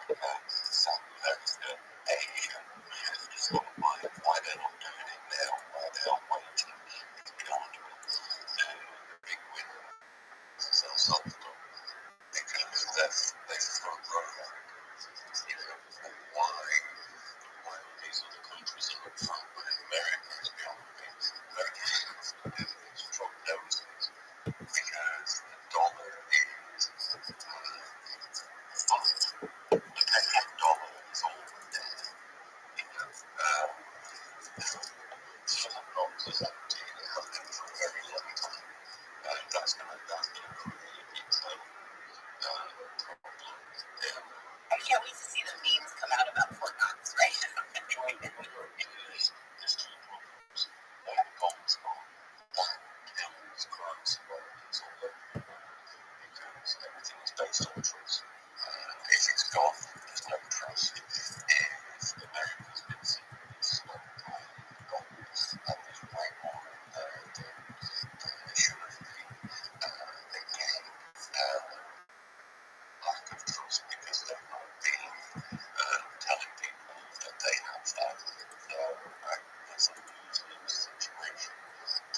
So that's Asia has to sort of why they're not doing it now, why they are waiting, is beyond me. The big winner is El Salvador, because they front runner. Why these other countries are up front, but in America is beyond me. America has to do this from noses, because the dollar is fine. The Canadian dollar is all dead. Some nonsense empty, it has been for a very long time. That's going to create its own problem. I can't wait to see the memes come out about Fort Knox, right? There's two problems. Gold's gone. That kills crimes and violence all over the world, because everything is based on trust. If it's gone, there's no trust. If America's been secretly stockpiling gold, and there's way more than there should have been, again, lack of trust, because they've not been telling people that they have that. It's a lose-lose situation.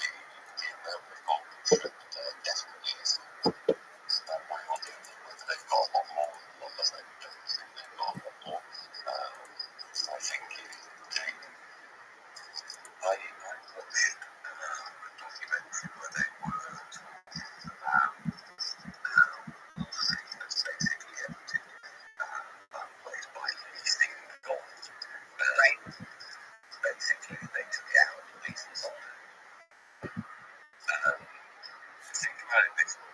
The amount of gold should definitely is that way or the other, whether they've got a lot more or whether they don't think they've got a lot more. I think if Taik, I watched a documentary where they were talking about that's basically empty that place by leasing gold. Right. Basically, they took it out of the lease and sold it. Think about it this way.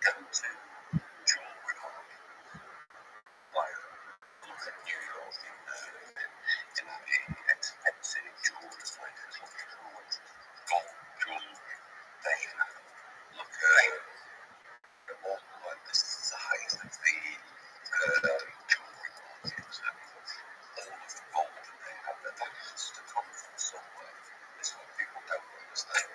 Go to jewelry market. Like, look at New York in the expensive jewelry places. Look at how much gold jewelry they have. Look at all like the size of the jewelry markets and all of the gold that they have, that has to come from somewhere. This is what people don't understand.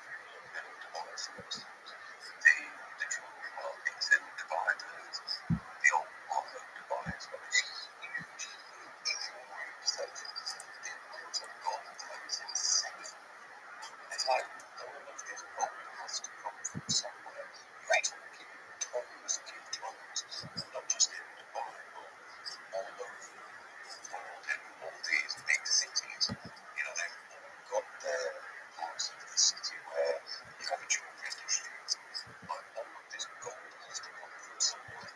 Dubai, for instance, the jewelry markets in Dubai, the old part of Dubai has got this huge jewelry section. The amount of gold that is insane. It's like all of this gold has to come from somewhere. You're talking tons and tons, not just in Dubai, but all over the world, in all these big cities. You know, they've all got their parts of the city where you have a jewelry industry. Like, all of this gold has to come from somewhere. And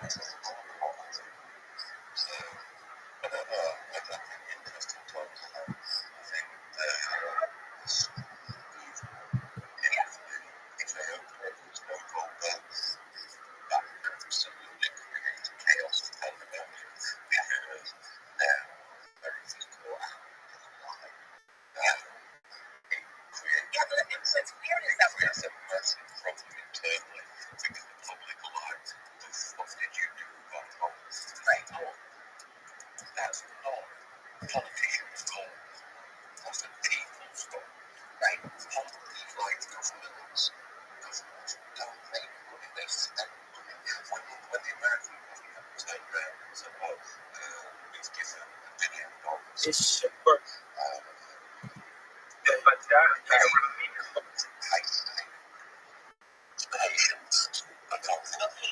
this is all part of it. So, I don't know, I think interesting times ahead. I think if they open it, there's no gold there. That absolutely creates chaos and pandemonium, because now everything's caught out in a lie. It creates it's weird is that creates a massive problem internally, because the public are like, what did you do about gold? Right. That's not politicians' gold. That's the people's gold. Right. Companies like governments don't make money, they spend money. When the American government turned around and said, well, we've given $1 billion. Patience. I can't think of it.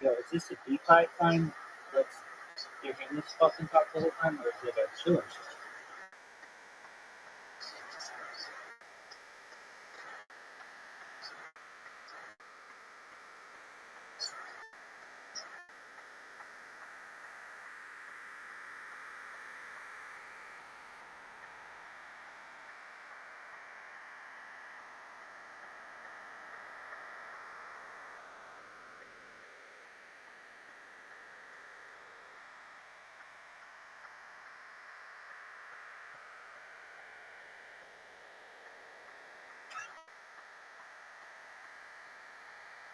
Yo, is this a DeFi time that's you're hearing this fucking talk the whole time, or is it a chilling shit?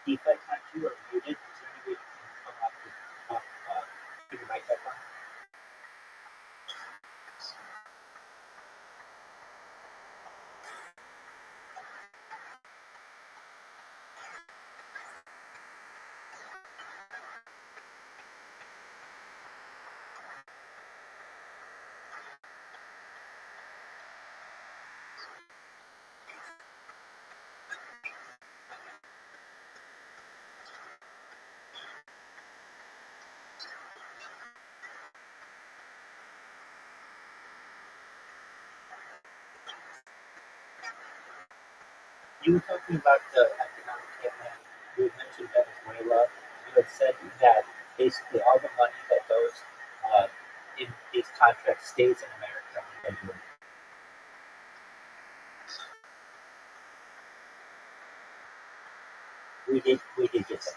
DeFi time you are muted. Is there any way you can come up with keep your mic back on? You were talking about the economic hitman. You had mentioned Venezuela. You had said that basically all the money that goes uh, in these contracts stays in America. We did get that.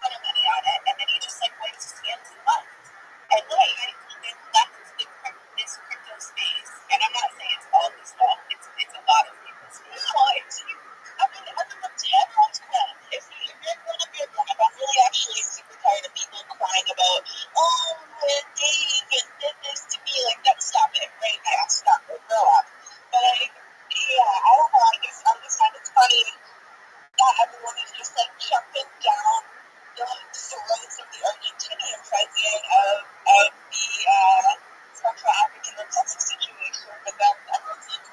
ton of money on it, and then he just like went to scams and left. And like and left this crypto space. And I'm not saying it's all his fault. It's a lot of people's fault. I mean, the general trend, if you're gonna be a grown up, I'm really actually super tired of people crying about, oh, Dave and did this to me. Like, that, stop it right now. Stop it. Grow up. But like, yeah, I don't know. I just find it's funny that everyone is just like jumping down the throats of the Argentinian president of the Central African Republic situation, but then everyone's like,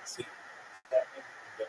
See, that may be good.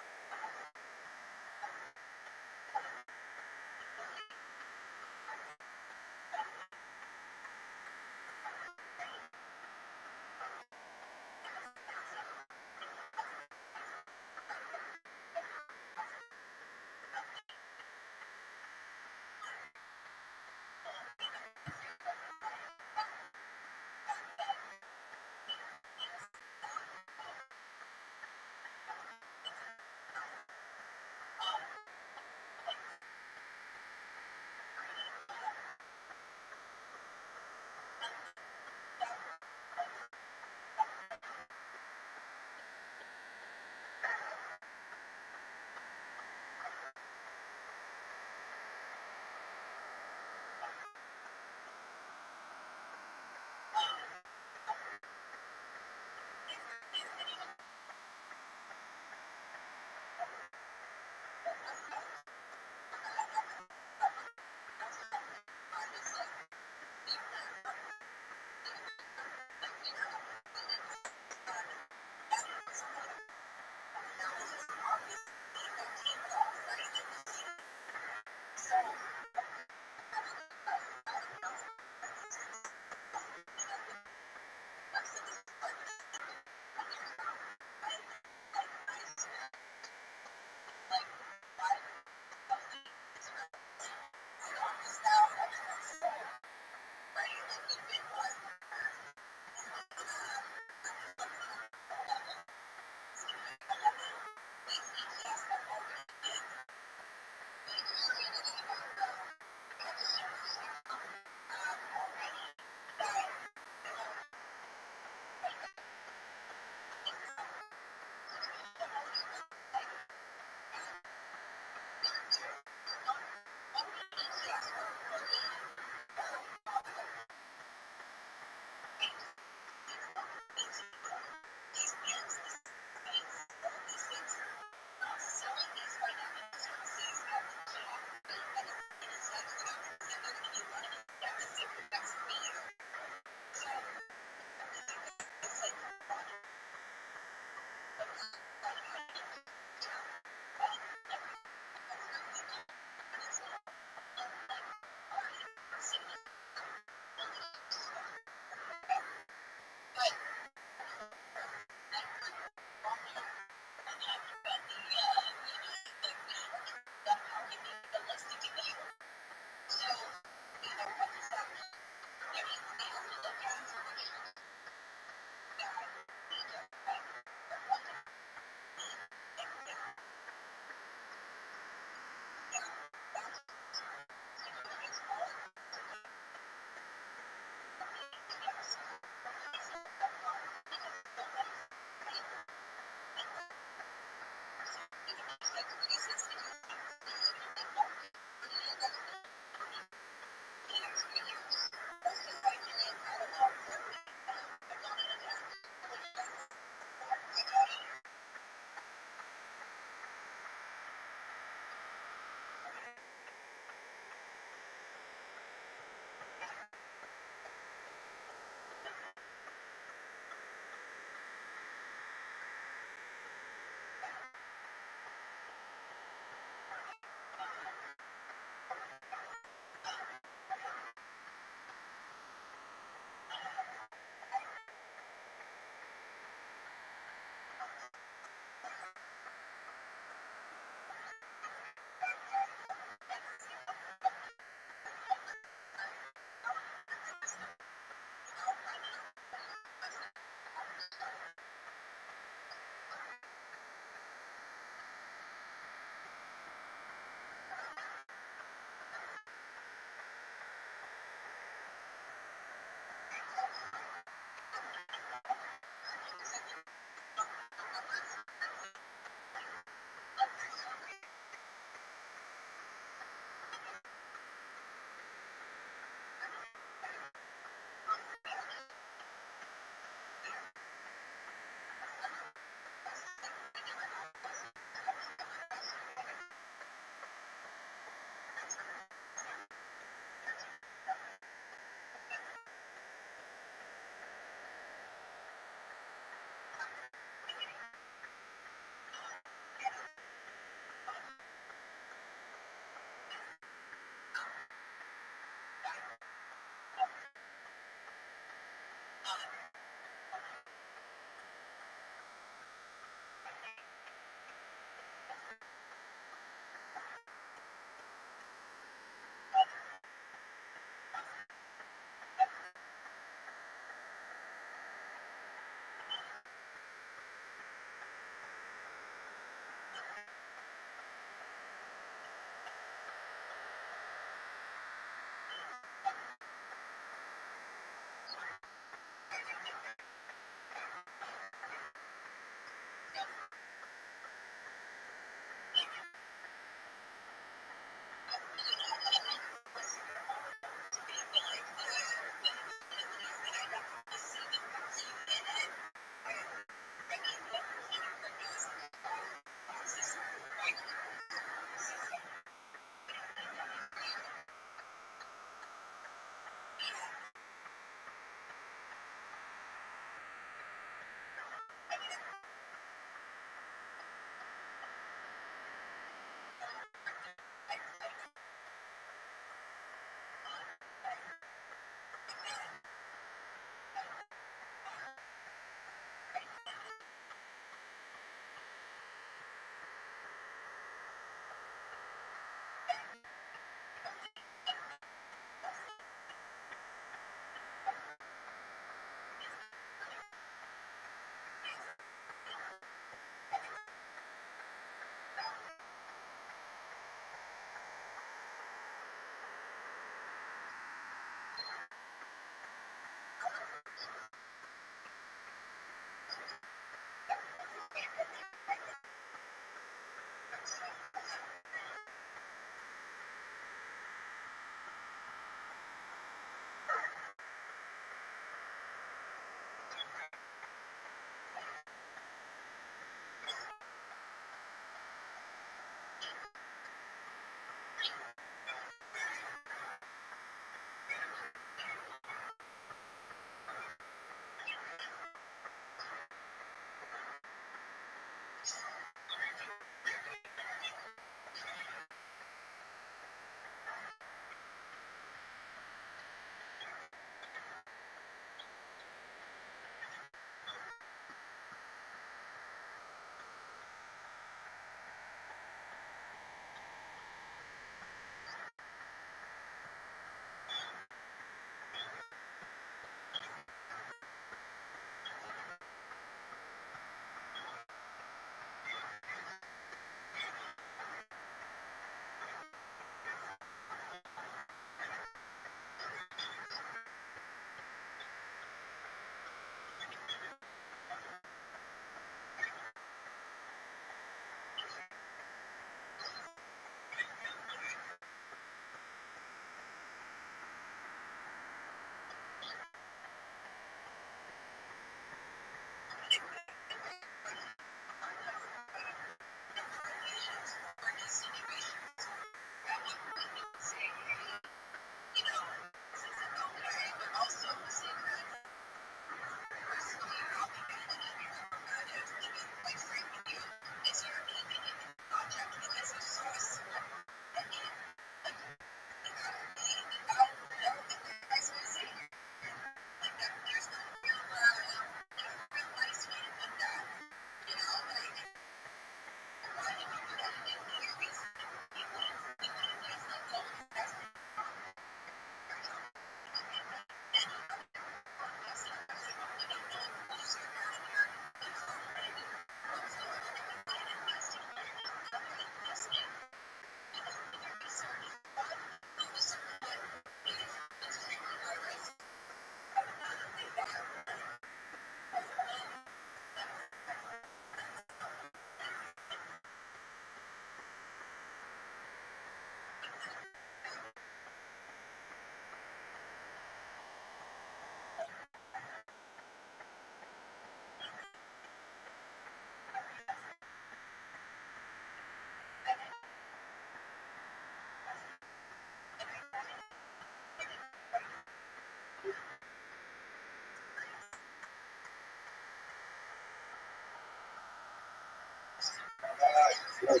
was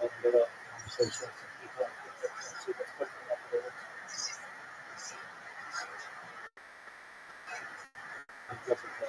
a little conversation with some people in cryptocurrency that's pushing that forward. I'm guessing so.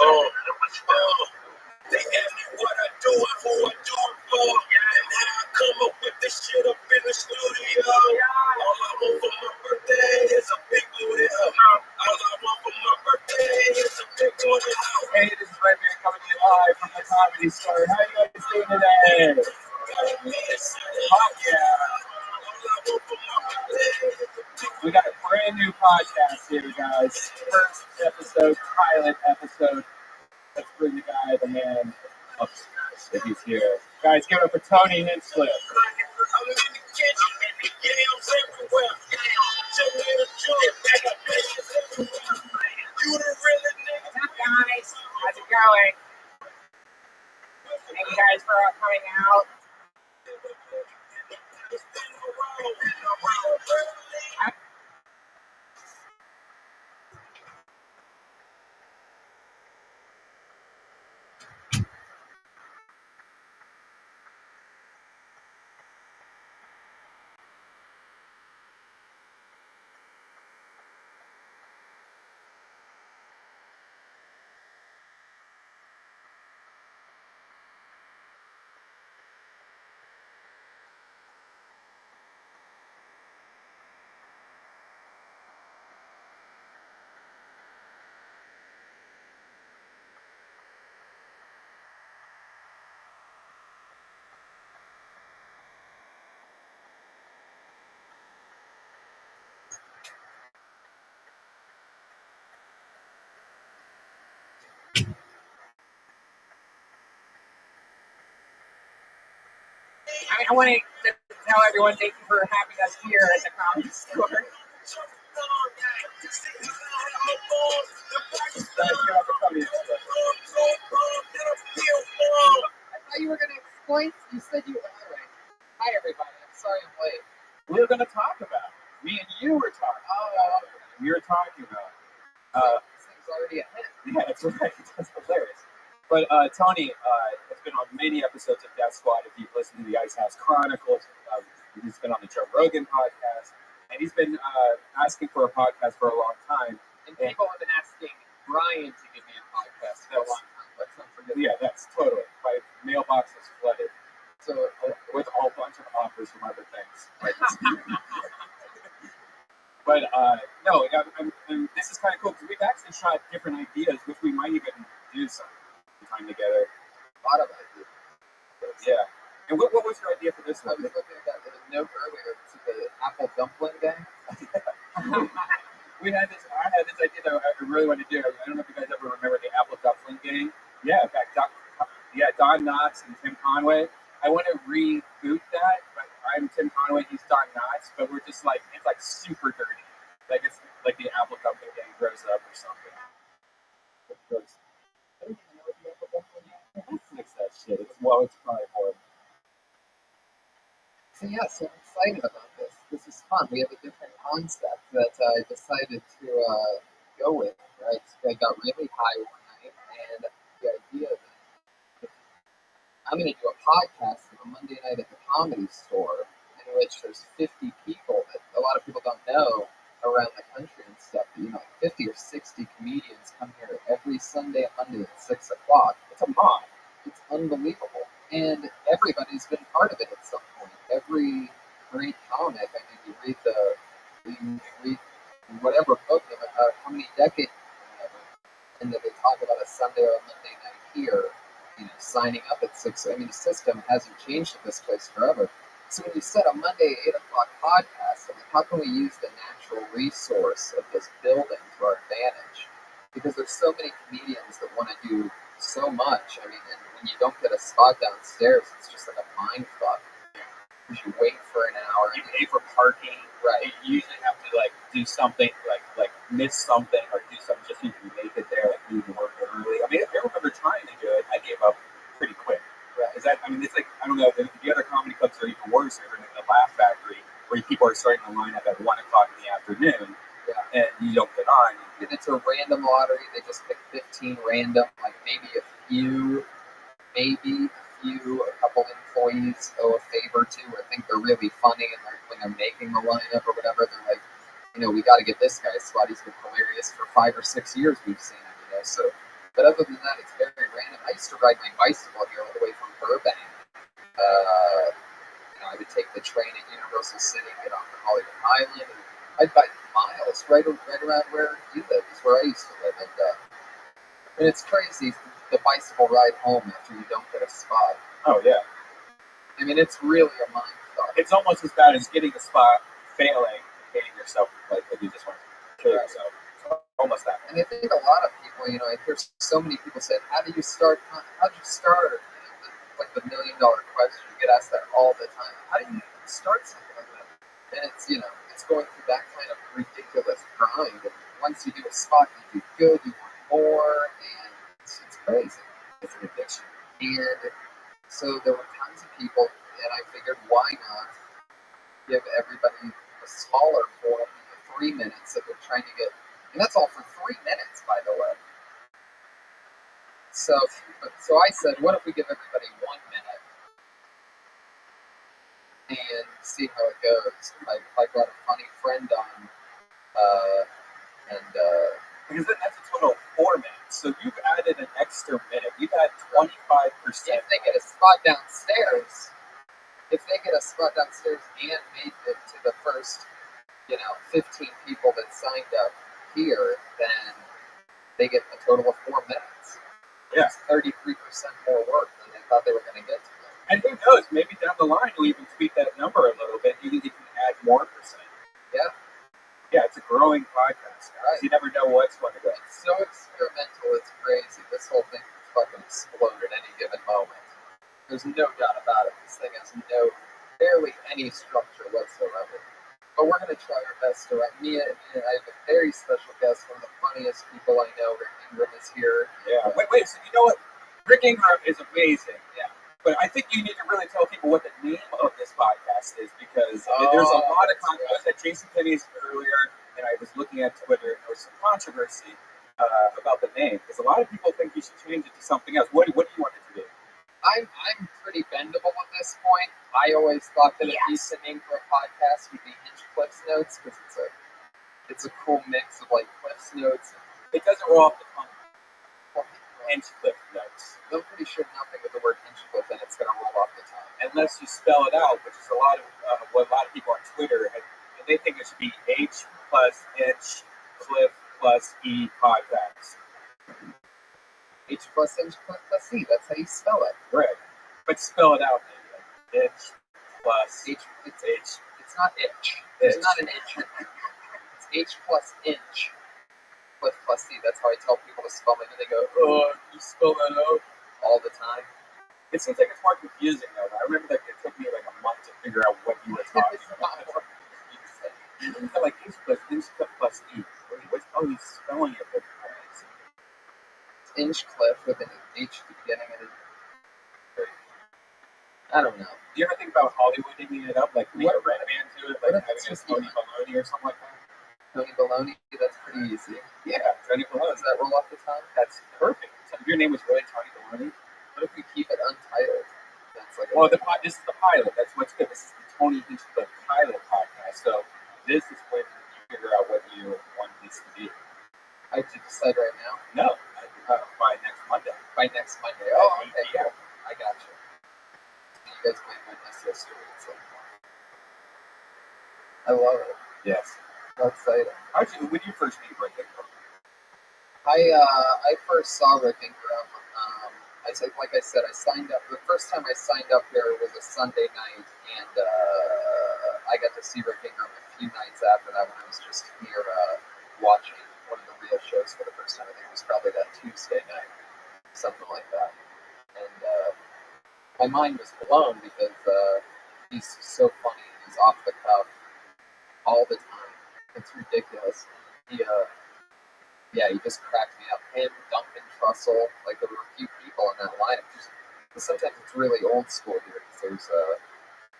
Oh, they ask me what I do and who I do it for. already started. How you guys doing today? Hot, yeah. We got a brand new podcast here, guys. First episode, pilot episode. Let's bring the man upstairs if he's here. Guys, give it up for Tony Hinslip. What's up, guys? How's it going? Thank you guys for coming out. I want to tell everyone thank you for having us here at the comedy store. Guys, give it up for Tony Hinslip. I thought you were going to explain. You said you were. All right. Hi, everybody. I'm sorry I'm late. We were going to talk about it. Me and you were talking. We were talking about it. This thing's already ahead. Yeah, that's right. That's hilarious. But Tony has been on many episodes of Death Squad. If you've listened to the Ice House Chronicles, he's been on the Joe Rogan podcast, and he's been asking for a podcast for a long time. And people have been asking Brian to give me a podcast for a long time. Let's not forget. Yeah, that's totally. My mailbox is flooded. So With a whole bunch of offers from other things. But no, this is kind of cool because we've actually shot different ideas, which we might even do some time together. a lot of ideas. Yeah. And what was your idea for this I one? was looking at that little note earlier to the apple dumpling gang. I had this idea that I really wanted to do. I don't know if you guys ever remember the Apple Dumpling Gang. Yeah, back Don Knotts and Tim Conway. I want to reboot that, but I'm Tim Conway, he's Don Knotts, but we're just like, it's like super dirty. Like it's like the Apple Dumpling Gang grows up or something. I don't even know what the Apple Dumpling Gang is. Fix that shit. It's probably horrible. So yes, I'm excited about this. This is fun. We have a different concept that I decided to go with, right? So I got really high one night, and the idea that I'm going to do a podcast on a Monday night at the Comedy Store, in which there's 50 people that a lot of people don't know around the country and stuff. But, 50 or 60 comedians come here every Sunday and Monday at 6 o'clock. It's a mob. It's unbelievable. And everybody's been part of it at some point. Every great comic, I mean, you read whatever book, no matter how many decades, and then they talk about a Sunday or a Monday night here, signing up at 6. I mean, the system hasn't changed at this place forever. So when you set a Monday 8 o'clock podcast, I mean, how can we use the natural resource of this building to our advantage? Because there's so many comedians that want to do so much. I mean, and when you don't get a spot downstairs, it's just like a mind fuck. Because you wait for an hour. You pay for parking. Right. You usually have to do something, like miss something or do something just so you can make it there, like leave work early. I mean, I remember trying to do it. I gave up pretty quick. Right. It's like, I don't know, the other comedy clubs are even worse. They're in the Laugh Factory, where people are starting to line up at 1 o'clock in the afternoon, Yeah. and you don't get on. And it's a random lottery. They just pick 15 random, like maybe a few, a couple employees owe a favor to, or think they're really funny, and when they're making the lineup or whatever, they're like, we got to get this guy a spot. He's been hilarious for 5 or 6 years. We've seen him, So, but other than that, it's very random. I used to ride my bicycle here all the way from Burbank. I would take the train at Universal City, get off at Hollywood Island, and I'd bike miles right around where you live. Is where I used to live, and it's crazy. the bicycle ride home after you don't get a spot. Oh yeah. I mean, it's really a mind fuck. It's almost as bad as getting a spot, failing, and hating yourself like you just want to kill yourself. It's almost that. And I think a lot of people, you know, I hear so many people say, "How do you start? How'd you start?" You know, like the $1 million question. You get asked that all the time. How do you start something like that? And it's, you know, it's going through that kind of ridiculous grind. And once you do a spot, you do good, you want more, and it's crazy. It's an addiction. And so there were tons of people, and I figured, why not give everybody a smaller form, 3 minutes that they're trying to get, and that's all for 3 minutes, by the way. So I said, what if we give everybody 1 minute and see how it goes? I got a funny friend on, Because then that's a total of 4 minutes. So you've added an extra minute. You've had 25%. If they get a spot downstairs, and made it to the first, 15 people that signed up here, then they get a total of 4 minutes. Yeah. It's 33% more work than they thought they were going to get to. And who knows, maybe down the line we'll even tweak that number a little bit. You can add more percent. Yeah. Yeah, it's a growing podcast, guys. Right. You never know what's going to go. It's so experimental, it's crazy. This whole thing could fucking explode at any given moment. There's no doubt about it. This thing has barely any structure whatsoever. But we're going to try our best to write. Mia, I have a very special guest, one of the funniest people I know. Rick Ingram is here. Yeah. Wait. So you know what? Rick Ingram is amazing. Yeah. But I think you need to really tell people what the name of this podcast is, because there's a lot of controversy. I was at Jason Penny's earlier, and I was looking at Twitter, and there was some controversy about the name, because a lot of people think you should change it to something else. What do you want it to be? I'm pretty bendable at this point. I always thought that a decent name for a podcast would be Cliff's Notes, because it's a cool mix of like Cliff's Notes. It doesn't roll off the tongue. Cliff Notes. I'm pretty sure nothing with the word Hinchcliffe in it's going to roll off the tongue. Unless you spell it out, which is a lot of what a lot of people on Twitter and they think it should be H plus Inch Cliff plus E podcast. H plus Inch Cliff plus E. That's how you spell it. Right. But spell it out, maybe. Inch plus H. It's H. It's not itch. It's not an inch. It's H plus Inch Cliff plus E. That's how I tell people to spell it. And they go, "Oh, you spell that out?" All the time. It seems like it's more confusing, though. I remember that it took me like a month to figure out what you were talking about. It's like Inch plus E. How are you spelling it? It's Inchcliffe with an H at the beginning and I don't know. Do you ever think about Hollywooding it up, like make a red band to it, like having a Tony Baloney or something like that? Tony Baloney, that's pretty easy. Yeah, Tony Baloney. Does that roll off the tongue? That's perfect. So if your name was really Tony Baloney, what if we keep it untitled? That's like this is the pilot. That's what's good. This is the Tony Hinchcliffe pilot podcast. So this is when you figure out what you want this to be. I have to decide right now? No, by next Monday. By next Monday. Oh, okay. Yeah. I got you. You guys made my necessary. I love it. Yes. How exciting. When you first meet Rick Ingram? I first saw Rick Ingram. Like I said, I signed up. The first time I signed up here was a Sunday night, and I got to see Rick Ingram a few nights after that when I was just here watching one of the real shows for the first time. I think it was probably that Tuesday night, something like that. And my mind was blown because he's so funny. He's off the cuff all the time. It's ridiculous. He just cracked me up. Him, Duncan Trussell, like there were a few people in that lineup. Sometimes it's really old school here because there's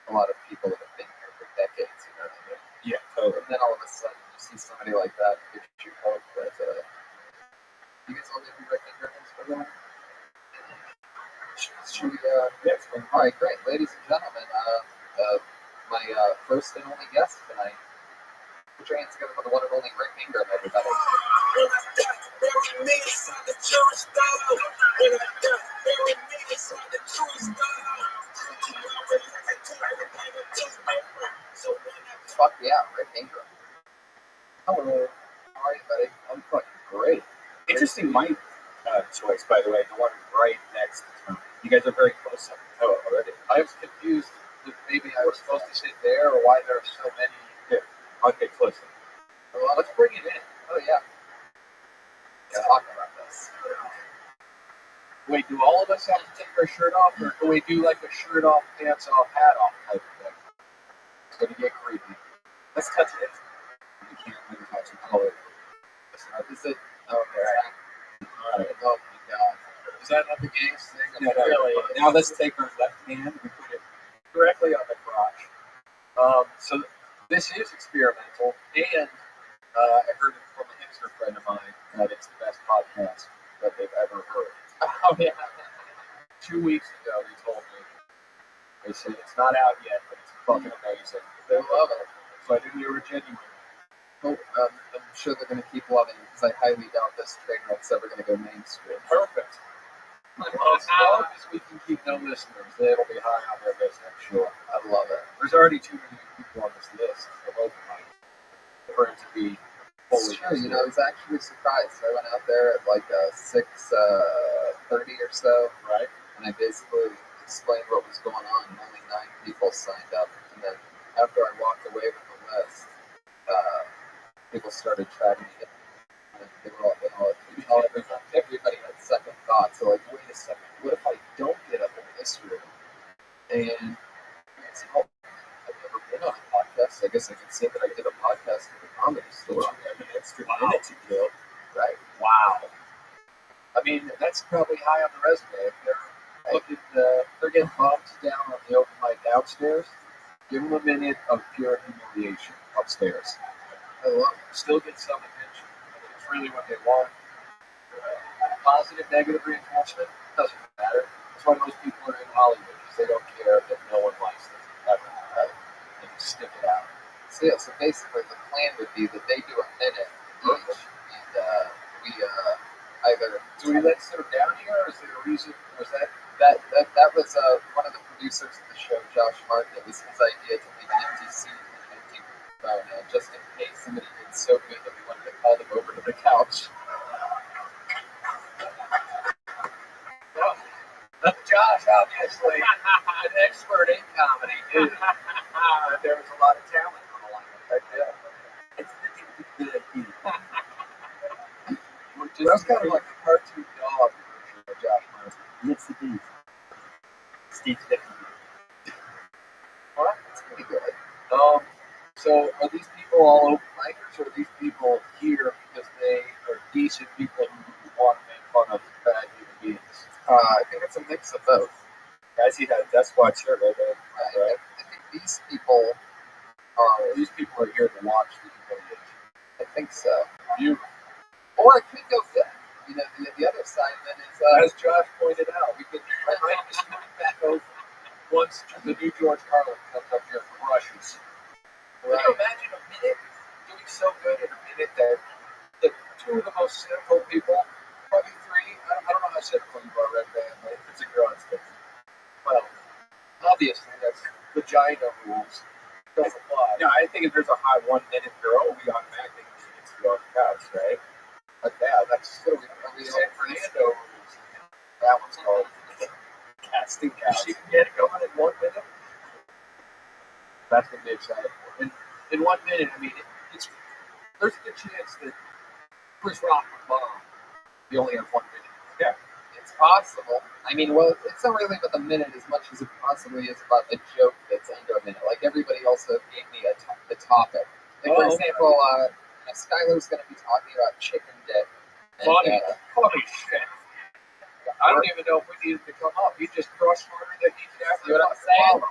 a lot of people that have been here for decades. You know what I mean? Yeah, totally. And then all of a sudden you see somebody like that, it gives you hope that you guys all maybe Rick Ingram for that. Should we? Yes. All right, great, ladies and gentlemen. My first and only guest tonight. Put your hands together for the one and only Rick Ingram, everybody. Fuck yeah, Rick Ingram. Hello. How are you, buddy? I'm fucking great. Interesting mic choice, by the way, the one right next to Tom. You guys are very close. Oh, already. I was confused if maybe I was supposed to sit there or why there are so many. Here, I'll get closer. Well, let's bring it in. Oh yeah. Let's talk about this. Wait, do all of us have to take our shirt off, or can we do like a shirt off, pants off, hat off type of thing? It's gonna get creepy. Let's touch it. You can't even touch it. Oh, Is it? Oh, Alright. oh my God. Is that not the gayest thing? No, really. Now let's take our left hand and put it Directly on the crotch. So this is experimental, and I heard it from a hipster friend of mine that it's the best podcast that they've ever heard. Oh yeah. 2 weeks ago, he told me. They said it's not out yet, but it's fucking amazing. They love it. So I knew you were genuine. Oh, I'm sure they're going to keep loving it because I highly doubt this train wreck's ever going to go mainstream. Perfect. Well, as long as we can keep no listeners, it'll be high on their list, I'm sure. I love it. There's already too many people on this list of open mic for it to be It's fully. true. You know, I was actually surprised. I went out there at like 6:30 or so, Right? and I basically explained what was going on. And only 9 people signed up. And then after I walked away with the list, people started tracking me. And they were all everybody had second thoughts. So like, wait a second, what if I don't get up in this room? And it's how I've never been on a podcast. I guess I can say that I did a podcast at the Comedy Store. an extra minute to kill. Right. Wow. I mean, that's probably high on the resume. If they're looking, they're getting bumped down on the open mic downstairs, give them a minute of pure humiliation upstairs. I love it. Still get some attention. It's really what they want. Positive, negative reinforcement doesn't matter. That's why most people are in Hollywood, because they don't care that no one likes them ever. They can stick it out. So yeah, so basically the plan would be that they do a minute each, and we either Do we let sit them down here, or is there a reason? Was that that was one of the producers of the show, Josh Martin. It was his idea to leave an empty seat and an empty phone, just in case somebody did so good that we wanted to call them over to the couch. Josh, obviously, an expert in comedy, knew that there was a lot of talent on the line. Right there. It's a good idea. That's kind of like the cartoon dog version of Josh Martin. Yes, it is. Steve Dixon. What? It's pretty good. So are these people all open micers, or are these people here because they are decent people who want to make fun of bad human beings? I think it's a mix of both. I see that Death Squad shirt right there. I think these people are. These people are here to watch the humiliation. I think so. You, Or it could go good. You know, the other side then is as Josh pointed out, we could break this movie back over once the new George Carlin comes up here and crushes. Can you imagine a minute doing so good in a minute that the two of the most cynical people, probably 3, I don't know how cynical you are, Red Band, but if it's a girl, it's different. Well, obviously, that's vagina rules. Don't apply. No, I think if there's a hot 1 minute girl, we automatically think she gets to go on the couch, right? But yeah, that's still San Fernando rules. That one's called Casting if couch. she can get it going in 1 minute, that's going to be exciting. In 1 minute, I mean, there's a good chance that Chris Rock would bomb. You only have 1 minute. Yeah, it's possible. I mean, well, it's not really about the minute as much as it possibly is about a joke that's under a minute. Like everybody also gave me the topic. Like, for example, Skylar's going to be talking about chicken dip. And, Funny shit. I don't even know if we needed to come up. You just crushed harder than he did after. See what I'm saying?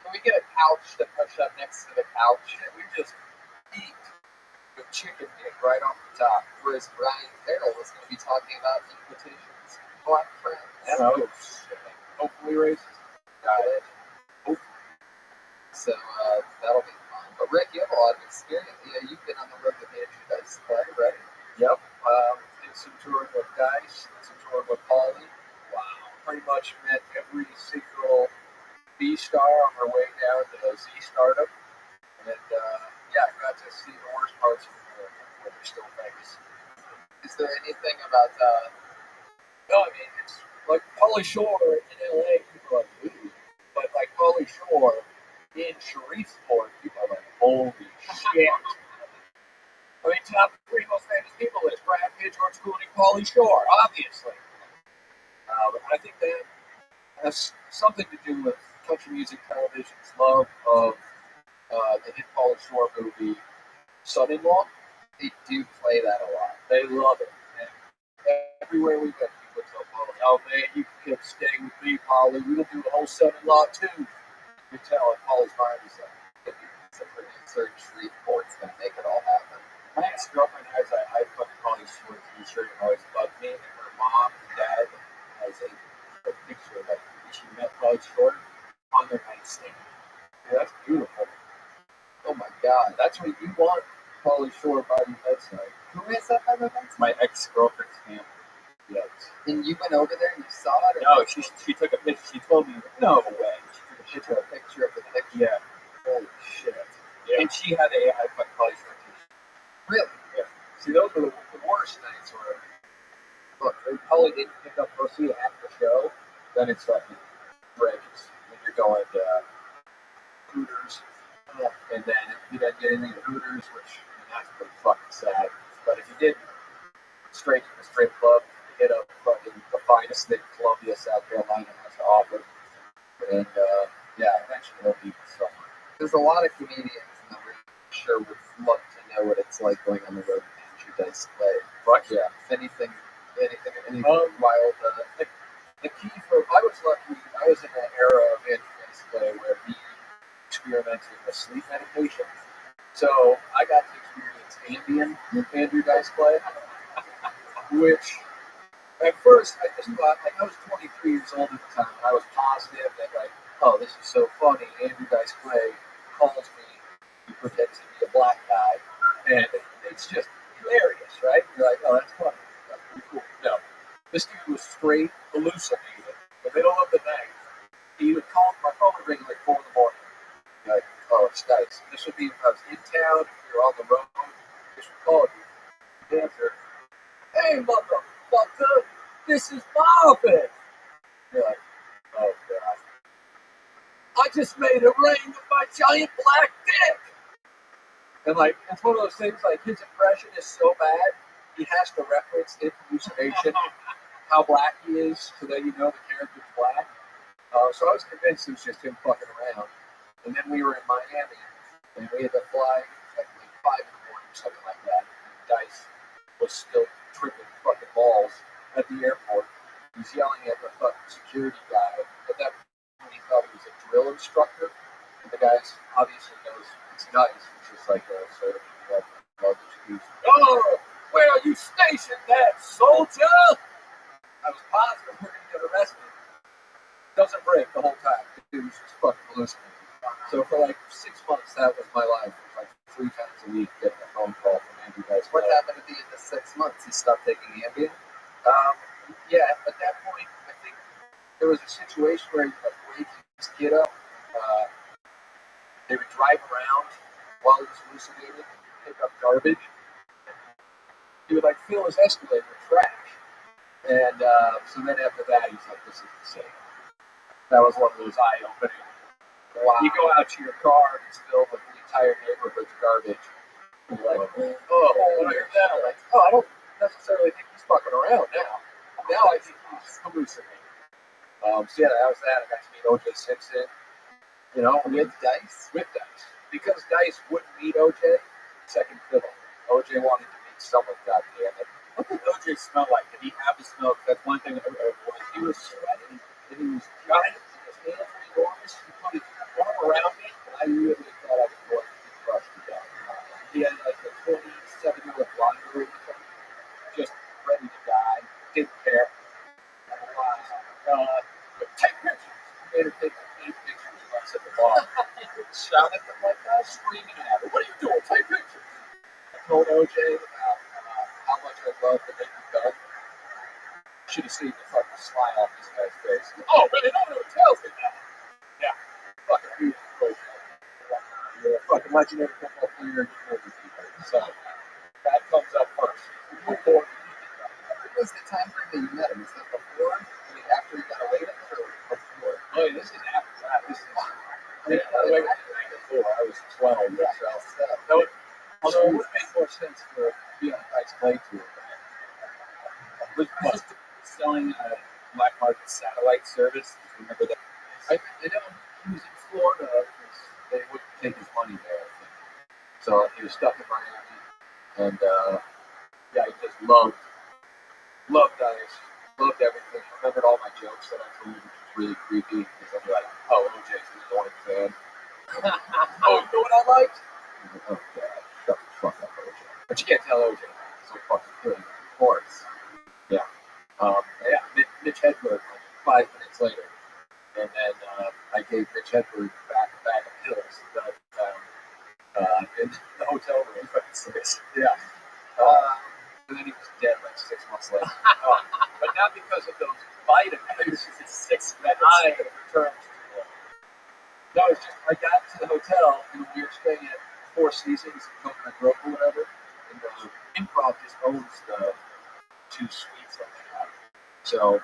Can we get a couch to push up next to the couch? We just eat with chicken dip right off the top. Whereas Brian Farrell was going to be talking about invitations, black friends. Oh, shit. Hopefully racist. Got it. So that'll be fun. But Rick, you have a lot of experience. Yeah, you've been on the road with Andrew Dice Clay, right? Yep. Did some touring with Dice, did some touring with Paulie. Wow. Pretty much met every single B star on our way down to Z stardom. And yeah, I got to see the worst parts of America where they're still famous. Is there anything about No, I mean, it's like Pauly Shore in LA, people are like, ooh. But like Pauly Shore in Sharifsport, people are like, holy shit. I mean, top three most famous people is Brad Pitt, George Clooney, Pauly Shore, obviously. But I think that has something to do with country music television's love of the hit Pauly Shore movie, Son-in-Law. they do play that a lot? They love it. And everywhere we go, people tell Pauly, oh man, you can stay with me, Pauly. We'll do the whole Son-in-Law too. You tell it, Pauly's mind is like, It's a producer in Shreveport's gonna make it all happen. my ex-girlfriend has a I fucking Pauly Shore t-shirt and always bugged me, and her mom and dad has a picture that she met Pauly Shore on their nightstand. Yeah, that's beautiful. Oh my god. That's what you want, Pauly Shore by your bedside. Who is that by the way? My ex-girlfriend's family. Yes. And you went over there and you saw it? Or No, she took a picture. She told me, no way. She took a a picture. picture of the picture? Yeah. Holy shit. Yeah. And she had a I fucking Pauly Shore t-shirt. Really? Yeah. See, those were the worst nights where, look, if Pauly didn't pick up Rosie at the show, then it's fucking dregs. When you're going to Hooters, and then if you didn't get anything at Hooters, which that's pretty fucking sad. But if you did, straight to the strip club, hit up fucking the finest thing Columbia, South Carolina has to offer. And yeah, eventually they'll be somewhere. There's a lot of comedians and I'm really sure would love to know what it's like going on the road with Andrew Dice Clay. Fuck yeah. Anything Wild. The key for, I was lucky, I was in an era of Andrew Dice Clay where he experimented with sleep medication. So I got to experience Ambien with Andrew Dice Clay, which at first I just thought, like I was 23 years old at the time, and I was positive that like, oh, this is so funny. Andrew Dice Clay calls me, he pretends to be a black guy, and it's just hilarious, right? You're like, oh, that's funny. That's pretty cool. No, this dude was straight hallucinating in the middle of the night. He would call my phone would ring like 4 in the morning. Like, oh, it's Dice. This would be if I was in town, if you're on the road, this would call you. You'd answer, hey, motherfucker, this is Marvin. You're like, oh, God. I just made it rain with my giant black dick. And, like, it's one of those things, like, his impression is so bad, he has to reference in hallucination how black he is so that you know the character's black. So I was convinced it was just him fucking around. And then we were in Miami, and we had to fly at like 5 in the morning, something like that. And Dice was still tripping fucking balls at the airport. He's yelling at the fucking security guy. At that point, he thought he was a drill instructor. And the guy obviously knows it's Dice. It's just like, sir, you have luggage, please. Oh, where are you stationed at, soldier? I was positive we're going to get arrested. Doesn't break the whole time. The dude was just fucking hallucinating. So for like 6 months, that was my life. It was like 3 times a week getting a phone call from Andrew Dice. What happened at the end of 6 months? He stopped taking Ambien? Yeah, at that point, I think there was a situation where he would like wake his kid up. They would drive around while he was hallucinating and pick up garbage. He would like fill his Escalator with trash. And so then after that, he's like, this is insane. That was one of those eye-opening. Wow. You go out to your car and it's filled with the entire neighborhood's garbage. And you're like, oh, when I heard that, I'm like, oh, I don't necessarily think he's fucking around now. Now I think he's hallucinating. So yeah, that was that. I got to meet O.J. Simpson. You know, With Dice? With Dice. Because Dice wouldn't meet O.J., second fiddle. O.J. wanted to meet someone, goddammit. What did O.J. smell like? Did he have the smell? That's one thing I was. He was sweating, and he was giant, and his hands were enormous. He put his arm around me, and I really thought I was going to be crushed to death. He had like a 27-year blonder or something, just ready to die, didn't care. Take pictures. He made her take like 8 pictures of us at the bar. Shout at them like that, screaming at her. What are you doing? Take pictures. I told OJ about how much I love the Naked Gun. Should have seen the fucking smile on this guy's face. Oh, really? No one tells me that. Yeah. Fucking beautiful. You're a fucking legendary football player and you know these people. So that comes up first. was the time frame that you met him? Was that before? I mean, after he got away with it, or before? Oh, yeah, this is after that. This is. I got away with it before. I was 12. Yeah, So that would, although it would make more sense for being on Taik's play tour. Was selling a black market satellite service. Remember that? I know he was in Florida because they wouldn't take his money there. I think. So he was stuck in Miami, and yeah, he just loved Dice, loved everything. I remembered all my jokes that I told him, which was really creepy because I'm like, oh, OJ's an annoying fan. Oh, you know what I liked? I'm like, oh, God, shut the fuck up, OJ. But you can't tell OJ that. It's so fucking good. Of course. Yeah. Mitch Hedberg, like 5 minutes later. And then I gave Mitch Hedberg back a bag of pills that in the hotel room. Yeah. And then he was dead like 6 months later. But not because of those vitamins. It's 6 minutes. I returned to No, it's just I got to the hotel and we were staying at Four Seasons in Coconut Grove or whatever. And the Improv just owns the 2 suites that they have. So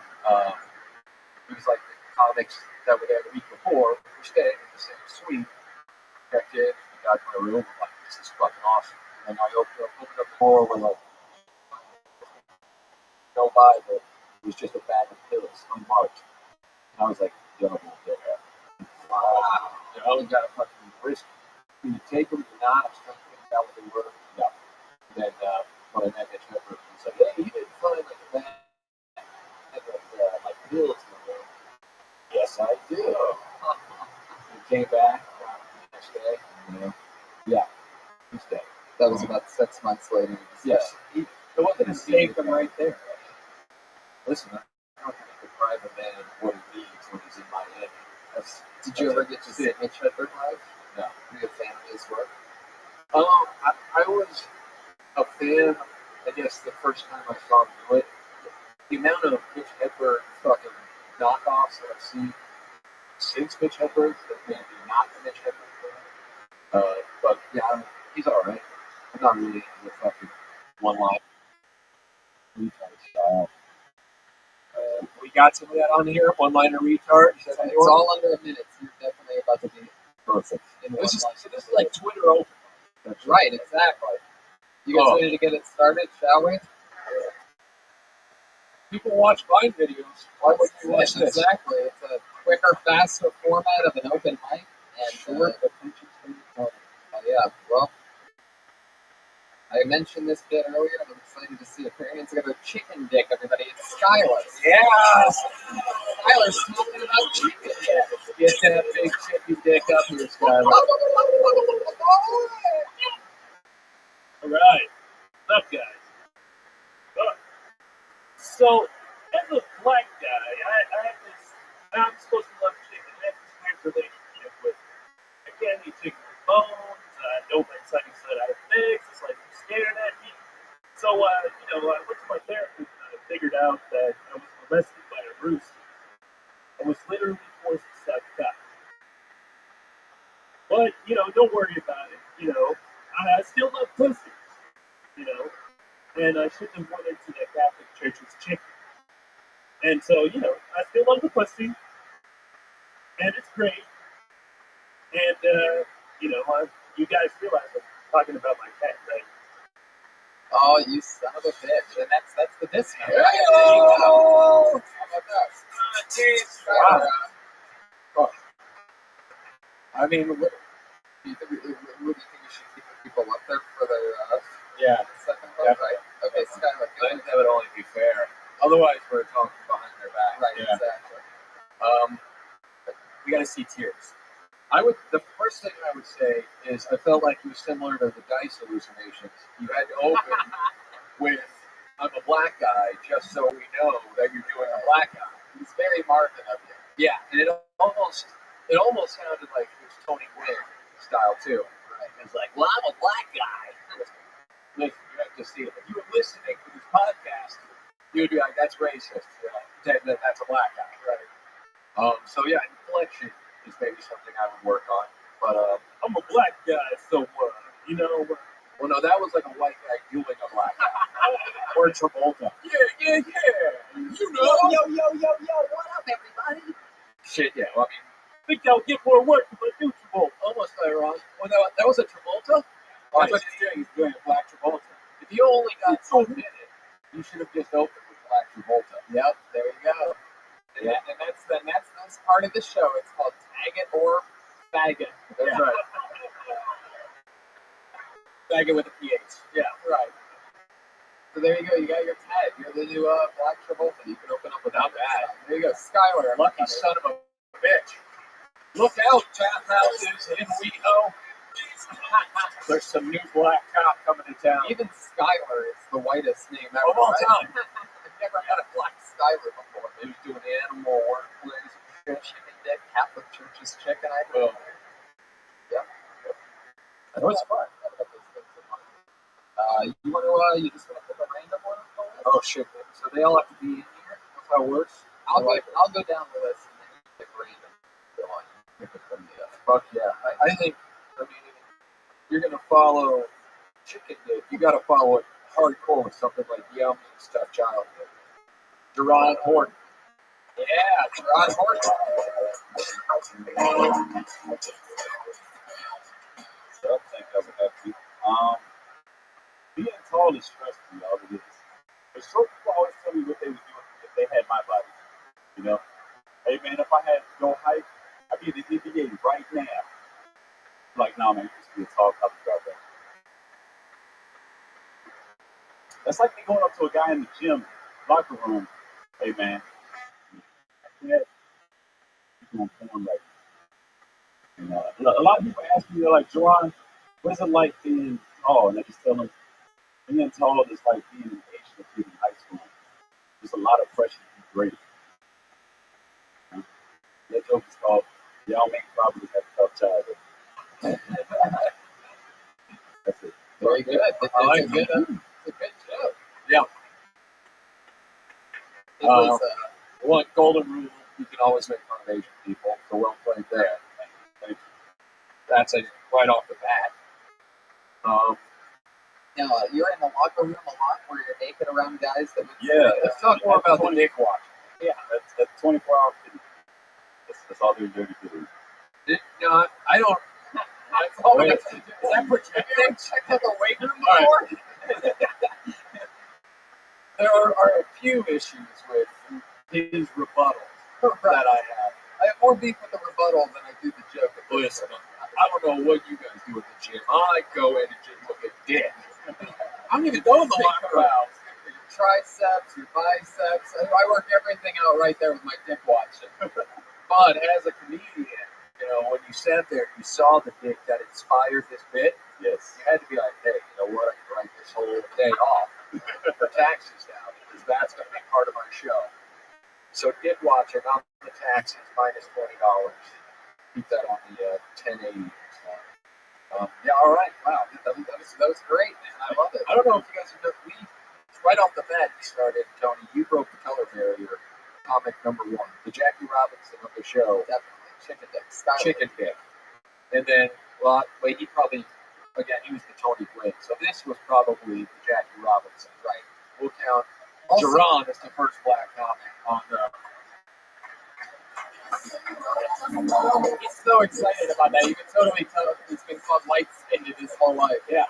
it was like the comics that were there the week before were staying in the same suite. Checked in, we got to my room. I'm like, this is fucking awesome. And I opened up the door with like no Bible. It was just a bag of pills, unmarked. And I was like, double dip. Wow. You know, we got a fucking risk. Do you take them or not? I was trying to figure out what they were. No. And then when I met Mitch Hedberg, he was like, hey, you didn't find like a bag of like pills in the room. Yes, I do. He came back the next day. You know, yeah, he's dead. That was about 6 months later. Yes. It wasn't a save them right there. Listen, I don't think you can bribe a man what he needs when he's in Miami. Did you ever get to see Mitch Hedberg live? No. Were you a fan of his work? I was a fan, I guess, the first time I saw him do it. The amount of Mitch Hedberg fucking knockoffs that I've seen since Mitch Hedberg that maybe not the Mitch Hedberg fan. But yeah, he's alright. I'm not really into the fucking one line retard style. We got some of that on here. One liner retard. It's all under a minute. So you're definitely about to be perfect. This is like Twitter open. That's right, exactly. You guys ready to get it started, shall we? People watch Vine videos. Why would you watch this? Exactly. It's a quicker, faster format of an open mic. And yeah, well, I mentioned this bit earlier. I'm excited to see Aquarians got a chicken dick, everybody. It's Skylar. Yes! Skylar's talking about chicken dick. Get that big chicken dick up here, Skylar. All right. What's up, guys? So, as a black guy, I have this, I'm supposed to love chicken. I have this weird relationship with, I can't eat chicken with bones. I know my sunny side out of eggs. It's like you're staring at me. So, I went to my therapist and I figured out that I was molested by a rooster. I was literally forced to suck cock. But, don't worry about it. I still love pussy. And I shouldn't have went into the Catholic Church's chicken. And so, I still love the pussy. And it's great. And, you guys realize I'm talking about my cat, right? Oh, you son of a bitch. And that's the diss now. How about that? Wow. I mean, what do you think we should keep the people up there for their yeah. second vote, right? Okay, Skylar. I think that would only be fair. Otherwise, we're talking behind their back. Right, yeah. Exactly. We got to see tears. The first thing I would say is I felt like it was similar to the Dice hallucinations. You had to open with, I'm a black guy, just so we know that you're doing a black guy. It's very Marvin of you. Yeah, and it almost sounded like it was Tony Gwynn style too. Right? It's like, well, I'm a black guy. Listen, you have to see it. If you were listening to this podcast, you'd be like, that's racist. That's a black guy, right? So yeah, inflection is maybe something I would work on. But I'm a black guy, so what? Well, no, that was like a white guy doing a black guy. Or Travolta. Yeah. You know. Yo, what up, everybody? Shit, yeah. Well, I mean, Think I'll get more work if I do Travolta. almost ironic. Well, that was a Travolta? That's what he's doing. He's doing a Black Travolta. If you only got 1 minute, you should have just opened with Black Travolta. Yep, there you go. Yeah. And that's part of the show. It's called Tag It or Faggot. That's right. Faggot with a PH. Yeah, right. So there you go. You got your tag. You're the new Black Travolta. You can open up without that. There you go. Skylar, Lucky son of a bitch. Look out, tap houses in WeHo. There's some new black cop coming to town. Even Skylar is the whitest name ever. Of all right? time. I've never had a black Skylar before. He was doing animal workplace. Chicken dick, Catholic Church's chicken. I Well, Yep. that was fun. You just want to pick a random one? Oh shit! So they all have to be in here. That's how it works. I'll go down the list and then you pick random. Go on. Pick it from the Fuck yeah! I think. I mean, if you're gonna follow chicken dick, you gotta follow it hardcore with something like Yummy Stuffed Childhood. Jerron Horton. Yeah, Gerard Horton. So I think I would have to. Being tall is stressful, y'all. It is. But short people always tell me what they would do if they had my body. You know, hey man, if I had to go hike, I'd be in the NBA right now. Like, nah, man, you just be a tall college dropout. That's like me going up to a guy in the gym, locker room. Hey man, yeah, you're going porn right. You know, a lot of people ask me, they're like, Jerron, what is it like being tall? And I just tell them, being tall is like being an Asian kid in high school. There's a lot of pressure to be great. You know? That joke is called, y'all make probably have a tough childhood. That's it. Very good. I like It's a good joke. Yeah. It was, One golden rule: you can always make fun of Asian people. So well played there. Thank you. That's right off the bat. now, you're in the locker room a lot where you're naked around guys that would Yeah. Let's talk more about the dick watch. Yeah, that's 24-hour fitting. That's all they're dirty fitting. No, I don't. That's all Wait. we have to do. Is that protecting? Check out the weight room All before? There are a few issues with his rebuttals that I have. I have more beef with the rebuttal than I do the joke. Listen, I don't know what you guys do at the gym. I go in and just look at dick. I don't even go in the locker room. Your triceps, your biceps. I work everything out right there with my dick watch. But as a comedian, you know, when you sat there, you saw the dick that inspired this bit. Yes. You had to be like, hey, you know what? I can write this whole day off for taxes now because that's going to be part of my show. So dick watching on the taxes minus $20. Keep that on the 1080. Yeah, all right. Wow, that was great, man. I love it. I don't know if you guys have we right off the bat you started, Tony. You broke the color barrier. Comic number 1, the Jackie Robinson of the show, Definitely. Chicken dick. Skylar. Chicken Dick, and then he probably he was the Tony Gwynn. So this was probably the Jackie Robinson, right? We'll count Also, Jerron as the first black comic on the. he's so excited about that. You can totally tell he's been called light-skinned his whole life. Yeah,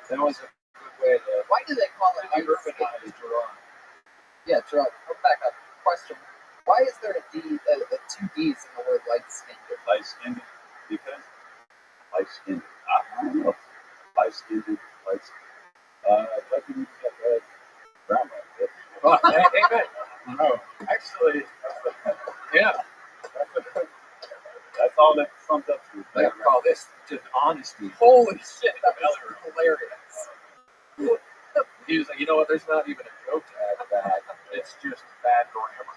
that was a good way to Why do they call it light-skinned? urbanize Jerron. Yeah, Gerard, come back up. Question. Why is there a D, the 2 D's in the word light-skinned? Light skinned because light skinned. I don't know. Light skinned, light skinned. Like you got grammar. Oh, amen. No, actually, Yeah, that's all that sums up to. I call this just honesty. Holy shit, that was hilarious. He was like, you know what? There's not even a joke to add to that. It's just bad grammar.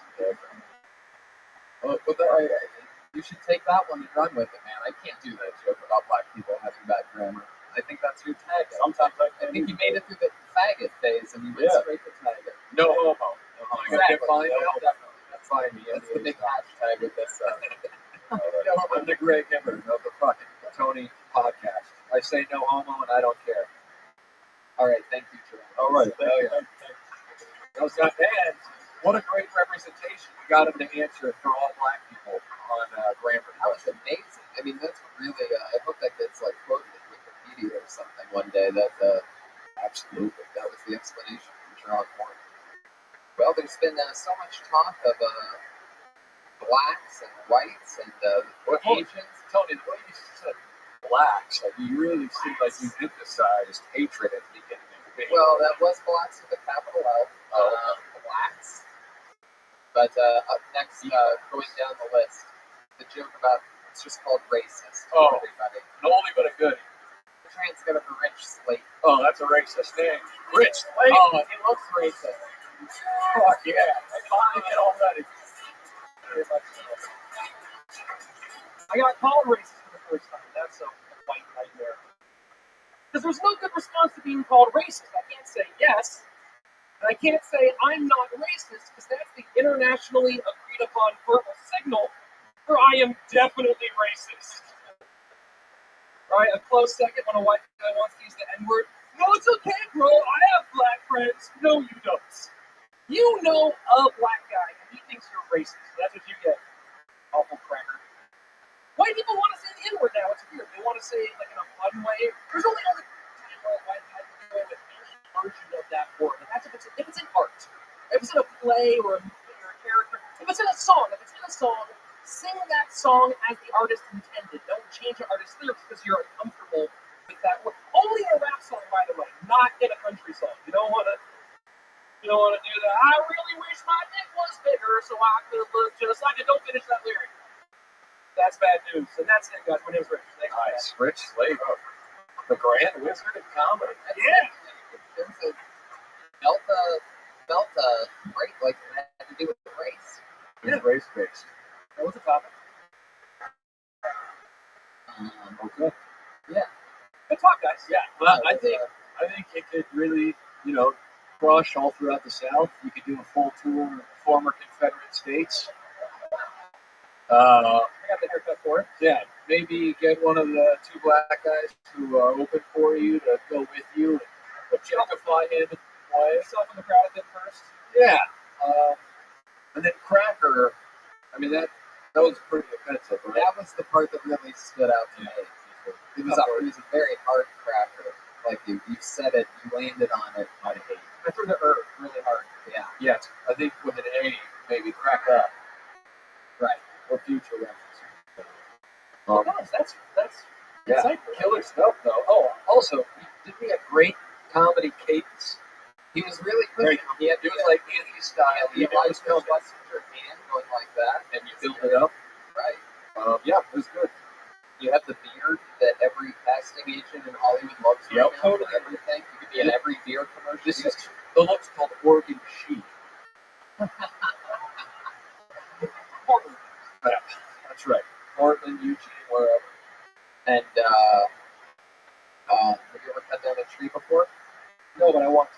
You should take that one and run with it, man. I can't do that joke about black people having bad grammar. I think that's your tag. Sometimes I think you made it through the faggot phase and you went straight to tag it. No homo. Exactly. Find No, out. definitely. Find me. That's the big hashtag with this. I'm the Greg Hibbert of the fucking Tony podcast. I say no homo and I don't care. All right, thank you, Jerome. All right, Thank you. Those got and what a great representation. We got him to answer for all black people on grammar. That was amazing. I mean, that's really. I hope that gets like quoted in Wikipedia or something one day. That absolutely, that was the explanation from Jerome Horn. Well, there's been so much talk of blacks and whites and Asians. Tony, the way you said blacks, like you really seem like you emphasized hatred at the beginning of the video. Well, that was blacks with a capital L. Blacks. But up next, going down the list, the joke about it's just called racist. Oh. Everybody. An oldie but a goodie. The train's got a rich slate. Oh, that's a racist name. Rich Slate. Oh, it looks racist. Fuck yeah. I'm buying it already. Very much so. I got called racist for the first time. That's a white nightmare. Because there's no good response to being called racist. I can't say yes. And I can't say I'm not racist because that's the internationally agreed upon verbal signal for I am definitely racist. Right? A close second when a white guy wants to use the N-word. No, it's okay, bro. I have black friends. No, you don't. You know a black guy and he thinks you're racist. So that's what you get. Awful cracker. White people want to say the N-word now. It's weird. They want to say it like in a fun way. There's only other time where a white guy can go with any version of that word. And that's if it's in art. If it's in a play or a movie or a character. If it's in a song. Sing that song as the artist intended. Don't change the artist's lyrics because you're uncomfortable with that word. Only in a rap song, by the way, not in a country song. You don't want to do that. I really wish my dick was bigger so I could look just like it. Don't finish that lyric. That's bad news. And that's it, guys. My name's Rich. Thanks. Nice. Rich Slate. The Grand Wizard of Comedy. Yeah. There's a Delta, right? Like that had to do with the race. It's race-based. That was a topic. Okay. Yeah. Good talk, guys. Yeah. Well, I think it could really, crush all throughout the South. You could do a full tour of former Confederate states. I got the haircut for it. Yeah, maybe get one of the two black guys who open for you to go with you and objectify him. Put yourself in the crowd a bit first. Yeah. And then Cracker, I mean, that was pretty offensive, right? That was the part that really stood out to me. It was a very hard cracker. Like you said it, you landed on it on a hate. I threw the really hard. Yeah. Yes, I think with an A, maybe crack up. Right. For future reference. That's Yeah, insightful. killer stuff, though. Oh, also, did we have great comedy cadence? He was really good. He had It was like Andy style. he always felt busting your hand going like that, And you build it up. right? Yeah, it was good. You have the beard that every casting agent in Hollywood loves right Yep, now totally. for everything. You could be in every beer commercial. This is the look's called Oregon Chic. Portland. Yeah, that's right. Portland, Eugene, wherever. And have you ever cut down a tree before? No, but I want to.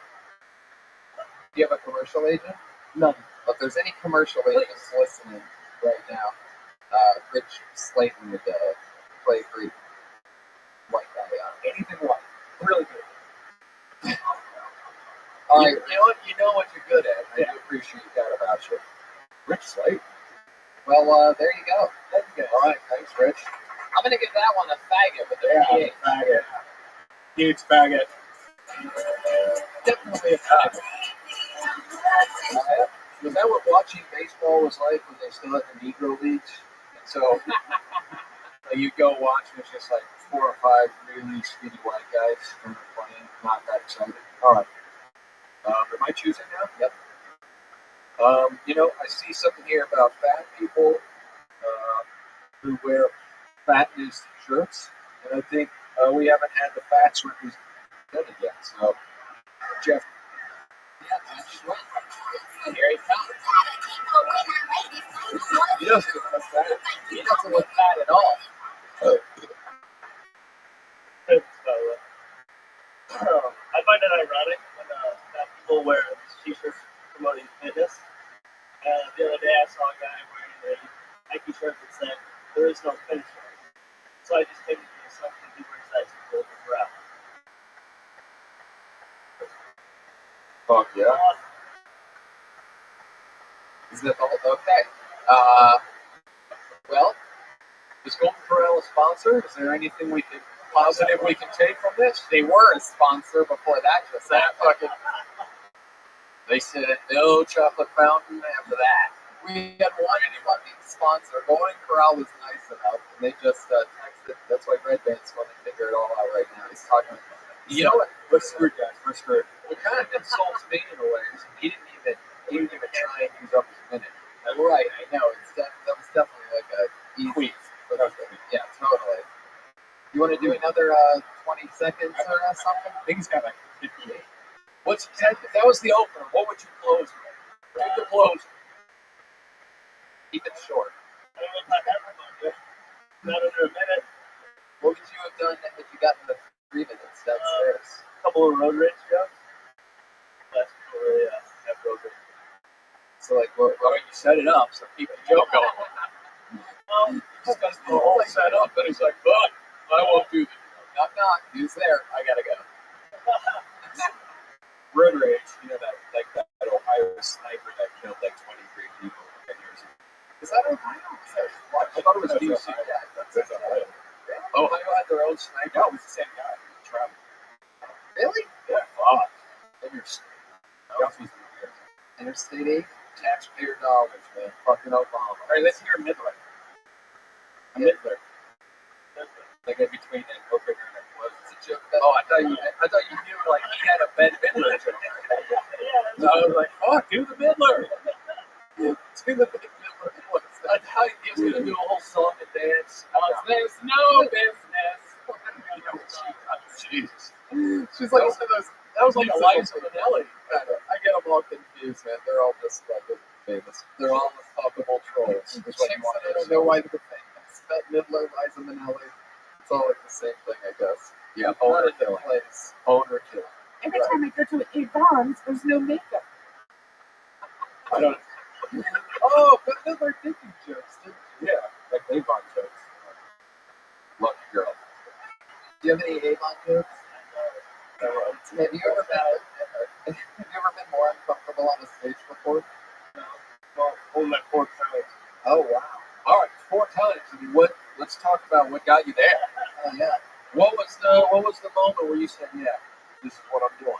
Do you have a commercial agent? None. If there's any commercial agents listening right now, Rich Slayton would play a great white guy on it. Anything white. Really good. All right, You know what you're good at. I do appreciate that about you. Rich Slate. well, there you go. Thank you, guys. All right, thanks, Rich. I'm going to give that one a faggot with a PH. faggot. Huge faggot. Definitely a faggot. Was that what watching baseball was like when they still had the Negro Leagues? And so you go watch, and it's just like 4 or 5 really skinny white guys kind of playing, not that excited. All right. Am I choosing now? Yep. I see something here about fat people who wear fatness shirts, and I think we haven't had the fats represented yet. So, Jeff. Yeah, that's right. Here he comes. He doesn't look like fat. He doesn't look fat at all. I find it ironic when fat people wear t-shirts promoting fitness. The other day I saw a guy wearing a Nike shirt that said, "There is no finish line." So I just came to the assumption he wears that to pull the crowd. Fuck yeah. Is that the whole? Okay. Well, Is Golden Corral a sponsor? Is there anything we can positive we can take from this? they were a sponsor before that just That happened. They said no chocolate fountain after that. We had one fucking sponsor. Golden Corral was nice enough, and they just texted. That's why Red Band's going to figure it all out right now. He's talking. You know what? We're screwed, guys. We're screwed. It kind of insults me in a way. He didn't even try and use up his minute. Right, I know. That was definitely like a easy. Yeah, totally. You want to do another 20 seconds or something? I think he's got like 58. What's that? That was the opener. What would you close with? Do the close. Keep it short. Not under a minute. What would you have done if you got in the 3 minutes downstairs? A couple of road rage jokes. Last people really have road rage. So like, what? Why don't you set it up so keep the joke going? Well, He's got the whole set up, and he's like, "But I won't do this." Knock knock. Who's there? I gotta go. Road rage, you know that Ohio sniper that killed like 23 people 10 years ago. Is that Ohio? I thought it was DC. Yeah, that's Ohio. Ohio had their own sniper. No, it was the same guy. Travel. Really? Yeah, fuck. Interstate 8? Taxpayer dollars, man. Fucking Obama. All right, let's hear Midler. Midler. Like in between and go bigger than it was. It's a joke. Oh, I thought you knew like he had a Ben Midler joke. So I was like, oh, do the Midler. Do the big Midler. I thought he was gonna do a whole song and dance. There's no business. Jesus. She's like one of those. That was like a Liza Minnelli. I get them all confused, man. They're all just fucking famous. They're all fuckable trolls. The Is what chicks you want that I to don't say. know why they're famous. Bette Midler, Liza Minnelli. It's all like the same thing, I guess. Yeah, Not owner in the killer. place. Owner killer. Every time I go to Yvonne's, there's no makeup. I don't. Oh, Bette Midler did do jokes, didn't she? Yeah, like Avon jokes. Lucky girl. Do you have any Avon jokes? Have you ever been more uncomfortable on a stage before? well, only like 4 times. Oh wow. All right, 4 times. I mean, what? Let's talk about what got you there. Oh yeah. What was the moment where you said, "Yeah, this is what I'm doing"?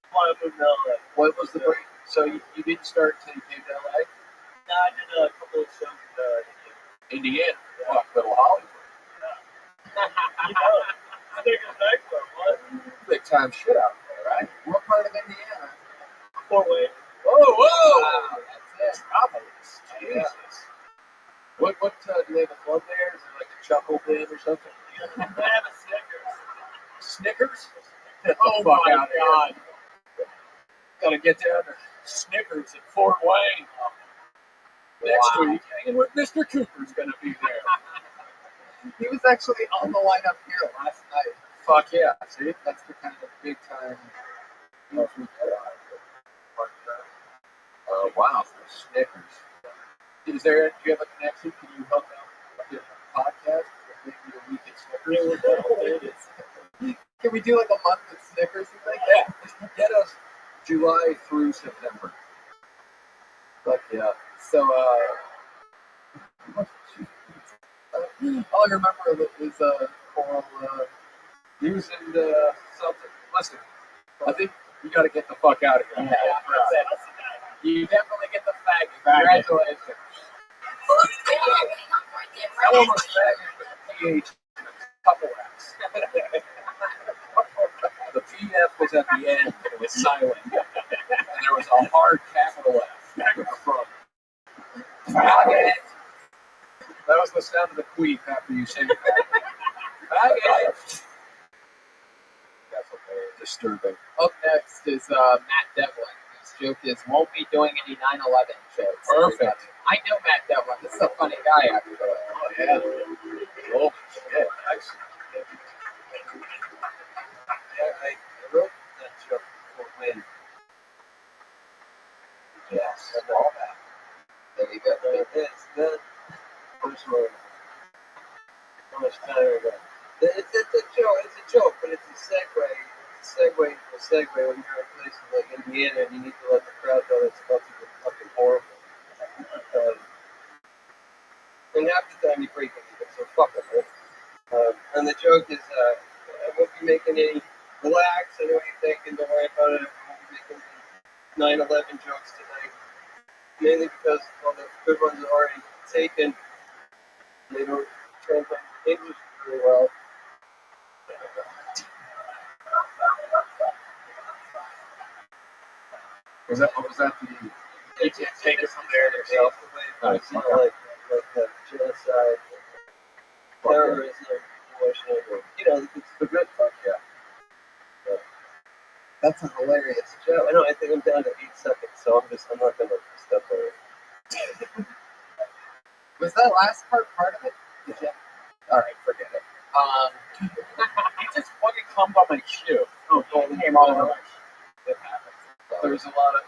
Fly up in LA. What was the break? So you didn't start until you came to LA? No, I did a couple of shows in Indiana. What? Little Hollywood. you know, Snickers nightclub, what? Big time shit out there, right? What part of Indiana? 4-way. Whoa! Wow, that's it. Metropolis. Jesus. What do they have a club there? Is it like a chuckle bin or something? They have a Snickers. Snickers? Get the Oh fuck my out of here. Gotta get down to Snickers in Fort Wayne. Next week, hanging with Mr. Cooper's gonna be there. He was actually on the lineup here last night. Fuck yeah, see? That's the kind of big time. Wow, Snickers. Do you have a connection? Can you help out with the podcast? Maybe a week at Snickers? Can we do like a month at Snickers? You think? Yeah, get us July through September. Fuck yeah. So, all I remember is Coral. He was in something. Listen, I think you got to get the fuck out of here. Yeah. You definitely get the faggot. Congratulations. I almost faggot with PH in a couple F's. The PF was at the end, and it was silent. And there was a hard capital F with the front. Faggot. That was the sound of the queef after you said faggot. Faggot. That's okay. Disturbing. Up next is Matt Devlin. His joke is, won't be doing any 9/11 jokes. Perfect. I know Matt Devlin. This is a funny guy, actually. Oh, yeah. Oh, shit. Excellent. Yeah, I wrote that joke for when. Yes, I know that. There you go. It's good. First word. How much time ago? It's a joke, but it's a segue. segue when you're in places like Indiana and you need to let the crowd know that Smuckies are fucking horrible. And half the time you break it even, so fuck it, right? And the joke is, I won't be making any, relax, I know what you're thinking, don't worry about it, I won't be making any 9/11 jokes tonight. Mainly because all the good ones are already taken, and they don't translate to English very well. Was that the? You can't take it from there yourself. Like genocide, terrorism, abortion, it's the good fuck, yeah. That's a hilarious joke. I know, I think I'm down to 8 seconds, so I'm not gonna step on it. Was that last part of it? Did you? All right, forget it. He just fucking cummed on my shoe. Oh, it came all over my shoe. It happens. There was a lot of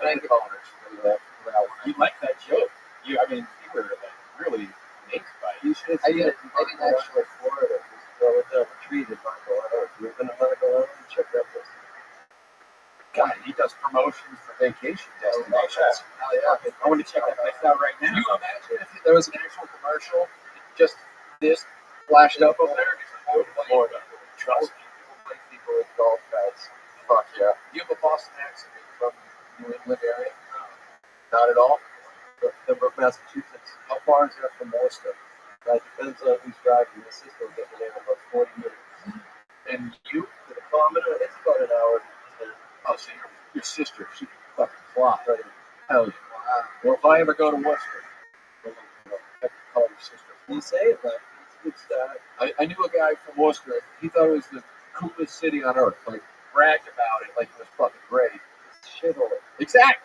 man boners for that one. You like that joke? You were like really amazed by it. You should have I seen it in didn't actually. Florida. I went down a retreat in Marco Island. You've been to Marco Island? Check that place. God, he does promotions for vacation destinations. Hell yeah. I want to check that place out right now. Can you imagine if there was an actual commercial, just this flashed up over there? Florida. Trust me. People with golf bats. Fuck yeah. You have a Boston accent from New England area? Not at all. Pembroke, Massachusetts. How far is that from Worcester? That depends on who's driving. The system will get there in about 40 minutes. And you? To the Commodore, it's about an hour. Oh, so your sister, she can fucking fly. Right. Hell yeah. Wow. Well, if I ever go to Worcester, I have to call your sister. You say it, man. It's I knew a guy from Worcester. He thought it was the coolest city on earth. Like, bragged about it like it was fucking great. shithole. Exactly.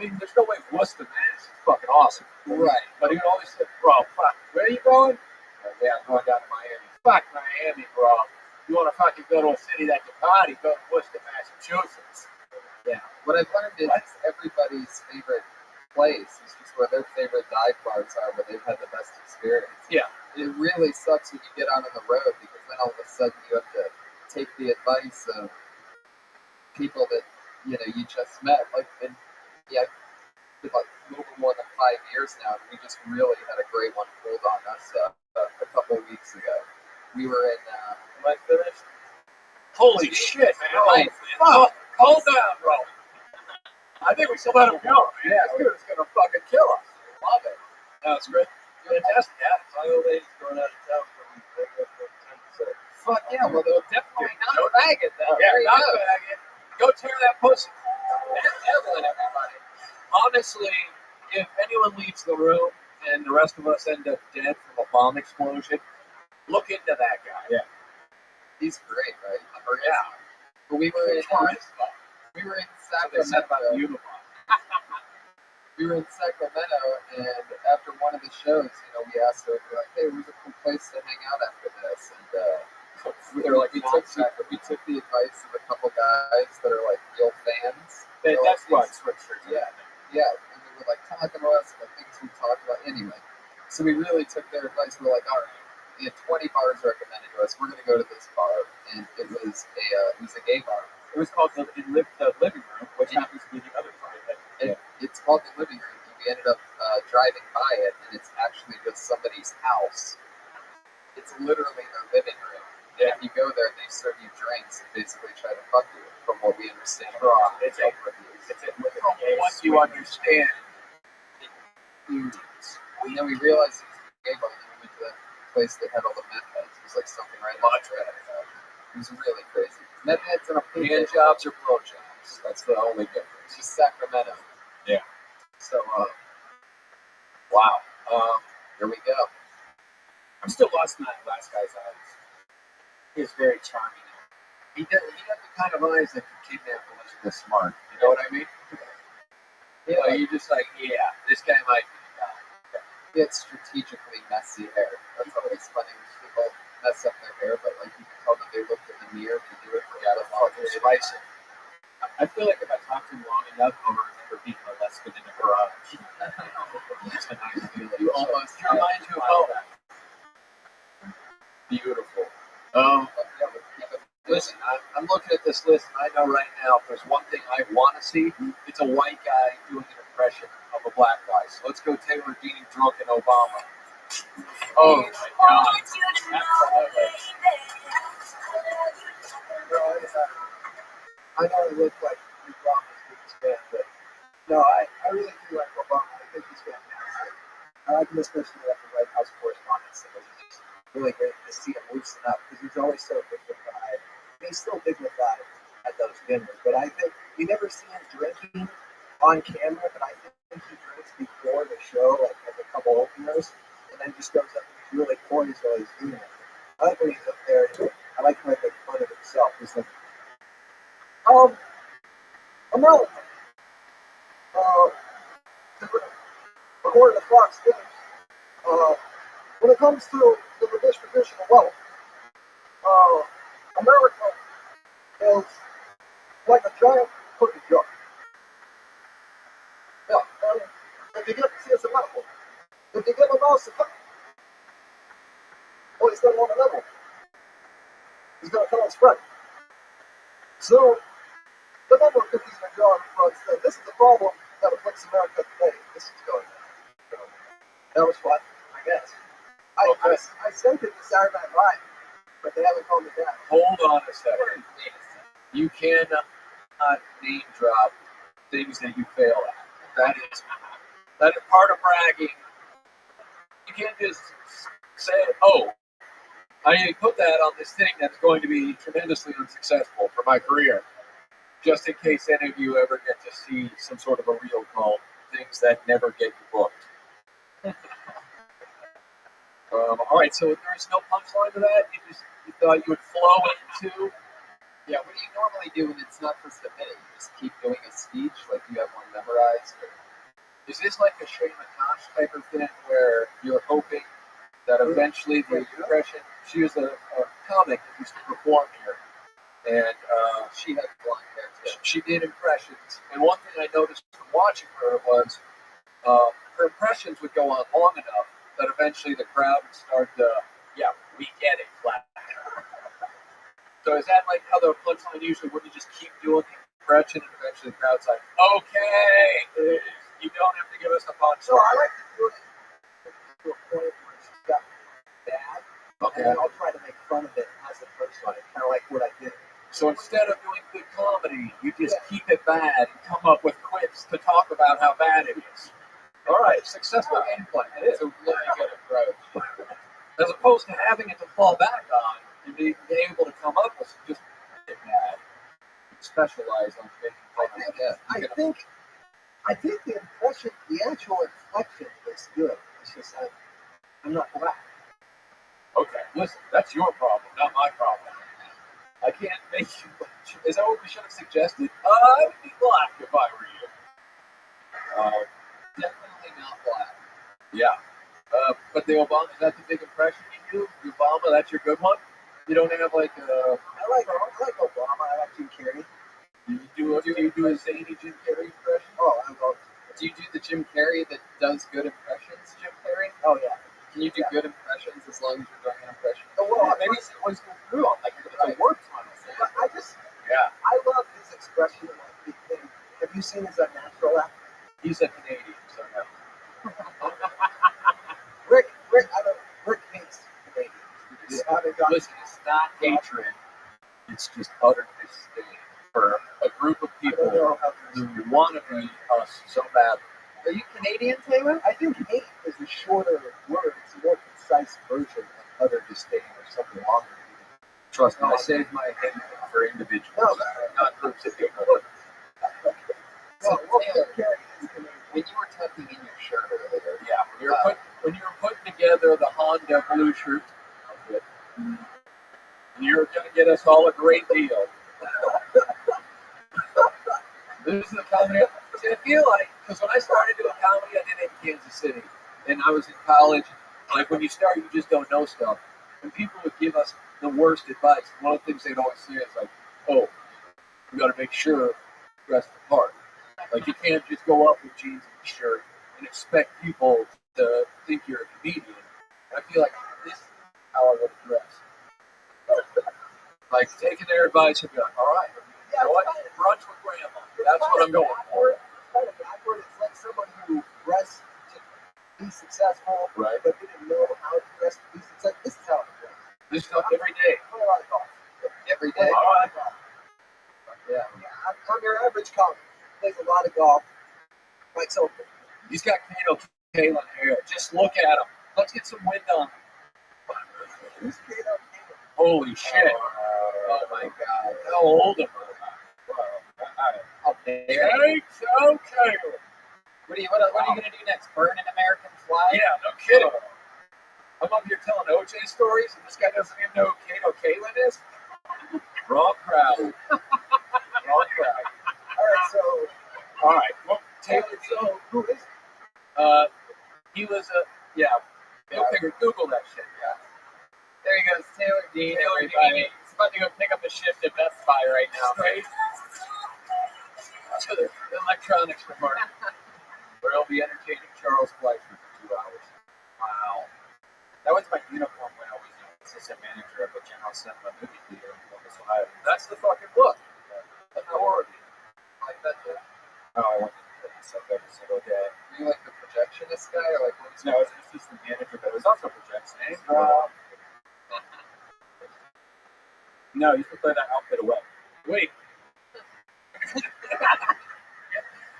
There's no way Worcester, Mass is fucking awesome. Right. But he would always say, bro, fuck, where are you going? Yeah, I'm going down to Miami. Fuck Miami, bro. You want to fucking go to a city that can party, go to Worcester, Massachusetts. Yeah. What I've learned is everybody's favorite place is just where their favorite dive bars are, where they've had the best experience. Yeah. It really sucks when you get out on the road because then all of a sudden you have to take the advice of people that you just met. Like, and yeah, it's been like a little bit more than 5 years now, and we just really had a great one pulled on us a couple of weeks ago. We were in. Am I finished? Holy shit, man. Right. Fuck. Hold down, bro. I think we should let him go, man. Yeah. This dude's going to fucking kill us. Love it. That was great. Fantastic. Yeah, my old lady's going out of town for a week. Fuck yeah! Well, they'll definitely not Don't bag it though. Yeah, There you not go. bag it. Go tear that pussy. That's Evelyn, everybody. Honestly, if anyone leaves the room and the rest of us end up dead from a bomb explosion, look into that guy. Yeah. He's great, right? Yeah. But we were in They said about the Sacramento. Unabomber. We were in Sacramento, and after one of the shows, we asked her, we're like, "Hey, where's a cool place to hang out after this?" And They were like, we took the advice of a couple guys that are like real fans. That's right, sweatshirts. Yeah, and they were like talking to us about things we talked about anyway. So we really took their advice. We're like, all right, we had 20 bars recommended to us. We're gonna go to this bar, and it was a gay bar. It was called the living room, which happens to be the other part of it. It's called the living room, and we ended up driving by it, and it's actually just somebody's house. It's literally their living room. And if you go there, they serve you drinks and basically try to fuck you, from what we understand. From what you understand. And then we realized it was a gay bar, and then we went to that place that had all the meth heads. It was like something right on the It was really crazy. Meth heads and a hand jobs or blow jobs. That's the only difference. It's just Sacramento. Yeah. So, Wow. here we go. I'm still lost in that last guy's eyes. He's very charming. He has the kind of eyes that can kidnap Elizabeth Smart. You know what I mean? Yeah, You're just like, yeah, this guy might be the guy. he had strategically messy hair. That's always funny when people mess up their hair, but like you can tell that they looked in the mirror to do it for the Fucking spicy. I feel like if I talk to him long enough, I'll remember being molested in a garage. That's a nice feeling. You almost Your mind to home. Beautiful. yeah, but keep it Listen, I'm looking at this list, and I know right now if there's one thing I want to see, it's a white guy doing an impression of a black guy. So let's go Taylor Dean drunken Obama. Oh my God. I know it looks like Obama's biggest fan, but no, I really do like Obama. I think he's fantastic. I like him especially at the White House Correspondents' Dinner. It's just really great to see him loosen up because he's always so dignified. He's still dignified at those dinners, but I think you never see him drinking on camera, but I think he drinks before the show, like has a couple openers, and then just goes up and he's really poised while he's doing it. I like when he's up there. I like when he makes fun of himself. He's like, America, according to Fox News, when it comes to the redistribution of wealth, America is like a giant cookie jar. Yeah, and if you give, see, it's a metaphor. If you give a mouse a cookie, well, he's going to want another one. He's going to come and spread. So, the number of cookies in a jar runs thin. This is the problem that afflicts America today. This is going on. That was fun, I guess. I sent it to Saturday Night Live, but they haven't called me back. Hold on a second. You cannot name drop things that you fail at. That is part of bragging. You can't just say, oh, I put that on this thing that's going to be tremendously unsuccessful for my career. Just in case any of you ever get to see some sort of a reel called Things That Never Get You Booked. All right, so there's no punchline to that? You thought you would flow into? Yeah, what do you normally do when it's not just a minute? You just keep doing a speech, like you have one memorized? Or... Is this like a Shay Makash type of thing where you're hoping that eventually the impression, she was a comic that used to perform here, and she had blonde hair too. She did impressions, and one thing I noticed from watching her was her impressions would go on long enough that eventually the crowd would start to, yeah, we get it, clap. So is that like how the punchline usually, where you just keep doing the impression and eventually the crowd's like, okay, you don't have to give us a punchline. So I like to do it to a point where she's got bad, okay, and then I'll try to make fun of it as a punchline, kind of like what I did. So instead of doing good comedy, you just keep it bad and come up with quips to talk about how bad it is. All right, successful gameplay. It is a really good approach. As opposed to having it to fall back on and being able to come up with just bad. Specialize on making fun of it. I think the impression, the actual inflection is good. It's just that I'm not black. Okay, listen, that's your problem, not my problem. I can't make you. Is that what we should have suggested? I would be black if I were you. Definitely not black. Yeah. But the Obama, is that the big impression you do? The Obama, that's your good one? You don't have like a... I like Obama. I like Jim Carrey. Do you do a zany Jim Carrey impression? Oh, I love it. Do you do the Jim Carrey that does good impressions, Jim Carrey? Oh, yeah. Can you do good impressions as long as you're doing an impression? Oh, well, maybe it's always go through them, like it's a work time. I love his expression of like big thing. Have you seen his unnatural act? He's a Canadian, so no. Rick hates Canadians. Listen, it's not hatred. It's just utter disdain for a group of people who want to be us so badly. Are you Canadian, Taylor? I think hate is a shorter word. It's a more concise version of utter disdain or something longer. Trust me, I saved my hate for individuals, not groups of people. So, Taylor, when you were tucking in your shirt earlier, yeah, when you were putting together the Honda blue shirt, you're going to get us all a great deal. This is a comedy. See, I feel like, because when I started doing comedy, I did it in Kansas City, and I was in college. Like when you start, you just don't know stuff, and people would give us the worst advice. One of the things they'd always say is like, "Oh, you got to make sure you dress the part. Like you can't just go up with jeans and a shirt and expect people to think you're a comedian." And I feel like this is how I would dress. like taking their advice and be like, all right, you know what? Brunch with grandma. That's what I'm going for. It's kind of backward. It's like someone who dressed to be successful, Right. but didn't know how to dress to be successful. This is how it goes. This is every day. Play a lot of golf. Every day. Play a lot of golf. Yeah. I'm your average comic. Plays a lot of golf. Mike's open. He's got Kato Kalen hair. Just look at him. Let's get some wind on him. Who's Kato? Holy shit. Oh my God. How old am Up I? there. Taik, okay. What are you gonna do next? Burn an American flag? Yeah, no kidding. I'm up here telling OJ stories, and this guy doesn't even know who Kato Kalen is? Wrong crowd. Wrong crowd. All right. Well, Taylor, So, who is he was a, go figure, Google that shit, yeah. There he goes, Taylor Dean. Taylor Everybody. Dean. He's about to go pick up a shift at Best Buy right now. Straight to the electronics department, where he'll be entertaining Charles Fleischer for 2 hours. Wow. That was my uniform when I was an assistant manager of a General Cinema movie theater in Columbus, Ohio. That's the fucking look. How old are you? Like that, oh, I went to myself every single day. Were you like the projectionist guy, or like what was? No, I was an assistant manager, but I was also projectionist. No, you can throw that outfit away. Wait.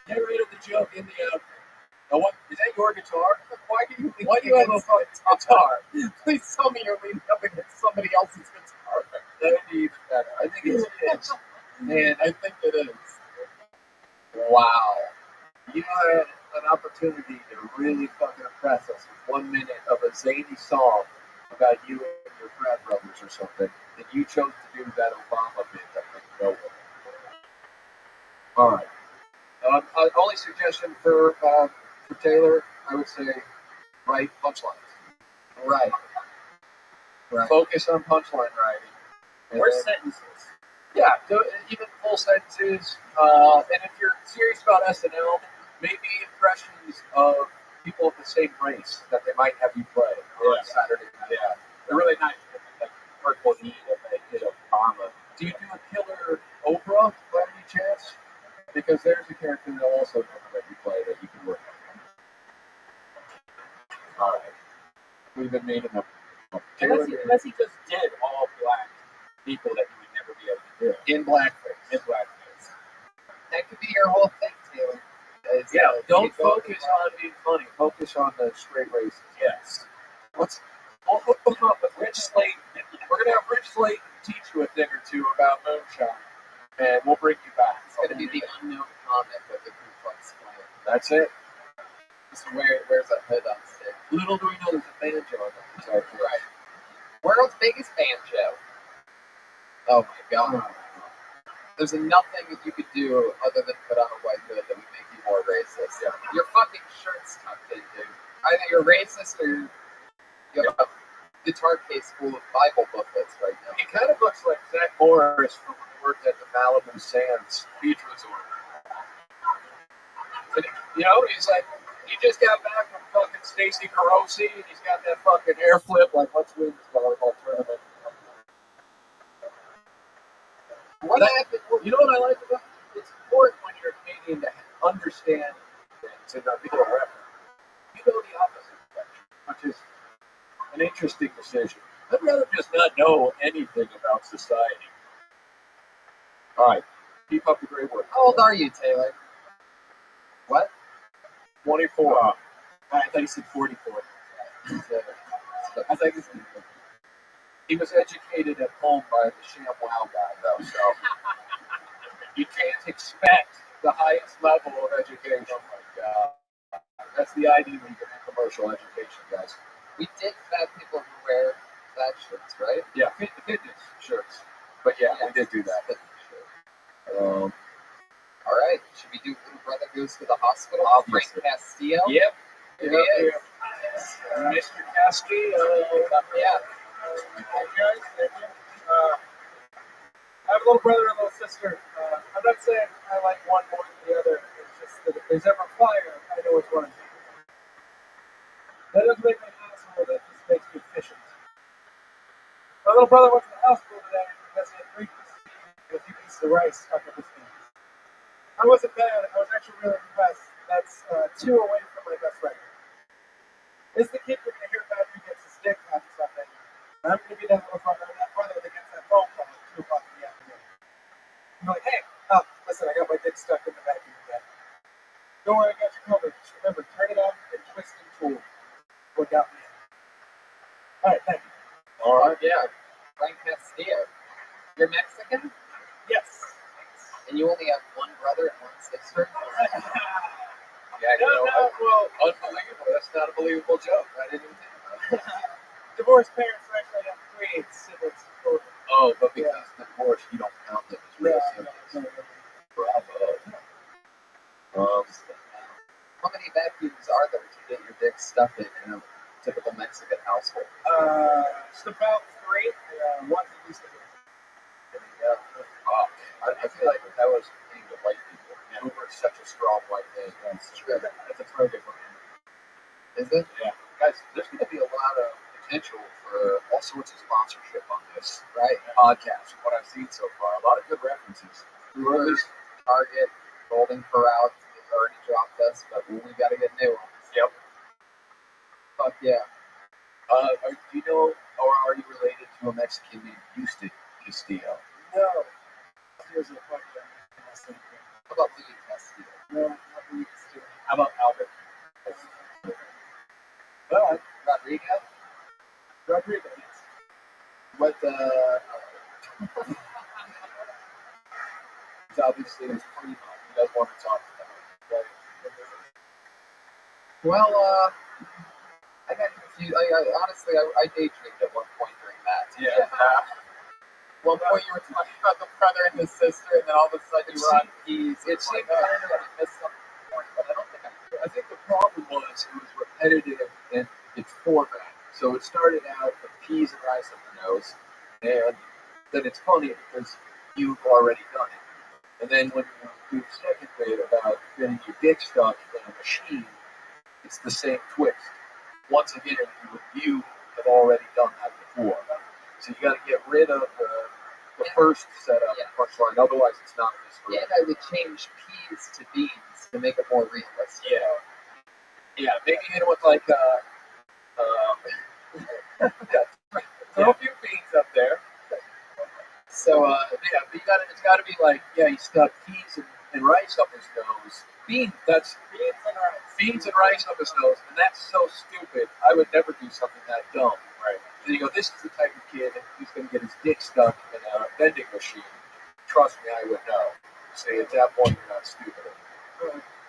Get rid of the joke in the outfit. Now, what is that? Your guitar? Why do you have a fucking guitar? Please tell me you're leaning up against somebody else's guitar. That would be better. I think it is. Man, I think it is. Wow. You had an opportunity to really fucking impress us with 1 minute of a zany song about you and your frat brothers or something, and you chose to do that Obama bit that went nowhere. All right. Only suggestion for Taylor, I would say, write punchlines. Right. Focus on punchline writing. Or sentences. Yeah, even full sentences. And if you're serious about SNL, maybe impressions of people of the same race that they might have you play on Saturday night. Yeah. They're really nice. Like Purple Heat if they did Obama. Do you do a killer Oprah by any chance? Because there's a character that also that you play that you can work on. All right. We've been meeting up. Unless he just did all black people that you would never be able to do. In blackface. That could be your whole thing, Taylor. Yeah, don't focus on being funny. Focus on the straight races. Yes. We'll hook up with Rich Slayton. We're going to have Rich Slayton teach you a thing or two about moonshine, and we'll bring you back. It's going to be the unknown comic of the Ku Klux Klan. That's it. Just wears a hood on stage. Little do we know there's a banjo on that. Exactly right. World's biggest banjo. Oh my God. There's nothing that you could do other than put on a white hood that would make you more racist. Yeah. Your fucking shirt's tucked in, dude. Either you're racist or you have a guitar case full of Bible booklets right now. He kind of looks like Zach Morris from when he worked at the Malibu Sands Beach Resort. And, you know, he's like, he just got back from fucking Stacy Carosi, and he's got that fucking air flip, like, let's win this volleyball tournament. What happened? You know what I like about it? It's important when you're a Canadian to understand things and not be a rebel. You go the opposite direction, which is an interesting decision. I'd rather just not know anything about society. All right, keep up the great work. How old are you, Taylor? What? 24. I thought you said 44. I thought you said He was educated at home by the ShamWow guy, though, so you can't expect the highest level of education. Oh my God. That's the Ivy League in commercial education, guys. we did fat people who wear fat shirts, right? Yeah, fitness shirts. But yeah, we did do that. All right, should we do Little Brother Goes to the Hospital? Obviously. Frank Castillo? Yep. Here he is. Mr. Casky, Yeah. I have a little brother and a little sister. I'm not saying I like one more than the other. It's just that if there's ever a fire, I know which one I'm taking. That doesn't make me an asshole. That just makes me efficient. My little brother went to the hospital today. They because he had 3 pieces of meat and a few pieces of rice stuck up his pants. I wasn't bad. I was actually really impressed. That's 2 away from my best record. This is the kid you're going to hear about who gets his dick cut or something. And I'm going to be that little brother that gets that phone call at 2 o'clock in the afternoon. I'm like, hey, listen, I got my dick stuck in the back of your neck. Don't worry, I got you covered. Just remember, turn it off and twist and pull. Look out, man. All right, thank you. All right, yeah. Frank Castillo. You're Mexican? Yes. And you only have 1 brother and 1 sister? Yeah, you know, well, unbelievable. That's not a believable joke. I didn't even think about it. divorced parents actually have 3 siblings. Oh, but because of the divorce, you don't count them as real siblings. No. Bravo. How many vacuums are there to get your dick stuck in a typical Mexican household? Just about 3. 1 at least. There you go. I feel like that was aimed at white people. Uber is such a strong white name. That's true. That's a target brand. Is it? Yeah. Guys, there's going to be a lot of potential for all sorts of sponsorship on this podcast, from what I've seen so far. A lot of good references. Brewers, Target, Golden Corral already dropped us, but we got to get new ones. Yep. Fuck yeah. Do you know, or are you related to a Mexican named Houston Castillo? No. Here's a fucking How about Louis Castillo? No, not Louis Castillo. How about Albert? But Rodrigo? Rodrigo, yes. What He's obviously his primo. He doesn't want to talk about it. Right? Well, I got confused. Honestly, I daydreamed at one point during that. Yeah. One point you were talking about the brother and the sister, and then all of a sudden you were on keys. It seemed like, kind of- I missed some point, but I don't think I I think the problem was it was repetitive in its format. So it started out with peas and rice up the nose, and then it's funny because you've already done it. And then when you do the second bit about getting your dick stuck in a machine, it's the same twist. Once again, you have already done that before. So you got to get rid of the first setup punchline, otherwise it's not misread. And I would change peas to beans to make it more realistic. Yeah, maybe hit it with like throw a few beans up there. So, But it's got to be like, he stuck peas and rice up his nose. Beans and rice up his nose, and that's so stupid. I would never do something that dumb. Right. And you go, this is the type of kid who's going to get his dick stuck in a vending machine. Trust me, I would know. See, at that point, you're not stupid.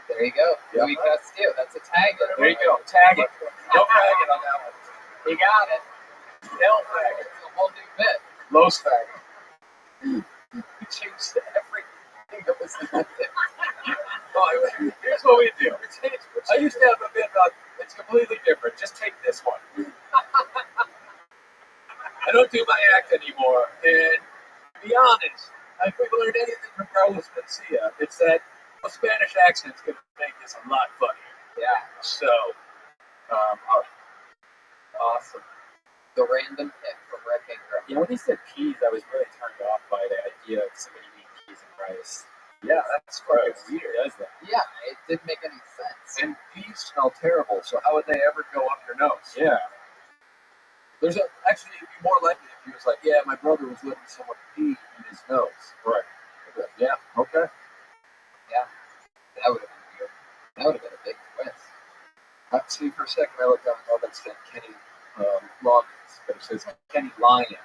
there you go. Yep. Louis Castillo. That's a tag. There you go. Tag it. No faggot on that one. You got it. Hell faggot. It's a whole new bit. Los faggot. We changed everything that was in that bit. Here's what we do. I used to have a bit about it's completely different. Just take this one. I don't do my act anymore, and to be honest, if we've learned anything from Carlos Mencia, it's that a Spanish accent's going to make this a lot funnier. Yeah. So, Awesome. The random pick from Red Ingram. Yeah, when he said peas, I was really turned off by the idea of somebody eating peas and rice. yeah, that's fucking Who weird. does that? Yeah, it didn't make any sense. And peas smell terrible, so how would they ever go up your nose? Yeah. Actually, it'd be more likely if he was like, yeah, my brother was letting someone pee in his nose. Right. Yeah, okay. That would have been weird. That would have been a big twist. See, for a second, I looked down and thought that said Kenny Loggins, but it says Kenny Lion,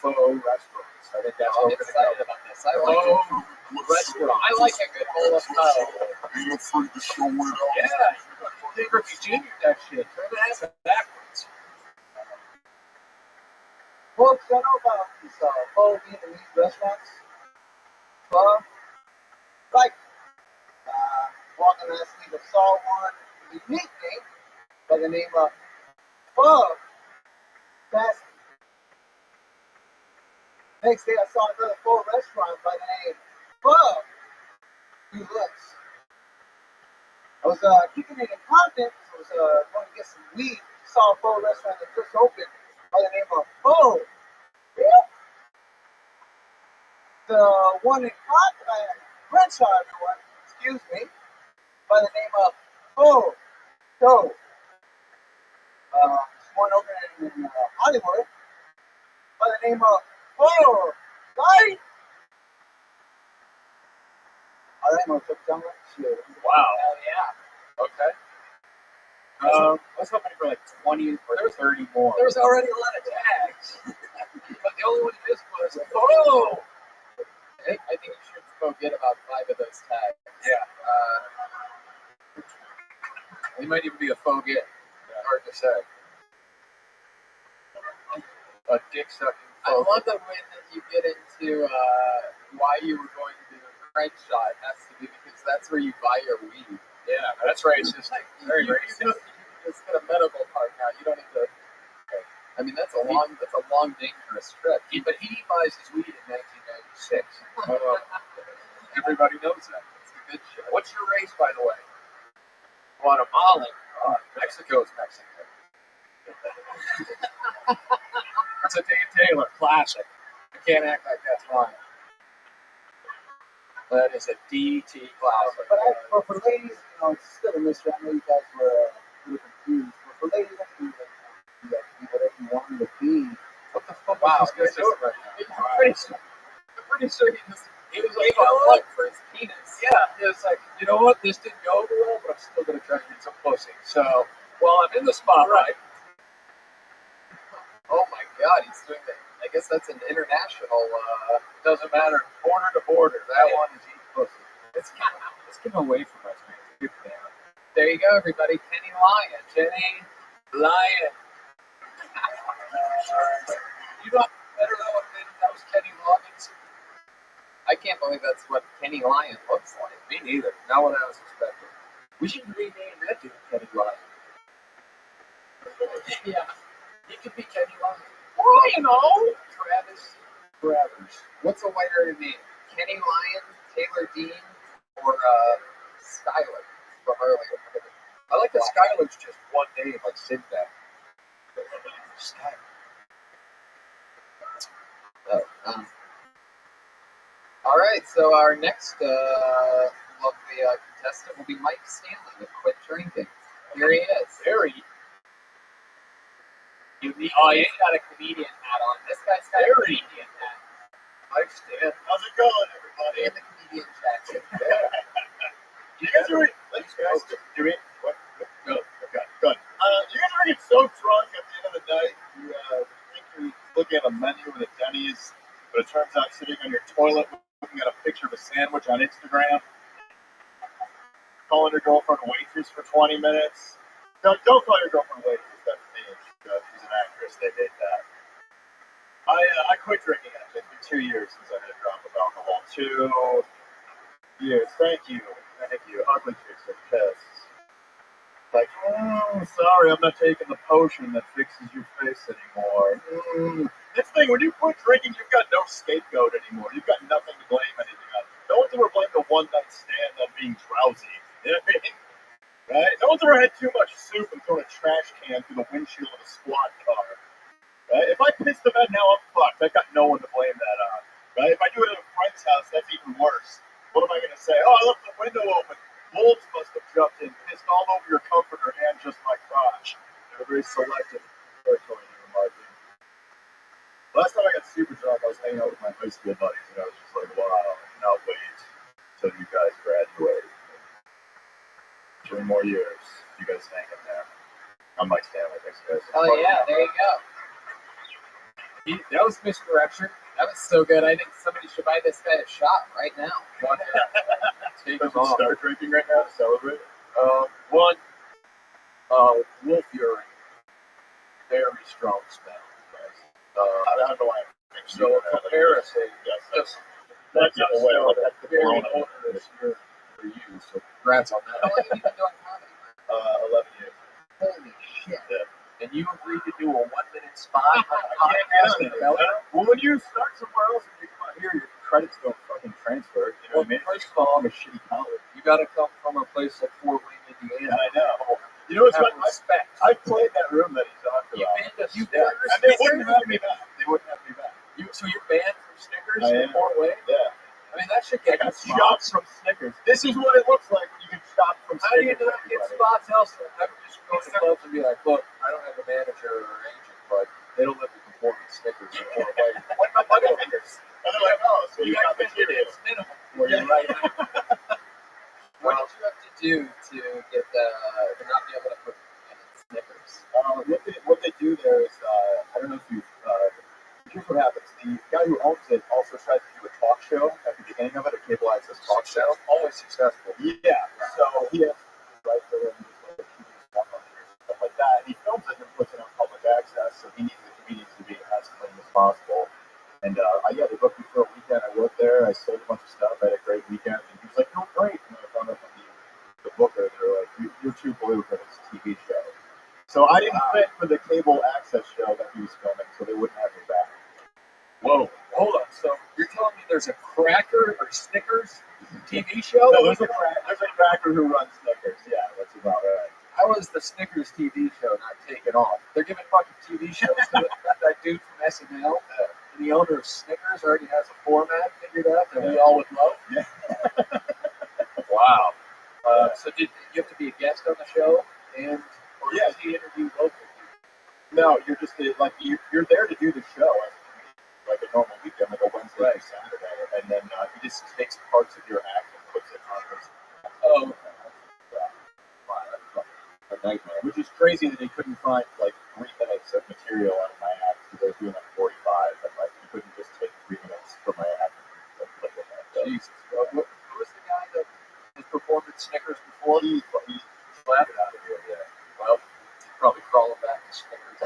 faux restaurants. I think that's I'm what we're excited going to about this. I like it. Faux restaurant. I like a good bowl of pho. Ain't afraid to show it off. Yeah, King Griffey Jr. that shit. Turn the ass backwards. Folks, I know about these pho Vietnamese restaurants. Pho. Like, walking last week, I saw one unique name by the name of Pho Fast. Next day, I saw another pho restaurant by the name Pho Deluxe. I was kicking it in Compton, so I was going to get some weed. Saw a pho restaurant that just opened by the name of Pho. Yeah. one in Crenshaw, everyone. Excuse me. By the name of Go. One over in Hollywood. By the name of Light. All right, I'm gonna put Wow. Hell yeah. Okay. I was hoping for like 20 or 30 more. There was already a lot of tags, but the only one you missed was I think you should forget about 5 of those tags. Yeah. They might even be a faux get. Hard to say. A dick sucking. I love that when you get into why you were going to Crenshaw, it has to be because that's where you buy your weed. Yeah, that's racist. Very racist. It's got a medical part now. You don't need to. I mean, that's a long, dangerous trip. But he buys his weed in 1996. Everybody knows that. It's a good shit. What's your race, by the way? Guatemalan. Mexico's Mexican. That's a Dave Taylor classic. I can't act like that's mine. That is a DT classic. But for ladies, it's still a mystery. I know you guys were a little confused. But for ladies, I think you guys can be whatever you want to be. What the fuck Wow, is this guy doing right now? I'm pretty sure he was like, what? for his penis. Yeah, it's like, you know what? This didn't go over well, but I'm still going to try to get some pussy. So, while I'm in the spotlight, Oh my god, he's doing that. I guess that's an international. doesn't matter, border to border. That one is eating pussy. Let's get him away from us, man. Good man. There you go, everybody. Kenny Lyon. Kenny Lyon. You don't better know what that was Kenny Loggins? I can't believe that's what Kenny Lyon looks like. Me neither. Not what I was expecting. We should rename that dude Kenny Lyon. Yeah. He could be Kenny Lyon. Well, you know. Travis Brothers. What's a whiter name? Kenny Lyon, Taylor Dean, or Skylar from earlier? I like that Skylar's just one name, like Sinbad. Skylar. All right, so our next lovely contestant will be Mike Stanley with Quit Drinking. Here he is. Very unique. Oh, he's got a comedian hat on. This guy's got a comedian hat. Mike Stan. How's it going, everybody? And the comedian jacket. You guys are doing what? No, okay, good. You guys are getting so drunk at the end of the night. You think you're looking at a menu at a Denny's, but it turns out sitting on your toilet looking at a picture of a sandwich on Instagram. Calling your girlfriend waitress for 20 minutes. Don't call your girlfriend waitress. That's me. She's an actress. They date that. I quit drinking actually. It's been 2 years since I had a drop of alcohol. 2 years. Thank you. Ugly chicks are pissed. Like, sorry, I'm not taking the potion that fixes your face anymore. This thing, when you quit drinking, you've got no scapegoat anymore. You've got nothing to blame anything on. No one's ever blamed a one-night stand on being drowsy. You know what I mean? Right? No one's ever had too much soup and thrown a trash can through the windshield of a squad car. Right? If I piss the bed now, I'm fucked. I've got no one to blame that on. Right? If I do it at a friend's house, that's even worse. What am I going to say? Oh, I left the window open. Wolves must have jumped in, pissed all over your comforter and just my crotch. They're very selective territory in the market. Last time I got super drunk, I was hanging out with my high school buddies, and I was just like, wow, I cannot wait until you guys graduate. 3 more years, you guys hang in there. I'm Mike Stanley. Thanks, guys. Oh, yeah, there you go. That was misdirection. That was so good. I think somebody should buy this guy a shot right now. Take Does them it off. start drinking right now to celebrate? One, wolf urine. Very strong smell. I don't know why. So a comparison, Yes, just that's the way. That's the very corona. odorous urine for you. So congrats on How that. long have you been doing comedy? 11 years. Holy shit. And you agreed to do a 1-minute spot on I can't get on it. Well, when you start somewhere else and you come out here, your credits don't fucking transfer. You know what I mean? First of all, I'm a shitty college. you got to come from a place like Fort Wayne, Indiana. I know. You know what's Have funny? respect. I played that room that he's talking You about. banned us. Yeah. And they wouldn't have me back. They wouldn't have me back. So you're banned from Snickers I in am. Fort Wayne? Yeah. Shop from Snickers. This is what it looks like when you can shop from How do you Snickers. not get spots elsewhere? I would just go to clubs and be like, look, I don't have a manager or agent, but they don't let me perform at Snickers. What about my Snickers? And they're like, oh, so you got the Cheerios. Minimum for you right now. What did you have to do to get to not be able to put in Snickers? What they do there is, I don't know if you've, here's what happens. The guy who owns it also tries to do a talk show at the beginning of it, a cable access talk show. Always successful. Yeah, so he has right for him, just like TV stuff on it and stuff like that. And he films it and puts it on public access, so he needs the comedians to be as clean as possible. And yeah, they booked me for a weekend. I worked there. I sold a bunch of stuff. I had a great weekend. And he was like, "Oh, great!" And I found out from the booker, they were like, "You're too blue for this TV show." So I didn't fit for the cable access show that he was filming, so they wouldn't have me back. Whoa, hold on. So you're telling me there's a cracker or Snickers TV show? No, there's a cracker who runs Snickers. Yeah, that's about right. How is the Snickers TV show not taking off? They're giving fucking TV shows to that dude from SNL. And the owner of Snickers already has a format figured out that we all would love. Yeah. Wow. So did you have to be a guest on the show? Or Yeah. does he interview local people? No, you're just like you're there to do the show as a comedian, like a normal weekend, like a Wednesday or Saturday, and then he just takes parts of your act and puts it on his. Oh, Wow, that's fucking a nightmare. Which is crazy that he couldn't find like 3 minutes of material out of my act because I was doing like 45, and like he couldn't just take 3 minutes from my act and put it in that. So, Jesus. Who was the guy that has performed at Snickers before? he Slapped it out of here, yeah. Well, he's probably crawling back to Snickers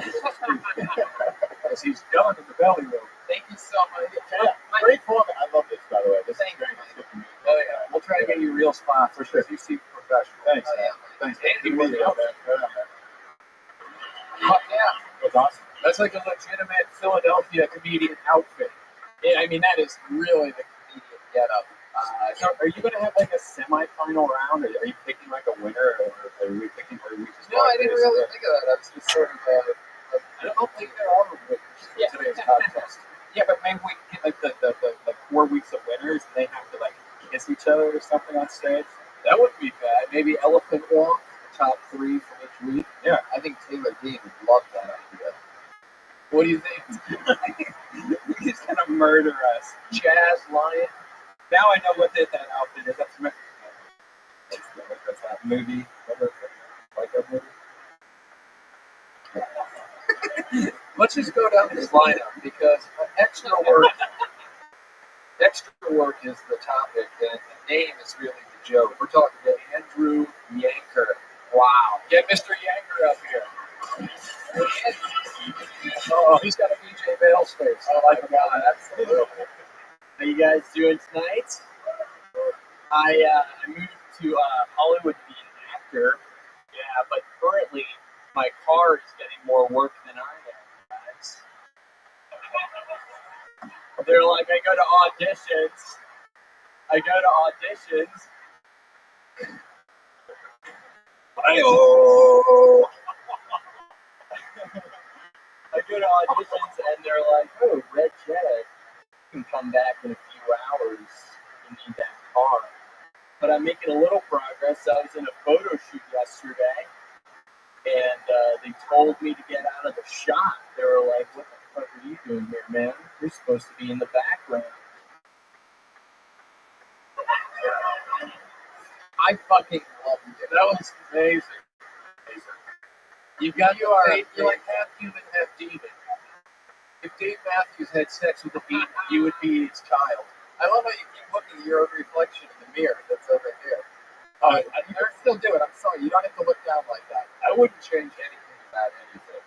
as he's done in the belly room. Thank you so much. Yeah, great format. I love this, by the way. This is great. Oh yeah, we'll try to get you real spots For sure. because you seem professional. Thanks. Oh, yeah. Thanks. Andy, Good meeting you, man. Right on, man. Fuck yeah. That's awesome. That's like a legitimate Philadelphia comedian outfit. Yeah, I mean, that is really the comedian getup. So are you going to have like a semi-final round? Or are you picking like a winner, or are we picking? Or are we just No, I didn't really think of that. I was just sort of I don't think there are winners in today's contest. Yeah, but maybe we can get like the like 4 weeks of winners, and they have to like kiss each other or something on stage. That wouldn't be bad. Maybe Elephant Walk, the top 3 from each week. Yeah. I think Taylor Dean would love that idea. What do you think? He's gonna murder us. Jazz Lion? Now I know what that outfit is. That's that movie. Remember, like that movie? Let's just go down this lineup because extra work is the topic, and the name is really the joke. We're talking to Andrew Yanker. Wow. Get Mr. Yanker up here. Oh, he's got a BJ Bale's face. Oh my God, absolutely. How you guys doing tonight? I moved to Hollywood to be an actor. Yeah, but currently my car is getting more work than I am, guys. They're like, I go to auditions. I go to auditions and they're like, oh, Red Jet can come back in a few hours. You need that car. But I'm making a little progress. I was in a photo shoot yesterday, and they told me to get out of the shot. They were like, what the fuck are you doing here, man? You're supposed to be in the background. I fucking love you. That was amazing. You're like half human, half demon. If Dave Matthews had sex with a demon, you would be his child. I love how you keep looking at your own reflection in the mirror that's over here. You can still do it. I'm sorry. You don't have to look down like that. I wouldn't change anything about anything.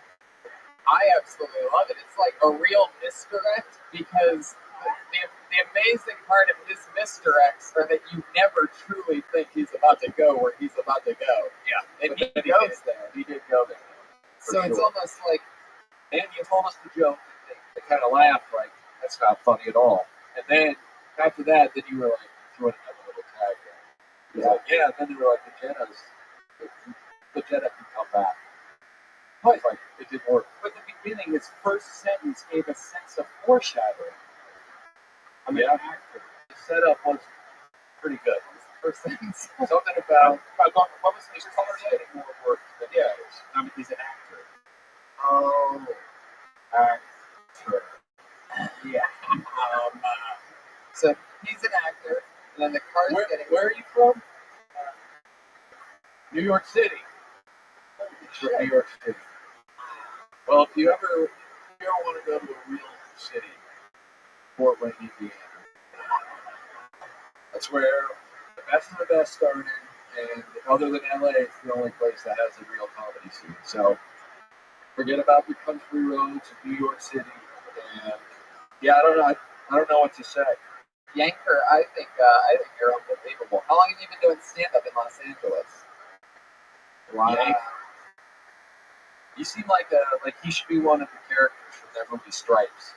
I absolutely love it. It's like a real misdirect because the amazing part of his misdirects are that you never truly think he's about to go where he's about to go. Yeah. And he goes there. He did go there. So it's almost like, And you told us the joke, and they kind of laughed like, that's not funny at all. And then, after that, then you were like, throwing another little tag there. He was like, yeah, and then they were like, the Jedi can come back. But like, it didn't work. But the beginning, his first sentence gave a sense of foreshadowing. I mean, the setup was Pretty good. First sentence. Something about what was his colors getting more work than the others. I mean, he's an actor. Oh. Actor. Yeah. So he's an actor, and then the car's getting. Where are you from? New York City. From New York City. Well, if you ever want to go to a real city, Fort Wayne, Indiana. That's where the best of the best started, and other than LA, it's the only place that has a real comedy scene. So forget about the country roads of New York City, and yeah, I don't know what to say. Yanker, I think you're unbelievable. How long have you been doing stand-up in Los Angeles? Wow. You seem like he should be one of the characters from that movie Stripes.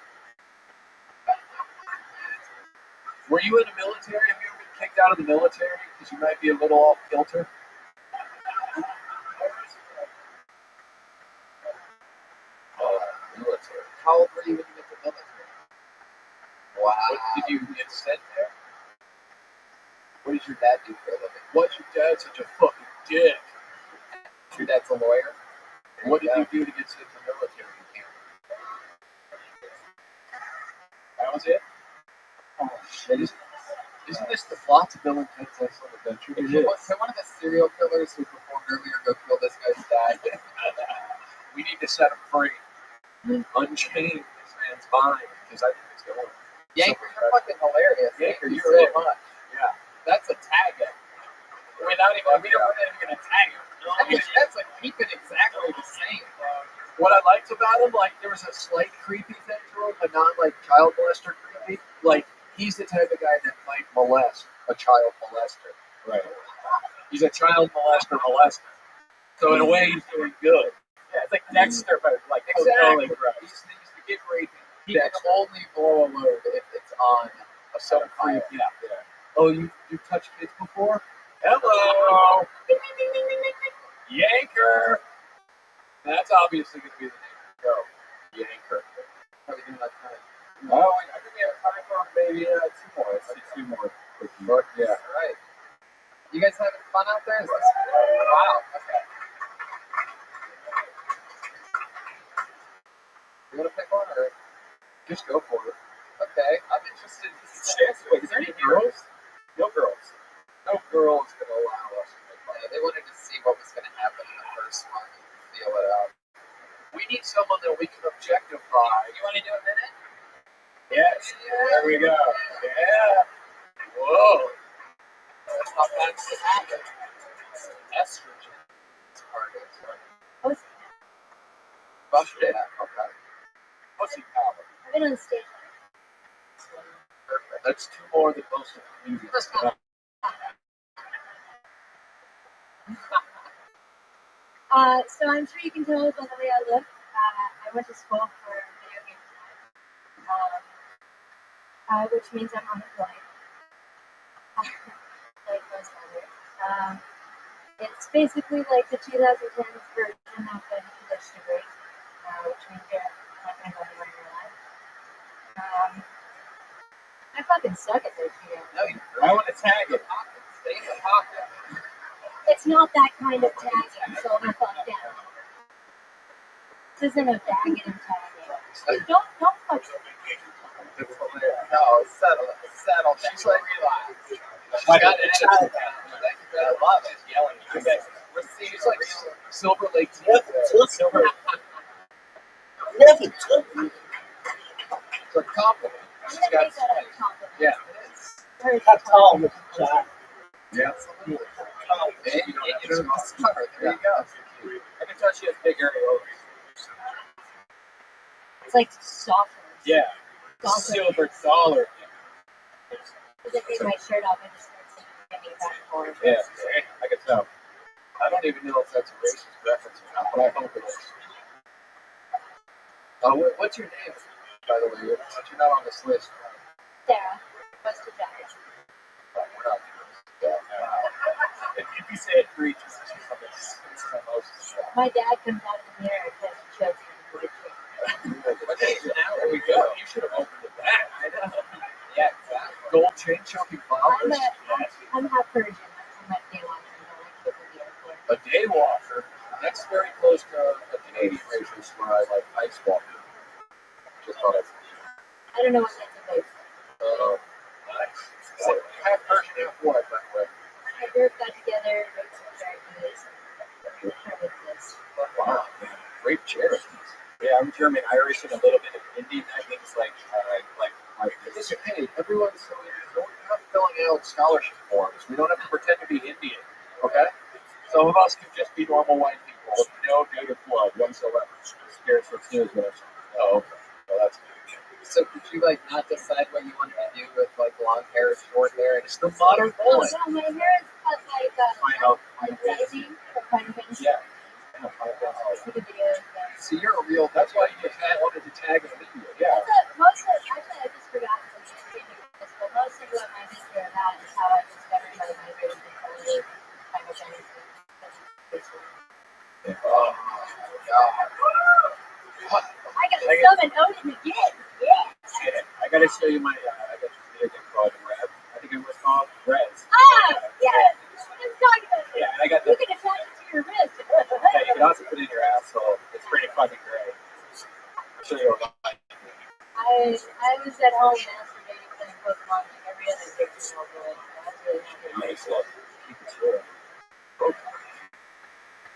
Were you in the military? Have you ever been kicked out of the military because you might be a little off kilter? Oh, military. How old were you when you went to the military? Wow. Did you get sent there? What does your dad do for a living? Why's your dad such a fucking dick? Your dad's a lawyer? What did you do to get sent to the military camp? That was it? Oh, shit. Isn't this the plot to Bill and Ted's Excellent Adventure? Can one of the serial killers who performed earlier go kill this guy's dad? We need to set him free. Unchain this man's mind, because I think it's going. Yanker, you're fucking hilarious. Yanker, Thank you you're so much. Yeah. That's a tag it. We weren't even going to tag him. I mean, that's like keep it exactly the same. What I liked about him, like, there was a slight creepy thing to him, but not like child molester creepy. Like, he's the type of guy that might molest a child molester. Right. He's a child molester. So in a way, he's doing good. Yeah, it's like Dexter, but like Exactly. totally gross. He's the kid raping. He can only blow a load if it's on a So fire. creepy. Yeah. Oh, you've touched kids before? Hello. Yanker. That's obviously going to be the name of the show. Yanker. How are you doing that time? Oh, I think we have time for maybe 2 more. Let's see 2 more. But, yeah. All right. You guys having fun out there? Wow. Okay. You want to pick one or? Just go for it. Okay. I'm interested. Wait, is there any girls? No girls. No girls going to allow us to make fun. They wanted to see what was going to happen in the first one and feel it out. We need someone that we can objectify. You want to do a minute? Yes. There we go. Yeah. Whoa. That's how fast this happens. Estrogen. It's part of it. Yeah. Okay. Pussy power. I've been on stage. Perfect. That's 2 more than most of the comedians. So I'm sure you can tell by the way I look. I went to school for video game design, which means I'm unemployed, like most others. It's basically like the 2010s version of an English degree, which means you're not going to go anywhere in your life. I fucking suck at this shit. No, you I want to tag it. stay in the pocket. It's not that kind of tagging, so the fuck down. This isn't a bagging and tagging. Don't fuck with me. No, settle. She's like, relax. I got it. I love it. Yelling. She's like Silver Lake. Silver. Nothing. It's a compliment. I'm gonna make that a compliment. Yeah, it is. Very How tall compliment. was the child? Yeah, absolutely. And you don't discover. There you go. I can tell she has big areolas. It's like soft. Yeah. Soft. Silver dollar. As I take my shirt off, I just start getting back and forth. Yeah, I can tell. I don't even know if that's a racist reference or not, but I hope it is. What's your name, by the way? You're not on this list. Sarah, what's the job? We're not doing this. If you say it 3 times, it's my most. My dad comes out of the mirror and says, shows me the boy trick. Okay, now there we go. You should have opened it back. I know. Yeah, exactly. Gold chain choking flowers. I'm I don't know what that's about. Oh, nice. So, half Persian, half what, by the way? My group got together, wrote some characters, and covered this. Wow, great Cherokees. Yeah, I'm German, Irish, and a little bit of Indian. That means like. Listen, hey, everyone's we're not filling out scholarship forms. We don't have to pretend to be Indian, okay? Some of us can just be normal white people with no native blood whatsoever. Spirits for snooze with us. Oh, okay. Well, that's good. So could you like not decide what you wanted to do with like long hair, short hair? It's the modern Oh, boy. no, my hair is cut like lazy from Final Fantasy. Yeah. I took a video of that. So you're a real. That's why you wanted to tag in a video. Yeah. Actually, I just forgot to say this, but most of what my history of that is how I discovered my migrated to Final Fantasy. Oh God. I got to summon Odin again. Yeah. I gotta show you my. I got this video game called Red. I think it was called Reds. Ah, yeah. Let's talk about this. Yeah, and I got You the. can attach it to your wrist. Yeah, you can also put it in your asshole. It's pretty fucking great. I'll show you a lot. I was at home masturbating playing Pokemon like every other 16-year-old boy. That's really Nice look. Keep it true.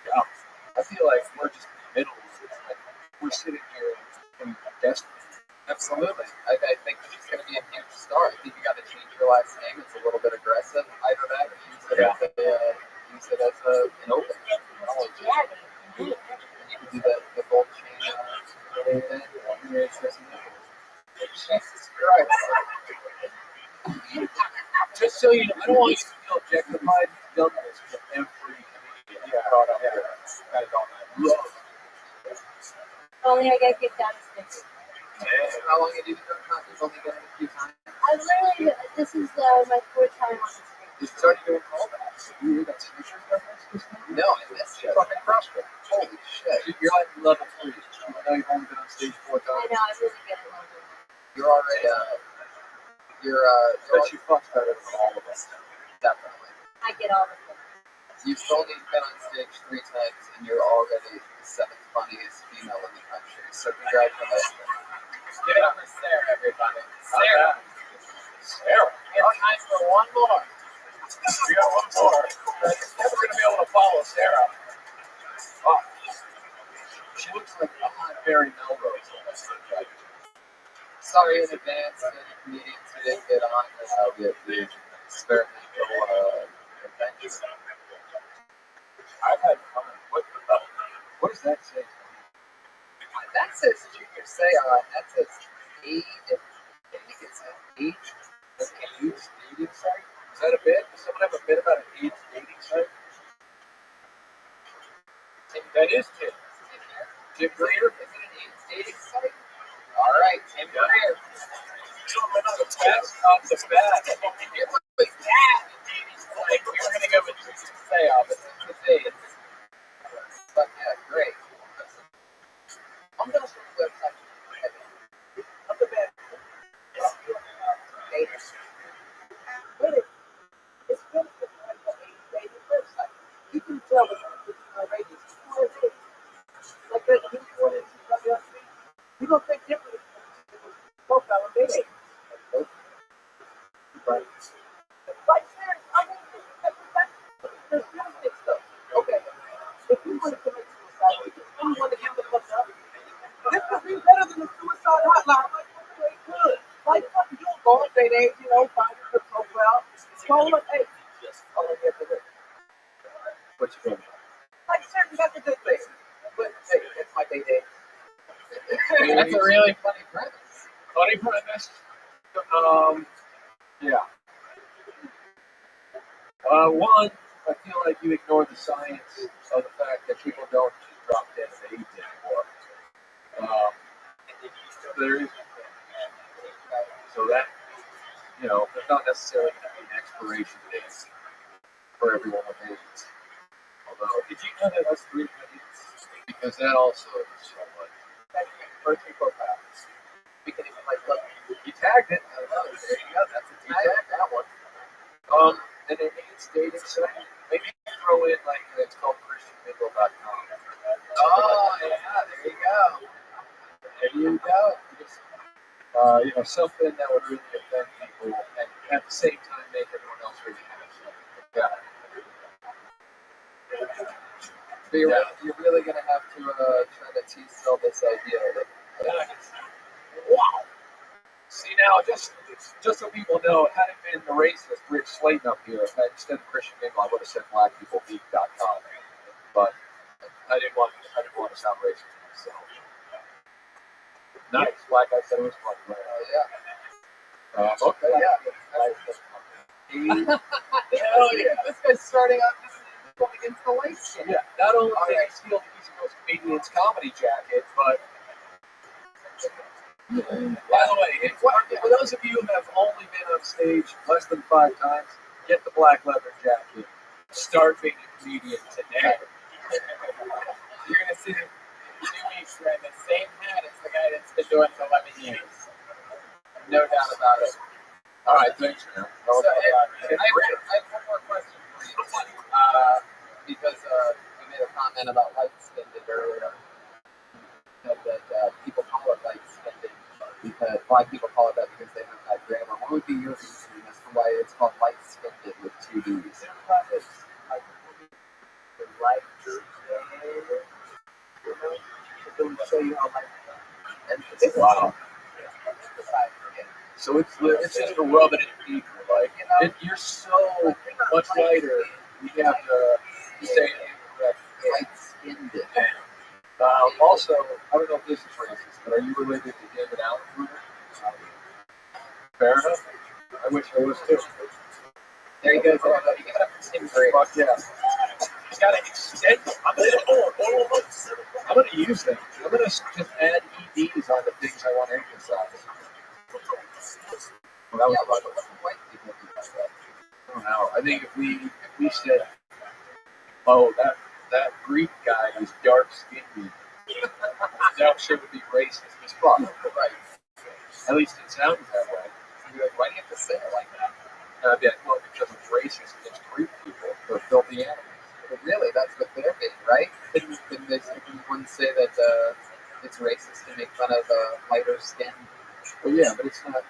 Yeah. I feel like we're just in the middle. It's like we're sitting here in destiny. Absolutely. I think this is going to be a huge star. I think you got to change your last name. It's a little bit aggressive. Either that or use it as an open. You can do the gold chain. Jesus Christ. Just so you know, I don't want you to feel objectified. You've done this with every comedian you brought up here. Guys all night. Only I got kicked out of Snickers. How long have you been doing You've only done it a few times. I've literally, this is my 4th time on the street. You started doing callbacks. You got Snickers references? No, I missed it. Fucking CrossFit. Holy shit. You're like level 3. I know you've only been on stage 4 I times. know, I really get it. You're already, But you fucked better than all of us. definitely. I get all the things. You've only been on stage 3 times, and you're already the 7th funniest female in the country. So congratulations. Give it up for Sarah, everybody. Sarah. Sarah. We have time for one more. We got one more. You're never going to be able to follow Sarah. Oh. She looks like a hot berry Melrose. Sorry in advance to any comedians who didn't get on. We have the experimental adventures. I've had fun. What does that say? That says Junior Seon. That says aid. I think it's an age. An AIDS dating site? Is that a bit? Does someone have a bit about an AIDS dating site? That is Tim. Tim Greer? Is it an AIDS dating site? All right, Tim Greer. The best of the best. If it was that dating site, we were going to go with Junior Seon, but since it's AIDS. But yeah, great. I'm going to switch the website. Not the bad. It's good to find the dating website. You can tell the ratings. Like that, you don't think differently. Profile on dating. Right. Like, seriously, I mean, there's realistic stuff. Okay. If you want to commit suicide, if you want to give the fuck up, this would be better than the suicide hotline. Like, okay, good. Like, fuck, you don't go on dating, find your profile. Call them, hey, I'll let you have the rest. What you doing? Like, seriously, that's a good thing. But, hey, that's my dating. That's a really funny premise. Funny premise. Yeah. One, I feel like you ignore the science of the fact that people don't just drop dead of AIDS anymore. There is, so that, there's not necessarily going to be an expiration date for everyone with AIDS. Although, did you know that us 3 minutes? Because that also is somewhat. First people pass. We can even you tagged it. I know. There you go. That's a tag. You tagged that one. And an AIDS dating site. Maybe throw in it's called ChristianMingle.com. Oh, yeah, there you go. There you go. Something that would really offend people and at the same time make everyone else really happy. Yeah. But you're really going to have to try to sell this idea that. Wow. See now, just so people know, had it been the racist Rich Slayton up here, instead of Christian Mingle, I would have said blackpeoplebeat.com. But I didn't want to sound racist myself. Nice, like I said, it was fun. Yeah. Okay. Yeah. Hell yeah. This guy's starting out going against the light skin. Yeah. Not only did I steal the East Coast Comedian's comedy jacket, but by the way, for those of you who have only been on stage less than 5 times, get the black leather jacket. Start being a comedian today. You're going to see him in 2 weeks wearing the same hat as the guy that's been doing it for 11 years. No doubt about it. All right, thanks, man. I have one more question for you. Because you made a comment about light-skinned earlier. You said that people call it light-skinned because black people call it that because they have that grammar. What would be your reasoning as to why it's called light-skinned with 2 D's? Wow. So it's just a rubbing it in people. Like, you're so much lighter, you have to say it incorrectly. Light-skinned. Also, I don't know if this is racist, but are you related to David Allen? Fair enough. I wish I was too. There you go. You got a Tim Gray. Fuck yeah. You gotta extend. I'm gonna use them. I'm gonna just add EDs on the things I want to emphasize. Well, that was a lot of white people do that. I don't know. I think if we said, oh, that Greek guy is dark skinned, that shit would be racist as fuck. Right. At least it sounds that way. Why do you have to say it like that? Well, because it's racist against Greek people. They're filthy animals. But really, that's what they're being, right? Couldn't one say that it's racist to make fun of lighter skin? Well, yeah, but it's not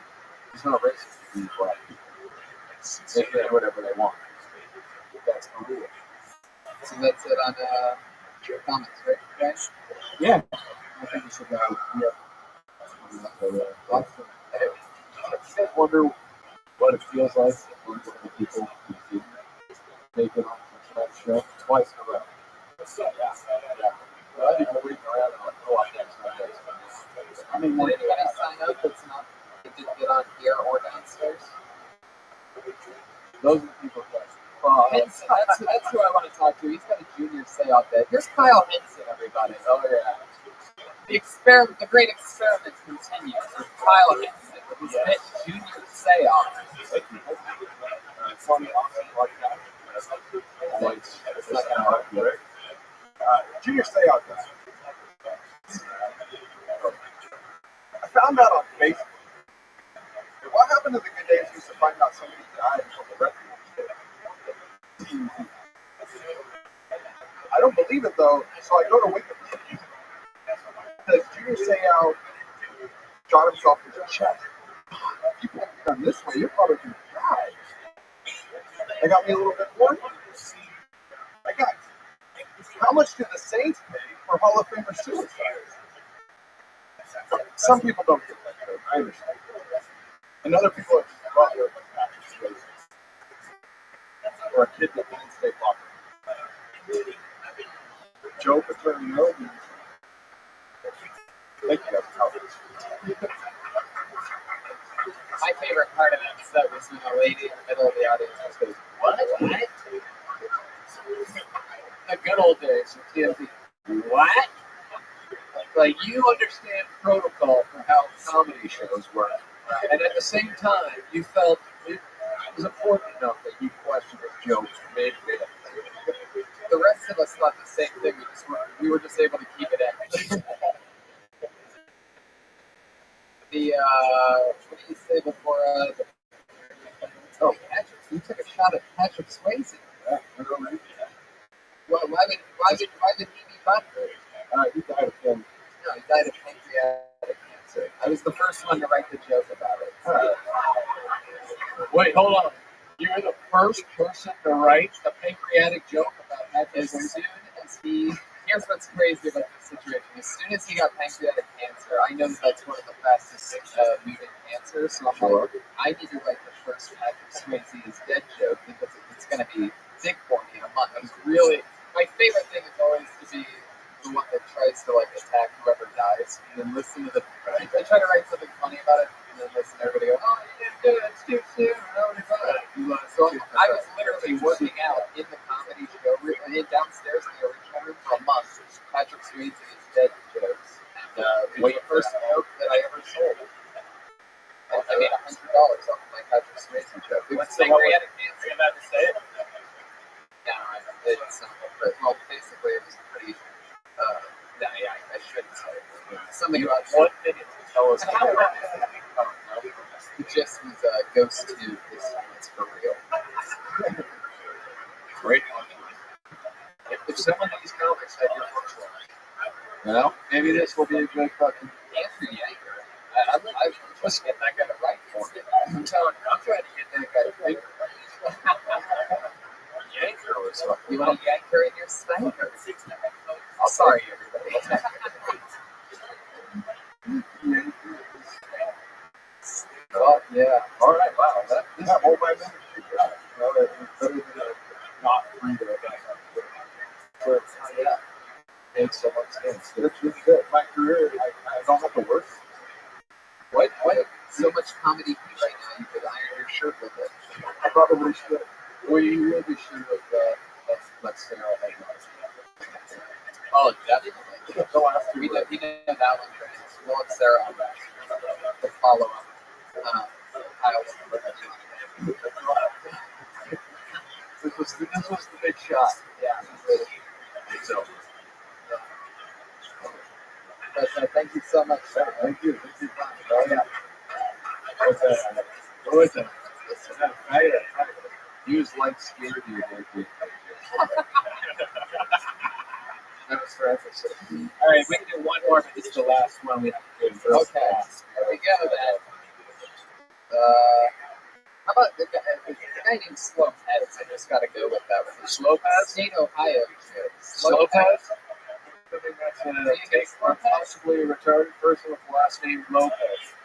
racist to be black people. They can do whatever they want. That's the rule. So that's it on your comments, right, guys? Yeah. I think we should go. I wonder what it feels like when people make it on that show twice in a row. Yeah. Well, I didn't wait around and watch next Sunday. I mean, did anybody sign up that's not that didn't get on here or downstairs? Those are the people that that's who I want to talk to. He's got a junior say out there. Here's Kyle Henson, everybody. Oh yeah. The great experiment continues with Kyle Henson with his bit junior say off. Junior stay out there. I found out on Facebook. What happened to the good days we used to find out somebody died from the refuge? I don't believe it though, so I go to Wikipedia. It says Junior Seau shot himself in the chest. People have done this way, you're probably going to die. They got me a little bit more. I got. How much did the Saints pay for Hall of Famer suicide? Some people don't get that joke, I understand. And other people are just rather or a kid that didn't stay popular. Joe Paterno. Thank you guys. My favorite part of that set was when a lady in the middle of the audience just goes, "What?" The good old days of TMZ. What? Like you understand protocol for how comedy shows work. And at the same time, you felt it was important enough that you questioned his jokes mid-bit. The rest of us thought the same thing. We were just able to keep it in. What did you say before? Patrick. You took a shot at Patrick Swayze. Yeah, Why did he be butthurt? he died of cancer. No, he died of pancreatic cancer. cancer. I was the first one to write the joke about it. Wait, hold on. You're the first person to write a pancreatic joke about Patrick As Swayze? soon as he, here's what's crazy about this situation. As soon as he got pancreatic cancer, I know that that's one of the fastest moving cancers. So I'm like, I need to write the first Patrick Swayze is dead joke because it's going to be big for me in a month. I'm really, my favorite thing is always to be the one that tries to like attack whoever dies and then listen to the. I try to write something funny about it and then listen to everybody go, oh, you did good, it's too soon. So I was literally working out in the comedy show room, downstairs in the original room for a month. Patrick Swayze is dead jokes, and it was the first joke that I ever sold. I made $100 off of my Patrick Swayze joke. It was pancreatic cancer. Are you about to say it? Yeah, it's but well, basically it was pretty. No, yeah, I shouldn't say it. Something You about have 1 minute to tell us. the gist was Ghost 2 is for real. Great. If some of these comics had your first one, well, maybe this will be a good fucking. Andrew Yanker. I just get that guy to write for me. I'm telling you, I'm trying to get that guy to think. Yanker was fucking. You want a Yanker in your spanker? Oh, sorry, everybody. Oh, yeah. All right, wow. This whole my membership. Well, it's better than not read it. But, yeah. Makes so much sense. That's really good. My career, I don't have to work. What? So much comedy heat right now. You could iron your shirt with it. I probably should. We really should have let Sarah have mine. Oh, definitely. We did that one. We'll let Sarah on that. The follow up. Kyle, This was the big shot. yeah. So, But thank you so much. thank you. Thank you. Oh, yeah. What was it? Use light skin to your baby. That was for episode. All right, we can do one more, but this is the last one we have to do. Okay, there we go then. How about the guy named Slowpads? I just got to go with that one. Slowpads? State Ohio. Slowpads? I think that's a take or possibly a retarded person with the last name Lopez.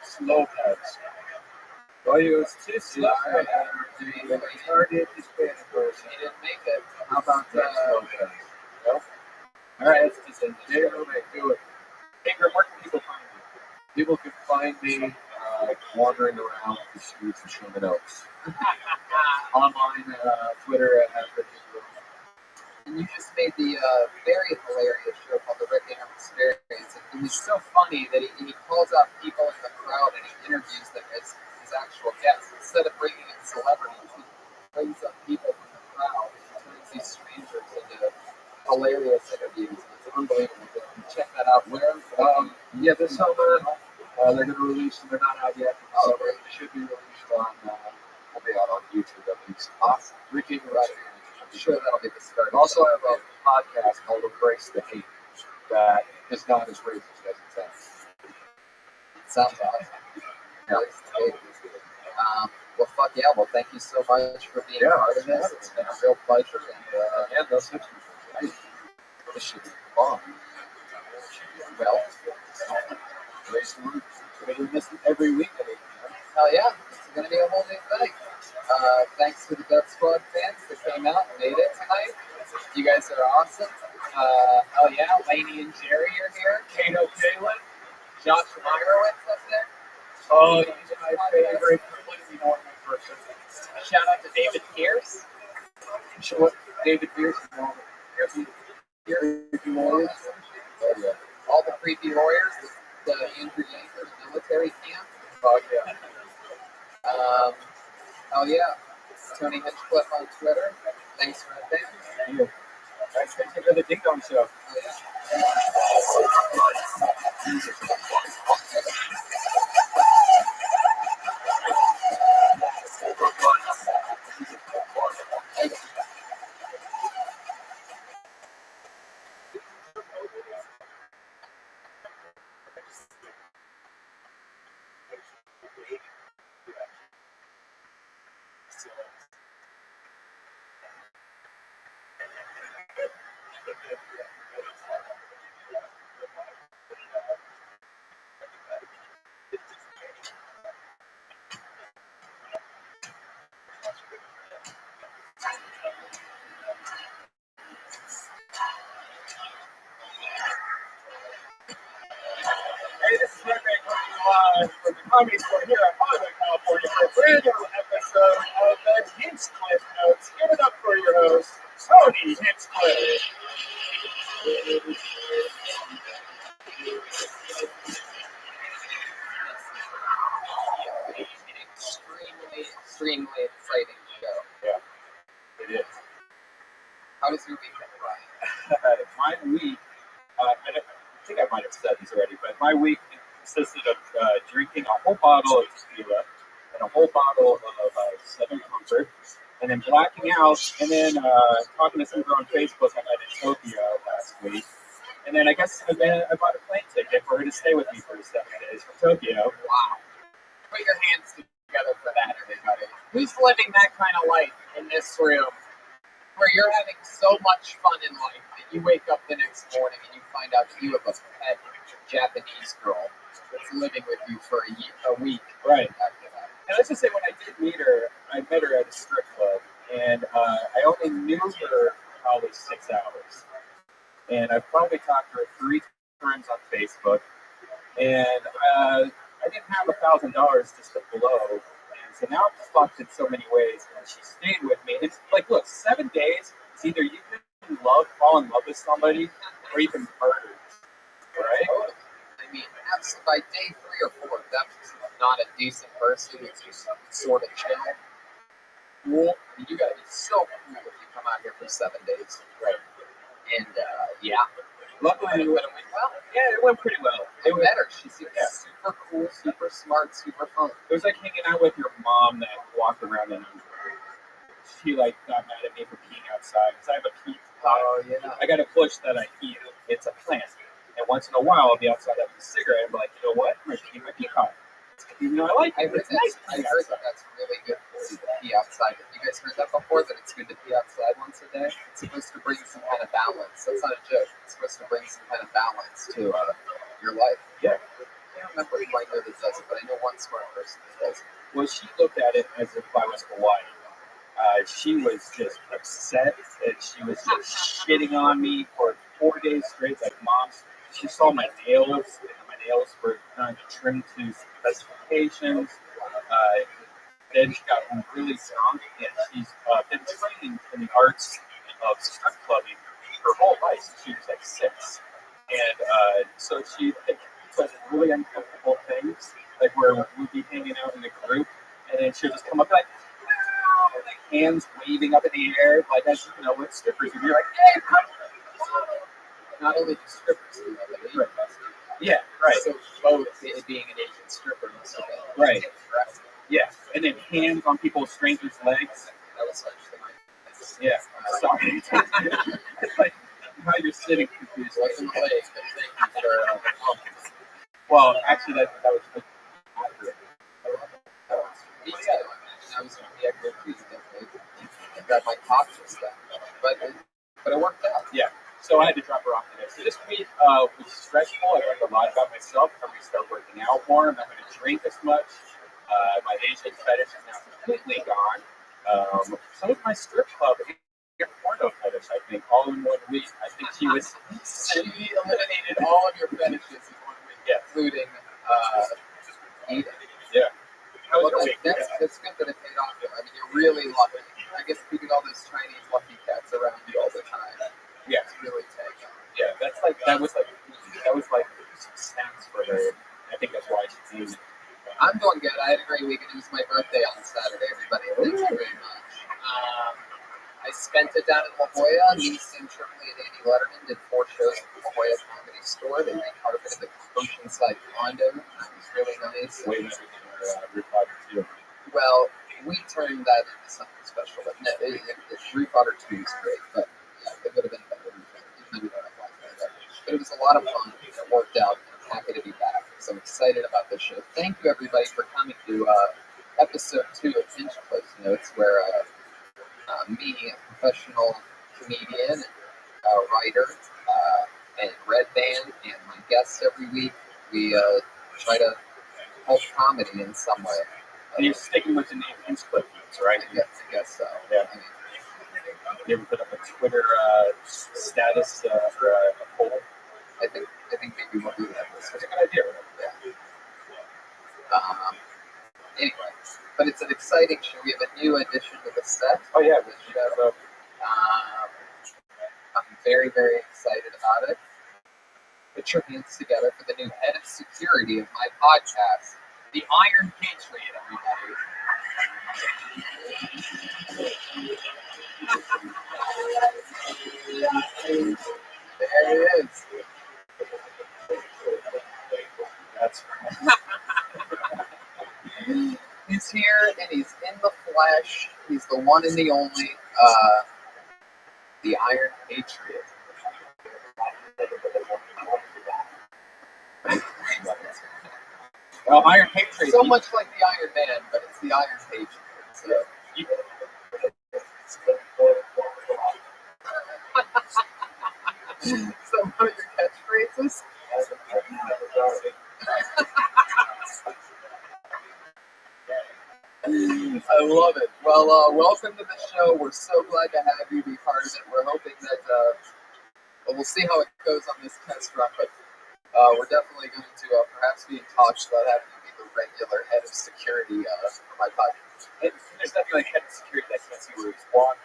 Slowpads. Well, he was too slow. Retarded Hispanic person. He didn't make it. How about Slowpads? Well, All right, let's just end Jay Romay, do it. Ingram, where can people find you? People can find me wandering around the streets of Sherman Oaks. Online, Twitter at Rick Ingram. And you just made the very hilarious show called The Rick Ingram Experience. And it was so funny that he calls out people in the crowd and he interviews them as his actual guests. Instead of bringing in celebrities, he brings up people from the crowd and turns these strangers into hilarious interviews. It's unbelievable. Check that out. Where? Yeah, this summer they're going to release them. They're not out yet. Oh, So great. they should be released on. Will be out on YouTube at least. Awesome. Rick Ingram. Right. I'm sure that'll be the start. I also have a podcast called Embrace the Hate that is not as racist as it sounds. Sounds awesome. Yeah. Well, fuck yeah. Well, thank you so much for being part of this. It's been a real pleasure. And those pictures are great. this should be fun. Well, Race the roof. we're doing this every week. Hell yeah. It's going to be a whole new thing. Thanks to the Death Squad fans that came out and made it tonight. You guys are awesome. Hell yeah. Lainey and Jerry are here. Kato Kalin. Josh Meyerowitz up there. Oh, he's my favorite completely normal person. Shout out to David Pierce. What? David Pierce is normal. Creepy Warriors. Oh, yeah. All the creepy warriors. The Andrew Yanker military camp. Oh, yeah. Oh yeah. Tony Hinchcliffe on Twitter. Thanks for the fans. Yeah. Thank you for the Ding Dong Show. Hey, this is Rabbi coming live from the Comedy Store here in Hollywood, California for a brand new episode of the Hinchcliffe Notes. Give it up for your host, Tony Hinchcliffe. Extremely exciting show. Yeah, it is. How was your weekend, Ryan? My week, I think I might have said this already, but my week consisted of drinking a whole bottle of tequila and a whole bottle of Southern Comfort, and then blacking out, and then talking to some girl on Facebook I met in Tokyo last week. And then I guess I bought a plane ticket for her to stay with me for 7 days from Tokyo. Wow. Put your hands together for that, everybody. Who's living that kind of life in this room where you're having so much fun in life that you wake up the next morning and you find out that you have a pet Japanese girl that's living with you for a week? Right. And let's just say when I did meet her, I met her at a strip club, and I only knew her probably 6 hours. And I've probably talked to her 3 times on Facebook, and I didn't have $1,000 just to blow, and so now I'm fucked in so many ways. And she stayed with me. It's like, look, 7 days. It's either you can fall in love with somebody, or you can murder, right? I mean, by day 3 or 4, that's not a decent person. It's just sort of chill. Cool. I mean, you gotta be so cool if you come out here for 7 days. Right. And yeah. Luckily, it went well. Yeah, it went pretty well. It was better. She seemed super cool, super smart, super fun. It was like hanging out with your mom that walked around in underwear. She got mad at me for peeing outside because I have a pee pot. Oh yeah. I got a bush that I eat. It's a plant, and once in a while I'll be outside having a cigarette. I'm like, you know what? I'm gonna pee in my pea pot. You know, I like it. It's nice. I heard that that's really good for you to pee outside. Have you guys heard that before? That it's good to pee outside once a day? It's supposed to bring some kind of balance. That's not a joke. It's supposed to bring some kind of balance to your life. Yeah. I don't remember who I know that does it, but I know one smart person that does it. Well, she looked at it as if I was Hawaii. She was just upset, and she was just shitting on me for 4 days straight. Like, Mom, she saw my nails, and my nails were not trimmed to specifications. Then she got really drunk, and she's been training in the arts of strip clubbing her whole life since she was like 6. And so she does really uncomfortable things, like where we'd be hanging out in a group, and then she'll just come up like, like hands waving up in the air, like as you know, with strippers, and you're like, hey, come on. Not only do strippers do that, but Asian customers. Yeah, right. So both being an Asian stripper must have been right. impressive. Yeah, and then hands on people's strangers' legs. That was actually my yeah. Sorry. It's like how you're sitting confused. Wasn't the leg, but thank you for the pumpkins. Well, actually, that was accurate. I was going to be accurate too, definitely. I grabbed my pops and stuff, but it worked out. Yeah. So I had to drop her off today. So this week was stressful. I learned a lot about myself. I'm going to start working out more. I'm not going to drink as much. My Asian fetish is now completely gone. So was my strip club and porno fetish, I think, all in 1 week. I think she was... She eliminated all of your fetishes in 1 week, including eating. Yeah. Well, that's good that it paid off, though. I mean, you're really lucky. I guess keeping all those Chinese lucky cats around you all the time. Yeah. It's really taken. Yeah, that was like some snacks for her. I think that's why she needed it. I'm doing good. I had a great weekend. It was my birthday on Saturday, everybody. Thank you very much. I spent it down in La Jolla. Me, Sam Tripoli, and Andy Letterman did 4 shows at La Jolla Comedy Store. They recarpeted the Oceanside condo. That was really nice. Way better than our Roof Otter 2. Well, we turned that into something special. But no, Roof Otter 2 is great, but yeah, it would have been better. Even though we don't have Wi-Fi there. But it was a lot of fun. It worked out. I'm happy to be back. because I'm excited about this show. Thank you, everybody, for coming to episode 2 of Pinch Clips Notes, where me, a professional comedian, writer, and Red Band, and my guests every week, we try to help comedy in some way. And you're sticking with the name Pinch Clip Notes, right? I guess so. Yeah. I mean, You ever put up a Twitter status or a poll? I think maybe we'll do that this That's week. a good idea, right? Anyway, but it's an exciting show. We have a new addition to the set. Oh, yeah. The show. I'm very, very excited about it. Put your hands together for the new head of security of my podcast, the Iron Patriot, everybody. There he is. That's He's here and he's in the flesh. He's the one and the only, the Iron Patriot. well, Iron Patriot. So much like the Iron Man, but it's the Iron Patriot. So. Some of your catchphrases? I love it. Well, welcome to the show. We're so glad to have you be part of it. We're hoping that, well, we'll see how it goes on this test run, but we're definitely going to perhaps be in talks about having you be the regular head of security for my podcast. There's nothing like head of security that can't see where he's walking.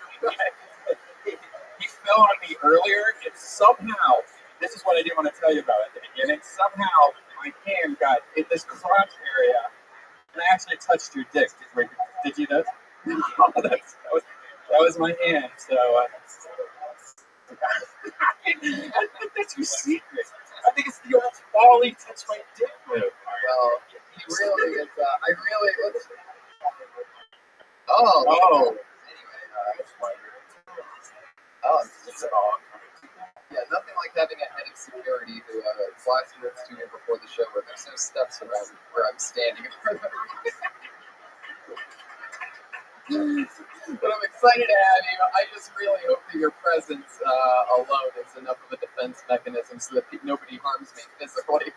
He fell on me earlier, and somehow, this is what I didn't want to tell you about at the beginning, somehow my hand got in this crotch area, and I actually touched your dick. Did you know? Oh, that was my hand, so I think that's your secret. I think it's the old Wally touch my dick move. Well, he really is, it's, Oh. Anyway, yeah, nothing like having a head of security who flies into the studio before the show where there's no steps around where I'm standing. But I'm excited to have you. I just really hope that your presence alone is enough of a defense mechanism so that nobody harms me physically.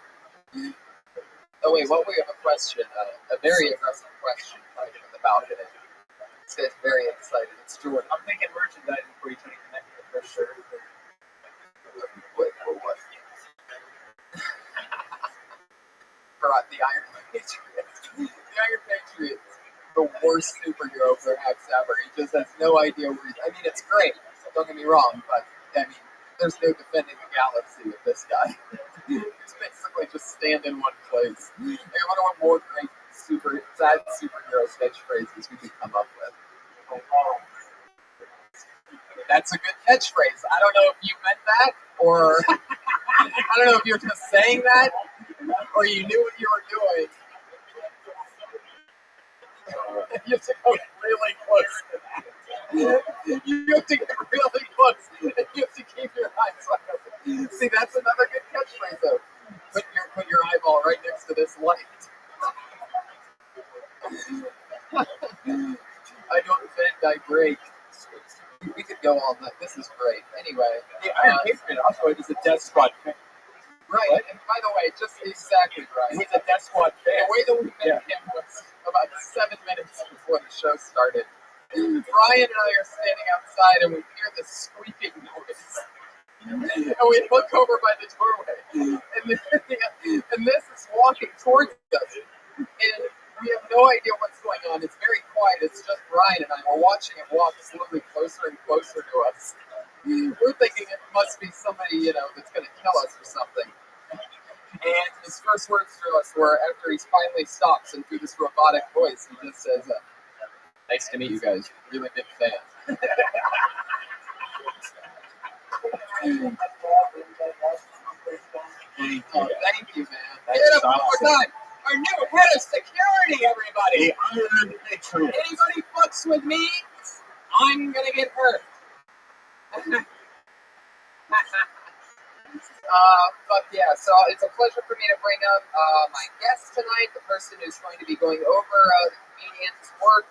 Oh wait, we have a question, a very aggressive question right from the balcony. This guy's very excited. It's Jordan. I'm thinking merchandising before you try to connect with for sure. Wait, for what? For the Iron Patriot. The Iron Patriot, the worst superhero perhaps ever. He just has no idea where he's. I mean, it's great. Don't get me wrong, but I mean, there's no defending the galaxy with this guy. He's basically just stand in one place. I wonder what more great sad superhero catchphrases we could come up with. That's a good catchphrase. I don't know if you meant that, or I don't know if you're just saying that, or you knew what you were doing. You have to go really close to that. You have to get really close. You have to keep your eyes open. See, that's another good catchphrase, though. Put your eyeball right next to this light. I don't bend, I break. We could go all night. This is great. Anyway. The Iron Patriot also is a Death Squad fan. Right, and by the way, just exactly right. He's a Death Squad fan. The way that we met him was about 7 minutes before the show started. Brian and I are standing outside and we hear this squeaking noise. And we look over by the doorway, and this is walking towards us. And we have no idea what's going on. It's very quiet. It's just Brian and I. We're watching it walk slowly closer and closer to us. We're thinking it must be somebody, that's going to kill us or something. And his first words to us were, after he finally stops and through this robotic voice, he just says, "Nice to meet you guys. Really big fan." Thank you, man. Get up one more time. Our new head of security, everybody. Anybody fucks with me, I'm gonna get hurt. But yeah, so it's a pleasure for me to bring up my guest tonight, the person who's going to be going over the comedian's work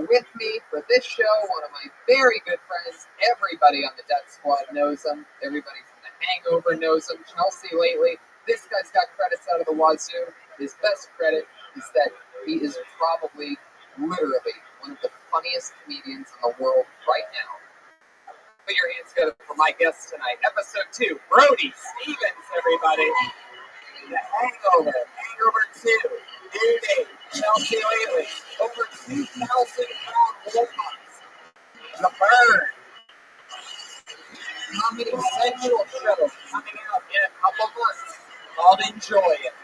with me for this show. One of my very good friends. Everybody on the Death Squad knows him. Everybody from The Hangover knows him. Chelsea lately. This guy's got credits out of the wazoo. His best credit is that he is probably, literally, one of the funniest comedians in the world right now. Put your hands together for my guest tonight. Episode 2, Brody Stevens, everybody. The Hangover, Hangover 2, Due Date, Chelsea lately, over 2,000 pound warm-ups. The Burn. Comedy Central show coming out in a couple months. Called Enjoy It.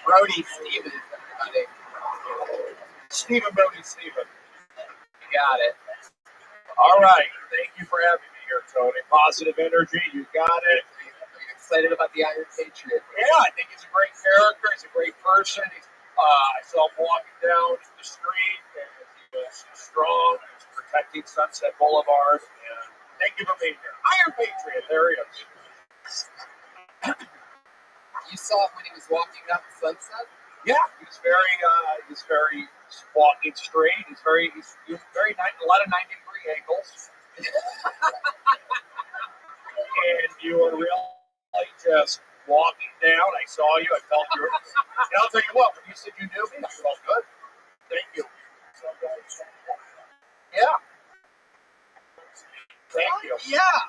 Brody Stevens, everybody. Brody Steven. You got it. All right. Thank you for having me here, Tony. Positive energy. You got it. Are you excited about the Iron Patriot? Yeah, I think he's a great character. He's a great person. I saw him walking down the street, and he was strong. He was protecting Sunset Boulevard. And thank you for being here. Iron Patriot. There he is. You saw him when he was walking up Sunset? Yeah, he's very walking straight. He's very a lot of 90-degree angles. And you were really just walking down. I saw you. I felt you. And I'll tell you what, when you said you knew me, I felt good. Thank you. Yeah. Thank you. Yeah.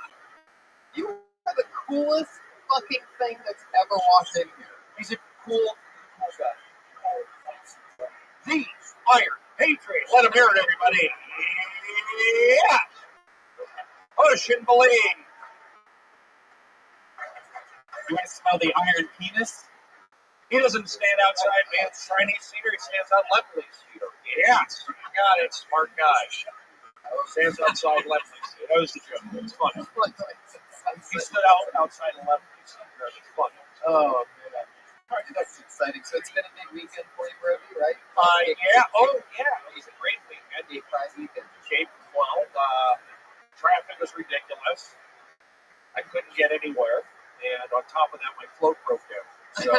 You are the coolest fucking thing that's ever walked in here. He's a cool guy. The Iron Patriot. Let him hear it, everybody. Yeah. Push and believe. You want to smell the iron penis? He doesn't stand outside man's Chinese theater. He stands on Lepley's theater. Yes, you got it. Smart guy. Stands outside Lepley's theater. That was the joke. It's funny. He stood outside of Lepley's theater. It's funny. Oh, man. That's exciting. So it's been a big weekend for you, Brody, right? Yeah. Oh, yeah. It was a great weekend. Gay Pride weekend. Shape well. Traffic was ridiculous. I couldn't get anywhere. And on top of that, my float broke down. So,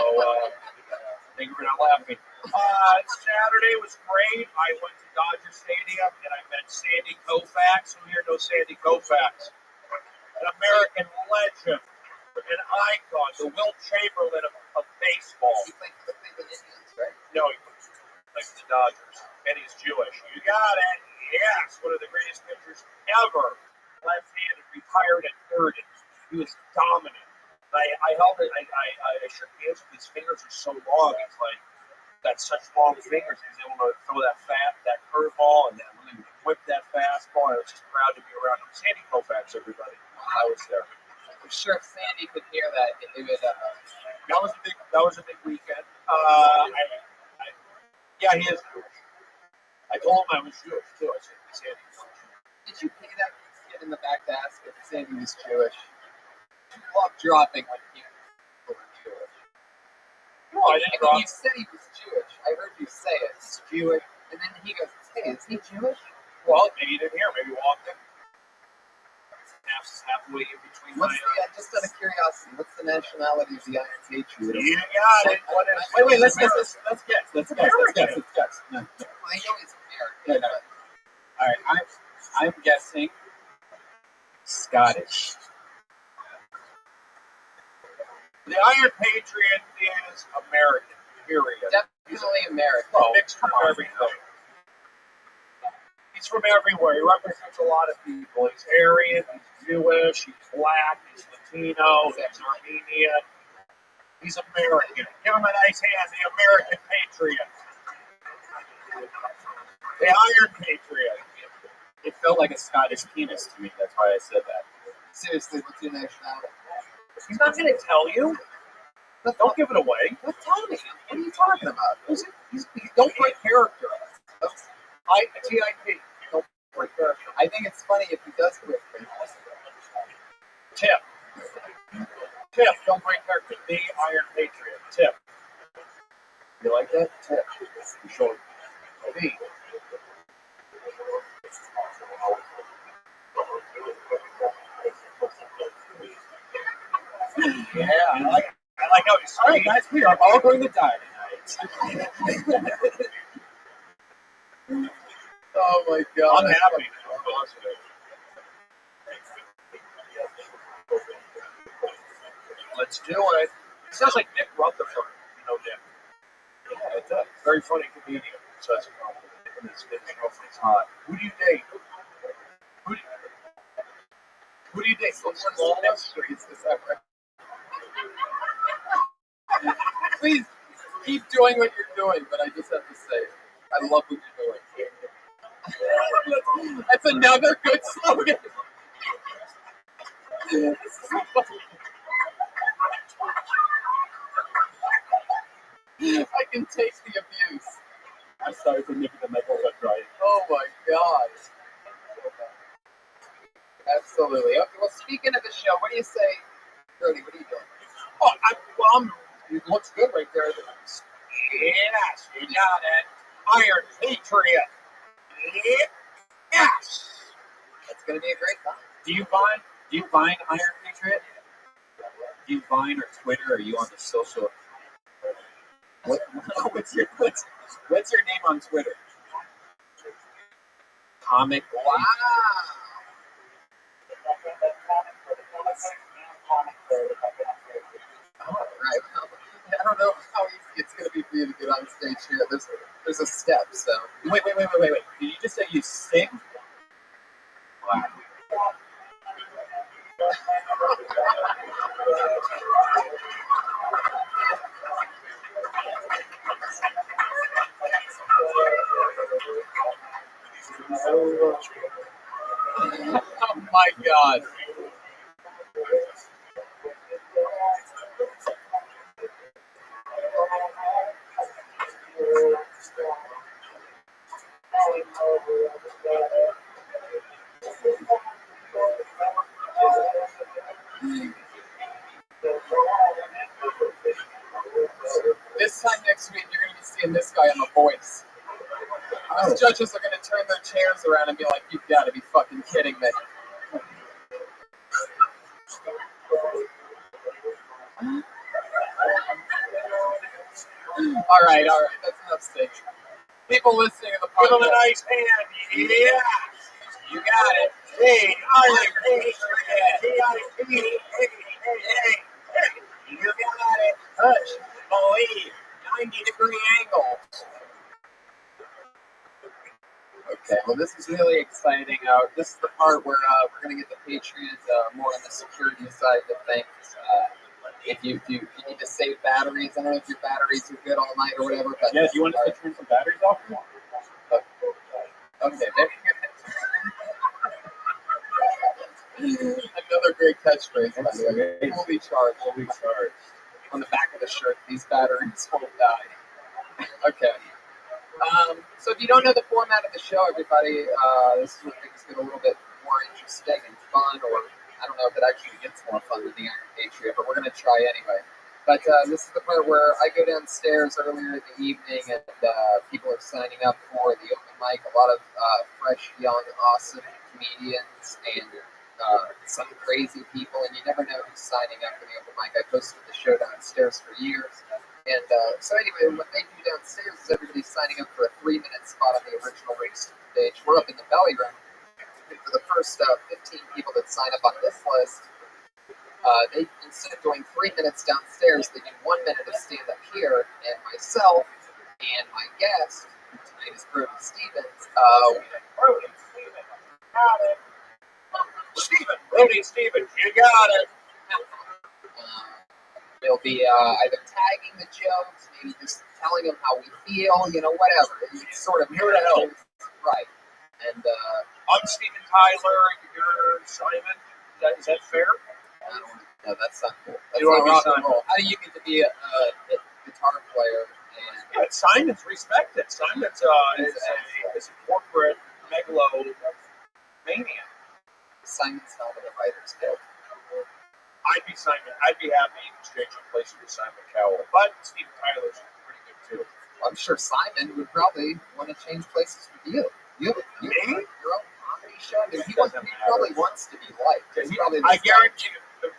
thank you for not laughing. Saturday was great. I went to Dodger Stadium and I met Sandy Koufax. Who here knows Sandy Koufax? An American legend, an icon, the Wilt Chamberlain of baseball. He played for the Cleveland Indians, right? No, he plays for the Dodgers. And he's Jewish. You got it. Yes, one of the greatest pitchers ever. Left-handed, retired at 30. He was dominant. I held it. I shook hands with his fingers are so long. It's like got such long fingers. He's able to throw that curveball, and then really whip that fastball. I was just proud to be around him. Sandy Koufax, everybody. I was there. I'm sure if Sandy could hear that, it would. That was a big weekend. Yeah, he is Jewish. I told him I was Jewish too. I said, Sandy. Did you pay that kid in the back to ask if Sandy was Jewish? You love dropping when people were Jewish. No, I didn't drop. You said he was Jewish. I heard you say it. He's Jewish. And then he goes, hey, is he Jewish? Well, maybe you didn't hear. Maybe you walked in. Halfway in between just out of curiosity, what's the nationality of the Iron Patriot? You got it. Wait, let's guess. Let's guess. No. I know he's American. No. All right, I'm guessing Scottish. The Iron Patriot is American, period. Definitely American. Oh, mixed from everything. He's from everywhere. He represents a lot of people. He's Aryan, he's Jewish, he's black, he's Latino, he's Armenian. He's American. Give him a nice hand, the American Patriot. The Iron Patriot. It felt like a Scottish penis to me. That's why I said that. Seriously, what's your nationality? He's not going to tell you. Don't give it away. Well, tell me. What are you talking about? Don't break character. TIP. Don't break character. I think it's funny if he does break character. Tip. Don't break character. The Iron Patriot. Tip. You like that? Tip. You show it. B. right, guys, we are all going to die tonight. Oh my god. I'm happy. Let's do it. It sounds like Nick Rutherford. You know Nick. Yeah, it does. Very funny comedian. So that's a compliment. And his girlfriend's hot. Who do you date? Who do you date? Please keep doing what you're doing, but I just have to say, I love what you're doing. That's another good slogan. I can take the abuse. I'm sorry for making the microphone dry. Oh my god. Absolutely. Okay, well, speaking of the show, what do you say, Brody? What are you doing? Oh, it looks good right there. Yes, you got it. Iron Patriot. Yes. That's going to be a great time. Do you Vine Iron Patriot? Do you Vine or Twitter? Or are you on the social? What's your name on Twitter? Comic. Wow. All right. I don't know how easy it's going to be for you to get on stage here. There's a step, so. Wait. Did you just say you sing? Wow. Oh my god. This time next week, you're going to be seeing this guy on The Voice. Those judges are going to turn their chairs around and be like, you've got to be fucking kidding me. All right. That's enough stage. People listening to the podcast. Give him a nice hand. Yeah. You got it. Hey, Iron Patriot. Hey. You got it. Touch. Believe. 90-degree angle. Okay, well, this is really exciting. This is the part where we're going to get the Patriots more on the security side of things. If you need to save batteries, I don't know if your batteries are good all night or whatever. But Yeah, do you want us to turn some batteries off? Okay, very good. Another great catchphrase, by the way. Fully charged. On the back of the shirt, these batteries won't die. Okay. So if you don't know the format of the show, everybody, this is where things get a little bit more interesting and fun, or I don't know if it actually gets more fun than the Iron Patriot, but we're going to try anyway. But this is the part where I go downstairs earlier in the evening and people are signing up for the open mic. A lot of fresh, young, awesome comedians and some crazy people, and you never know who's signing up for the open mic. I posted the show downstairs for years. And so anyway, what they do downstairs is everybody's signing up for a 3-minute spot on the original race stage. We're up in the belly room. And for the first 15 people that sign up on this list, they, instead of doing 3 minutes downstairs, they do 1 minute of stand-up here. And myself and my guest, who tonight is Brody Stevens, Brody Stevens, you got it. We'll be either tagging the jokes, maybe just telling them how we feel, whatever. It's sort of Here to help. Right. And I'm Steven Tyler, you're Simon. Is that fair? I don't know, that's not cool. That's You not wanna be rock and Simon? roll. How do you get to be a guitar player? And Yeah, Simon's respected. Simon's is a corporate megalomaniac. Simon's not a writer's guild. I'd be Simon. I'd be happy exchanging places with Simon Cowell, but Steven Tyler's pretty good too. I'm sure Simon would probably want to change places with you. You have Me? your own comedy show. He probably wants to be liked. He's probably I guarantee you,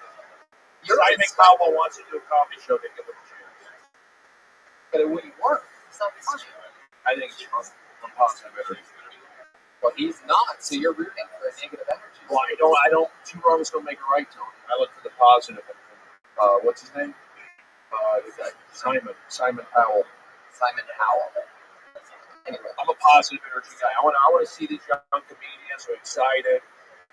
You're Simon Cowell wants to do a comedy show, they give him a chance. but it wouldn't work. It's not funny. I think it's fun. I'm positive energy. Well, he's not, so you're rooting for a negative energy. Well, I don't. Two wrongs don't make a right, Tony. I look for the positive. What's his name? Simon Powell. Simon Howell. Anyway, I'm a positive energy guy. I want to see these young comedians who are excited.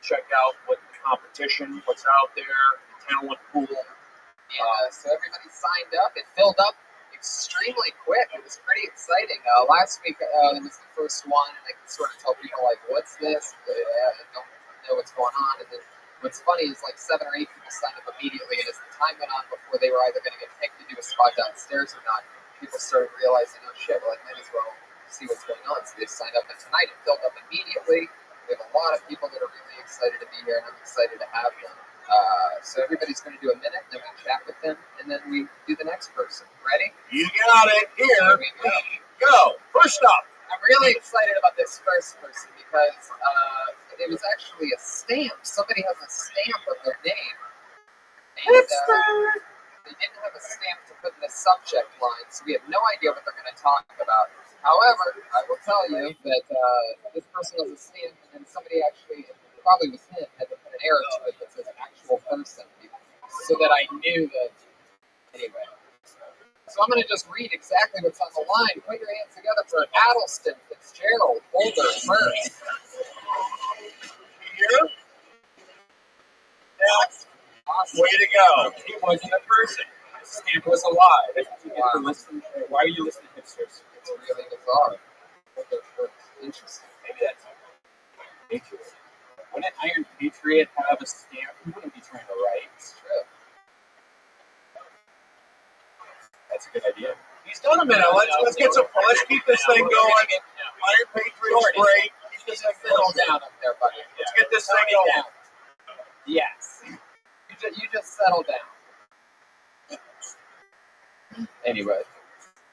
Check out what the competition, what's out there, the talent pool. Yeah, so everybody signed up. It filled up extremely quick. It was pretty exciting. Last week it was the first one, and I could sort of tell people like, "What's this?" I don't know what's going on. And then what's funny is like 7 or 8 people signed up immediately, and as the time went on, before they were either going to get picked to do a spot downstairs or not, people started realizing, "Oh shit! Well, I might as well see what's going on." So they signed up, and tonight it filled up immediately. We have a lot of people that are really excited to be here, and I'm excited to have them. So everybody's going to do a minute, and then we chat with them, and then we do the next person. Ready? You got it. Here we go. First up. I'm really excited about this first person because it was actually a stamp. Somebody has a stamp of their name. And they didn't have a stamp to put in the subject line, so we have no idea what they're going to talk about. However, I will tell you that this person has a stamp, and then somebody actually, probably was him, had to put an arrow to it that says actual person, so that I knew that. Anyway. So I'm going to just read exactly what's on the line. Put your hands together for Addleston Fitzgerald, Boulder first. Here. That's awesome. Way to go. He wasn't a person. The stamp was alive. Wow. Why are you listening to hipsters? It's really bizarre. Boulder first. Interesting. Maybe that's Patriot. Wouldn't Iron Patriot have a stamp? He wouldn't be trying to write. It's true. That's a good idea. He's done a minute. Let's get some. Let's keep this thing going. Iron Patriot's great. Keep this thing settle down up there, buddy. Let's get this thing going. Yes. You just settle down. Anyway.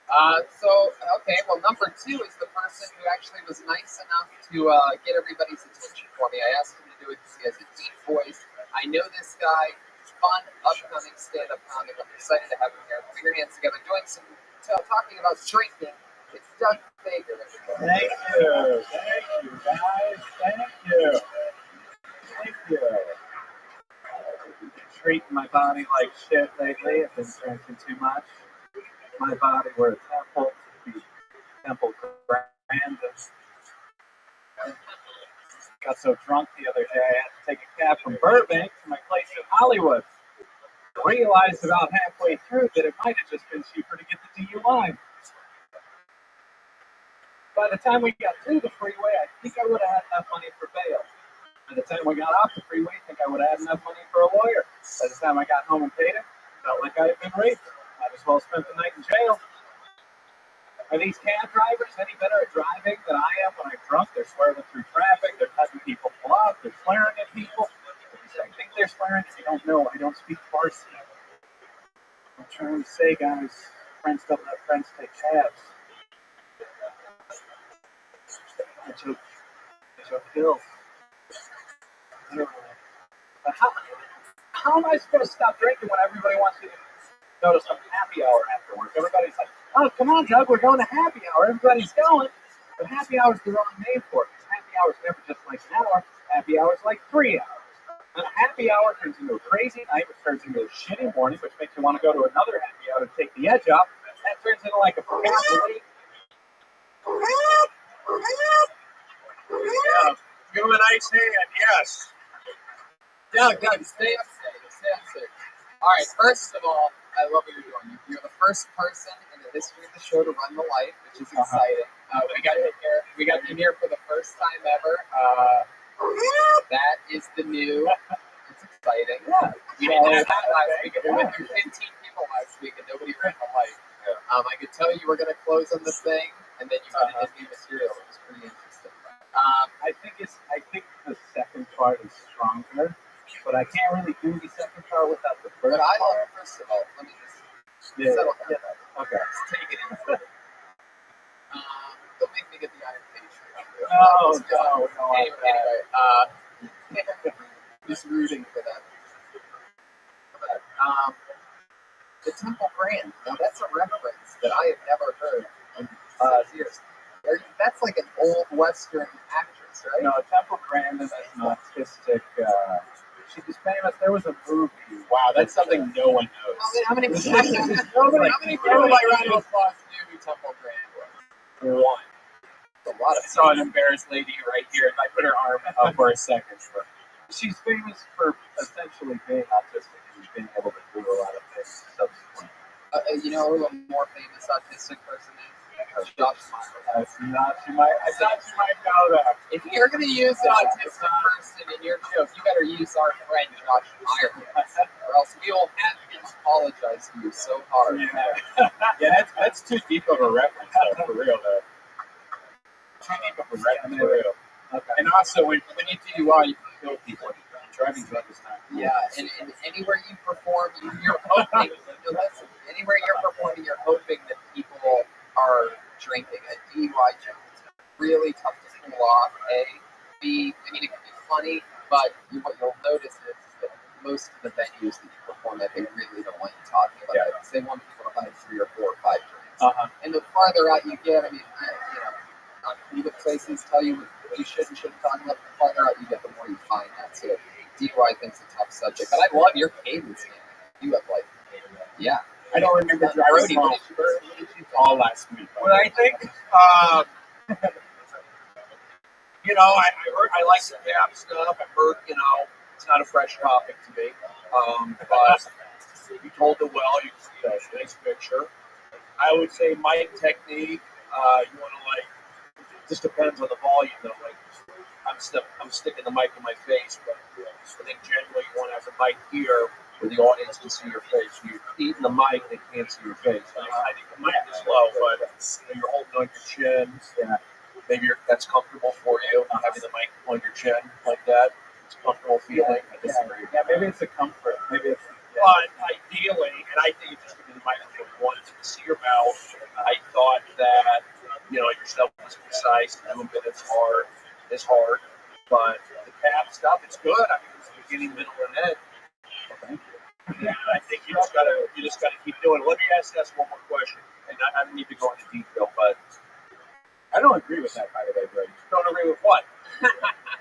Okay, well, number 2 is the person who actually was nice enough to get everybody's attention for me. I asked him to do it because he has a deep voice. I know this guy. Fun, upcoming stand-up comic. I'm excited to have him here. Put your hands together. Doing some talking about drinking. It's Doug Baker. Thank you. Thank you, guys. Thank you. Thank you. I've been treating my body like shit lately. I've been drinking too much. My body were a temple grand. Got so drunk the other day, I had to take a cab from Burbank to my place in Hollywood. Realized about halfway through that it might have just been cheaper to get the DUI. By the time we got through the freeway, I think I would have had enough money for bail. By the time we got off the freeway, I think I would have had enough money for a lawyer. By the time I got home and paid it, felt like I had been raped. Might as well spend the night in jail. Are these cab drivers any better at driving than I am when I'm drunk? They're swerving through traffic, they're cutting people off, they're swearing at people. I think they're swearing. I don't know. I don't speak Farsi. I'm trying to say, guys, friends don't let friends take cabs. I took pills. But how am I supposed to stop drinking when everybody wants me to go to some happy hour after work? Everybody's like, "Oh, come on, Doug, we're going to happy hour." Everybody's going. But happy hour's the wrong name for it. Happy hour's never just like an hour. Happy hour's like 3 hours. And a happy hour turns into a crazy night, which turns into a shitty morning, which makes you want to go to another happy hour to take the edge off. That turns into like a cabaret. Yeah. Give him a nice hand, yes. Doug, stay up safe. All right, first of all, I love what you're doing. You're the first person in the history of the show to run the light, which is exciting. We got him here for the first time ever. That is the new. It's exciting. Yeah. We didn't have that last week. We went through 15 people last week, and nobody ran the light. I could tell you were going to close on the thing, and then you went into new material. It was pretty interesting. I think the second part is stronger, but I can't really do the second part without the first But I part. love, first of all, let me just settle down. Okay. Let's take it easy. Don't make me get the Iron Patriot. No. Anyway, just rooting for that. The Temple Grandin. Now that's a reference that I have never heard in years. That's like an old Western actress, right? No, Temple Grandin is an autistic. She was famous. There was a movie. Wow, that's something no one knows. How many people Nobody- by round of applause knew who Temple Grandin was? One. A lot I of saw an embarrassed lady right here, and I put her arm up for a second. She's famous for essentially being autistic and being able to do a lot of things subsequently. you know who a more famous autistic person is? Josh Meyer. She might know that. If you're going to use an autistic person in your joke, you better use our friend Josh Meyer, or else we will have to apologize to you so hard. Yeah, that's too deep of a reference, though, for real, though. Too deep of a reference, for real. Okay. And also, when you DUI, you can kill people. Driving drunk is not. Yeah, and anywhere you perform, you're hoping. Listen, anywhere you're performing, you're hoping that people are drinking. A DUI joke is really tough to pull off. B, I mean, it can be funny, but what you'll notice is that most of the venues that you perform at, they really don't want you talking about it. Because they want people to buy 3 or 4 or 5 drinks. And the farther out you get, I mean, not the places tell you what you should and shouldn't talk about. The farther out you get, the more you find that. So DUI thinks a tough subject. But I love your cadence game. You have like, yeah. I don't remember driving home all last week. What I think, I like the gap stuff. I heard, it's not a fresh topic to me. But you told it well. You see a nice picture. I would say mic technique. You want to just depends on the volume though. Like I'm sticking the mic in my face, but I think generally you want to have the mic here where the audience can see your face. You're eating the mic, they can't see your face. I think the mic is low, but you're holding on your chin. Yeah. Maybe that's comfortable for you, having the mic on your chin like that. It's a comfortable feeling. I disagree. Yeah, maybe it's a comfort. Maybe it's. But ideally, and I think it's just going to be the microphone. You wanted to see your mouth. I thought that your stuff was concise. A little bit is hard, but the cap stuff, it's good. I mean, it's the beginning, middle, and end. Yeah, I think you just gotta keep doing it. Let me ask one more question, and I don't need to go into detail, but I don't agree with that, by the way, Brady. don't agree with what?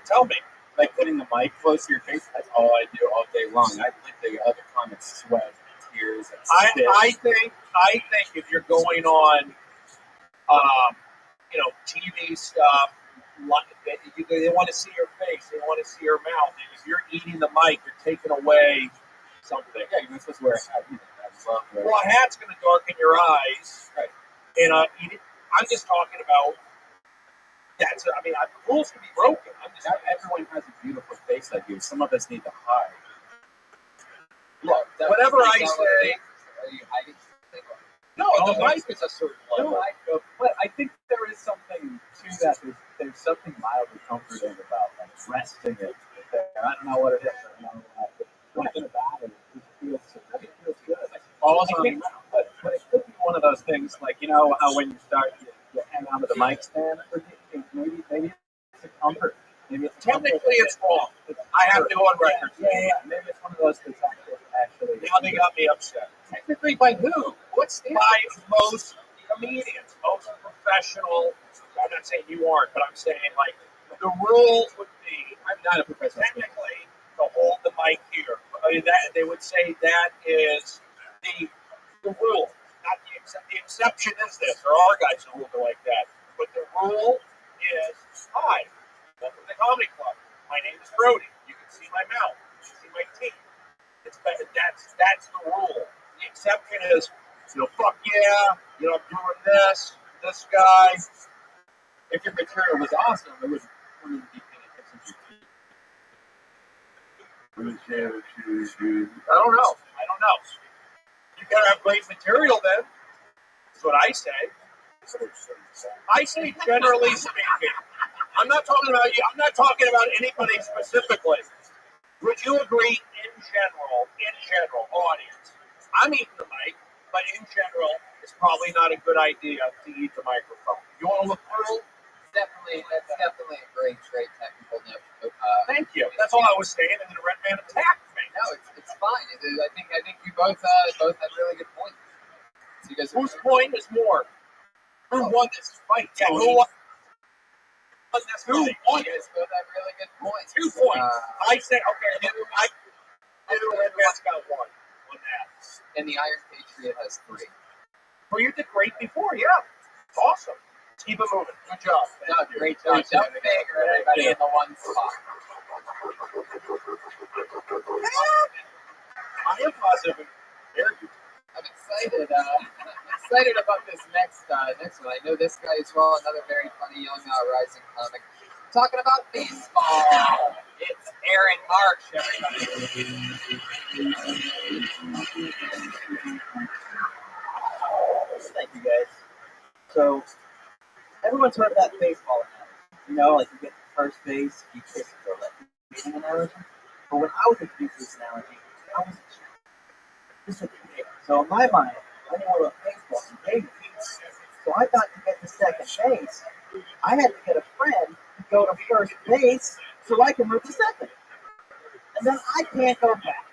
Tell me. Like putting the mic close to your face, that's all I do all day long. I let the other comments sweat, tears, and spit. I think if you're going on, TV stuff, they want to see your face, they want to see your mouth. And if you're eating the mic, you're taking away something. Yeah, you're not supposed to wear a hat either. Well, a hat's going to darken your eyes. Right. And I'm just talking about. Rules can be broken. Not everyone has a beautiful face like you. Some of us need to hide. Look, whatever I say. Are you hiding something? No, the mic is a certain level. But I think there is something to that. There's something mildly comforting about resting it. I don't know what it is. I don't know something about it. It feels good. But it could be one of those things, like how when you start, you hang on to the mic stand. Maybe it's a comfort. Maybe it's Technically, it's wrong. I have to on record. Yeah. Maybe it's one of those that's actually. Now they got me upset. Technically, by who? What's the By most comedians, most professional. I'm not saying you aren't, but I'm saying the rules would be. I'm not a professional. Technically, to hold the mic here. That they would say that is the rule, not the exception. The exception is this. There are guys who hold it like that, but the rule is, hi, welcome to the comedy club. My name is Brody. You can see my mouth. You can see my teeth. That's the rule. The exception is, fuck yeah, I'm doing this guy. If your material was awesome, it wouldn't be paying attention to you. I don't know. You gotta have great material then. That's what I say. I say generally speaking. I'm not talking about you. I'm not talking about anybody specifically. Would you agree in general, audience? I'm eating the mic, but in general, it's probably not a good idea to eat the microphone. You want to look through? That's definitely a great technical note. Thank you. That's all I was saying, and then the red man attacked me. No, it's fine. I think you both had really good points. So you guys Whose point is more? Who won this fight? Yeah, who won this fight? You guys both had really good points. 2 points. I said, okay, I Red Man's got one on that. And the Iron Patriot has 3. Well, you did great before, yeah. Awesome. Let's keep it moving. Good job. No, great job. Don't figure everybody in the one spot. I am positive. I'm excited. Excited about this next one. I know this guy as well. Another very funny young rising comic. Talking about baseball. It's Aaron March, everybody. Thank you, guys. So, everyone's heard of that baseball analogy. You know, like you get to first base, you kiss the left. Meaning analogy. But when I was introduced to this analogy, I was just a kid. So in my mind, I knew what baseball and baby. So I thought to get to second base, I had to get a friend to go to first base so I can move to second. And then I can't go back.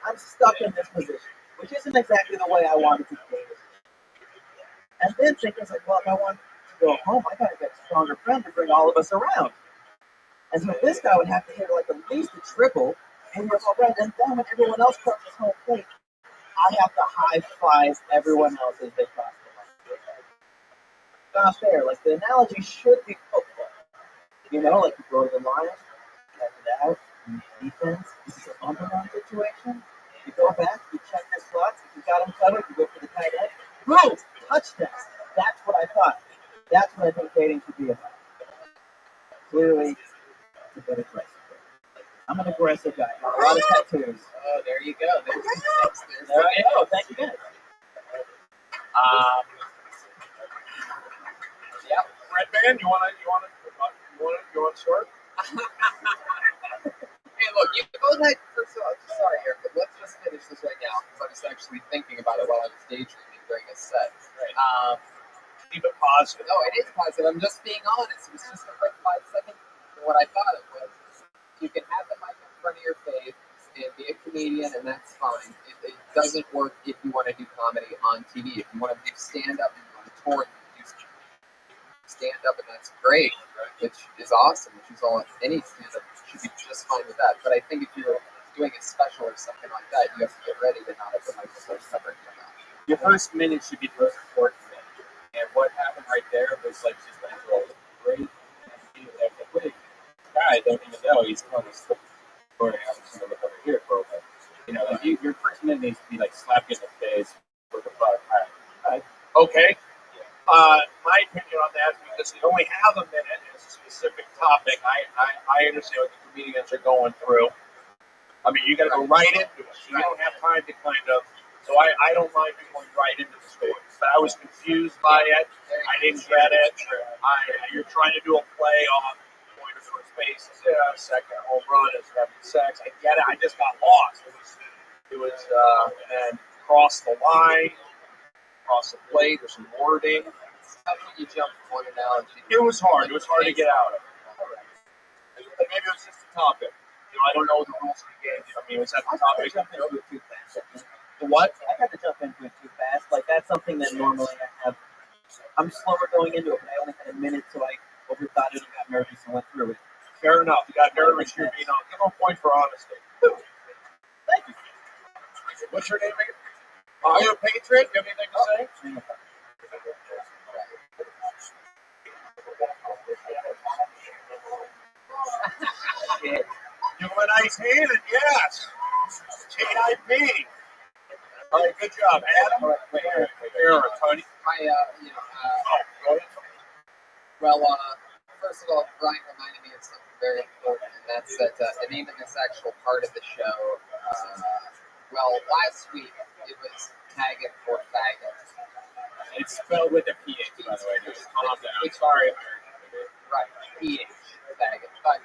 I'm stuck in this position, which isn't exactly the way I wanted to be. And then thinking, like, well, if I want to go home, I gotta get a stronger friend to bring all of us around. And so this guy would have to hit like at least a triple, and we're all right. And then when everyone else crosses home plate, I have to high five everyone else as they cross the line. Not fair. Like the analogy should be football. You know, like you go to the line, check it out, defense. This is a bumper run situation. You go back, you check your slots. If you got them covered, you go for the tight end. Boom! Touchdown. That's what I thought. That's what I think dating should be about. Clearly, it's a bit aggressive. I'm an aggressive guy. A lot of tattoos. Oh, there you go. There I go. Thank you, guys. Yep. Red Man, you want to start? Hey, look, you both had. First of all, sorry, Eric, but let's just finish this right now because I was actually thinking about it while I was daydreaming during a set. Right. Keep it positive. No, it is positive. I'm just being honest. It was just a quick 5 seconds. And what I thought it was, you can have the mic in front of your face and be a comedian, and that's fine. It doesn't work if you want to do comedy on TV. If you want to do stand-up and you want to tour, you do stand-up, and that's great, which is awesome, which is all any stand-up should be just fine with that. But I think if you're doing a special or something like that, you have to get ready to not have the microphone separate from that. Your first minute should be the most important thing. And what happened right there was like just went into a great guy don't even know he's on this recording. I'm just gonna look over here for a bit. You know, like your first minute needs to be like slap you in the face with the fuck. All right. Okay. My opinion on that is because you only have a minute and it's a specific topic. I understand what the comedians are going through. I mean, you got to go right into it. You don't have time to kind of. So I don't mind going right into the story. But I was confused by it. I didn't get it. You're trying to do a play on going to first base, second home run is having sex. I get it. I just got lost. It was and cross the line, cross the plate. There's some wording. How can you jump from one analogy? It was hard. It was hard to get out of. But maybe it was just a topic. You know, I don't know the rules of the game. I mean, was that the topic? Jump into it too fast. The what? I got to jump into it too fast. Like that's something that normally I have. I'm slower going into it, but I only had a minute, so I overthought it and got nervous and went through it. Fair enough. You got nervous. You're being on. Give him a point for honesty. Thank you. What's your name again? Are you a patriot? You have anything to say? Give him a nice hand, and yes. TIP. All right, good job. Adam? Aaron, honey. Well, first of all, Brian reminded me of something very important, and that's that the name of this actual part of the show, last week it was Taik for faggot. It's spelled with a PH, by the way. Just calm down. Sorry. Right, PH, faggot. But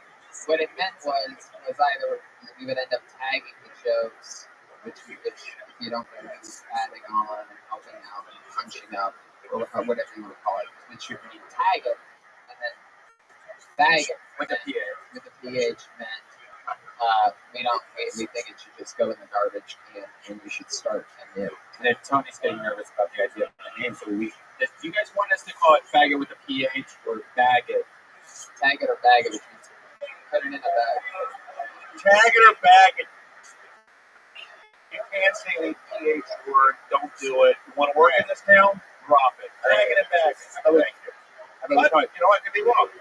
what it meant was either we would end up tagging the jokes, which if you don't know, means adding on and helping out and punching up, or whatever you want to call it. It should be tag it, and then bag it With a PH. With a PH meant We think it should just go in the garbage can, and we should start anew. And then Tony's getting nervous about the idea of the name, so do you guys want us to call it faggot with a PH or bag it? Tag it or bag it, which means put it in a bag. Tag it or bag it. You can't say the PH word. Don't do it. You want to work in this town? Drop it. Tag it and bag it. Thank you. But, you know, I could be wrong.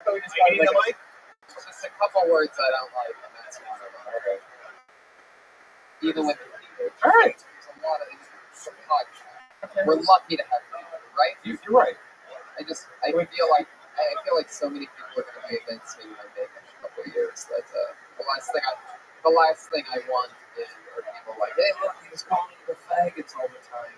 So we just got like just a couple words I don't like, and that's one of them. Okay. Even with the PH. all right. There's a lot of We're lucky to have you, right? You're right. I feel like so many people are going to be against me when I make in a couple of years. That the last thing I want is are people like, hey, look, he's calling the faggots all the time.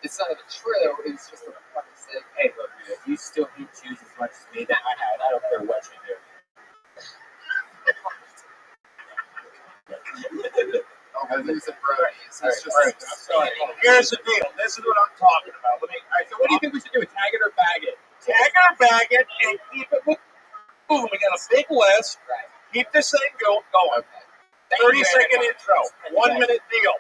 It's not even true. It's just a fucking thing. Hey, look, man, if you still hate Jews as much as me that I had, I don't care what you do. I'm losing brodies. All right. I'm sorry. Here's the deal. This is what I'm talking about. All right, so what do you think we should do? Tag it or bag it? Tag it or bag it, and keep it with. Boom. We got a big list. Right. Keep the same going. Okay. 30-second intro. 1 minute deal.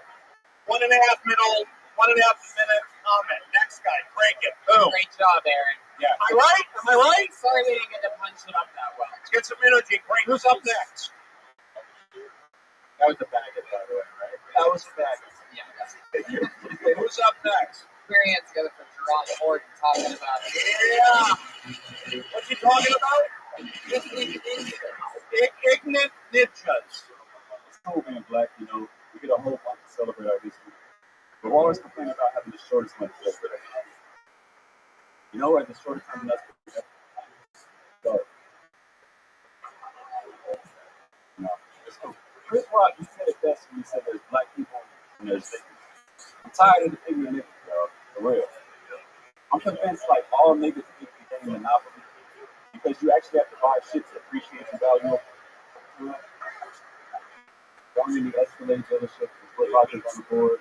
1.5 minute comment. Next guy. Break it. Boom. Great job, Aaron. Yeah. Am I right? Sorry we didn't get to punch it up that well. Let's get some energy. Great. Who's up next? That was the bag-it, by the way, right? That was the bag. Yeah. Okay, who's up next? Put your hands together for Jerron Horton talking about it. Yeah. What you talking about? Ignorant ninjas. It's cool being black, you know. We get a whole bunch to celebrate our history. But we're always complaining about having the shortest one to celebrate. You know what? The shortest time that's so. No, it's cool. Chris Rock, you said it best when you said there's black people and there's niggas. I'm tired of the ignorant niggas, y'all. For real. I'm convinced like all niggas think the game monopoly because you actually have to buy shit to appreciate the value of it. Going in the Escalade dealership and put lockers on the board.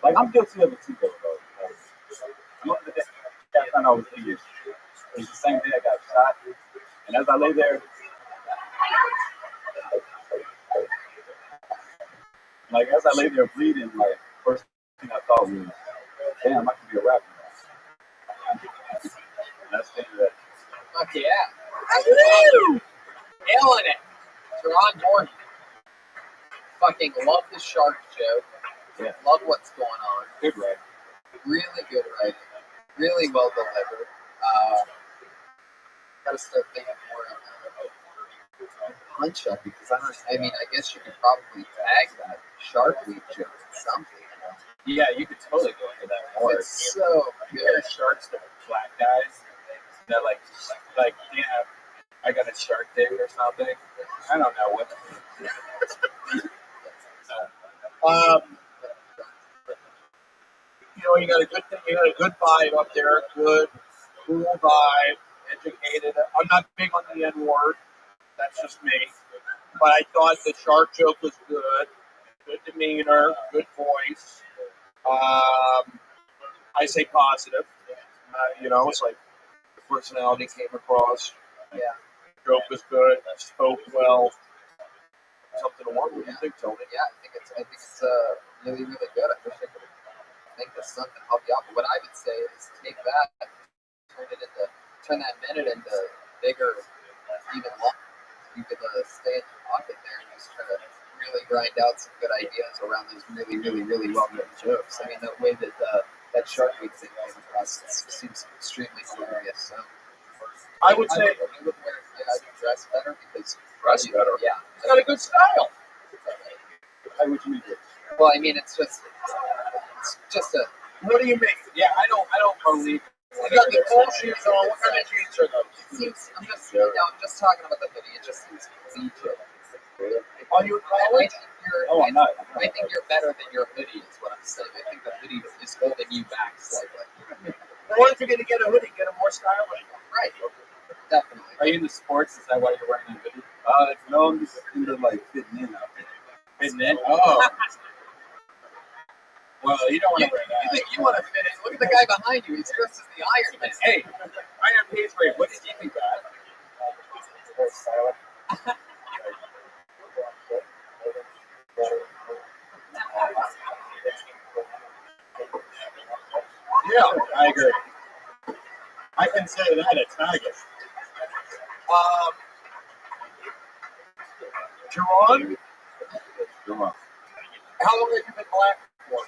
Like I'm guilty of it too, though. The day I found out I was English. It was the same day I got shot, and as I lay there. Like, as I lay there bleeding, like, first thing I thought was, damn, I could be a rapper now. And that's the end of that. Fuck yeah. Nailing it. Jerron Horton. Fucking love the shark joke. Yeah. Love what's going on. Good writing. Really good writing. Really well delivered. Gotta start thinking more about punch up because I guess you could probably tag that shark week joke or something. Yeah, you could totally go into that more. It's so good. There are sharks that are black guys that like yeah, I got a shark dick or something. I don't know what. You know, you got a good thing. You got a good vibe up there. Good, cool vibe. Educated. I'm not big on the N word. That's just me. But I thought the shark joke was good. Good demeanor. Good voice. I say positive. You know, it's like the personality came across. Yeah. Joke was good. Spoke well. Something to work with. What do you think, Tony? Yeah, I think it's really, really good. I wish I could think of something to help you out. But what I would say is take that, turn that minute into bigger, even longer. You could stay in your pocket there and just try to really grind out some good ideas around those really, really, really well-written jokes. I mean, the way that that Shark Week thing came across seems extremely hilarious. So I would say I would dress better because dress better. Yeah, It's got a good style. Hey, what you mean? well, I mean, it's just a. What do you mean? Yeah, I don't believe. You got the cool shoes on. What kind of jeans are those? It seems. I'm just talking about the hoodie. It just seems collegiate. Are you in college? Oh, I'm not. I think you're better than your hoodie. Is what I'm saying. I think the hoodie is holding you back slightly. Well, if you're going to get a hoodie, get a more stylish one. Right. Definitely. Are you into sports? Is that why you're wearing a hoodie? No, I'm just into like fitting in out there. Fitting in? Oh. Well, you don't want to wear that. You think you want to fit in? Look at the guy behind you. He's dressed as the Iron Man. Hey, Iron Man's great. What did you think of that? Very stylish. that at Taik. Jerron, Come on. how long have you been black for?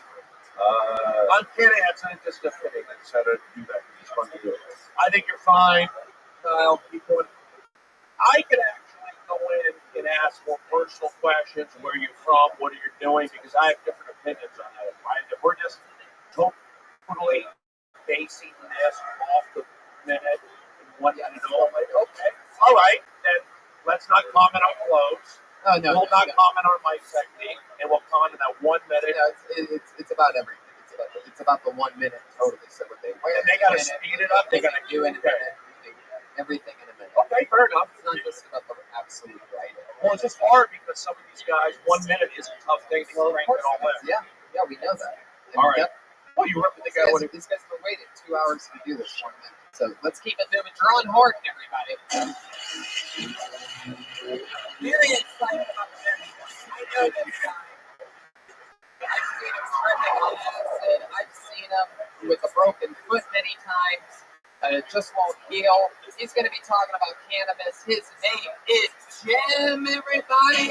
I'm kidding. That's not just a kidding. I just had to do that. It's fun to do it. I think you're fine. I'll keep going. I could actually go in and ask more personal questions. Where you're from? What are you doing? Because I have different opinions on that. Right? If we're just totally basing this off the minute and wanting to know, I'm like, okay, all right, then let's not comment on clothes. Oh no, We'll not comment on my technique, and we'll comment on that 1 minute. It's about everything. It's about the 1 minute totally. So what they wear, And they gotta speed it up. They gotta do it in a minute. Everything in a minute. Okay, fair enough. It's not just about the absolute right. Well, it's just hard because some of these guys, 1 minute is a tough thing to crank it all in. Yeah, we know that. All right. Well, you work with the guy when These guys have been waiting 2 hours to do this 1 minute. So let's keep it moving. Drawing Horton, everybody. Very excited about this. I know this guy. I've seen him tripping on acid. I've seen him with a broken foot many times. It just won't heal. He's going to be talking about cannabis. His name is Jim, everybody.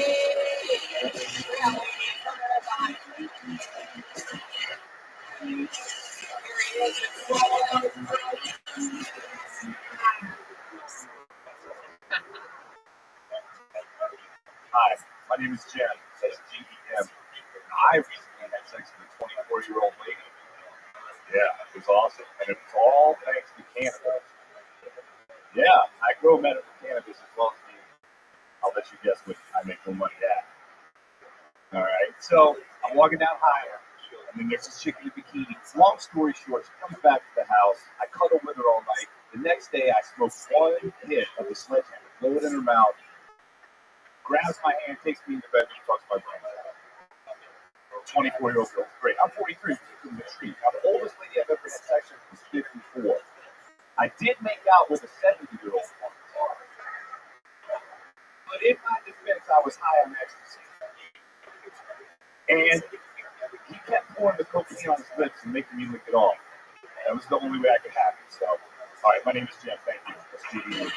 Hi, my name is Jen. That's G-E-M. I recently had sex with a 24-year-old lady. Yeah, it was awesome. And it was all thanks to cannabis. Yeah, I grow medical cannabis as well as me. I'll let you guess what I make no money at. All right, so I'm walking down Highland, and then there's this chick in a bikini. Long story short, she comes back to the house. I cuddle with her all night. The next day, I smoke one hit of the sledgehammer, blow it in her mouth, grabs my hand, takes me in the bedroom, talks about my 24-year-old girl. Great. I'm 43, which is a treat. Now, the oldest lady I've ever had sex with was 54. I did make out with a 70-year-old once. But in my defense, I was high on ecstasy. And he kept pouring the cocaine on his lips and making me lick it off. That was the only way I could have it. So, all right, my name is Jeff. Thank you. That's GD.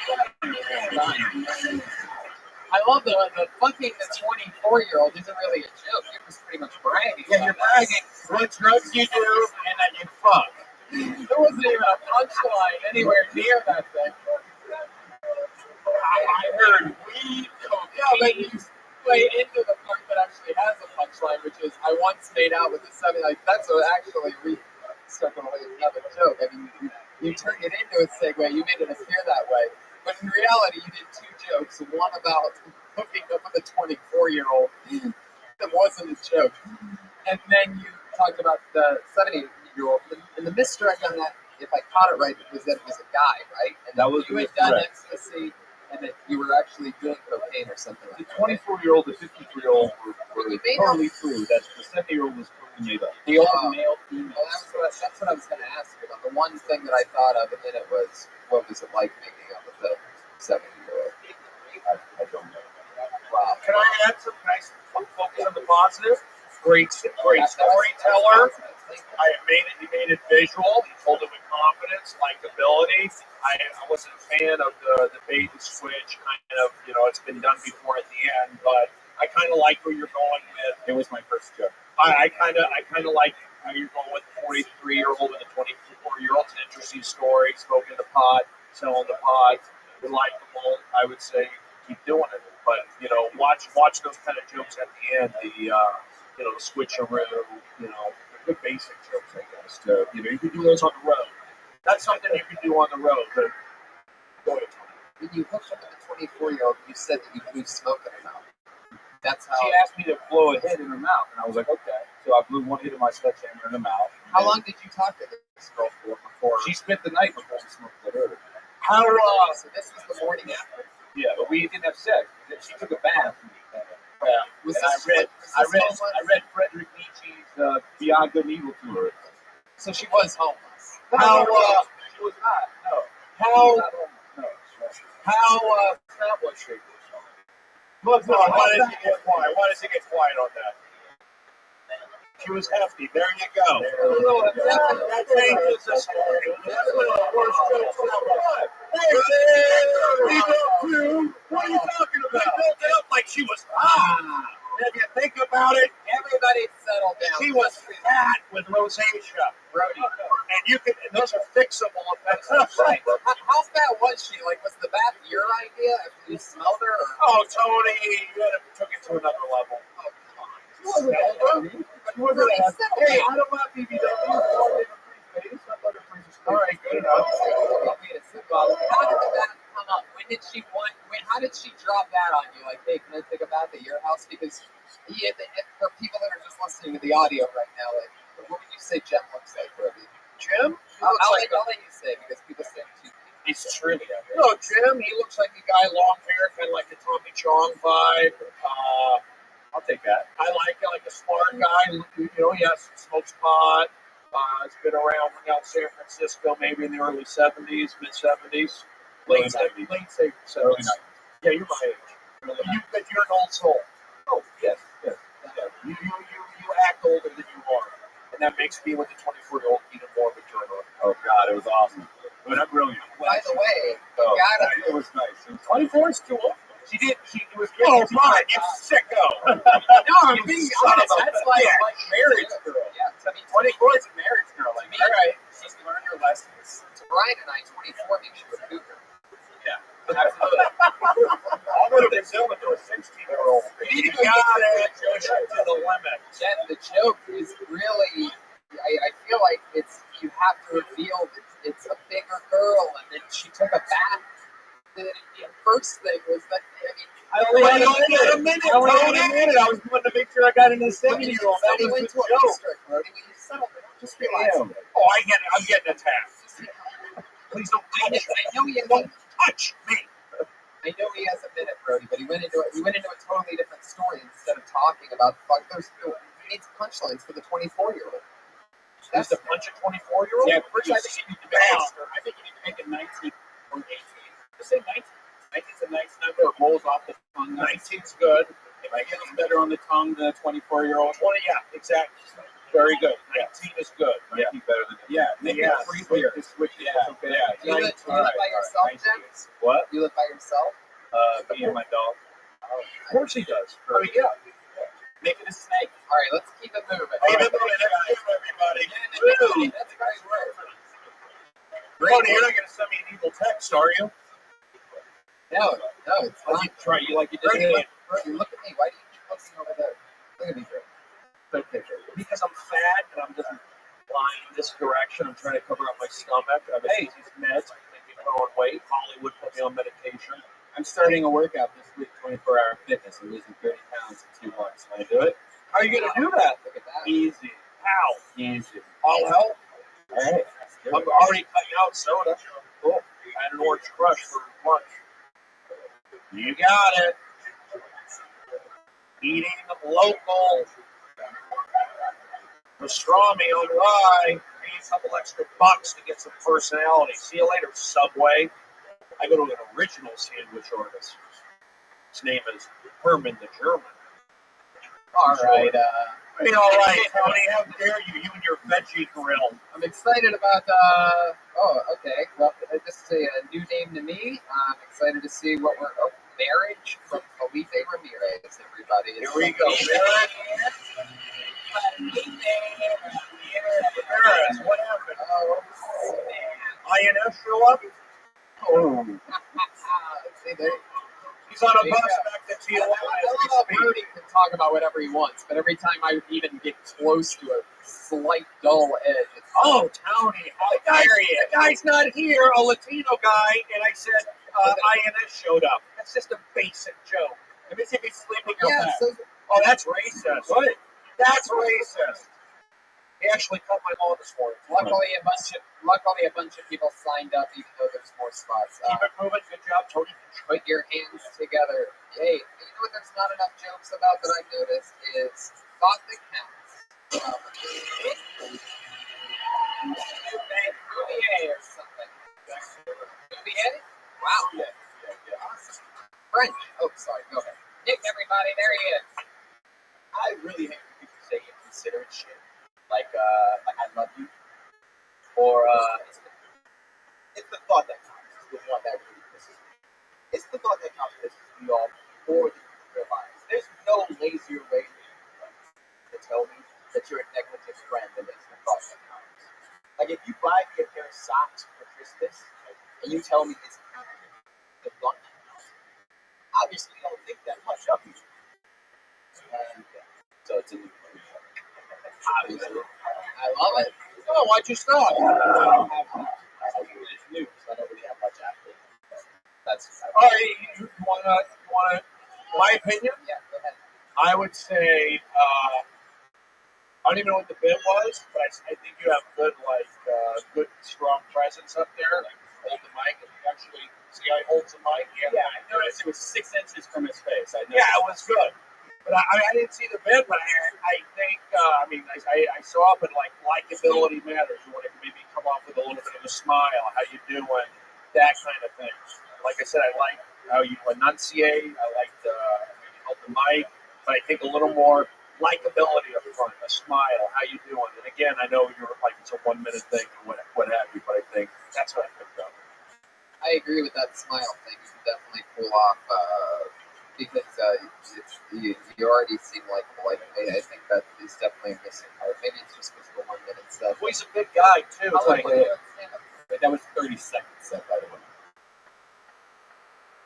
I love the fucking the 24-year-old isn't really a joke. You're just pretty much bragging. Yeah, you're bragging. What drugs you do, and then you fuck. There wasn't even a punchline anywhere near that thing. I heard weed, cocaine. Yeah, but you play into the part that actually has a punchline, which is I once made out with a 70. Like that's what actually we stuck on another joke. I mean, you turned it into a segue. You made it appear that way. But in reality, you did 2 jokes. One about hooking up with a 24-year-old that wasn't a joke. And then you talked about the 70-year-old. And the misdirect on that, if I caught it right, was that it was a guy, right? And that was you had done ecstasy, and that you were actually doing cocaine or something like that. The 24-year-old, the 53-year-old were totally true. The 70-year-old was totally made up. The old male, female. Well, that's what I was going to ask you about. The one thing that I thought of, and then it was, what was it like making up with the 70-year-old? I don't know. Wow. Can I add some nice focus on the positive? Great storyteller. He made it visual. He told it with confidence, likability. I wasn't a fan of the bait and switch kind of, it's been done before at the end, but I kind of like where you're going with. It was my first joke. I kind of like how you're going with the 43-year-old and the 24-year-old. It's an interesting story. Smoking the pot, selling the pot. You're likable. I would say keep doing it. But watch those kind of jokes at the end. The switcheroo. The basic jokes, I guess. You can do those on the road. That's something you can do on the road. But go ahead, Tony. When you hooked up with the 24-year-old, you said that you blew smoke in her mouth. That's how. She asked me to blow a hit in her mouth, and I was like, okay. So I blew one hit of my sledgehammer in her mouth. How long did you talk to this girl for before? She spent the night before we smoked the herb. How so this was the morning after? Yeah, but we didn't have sex. She took a bath. I read Frederick Nietzsche's Beyond Good and Evil to her. So she was homeless. She was not. No. How Not what she was. I wanted to get quiet on that. She was hefty. There you go. That changes the story. That's one of the worst jokes ever. What are you talking about? They built it up like she was hot. If you think about it, Everybody settle down. she was fat with rosacea. Brody. And you can, and those are fixable offenses. Right. How fat was she? Like, was the bath your idea after you smelled her? Or? Oh, Tony, you took it to another level. Oh, come on. Hey, out of my BBW, all right, good enough. How did the bath come up? When did she want? How did she drop that on you? Like, hey, can I take a bath at your house? Because for people that are just listening to the audio right now, like, what would you say Jem looks like, Rabbi? Jim? I'll let you say because people say He's truly no, Jim, he looks like a guy, long hair, kind of like a Tommy Chong vibe. I'll take that. I like a smart guy. You know, he smokes pot. He's been around San Francisco, maybe in the early 70s, mid 70s, late 70s. Yeah, you're my age. But you're an old soul. Oh, yes. You act older than you are, and that makes me with the 24-year-old even more mature. Oh God, it was awesome. But I'm brilliant. By the way, it was nice. 24 is too old. It was good. Oh my, you sicko! No, I'm being honest. That's like marriage girl. Yeah, I mean, 24 is a marriage girl. Like, all right, she's learned her lessons. To Brian and I, 24 makes you a cougar. Yeah, absolutely. I'll go to Brazil with a 16-year-old. You got it. Push it to the limit. Jen, the joke is really, I feel like you have to reveal that it's a bigger girl, and then she took a bath. The first thing was that, I only had a minute. I was going to make sure I got into the 70-year-old. That was the joke. Brody, when you settle down, just realize. Oh, I'm getting attacked. Please don't touch me. I know he Don't touch me. I know he has a minute, Brody, but he went into a totally different story instead of talking about he needs punchlines for the 24-year-old. That's to punch a 24-year-old? Yeah, first I think you need to make it 19 or 18. Just say 19. 19's a nice number. It rolls off the tongue. 19's good. If I get it better on the tongue than a 24-year-old. 20, yeah, exactly. Very good. 19 is good. 19 better than make it 3 clear. Switch it. Okay. Yeah. You live by yourself, Jen? What? You live by yourself? Me and my dog. Of course he does. Oh, yeah. Make it a snake. All right, let's keep it moving. Keep it moving, everybody. That's a great word. Brody, you're not going to send me an evil text, are you? No, it's Oh, not. you try. You like you did. Brody, look at me. Why do you keep looking over there? Look at me, Brody. Good picture. Because I'm fat and I'm just lying this direction. I'm trying to cover up my stomach. I have these meds. I think you put on weight. Hollywood put me on medication. I'm starting a workout this week, 24-hour fitness. I'm losing 30 pounds in 2 months. Can I do it? How are you going to do that? Look at that. Easy. How? Easy. I'll help. All right. I'm already cutting out soda. Cool. I had an orange crush for lunch. You got it. Eating local pastrami on rye. Paying a couple extra bucks to get some personality. See you later, Subway. I go to an original sandwich artist. His name is Herman the German. All right. Hey, all right, Tony. How dare you? You and your veggie grill. I'm excited about. Okay. Well, this is a new name to me. I'm excited to see what we're. Marriage from Felipe Ramirez. Everybody. Here we go. Ramirez. What happened? Oh, INS show up? Oh. See, there. He's on a bus back to Tijuana. Brody can talk about whatever he wants, but every time I even get close to a slight dull edge, it's Tony, the guy's not here, a Latino guy, and I said INS showed up. That's just a basic joke. Let me see if he's sleeping out back. Oh, that's racist. What? That's racist. He actually cut my lawn this morning. Luckily, a bunch of people signed up, even though there's more spots. Keep it moving. Good job, Tony. Put your hands together. Hey, you know what there's not enough jokes about that I've noticed is thought that counts. Bouvier or something. Bouvier? Wow. Yeah. Awesome. French. Oh, sorry. Go ahead. Nick, everybody, there he is. I really hate when people say it. inconsiderate shit, like I love you, or it's the thought that counts. It's the one that really pisses me. It's the thought that counts pisses me off more than you realize. There's no lazier way to tell me that you're a negligent friend than it's the thought that counts. Like if you buy me a pair of socks for Christmas and you tell me it's the thought that counts, obviously you don't think that much of me. And so it's a new one. Obviously. I love it. Oh, why'd you stop? It's new, so I don't really have much after. That's all right. You wanna my opinion? Yeah, go ahead. I would say I don't even know what the bid was, but I think you have good strong presence up there. Like hold the mic and actually see how he holds the mic. Yeah, I noticed it was 6 inches from his face. Yeah, it was good. But I didn't see the bid, but I think I saw it, but like likability matters. You want to maybe come off with a little bit of a smile. How you doing? That kind of thing. Like I said, I like how you enunciate. I like you hold the mic, but I think a little more likability up front, a smile. How you doing? And again, I know you're like it's a 1 minute thing or what have you, but I think that's what I picked up. I agree with that smile thing. You can definitely pull off because you already seem like I think that is definitely a missing part. Maybe it's just because of the 1 minute stuff. Well, he's a big guy too. How long were you on stand-up? Wait, that was 30 seconds set, by the way.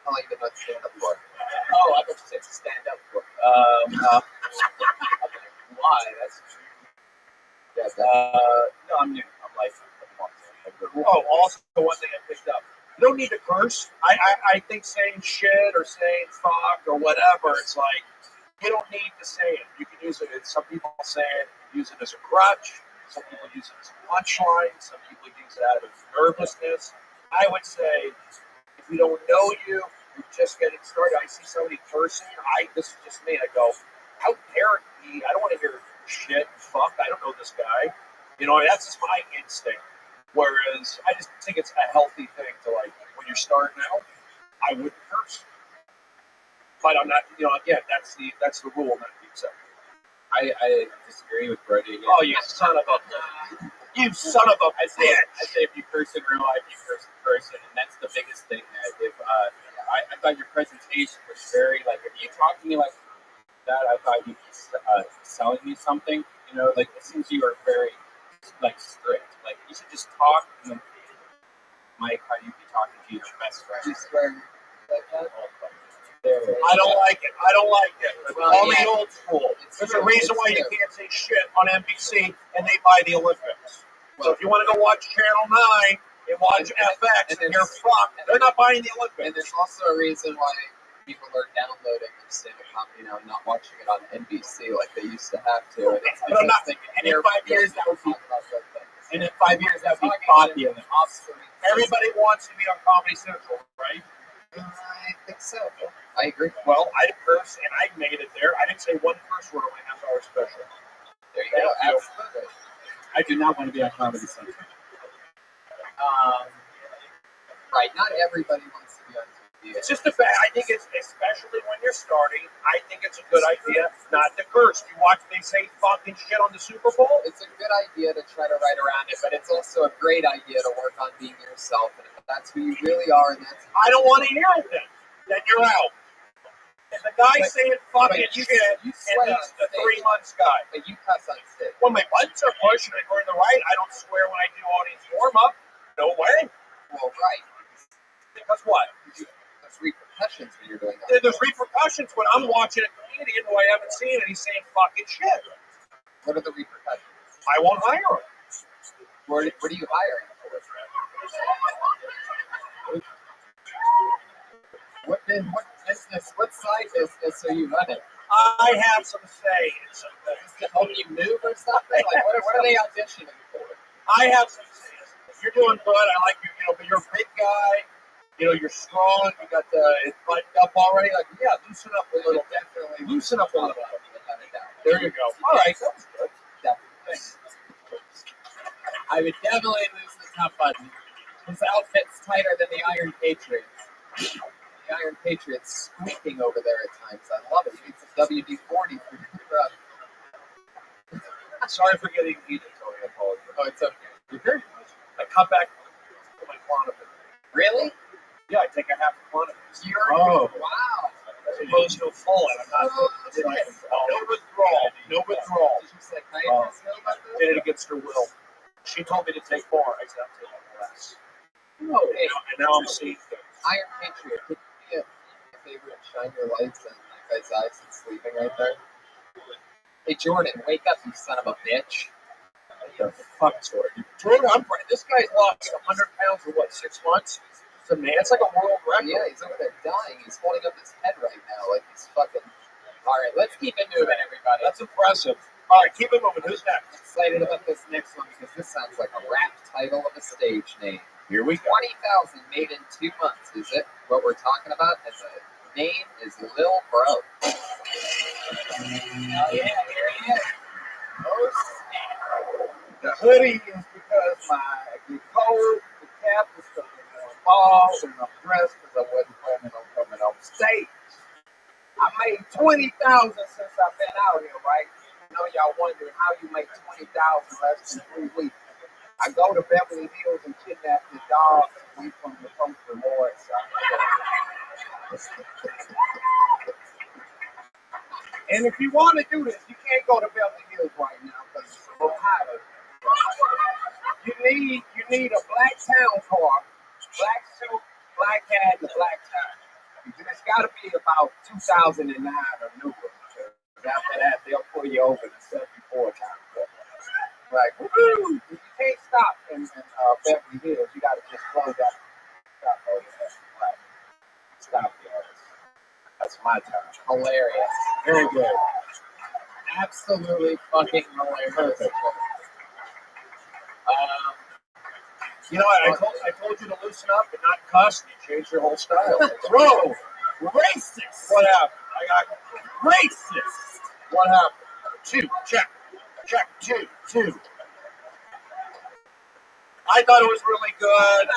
How long have you been on stand-up for? Oh, I thought you said stand up for. Why? That's No, I'm new. I'm like a month. oh, also one thing I picked up. You don't need to curse. I think saying shit or saying fuck or whatever, it's like you don't need to say it. You can use it. Some people say it, use it as a crutch. Some people use it as a punchline. Some people use it out of nervousness. I would say if you don't know you're just getting started. I see somebody cursing. This is just me. I go, how dare he? I don't want to hear shit, fuck. I don't know this guy. That's just my instinct. Whereas I just think it's a healthy thing to like when you're starting out. I wouldn't curse, but I'm not. Again, that's the rule, not the exception. I disagree with Brody again. Oh, you son of a! You son of a! I say if you curse in real life, you curse in person, and that's the biggest thing. That if I thought your presentation was very like if you talk to me like that, I thought you'd be selling me something. Like it seems you are very like strict. Like you should just talk. Mike, how you be talking to your best friend? You swear like that? I don't like it. Well, Only yeah. old school. There's a true. reason why you can't say shit on NBC and they buy the Olympics. So if you want to go watch Channel 9 and watch FX and you're fucked, they're not buying the Olympics. And there's also a reason why people are downloading their stand-up comedy now and not watching it on NBC like they used to have to. And it's But I'm not thinking, and in 5 years that would be And in 5 years, that would be popular. everybody wants to be on Comedy Central, right? I think so. I agree. Well, I curse and I made it there. I didn't say one curse word on my half-hour special. There you go. Absolutely. I do not want to be on Comedy Central. Right. Not everybody wants to be on TV. It's just a fact. I think it's, especially when you're starting, I think it's a good idea not to curse. You watch, they say fucking shit on the Super Bowl. It's a good idea to try to write around it, but it's also a great idea to work on being yourself. And if that's who you really are, and that's I don't want to hear it then you're out. And the guy saying fucking shit, and he's the 3 months guy. But you cuss on stage. When my buttons are pushed and I go to the right, I don't swear when I do audience warm-up. No way. Well, right. Because what? There's repercussions when you're doing that. There's repercussions when I'm watching a comedian who I haven't seen and he's saying fucking shit. What are the repercussions? I won't hire him. What are you hiring for? What business? What side business are you running? I have some say in some things. To help you move or something? Like what are they auditioning for? I have some say. You're doing good. I like you, but you're a big guy. You're strong. You got it buttoned up already. Like, yeah, loosen up a little. Definitely Loosen up a little. There you go. All right, that was good. Definitely. I would definitely lose the top button. His outfit's tighter than the Iron Patriots. The Iron Patriots squeaking over there at times. I love it. You need some WD-40 for your Sorry for getting heated, Tony. I apologize. Oh, it's okay. You're very nice. I cut back to my Klonopin. Really? Yeah, I take a half a Klonopin. Wow. As opposed to a full, and I'm not. No withdrawal. No withdrawal. Did you say kindness know about this? Did it against her will. She told me to take more. I said, I'm taking less. Oh, hey, And now I'm seeing things. Iron Patriot, could you be my favorite shine your lights in that guy's eyes and sleeping right there? Hey, Jordan, wake up, you son of a bitch. The fuck, Jordan? Jordan, I'm right. This guy's lost 100 pounds in what, 6 months? It's a man. It's like a world record. Yeah, he's over there dying. He's holding up his head right now like he's fucking... All right, let's keep it moving, everybody. That's impressive. All right, keep it moving. Who's next? I'm excited about this next one because this sounds like a rap title of a stage name. Here we go. 20,000 made in 2 months. Is it what we're talking about? And the name is Lil Bro. Oh yeah, here he is. Oh snap. The hoodie is because my coat, the cap is because I'm bald, and I'm dressed because I wasn't planning on coming on stage. I made 20,000 since I've been out here, right? I know y'all wondering how you make 20,000 less than 3 weeks. I go to Beverly Hills and kidnap the dog away from the post rewards. And if you want to do this, you can't go to Beverly Hills right now because it's a little hotter. You need a black town car, black suit, black hat, and a black tie. It's got to be about 2009 or newer. After that, they'll pull you over the 74 times. Like, woo! You can't stop in Beverly Hills. You got to just close that. Stop over there. Right. Stop there. That's my time. Hilarious. Very good. Absolutely fucking hilarious. Perfect. You know, I told you to loosen up and not cuss, and you changed your whole style. Bro, racist. What happened? I got racist. What happened? 2, check. Check, 2. I thought it was really good.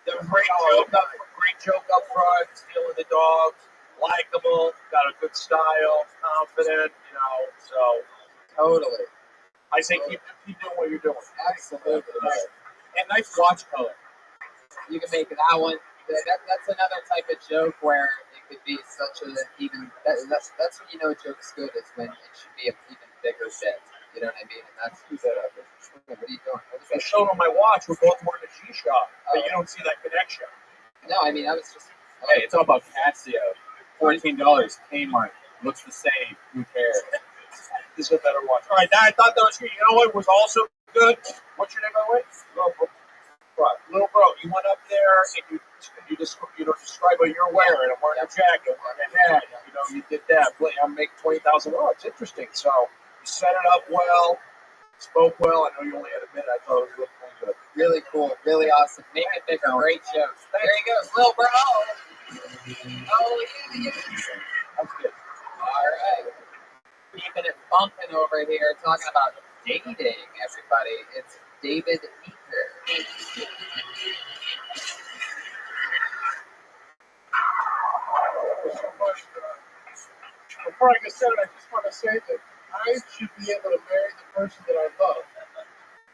There was great joke up front, stealing the dogs, likable, got a good style, confident, you know, so. Totally. I say keep doing what you're doing. Absolutely. And nice watch color. You can make that one. That's another type of joke where it could be such a even. That's when you know a joke's good is when it should be an even bigger bit. You know what I mean? And that's who's that. What are you doing? I showed on my watch. We're both wearing a G-Shock, but you don't see that connection. No, I mean I was just. Hey, it's all about Casio. $14. Kmart. Looks the same. Who cares? This is a better watch. All right, I thought that was good. You know what was also good? What's your name, by the way? Little bro. You went up there and you describe what you're wearing. I'm wearing a jacket. I'm wearing a hat. You know, you did that. I'm making $20,000. It's interesting. So you set it up well. Spoke well. I know you only had a minute. I thought it was really good. Really cool. Really awesome. Make it bigger. Great joke. There he goes, Lil Bro. Oh yeah. That's good. All right. Keeping it bumping over here, talking about dating, everybody. It's David Eaker. Before I get started, I just want to say that I should be able to marry the person that I love.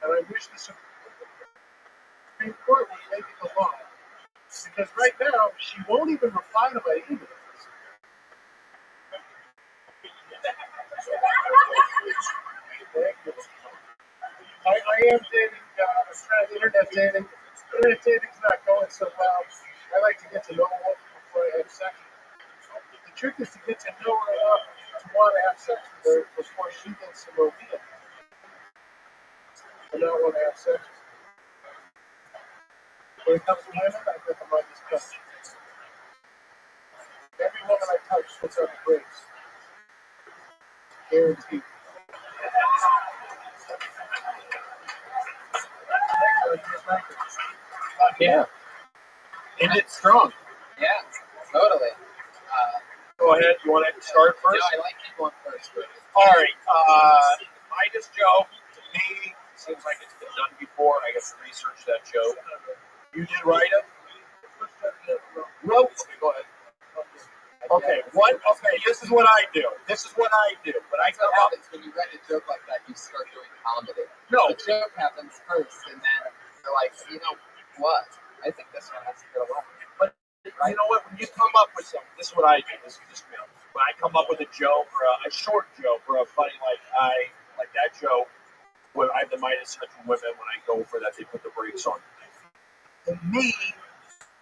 And I wish the Supreme Court would make it the law. Because right now, she won't even reply to my emails. I am dating, I'm trying internet dating. Internet dating's not going so well. I like to get to know a woman before I have sex with her. The trick is to get to know her enough to want to have sex with her before she gets to know me enough. I don't want to have sex with her. When it comes to women, I think I'm on this country. Every woman I touch puts on the brakes. Guaranteed. Yeah. And it's strong. Yeah, totally. Go ahead. You want to start No, first? I like you going first. All right. Lightest joke to me seems like it's been done before. I guess research that joke. You did write it. Wrote. Okay, go ahead. Okay. What? Okay, this is what I do. This is what I do. But I That's what come up. happens when you write a joke like that. You start doing comedy. No, The joke happens first, and then you're like, you know what? I think this one has to go on. but you know what? When you come up with something, this is what I do. This is just me. When I come up with a joke or a short joke or a funny like that joke, when I have the Midas touch from women, when I go for that, they put the brakes on. To me,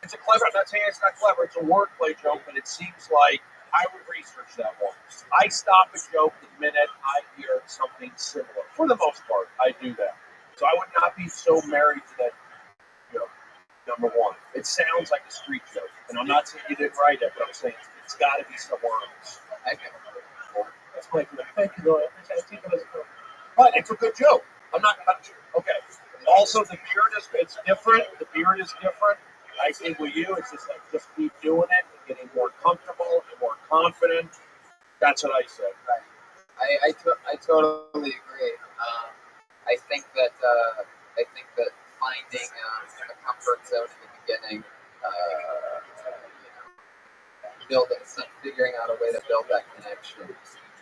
it's a clever. I'm not saying it's not clever. It's a wordplay joke, but it seems like I would research that one. I stop a joke the minute I hear something similar. For the most part, I do that. So I would not be so married to that joke. Number one, it sounds like a street joke, and I'm not saying you didn't write it, but I'm saying it's got to be somewhere else. I can That's my thank you, Lord. But it's a good joke. I'm not okay. Also, the beard it's different. The beard is different. I think with you, it's just like just keep doing it and getting more comfortable and more confident. That's what I said. I totally agree. I think that finding a comfort zone in the beginning, figuring out a way to build that connection.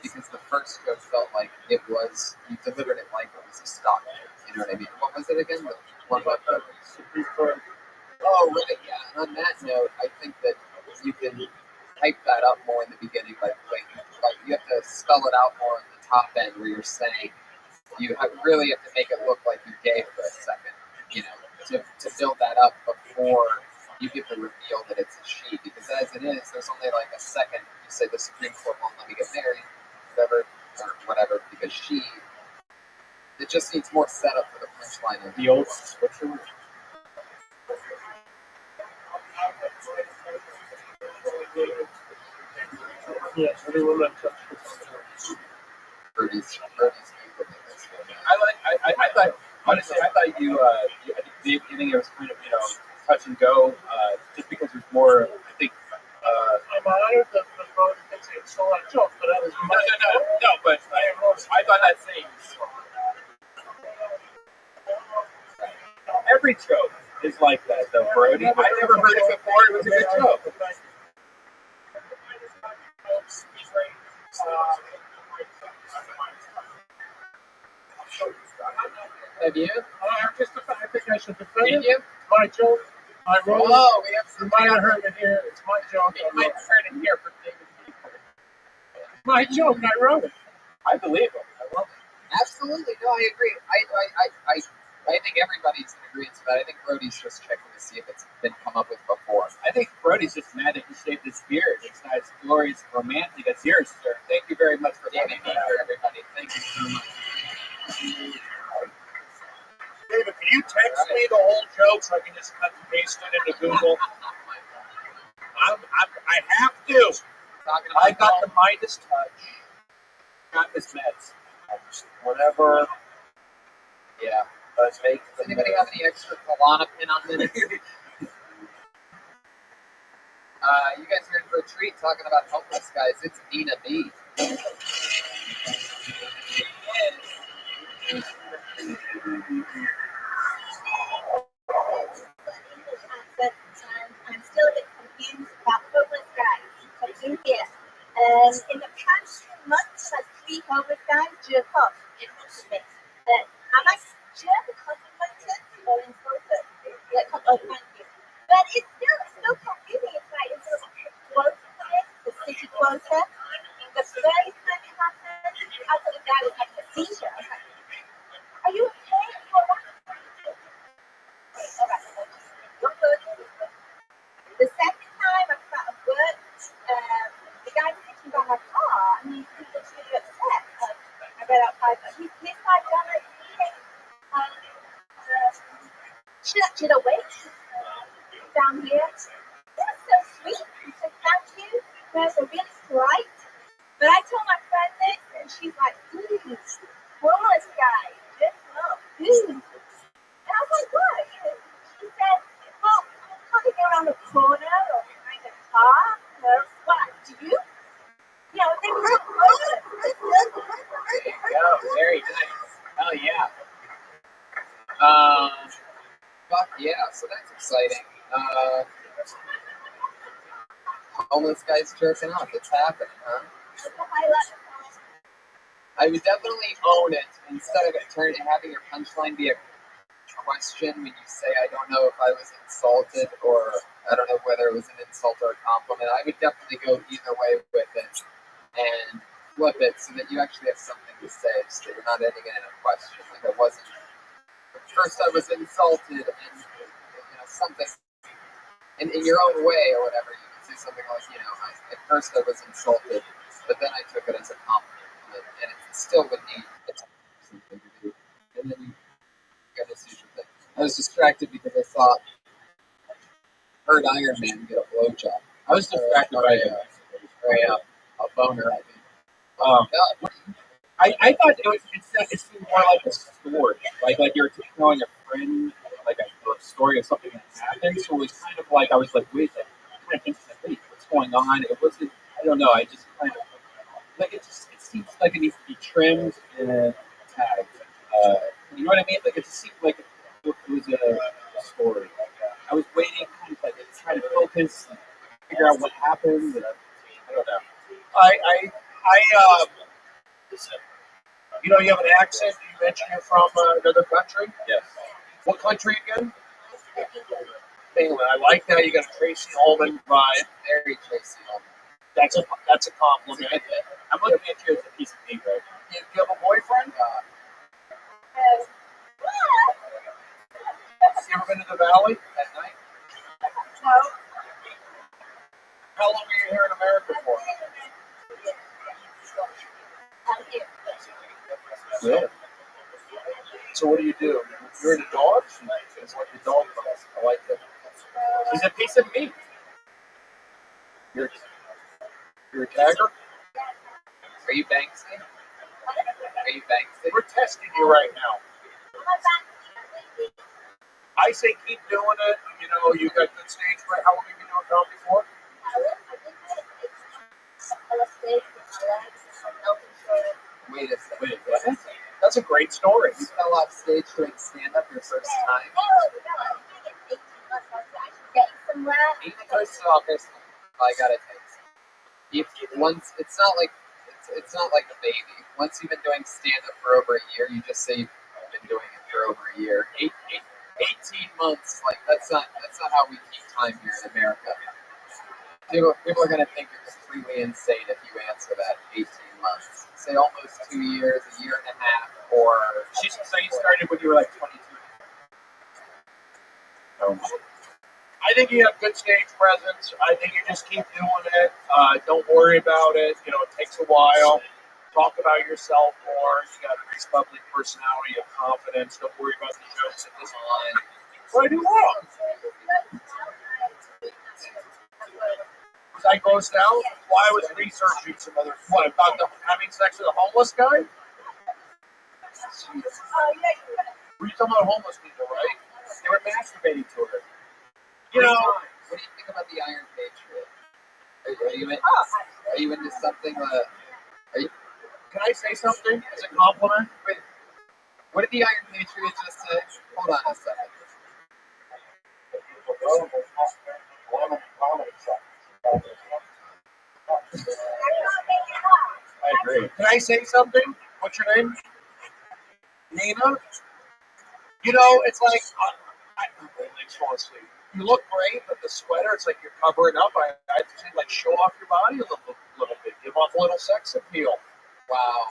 Because the first joke felt like you delivered it like it was a stock joke. You know what I mean? What was it again? The one about the Supreme Court. Oh, right, yeah. And on that note, I think that you can hype that up more in the beginning like you have to spell it out more on the top end where you're saying really have to make it look like you gave for a second, to build that up before you give the reveal that it's a she. Because as it is, there's only like a second. You say the Supreme Court won't let me get married, whatever, because she. It just needs more setup for the punchline. The old scripture. Yes, everyone that touched Birdie's I thought, honestly, I thought you at the beginning it was kind of, touch and go, just because there's more, I think, I'm honored that the road thinks it's a lot of joke, but that was no, but I thought that thing, every joke is like that, though, Brody. I never heard it before. It was a good joke. Have you? I think I should defend Did it. you? My joke. I wrote it. Oh, we have You might have heard it here. It's my joke. You might have heard it here from David People. My joke. I wrote it. I believe him. I love it. Absolutely, no, I agree. I think everybody's in agreement, but I think Brody's just checking to see if it's been come up with before. I think Brody's just mad that he shaved his beard. It's not as glorious and romantic as yours, sir. Thank you very much for David coming People, out. everybody. Thank you so much. David, can you text me the whole joke so I can just cut and paste it into Google? I have to. I got the Midas touch. Not Miss Meds. Whatever. Yeah. Let's make Does anybody have any extra Klonopin on this? You guys are in for a treat talking about homeless guys. It's Nina B. I'm still a bit confused about homeless guys. So in here, in the past 2 months, I've 3 homeless guys jerk off in front of me. Am I sure the consequences or in total? Oh, thank you. But it's still confusing. It's like it's a quota for it, the city quota. The very time it happened, I thought the guy was having a seizure. I was like, are you okay? The second time I was out of work, the guy was sitting by my car and he was really upset. I read outside, but he's like down at church in a wait down here. It was so sweet. He said thank you. They were really polite. But I told my friend this and she's like, homeless guy, just look, And I was like, what? She said, well, I'm coming around the corner or behind a car. What? Do you? They were so close. Oh, very nice. Hell yeah. Fuck yeah, so that's exciting. Homeless guys jerking off. It's happening, huh? What's the highlight of that? I would definitely own it instead of it having your punchline be a question when you say, I don't know if I was insulted or I don't know whether it was an insult or a compliment. I would definitely go either way with it and flip it so that you actually have something to say, so that you're not ending it in a question. Like I wasn't. At first, I was insulted, and something in your own way or whatever. You can say something like, at first I was insulted, but then I took it as a compliment, and it still would need something to do. And then you got this usual thing. I was distracted because I heard Iron Man get a blowjob. I was distracted by a boner, I think. I thought it seemed more like a story, like you're telling a friend like a story of something that happened. So it was kind of like I was like, wait, what's going on? It wasn't. I don't know. I just kind of like it seems like it needs to be trimmed and tagged. You know what I mean? Like it just seemed like it was a story. I was waiting, kind of like trying to focus, and figure out what happened. And I don't know. You have an accent. You mentioned you're from another country. Yes. What country again? England. I like that. You got a Tracy Ullman vibe. Very Tracy Ullman. That's a compliment. I'm looking at you as a piece of meat, right? You have a boyfriend? You ever been to the Valley at night? No. How long are you here in America for? Yeah. So what do? You're into dogs? It's like the dog class. I like that. He's a piece of meat. You're a tagger? Are you Banksy? We're testing you right now. I say keep doing it. You got good stage fright. How long have you been doing comedy for? Wait a second. What? That's a great story. You fell off stage doing stand-up your first time? First off, I gotta tell you, it's not like a baby. Once you've been doing stand-up for over a year, you just say you've been doing it for over a year. 18 months, like that's not how we keep time here in America. People are gonna think you're completely insane if you answer that 18 months. Say almost 2 years, a year and a half, or. So you started when you were like 22. I think you have good stage presence. I think you just keep doing it. Don't worry about it. It takes a while. Talk about yourself more. You got a nice, bubbly personality, of confidence. Don't worry about the jokes at this line. What do I do wrong? That goes down. Well, I was researching some other. What about having sex with a homeless guy? We're talking about homeless people, right? They were masturbating to her. What do you think about the Iron Patriot? Are you into something? Can I say something as a compliment? Wait, what did the Iron Patriot just say? Hold on a second. I agree. Can I say something? What's your name? Nina? It's like you look great, but the sweater, it's like you're covering up. I just say, show off your body a little bit. Give off a little sex appeal. Wow.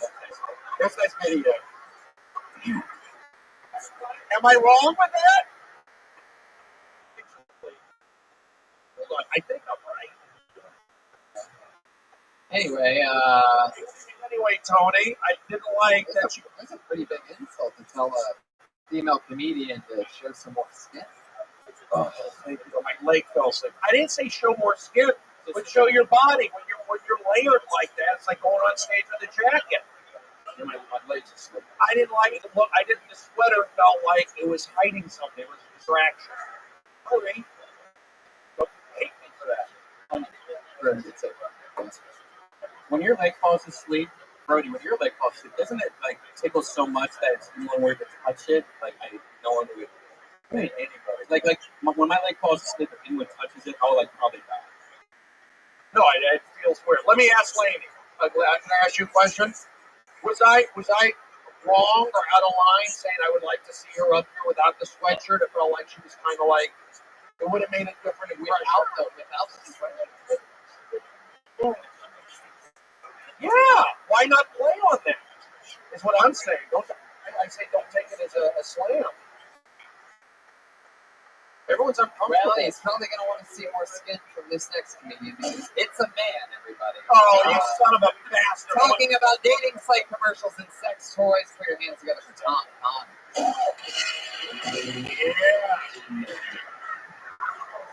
That's nice video. Am I wrong with that? Hold on. I think I'm right. Anyway, Tony, I didn't like that you. That's a pretty big insult to tell a female comedian to show some more skin. Oh, thank you. My leg fell asleep. I didn't say show more skin, but show your body. When you're layered like that, it's like going on stage with a jacket. My legs are slipping. I didn't like it. Look, the sweater felt like it was hiding something. It was a distraction. Sorry. Don't hate me for that. When your leg falls asleep, Brody, when your leg falls asleep, doesn't it tickle so much that it's no one where to touch it? No one would. Anybody. Like when my leg falls asleep, if anyone touches it, I'll probably die. No, it feels weird. Let me ask Lainey. Can I ask you a question? Was I wrong or out of line saying I would like to see her up here without the sweatshirt? It felt like she was kind of like, it would have made it different if without the sweatshirt. Yeah, why not play on that? Is what I'm saying. I say don't take it as a slam. Everyone's uncomfortable. Well, he's probably going to want to see more skin from this next comedian because it's a man, everybody. Oh, you son of a bastard. Talking about dating site commercials and sex toys. Put your hands together for Tom.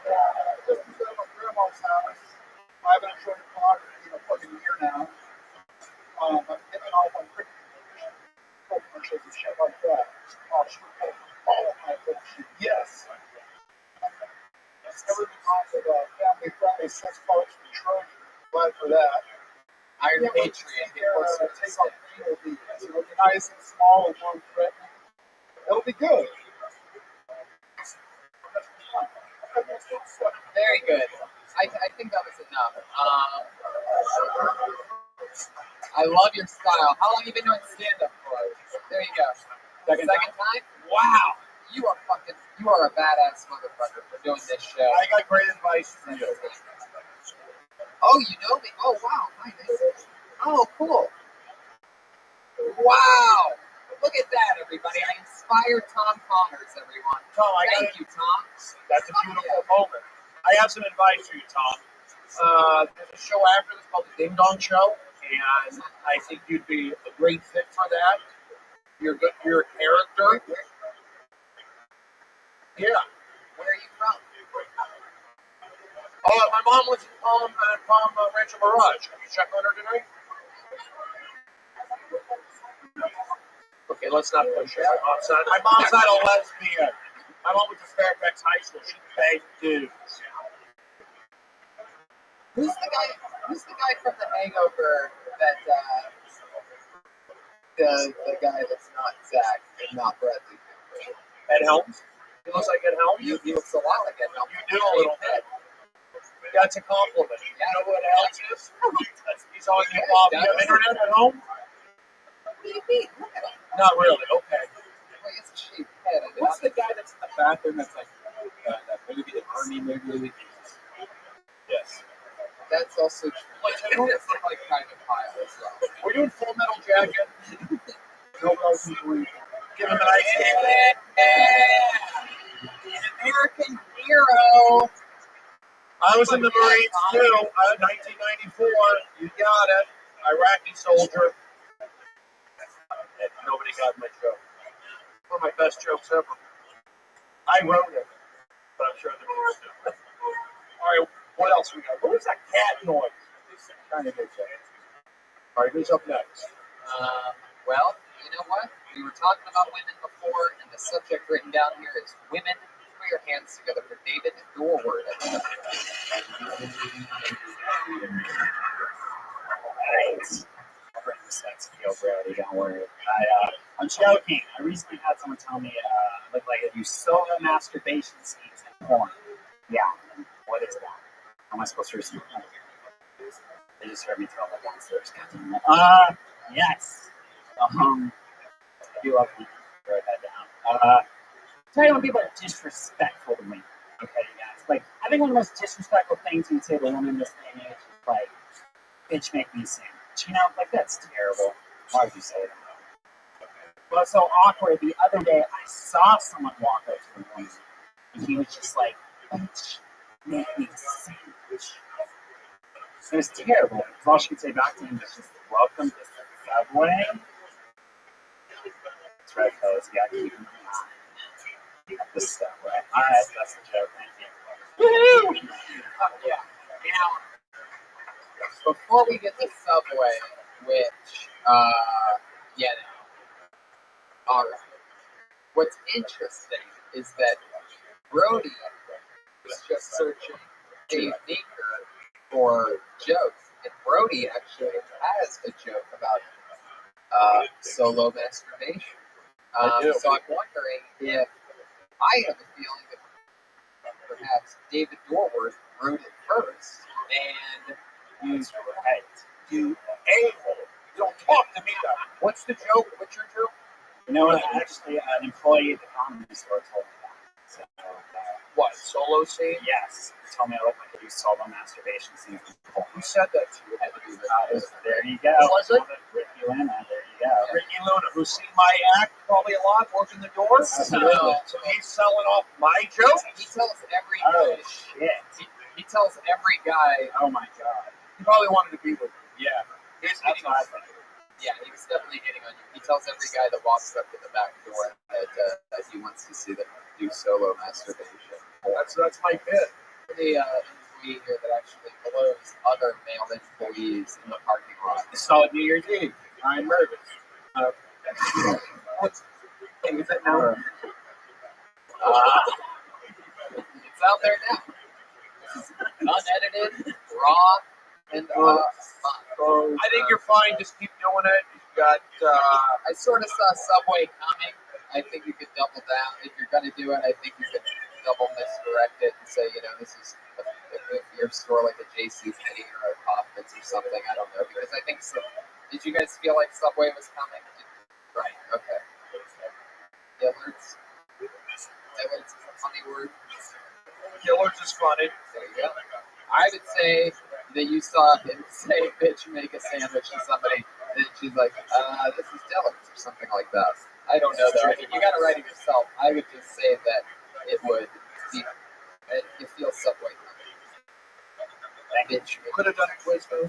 Yeah. Just at my grandma's house. I haven't enjoyed photography in a fucking year now. I'm getting off on commercials and shit like that. All of my bullshit. Yes. Everything off of family-friendly sex parts for children. Glad for that. Iron Patriot. Take off POV. It'll be nice and small and non-threatening. It'll be good. Very good. I think that was enough. I love your style. How long have you been doing stand-up for? There you go. Second time? Wow. You are a badass motherfucker for doing this show. I got great advice for you. Oh, you know me? Oh, wow. Hi, nice. Oh, cool. Wow. Look at that, everybody. I inspired Tom Connors, everyone. Tom, Thank you, Tom. That's a beautiful moment. I have some advice for you, Tom. There's a show after this called The Ding Dong Show, and I think you'd be a great fit for that. You're good. You're a character. Yeah. Where are you from? Oh, my mom lives in Palm Rancho Mirage. Have you checked on her tonight? Okay, let's not push it. My mom's not a lesbian. My mom went to Fairfax High School. She banged dudes. Who's the guy from The Hangover that the guy that's not Zach and not Bradley? Ed Helms? He looks like Ed Helms? He looks a lot like Ed Helms. You do a little bit. That's a compliment. You know who Ed Helms is? He's on the internet at home? What do you mean? Look at him. Not really. Okay. Well, it's a cheap head. What's the guy that's in the bathroom that's like that movie, the Army movie? Yes. That's also true. It looks like kind of high as well. We're doing Full Metal Jacket. No else in Give him an ice cream. An American hero. I was in the Marines too. 1994. You got it. Iraqi soldier. Nobody got my joke. One of my best jokes ever. I wrote it, but I'm sure the viewers do. All right, what else we got? What was that cat noise? Trying to get you. All right, who's up next? Well, you know what? We were talking about women before, and the subject written down here is women. Put your hands together for David Dorward. I'll bring the sex appeal, Brody. Don't worry. I'm joking. I recently had someone tell me I look like I do solo masturbation scenes in porn. Yeah. What is that? How am I supposed to receive that? They just heard me tell that downstairs. Yes. I do love to write that down. Tell you when people are disrespectful to me. Okay, you guys. Like, I think one of the most disrespectful things you can say to a woman in this day and age is like, bitch, make me sing. You know, like, that's terrible. Why would you say that? Well, it's so awkward. The other day, I saw someone walk up to the woman, and he was just like, bitch, make me sing. It was terrible. Because all she could say back to him was just, welcome to the subway. That's right, fellas. You gotta keep in mind. The subway. All right, that's the joke. Thank you. Woohoo! Yeah. Now, before we get to Subway, which, you know, all right. What's interesting is that Brody was just searching Dave Meeker for jokes, and Brody actually has a joke about solo masturbation. So I'm wondering if I have a feeling that perhaps David Dorward wrote it first, and use your head. You a-hole. You don't talk to me that way. What's the joke? What's your joke? You know what? Actually, an employee at the comedy store told me that. So, What, solo scene? yes, he told me I look like I do solo masturbation scenes. Who said that to you? There you go. Was it? Ricky Luna, there you go. Ricky Luna, who's seen my act probably a lot, working the doors. No. So he's selling off my joke? He tells every Oh, guy. shit. He tells every guy. Oh, my God. He probably wanted to be with me. Yeah. He's That's hitting what I us. thought. Yeah, he was definitely hitting on you. He tells every guy that walks up to the back door that he wants to see them do solo masturbation. That's my bit. The employee here that actually blows other male employees in the parking lot. It's solid New Year's Eve. I'm nervous. What's is it now? It's out there now. This is unedited, raw, and fun. I think you're fine. Just keep doing it. You've got. I sort of saw Subway coming. I think you could double down. If you're going to do it, I think you could double misdirect it and say, this is a goofier store like a JC's Mini or a Kaufman's or something. I don't know. Because I think so. Did you guys feel like Subway was coming? Right. Okay. Dillard's. Dillard's is a funny word. Dillard's is funny. There you go. I would say that you saw him say, bitch, make a sandwich to somebody. And she's like, this is Dillard's or something like that. I don't know though. I mean, you got to write it yourself. I would just say that it would be, it feels Subway. Bitch. Could have done a quiz though.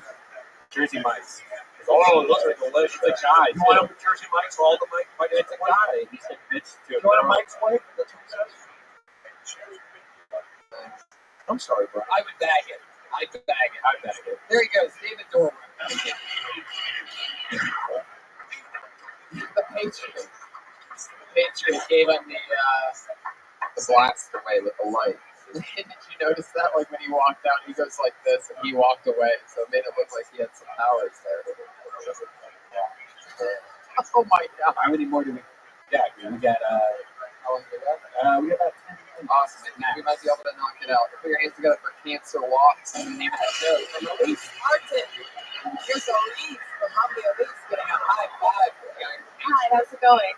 Jersey Mike's. Oh, those are delicious. It's a guy. You want a Jersey Mike's? All the Mike? It's a guy. He said bitch to You want a Mike's wife? That's what he says. I'm sorry, bro. I would bag it. I'd bag it. I bet it. There he goes, David Dorman. The Patriot. The Patriot gave him the blast away with the light. Did you notice that? Like when he walked out, he goes like this, and he walked away. So it made it look like he had some powers there. Oh my God! How many more do we got? We got How long do we got? we got about 10 minutes. Awesome. I think we might be able to knock it out. Put your hands together for Cancer Walks and the name of the show. From Elise Martin. Here's Elise, the lovely Elise, getting a high five. Hi, how's it going?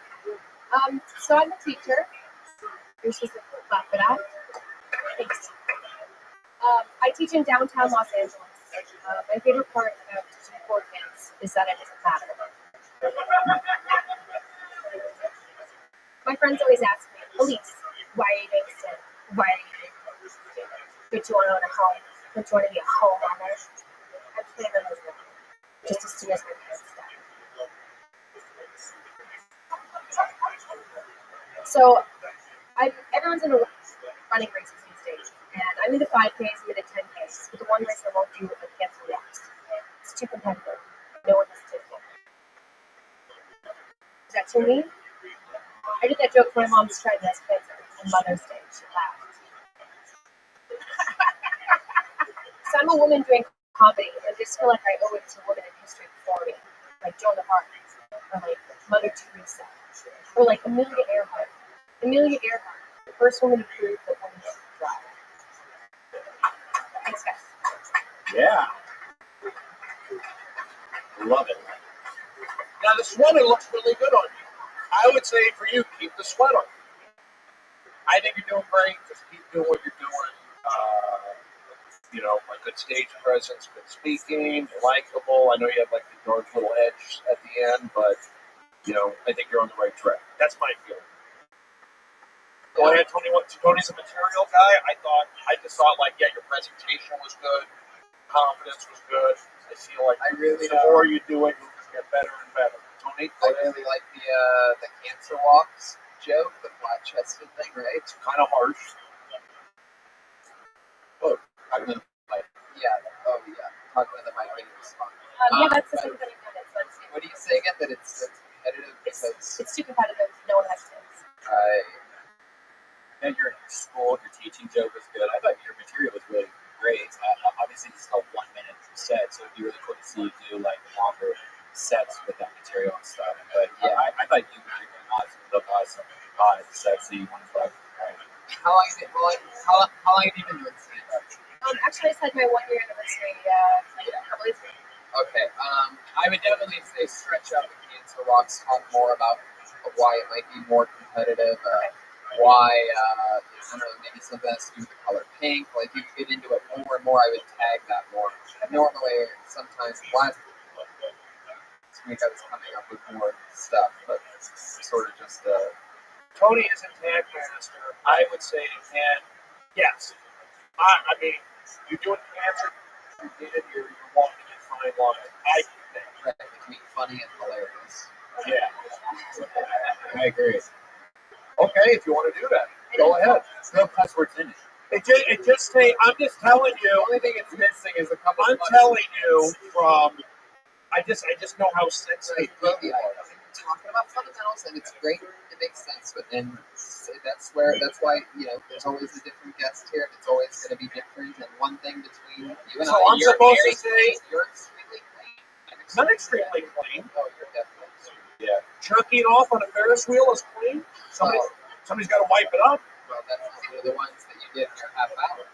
So I'm a teacher. You're supposed to clap for that. Thanks. I teach in downtown Los Angeles. My favorite part about teaching poor kids is that it doesn't matter. My friends always ask me, Elise, why are you babysitting? Why are you babysitting? Don't you want to own a home? Don't you want to be a homeowner? I'm planning on moving just as soon as my parents die. So, everyone's in running races these days, and I'm into 5Ks, I'm into 10Ks, but the one race I won't do with the Cancer Walks. It's too competitive. No one has to take it. Is that too mean? I did that joke for my mom's tried this kids on Mother's Day. She laughed. So I'm a woman doing comedy, and I just feel like I owe it to women in history before me, like Joan of Arc, or like Mother Teresa, or like Amelia Earhart. Amelia Earhart, the first woman to prove that women should drive. Thanks, guys. Yeah. Love it. Now the sweater looks really good on you. I would say for you, keep the sweater. I think you're doing great. Just keep doing what you're doing. A good stage presence, good speaking, you're likable. I know you have like the dark little edge at the end, but I think you're on the right track. That's my feeling. Go ahead, Tony. Tony's a material guy. I just thought your presentation was good, confidence was good. I feel like the more you do it, you'll just get better and better. Tony, I really like the Cancer Walks joke, the flat chested thing, right? it's kind of harsh. Oh, talking to the mic. Yeah. Oh, yeah. Talking to the mic when you respond. Yeah, that's the same thing I've done. So it's, What are you saying? That it's competitive because it's too competitive. No one has kids. And your school, your teaching joke was good. I thought your material was really great. Obviously, this is a 1 minute set, so it'd be really cool to see you do like longer sets with that material and stuff. But yeah, I thought you were doing awesome. Look awesome. Sexy, 1 5. How long have you been doing stand-up? Actually, I just had my 1-year anniversary like a couple weeks ago. Okay. I would definitely say stretch out the cancer walks, talk more about why it might be more competitive, why, I don't know, maybe something has to do with the color pink. Like, you get into it more and more, I would tag that more. Normally, sometimes last week I was coming up with more stuff, but sort of just, Tony is a tag master. I would say, and yes, I mean, you're doing cancer, you did it, you're walking in fine line. I think. right, between funny and hilarious. Yeah. I agree. Okay, if you want to do that, go ahead. No cuss words in it. It just say, I'm just telling The you, only thing it's missing is a couple I'm of buttons. telling you from, I just know how sensitive Well, people yeah, are. I'm talking about fundamentals, and it's great. It makes sense, and that's why there's always a different guest here, and it's always going to be different. And one thing between you and So I, I'm you're supposed to very say, clean. You're extremely clean. not extremely clean. Oh, you're definitely extremely. Yeah. Jerking off on a Ferris wheel is clean. Somebody's got to wipe it up. Well, that's one of the ones that you did in your half hour.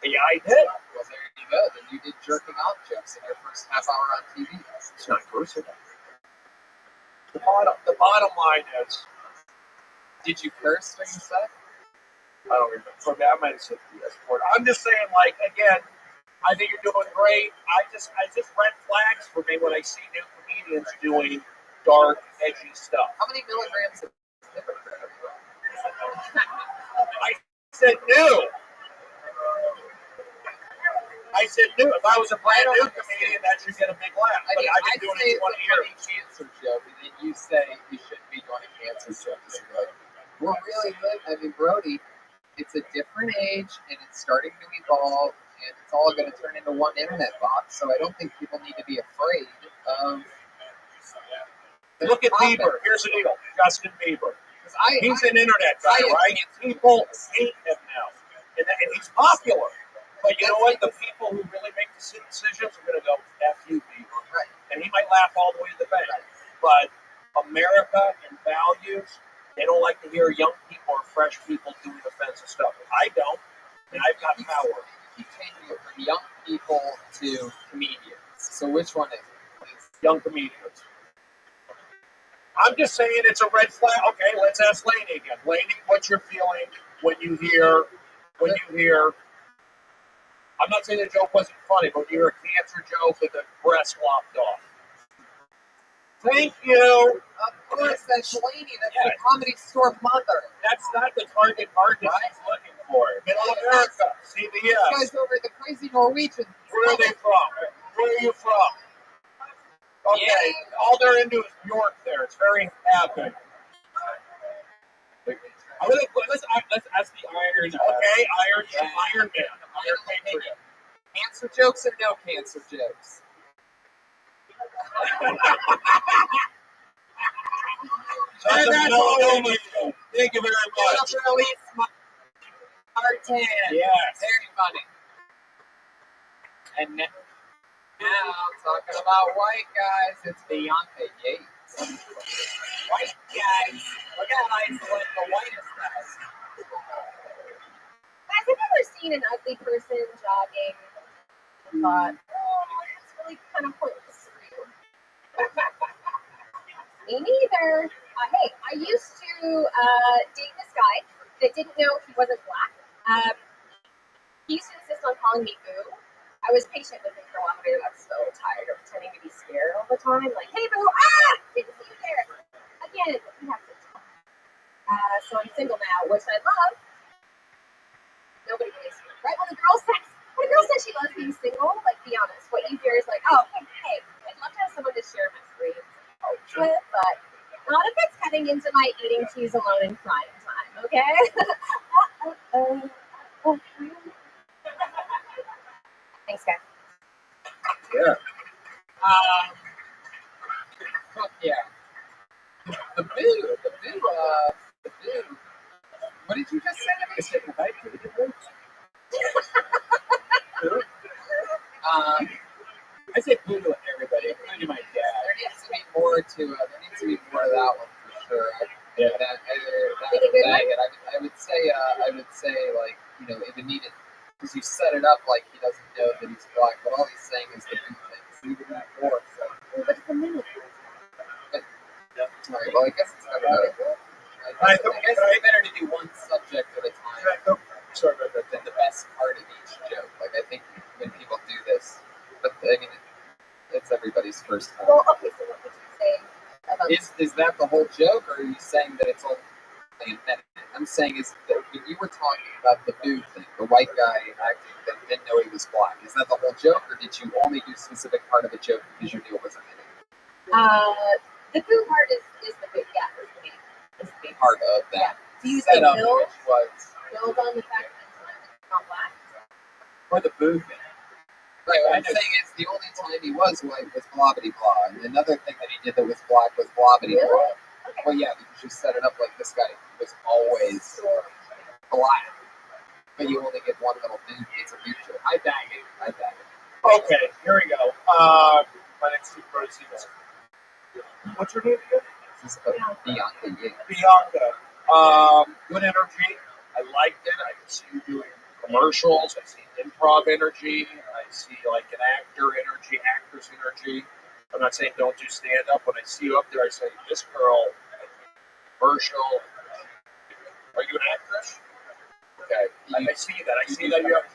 Yeah, I did. Well, there you go. Then you did jerking off jokes in your first half hour on TV. It's not cursing. The bottom line is, Did you curse when you said? I don't remember. For me, I might have said yes. I'm just saying, like, again, I think you're doing great. I just red flags for me when I see new comedians doing dark, edgy stuff. How many milligrams of hypocrite? I said new. I said new. If I was a brand new comedian, that should get a big laugh. But I've been doing it 20 years. Cancer joke, and then you say you shouldn't be doing a cancer joke. Like, we're really good. I mean, Brody, it's a different age, and it's starting to evolve, and it's all going to turn into one internet box. So I don't think people need to be afraid of. Look at Bieber. Here's the deal. Justin Bieber. He's an internet guy, right? People hate him now, and he's popular. But you know what? The people who really make the decisions are going to go, F you, Bieber. Right. And he might laugh all the way to the bank. But America and values, they don't like to hear young people or fresh people doing offensive stuff. I don't. And I've got power. You keep changing it from young people to comedians. So which one is it? Young comedians. I'm just saying it's a red flag. Okay, let's ask Lainey again. Lainey, what's your feeling when you hear I'm not saying the joke wasn't funny, but when you hear a cancer joke with the breast lopped off. Thank you. Of course, that's Lainey. That's the Comedy Store mother. That's not the target market she's looking for. Middle America, CBS. These guys over the crazy Norwegians. Where are they from? Where are you from? Okay, all they're into is York there. It's very happy. Let's ask the Iron. Okay, Iron Man. Iron Patriot. Cancer jokes or no cancer jokes? Thank you very much. Martin. Yes. Very funny. And now, talking about white guys, it's Beyonce Yates. White guys. Look at how isolate the whitest guys. Guys, have you ever seen an ugly person jogging and thought, oh, that's really kind of pointless for you? Me neither. Hey, I used to date this guy that didn't know he wasn't black. He used to insist on calling me Boo. I was patient with him for a while, but I got so tired of pretending to be scared all the time. Like, hey, Boo, didn't see you there. Again, we have to talk. So I'm single now, which I love. Nobody believes me. Right? When a girl says she loves being single, like, be honest. What you hear is like, oh, hey, I'd love to have someone to share my dreams with, but not if it's heading into my eating cheese alone and crying time, okay? Thanks, guys. Yeah. Fuck yeah. The boo. What did you just say to me? I said, have I dated her? I said boo to everybody, including my dad. There needs to be more to that one for sure. Yeah. I would say like, it would need it because you set it up like he doesn't know that he's black, but all he's saying is the boot thing. So you didn't before, so. But it's a minute. All right, well, I guess it's better to, I guess it's better to do one subject at a time. Sorry about that. Than the best part of each joke. Like, I think when people do this, but I mean, it's everybody's first time. Well, okay, so what would you say about Is that the whole joke, or are you saying that it's only a minute? I'm saying is that when you were talking about the dude thing, the white guy acting that didn't know he was black, is that the whole joke, or did you only do a specific part of a joke because you knew it was a minute? the food part is the big, yeah, is the big Part of that. Yeah. Do you think setup, build which was on the fact that it's not black? for the boo thing. Right, what I'm saying is the only time he was white was blah blah blah, and another thing that he did that was black was blah blah blah. Really? Okay. Well, yeah, because you set it up like this guy was always black, but you only get one little dude. It's a dude joke. I bag it. Okay, here we go. My next two proceeds. What's your name again? This is Bianca Yates. Bianca. Good energy. I liked it. I can see you doing commercials. I see improv energy. I see like an actor energy, actress energy. I'm not saying don't do stand up. When I see you up there, I say, this girl, commercial. Are you an actress? Okay. I see that. I see that you have.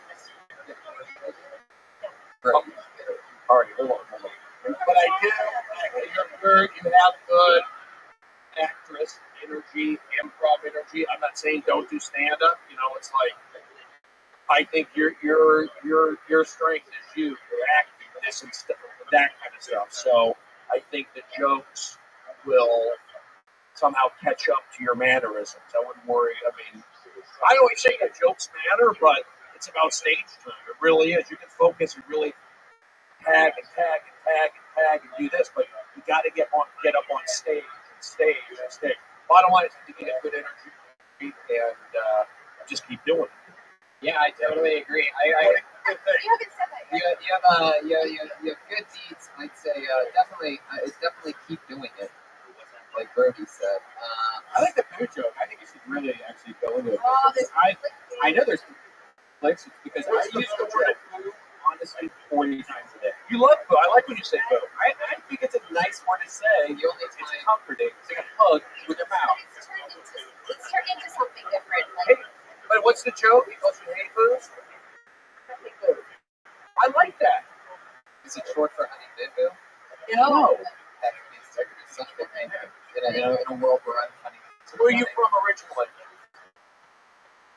Great. All right, hold on. But I do. You have good actress energy, improv energy. I'm not saying don't do stand up. You know, it's like I think your strength is you. You're acting this and stuff, that kind of stuff. So I think the jokes will somehow catch up to your mannerisms. I wouldn't worry. I mean, I always say that jokes matter, but it's about stage time. It really is. You can focus and really tag and do this, but you got to get up on stage. Bottom line is you get good energy and just keep doing it. Yeah, I totally agree. You haven't said that yet. You have good deeds. I'd say definitely keep doing it. Like Brody said. I like the food joke. I think you should really actually go into it. Oh, this I know there's conflicts because I use the word food honestly 40 times a day. You love food. I like when you say food. I think it's a nice word to say. The only time it's comforting. It's like a hug with your mouth. It's turned into something different. Hey, but what's the joke? Because you hate food? I like that. Is it short for honey boo boo? No. That could be something in a world where I'm honey. Where are you from originally?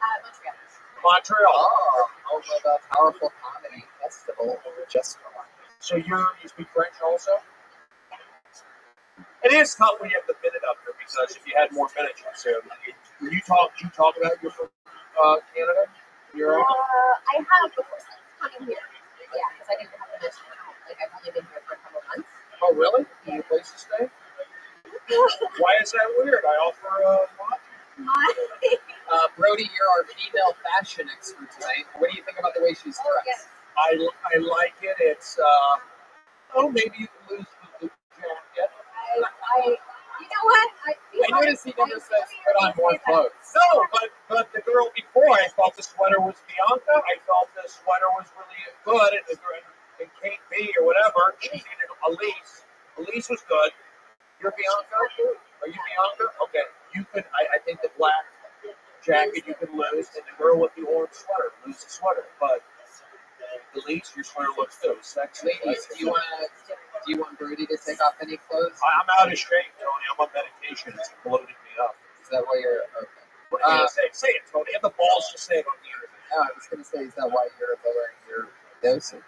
Montreal. Montreal. Oh, the Powerful Comedy Festival just for one. So you speak French also? It is tough when you have the minute up here because if you had more minutes, when you talk about you're from Canada? I have before coming here. Yeah, because I didn't have the mission. Like I've only been here for a couple months. Oh, really? Any place to stay? Why is that weird? I offer Brody, you're our female fashion expert tonight. What do you think about the way she's dressed? Oh, yes. I like it. It's maybe you can lose the jacket. You know what? I noticed he never says put on more clothes. No, but the girl before, I thought the sweater was Bianca. I thought the sweater was really good. And Kate B or whatever, she needed Elise. Elise was good. You're Bianca? Are you Bianca? Okay. You could. I think the black jacket you could lose, and the girl with the orange sweater lose the sweater. But Elise, your sweater looks good. Sexy. Ladies, do you want Brody to take off any clothes? I'm out of shape, Tony. I'm on medication. It's bloated me up. Is that why you're okay? What are you gonna say? Say it, Tony. Have the balls to say it on the internet. No, I was gonna say, is that why you're lowering your dosage?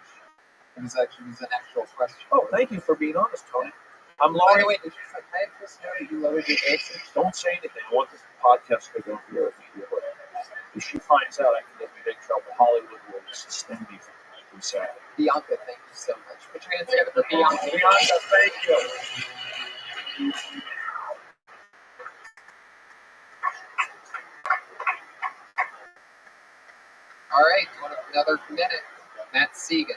It was an actual question. Oh, thank you for being honest, Tony. I'm By lowering. the way, did your psychiatrist know that you lowered your dosage? Don't say anything. I want this podcast to go through immediately. If she finds out, I can get in big trouble. Hollywood will suspend me from saying. Bianca, thank you so much. Put your hands together for Bianca. Bianca, thank you. All right, another minute. Matt Segan.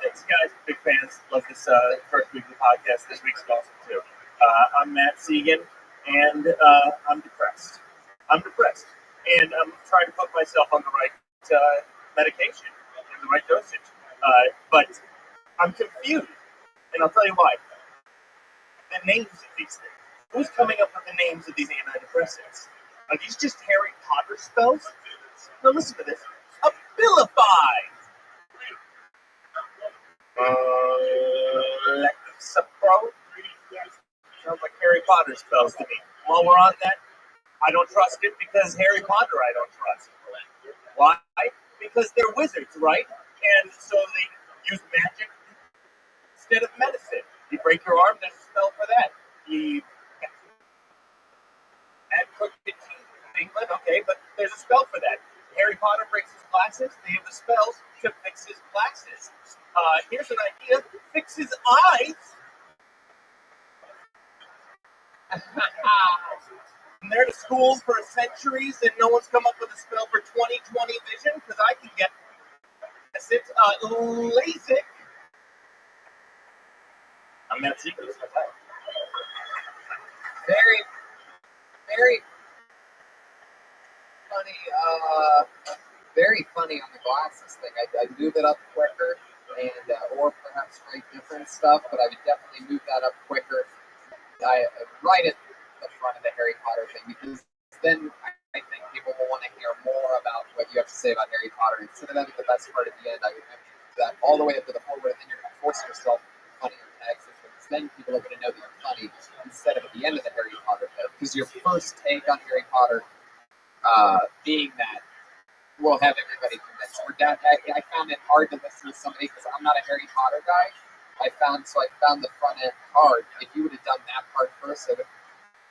Thanks, guys. Big fans. Love this first week of the podcast. This week's awesome, too. I'm Matt Segan, and I'm depressed. And I'm trying to put myself on the right medication and the right dosage. But I'm confused, and I'll tell you why. The names of these things. Who's coming up with the names of these antidepressants? Are these just Harry Potter spells? No, listen to this. Abilify. Lexapro. Sounds like Harry Potter spells to me. While we're on that, I don't trust it because Harry Potter I don't trust. Why? Because they're wizards, right? And so they use magic instead of medicine. You break your arm, there's a spell for that. You add crooked teeth in England, okay, but there's a spell for that. Harry Potter breaks his glasses, they have the spells to fix his glasses. Here's an idea, fix his eyes. And they're to schools for centuries, and no one's come up with a spell for 20/20 vision, because I can get LASIK. I'm not secret. Very, very funny. Very funny on the glasses thing. I move it up quicker, and or perhaps write different stuff, but I would definitely move that up quicker. I right at the front of the Harry Potter thing, because then I think people will want to hear more about what you have to say about Harry Potter. Instead of that at the best part at the end, I would mention that all the way up to the forward, and then you're going to force yourself funny on text, because then people are going to know that you're funny instead of at the end of the Harry Potter bit. Because your first take on Harry Potter being that will have everybody convinced. I found it hard to listen to somebody because I'm not a Harry Potter guy. I found the front end hard. If you would have done that part first, I would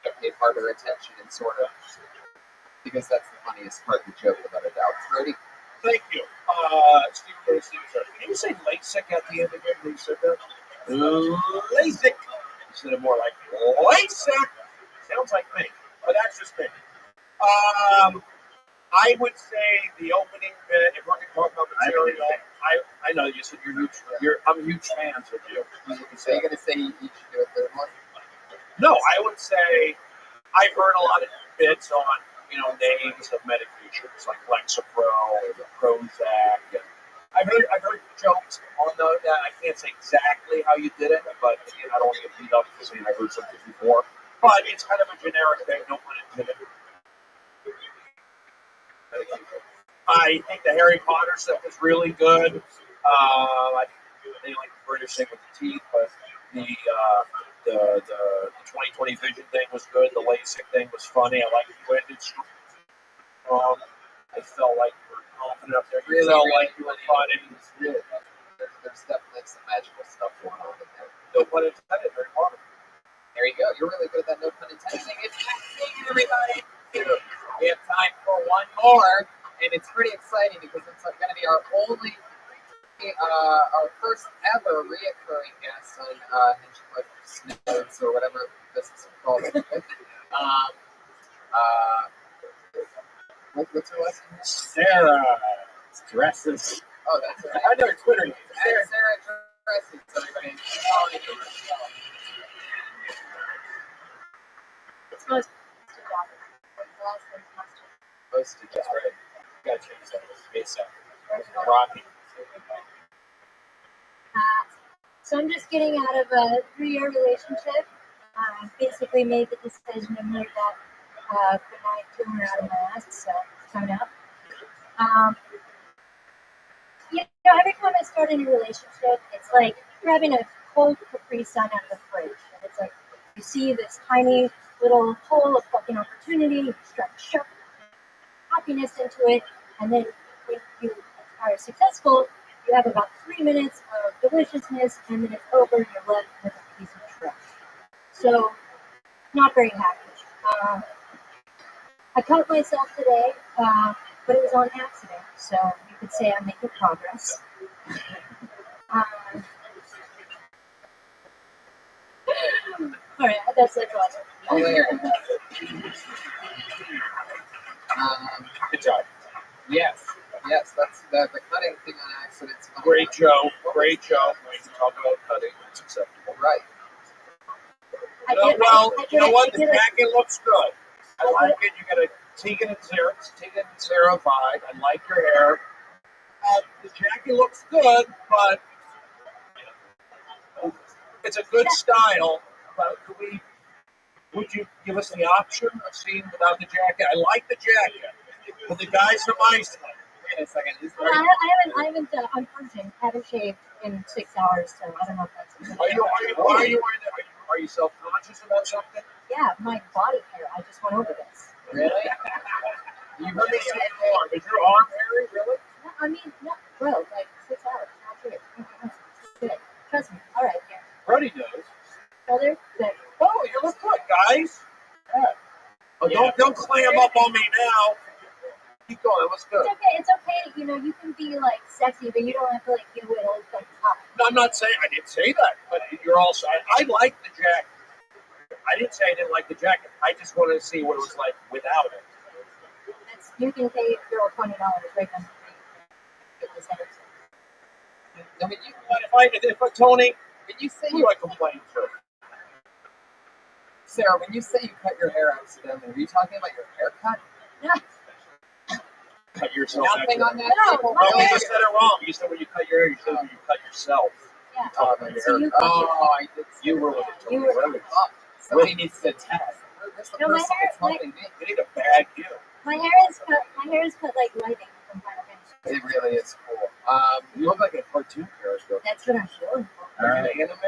have paid harder attention and sort of, because that's the funniest part of the joke without a doubt. Brody? Thank you. Can you say LASIK at the end of it when you said that? LASIK. Instead of more like LASIK. Sounds like me, but that's just me. I would say the opening bit, if we're going to talk about material, I know you said I'm a huge fan of you. So you're going to say you should do a third one? No, I would say I've heard a lot of bits on, names of medications like Lexapro or Prozac. And I've heard jokes on that. I can't say exactly how you did it, but again, I don't want to get beat up because I've heard something before. But it's kind of a generic thing, no pun intended. I think the Harry Potter stuff is really good. I think they like the British thing with the teeth, but the 20/20 vision thing was good. The LASIK thing was funny. I like you ended strong. I felt like you were confident up there. You felt like you were funny. There's definitely some magical stuff going on in there. No pun intended, Harry Potter. There you go. You're really good at that no pun intended thing. It's next everybody. We have time for one more, and it's pretty exciting because it's going to be our first ever reoccurring guest on Notes or whatever this is called. What's her last name? Sarah dresses. Oh, that's right. I know her Twitter name. Sarah dresses. Everybody. It's most Posted, that's right. You gotta change that. It's Robbie. So I'm just getting out of a 3-year relationship. I basically made the decision to move that goodnight tumor out of my ass, so it's coming up. Every time I start a new relationship, it's like grabbing a cold Capri Sun out of the fridge. And it's like you see this tiny little hole of fucking opportunity, you try to shove happiness into it, and then when you are successful, you have about 3 minutes of deliciousness, and then it's over, and you're left with a piece of trash. So, not very happy. I cut myself today, but it was on accident, so you could say I'm making progress. Alright, that's like awesome. Good job. Yes, that's the cutting thing on accident's funny. Great joke. We can talk about cutting. It's acceptable. Right. You know what? The jacket looks good. I like it. You got a Tegan and Sarah vibe. I like your hair. The jacket looks good, but it's a good style. But would you give us the option of seeing without the jacket? I like the jacket, but the guys from Iceland. Wait a second. I haven't I'm purging. Haven't shaved in 6 hours, so I don't know if that's. Why are you wearing that? Are you self-conscious about something? Yeah, my body hair. I just went over this. Really? You really see your arm? Is your arm hairy? Really? No, I mean, no, bro, like 6 hours. Not true. Good. Trust me. All right, here. Brody knows. Brother, good. Oh, you look good, guys. Yeah. Oh, don't clam up on me now. Keep going. What's good? It's okay. You know, you can be like sexy, but you don't have to like do it all the time. No, I'm not saying I didn't say that, but you're also. I like the jacket. I didn't say I didn't like the jacket. I just wanted to see what it was like without it. You can pay girl $20 right now. Now, If Tony, when you say who do I complain to? Sarah, when you say you cut your hair accidentally, are you talking about your haircut? Yeah. Cut yourself. Nothing on that. No, No, you just said it wrong. You said when you cut your hair, you said when you cut yourself. Yeah. Oh, Your So hair. I did. You were with it. You were- Really? Somebody needs to test. This No, my person hair- is helping me. You need a bag you. My hair is cut like lightning from Final Fantasy. It really is cool. You look like a cartoon character. That's what I'm feeling for. Are you an anime?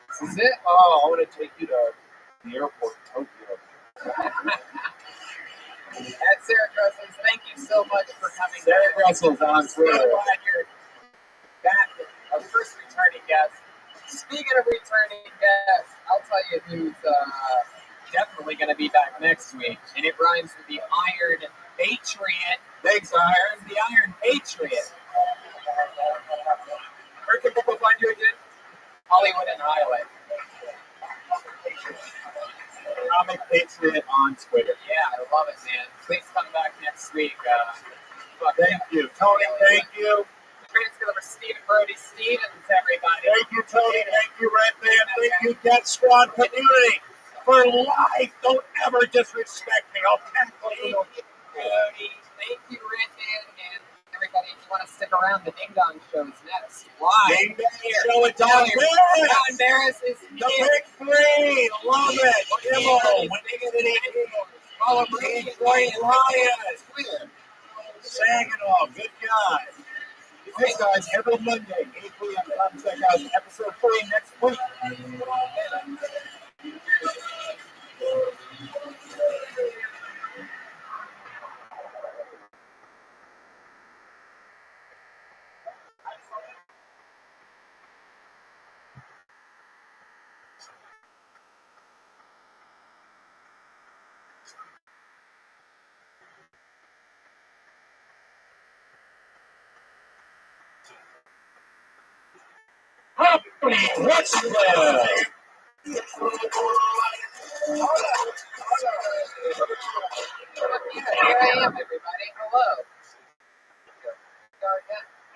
This is it. Oh, I want to take you to the airport in Tokyo. And Sarah Dressels, thank you so much for coming. Sarah Dressels on So Twitter. glad you're back. Our first returning guest. Speaking of returning guests, I'll tell you who's definitely going to be back next week, and it rhymes with the Iron Patriot. Thanks, Iron. The Iron Patriot. Where can people find you again? Hollywood and Highland. Comic Patriot on Twitter. Yeah, I love it, man. Please come back next week. Thank you. Tony, thank you. Greatest ever, Stephen Brody Stevens, everybody. Thank you, Tony. Thank you, Red Band. Thank you, Death Squad community. For life, don't ever disrespect me. I'll tackle you. Brody. Thank you, Red Band, and everybody. If you want to stick around, the Ding Dong Show is next. Live. Ding Dong Show with Don Don Barris is The here. Big Three. Love it. Kimmel. Follow me. Detroit Lions. Saginaw. Good guy. Hey guys, every Monday, 8 p.m. Come check out episode 3 next week. What's the Here I am, everybody. Hello.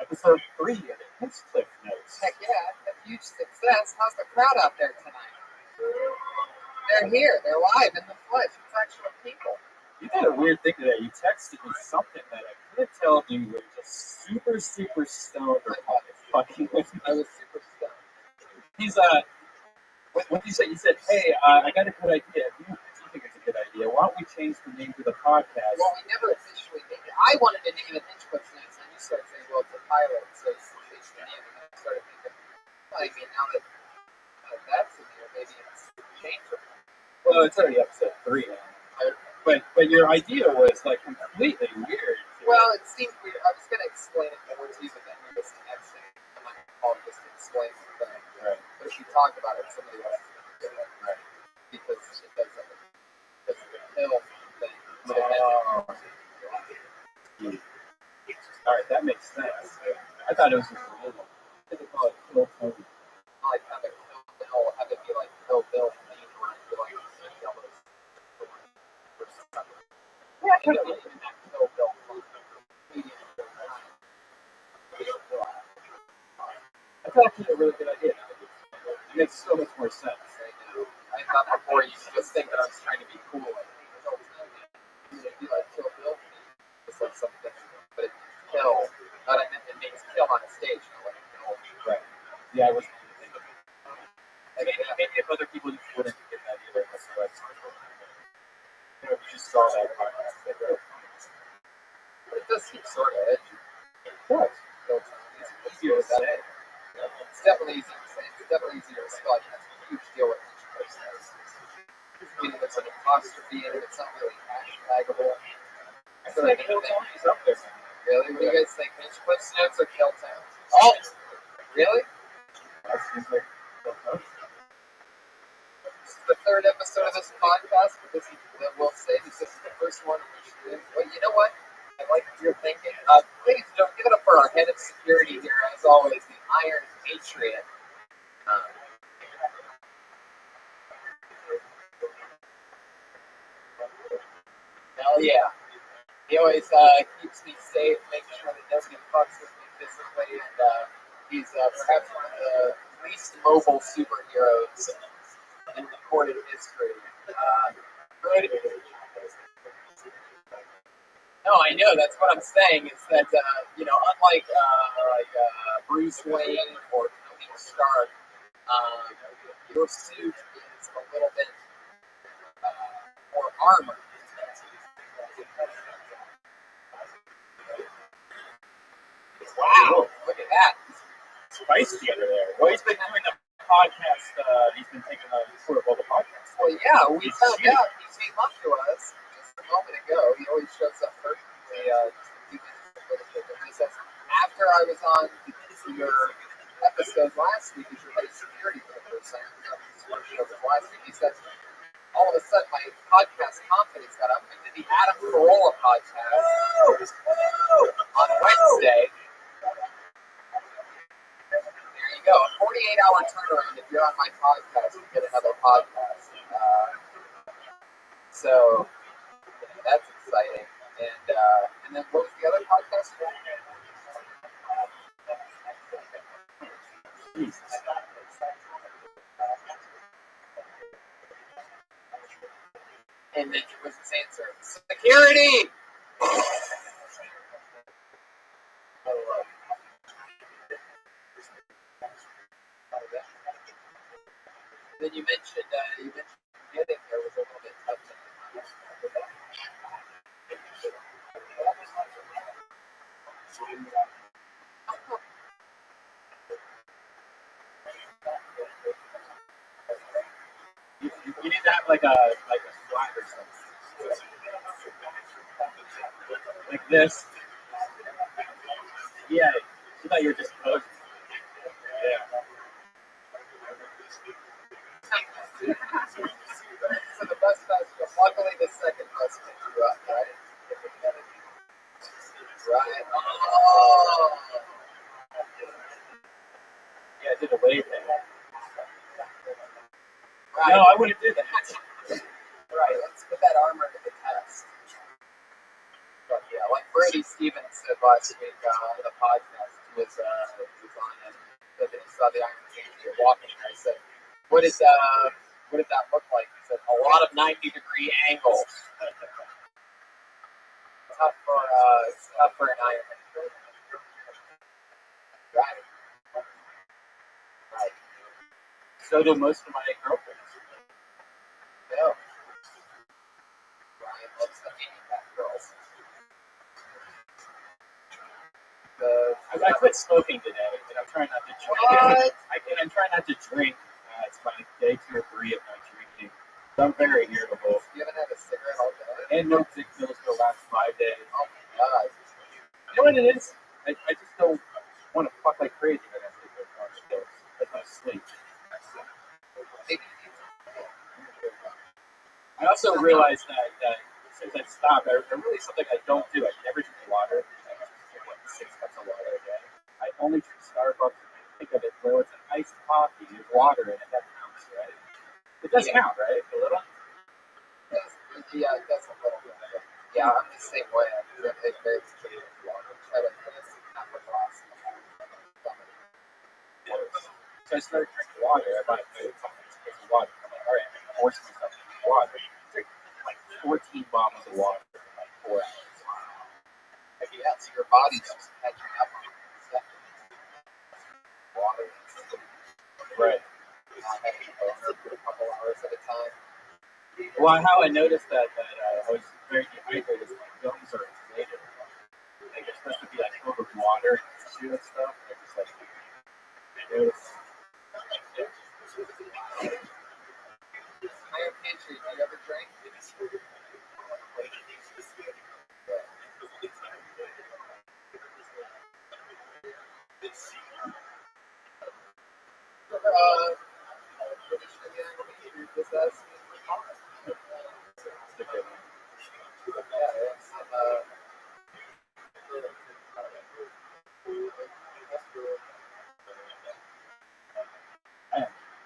episode 3 of the Pitchcliff Notes? Heck yeah, a huge success. How's the crowd out there tonight? They're here. They're live in the flesh. It's actual people. You did a weird thing today. You texted me something that I couldn't tell if you were just super, super stoned or fucking with me. I was super stoned. He's what you said? You said, "Hey, I got a good idea. If you think it's a good idea, why don't we change the name to the podcast?" Well, we never officially named it. I wanted to name it Pitchcliff Notes, and you started saying, well, it's a pilot, so it's the name. And I started thinking, well, I mean, now that that's in there, maybe it's changeable. Well, it's already episode 3 now. But your idea was like completely weird. Well, it seemed weird. I was going to explain it more to you, but then there was the next thing. I'm not going to call it just to explain the thing. Right. But if you talk about it, somebody else is going to do it. Right. Because it does like a pill thing. All right, that makes sense. I thought it was just a little. What do they call it? Pill Tony. Like have it pill, have it be like pill bill and then you want to like yellow. Yeah, I don't even that pill bill. I thought it was a really good idea. It makes so much more sense. I Not before you just think that I was trying to be cool. It'd be like Kill Bill. It's like something, but it's kill. Not I meant it makes kill on a stage, not like kill. Right. Yeah, I was thinking. Like, Maybe if other people wouldn't get that either, that's why it's hard. You know, if you just saw that podcast, they wrote. But it does seem sort of edgy. What? It's easier to say. It's definitely easier to say. It's definitely easier to spell. That's a huge deal with each person. Meaning it's an apostrophe and it's not really hashtagable. I feel like Hilltown's up there. Really? What do you guys think? Cliff's Notes or Killtown? Oh! Really? That seems like Hilltown. This is the third episode of this podcast, but this is, I will say this is the first one. Well, you know what? I like what you're thinking. Please don't give it up for our head of security here, as always, the Iron Patriot. Hell yeah. He always keeps me safe, making sure that nobody fucks with me physically, and he's perhaps one of the least mobile superheroes in recorded history. Good. No, I know. That's what I'm saying. Is that unlike Bruce Wayne or Tony Stark, your suit is a little bit more armor. Wow! Look at that. Spicy under there. Well, he's been doing the podcast. He's been taking a tour of all the podcasts. Well, yeah, we found out he came up to us just a moment ago. He always shows up perfectly just a few minutes before the show. And he says, after I was on your episode last week, as your head of security for the first time, his first show was last week, he says, all of a sudden my podcast confidence got up. I did the Adam Carolla podcast on Wednesday. There you go. A 48-hour turnaround if you're on my podcast, you get another podcast. So that's exciting. And then what was the other podcast for? Jesus. And then it was his answer, security! Then you mentioned getting there was a little bit tough. You need to have like a flat or something. Like this. Yeah. You thought you were just posing. Yeah. So the bus festival, luckily the second bus picked you up, right? Right. Oh. Yeah, I did a wave thing. Right. No, I wouldn't do that. Right, let's put that armor to the test. But yeah, like Brady Stevens said last week on the podcast, he was on it, said that he saw the Iron Patriot walking, and I said, what did that look like? He said, a lot of 90-degree angles. Tough for an Iron Man. Right. Right. So do most of my girlfriends. No. Ryan loves the handicap girls. I quit smoking today, and I'm trying not to drink. What? I'm trying not to drink. It's my day 2 or 3 of not drinking. So I'm very irritable. You haven't had a cigarette all day? And no sick pills for the last 5 days. Oh my god. You know what it is? I just don't want to fuck like crazy when I take those orange pills. That's my sleep. Maybe I also realized that since I stopped, really something I don't do. I never drink water. I drink like 6 cups of water a day. I only drink Starbucks. Think of it, bro. It's an iced coffee with water in it. That counts, right? It does count, right? A little. Yeah, it does a little bit. Yeah, I'm the same way. I take very little water. I like this, not for glass. So I started drinking water. I bought a 2 cups of water. I'm like, all right, force myself to drink water. I drink like 14 bottles of water in like 4 hours. Yeah, so your body's just catching up on stuff. Water. Right. Not having to burn for a couple hours at a time. Well, how I noticed that I was very dehydrated is my gums are inflated. Like they're supposed to be like filled with water and tissue and stuff. They're just like Higher pantry, do you ever drink?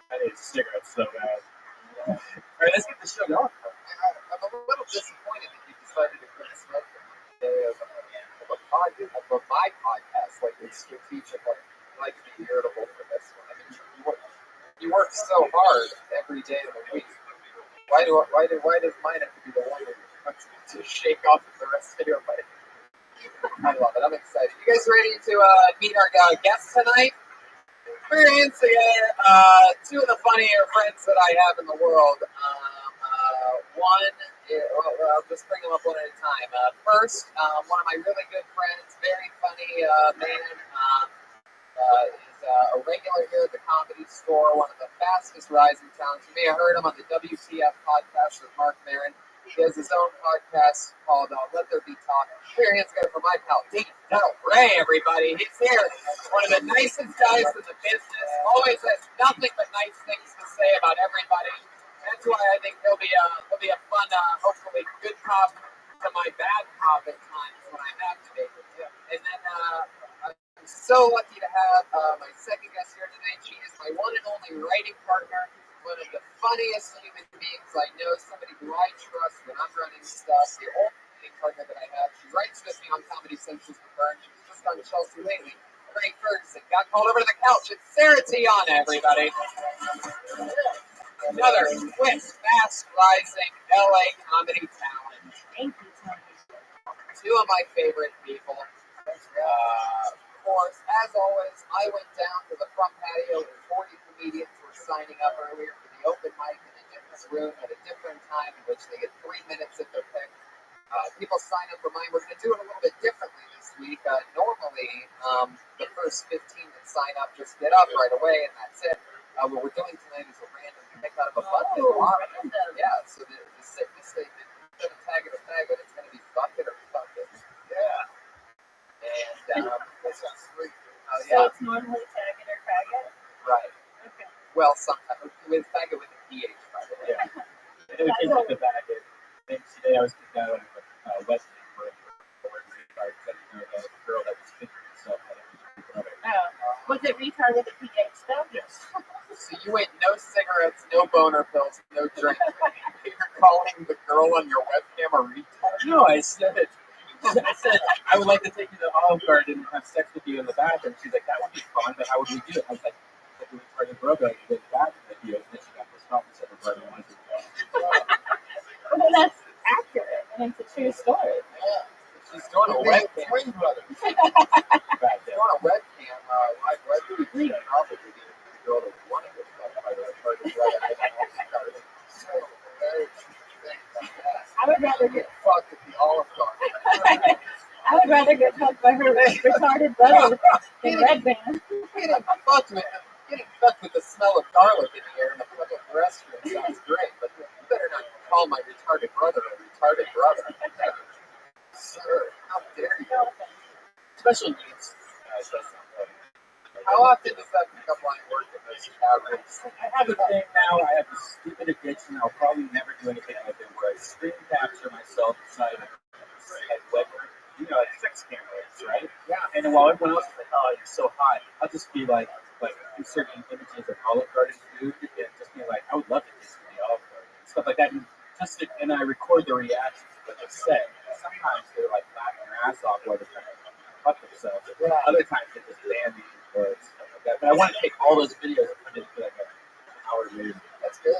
I need cigarettes so bad. Alright, let's get the show going. I'm a little disappointed that you decided to quit smoking on the day of my podcast. Like, it's strategic. Like to be irritable for this one. I mean, you work so hard every day of the week. Why does mine have to be the one to shake off the rest of your life? I love it. I'm excited. You guys ready to meet our guests tonight? We're in together. Two of the funnier friends that I have in the world. One, I'll just bring them up one at a time. First, one of my really good friends, very funny man, is a regular here at the Comedy Store, one of the fastest rising talents. You may have heard him on the WTF podcast with Mark Maron. He has his own podcast called Let There Be Talk. Here he is, for my pal, Dean Del Rey, everybody. He's here. One of the nicest guys in the business. Always has nothing but nice things to say about everybody. That's why I think he'll be a fun, hopefully good cop to my bad cop at times when I have to be. And then I'm so lucky to have my second guest here tonight. She is my one and only writing partner. One of the funniest human beings I know, somebody who I trust when I'm running stuff, the only writing partner that I have. She writes with me on Comedy Central's The Burn. She was just on Chelsea lately. Ray Ferguson got called over to the couch. It's Sarah Tiana, everybody. Another quick, fast rising LA comedy talent. Thank you, Tony. Two of my favorite people. Of course, as always, I went down to the front patio where 40 comedians were signing up earlier for the open mic in a different room at a different time in which they get 3 minutes at their pick. People sign up for mine. We're going to do it a little bit differently this week. Normally, the first 15 that sign up just get up right away and that's it. What we're doing tonight is a random pick out of a bucket. Yeah, so the sickness statement, instead of tag it or tag it, it's going to be bucket or bucket. Yeah. And that sounds sweet. So it's normally tag it or crag it? Right. Okay. Well, sometimes with tag it with a PH, by the way. Yeah. It was the bag. I think today I was kicked out of West End where the girl that was picking herself had Was it retard with a PH though? Yes. So you ate no cigarettes, no boner pills, no drink. You're calling the girl on your webcam a retard? No, I said I would like to take you to Olive Garden and have sex with you in the bathroom. She's like, that would be fun, but how would we do it? I was like a retarded bro guy to go to the bathroom with you, and then she got pissed off and said her brother wanted to go. Well, that's accurate, and it's a true story. Yeah. She's doing a webcam. Twin brothers. She's doing a webcam, live webcam. She probably be the girl that wanted to fuck by the retarded brother. So, I would rather get fucked at the Olive Garden. I would rather get fucked by her retarded brother than Red Band. Getting fucked with the smell of garlic in the air in the public restroom sounds great, but you better not call my retarded brother a retarded brother. Sir, how dare you? Special needs. How often does that become like work in this average? I have a thing now. I have this stupid addiction. I'll probably never do anything with it where I screen capture myself inside of like sex cameras, right? Yeah. And then while everyone else is like, oh, you're so hot, I'll just be like inserting images of Olive Garden food and just be like, I would love to taste the Olive Garden stuff like that. And I record the reactions of what they say. Sometimes they're like laughing their ass off while they're trying to fuck themselves. Yeah. Other times they're just bandy or stuff like that. But I want to take all those videos and put it into like an hour movie. That's good.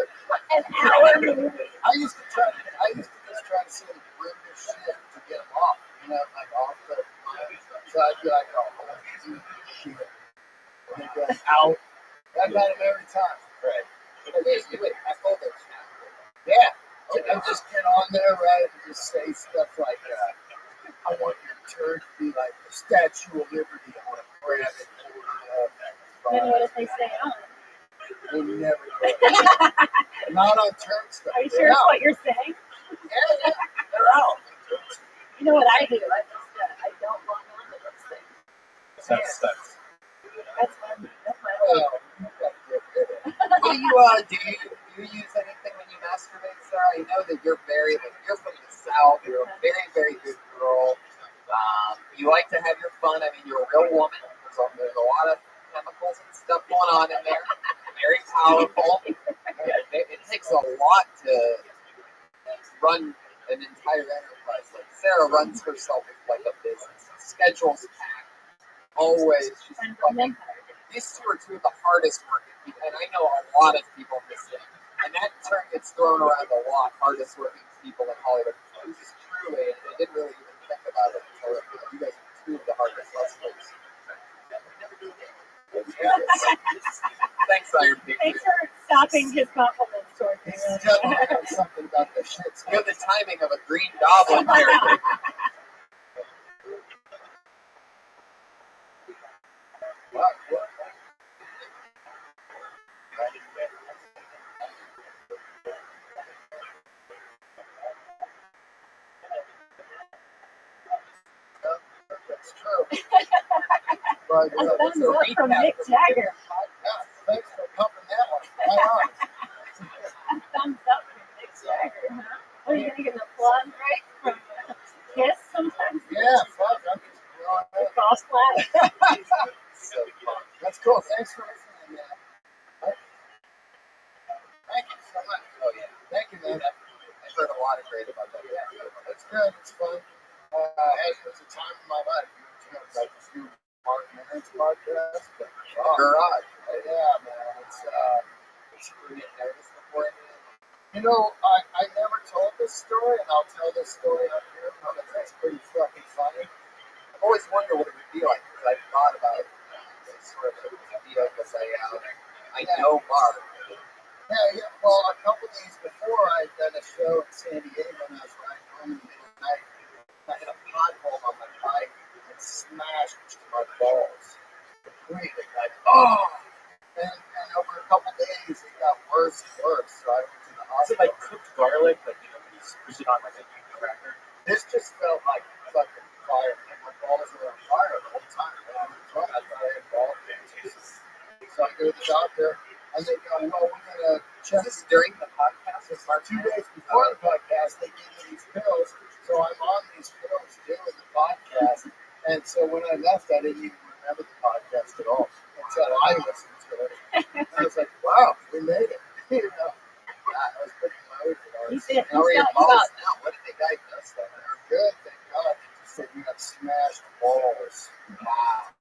An hour movie. I used to just try to see the grimmer shit to get them off, like off the. So I'd be like, oh, easy shit. And then get out. I got them every time. Right. But you would hold those now. Yeah. I just get on there, right, and just say stuff like, I want your turd to be like the Statue of Liberty. I want to grab it, hold it up. Then what if they stay on? They never do it. Not on turd stuff. Are you sure that's what you're saying? Yeah, they're out. You know what I do? I don't log on to those things. That's That's my Well, do you use anything when you masturbate, Sarah? I know that you're from the South. You're a very, very good girl. You like to have your fun. I mean, you're a real woman. There's a lot of chemicals and stuff going on in there. Very powerful. It takes a lot to run an entire enterprise. Like Sarah runs herself like a business. Schedules packed. Always. She's fucking. These two are the hardest working people, and I know a lot of people in this city. And that term gets thrown around a lot. Hardest working people in Hollywood. This is truly, I didn't really even think about it until you guys are two of the hardest hustlers. Thanks, Iron Pig. Thanks for stopping his compliments towards me. Something about the shit. You have the timing of a green goblin, Iron Pig. What? That's true. But, A thumbs up from Mick Jagger. Thanks for pumping that one. Right on. A thumbs up from Mick Jagger, huh? What are you going to get an applause, right? From Kiss sometimes? Yeah, fuck. I'm just blowing it. Cross flat. So fun. That's cool. Thanks for listening, man. Thank you so much. Oh, yeah. Thank you, man. I've heard a lot of great about that. It's good. It's fun. Hey, there's a time in my life. Like a few Mark Maron's podcast. Garage. Yeah, man. It's pretty nervous before I never told this story, and I'll tell this story up here because it's pretty fucking funny. I've always wondered what it would be like because I've thought about it sort of idea because I know Mark. Yeah. Well, a couple days before, I'd done a show in San Diego, and I was riding home in the middle of the night. I hit a pothole on my bike and smashed my balls. Completely. Like, oh! And over a couple days, it got worse and worse. So I went to the Is it hospital. like cooked garlic? Like, when you push it on like a cracker? This just felt like fucking fire. And my balls were on fire the whole time. I thought I had ball cancer. So I go to the doctor, and they go, well, we're going to check. Is this during the podcast? It's 2 days before the podcast, they gave me these pills. So I'm on these pills doing the podcast. And so when I left, I didn't even remember the podcast at all until I listened to it. And I was like, wow, we made it. I was pretty motivated. How are your balls now? What did they diagnose that? They're good, thank God. They just said you got smashed balls. Wow.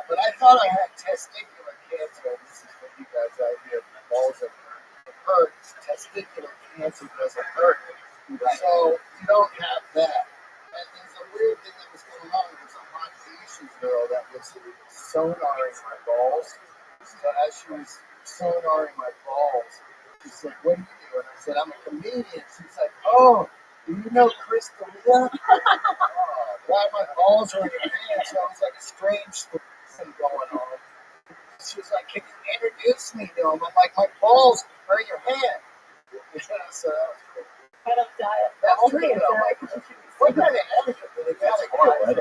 But I thought I had testicular cancer. This is for you guys out here. Balls that hurt. Testicular cancer doesn't hurt. So you don't have that. And there's a weird thing that was going on. There's a hot Asian girl that was sonaring my balls. So as she was sonaring my balls, she said, what do you do? And I said, I'm a comedian. She's like, oh, do you know Chris D'Elia? Why my balls are in your hand? So it was like a strange thing going on. She was like, can you introduce me to him? I'm like, my balls are in your hand. So that was cool. I don't die of That's ball true, cancer. though. What kind of etiquette do they got? What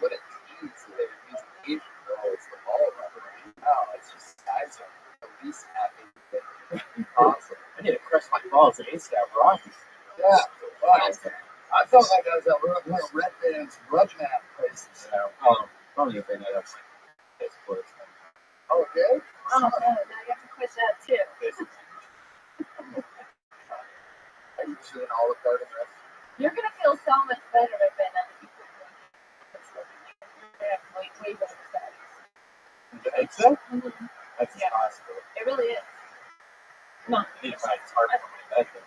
a tease that they would use an Asian girl as the ball rubber. No, it's just guys are the least happy thing possible. I need to crush my balls at ASAP Rocky. Yeah. I felt like I was at one of Red Band's rub mat places. Probably a bit of sports. Oh, okay? Oh, no, now you have to quit that too. Are you doing all the part of this? You're going to feel so much better if it way better studies. You think so? Mm-hmm. That's Yeah. impossible. It really is. No, You need to find it's hard to find that thing.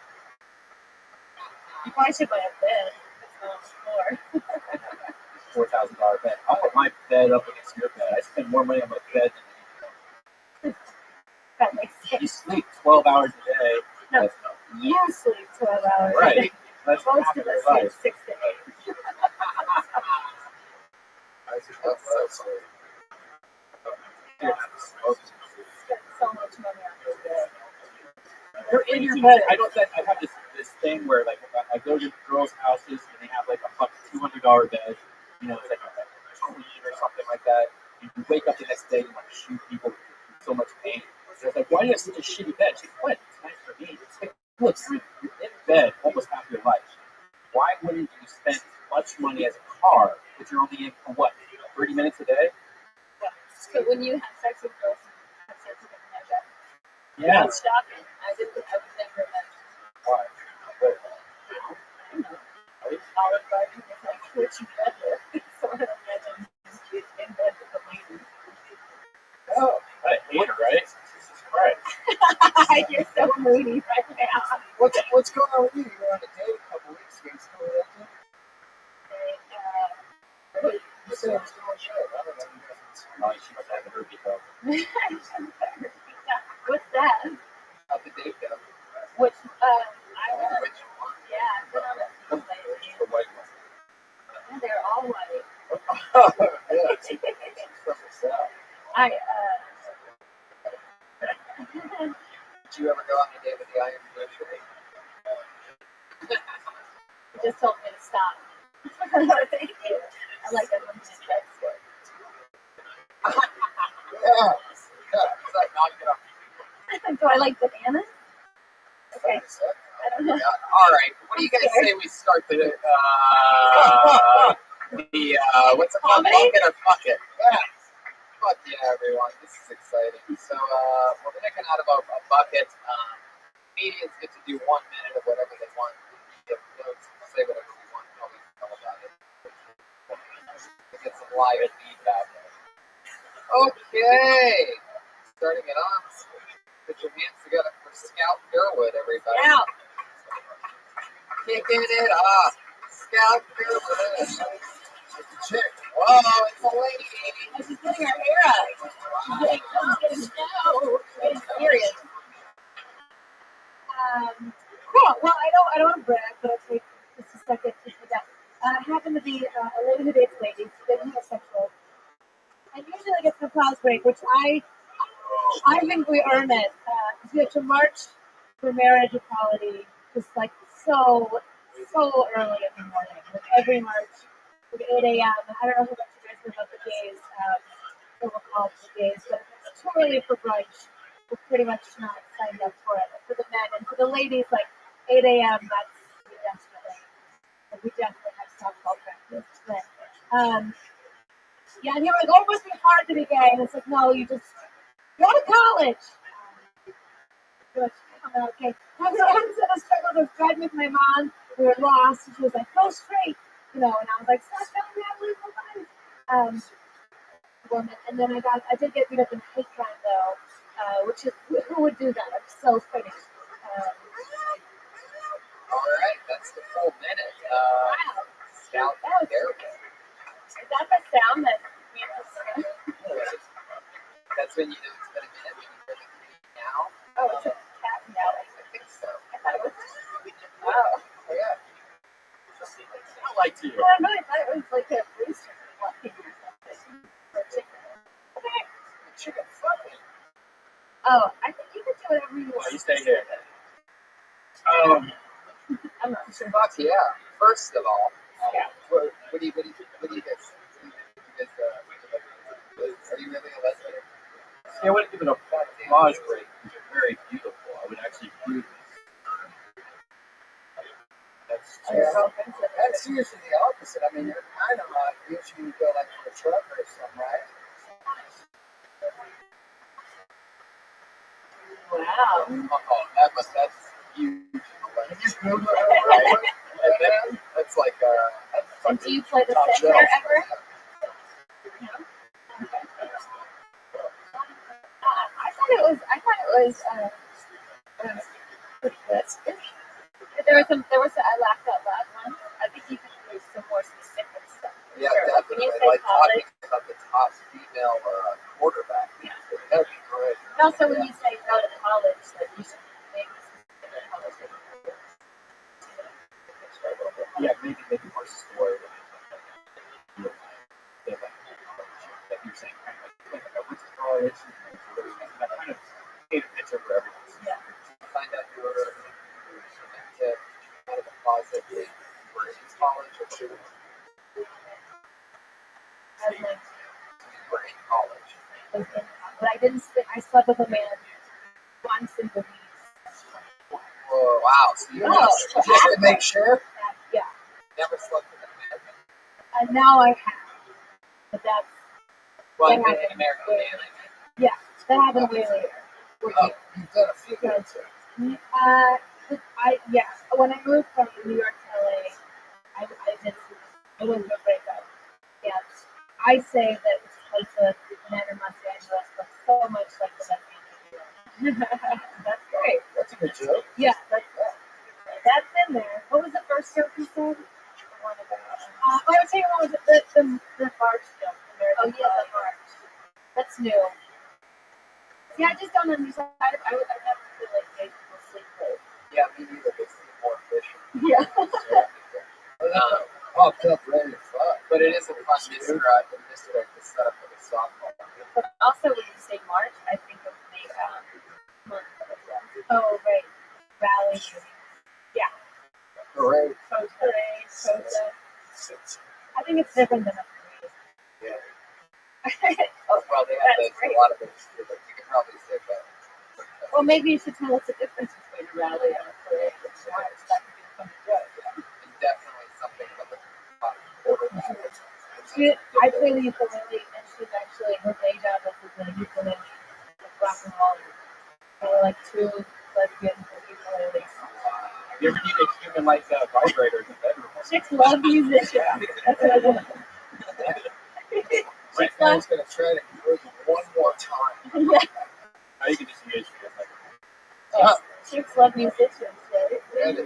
you probably should buy a bed. That's on the floor. $4,000 bed. I'll put my bed up against your bed. I spend more money on my bed than That makes you. You sense. sleep 12 hours a day. No. That's not You sleep 12 hours. right. That's Most half of your us sleep life. 6 to 8. That's so sweet. Spend so much money on your bed. You're in your head. I have this thing where like I go to girls' houses and they have like a $200 bed. You know, it's like a queen or something like that. You wake up the next day and you want to shoot people with so much pain. And it's like, why do you have such a shitty bed? She's like, what? It's nice for me. It's like, look, you're in bed almost half your life. Why wouldn't you spend as much money as a car if you're only in for what, 30 minutes a day? Yeah. So when you have sex with girls, you have sex with them in their bed. Yeah. It's shocking. I would never imagine. Why? But, I would imagine it's like what you bed with. So I don't imagine you in bed with a lady. oh, I hate it, right? Jesus Christ. You're so moody right now. What's going on with you? You were on a date a couple weeks ago. It's still working? You said it was going good. I don't know. You guys Oh, she must have the herpes though. What's that? how'd the date go? Which yeah, I've been on a few lately. The white one. Yeah, they're all white. Yeah, it's from the south. Did you ever go on a date with the Iron Fisher? You just told me to stop. Thank you. I like that one minute sex story. Yeah. It's like knocking off. Do I like bananas? Okay. I don't know. All right. What do you guys say we start the what's it called? Comedy? Bucket or bucket? Yeah. Fuck yeah, everyone. This is exciting. So we're picking out about a bucket. Comedians get to do 1 minute of whatever they want. Give notes, say whatever we want. How we feel about it. To get some live feedback. Okay. Starting it off. Put your hands together for Scout Gerwood, everybody. Now, Kicking it off. Scout Gerwood. It's a chick. Whoa, it's a lady. she's getting her hair up. She's getting serious. Cool. Well, I don't want to brag, but I'll take just a second to say that. I happen to be a lady who dates ladies, been homosexual. And usually I get the applause break, which I think we earn it. We have to march for marriage equality just like so early in the morning. Like every march at 8 a.m. I don't know how much you guys know about the gays, what we're called the gays, but if it's too early for brunch, we're pretty much not signed up for it. For the men and for the ladies, like 8 a.m. We definitely have softball practice. But yeah, and you're like, oh, it must be hard to be gay, and it's like, no, you just go to college. Okay. I was in a struggle. I was driving with my mom. We were lost. And she was like, go straight. And I was like, stop telling me how to live my life. Woman. And then I did get beat up in a hate crime, though, which is, who would do that? I'm so funny. All right, that's the full minute. Wow. Scout Gerwood. Is that the sound that That's when you know it's been a minute. When you hear the meow. oh, it's a cat meow. I think so. I thought it was, wow. Oh yeah. I like to. I really thought it was like a rooster fluffing or something. Or a chicken. Okay. Chicken fluffing. Oh, I think you can do whatever you Oh, you want. stay here. I'm not sure. Fuck yeah. First of all, Yeah. what do you guys? Are you really a lesbian? See, I wouldn't give it a applause break. It's very beautiful. I would actually do this. That's usually the opposite. I mean, you're kind of usually you go like for a truck or something, right? Wow. That's huge. That's like And do you play the top center shelf. ever? No. I was I laughed out loud once. I think you could use some more specific stuff. Yeah, Sure. Like when definitely. you say Like college, talking about the top female quarterback. Yeah. That'd be great. and also when you say go to college, like you should maybe specific college. Yeah, maybe make it more story. Like you're saying, kind of like I went to college, that kind of paint a picture for everyone. Yeah. Find out you were out of the closet were in college or you were in college. But I didn't. I slept with a man once in the week. Whoa, wow. So you just to make sure? Yeah. Never slept with a man. And now I have. But that's Well, that in America, yeah, that happened way later. Oh, you've done a few Because, when I moved from New York to LA, I went through a breakup. Yeah, I say that it's because the men in Los Angeles look so much like the lesbian in New York. That's great. That's a good joke. Yeah, that's in there. What was the first joke you said? I would say one was the March joke. Oh yeah, the March. That's new. See, I just don't understand. I never feel like gay people sleep late. Yeah, me neither. They seem more efficient. Yeah. Popped up ready to fuck. But it is a fun district to set up with a softball. But also when you say March, I think of the month. Oh, right. Rally. Yeah. Parade. Parade. I think it's different than a parade. Yeah. Oh, well, they have a lot of things too, but you can probably say that. Well, maybe you should tell us the difference between a rally and a parade. It's March. That could be a funny joke. And definitely something about the quarterback. I play the ukulele, and she's actually, her day job is with the ukulele, like rock and roll. There were like two lesbians with ukuleles. You ever need a human like vibrator in the bedroom? Chicks love musicians. That's what I want. Right now, he's going to try to do it one more time. Yeah. Now you can just use it. Chicks love musicians, right? Trans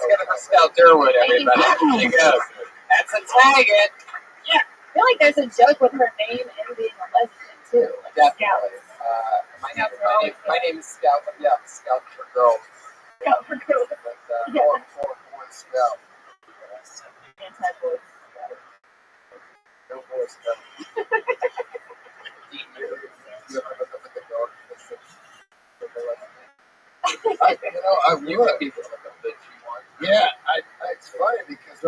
gonna for Scout Durwood, everybody. There you go. That's a tag it. Yeah. I feel like there's a joke with her name and being a lesbian too. Like Definitely. My name is Scout. Yeah, Scout for girls. Scout for girls. But four Scout. Anti-boys. No boy Scout. You ever hook up with a dog? You would be the bitch you want. Yeah, it's funny because I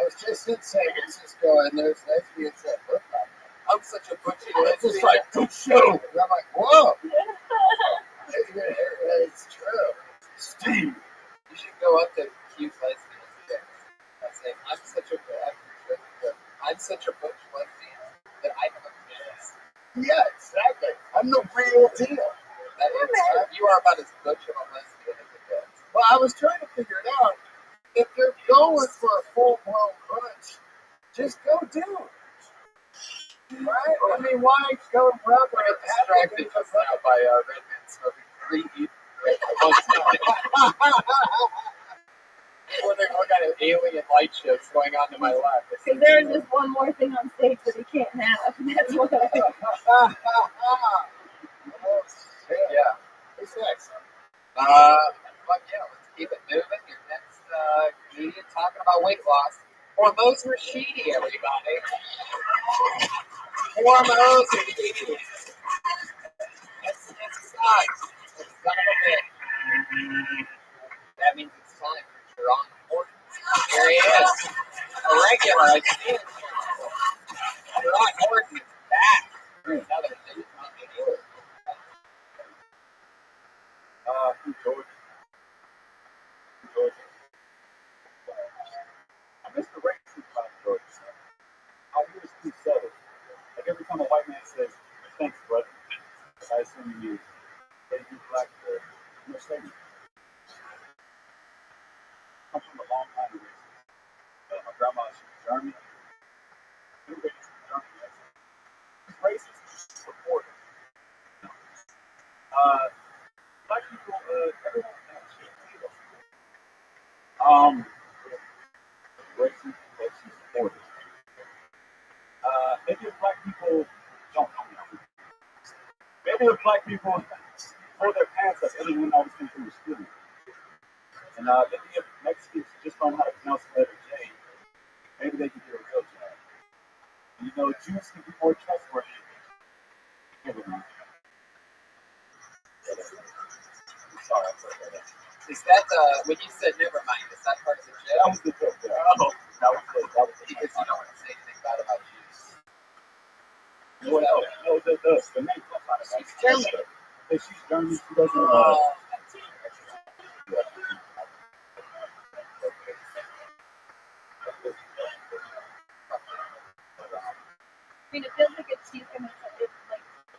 was just in San Francisco and there's lesbians that look like me. I'm such a butchy lesbian. It's just like, good show. And I'm like, whoa. It's true. Steve. You should go up to cute lesbians and say, I'm such a butch lesbian that I have a penis. Yeah, exactly. I'm the real deal. You are about as butch of a lesbian as it gets. Well, I was trying to figure it out. If they're going for a full-blown crunch, just go do it. Right? I mean, why go rub or distracted just now by Red Man smoking 3 deep at one time? Wondering what kind of alien light shows going on to my left. Because there is just one more thing on stage that he can't have. That's what I think. Yeah. Who's next? Fuck yeah, let's keep it moving. Your next comedian talking about weight loss. Hormones Rashidi, everybody. Hormones Rashidi. It's time. It's kind of a bit. That means it's time for Jerron Horton. Here he is. A regular, I see it. Jerron Horton is back for another thing. From Georgia. I miss the racism about Georgia. Out here is too subtle. Like every time a white man says, thanks, brother, I assume you black or mistaken. Comes from a long time of racism. My grandma, she was German. We were raised in Germany. Black people, everyone racist, supporters. Maybe if black people don't know me. Maybe if black people pull their pants up, everyone always thinks they were stealing. And maybe if Mexicans just don't know how to pronounce the letter J, maybe they can do a real job. You know, Jews can be more trustworthy. Never mind. Sorry, I'm sorry about that. Is that when you said never mind? Is that part of the joke? That was the joke. Yeah. Oh, that was the Because you don't want to say anything bad about Jews. No, the main plus on it. She's German. If she's German, she doesn't. I mean, it feels like if she's gonna say,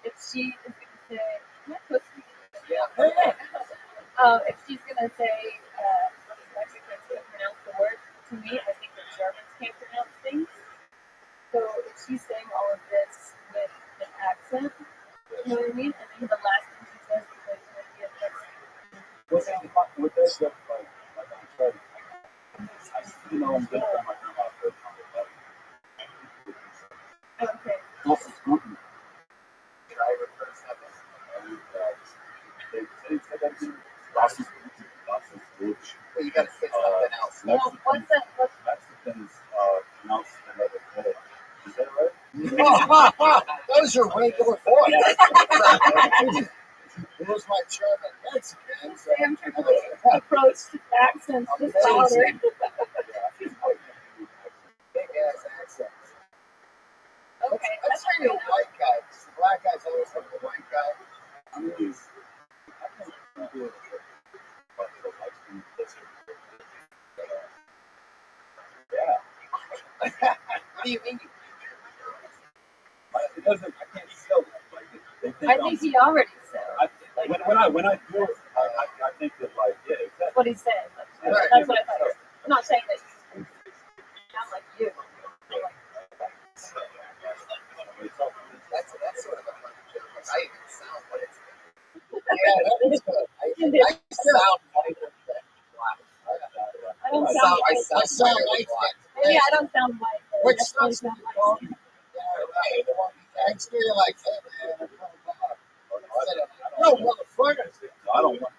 if she is gonna say, am I supposed to be? Yeah. If she's gonna say Mexicans can't pronounce the word, to me, I think the Germans can't pronounce things. So if she's saying all of this with an accent, you know what I mean? And then the last thing she says is like, With that stuff, like I'm trying, you know, I'm good for my grandma for okay. also scrutiny. Driver for a second. They said that again. Lots of scrutiny. Well, you got to say something else. Well, what's that? Mexicans pronounce the letter J. Is that right? That was your regular voice. Here's my German Mexican. So I'm trying to approach accents just louder. Big ass accents. Okay, Let's say you're a white guy. The black guys always have a white guy. I mean, I can't do it. Yeah. What do you mean? It doesn't. I can't sell it. Like they think I think he already said. When I do it, I think that like yeah, exactly. What he said. That's what I thought. I'm not saying that you sound like you. That's sort of a funny joke. Like, I even sound like it's. Yeah, that is good. I sound whiter than black. I don't sound I white. sound white than black. Maybe I don't sound white, but I Which definitely stuff? sound white. Yeah, right. I feel like, hey man, I'm coming back. No, motherfucker. I don't want.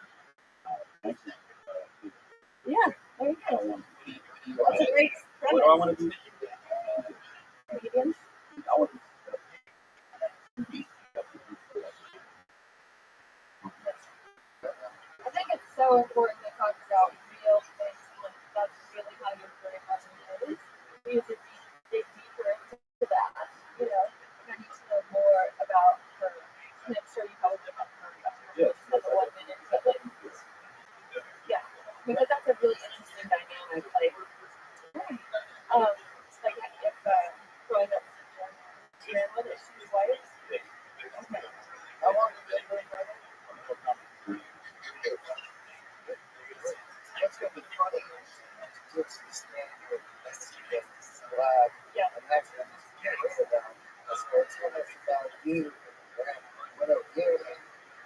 Yeah, there you go. That's a great What do I want to do? comedian. I want to. I think it's so important to talk about real things, and that's really how your grandmother is. We need to dig deeper into that. You know, I need to know more about her. And I'm sure you probably have heard about her. Yes. Like a 1 minute, but like, yeah, because that's a really interesting dynamic. Like, like if growing up with your grandmother, she was white. Okay. How long have you been doing that? What's going to be funny is to stand here Mexican, black, Yeah. and Mexicans get rid of them. So it's when it's about you and your grandma. Whatever you, it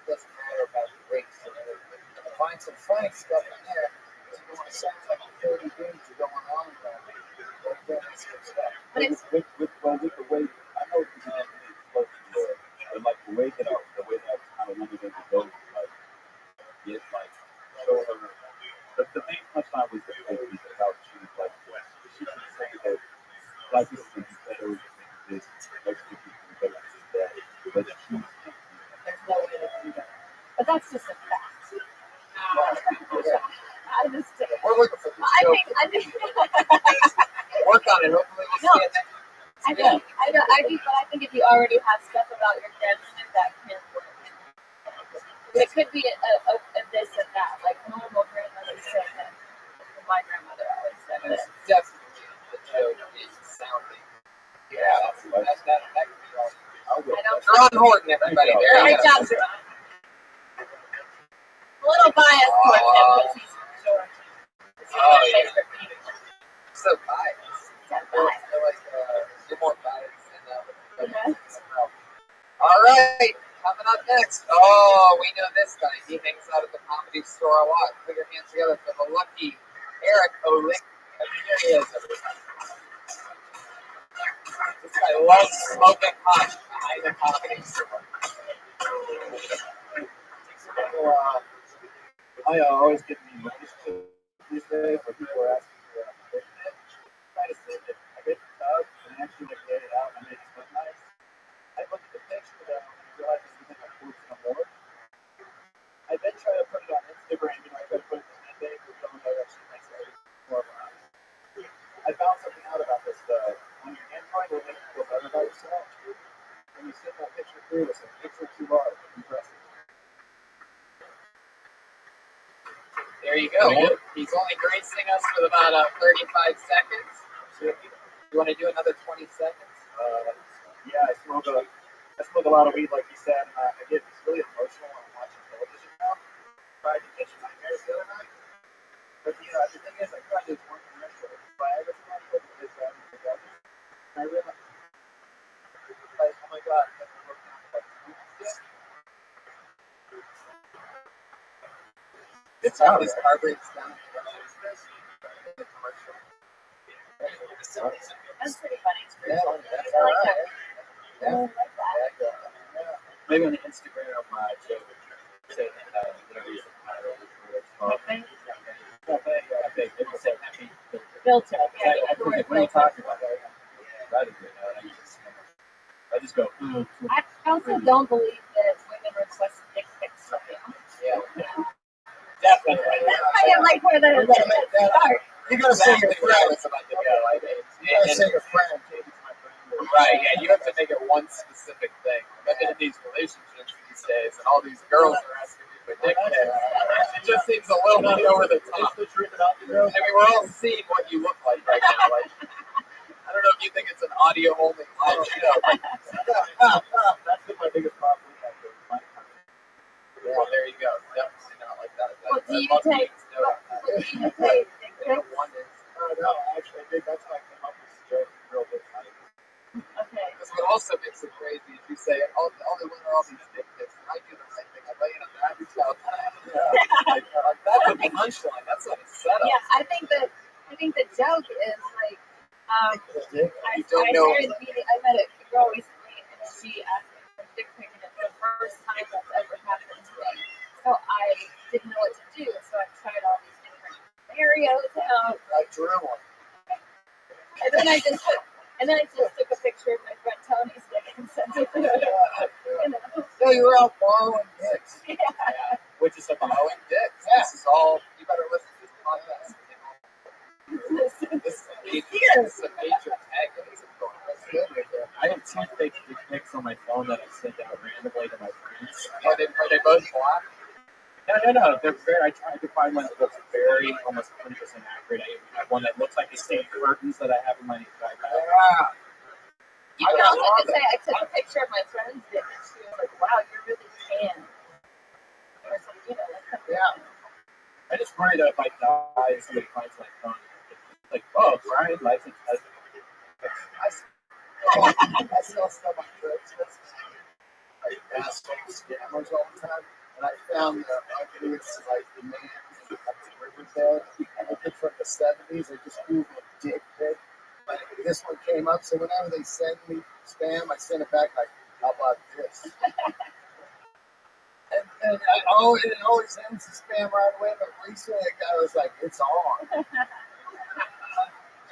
doesn't matter about the race and everything. Find some funny stuff in there. Because you don't want to sound like the 30 dudes are going on about it. They're doing this good stuff. But it's With the way I know it's supposed to do it, but like the way that I kind of wanted them to go, like get like show her. The main punchline was about she was like she was saying that black people can be better than this, Mexican people can be better than that, but she there's no way to do that. But that's just a fact. I just. We're looking for this joke. I think. Work on it. Hopefully we'll see it next. But I think if you already have stuff about your grandmother, that can work. It could be a this and that, like normal grandmother said that. My grandmother always said that. It's definitely the joke is sounding. Yeah, that could be all. Ron Horton, everybody. There you Great go. job, Ron. A little biased towards him because he's from Georgia. He's my favorite people. So biased. So I feel biased. like you're more biased than Yeah. All right, coming up next. next? Oh, we know this guy. He hangs out at the Comedy Store a lot. Put your hands together for the lucky Eric O'Lick. Here he is, everybody. This guy loves smoking hot behind the Comedy Store. I always get these notices these days where people are asking for a birthday. Try to send it. I get the tub and actually like lay it out and make it look nice. I look at the picture though and I realize it's something like worth some more. I then try to put it on Instagram, I try to put it in the mandate for someone that actually makes it more fun. I found something out about this though. On your Android, it'll make you feel better about yourself. When you send that picture through, it's a pixel too large. Impressive. There you go. He's only gracing us with about 35 seconds. You want to do another 20 seconds? Yeah, I smoke a lot of weed, like you said, and I get really emotional when I'm watching television now. Tried to catch nightmares the other night. But the thing is, I tried this one commercial. Viagra commercial that is driving me together. And I realized, like, oh my god, I never worked out like this. It's how this car breaks down. The commercial. That's pretty funny. Yeah, that's all right. Yeah. Maybe on the Instagram, Joe would say that Filter. What are you talking about? I just go, I also don't believe that women request dick pics from you. Yeah. definitely. That's kind of like where the start. You gotta say your friend. You gotta say your friend. Right, yeah, you have to make it one specific thing. I've been in these relationships these days, and all these girls are asking me for dick pics. It just seems a little bit over the top. I mean, we're all seeing what you look like right now. Like, I don't know if you think it's an audio only live show. That's been my biggest problem. Well, there you go. Definitely not like that. What do you take? No, actually, I think that's why I came up with this joke. Real good. Okay. Because what also makes it crazy is you say, all the women are all these dick pics, and I do the same thing. I lay in a bed and tell that's a punchline. That's a setup. Yeah, I think the joke is like, I met a girl recently, and she asked me for a dick pic, and it's the first time that's ever happened to me. So I didn't know what to do, so I tried all these different scenarios out. I drew one. And then I just took a picture of my friend Tony's dick and sent it to her. No, you were out borrowing dicks. Yeah. Which is a borrowing dicks. Yeah. This is all, you better listen to this podcast. This is a major antagonism going on. I have 2 fake dick pics on my phone that I sent out randomly to my friends. Are they both black? No. They're very. I tried to find one that looks very, almost 100% accurate. I even have one that looks like the same curtains that I have in my iPad. You can also just say, I took a picture of my friend's dick, and she was like, wow, you're really tan. Or something, I just worry that if I die and somebody finds my phone, it's like, oh, Brian likes it. I sell stuff on Craigslist. I ask scammers all the time. And I found the ugliest, like, the man in Riverdale. And I did from the 70s. I just Googled dick pic. But this one came up, so whenever they send me spam, I send it back like, how about this? and it always ends the spam right away, but recently a guy was like, it's on.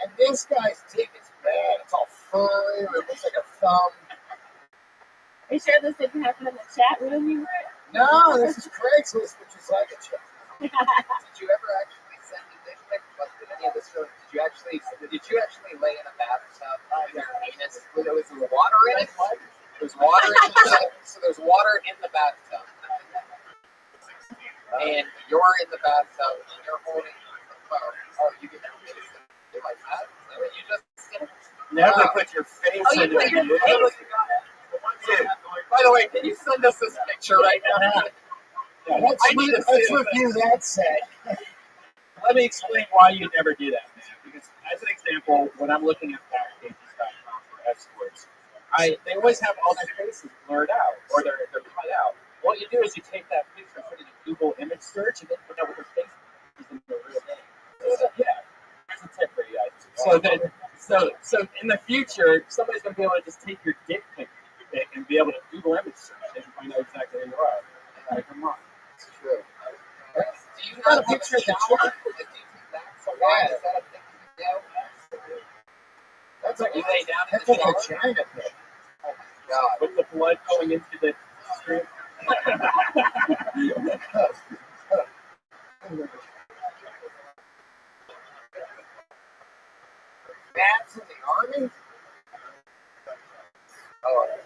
And this guy's dick is bad. It's all furry, it looks like a thumb. Are you sure this didn't happen in the chat room you were in? No, this is Craigslist, which is like a chat. Did you ever actually send a dick pic? Did any of this really? Did you actually lay in a bathtub? Was there water in it? There's water in the bathtub. So there's water in the bathtub. And you're in the bathtub and you're holding the phone. Oh, you get that like that? Is that what you just did? Never put your face into it. By the way, can you send us this picture right now? Yeah, Let's review that set. Let me explain why you never do that, man. Because, as an example, when I'm looking at backpages.com for escorts, they always have all their faces blurred out, or they're cut out. what you do is you take that picture, put it in Google image search, and then put that with your face is the real name. So, yeah, here's a tip for you guys. So in the future, somebody's gonna be able to just take your dick pic and be able to Google image search it and find out exactly who you are. Like, come on. It's true. Do you got a have picture of the shower? chicken? Like, do you think that's a lie? Is that a thing you do? That's like You lay down in that's the like a shower? China pic Oh my god. with the blood going into the stream. Bats in the army? Oh, okay.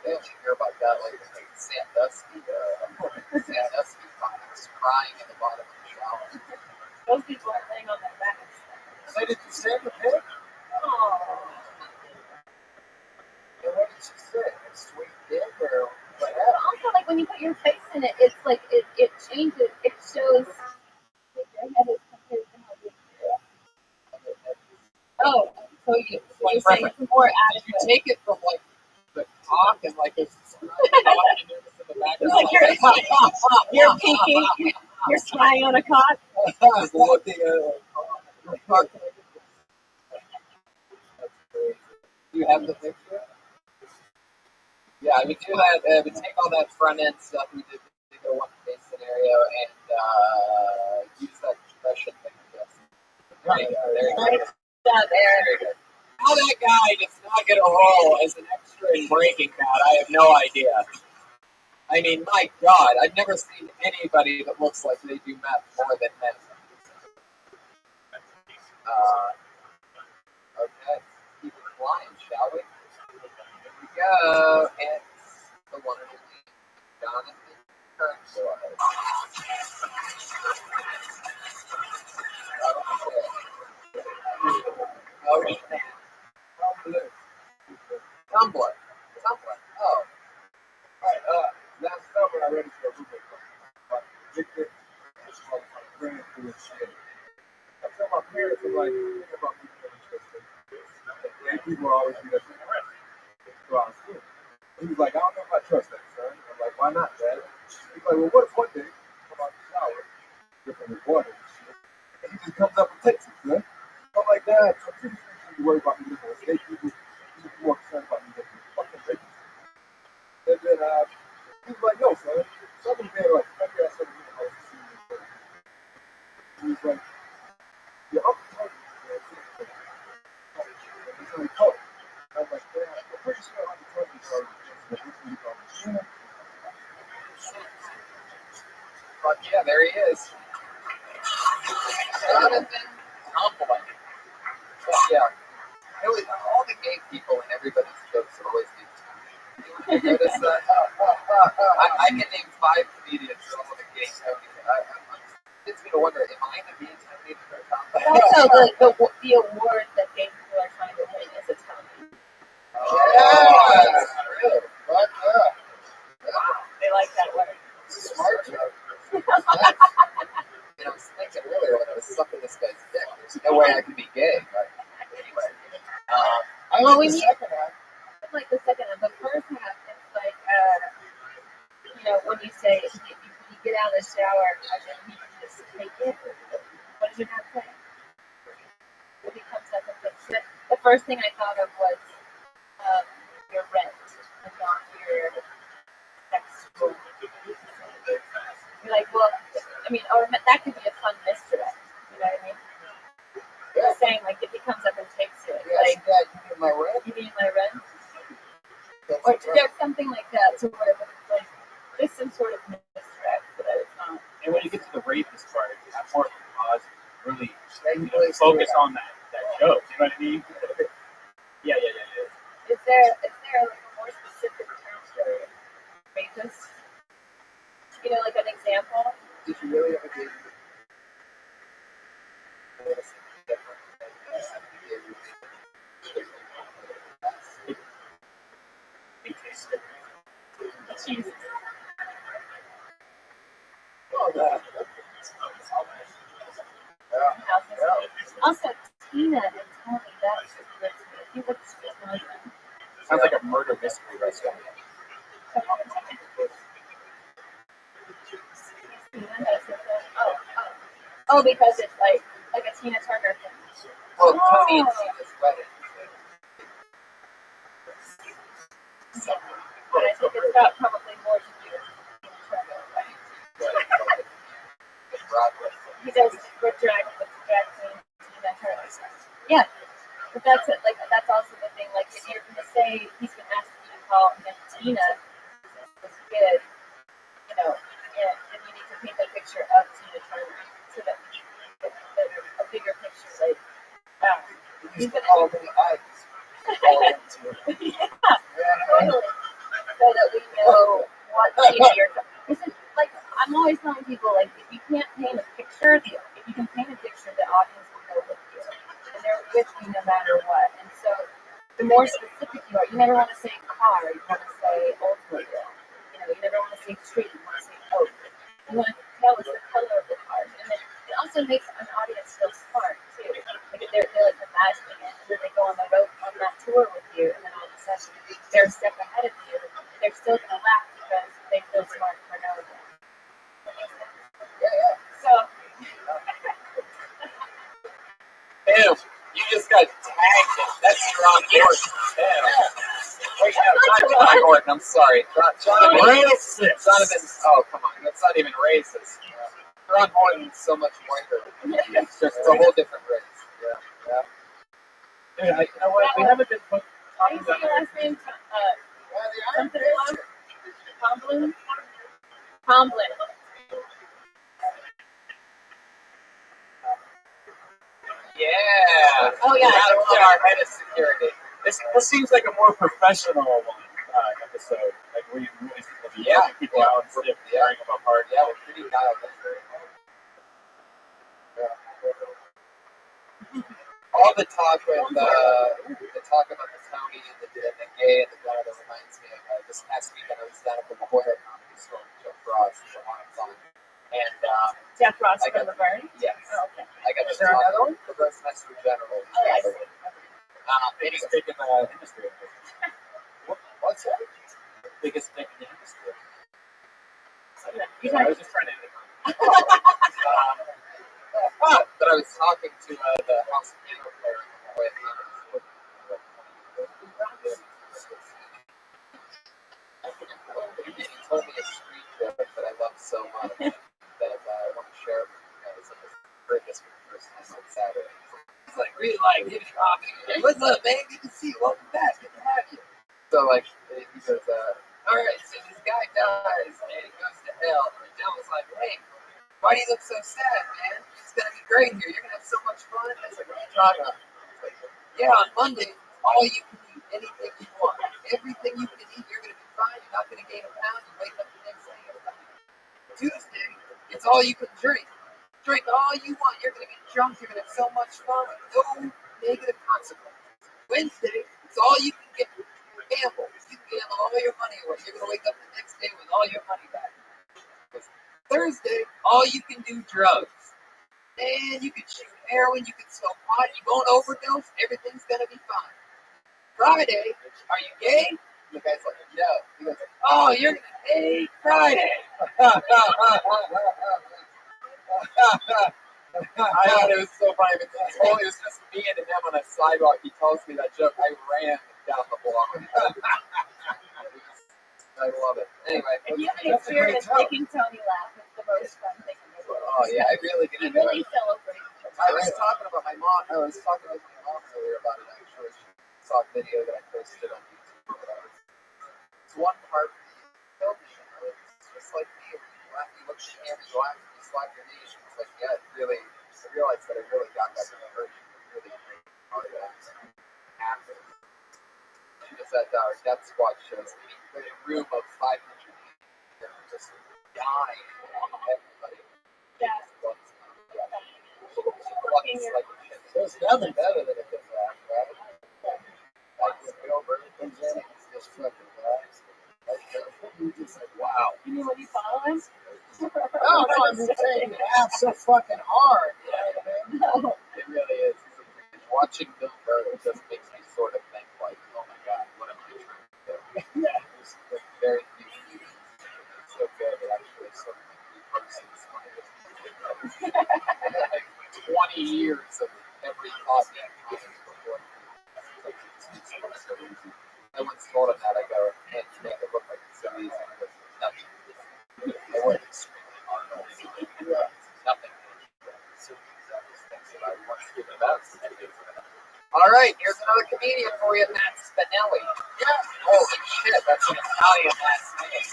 They only hear about that like Sandusky fuckers crying in the bottom of the shower. Those people are laying on their backs. So did you save the pig? Oh. And what did she say? A sweet dick or what But happened? also, like when you put your face in it, it's like it changes. It shows like your head is compared to how big you are. Oh, so you're saying it's more Did you adequate. take it from like the cock and like it's in the back? It's like you're peeking, you're spying on a cock. Looking at a cock. Do you have the picture? Yeah, we do that. We take all that front end stuff we did the one case scenario and use that compression thing. There you go. There you go. Nice job, Aaron. Very good. How that guy does not get a role as an extra in Breaking Bad, I have no idea. I mean, my God, I've never seen anybody that looks like they do meth more than him. Okay, keep it flying, shall we? Here we go. It's the one and only Jonathan Kirkwood. Oh, shit. Tumblr. Oh. Alright, last summer I read it for a roommate about Victor bringing through his shit. I tell my parents, I'm like, think about me being interested. And people always be that thing around. So I was cool. He was like, I don't know if I trust that, son. I'm like, why not, Dad? He's like, well, what if one day you come out the shower, dripping with water and shit, and he just comes up and takes it, son? I'm like, Dad, I'm pretty sure you should worry about me looking at snake people. You should be more concerned about me looking at fucking babies. And then he was like, no, son. Something there, like, maybe I said, I was seeing this thing. He was like, your uncle told me that he's only color. I was like, yeah, I'm pretty sure Uncle told me so. But yeah, there he is. Jonathan Kirkwood. But yeah, really, all the gay people and everybody's jokes are always these. You notice that? I can name 5 comedians that are all the gay comedians. It's me to wonder, am I the gay comedian or not? Also, the award that gay people are trying to win is a Tony. Yeah, that's true. But They like that word. smart joke. I was thinking earlier when I was sucking this guy's dick, there's no way I could be gay. But anyway, I Well, like we the need- second half. Like the second one, the first half is like, when you say if you get out of the shower, and then you can just take it. What does your dad say? If he comes up and takes it. The first thing I thought of was your rent and not your sexual. You're like, well, I mean, or that could be a fun misdirect. You know what I mean? You're saying like if he comes up and takes it, Yes, like Dad, you mean my rent? you mean my rent? That's Or right. there's something like that, so where it's like there's some sort of misdirect so that it's not. And when you get to the rapist part, have more of a pause, really Thank you, focus on that joke. You know what I mean? Yeah. Is there like a more specific term for rapist? You know, like an example? Did you really have a gay? Jesus. Oh, that. Also, Tina and Tony, that's just good to me. He looks Italian. I Sounds like a murder mystery restaurant. Oh, because it's like a Tina Turner thing. Well, Tony and Tina's wedding. But I think it's got probably more to do with Tina Turner, right? Broadway. He does with drag queen Tina Turner. Yeah, but that's it. Like that's also the thing. Like if you're gonna say he's gonna ask you to call him Tina, this kid, you know, and you need to paint a picture of Tina Turner so that we get a bigger picture. Like, He's gonna call me Ike's. yeah, totally. So that we know what Tina you're. Like I'm always telling people, like if you can't paint a picture, if you can paint a picture, the audience will go with you, and they're with you no matter what. And so, the more specific you are, you never want to say car, you want to say automobile. You know, you never want to say tree, you want to say oak. You want to tell us the color of the car, and then it also makes an audience feel smart too. Like if they're like imagining it, and then they go on the road on that tour with you, and then all of a sudden they're a step ahead of you. They're still gonna laugh because they feel smart for no reason. So. Ew, you just got tagged. That's Ron Gordon. Wait, no, not John Gordon. I'm sorry. Jonathan. Racist. Jonathan. Oh, come on. That's not even racist. Ron Gordon's so much whiter. It's just a whole different race. Yeah. Dude, you know what? We haven't been How do you say your last name? Something Tomlin? Tomlin. Yeah. Oh, yeah. That's our head of security. This seems like a more professional episode. Like we really seem to be helping people out instead of tearing them apart. Yeah, we're pretty dialed in. All the talk with the talk about the Tony and the gay and the guy that reminds me of this past weekend I was down at the La Jolla Comedy Store with Jeff Ross for one song. And Jeff Ross from the Burn? Yes. Oh, okay. I got to talk to the semester general. Oh, I see. Biggest dick in the industry. What's that? Biggest dick in the industry. I was just trying to. But I was talking to the house piano player on the way home. He told me a street joke that I love so much that I want to share with you guys. I heard this for the first time on Saturday. He's like, really like hip hop. Hey, what's up, man? Good to see you. Welcome back. Good to have you. So, like, he goes, all right, so this guy dies and he goes to hell. And Joe was like, hey, why do you look so sad, man? It's going to be great here. You're going to have so much fun. I was like, what are you talking about? Like, yeah, on Monday, all you can eat, anything you want. Everything you can eat, you're going to be fine. You're not going to gain a pound. You wake up the next day, you're fine. Tuesday, it's all you can drink. Drink all you want. You're going to get drunk. You're going to have so much fun. No negative consequences. Wednesday, it's all you can get. Gamble. You can gamble all your money away. You're going to wake up the next day with all your money back. Thursday, all you can do drugs. And you can shoot heroin. You can smoke pot. You won't overdose. Everything's going to be fine. Friday, are you gay? And the guy's like, no. He goes, oh, you're going to hate Friday. I thought it was so funny because it was just me and him on a sidewalk. He tells me that joke. I ran down the block. I love it. Anyway, if you have an experience making Tony laugh, it's the most fun thing in the world. Oh yeah, I really get He into really it. celebrates. I was talking about my mom. I was talking with my mom earlier about it. Actually, she saw a video that I posted on YouTube. It's one part of the film. It's just like me. You look shame, you laugh, you slap your knee. She was like, yeah, it really. I realized that I really got that conversion. Really hard after. She was at our death squad shows. In a room of 500 people, just dying. Everybody. Yeah. There's nothing better than a good laugh, right? Like when Bill Burr comes in and he's just fucking laughs. You're just like, wow. You mean when you follow him? No, I'm just saying, you laugh so fucking hard. You know what I mean? No. It really is. Watching Bill Burr just makes me sort of think, like, oh my god, what am I trying 20 years of every coffee and comics before. I once told him that I go, man, you make it look like it's so easy. I work extremely hard on it. Nothing. All right, here's another comedian for you, Matt Spinelli. Holy shit, that's an Italian last name.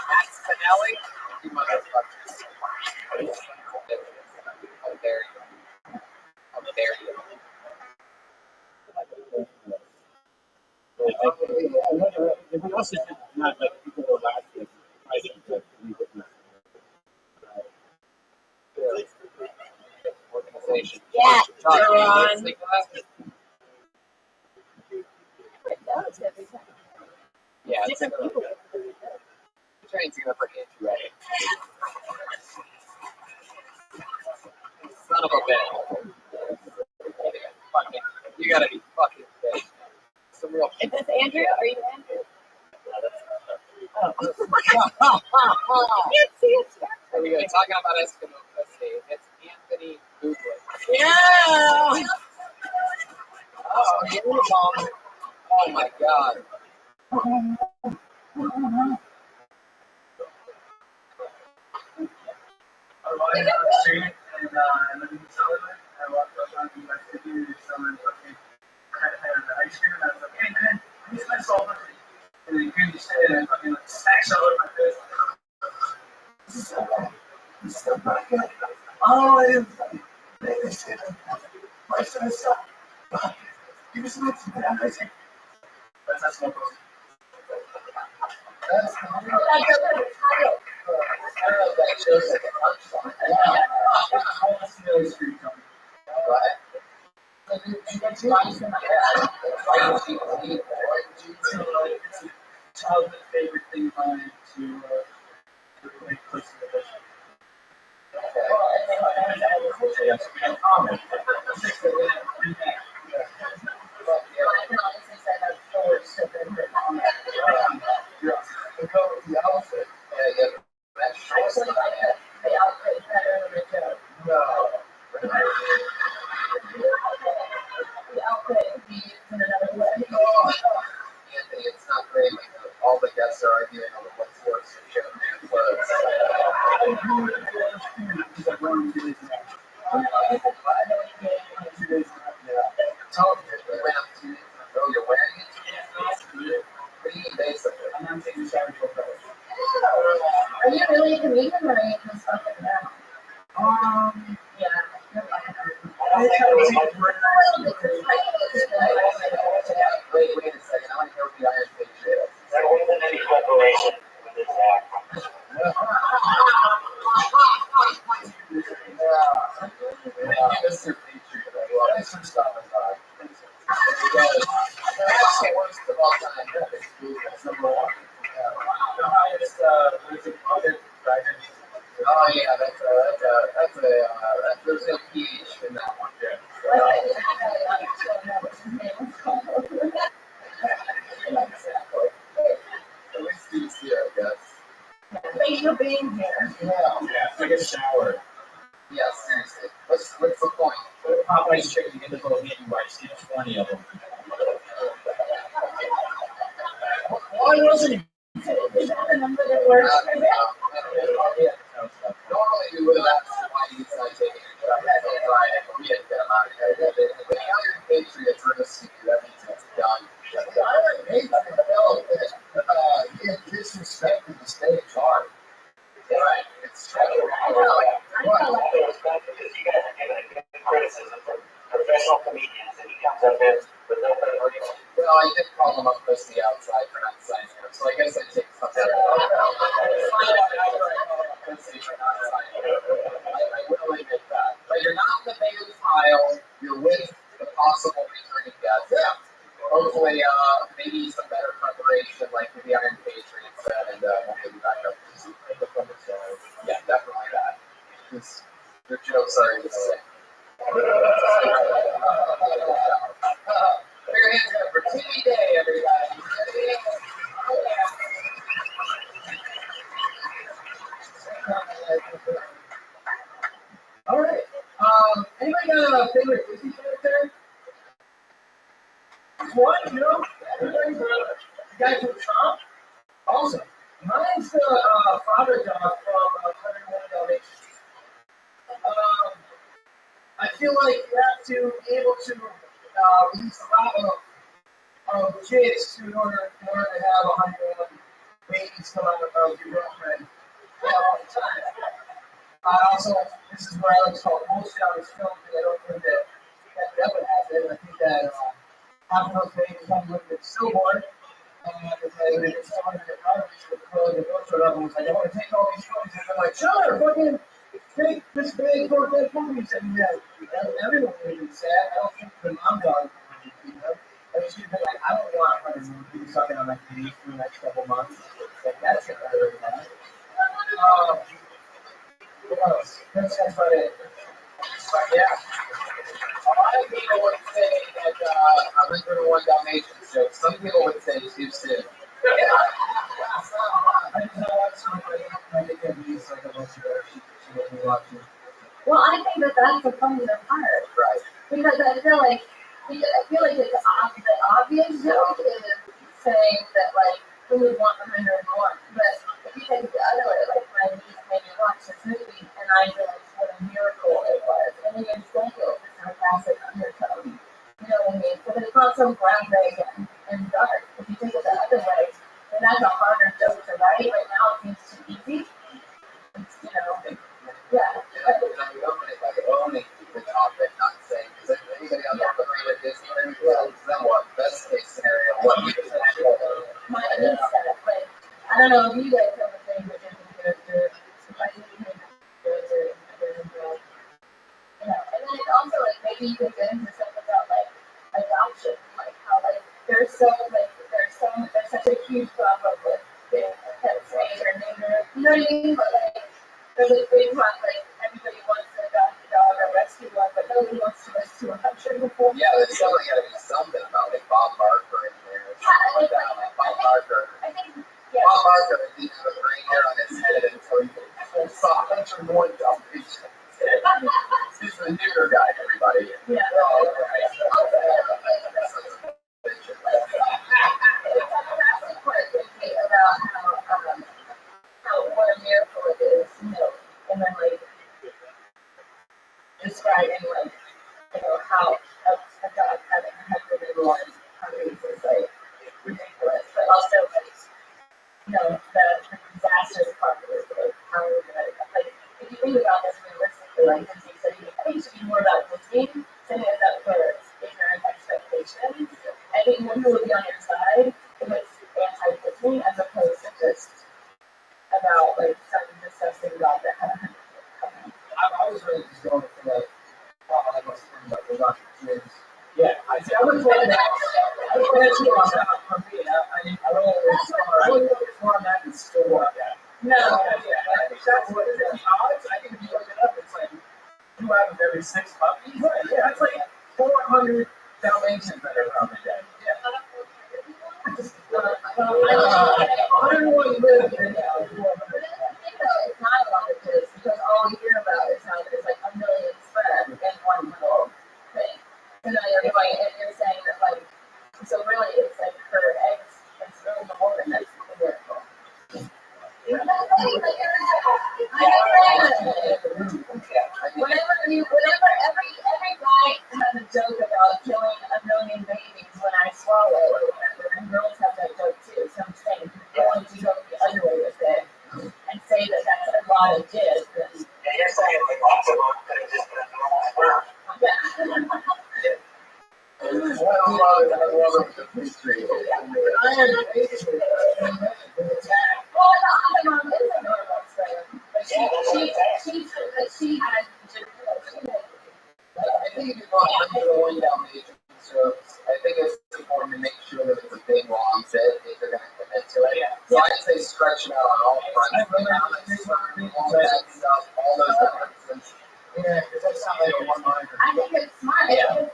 Matt Spinelli? You motherfuckers. How dare you? How dare you? Everyone else is not like people who are laughing. I think that we would not. Organization. Yeah, Todd, you're you on. listening to that? Yeah, it's Different people. train's gonna forget you, right? Son of a bitch. You gotta be fucking kidding. Some real Is this Andrew? Are you Andrew? Oh. Can't see it. There we go. Talking about Eskimo. Let's see. It's Anthony Goodwin. Yeah. Oh, Unabomber. Oh my god. Childhood favorite thing of mine to make close to the It's not great. All the guests are arguing over what sports to show their clothes. Oh, you're wearing it? Pretty basic. Are you really a comedian or are you just fucking around? Yeah. Wait a second. I want to hear what the Iron Patriot is. There wasn't any preparation with this act. Mr. Patriot. Well, thanks for stopping by. There you go. That's the worst of all time. That's number one. Oh yeah, there's no PH in that one. At least he's here, I guess. Thanks for being here. Yeah. Take a shower. Yeah, seriously. What's the point? Popeye's chicken, get the little getting rice. Get 20 of them. Oh, you wasn't. Is that the number that works? Normally we would have asked why you decided taking a shot. That's all right. We didn't get him out of here. When the Iron Patriots are listening to you, that means it's done. Iron Patriots, he disrespected the stage hard. Right. It's true. I know. Because you guys are giving a good criticism from professional comedians, and he comes up with no preparation. Well, I did call him up Chris the outside for not signing him, so I guess I take something. I will admit that. But you're not in the band file. You're with the possible returning guests. Yeah. Hopefully, maybe some better preparation, like the Iron Patriots said, and we'll get you back up. Yeah, definitely that. Your jokes are insane. Put your hands up for TV Day, everybody. All right. Anybody got a favorite Disney character? What? You know? Everybody's the guy from Trump? Awesome. Mine's the father dog from 101 Dalmatians. I feel like you have to be able to release a lot of kids in order to have 101 babies come out of your girlfriend all the time. Also, this is where I like to call bullshit on this film because I don't think that would happen. I think that half of those babies come with a stillborn. And it's someone in the Congress with the grocery level was like, I want to take all these photos. And they're like, sure, fucking take this big for dead puppies. And everyone would be sad. I don't think the mom dog would be, you know. I mean, she'd be like, I don't want 100 people sucking on my face for the next couple months. Like, that's it. What else? That's about it. But yeah. A lot of people would say that 101 Dalmatians joke. Some people would say too soon. Yeah. I just know what's something I think at least like a bunch of she would be watching. Well, I think that that's the fun of the part. Right. Because I feel like it's the obvious joke is saying that like who would want 101, but if you take it the other way, like my niece made me watch this movie and I realized what a miracle it was, and then it's going to go for sarcastic undertone. You know what I mean? But it's not so groundbreaking and dark. If you take it the other way, then that's a harder joke to write. Right now it seems too easy. It's, you know, yeah. You open it like owning the topic, not saying, because if anybody else is familiar with this, then what? Best case scenario, what you just My niece said it, but I don't know if you guys have a favorite Disney character. I think you have a character in the you know, and then it's also like maybe you could get into stuff about like adoption, like how like there's such a huge problem with being pet spayed or neutered. You know what I mean? But like there's a big one, like everybody wants to adopt a dog or rescue one, but nobody wants to rescue a country before. Yeah, there's definitely got to be something about like Bob Barker in there. Yeah, Bob Barker. I think yeah. Bob Barker didn't have a gray hair on his head until he saw 101 Dalmatians. He's the neuter guy, everybody. Yeah. How what a miracle it is, you know, and then like describing like, you know, how a dog having 101 puppies is like ridiculous, but also like, you know, the disastrous part is like how we're gonna like if you think about this realistically, like Disney said, I think it should be more about Disney setting us up for ignorant expectations. I think more people would be on your side if it's anti-Disney as opposed to just about like something disgusting about that. I was really just going for like, I must think about the Russian kids. Yeah, I would play that. I would play that too for me. I don't always more on that than still like that. No. That's what it is. Odds, I think if you look it up, it's like 2 out of every 6 puppies. Right, yeah, that's like 400 Dalmatians that are around the day. Yeah. 101 live in It's not a lot of kids because all we hear about is how there's like a million sperm in one little thing. And then you're saying that like, so really it's like her eggs and still the woman that's the miracle. Whenever every guy has a joke about killing a million babies when I swallow or whatever, and girls have that joke too. So I'm saying going to go the other way with it and say that that's a lot of kids. And you're saying like lots of them could have just been a normal sperm. yeah. I love the history. Well, the other mom is a normal sperm, but she had. I think if you want 101 Dalmatians jokes, I think it's important to make sure that it's a big long bit if you're going to commit to it. So I'd say stretch it out on all fronts. All that stuff, all those references. Yeah, because that's not like a one-liner. I think it's smart. Yeah.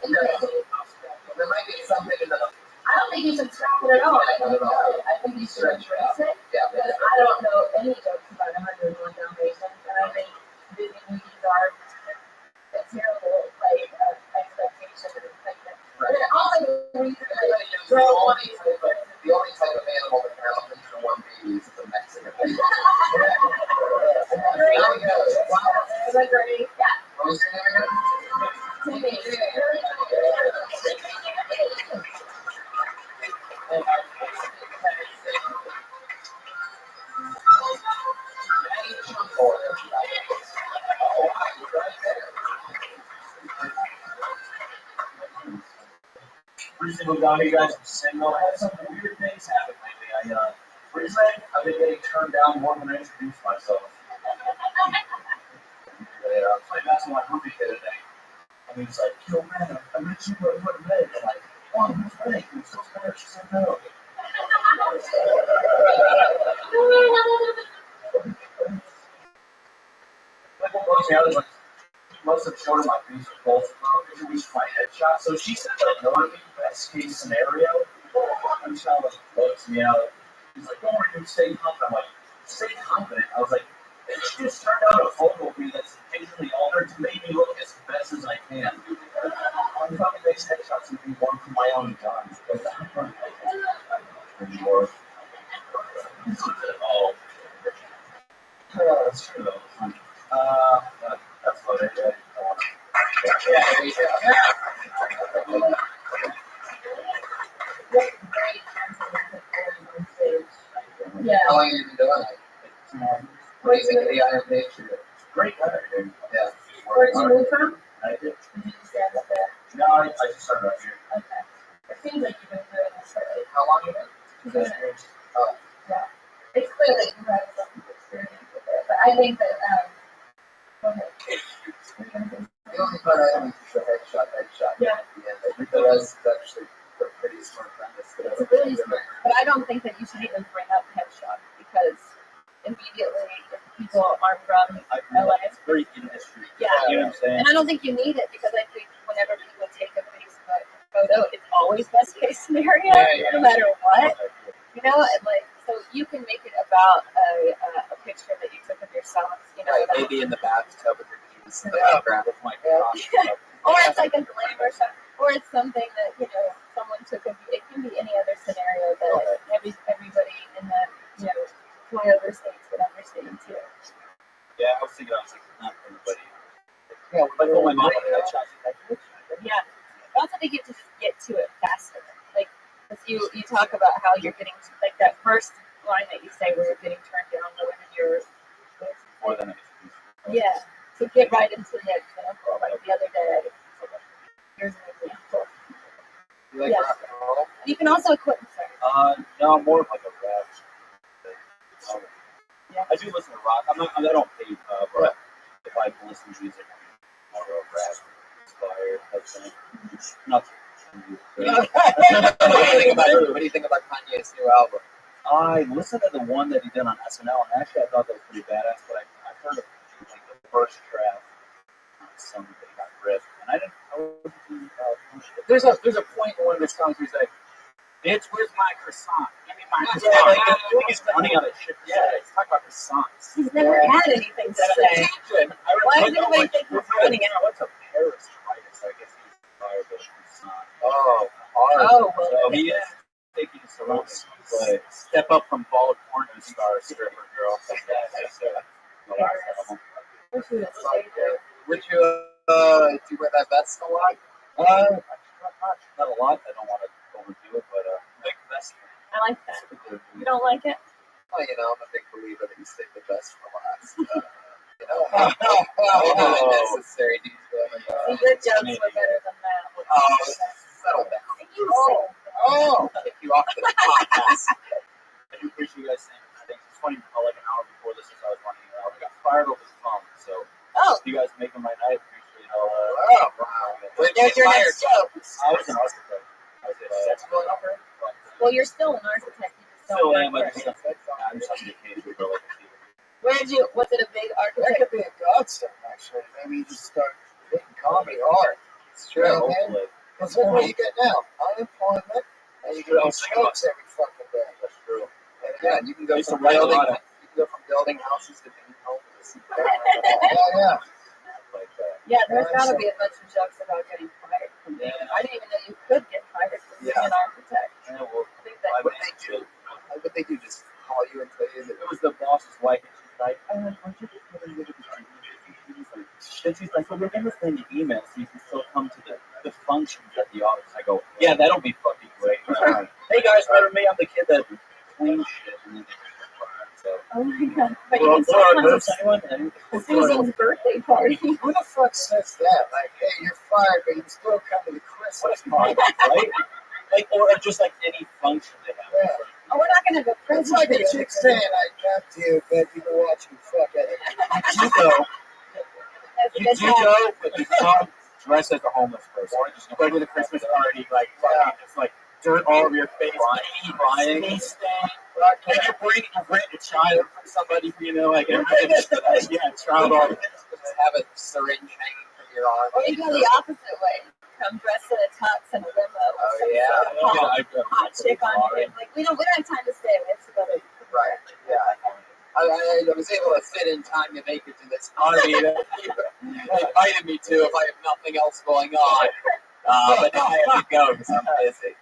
There might be something in the. I don't think you should scrap it at all. I think you should embrace it. Yeah. Because I don't know any jokes about 101 Dalmatians, and I think Disney movies are a terrible, like, What's your name again? Every single guy you guys are single. I had some weird things happen lately. Recently, I've been getting turned down more than I introduced myself. I met someone movie the other day. And he was like, yo, man, I met you at what leg? I'm like, oh, who's leg? He was so scared. She said no. Like, what blows me out is like, he must have shown her my Facebook goals for my headshot. So she said, like, no, I mean, best case scenario. And she like, looks me out. He's like, don't worry, dude, stay confident. I'm like, stay confident. I was like, she just turned out a photo of me that's occasionally altered to make me look as best as I can. I'm probably makes headshots and be one from my own time. Anymore. Oh. That's true though. That's what I did. Yeah. How long have you been doing it? What do you think of the Iron Nation? Great weather, dude. Yeah. Where did you move from? I did. Did you just stand up there? No, I just started up here. Okay. It seems like you've been doing this for like How long have you been? 2 years. Yeah. It's clear that you have some experience with it, but I think that go ahead. The only part I have is the headshot. Yeah. I think the rest is actually a pretty smart premise. It's really smart, but I don't think that you should even bring up headshot because immediately if people are from LA. It's very industry. Yeah. You know what I'm saying? And I don't think you need it because I think whenever people take a Facebook photo, it's always best case scenario, no matter what. You know, and like so you can make it about a picture that you took of yourself. You know, Right, that- maybe in the bathtub with your keys in the background with my or it's like a glam or something, or it's something that you know someone took of you. It can be any other scenario that everybody in the flyover states would understand too. Yeah, I was thinking, not everybody. Yeah, But when my mom had headshots, she's like, Yeah, I also think you have to just get to it faster. Like, if you talk about how you're getting like that first line that you say where you're getting turned down the women you're with. more than I Yeah. So get right into the example. Like the other day, here's an example. You like rock and roll? You can also quit. No, I'm more of like a rap. Yeah. I do listen to rock. I don't pay, but if I listen to music, I'm more of a rap inspired type thing. Not What do you think about Kanye's new album? I listened to the one that he did on SNL, and actually I thought that was pretty badass. But I've heard of like the first track, something that got ripped, and I wasn't too pushed it. There's a point in one of the songs where he's like, "Bitch, where's my croissant? Give me my croissant." Yeah, like I think he's running out of shit. Yeah, he's talking about croissants. He's never had anything to say. Why does anybody think he's running out? What's a Paris virus? I guess he's inspired by croissant. Oh, Oh, well, So he is taking some but step up from bald porn star stripper girl. would you do you wear that vest a lot? Not a lot. I don't want to overdo it, but big vest. I like that. You don't like it? Well, I'm a big believer that you save the best for last. Unnecessary detail. See, your jokes were better than that. Settle down. Kick you off the podcast. I do appreciate you guys saying. I think it's funny. Like an hour before this, I was running. I got fired over the phone. So you guys making my night. Appreciate Wow. There's your next joke. I was an architect. I was a sexual operator. Well, you're still an architect. You just don't Still work am. for I'm it. just on vacation for like a few. Was it a big That architect? could be a godsend, actually. Maybe you just start hitting comedy hard. It's true. Yeah, man. Hopefully. That's what you get now. Unemployment. And you get these jokes every fucking day. That's true. And again, you can go Used to from write a building. lot of- You can go from building houses to being homeless. Yeah. Like that. Yeah, there's got to be a bunch of jokes about getting fired from being. Yeah. I didn't even know you could get fired from being an architect. Yeah, well, I think that. What would they do? Just call you and tell you that it was the boss's wife, and she's like, "Why don't you just get a little bit of And she's like, well, we're gonna send you emails so you can still come to the functions at the office. I go, yeah, that'll be fucking great. Hey guys, remember me? I'm the kid that cleans shit. And so, Oh my god. But you well, can still come to anyone? Susan's birthday party. Who the fuck says that? Like, hey, you're fired, but you can still come to the Christmas party, right? Like, or just like any function they have. Yeah. Oh, we're not gonna go It's crazy. like a chick saying, I got you, but you can watch me fuck at it. You go. You do go, but you come dressed as a homeless person. Or just go to the Christmas party, like, fucking, just like dirt all over your face, crying. Like you're bringing a child from somebody, you know, like everything. Yeah, child all. Have a syringe hanging from your arm. Or you go the opposite way. Come dressed in a tux and a limo. Oh, yeah. Hot chick on you. Like, we don't have time to stay. We have to go to. Right, yeah. I was able to fit in time to make it to this party that you invited me to if I have nothing else going on. But now I have to go because I'm busy.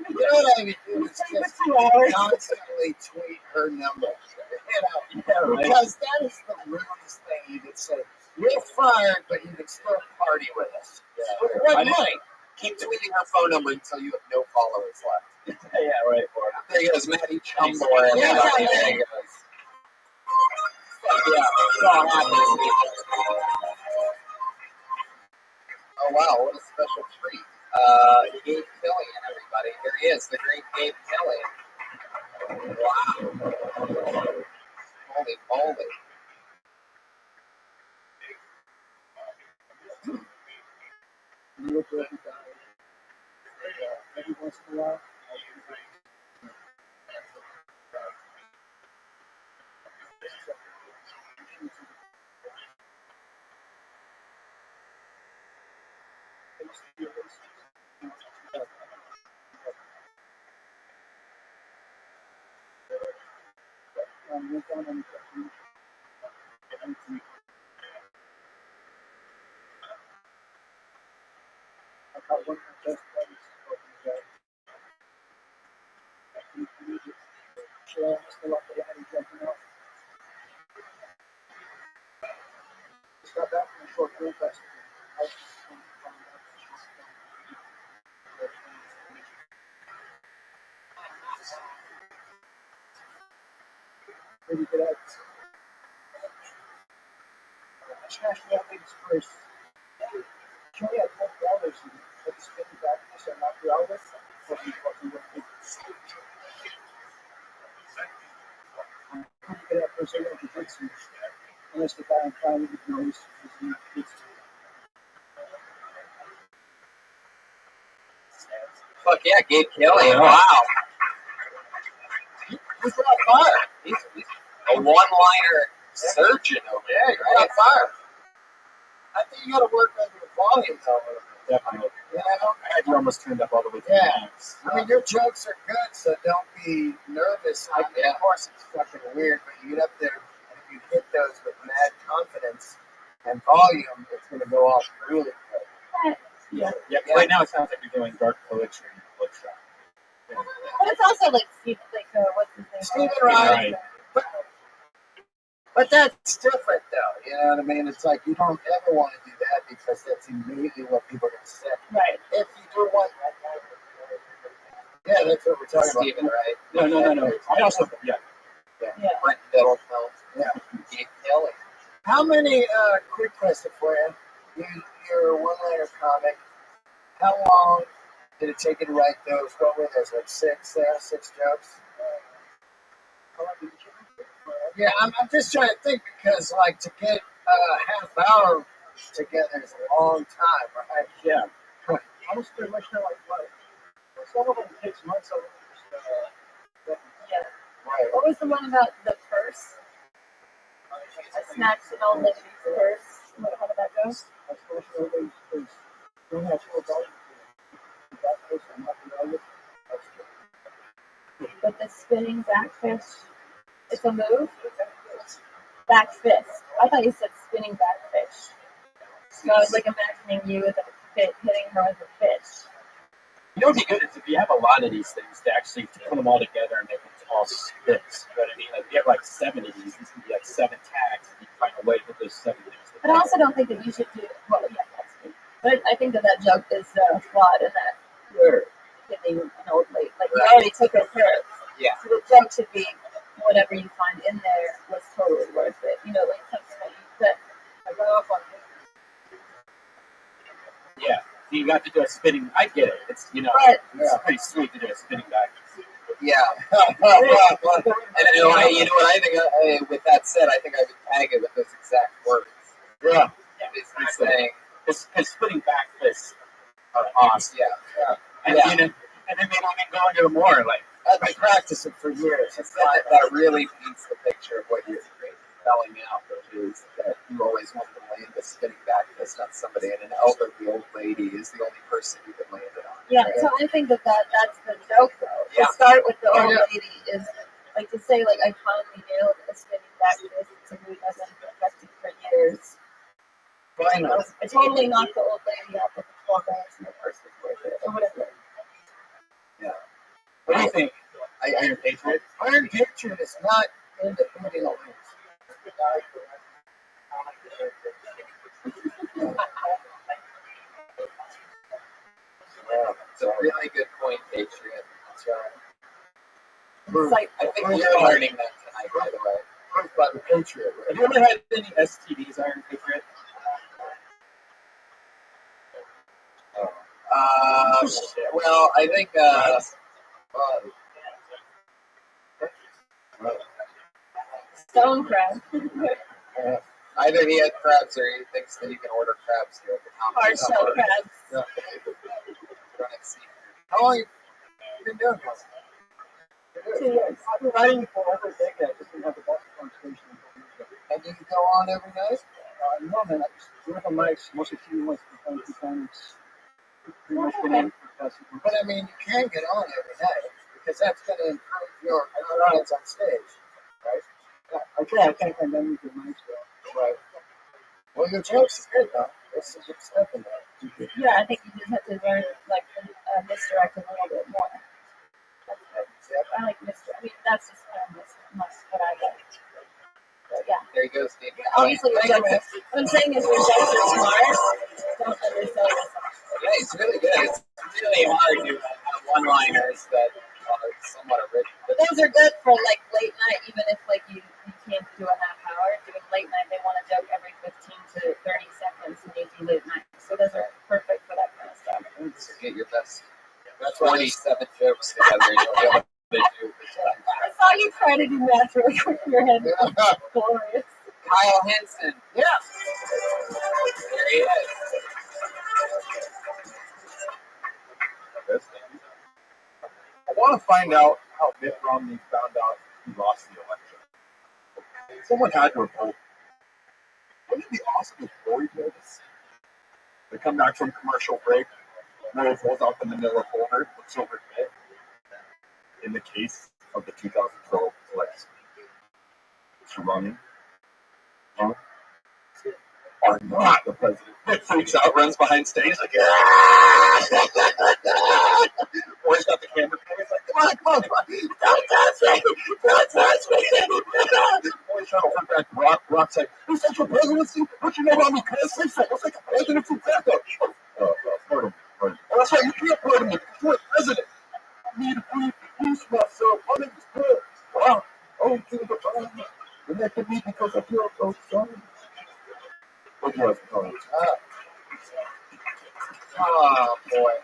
You know what I would do is just constantly tweet her number. You know, because that is the rudest thing you could say. You're fired, but you can still party with us. Yeah. What money? Keep tweeting her phone number until you have no followers left. Yeah, right. There he goes, Matty Chumbor. Yeah, there he goes. Yeah, it's all happening. Oh, wow, what a special treat. Gabe Killian, everybody. Here he is, the great Gabe Killian. Wow. Holy moly. Every once in a while, I got one of my best buddies working there. Still up there, and jumping out. Just got back from a short film festival. Maybe get out. Smashed that thing's first. She only had $12 and had to spend it back to us after hours. Couldn't get out for a second to fix it. Unless the guy on fire knows it's Fuck yeah, Gabe Killian. Wow. He's on fire. He's a one-liner surgeon over there. He's on fire. I think you got to work on your volume, though. Definitely. You know? I had you almost turned up all the way to the max. I mean, your jokes are good, so don't be nervous. I mean, of course, it's fucking weird, but you get up there, and if you hit those with mad confidence and volume, it's going to go off really good. Yeah. Right now, it sounds like you're doing dark poetry in a bookshop. But it's also like what's his name? Stephen Wright. But that's different, though. You know what I mean? It's like you don't ever want to do that because that's immediately what people are going to say. Right. If you do one, yeah, that's what we're talking about. Stephen Wright. No. I also, yeah. Brent Middlefield. Yeah. Gabe Kelly. How many, quick question for you. You're a one-liner comic. How long did it take you to write those? What were those, like six jokes? Yeah, I'm just trying to think because, like, to get a half hour together is a long time, right? Yeah. I was pretty much like what? Some of them takes months. Yeah. Right. What was the one about the purse? I snatched an old lady's purse. How did that go? But the spinning back fish, it's a move? Back fist. I thought you said spinning back fish. So I was like imagining you with a fit hitting her with a fish. You know what'd be good is if you have a lot of these things to actually put them all together and make them all spits. You know what I mean? Like, if you have like 7 of these can be like 7 tags, and you find a way to put those 7 things But I also don't think that you should do. Well, yeah, that's me. But I think that joke is flawed, and that you're giving an old lady like you already took her curve. Yeah. So the joke should be whatever you find in there was totally worth it. You know, like something that you could go off on. Yeah, you got to do a spinning. I get it. It's it's pretty sweet to do a spinning back. Yeah. and you know what I think? With that said, I think I would tag it with those exact words. Yeah. Basically saying, because spinning back fists are awesome. Yeah. And then maybe even go into more. Like, I've been practicing for years. That really paints the picture of what you're spelling out, which is that you always want to land a spinning back fist on somebody, and an elderly old lady is the only person you can land it on. Yeah, right? So I think that's the joke, though. Yeah. To start with the old lady is like to say, like, I finally nailed a spinning back fist to who doesn't affect you for years. Finally. I totally knocked the old lady out with the 12 ounce in the first worth it, or whatever. Yeah. What do you think? Iron Patriot? Iron Patriot is not into putting a It's a really good point, Patriot. That's right. I think you're learning that tonight, by the way. Proof by the Patriot. Have you ever had any STDs, Iron Patriot? Well, I think Stone crab. either he had crabs or he thinks that he can order crabs here at the Hard shell crabs. How long have you been doing this? 2 years. I've been writing for over a decade. I just didn't have the best conversation. And do you go on every night? No, man. I just work on nights, mostly few months, sometimes. Pretty much been in professor. But I mean, you can get on every night because that's going to improve your appearance on stage, right? I try. I can't condemn you to nights, though. Right. Well, your jokes are good, though. There's some good stuff in there. Yeah, I think you just have to learn, like, misdirect a little bit more. I like misdirect. I mean, that's just kind of what I like. So, yeah. There you go, Steve. Obviously, your jokes are, what I'm saying is your jokes are smart. Don't undersell yourself. Yeah, it's really good. It's really hard to have one-liners that are somewhat original. But those are good for, like, late night, even if, like, you can't do a half hour. Doing late night, they want a joke every 15 to 30 seconds, and you do late night. So those are perfect for that kind of stuff. So get your best 27 jokes together, and you'll be able to do I saw you try to do math really quick in your head. Glorious. Kyle Henson. Yes. There he is. I want to find out how Mitt Romney found out he lost the election. Someone had to have told him. Wouldn't it be awesome if Lori told us? They come back from commercial break, Lori pulls out the manila folder, looks over at Mitt. In the case of the 2012 election, Mr. Romney, are not the president. Mitt freaks out, runs behind stage like, or he's got the camera. He's like, come on. Don't touch me. Boy, trying to front back. Rock's like, who said your presidency? What you know about me? Can't say so. What's like a presidency backup? Pardon. Oh, that's right. You can't pardon me. You're president. I need to reproduce myself. My name is Bill. Wow. Oh, to the time. Connected me because I feel so sorry. What was it? Oh, boy.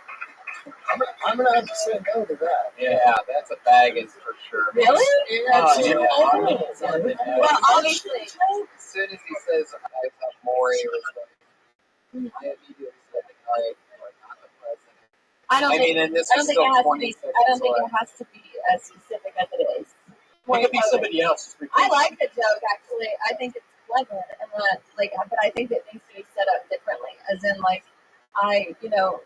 I'm gonna have to say no to that. Yeah, that's a baggage for sure. Really? Yeah. Well, obviously. As soon as he says, I thought Maury was like, I immediately said, all right, not the president. I don't think it has to be as specific as it is. It could be somebody else. I like the joke, actually. I think it's clever, and but I think it needs to be set up differently. As in, like, I don't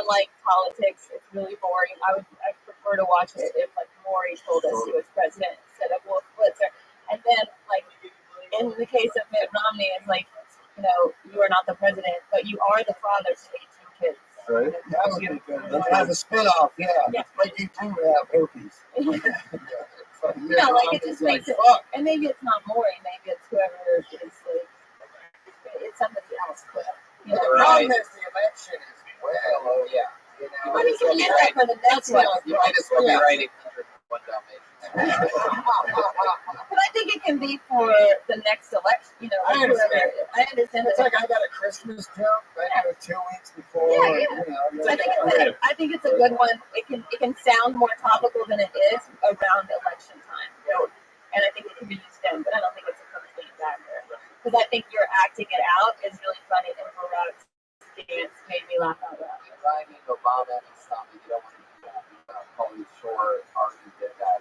like politics. It's really boring. I prefer to watch it if, like, Maury told us he was president instead of Wolf Blitzer. And then, like, in the case of Mitt Romney, it's like, you are not the president, but you are the father to 18 kids. Right. That would be good. Have a spinoff, yeah. Like you do have herpes. No, like it just makes it, fuck. and maybe it's not Maury, maybe it's whoever is like, it's somebody else, but, you know. The problem is the election is well over. Yeah. You know, What is it use for the next one? You might as well be writing 101 Dalmatians. But I think it can be for the next election, you know. I Like whoever. understand. I understand It's that. like I got a Christmas joke. I do it 2 weeks before. Yeah, You know, I think it's a good one. It can sound more topical than it is around election time. And I think it can be used then, but I don't think it's a complete backer. Because I think your acting it out is really funny, and Barack's stance made me laugh out loud. Rhyming Obama and Osama, you don't want to do that. Pauly Shore already did that.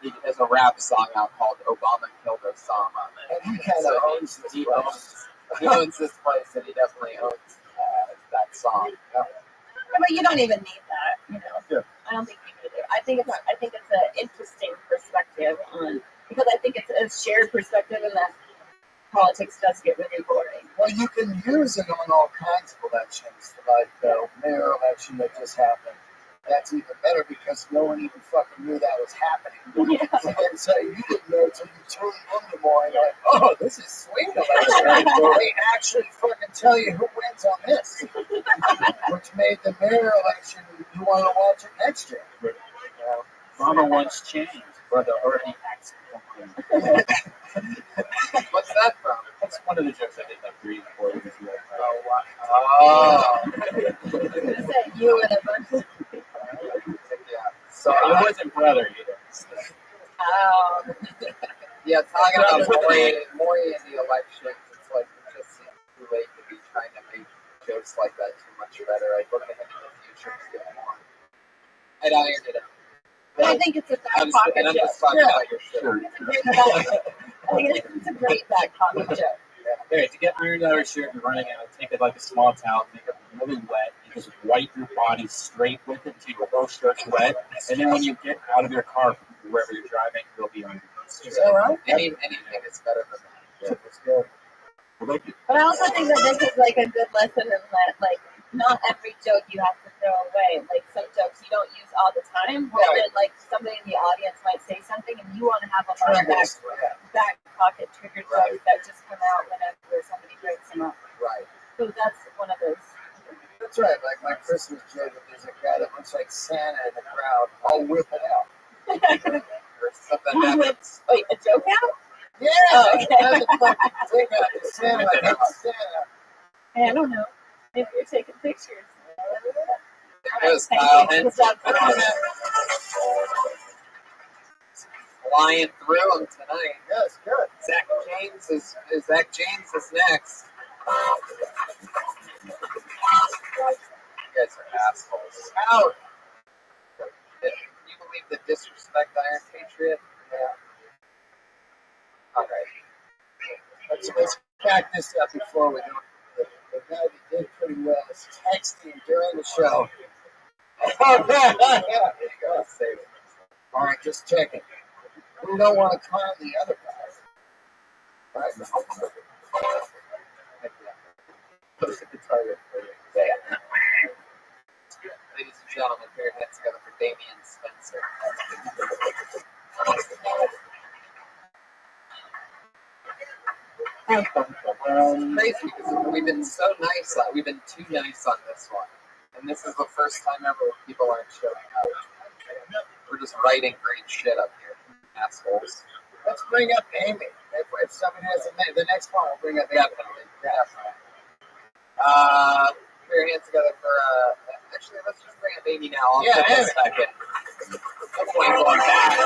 He has a rap song out called Obama Killed Osama. And he kind of owns this place. He owns this place, and he definitely owns that song. But you don't even need that, you know. Yeah. I don't think you need it. I think it's an interesting perspective on, because I think it's a shared perspective, and that politics does get really boring. Well, you can use it on all kinds of elections, like the mayor election that just happened. That's even better because no one even fucking knew that was happening. Yeah. And so you didn't know until you tuned in more and you're like, oh, this is sweet election. They actually fucking tell you who wins on this. Which made the mayor election, you want to watch it next year. Mama once changed, brother already acts something. What's that from? That's one of the jokes I did like 3 or 4 years ago. Oh, wow. Oh. Is that you and a bunch of people? Yeah. So It wasn't brother either. Oh. yeah, talking about Maury and the elections, it's like it just seems too late to be trying to make jokes like that too much better. I look ahead in the future to get more. I'd iron it out. But I think it's a back pocket I'm joke. just talking about your shit. I think it's a great back pocket joke. Okay, to get ironed out of shirt and running out, take it like a small towel, make it really wet, and just wipe your body straight with it until your whole shirt's wet. And then when you get out of your car, wherever you're driving, you'll be on. Is that right? Anything is better than that. Yeah, let's go. Well, thank you. But I also think that this is like a good lesson in that, like, not every joke you have to throw away. Like, some jokes you don't use all the time, but then, like, somebody in the audience might say something, and you want to have a lot of back pocket trigger jokes that just come out whenever somebody brings them up. Right. So that's one of those. That's right. Like my Christmas joke, if there's a guy that looks like Santa in the crowd, I'll whip it out. Or something happens. Wait, a joke out? Yeah. Oh, okay. I just fucking take out the Santa. Like, hey, Santa. Hey, I don't know. If you're taking pictures. There goes Thank Kyle you. Henson. Good job. Flying through them tonight. Yes, good. Zach James is next. You guys are assholes. Out. Can you believe the disrespect, Iron Patriot? Yeah. All right. Let's back this up before we go. The guy that did pretty well is texting during the show. Oh, yeah. There you go. Save it. All right, just checking. We don't want to clown the other guys. All right. Post at the target for you. Yeah. Ladies and gentlemen, put your hands together for Damian Spencer. It's crazy because we've been so nice. We've been too nice on this one. And this is the first time ever people aren't showing up. We're just writing great shit up here. Assholes. Let's bring up Amy. If somebody has a name, the next one we'll bring up Amy. Definitely. Put your hands together for, actually, let's just bring up Amy now. I'll take a second. No point going back.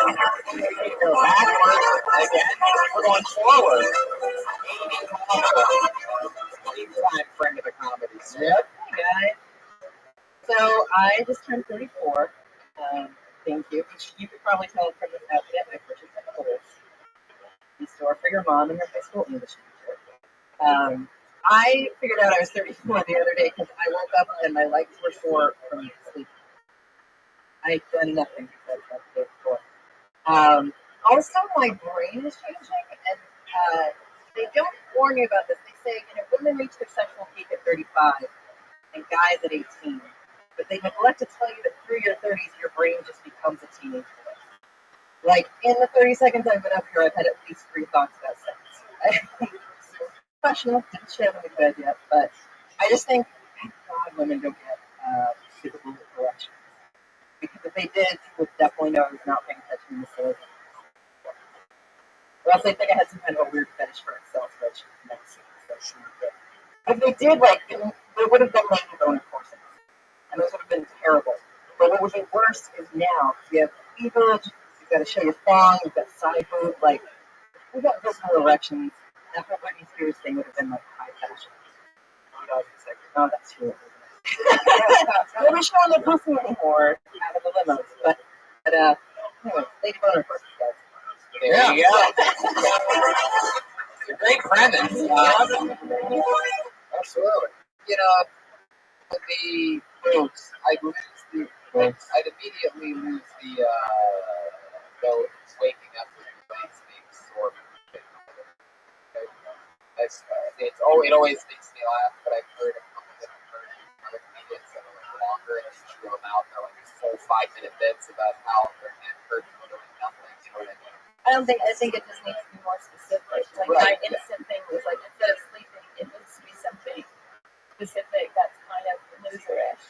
Go backwards again. We're going forward. Amy Coughlin. Big-time friend of the comedy scene. Yep. Hey guys. So I just turned 34. Thank you. You could probably tell from this outfit I purchased a course. The store for your mom and your high school English teacher. I figured out I was 34 the other day because I woke up and my legs were sore from sleep. I've done nothing since that day before. Also, my brain is changing, and they don't warn you about this. They say, women reach their sexual peak at 35 and guys at 18. But they neglect to tell you that through your 30s, your brain just becomes a teenage boy. Like, in the 30 seconds I've been up here, I've had at least 3 thoughts about sex. Professional, didn't share them in bed yet, but I just think, thank God women don't get physical erections. Because if they did, people would definitely know I was not paying attention in the story. Or else they think I had some kind of a weird fetish for Excel spreadsheet. Never seen it, so if they did, like, there would have been lady boner courses. And those would have been terrible. But what would be worse is now, you have cleavage, you've got to show your thong, you've got side boob, like, we've got visible erections. That whole Britney Spears thing would have been like high fashion. Oh, that's true. We're showing the pussy anymore out of the limos. But anyway, lady boner courses, guys. There you go. It's a great premise. Absolutely. You know, with the boobs, I'd immediately lose the waking up with the legs being sore. It always makes me laugh, but I've heard a couple different versions from other comedians that are like longer and just chew them out. They're like these full 5-minute bits about how their head hurts from doing nothing. You know what I mean? I think it just needs to be more specific. Like my instant thing was like, instead of sleeping, it needs to be something specific that's kind of loserish.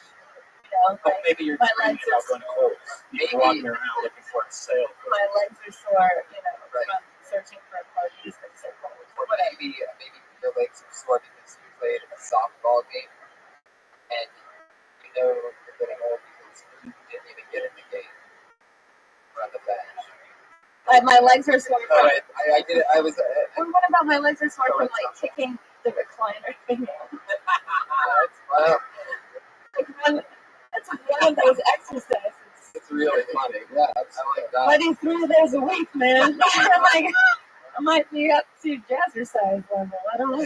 You know, like maybe you're dreaming about going to clothes. You're walking around looking for a sale. My legs are sore, you know, from searching for parties and so forth. Or maybe your legs are sore because you played a softball game and you know you're getting old because you didn't even get in the game. Or on the bench. My legs are sore from. I did it. I was. What about my legs are sore from like kicking the recliner thing? That's one of those exercises. It's really funny. Yeah, I like that. I do 3 days a week, man. I'm like, I might be up to jazzercise level. I don't know.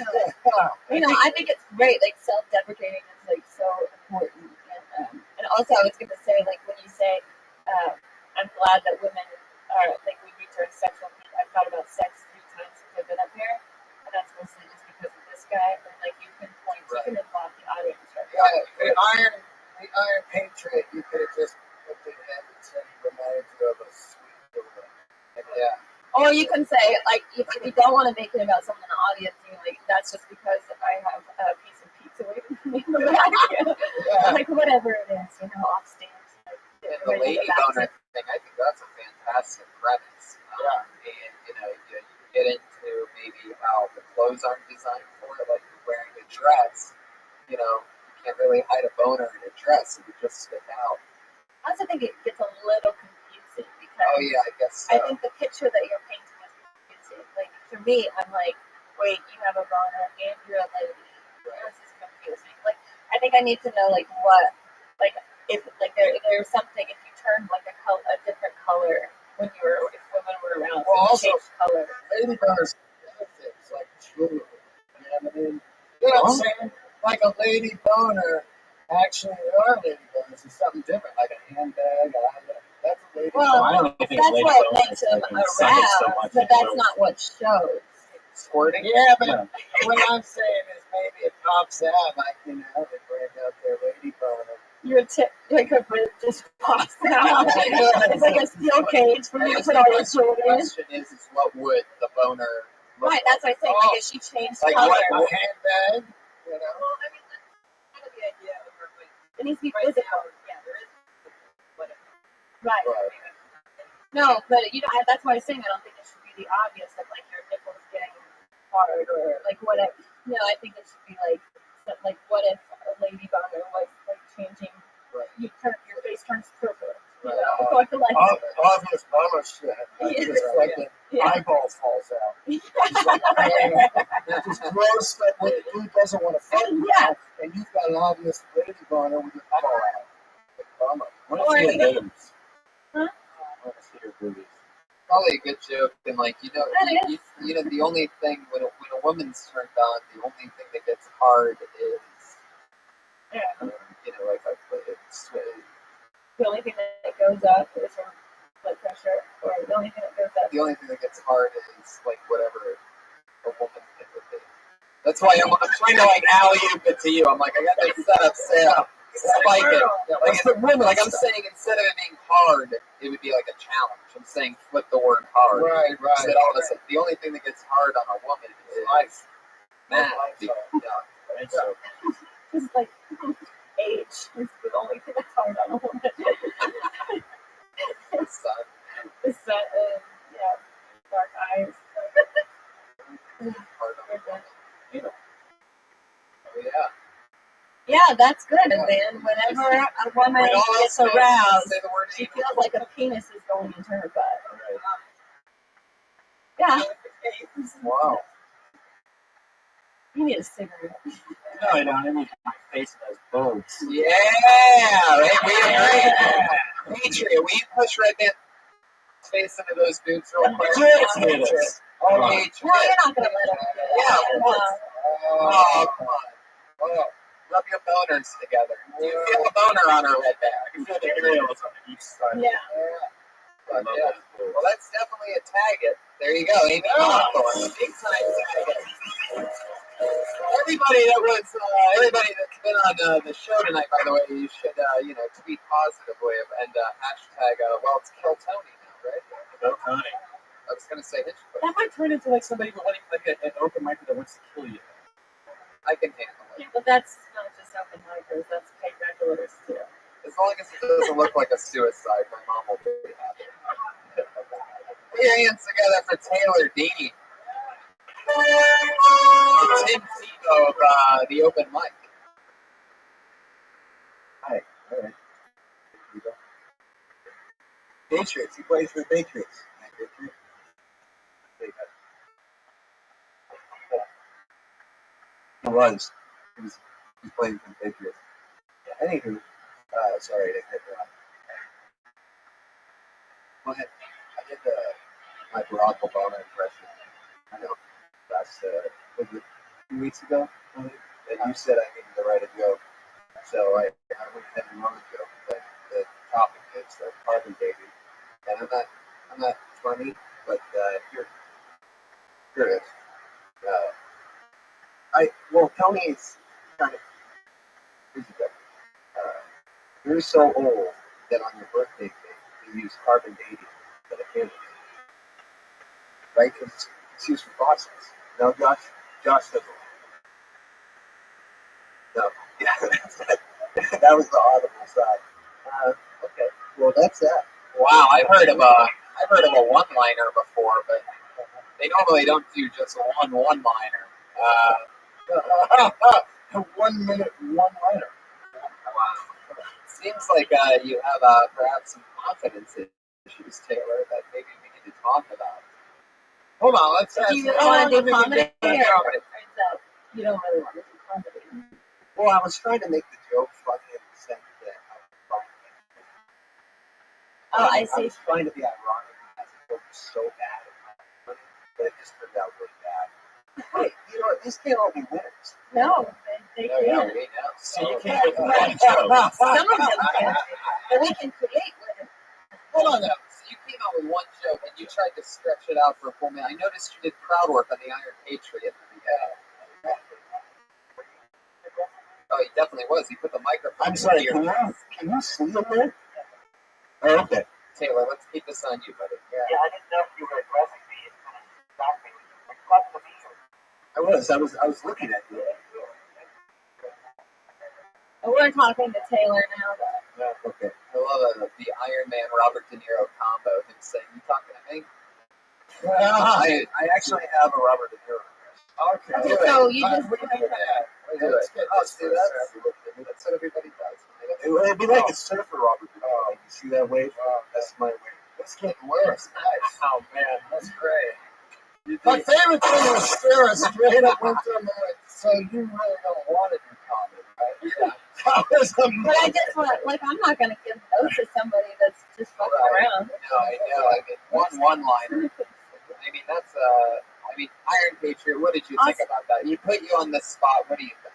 You know, I think it's great. Like self-deprecating is like so important. And also, I was going to say, like when you say, I'm glad that women are like we reach our sexual peak. I've thought about sex 3 times since I've been up here, and that's mostly just because of this guy. And like you can point, you can involve the audience. Right? The Iron Patriot, you could have just looked at him and said he reminds you of a sweet woman. Yeah. Or you can say, like, if you don't want to make it about someone in the audience, you're like, that's just because I have a piece of pizza waiting for me in the back. Like, whatever it is, you know, off stage. Like, and the lady boner thing, I think that's a fantastic premise. And, you know, you get into maybe how the clothes aren't designed for it, like you're wearing a dress, you know, you can't really hide a boner in a dress, it would just stick out. I also think it gets a little confusing because I guess so. I think the picture that you're painting is confusing. Like for me, I'm like, wait, you have a boner and you're a lady. This is confusing. Like I think I need to know like what, like if like there's something if you turn like a different color when if women were around, well, also color. Lady boners benefits like true. You know what I mean? You know what I'm saying? Like a lady boner. Actually, there are lady boners. It's something different, like a handbag. That's a lady boner. That's what makes them aroused, but that's not what shows. Squirting? Yeah, but what I'm saying is maybe it pops out, like, you know, they bring out their lady boner. Your tip, like a rib just pops out. It's like a steel cage for you to put all your shit in. The question is what would the boner look right, that's what I'm saying. Like, if she changed like color. Like a handbag, you know? Well, I mean, that's kind of the idea of her. It needs to be physical. Yeah, there is. Whatever. Right. No, but you know, that's why I'm saying I don't think it should be the obvious that like your nipples getting hard or like whatever. No, I think it should be like what if a lady boner was like changing? Right. Your face turns purple. You Right. know, like Obvious boner shit. Just like the eyeball falls out. Just gross stuff where the dude doesn't want to fuck you. And you've got an obvious lady boner with your eyeball out. Bummer. I want to see your boobs. Huh? I want to see your boobies. Probably a good joke, and like you know, the only thing when a woman's turned on, the only thing that gets hard is, you know, like it's the only thing that goes up is her blood pressure, or the only thing that goes up. The only thing that gets hard is like whatever a woman can do. That's why I'm trying to like alley-oop it to you. I'm like, I got this set up, Sam. Spike it. Yeah, Like, what's the woman like I'm stuff? saying, instead of it being hard, it would be like a challenge. I'm saying flip the word hard. Right. So that all of a sudden, the only thing that gets hard on a woman is life. Math. Yeah. And so, It's like age is the only thing that's hard on a woman. It's the set and dark eyes. Hard on a woman. Oh, yeah. Yeah, that's good. And then whenever a woman When all gets else fails, aroused, say the word she anal. feels like a penis is going into her butt. Yeah. Wow. You need a cigarette. no, I don't. I mean, my face has bones. Yeah, right. We agree. Patriot, will you push Red Man's face into those boots real quick? Patriot. Oh, No, Patriot. you're not going to let him do it. Yeah, of course. No. Oh, come on. Oh, rub your boners together. Do you feel a boner on her red bag? I feel the areolas on each side. Yeah. But, yeah. Well, that's definitely a tag it. There you go. Amy Hawthorne. Big time tag it. Everybody that's been on the show tonight, by the way, you should tweet positively and hashtag it's Kill Tony now, right? Kill Tony. I was gonna say Hitch, but That might turn into like somebody like an open micer that wants to kill you. I can handle it. Yeah, but that's not just open micers, that's paid regulars too. As long as it doesn't look like a suicide, my mom will be happy. Put your hands together for Taylor Dean. Tim Tebow of the open mic. Hi. All right. Here you go. Patriots. He plays for the Patriots. He was. He's playing for the Patriots. Yeah, anywho, sorry, I didn't hit that. Well, I did my Barack Obama impression. I know. Last, was it 2 weeks ago? And you said I needed to write a joke. So I went ahead and wrote a joke. But the topic is carbon dating. And I'm not funny, but here it is. Tony's kind of, here's the joke. You're so old that on your birthday cake you use carbon dating for the candle. Right? Because it's used for process. No, Josh doesn't. No. Yeah, that was the audible side. Okay. Well, that's that. Wow, I've heard of a one-liner before, but they normally don't do just one one-liner. 1 minute, one-liner. Wow. Seems like you have perhaps some confidence issues, Taylor, that maybe we need to talk about. Hold on, let's Do you really want to do comedy or is that you don't really want to do comedy? Well, I was trying to make the joke funny in the sense that Oh, I I see. was trying to be ironic because the joke was so bad, but it just turned out really bad. Hey, you know what? These can't all be winners. No, they No, yeah, can't. we know. So you can't get one joke. Some of them can, but we can create with it. Hold on though. So you came out with one joke and you tried to stretch it out for a full minute. I noticed you did crowd work on the Iron Patriot. Oh, he definitely was. He put the microphone. I'm sorry, in your can you see it there? Oh, okay. Taylor, let's keep this on you, buddy. Yeah, I didn't know if you were addressing me. It's kind of shocking. I was looking at you. We're talking to Taylor now, though. Yeah, okay. I love the Iron Man Robert De Niro combo. Him saying, "You talking to me?" I actually have a Robert De Niro. Okay. So you just we can do that. Oh, see, that's what everybody does. It'd be like a surfer Robert De Niro. You see that wave? That's my wave. It's getting worse. Nice. Oh man, That's great. My favorite thing was Sarah straight up went to him and went, so you really don't want to do comedy, right? Yeah. But I just want, like, I'm not going to give those to somebody that's just fucking around. No, I know. I mean, one-liner. I mean, that's Iron Patriot. What did you think about that? You put you on the spot. What do you think?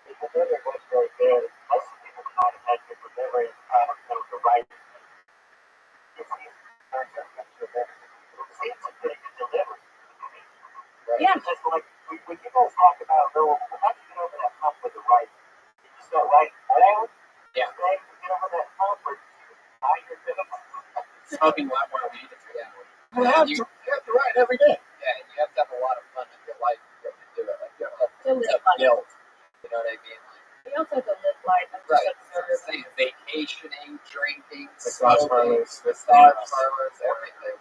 it's a very much very good. Most people kind of had to deliver it the right. It seems like pretty good delivery. Yeah. It's just like when you guys talk about, how do you get over that hump with the right? got like all Yeah. things to get over that hump, but now you're gonna Smoking a lot more weed. Yeah. You have to write every day. Yeah, you have to have a lot of fun in your life to be able to do it. Like, you have To live to life. guilt. You know what I mean? We also have to live life and Right. just observe. Saying vacationing, drinking, Massage smoking, parlors, massage parlors, everything.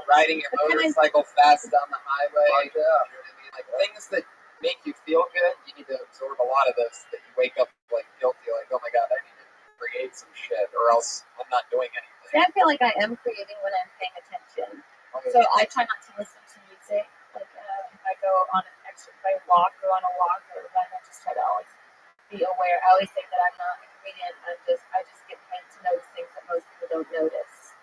Riding your But can I- motorcycle fast down the highway. Like, You know what I mean? Like things that make you feel good, you need to absorb a lot of those that you wake up like guilty, like, oh my god, I need to create some shit or else I'm not doing anything. See, I feel like I am creating when I'm paying attention. So I try not to listen to music. Like if I go on an extra, if I walk, go on a walk or run, I just try to always be aware. I always think that I'm not a comedian. I just get paid to notice things that most people don't notice.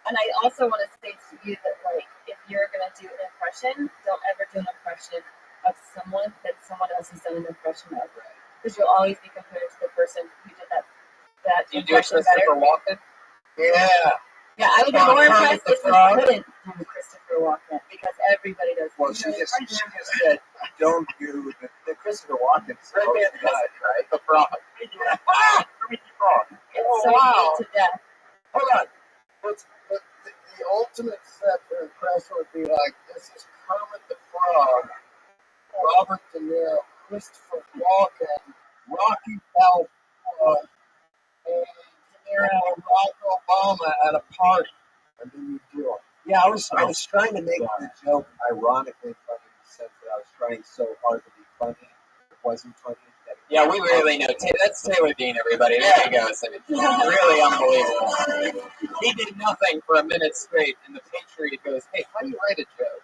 And I also want to say to you that like if you're gonna do an impression, don't ever do an impression of someone that someone else has done an impression of. Because you'll always be compared to the person who did that Do you do impression Christopher better. Walken? yeah. Yeah, I would be more impressed if you couldn't do Christopher Walken because everybody does. Well, she just said, don't do the Christopher Walken. Right, right? The frog. Kermit the Frog. It's so wow. beat to death. Hold on. But the ultimate set for impression would be like, this is Kermit the Frog, Robert De Niro, Christopher Walken, Rocky Balboa, and De Niro and Barack Obama at a party. And then you do it. Yeah, I was trying to make the joke ironically funny in the sense that I was trying so hard to be funny. It wasn't funny. Yeah, we really know. That's Taylor Dean, everybody. There he goes. I mean, really unbelievable. He did nothing for a minute straight, and the Patriot goes, "Hey, how do you write a joke?"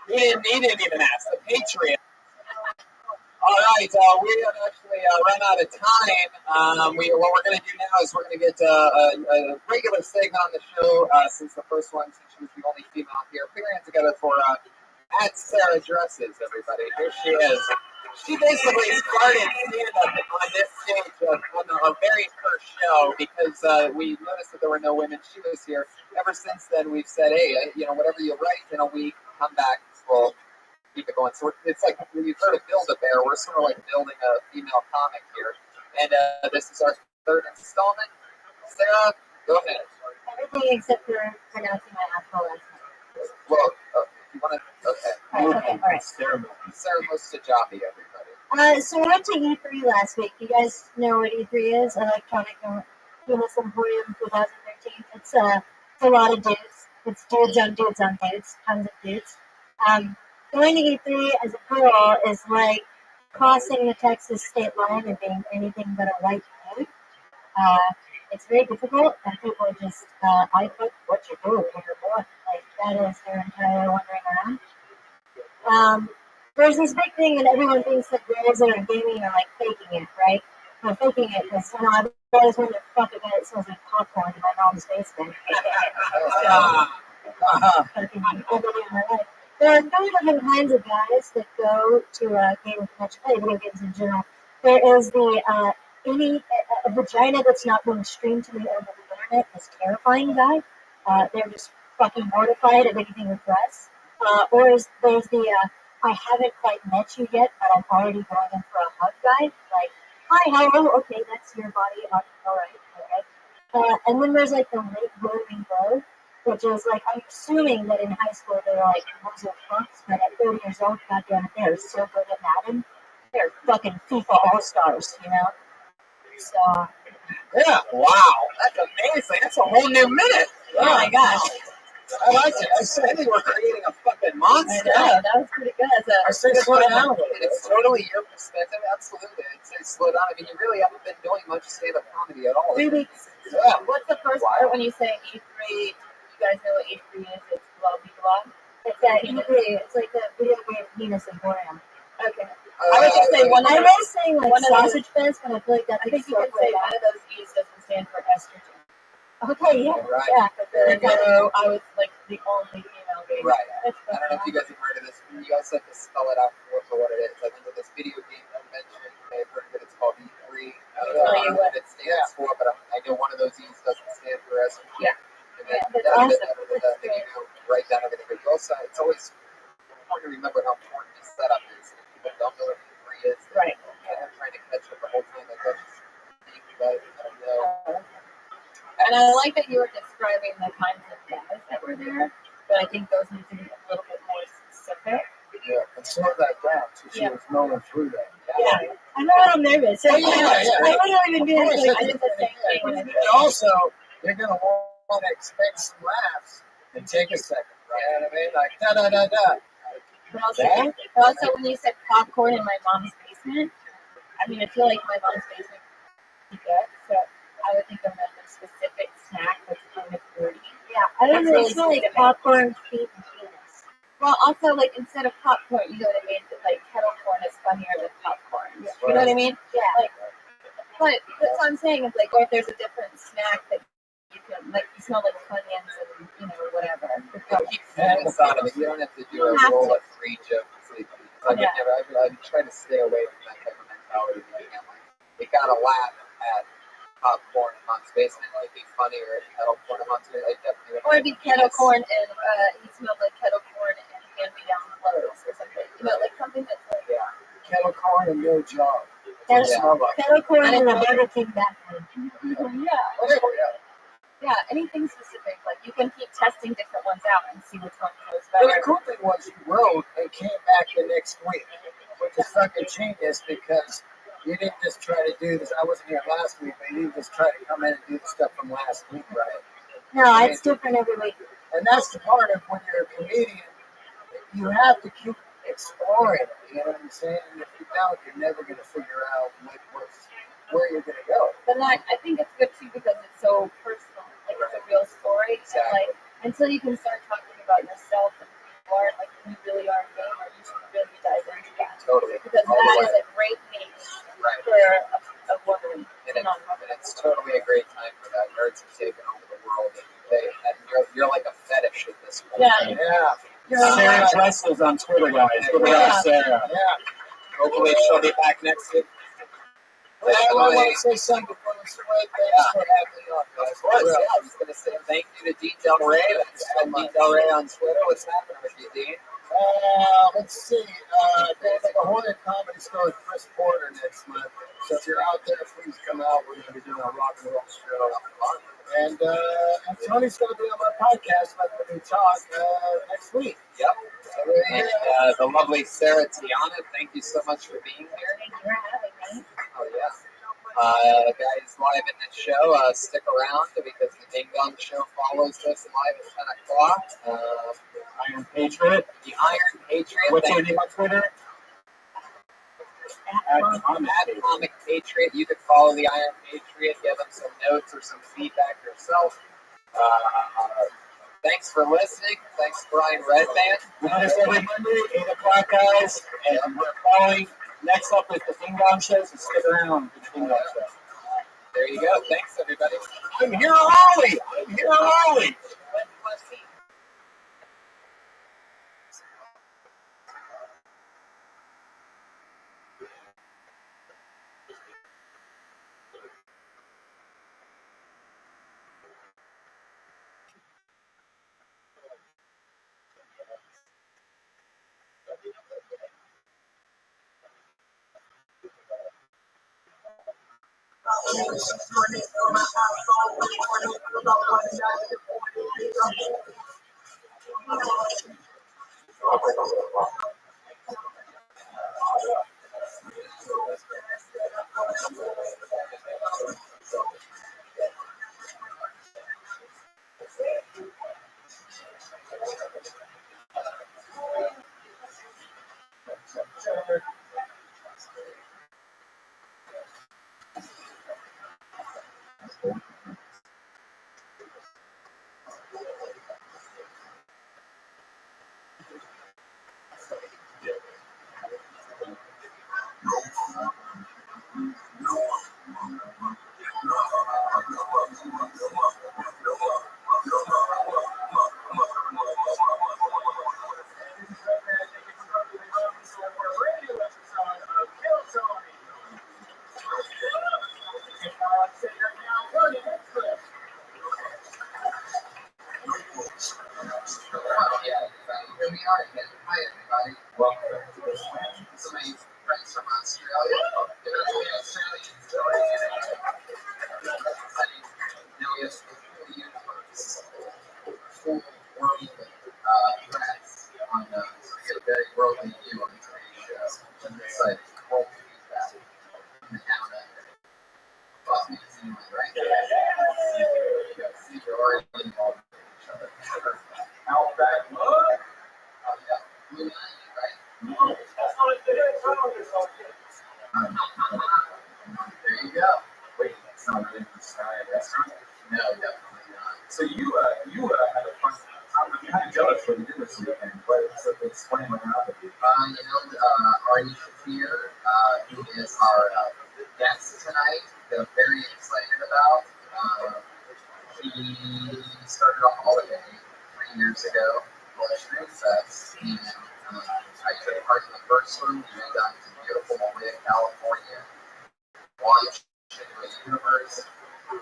He didn't even ask. The Patriot. All right, we have actually run out of time. What we're going to do now is we're going to get a regular segment on the show since the first one, since she was the only female here. Put your hands together for at Sarah Dresses, everybody. Here she is. She basically started stand-up on this stage on our very first show because we noticed that there were no women. She was here. Ever since then, we've said, hey, whatever you write in a week, come back. We'll keep it going. So it's like when you've heard of Build-A-Bear, we're sort of like building a female comic here. And this is our third installment. Sarah, go ahead. Everything except for pronouncing my actual last name. Well, you want to? Okay. All right. Sarah Mustajabi, everybody. So I went to E3 last week. You guys know what E3 is? Electronic Guinness Emporium 2013. It's a lot of dudes. It's dudes on dudes on dudes. Tons of dudes. Going to E3 as a girl is like crossing the Texas state line and being anything but a white dude. It's very difficult, and people are just, I put what you do when you're born. Like, that is their entire wandering around. There's this big thing that everyone thinks that girls that are gaming are like faking it, right? They're faking it because, I've always wanted to fuck a guy that sells like popcorn in my mom's basement. Fucking every day of my life. There are three different kinds of guys that go to a gaming convention, play video games in general. There is the, a vagina that's not being streamed to me over the internet is terrifying guy. They're just fucking mortified of anything with breasts. Or there's the, I haven't quite met you yet, but I'm already going in for a hug guy. Like, hi, hello, okay, that's your body, alright, okay. And then there's like the late blooming girl, which is like, I'm assuming that in high school they were like loser punks, but at 30 years old, goddamn, they're so good at Madden. They're fucking FIFA All-Stars, So. Yeah, wow, that's amazing. That's a whole new minute. Oh my gosh. I like it. I think we're creating a fucking monster. I know, that was pretty good. I say slow down. It's totally your perspective, absolutely. I'd say slow down. I mean, you really haven't been doing much stand-up comedy at all. 3 weeks. Yeah. What's the first part when you say E3? You guys know what E3 is? It's blah, blah, blah. It's E3. It's like the video game Guinness Emporium. Okay. I would just say one of I those. was saying like sausage fest, but I feel like that's I think you could say one of those E's doesn't stand for estrogen. Okay, yeah. Right. Yeah. But there you go. I was like the only female game. Right. I don't know if you guys have heard of this. You also have to spell it out for what it is. I think with this video game convention, you may have heard of it. It's called E3. I don't know what it stands for, but I know one of those E's doesn't stand for estrogen. Yeah. Yeah, that's awesome. Write down everything. But you also, it's always important to remember how important this setup is. If people don't know what E3 is, Right. I'm trying to And I like that you were describing the kinds of guys that were there, but I think those need to be a little bit more specific. Yeah, and slow that down so she was going through that. Yeah. I'm a little nervous. Oh, yeah. I wouldn't even do Of course, it. Like, I I did the same thing. And also, you're going to want to expect some laughs and take a second. Right? You know what I mean? Like, da-da-da-da. But also, when you said popcorn in my mom's basement, I mean, I feel like my mom's basement is good, so I would think of like a specific snack that's kind of fruity. Yeah, I don't know. Really It's not like specific. popcorn, feet, and penis. Well, also, like, instead of popcorn, you know what I mean? Like, kettle corn is funnier than popcorn. You know what I mean? Yeah. Like, but that's what I'm saying is, like, or if there's a different snack that you can, like, you smell like onions and, you know, whatever. Keep the thought of it. You don't have to do a roll of 3 jokes. I try to stay away from that type of mentality. Like, you gotta laugh at popcorn in Mom's basement. It might be funny, or kettle corn in Mom's basement. Or it'd be kettle corn and he smelled like kettle corn and hand-me-down clothes or something. You know, like something that's like Kettle corn and no job. Kettle corn in a Burger King bathroom. yeah, anything specific. Like you can keep testing different ones out and see which one goes But better. the cool thing was you wrote and came back the next week, which is fucking genius because you didn't just try to do this. I wasn't here last week, but you didn't just try to come in and do the stuff from last week, right? No, it's different every week. And that's the part of when you're a comedian, you have to keep exploring. You know what I'm saying? And if you don't, you're never going to figure out where you're going to go. But I think it's good too because it's so personal. Like it's a real story. Exactly. And like until you can start talking about yourself and who you are, like who you really are in game, or you should really dive into that. Totally. Because that is a great niche for a woman. And it's totally a great time for that. Nerds have taken over the world. And you're like a fetish at this point. Sarah Dressel's on Twitter, guys. Go to Sarah. Hopefully she'll be back next week. I want to say something before we switch. Thanks for having me on, guys. Of course, I was going to say thank you to D. Del Rey. That's D. Del Rey on Twitter. What's happening with you, D? Let's see. There's a Hornet Comedy Store with Chris Porter next month. So if you're out there, please come out. We're going to be doing a rock and roll show. And Tony's going to be on my podcast, Let Me Talk, next week. Yep. And the lovely Sarah Tiana, thank you so much for being here. Thank you for having me. Oh, yeah. Guys, live in this show, stick around because the Ding Dong Show follows us live at 10 o'clock. Iron Patriot. The Iron Patriot. What's your name on Twitter? At Comic Patriot. You could follow the Iron Patriot, give him some notes or some feedback yourself. Thanks for listening. Thanks, Brian Redband. We do this every Monday, 8 o'clock, guys. And we're following. Next up is the Ding Dong Show, so stick around for the Ding Dong Show. There you go. Thanks, everybody. I'm here early. I'm here early. Here we are again. Hi, everybody. Welcome. Some of you friends from Australia. They're really Australians. So, I know yesterday. jealous what you did this weekend. So explain what happened. Ari Shafir, who is our guest tonight, that I'm very excited about. He started a holiday 3 years ago called Street Fest, and I took part in the first one. We went down to beautiful Malia, California, launched into a universe, and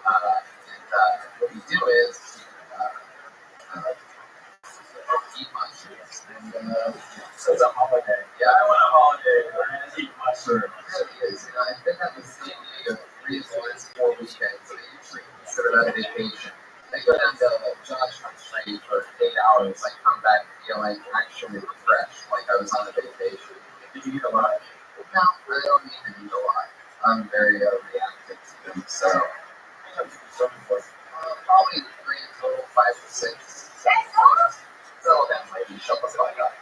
what we do is eat mushrooms. And so it's a holiday. Yeah, I want a holiday. We're going to eat mushrooms. It really is. I've been at the San Diego 3 of the last 4 weekends. I usually consider that a vacation. I go down to Joshua Tree for 8 hours. I come back feeling actually refreshed, like I was on a vacation. Did you eat a lot? No, I don't need to eat a lot. I'm very reactive to them, so probably 3 in total, 5 to 6. Settle down, lady. Shut the fuck up.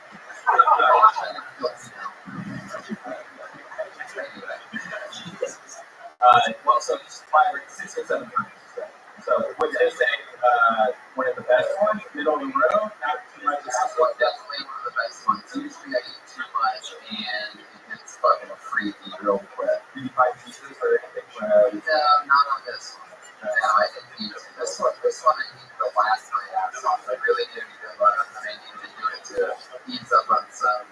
Well, so just 5 or 6 or 7 times. So would you say one of the best ones, middle of the road, not too much? This is definitely one of the best ones. Usually I eat too much and it gets fucking freaky real quick. Do you buy pieces or anything? No, not on this one. No, I didn't need to. This one I needed to last my ass off. I really did because I needed to do it to ease up on some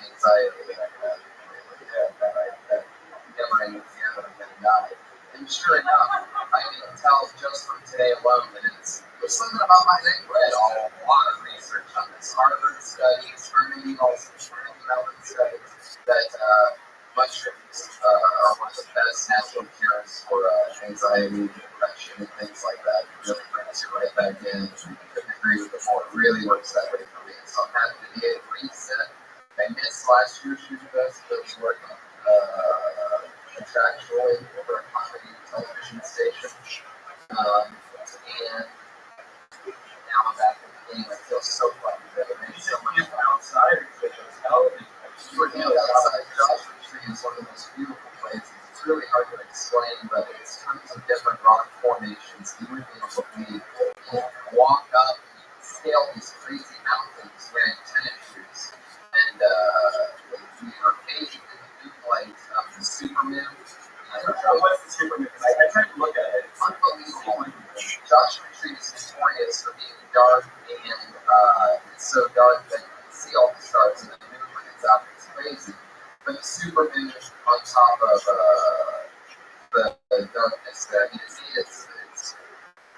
anxiety that I had. That never ended fear that I'm going to die. And sure enough, I can tell just from today alone that there's something about my neck. Read a lot of research on this. Harvard studies, Carnegie Mellon studies that mushrooms are one of the best natural cures for anxiety, depression, and things like that. It really brings you right back in. Couldn't agree with before. It really works that way for me. So I'm happy to be able to reset. I missed last year's Shoot Fest, but was working contractually over a comedy television station. And now I'm back in the game. I feel so fucking good. It makes so much fun. Outside with those television. Outside Joshua Tree is one of the most beautiful places. It's really hard to explain, but it's tons of different rock formations. You wouldn't be able to believe. You walk up, you scale these crazy mountains wearing tennis shoes, and we are bathed in the moonlight of the supermoon. What's the supermoon? I tried to look at it. It's unbelievable. Joshua Tree is notorious for being dark, and it's so dark that you can see all the stars in the moon when it's out. It's crazy. But the supermoon on top of the darkness there, you see it's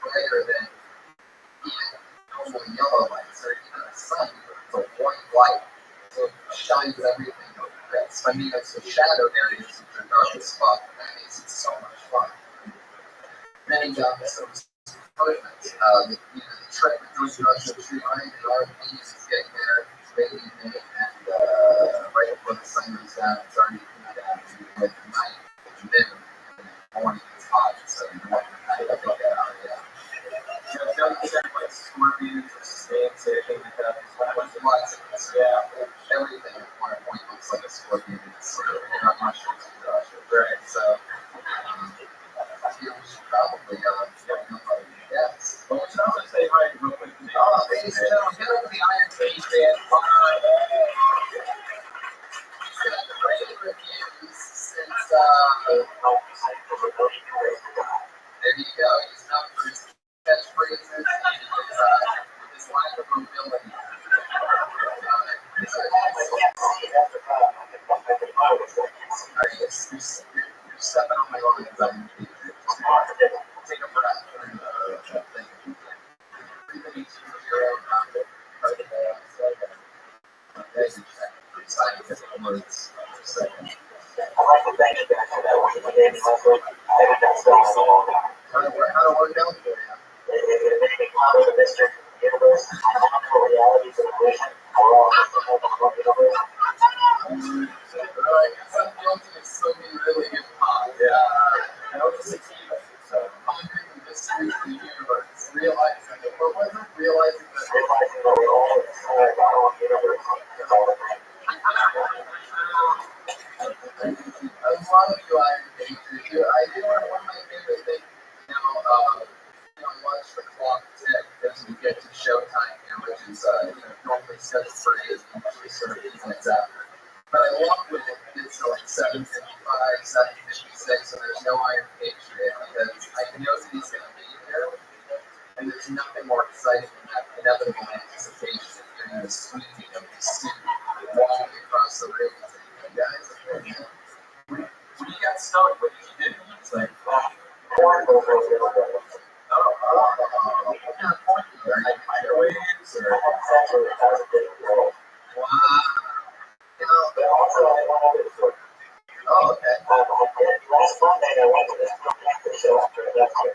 brighter than even normal yellow lights or even the sun. It's a white light, so it shines everything over this. I mean, it's the shadow areas which are dark as fuck, and that makes it so much fun. Then some appointments. The trek between Joshua Tree Line and RP is getting there late evening, and right before the sun goes down, it's already coming down. And at night, it's noon, and in the morning, it's hot. So you want to look at out, yeah. Don't you think like scorpions or snakes or anything like that? Lots of this, yeah. Everything at one point looks like a scorpion. It's sort of mushrooms and Joshua. Right, so you should probably yes. Well, we should also say hi real quick to the ladies and gentlemen, get over the Iron Cage band. He's got great reviews since there you go. He's known for his catchphrases and his lack of mobility. You're stepping on my lines. Take a breath. Breathe in each of your own part of the scientific words for a second. I'd like to thank you guys for that work with Andy Russell. I haven't done so in so long. How do I work out for you? It makes me ponder the mystery of the universe, the natural realities of evolution, how we're all just a whole universe. I guess I'm guilty of smoking really good pot. Yeah. I was a sativa, so pondering the mysteries of the universe, realizing that we're realizing that we're all inside our own universe. It's all the time. A lot of you Iron Pages. I do one of my favorite things. Watch the clock tick as we get to showtime here, which is normally scheduled for 8, usually sort of evens out. But I walk with it till like 7:55, 7:56, and there's no Iron Patriot because I know that he's going to be here, and there's nothing more exciting than that inevitable anticipation of hearing the squeaking of the suit walking across the room and saying, "Hey guys, I'm here, man." When you got started, what did you do? It's like, like microwaves or Oh, okay. Last Monday, I went to this contractor show after I left here.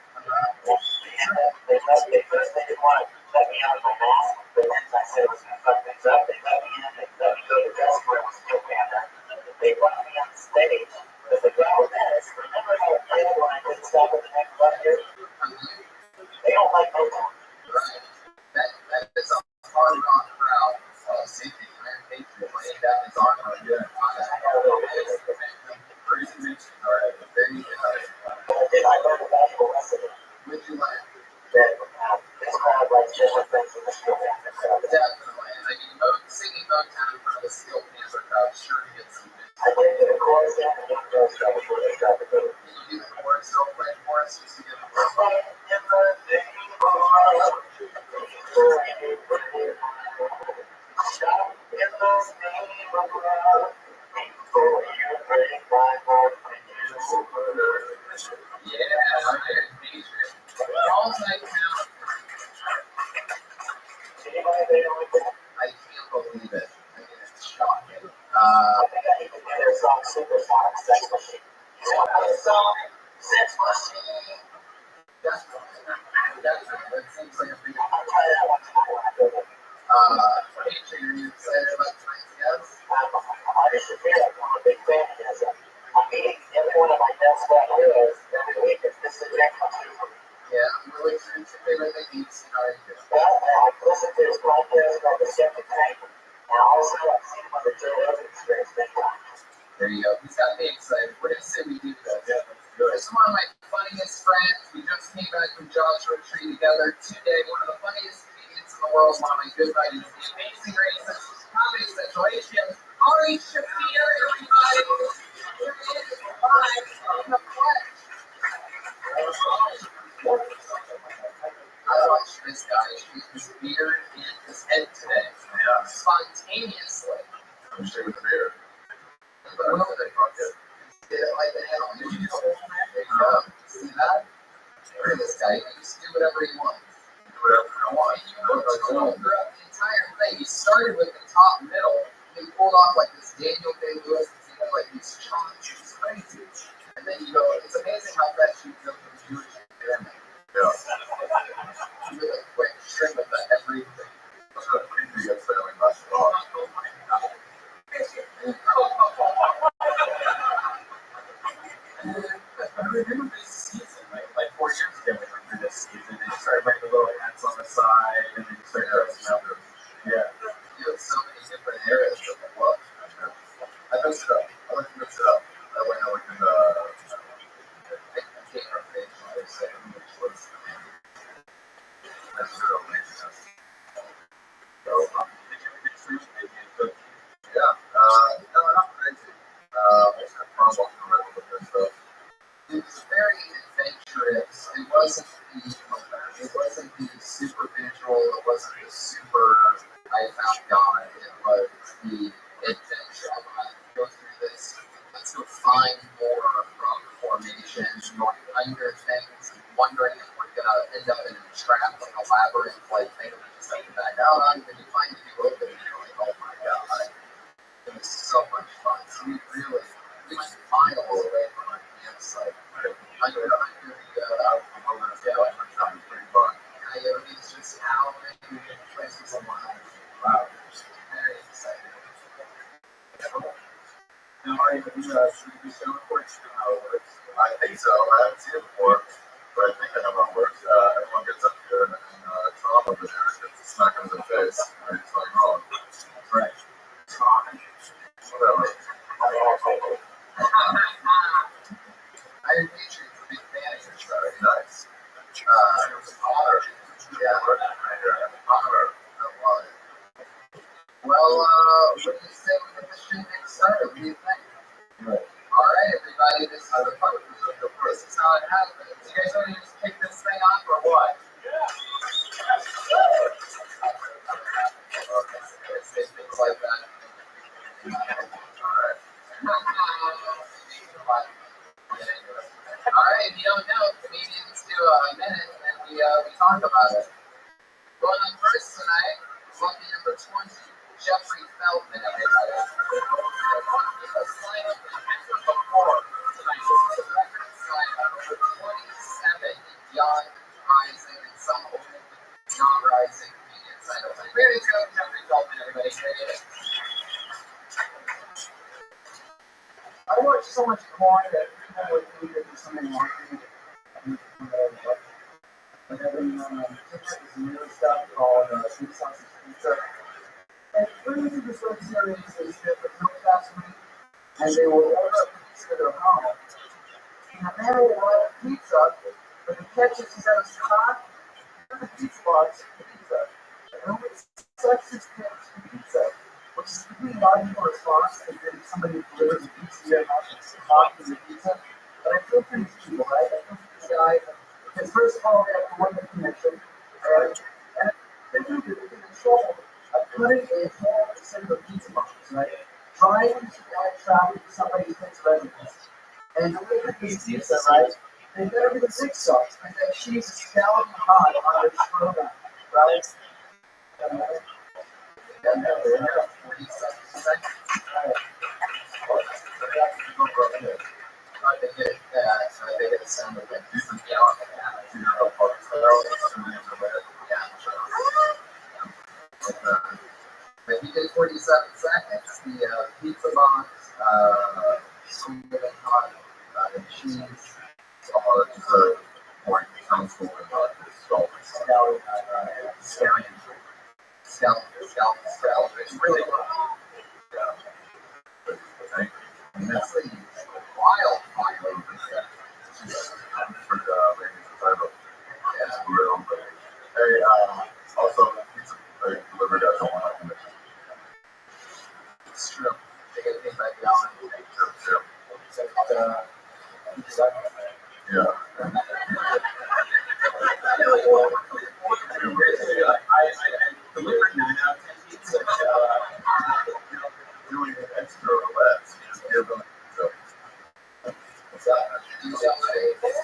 They didn't want to let me out of my mask, but then I said it was going to fuck things up. They let me in, they let me go to the desk where it was still camera. They brought me on stage. But the problem is, remember how it played when I couldn't stop at the next bus here? They don't like Motown. Right. That is a hard-on crowd. Safety, Iron Patriot, laying down his arm on you. There you go. Did I learn a valuable lesson? Would you like? That this crowd likes different things than the Steel Panther crowd. Definitely. I mean, singing Motown in front of the Steel Panther crowd sure gets some good. I did the chorus down and young girls got before they got the boat. You do the chorus, don't play chorus, just to get the I can't believe it. I mean, it's shocking. Their song Supersonic Sex Machine. Song Sex Machine. Definitely. That seems like a big Patriot, are you excited about tonight's guest? I just feel like I'm a big fan of his. I'm meeting every one of my best friends every week. This is their country. Yeah, really, it's your favorite thing you've seen already. Well, I've listened to his podcast called The Skeptic Tank, and also I've seen him on the Joe Rogan Experience many times. There you go. He's got me excited. What do you say we do this? Yeah, this is one of my funniest friends. We just came back from Joshua Tree together today. One of the funniest comedians in the world. One of my good buddies. The amazing racist comedy situation. Ari Shafir, everybody. Here he is live in the flesh. I watched this guy shave his beard and his head today. Yeah. Spontaneously. I'm sure with the beard. But what else did I get? Did it like the hell? There you go. See that? Look at this guy. He can just do whatever he wants. Whatever you want. And you know, throughout the entire thing, he started with the top middle. He pulled off like this Daniel Day-Lewis, like these chunks. It's crazy. And then you go, it's amazing how fast you go from Jewish to German. Yeah. With a quick string of everything. That's what Patriot gets failing last of all. I remember this season, like 4 years ago, we went through this season, and you started making little hats on the side, and then you started dressing up. Yeah. You have so many different areas of the look. I mixed it up. I like to mix it up. That way I can, I can't remember what I said, which was that's real laziness. So, did you get fruit maybe and cookie? Yeah. No, not crazy. I just had fun walking around with this stuff. it was very adventurous. It wasn't the super visual. It wasn't the super I found God. It was the adventure. I want to go through this. Let's go find more rock formations, going under things, wondering if we're gonna end up in a trap, like a labyrinth, like thing that we just have to back out on. And you find a new opening, you're like, oh my god, it was so much fun. So we went miles away from our campsite. Under the Pretty fun. coyotes just howling, and the place was alive. Wow, very exciting. Now, Ari, have you seen this show before? Do you know how it works? I think so. I haven't seen it before, but I think I know how it works. Everyone gets up here and Tom over there gets a smack him in the face. And it's like, oh, right. Tom. Whatever. Iron Patriot's a big fan of your show. Nice. It was an honor. Yeah, Honor. I love it. Well, what do you say we get the stream started? What do you think? Right. All right, everybody, this is how it happens. You guys ready to just kick this thing off or what? Okay, say things like that. All right, if you don't know, comedians do a minute and we talk about it. Going on first tonight, lucky number 20, Jeffrey Feldman, everybody. Sign up before tonight. This is a record sign up for 27 young, rising, and some old, not rising comedians. I know. Ready to go, Jeffrey Feldman, everybody. I watch so much porn that I would think that there's something wrong with me. Like I've been TikTok is new stuff called Sweet Sausage Pizza. And really the sort of series is that the no fast food and they will order a pizza to their home. And they will order pizza, but the catch is that it's hot in the pizza box pizza. And only such as pizza, which is a completely logical response if somebody delivers a pizza to your house and it's hot in the pizza. But I feel for these people, right? I feel for this guy. Because first of all, they have to work the connection, and they do get in trouble of putting a whole single pizza box, right? Trying to add traffic to somebody who thinks residence. And deliver this pizza, right? They better be the big sauce, because that cheese is scalding hot on their program, right? They get a sound of it. If you get 47 seconds, the pizza box, sweet and hot, and cheese, all the dessert, or some sort of scallion. It's really good. And that's the wild fire. Hey, also, pizza delivered at the one. It's true. They get paid by the hour. Yeah. I delivered 9 out of 10 pizza. Doing it extra or less. Just give them. So. What's that? You tell me,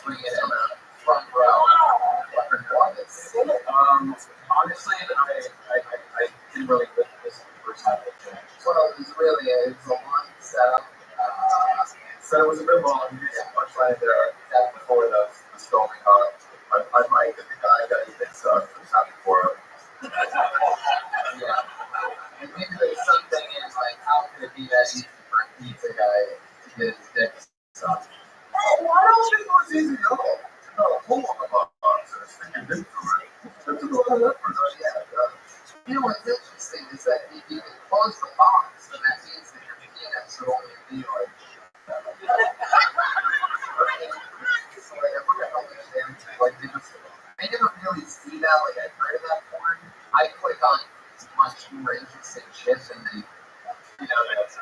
bring it in front row. Honestly, I didn't really look at this first time. Well, it's really it's a long setup. So it was a bit long. You did some punchline there. That before the storming up. I like that the guy got his big stuff. I'm happy for him. Yeah. And maybe there's something in like how could it be that easy for a pizza guy to get his dick sucked? Oh, I don't think it was easy at all. No, pull on the box and it's thinking big for me. You know what's interesting is that if you can close the box, then that means that your penis will only be like. So like, I wonder how much damage like I never really see that. Like I've heard of that porn. I click on much more interesting shit than the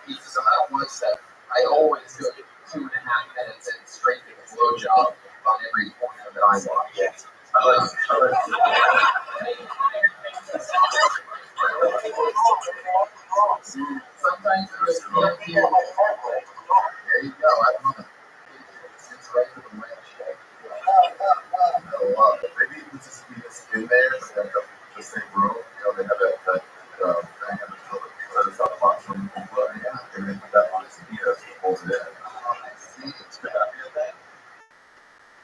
pieces of that one stuff. I always go 2.5 minutes and straight to the blowjob on every porn that I watch. Sometimes there's there you go. I don't know. It's right to the ranch. Maybe it was just be in there, but then the same room. They have that thing in the set up box from and then put that on his penis and pulls it in. I see. Could that be a thing?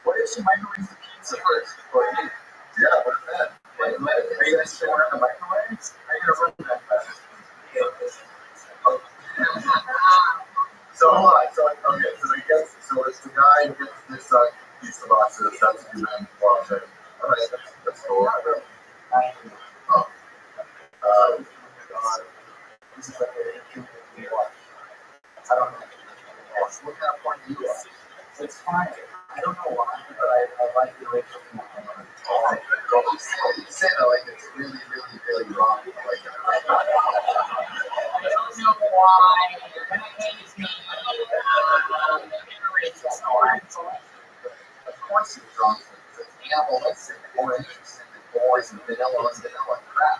What if she microwaves the pizza first before you eat? Yeah, what is that? Wait, are you guys still in the microwave? Are you gonna run that fast? So hold on. So it's the guy who gets this pizza boxes. That's who then walks in. All right, that's cool. This is like I don't know. What kind of porn do you watch? It's fine. I don't know why, but I like the original porn. You say that like it's really, really, really wrong. Like, Of course you're drunk. Yeah, well, listen, more interesting than boys and vanilla crap.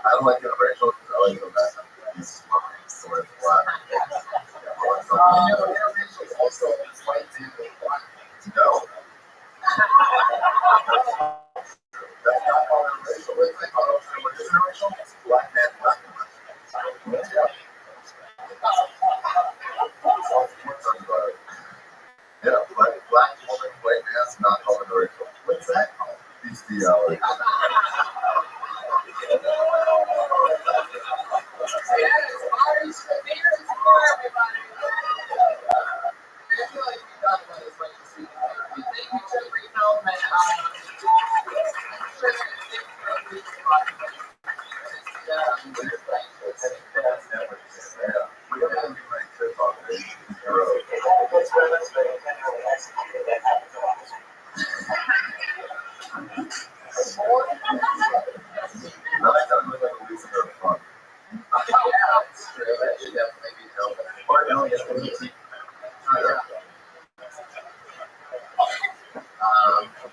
I don't like the original because I like the best. It's fine, sort of black. Interracial also white dude with black. No. That's not called interracial. What is it called? What is interracial? Black man, black woman. Yeah, black woman, white man's not called interracial. What's that called? Bestiality.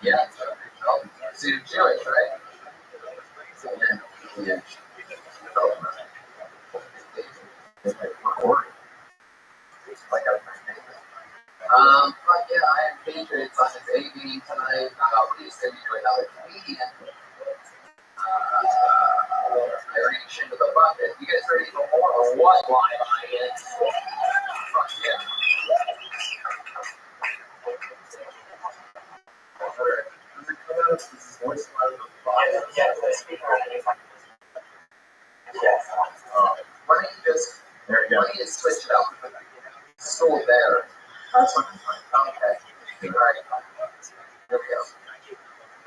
Yeah, so you're Jewish, right? So you're but yeah, I am Patriots on this A game tonight. We used to be another comedian. I reached into the bucket. You guys ready for more or what? Live audience. Fuck yeah. Does it come out of this voice out of the bottom? Yeah, the speaker. Yes. Why don't you just, there you go. Why don't you just switch it up? School there. That's okay. All right. Here we go.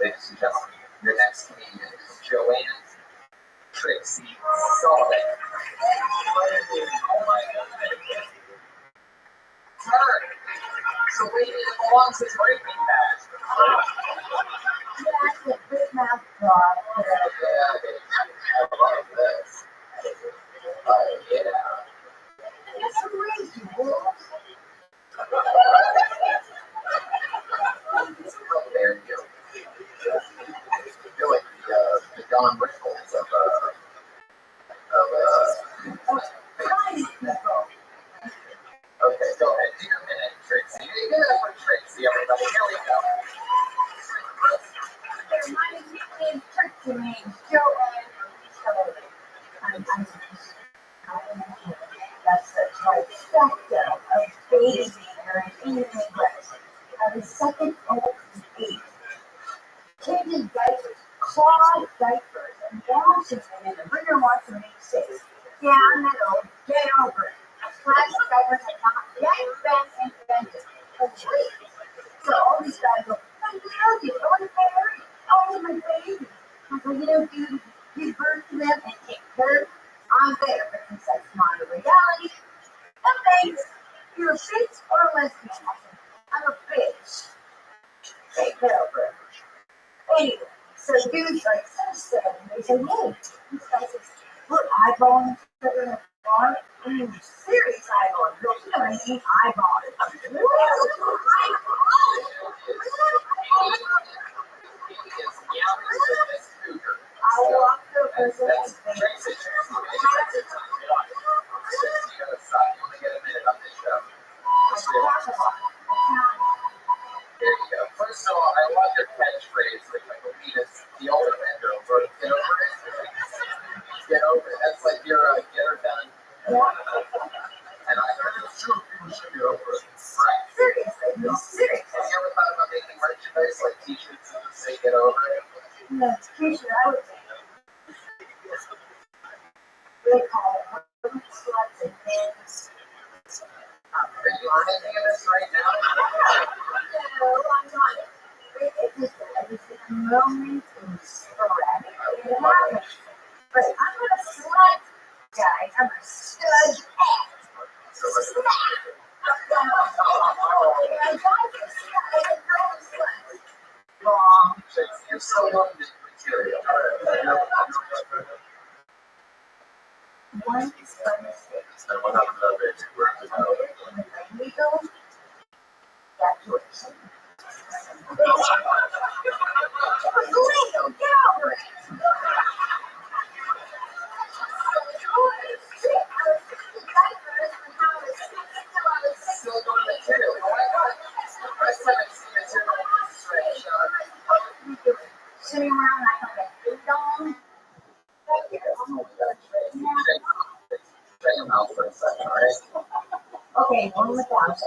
Ladies and gentlemen, your next comedian is Joanne Trixie Sullivan. Oh my goodness. Turn. So lady that belongs to Breaking Bad. That's a big mouth dog. Yeah, I love this. Yeah. It's crazy, wolves. There you go. I feel like the Don Rickles of okay, go ahead. Do your minute, Trixie. You get it for Trixie, everybody. Here we go. My nickname Trixie means Joanne Sullivan. That's the trifecta of baby during English. The second old eight. Changing diapers, cloth diapers, and washing them in the winter washing makes safe. Yeah, I'm that old. Get over it. Plastic diapers have not yet been invented. So all these guys go, hey, look, it's on the baby. Oh, my baby. I go, you know, dude, give birth to them and take care. I'm there because that's not a reality. And thanks, you're a bitch or a lesbian. I'm a bitch. Take care of her. Anyway, so dudes like so they say, hey, this guy says, we're eyeballing each other in a bar. I mean, serious eyeballing. Girls, you know what I mean? Eyeballing. I walked over There you go. First of all, I love your catchphrase, which I believe is the older vendor over it. Get over it. Get over it. That's like your get her done. And I heard it's true. People should get over it. Right. seriously. Have you ever thought about making merchandise like t-shirts that say get over it? No, t-shirt, I would say. They call it women sluts and men's. Are you on any of this right now? No, I'm not. It just, I just think the moment is sporadic. It happens. But I'm not a slut, guys. I'm a stud ass. Smack. And guys are slut and girls are sluts. Wrong. You're so young, this material. One is And what happened to that baby? Where did it go? legal graduation. Legal, get over it. Still going to material. Oh my god. First time I've seen material like this right, Sitting around like a big dome. Oh my god. Shut your mouth for a second, alright? Okay, one with that.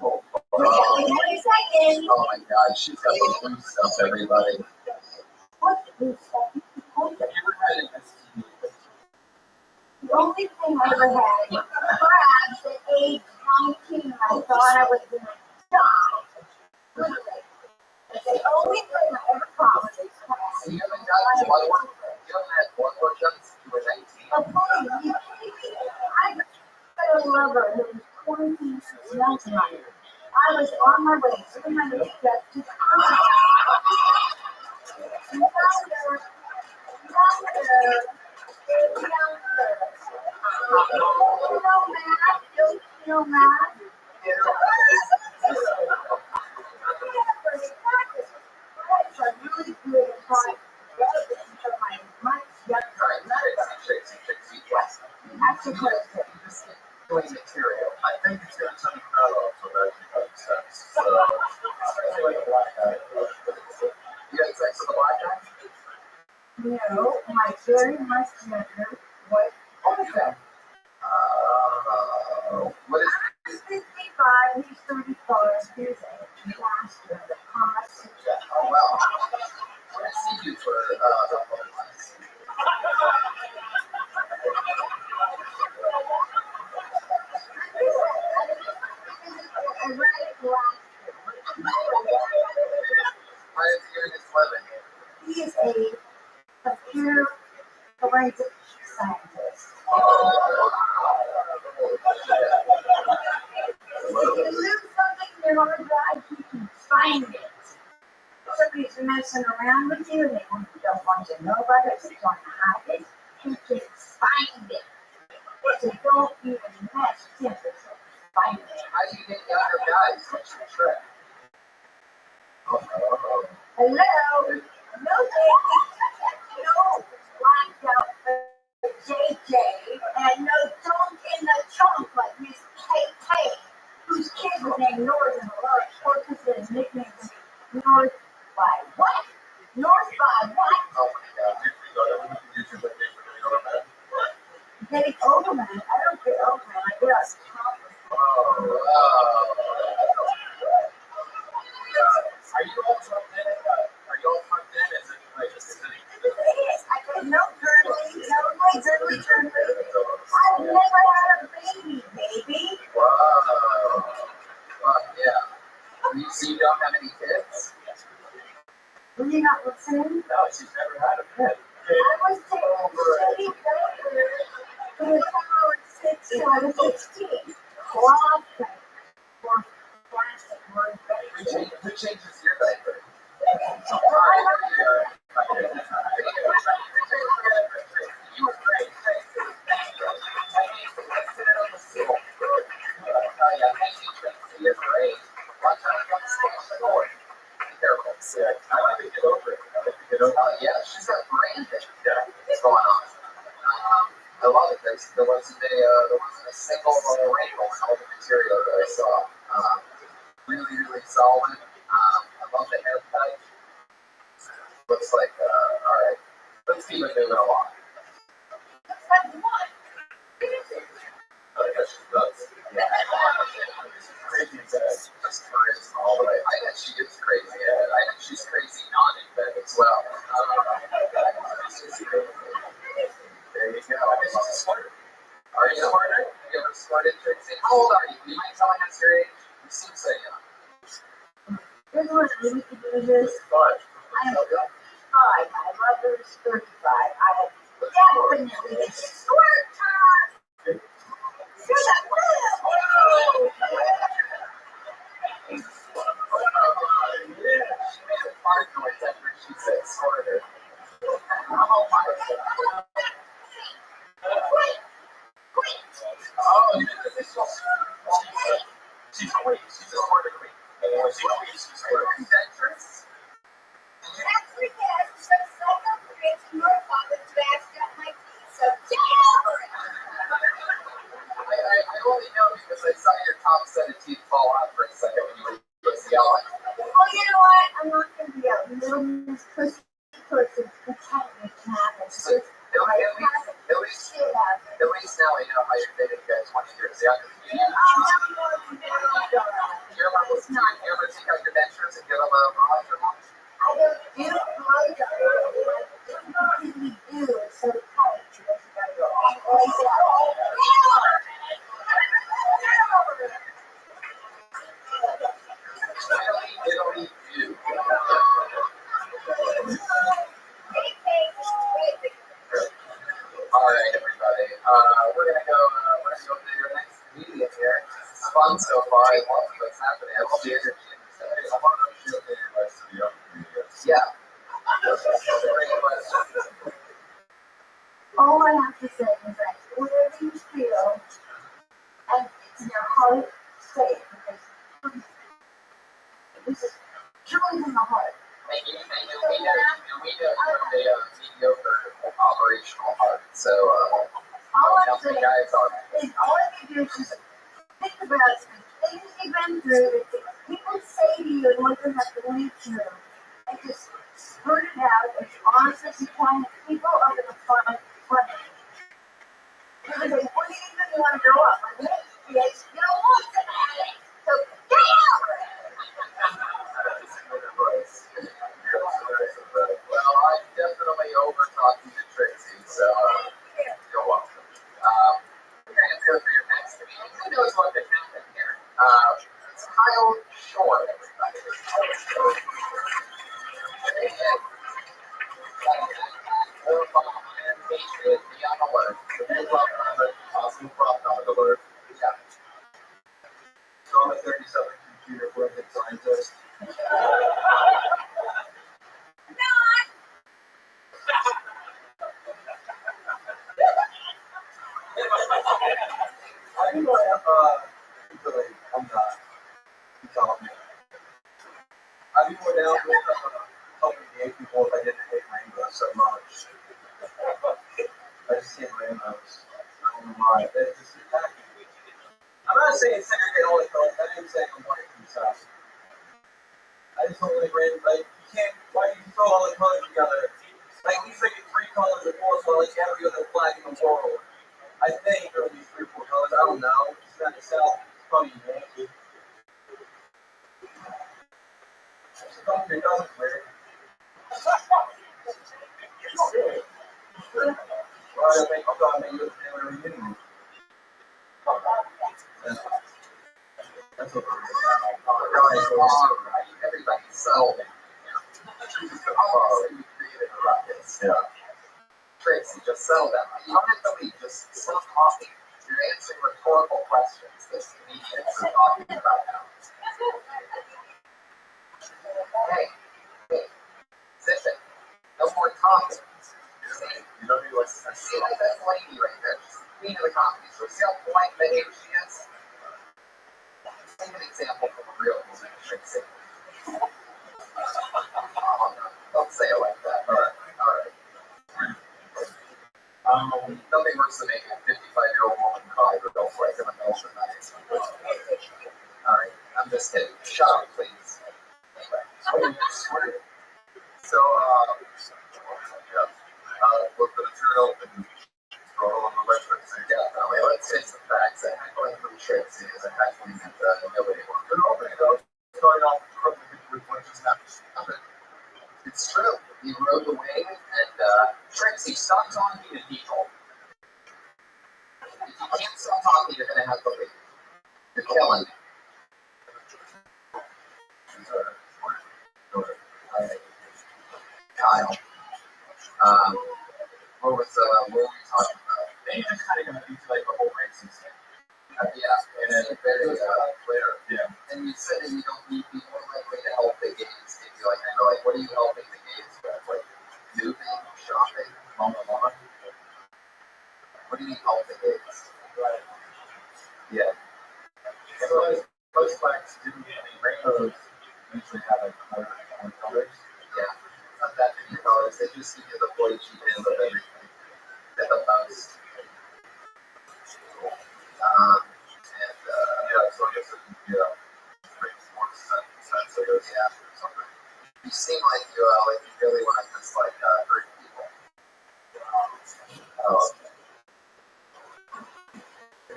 Oh Wait 1 second. my god, she's got the blue stuff, everybody. What is that? Have you ever had an STD? The only thing I ever had was crabs at age 19, and I thought I was going to die. Literally. That's the only thing I ever caught was a crab. So you haven't gotten blood work? You haven't had blood work done since you were 19? But boy, I got a lover who was quarantined since 1900. I was on my way 300 steps to Don't feel mad. I'm really good at trying to my much younger. That's the question. Doing material. I think it's going to turn the crowd off so that you have sex. So, especially like a black guy. You had sex with a black guy? No, my very much younger was older. What is I'm 55, he's 34, he's a master of commerce. Oh, wow. What does he do for the whole class? I read it last Why is he doing his living? year. He is a computer forensic scientist. If you lose something in your hard drive, you can find it. Somebody's messing around with you and they don't want you to know about it, they want to hide it, you can find it. So don't even mess with it. Find it. How do you get younger guys? What's your trick? Hello? No, blacked out JJ, and no dunk in the trunk like Miss Taik, whose kid was named North in a large corpus and his nickname was North by what? North by what? Oh my god, you should like for getting over that. Getting over man. I don't get over man. I get on top of it. Are you all tucked in? Are you all tucked in? Is it like, I got no girdly, no my girdly. I've never had a baby, baby. Wow. Yeah. So you don't have any kids? Were you not listening? no, she's never had a kid. I was taking shitty pictures for the time I was 16. Plastic. Or plastic word. Who changes your diaper? You were great. You're great. Watch out for the station. Be careful. Yeah, I like to get over it. I like to get over it. Yeah, she's got branding. What's going on? I love it. There wasn't a single wrinkle in all the material that I saw. Really, really solid. I love the haircut. Looks like, alright. Let's keep it moving along. Looks like what? I guess she does. Yeah. She's crazy in bed. Just charisma all the way. I bet she is crazy in bed. I bet she's crazy not in bed as well. There you go. She's a smarter. Are you smarter? Have you ever smarted Trixie? How old are you? Do you mind telling us your age? You seem so young. This was really to do this. I am 55. My mother is 35. I have definitely squirt time. To the moon. She made a fart noise after she said smarter. Oh my god. set of teeth fall out for a second when you were just yelling. Well, you know what? I'm not going to be a little Miss Pussy person. The technique matters. So, at least now we know how you're dating guys 20 years younger than you. You ever take out your dentures and give them a massage or not? I don't do everything we do is so tight. You gotta go all the way down. Really do. All right, everybody. We're gonna go to your next comedian here. It's fun so far. I love what's happening. I love the energy. Yeah. That's a great question. All I have to say is that whatever you feel and in your heart, say it because this is truly from the heart. And we know you have a mediocre operational heart, so All I'm saying guys are. is all you do is just think about the things you've been through, the things people say to you and what you have to lead through, and just spurt it out as honest as you can. People are going to find funny. Because they wouldn't even want to grow up. Like, kids, you don't want to have it. So get out! Well, I'm definitely over talking to Tracy, so you're welcome. We're going to go for your next comedian. Who knows what could happen here? It's Kyle Shore, everybody. Patriot, beyond alert. Awesome prop alert. Yeah. So I'm a 37 computer forensic scientist. I know I am, really, I'm not. You tell me. I'd be more down with helping gay people if I didn't hate rainbows so much. I just hate rainbows. I don't know why. It's just attacking me. I'm not saying segregate all the colors. I didn't say I'm white from South. I just don't like rainbows. Like, you can't, why do you throw all the colors together? Like, at least like 3 colors or 4, so like every other flag in the world. I think there will be 3 or 4 colors. I don't know. It's not the South. It's probably Yankee. It's a country, doesn't it, weird? Well, I think I'm going to make you a family reunion. That's what we're doing. Everybody settled it. You created a ruckus. Yeah. Tracy, just settle down. You don't have to leave. Just stop talking. You're answering rhetorical questions that comedians are talking about now. Hey, sit. No more talking. You don't need to see like that lady right there. She's the queen of the comedy show. See how polite behaved she is? Take an example from a real woman, Tracy. Oh, no. Don't say it like that. All right. Nothing worse than making a 55-year-old woman cry her girlfriend in the middle of the night. All right, I'm just kidding. Shut up, please. Anyway, so, look for the material and scroll on the website. Definitely. Let's face the facts. That heckling from Tracy is a heckling that nobody wants. Good opening, though. Starting off with what just happened. It's true. He rode the wave, and Tracy, stop talking to people. If you can't stop talking, you're going to have to leave. You're killing me. Kyle. What were we talking about? They just kind of going to be like the whole racing thing. Yeah, and then very clear. Yeah. And you said that you don't need people likely to help the gays. If you like, kind of like, what are you helping the gays with? Like, moving, shopping, mowing the lawn? What do you need help the gays? Right. Yeah. Most flags do get any rainbows. Usually have like colors. Yeah. Not that many colors. They just give you the boy cheap end of everything. At the most. So I guess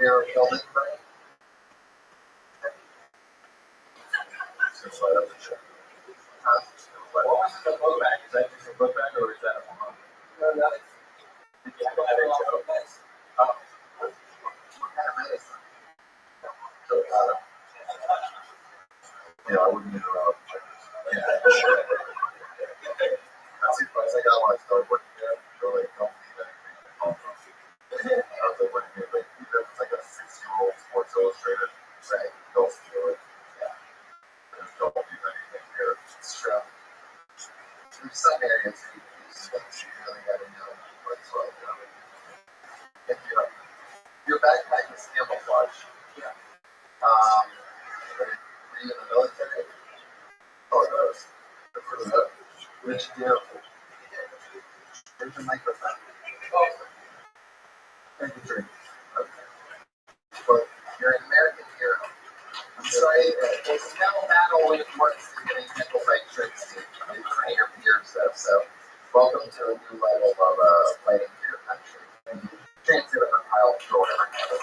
ever killed it? What was the book bag? Is that just a book bag or is that a bomb? No, that is Did you have that in show? Oh, kind of medicine. yeah, I wouldn't interrupt. Yeah. That's the advice I got when I started working there. They're like, don't leave anything at home. I was like, working here, like, even if it's like a 6-year-old Sports Illustrated, saying, don't steal it. Yeah. Just don't leave anything here. It's true. There's some areas you really gotta know what's what. If your backpack is camouflage. Yeah. Were you in the military? Oh, it does. Good for that. What did you do? There's your microphone. Thank you, drink. Okay. But you're an American hero. I'm sorry, there's no battle when it works in getting nickel-like tricks in front of your peers, though. So, welcome to a new level of fighting for your country. Transit of a pile of gold ever happened.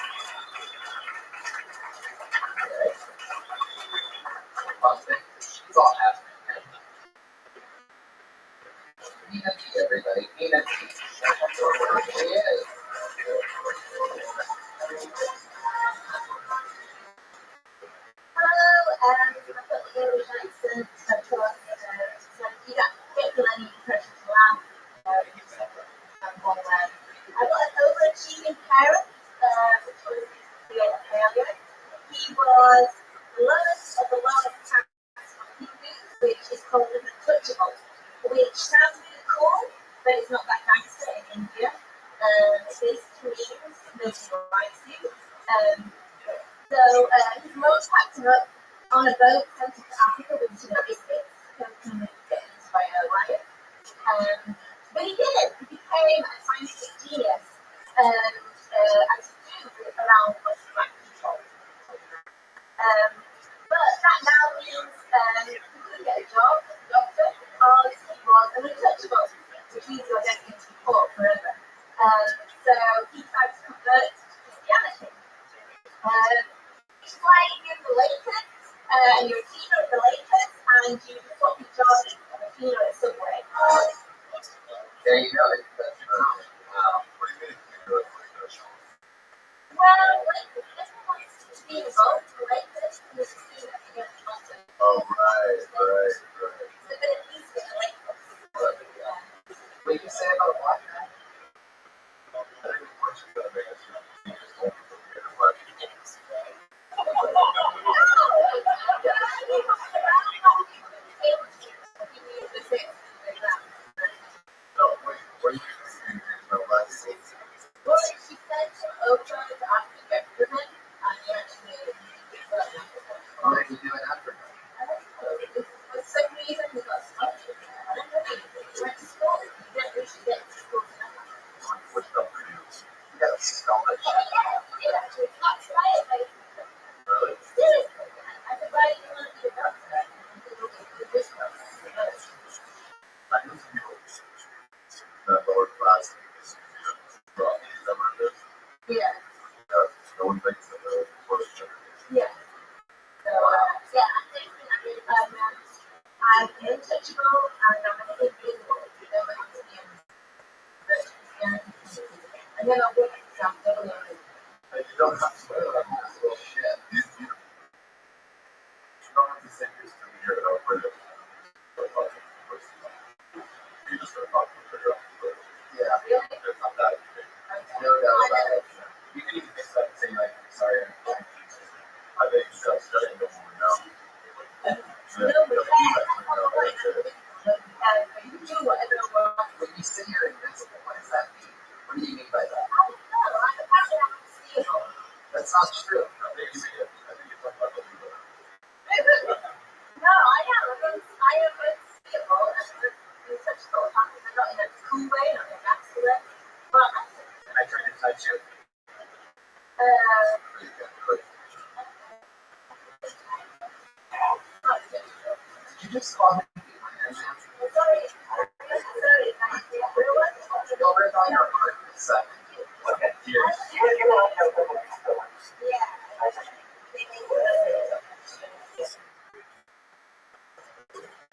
Okay. It's all happening here. Nina T, everybody. Nina T. There she is. Hello, I've got the English accent, so you don't get any impression to laugh. I've got an overachieving parent, which was the failure. He was the lowest of the lowest tax on TV, which is called an untouchable, which sounds really cool, but it's not that gangster in India. It basically means nobody likes you. So his mom packed him up on a boat sent him to Africa with some biscuits, hoping to get inspired by it. But he didn't. He became a scientific genius and as a student around West Black people. But that now means he couldn't get a job as a doctor because he was an untouchable, which means you're destined to be poor forever. So he tried to convert to Christianity. It's like you're the Lakers, and you're a teacher of the Lakers, and you swap your job of a teacher at Subway. There you go. That's what do you mean you're a professional? Well, like, everyone wants to be involved in the Lakers, and there's a team that you don't want to. Oh, right. It's a bit of peace with the Lakers. What did you say about black guy? I think the question that makes us just don't forget a black people. No, wait, what do you think about black people? Well, she said Oprah is African women, and you actually What did you do in Africa? for some reason we got stuck. I don't know. We went to school. You don't usually get to school. What stuff did you do? You got a scholarship. Yeah, actually, that's right. Really? Seriously, I could buy you one of your doctor. I know some people that lower class things. Well, is that what it is? Yeah, No one thinks that the first generation. yeah. So, yeah, I think I'm untouchable and I'm invisible. You know what I'm saying? And then I'll work with some double learning. You don't have to wear that little shit. You don't have to say this to me here without waiting. You just gotta talk to me. Yeah, it's not that big. No doubt about it. You can even fix that and say, like, sorry. I think you guys gotta go more now. You do whatever you want. When you say you're invincible, what does that mean? What do you mean by that? I don't know. I'm unseeable. That's not true. I think you're talking about the people. No, I am unseeable and untouchable. Not in a cool way, not in a nasty way. But I tried to touch you. Did you just call me? sorry. Go right on your heart in a second. Okay. Wait,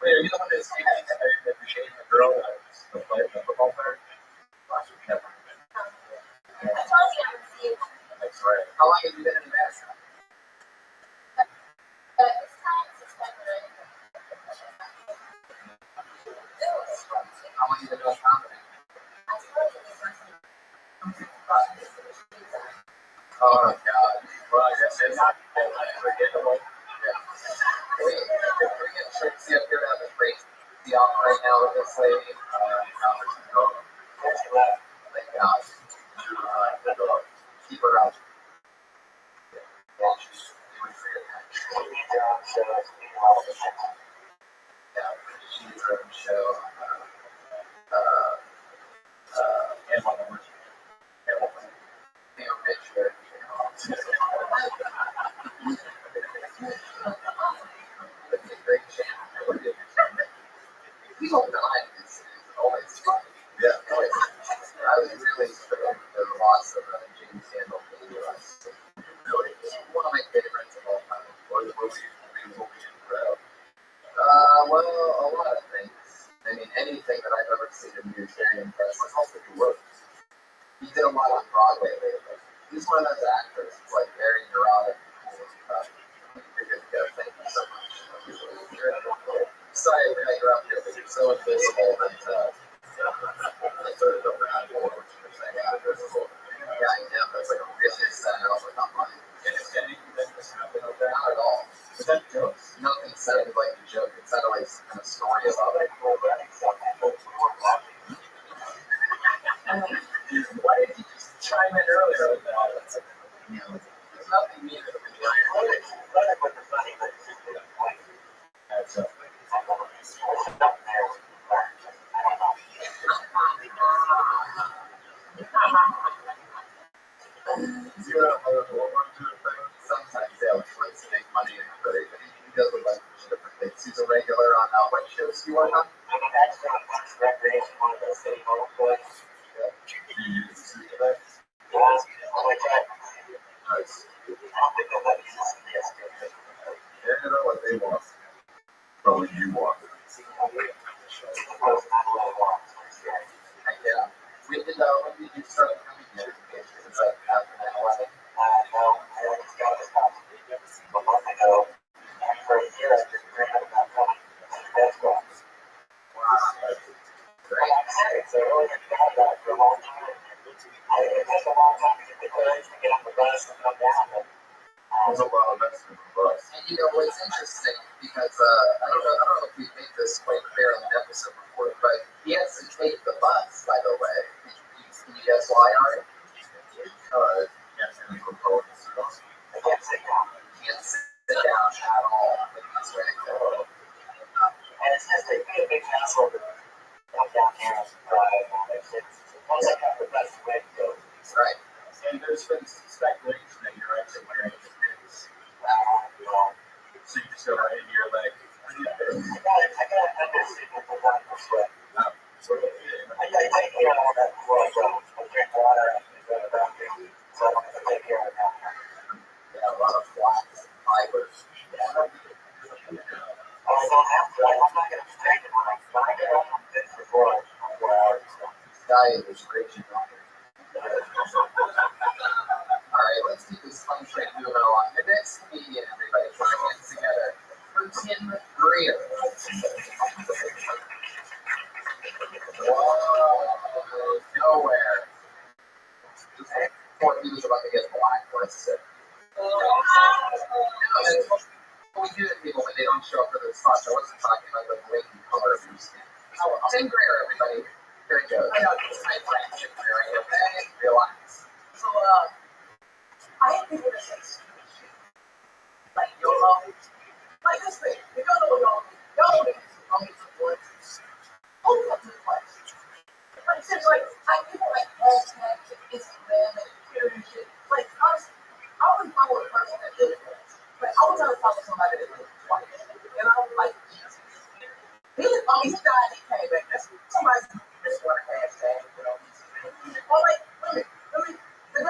are you the one that's shading the girl that played the football player? That's right. How long have you been in America? How long have you been doing comedy? Oh my god. Well, I guess it's not forgettable. Yeah. Can we get Trixie up here to have a great the out right now with this lady? Thank God. Keep her out. Yeah, she's doing great. Yeah, she needs her own show. And one of them. Picture. Great channel. People die is always fun. Yeah. Always. I was really thrilled with the loss of James Campbell in the US. Really, one of my favorites of all time. What were you proud? Well, a lot of things. I mean, anything that I've ever seen him do is very impressive. Also, he works. He did a lot on Broadway lately. He's one of those actors who's like very neurotic. You're good to go. Thank you so much. Sorry to you're up here, but you're so invisible that I sort of don't know how to do what you're saying. Yeah, I know. That's like a really sad. I was like, not funny. Not at all. Is that jokes? Nothing sounded like a joke. It sounded like some kind of story about it. Why did you just chime in earlier with that? There's nothing mean to the That's up. Sometimes they have to make money and he does a bunch of different things. He's a regular on what shows you work on? Recreation, one of those city hall plays. Nice. They know what they want. But when you want it. Yeah. When did you start becoming an education? Is that after 9/11? No, I always got this house a month ago. And for a year, I just dreamed about coming. That's cool. Wow. Great. So I always thought about it for a long time. It takes a long time to get the courage to get on the bus and come down. There's a lot of messing with the bus. And what's interesting, because I don't know if we made this quite clear on an episode before, but he has to take the bus, by the way. Can you guess why, Ari? Can't sit down. Can't sit down at all when he's ready to go. And it's just a big hassle to come down here and drive. Once I got the best way to go. Right. And there's been speculation that you're actually wearing the pants. So you just go right into your leg. I got a suit that goes on for sweat. I take care of all that before I go. I drink water and go around here. So I don't have to take care of that. Yeah, a lot of flax and fibers. Yeah. I don't have to. I'm not going to be taking one. But I get home for 4 hours. Diet is great, you know. Alright, let's keep this fun train moving along. The next comedian, everybody, put your hands together. For Tim Greer. Whoa, nowhere. Poor he was about to get blacklisted. We do to people when they don't show up for their spots. I wasn't talking about the blatant color of your skin. Tim Greer, everybody. Here it goes. My friend Tim Greer, okay? Relax. So, I have people that say stupid shit. Like, YOLO. Like this thing. You don't know YOLO. YOLO means only for voices. Only for two voices. Like, it's like, people like hashtags and Instagram and Twitter and shit. Like, honestly, I wouldn't follow a person that did it once. But I would never follow somebody that did it twice. And I was like, Jesus. He died, he came back. That's somebody just want a hashtag, you know. Well, like, really, the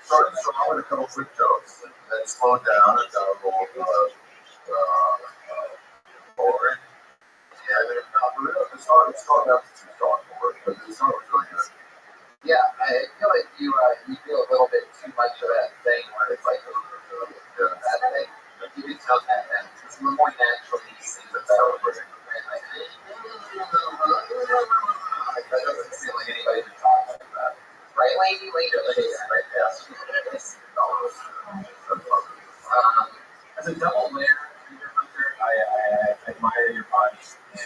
Started strong with a couple quick jokes, and then slowed down and got a little boring. Yeah, they're not real. It's hard not to talk for it, but the song was really good. Yeah, I feel like you do a little bit too much of that thing where it's like that thing. You can tell that it's a little more natural. You see the better with it. Right? Like, that doesn't seem like anybody would talk like that. Right, lady? Right, yeah. As a double layer treasure hunter, I admire your body,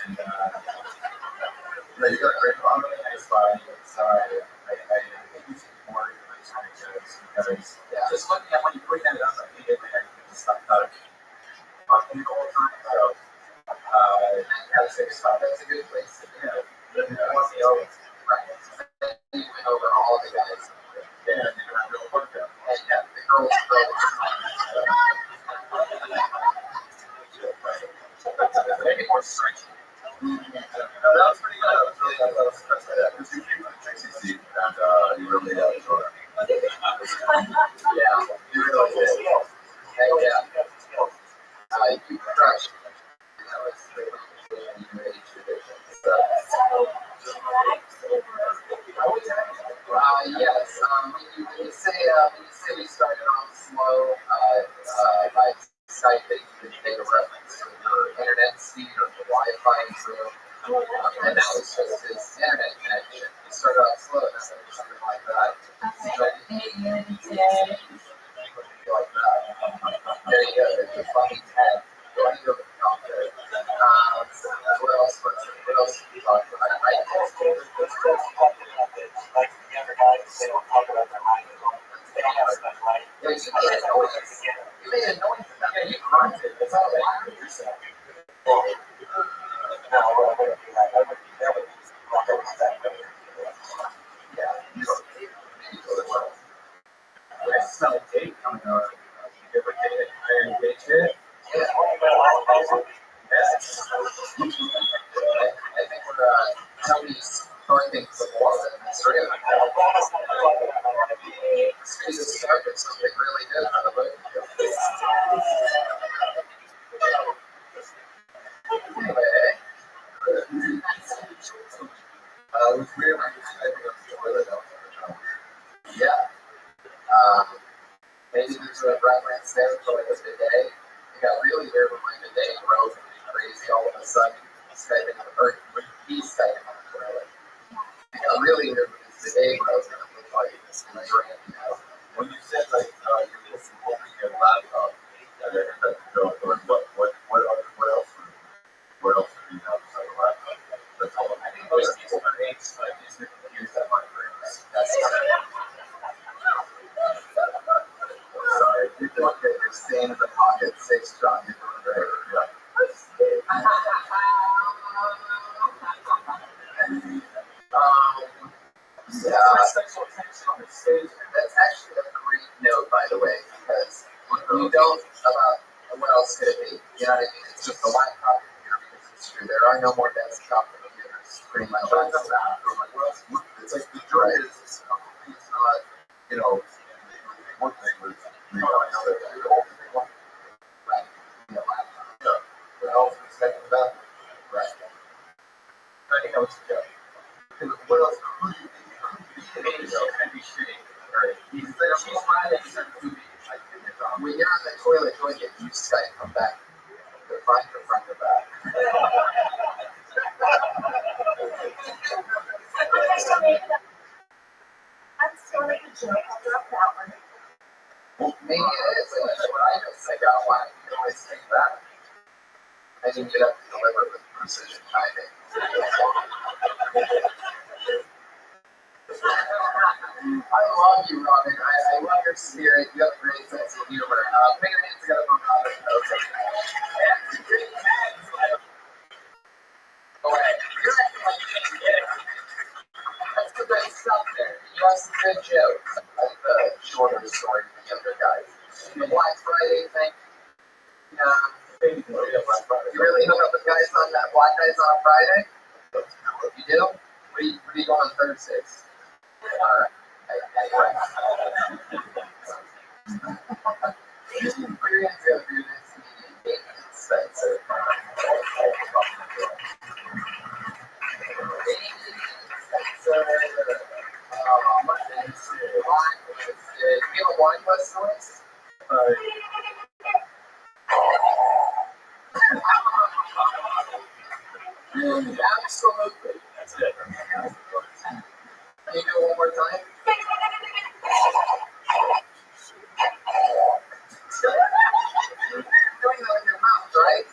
and You got a great I'm really nice body. So I think you should be more than jokes because just looking at when you bring that up, I think I can just stop touching on people all the time. So That's a good place to do it. want me over. Right. You went over all the guys. Yeah, and I'm real fun though. And the girls Maybe more stretchy. No, that was pretty good. I was really impressed by that because you came from the Trixie seat and you really enjoyed it. Yeah, you really did. Heck yeah. You crushed. That was great. You made tradition. Yes. When you say we started off slow by Skype, you made a reference to your internet speed or the Wi-Fi in the room, and that was just his internet connection. He started off slow, and something like that. Like that. There you go. The funny head. Funny little commentary. What else was it? What else did we talk about? Like the other guys, they don't talk about their mind. They don't have stuff right. Yeah, you made a noise. You made a noise. Yeah, you grunted. It's all right. Yourself. No, I wouldn't do that. That would be Yeah, you totally well. I smell Taik coming out. You ever get it? Iron Gate shit? Yeah. Yes. I think we're somebody's throwing things to the wall. Sort of. We just started something really good out of it. Anyway, It was weird. I was typing up the toilet outside. yeah. Maybe there's a reference there for like a bidet. It got really weird when my bidet broke and went crazy all of a sudden. Skyping or he's Skyping on the toilet. It got really weird when his bidet broke and it looked like it was drained, you know. When you said like you're listening over your laptop, I heard that joke. What else? What else do you have besides a laptop? That's all. I think most people are aged like these computers that might bring us. That's sorry, you're doing good. You're staying in the pocket. Stay strong. You're doing great. Yeah. That's actually a great note, by the way, because you don't about what else could it be? You know what I mean? It's just a laptop computer because it's true. There are no more desktop computers, pretty much. It's like the joy is it's not, one thing was another thing. Right. The laptop. Yeah. The else is second back. Right. I think that was a joke. Because what else could you be? I'd be shitty. Right. She's smiling. When you're on the toilet doing it, you Skype come back. The front or front to back? I'm still making a joke. I'll drop that one. Maybe it is. Like, when I just say got one, you can always take that. I didn't get up to deliver with precision timing. I love you, Robin. I love your spirit. You have a great sense of humor. Put your hands together for Robin. Okay. Go ahead. You're acting like you can't get it. That's the good stuff there. You have some good jokes. I like the shorter story than the other guys. The Black Friday thing. You really hook up with guys on that Black Guys on Friday? You do? Where do you go on Thursdays? Alright. We're gonna go through this meeting. Spencer. Do you have a wine list noise? Absolutely. That's it. Can you do it one more time? You're doing that with your mouth, right?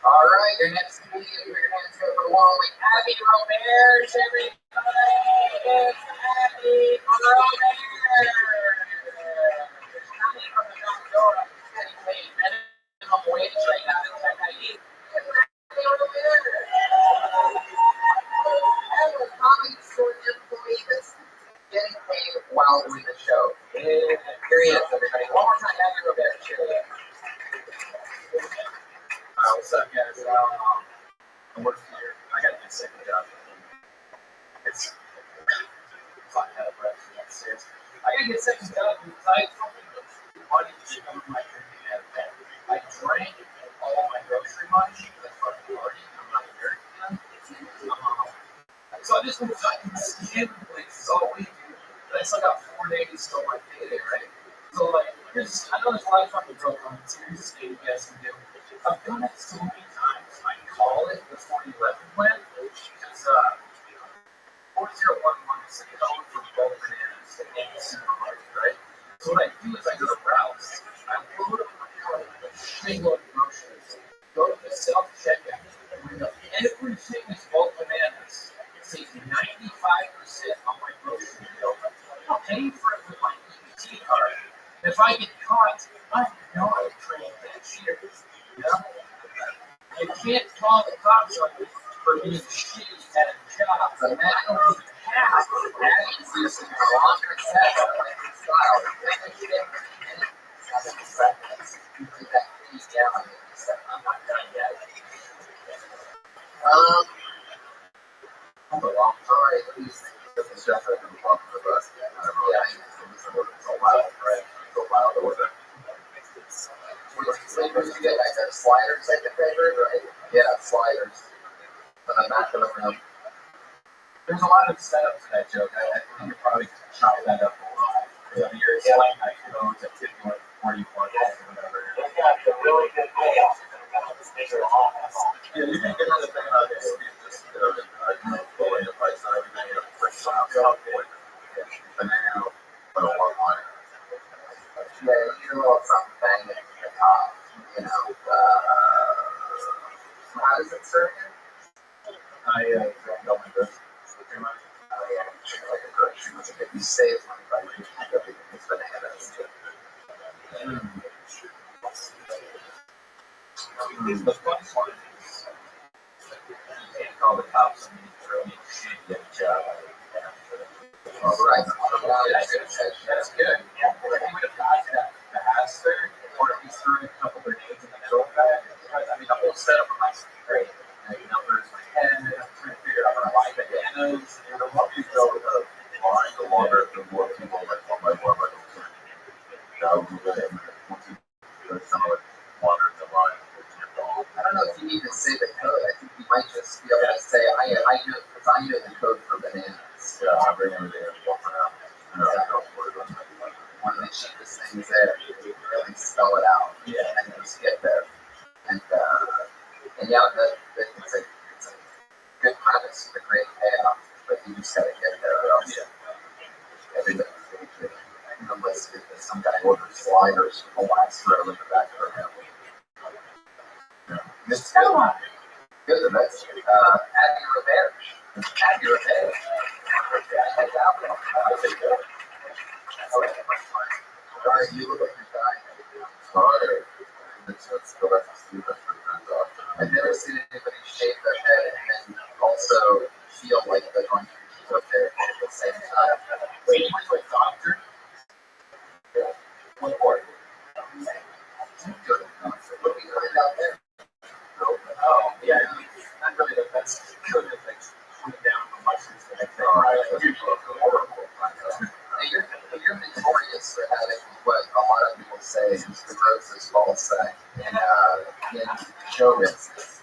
All right, your next comedian, put your hands together for the wall. Happy Roberts, everybody! It's Happy Roberts! Coming from the back door, I'm getting paid minimum wage right now in Taik. It's Happy Roberts! And a comedy store employee that's getting paid while doing the show. Here he is, everybody. One more time, Happy Roberts. What's up, guys? I'm working here. I got to get a second job. It's fun to have breath downstairs. I got to get a second job because I had something that's money to come from my drinking out of bed. I drank all my grocery money at the fucking party. I'm not American. So I just been fucking scamming places all week. I still got 4 days till my payday, right? So, like, I know there's a lot of fucking broke on serious estate you guys can do. I've done it so many times, I call it the 4011 plan, because 4011 is a code for bulk bananas in the supermarket, right? So what I do is I go to Rouse, I load up my cart with a shitload of groceries, go to the self-checkout, and bring up everything is bulk bananas, save 95% on my grocery bill. I'll pay for it with my EBT card. And if I get caught, I know I've trained that shit. You know? You can't call the cops on me for being shitty at a job. The maximum half that is using a longer set of like style. Finish it in 7 seconds. You do that 3 gallon set. I'm not done yet. I'm a long time. Please get the chef that can talk to us. It's a wild, right? It's a wild order. Which flavors you get? Like their sliders, like the favorite, right? Yeah, sliders. On the back of the room. There's a lot of setup to that joke. I think you probably chop that up a lot. Because I mean, you're explaining how you go to 51, 41, whatever. They got the really good payoff. Yeah, you can get another thing about this. Just lowering the price on everything. You know, for banana, but a lot more. Yeah, you do a little something banging at the top. You know, how does it serve you? I drank all my groceries. Pretty much. Oh, yeah, like a grocery. If you save money by drinking everything, it's bananas. The funny part is, you can't call the cops on me for me shit get a job. All right. That's good. Yeah, if you would have gotten that faster, or if you threw a couple grenades in the middle of that, I mean, the whole setup of my great. Numbers in my head, I'm trying to figure out how to buy bananas. The longer you go with the line, the longer, the more people like one by one, like, once you kind of like wander the line. I don't know if you need to say the code. I think you might just be able to say, I know, because I know the code for bananas. Yeah, I bring everything in one for now. One of the cheapest things there. Really spell it out, and just get there. And yeah, it's a good premise, a great payoff, but you just gotta get there, or else everybody's gonna get unless some guy orders sliders from the last row in the back of the house. It's good. Good, the next, Abby Rivera. Abby Rivera. I had that one. Alright, you look like you're dying. Sorry. Let's go back to Steve. I've never seen anybody shave their head and then also feel like they're going to keep up their head at the same time. Wait, you went to a doctor? Yeah. One more. Good. What are you doing out there? Oh, yeah. Not really the best. Good at things. Coming down the muscles that I think. You're notorious for having what a lot of people say is the grossest ball sack in show business.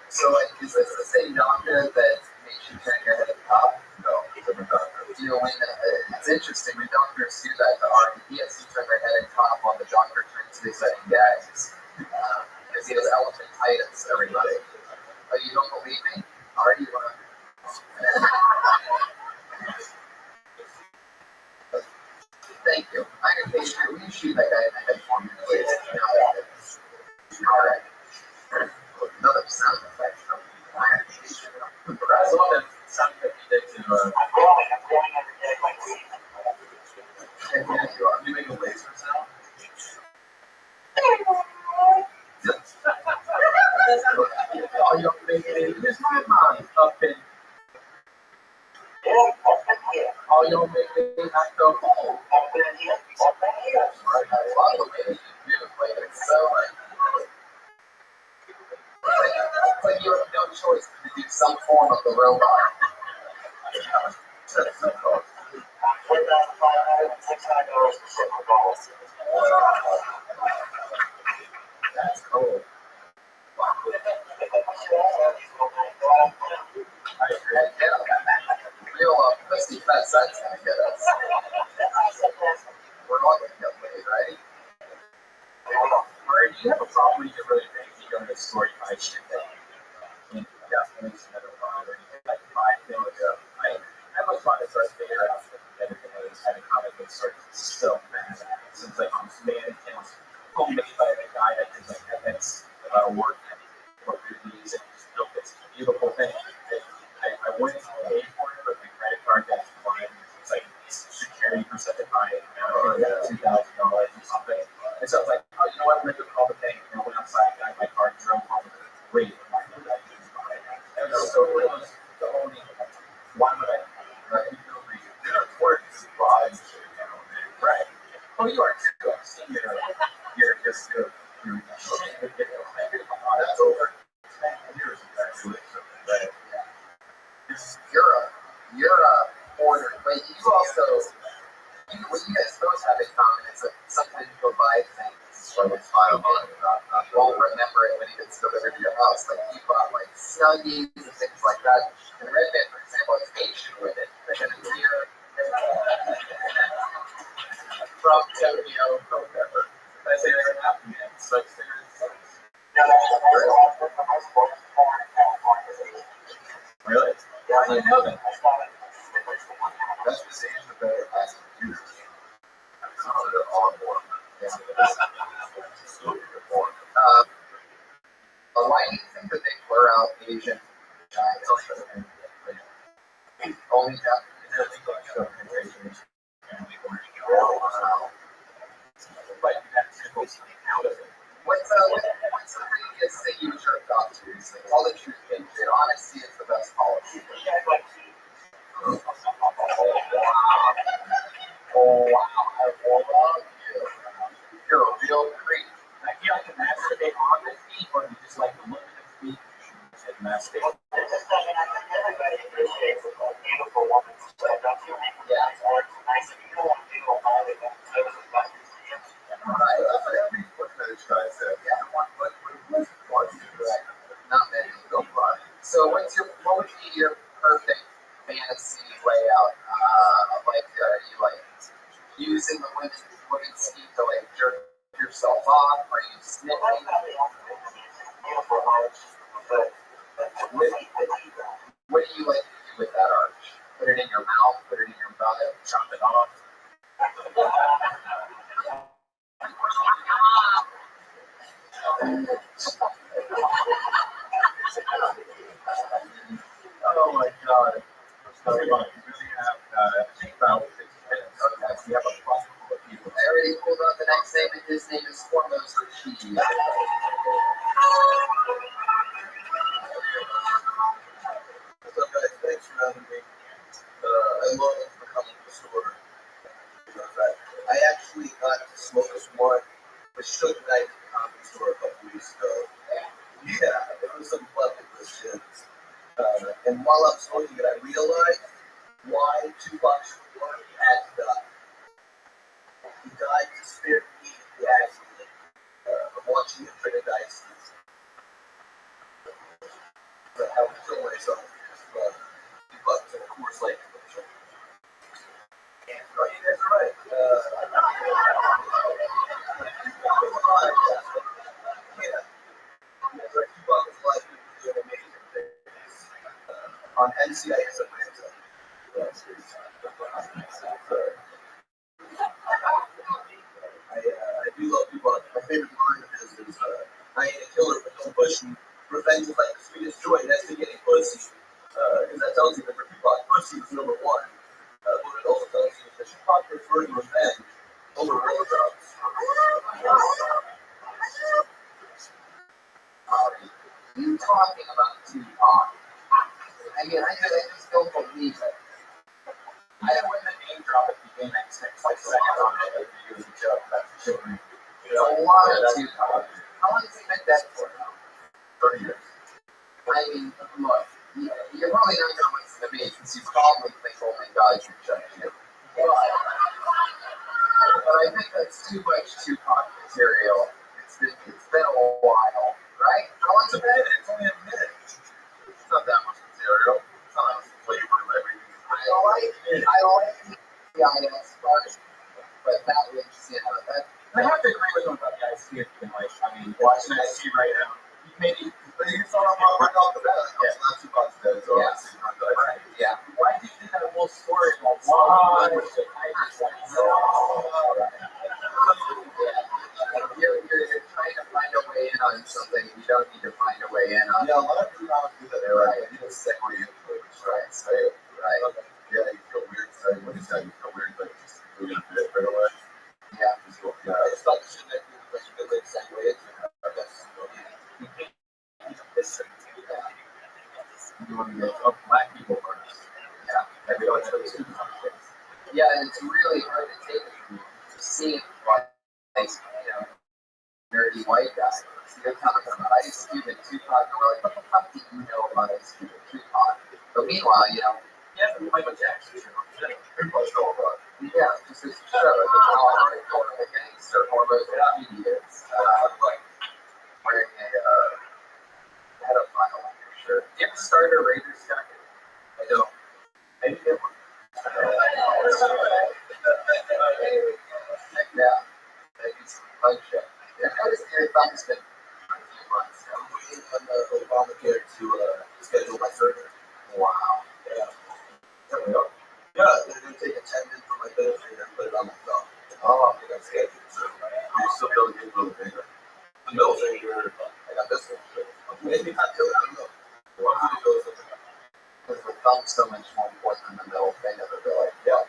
So, is this the same doctor that makes you turn your head at the top? No, different doctor. You know, when it's interesting when doctors do that to RPS, you turn their head and top on the doctor turns his head and gags. Because he has elephantitis, everybody. Oh, you don't believe me? Are you? Thank you. I can pay you. Will you shoot that guy in the head for me, please? Alright. Another sound effect from that's the one that sound effect you did to you make a laser sound? Oh, you're making this my mind up in. Oh, you're making me not go home. Right, I love the way you beautifully. It's so like you have no choice to do some form of the robot. That's cool. I agree. Real pussy fat sun's gonna get us. We're all gonna get laid, right? Or do you have a problem when you get really big? You go to the store, you buy shit that you definitely never buy or anything like that. I always want to start figuring out everything that is kind of comic book starts so bad. Since like I'm mannequins homemade by the guy that did like FX work for movies and just built this beautiful thing. I wouldn't pay for it, but my credit card got declined. It's like security percentage high, $2,000 or something. And so I was like, oh, you know what? I'm going to call the bank. And I went outside, got my card, drove home with it. Great. And so it was the only. Why would I? No reason. It's worth it. Right. Oh, you are too. I've seen your that's over. You're a order, but you also, what you guys both have in common is that something people buy things from his file on won't remember it when he gets delivered to your house. Like you bought like Snuggies and things like that. And Red Band, for example, is Asian with it. They're going to hear from Tokyo, whatever. I say they're happy, man. It's like really? Yeah, I didn't know that. That's the same as the better as computers. They're all more. Why do you think that they blur out Asian giants? Only Japanese. But you have to go out of it. What's the previous thing you jerked off to? All the truth being true. Honesty is the best policy. Oh, wow. I love you. You're a real creep. Like, you like to masturbate on the feet, or you just like to look at the feet and masturbate? Everybody appreciates a beautiful woman's sweat, don't you? Yeah. It's nice if you don't want to do all of it. Right. That's what every foot fetish guy said. Yeah, one foot. Not many. No fun. So, what would be your perfect fantasy layout? Like, are you like using the women's tendency to like jerk yourself off? Are you sniffing? But what do you like to do with that arch? Put it in your mouth, put it in your butt, chop it off. Oh my god. So we really have about 6 minutes. Okay, we have a bunch of people. I already pulled up the next name, and his name is Foremost Rashid. So guys, thanks for having me. I love coming to the store. I actually got to smoke this one with Suge Knight at the comedy store a couple weeks ago. Yeah, it was some fucking good shit. And while I was smoking it, I realized why Tupac Shakur added up. He died to spare me the accident of watching Infinite Ice. But I would kill myself if he bucked in a Coors Light commercial. Yeah, you guys are right. On NCIS Atlanta. I do love Tupac. My favorite line of his is, I ain't a killer, but don't push me. Revenge is like the sweetest joy next to getting pussy. Because that tells you that for Tupac, pussy was number one. But it also tells you that Tupac preferred revenge over real drugs. You talking about Tupac? I mean, I just don't believe it. I wouldn't name drop if he came at 6 like seconds on it if he was a joke. That's for sure. There's a lot of Tupac. How long has he been dead for now? 30 years. I mean, look, you're probably not going to listen to me since you probably think only God should judge you. But I think that's too much Tupac material. It's been a while, right? How long's it been? It's only a minute. It's not that much material. It's not that much flavor of everything. I like the IS part, but that was, I have to agree with him about the IC thing. Like, I mean, watching IC right now, maybe, but you saw him right off the bat. Yeah, not too much dead, so yeah. Why do you think that whole story about why? You're trying to find a way in on something you don't need to find a way in on. Yeah, a lot of people don't do that. They're right. You just segue into it. Right. Say it. Right. Yeah, you feel weird. Say what he said. You feel weird, but just do it right away. Yeah. Just go. Yeah. It's not the shit that you do, but you feel like segue into it. That's you want to get up black people first. Yeah. And we don't have those two things. Yeah, and it's really hard to take it to see it like, nerdy white guy. So you're talking about Ice Cube and Tupac, and we're like, what the fuck do you know about Ice Cube and Tupac? But meanwhile, yeah, Michael Jackson, pretty much know about it. Yeah, just this show, how hardcore of a gangster, Foremost Rashid is, wearing a pedophile on your shirt. Do you ever start a Raiders jacket? I don't. I need one. Yeah, maybe some fun shit. I noticed your thumb's been for a few months. I'm waiting on the Obamacare to schedule my surgery. Wow. Yeah. There we go. Yeah, they're going to take a tendon from my benefit and put it on my thumb. Oh, I got scheduled. So you still be able to get a little finger. The middle finger, I got this one. Maybe not the other, I don't know. Because the thumb's so much more important than the middle finger, but they're like, yeah.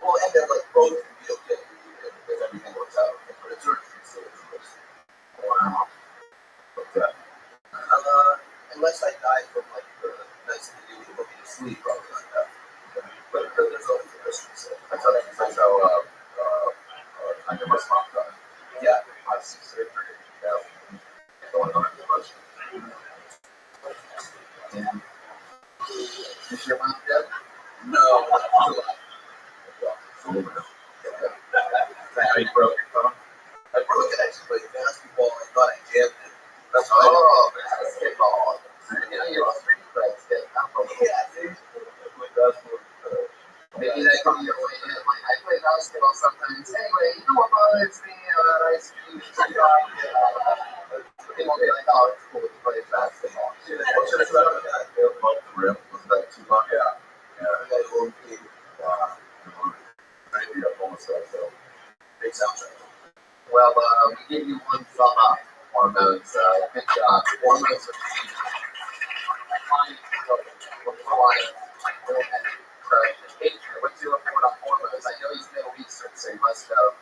Well, and then like both can be okay if everything works out. But it's surgery, so it's worse. Wow. Okay. Unless I die from like the medicine to do with put me to sleep, probably like that. But there's always a risk. That's how I never stopped that. Yeah, I see surgery. Yeah. Going on the question. Yeah. Is your mom dead? No. How you broke your phone? I broke it actually playing basketball. I thought I jammed it. That's all. Oh, basketball. You're all three friends. Yeah, dude. Maybe that comes your way in. Like, I played basketball sometimes. Anyway, you know what bothers me? Ice cream, TikTok. People be like, oh, it's cool to play basketball. What's your setup? Above the rim. Was that too much? Yeah. Maybe up almost that, so. Big soundtrack. Well, we give you one thumb up on those. Good job. Hormones are flying. What's your report on hormones? I know he's Middle Eastern, so you must have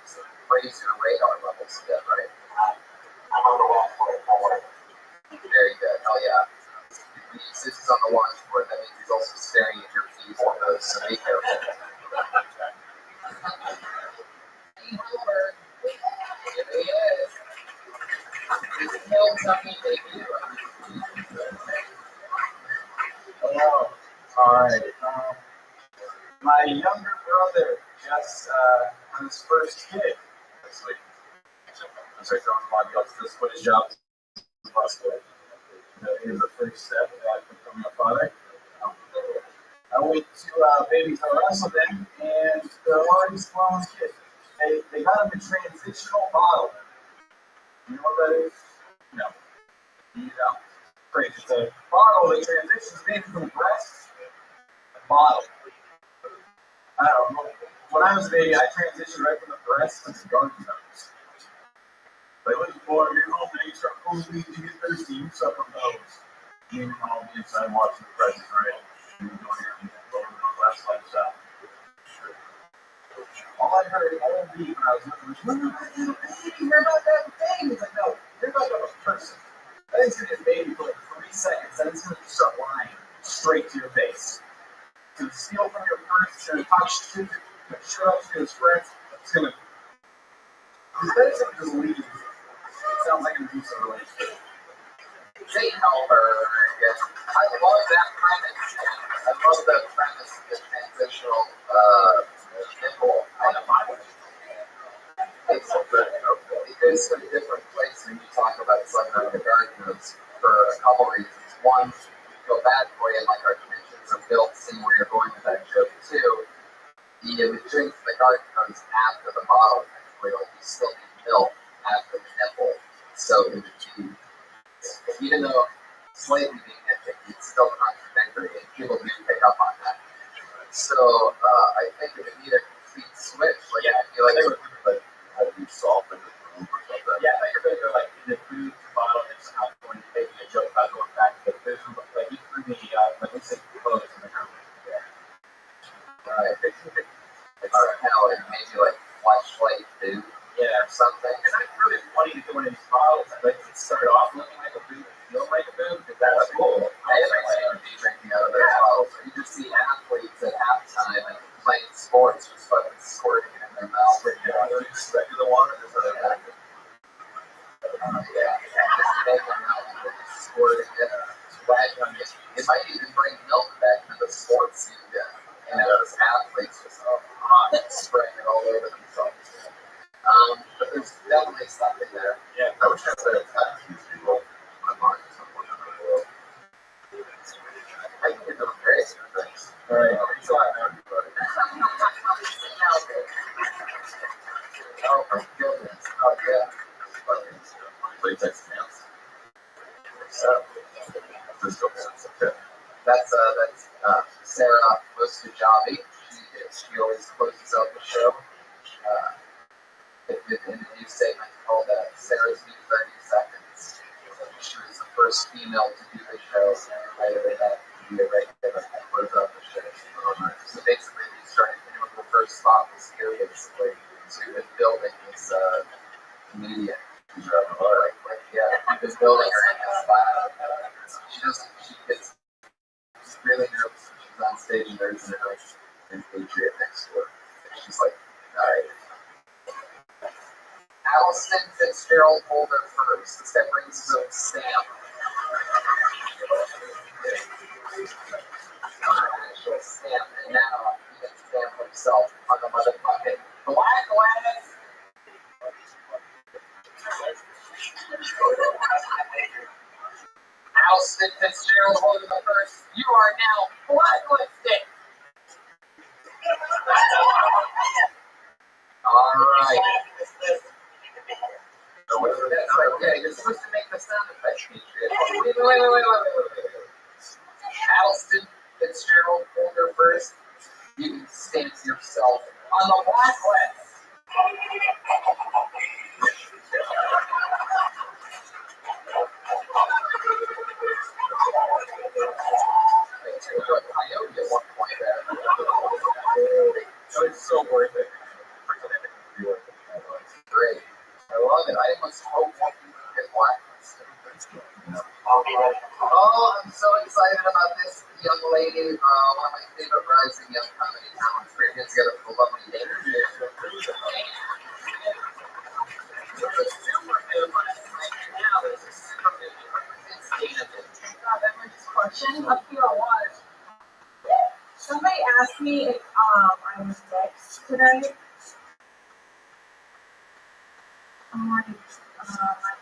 raised your radar levels a bit, right? I'm on the watch for it. Very good. Hell yeah. This is on the watch for it. That means he's also staring at your feed hormones, so be careful. Here he is. Hello. All right. My younger brother just had his first kid this week. As I told my boss, this what his job is. It was the first step to becoming a father. I went to Babies R Us with them, and they're already spoiling kids. They got him a transitional bottle. You know what that is? No. You know. Great. It's a bottle that transitions baby from breast to bottle. I don't know. When I was a baby, I transitioned right from the breast to the garden hose. But when you boy, you're home and you start pulling these, you get thirsty, you suck on those. Me and mom inside watching the Price is Right. You know, you're going to the last lifestyle. All I heard, all I read when I was looking was, you're about to have a baby. He's like, no, you're about to have a person. That thing's going to be a baby for like 3 seconds, then it's going to start lying straight to your face. It's going to steal from your purse, it's going to talk shit, it's going to show up to his friends, it's going to. His face is just leave. It sounds like an abusive relationship. Jake Helper, I love that premise. I love that premise of the transitional nipple. It goes to a different place when you talk about something like the garden hose for a couple reasons. One, you feel bad for you, like our dimensions are built, seeing where you're going with that joke. Two, you drink the garden hose after the bottle, where you still need milk after the nipple. So it would be, even though slightly being nitpicky, it's still contradictory, and people do pick up on that. So I think it would need a complete switch. Like I feel like how do you solve it? Yeah, like you're going to go like in the food bottle and it's not going to take a joke about going back to the food, but like you threw me like we said clothes in the room. Alright, hell, and maybe like flashlight food. Yeah, or something. It's not really funny to go in these bottles. I'd like to start off looking like a boob and feel like a boob, because that's cool. I haven't seen drinking out of their bottles. You just see athletes at halftime and playing sports just fucking squirting it in their mouth. Just regular water, just like that. Yeah, just making out and squirting it. It might even bring milk back to the sports scene. You know, those athletes just spraying it all over themselves. But there's definitely something there. Yeah. I wish I could have had these people on my mind. I think you're doing great. Thanks. All right. Thanks a lot, everybody. Oh my goodness. Oh yeah. Latex pants. So, that's Sarah Mustajabi. She always closes out the show. In a new statement called Sarah's New 30 Seconds. She was the first female to do the show. I would have to be a regular and close out the show. So basically, we started doing the first spot was here, basically. So we've been building this comedian. We've been building her in this lab. She gets really nervous when she's on stage and there's an Patriot next to her. And she's like, alright. Allison Fitzgerald Holder first. This guy brings his own stamp. Actual stamp, and now he can stamp himself on the motherfucking black glass. Allison Fitzgerald Holder the first. You are now blacklisted. Halston Fitzgerald folder first. You can stamp yourself on the blacklist. Coyote at one point there. It's so worth it. Great. I love it. I must hope one you get blacklisted. Oh, I'm so excited about this young lady. One of my favorite rising young comedy talents. We're going to get a lovely dinner. Question up here a lot. Somebody asked me if I was next today. My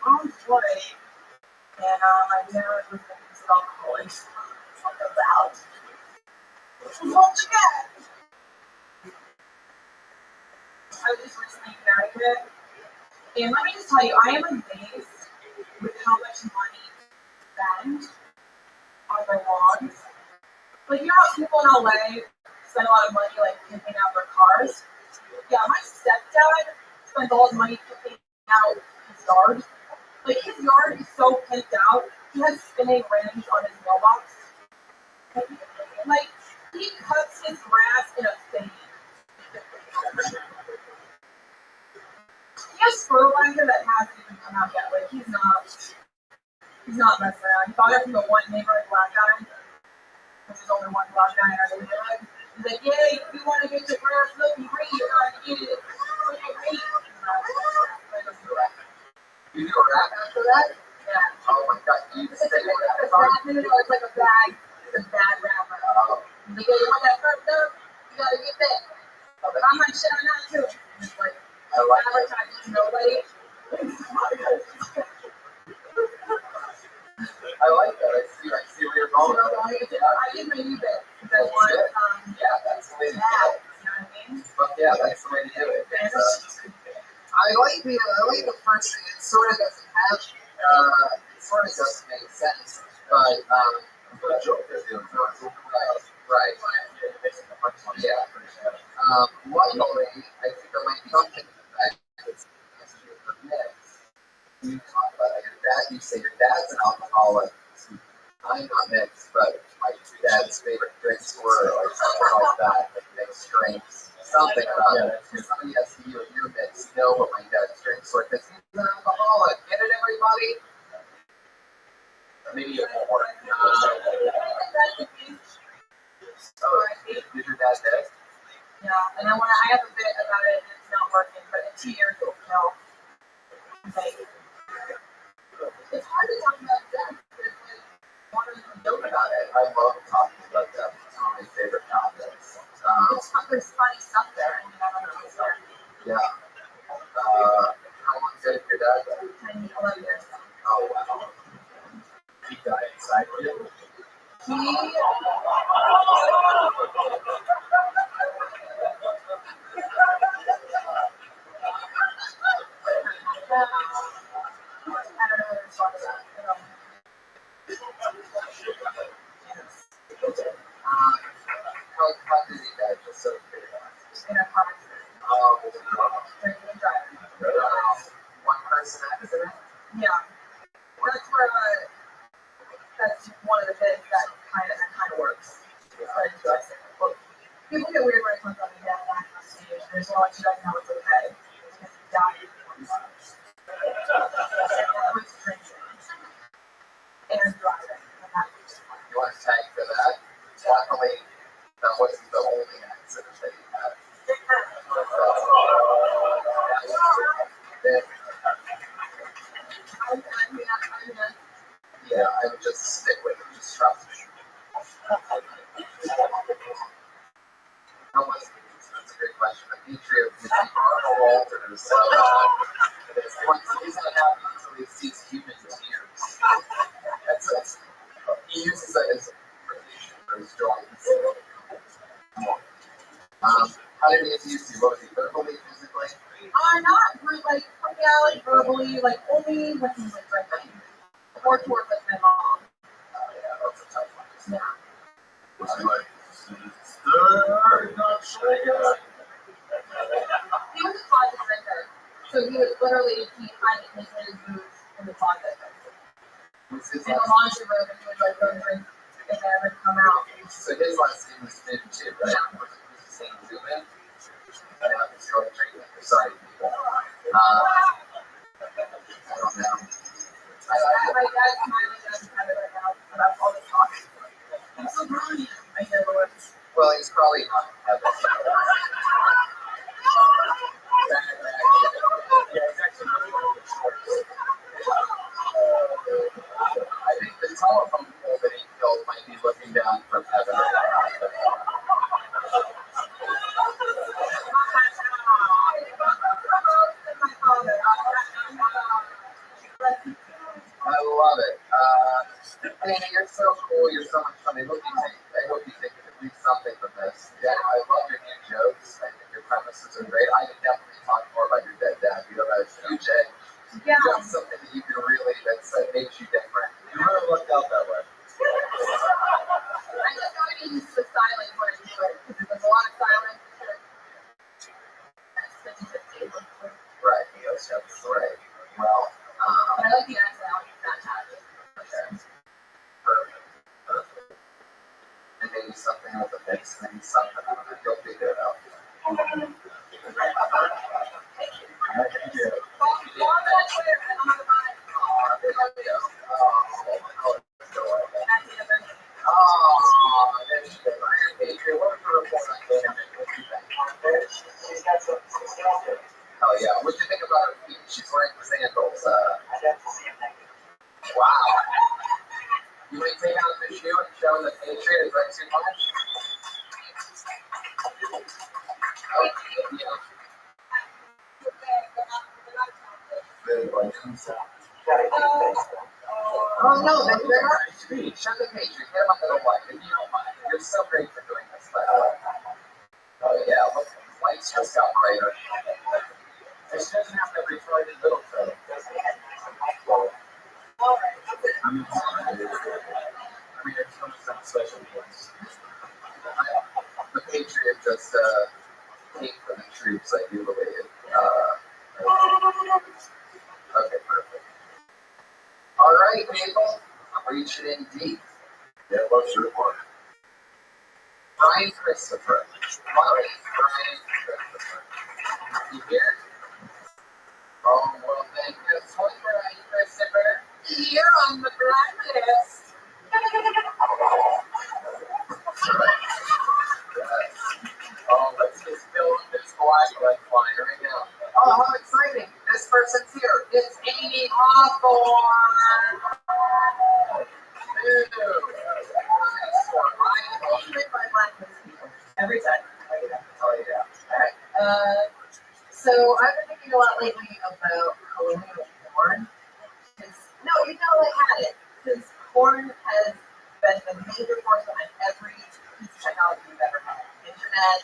mom's worried, and I know it was going to be some noise about. This is what you get. I was just recently in Connecticut, and let me just tell you, I am amazed with how much money spent on their lawns. Like, you know how people in LA spend a lot of money, like, pimping out their cars? Yeah, my stepdad spends all his money pimping out his yard. Like, his yard is so pimped out, he has spinning rims on his mailbox. Like, he cuts his grass in a thing. He has fertilizer that hasn't even come out yet. Like, he's not messing around. He bought it from the one neighborhood black guy. There's only one black guy in our neighborhood. He's like, yeah, if you want to get your grass looking green, you gotta get it looking green. You do a rap after that? Yeah. Oh my god, you It's like a bad, it's a bad rapper. He's like, yeah, you want that first up? You gotta get that. But I might shit on that too. It's like, I like advertising to nobody. I like that. I see where you're going. I did my new bit because I want, yeah, that's the way to do it. you know what I mean? But yeah, that's the way to do it. I like the first thing. It sort of doesn't have, it sort of doesn't make sense. But, The joke is the right. Yeah. Luckily, I think there might be something in the fact that it's the mix. You talk about it. You say your dad's an alcoholic. I'm not mixed, but my dad's favorite drinks were or something like that. Like mixed drinks. Something about it. If somebody asks you if you're mixed, no, but my dad's drinks were because he's an alcoholic. Get it, everybody? Maybe it won't work. Did your dad dead? Yeah, and I have a bit about it and it's not working, but in 2 years it'll kill. Like, it's hard to talk about death, but it's like, want to joke about it. I love talking about death. It's one of my favorite topics. There's funny stuff there, and I don't know what's there. Yeah. How long did your dad die? 10, 11 years ago. Oh, wow. He died inside you? How did he die? Just so curious. In a car accident. Oh, Drinking and driving. one person accident? Yeah. That's where, that's one of the things that kind of works. It's very interesting. But people get weird when it comes up to death on stage. There's no one who doesn't know it's okay. Because he died. That was drinking. And driving. And that was fun. You want to tag for that? Luckily, that wasn't the only accident that he had. Yeah, I would just stick with it. Just trust me. That's a great question. Demetria is paroled or is one season and a half until he sees human tears. He uses that as a protection for his joints. How did he abuse you? What was he, verbally, physically? Not like, yeah, like verbally, like only when he was drinking. More towards like my mom. Yeah, that's a tough one. Yeah. Was he like, sister, not sugar? He was a closet drinker. So he would literally be hiding his booze in the closet. Was his In the last laundry room, and he would like go drink in there and come out. So his last name was Finn too, right? Yeah. Was it the same Zubin? I know it's really tricky. Sorry, people. I don't know. My dad's smiling at me right now about all this talk. I'm so brilliant. I hear the words. Well, he's probably not in heaven. Yeah, he's actually really one of the shorts. I think the telephone pole that he killed might be looking down from heaven. I love it. Dana, you're so cool. You're so much fun. I hope you take at least something from this. Yeah, I love your new jokes. I think your premises are great. I could definitely talk more about your dead dad. You have a huge edge. Yeah. You have something that you can really, that makes you different. You really looked out that way. I just gotta get used to the silence when I do it, because there's a lot of silence. Right, yes, that's right. Well, But I like the accent. I like that habit, for sure. perfect. And maybe something with a mix, maybe something. I don't know. You'll figure it out. Oh yeah, what do you think about her feet? She's wearing sandals. Wow. You ain't taking out the shoe and showing the Patriot? Is that too much? Oh, yeah. Oh no, they're not street. Show the Patriot. Get him up to the light, and you don't mind. You're so great for doing this, by the way. Oh yeah, look, the lights just got brighter. This doesn't have to retard his little toe. I mean, it's some special points. The Patriot just came for the troops, I do believe. Okay, perfect. All right, people. I'm reaching in deep. Yeah, what's your report? Brian Christopher. Brian Christopher. You here? Oh, well, thank you so much, Brian Christopher. You're on the blacklist. Oh, let's just fill up this blacklight line right now. Oh, how exciting. This person's here. It's Amy Hawthorne. Every time. Oh, yeah. Alright. So I've been thinking a lot lately about colonial porn. No, you know I had it. Because porn has been the major force behind every piece of technology we've ever had. Internet,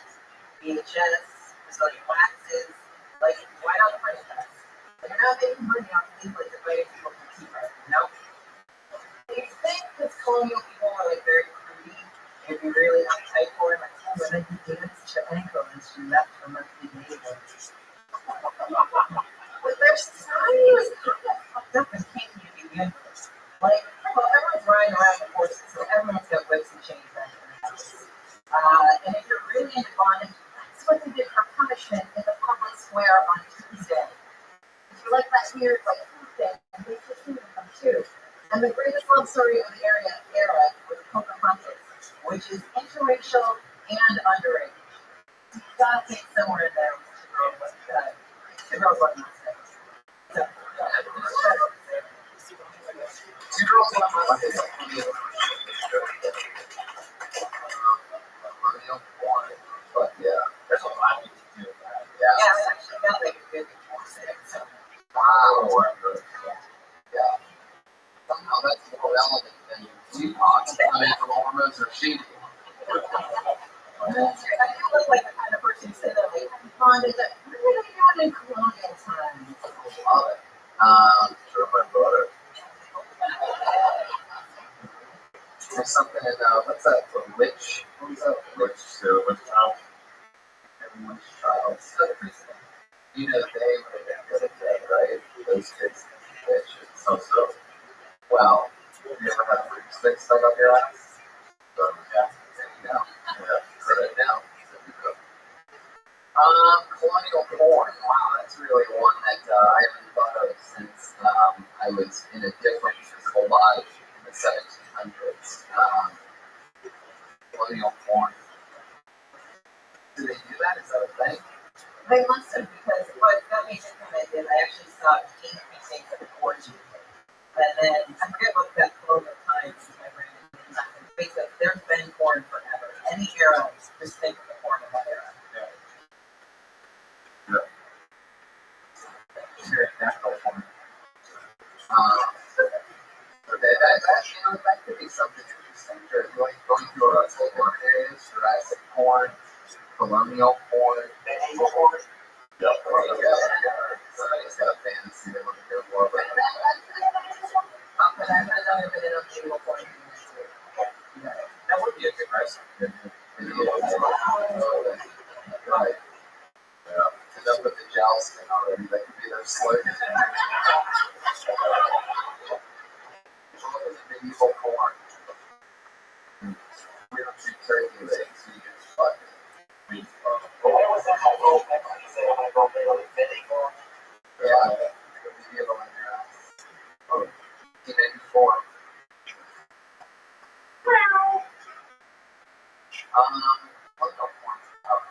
VHS, Brazilian waxes, like, why not the printing press? Like, you're not making money off of these, like, inviting people to keep it, you know? Do you think because colonial people were, like, very greedy, and be really uptight for it, like, oh, women can dance to ankle and she left for monthly neighbors. But their society was kind of fucked up and can't be universe. Like, well, everyone's riding around the horses, so everyone's got whips and chains back in the house. And if you're really into bondage, that's what they did for punishment in the public square on Tuesday. If you like that weird, like, food thing, they just do them too. And the greatest love story of the era was Pocahontas, which is interracial and underage. You gotta think somewhere in there was two girls wasn't the same. So, Two girls on my left. Colonial porn. But yeah, there's a lot you can do with that. yeah, I actually got like a good so. Wow. Yeah. Somehow that's more relevant than Tupac. I mean, from hormones or shady. I feel like the kind of person who said that, like, bondage that really got in colonial times. Love it. Sure, my brother. everyone's child. So you know, they would have been good at that, right? Those kids, bitches. So, well, have you ever had a fruit stick stuck up your ass? Yeah, there you go. Yeah, right now. Colonial porn. Wow, that's really one that I haven't thought of since I was in a different physical body in the 1700s. Colonial porn. Do they do that? Is that a thing? They must have, because what got me implemented, I actually saw increasing the orgy. And then, I forget what that colonial times in my brain is. Because there's been porn forever. Any era, just think of the porn of that era. Very natural porn. Okay, that could be something interesting. Sure, going through a porn areas, Jurassic porn, colonial porn, medieval porn. Yep. Somebody's got a fantasy they want to hear more about. But I've never been in a medieval porn. That would be a good recipe. Right. Yeah. Enough with the jousting already. That could be their slogan. Medieval porn. We don't shoot turkey legs. We just fuck it. Yeah. Medieval in your ass. Oh. 1994.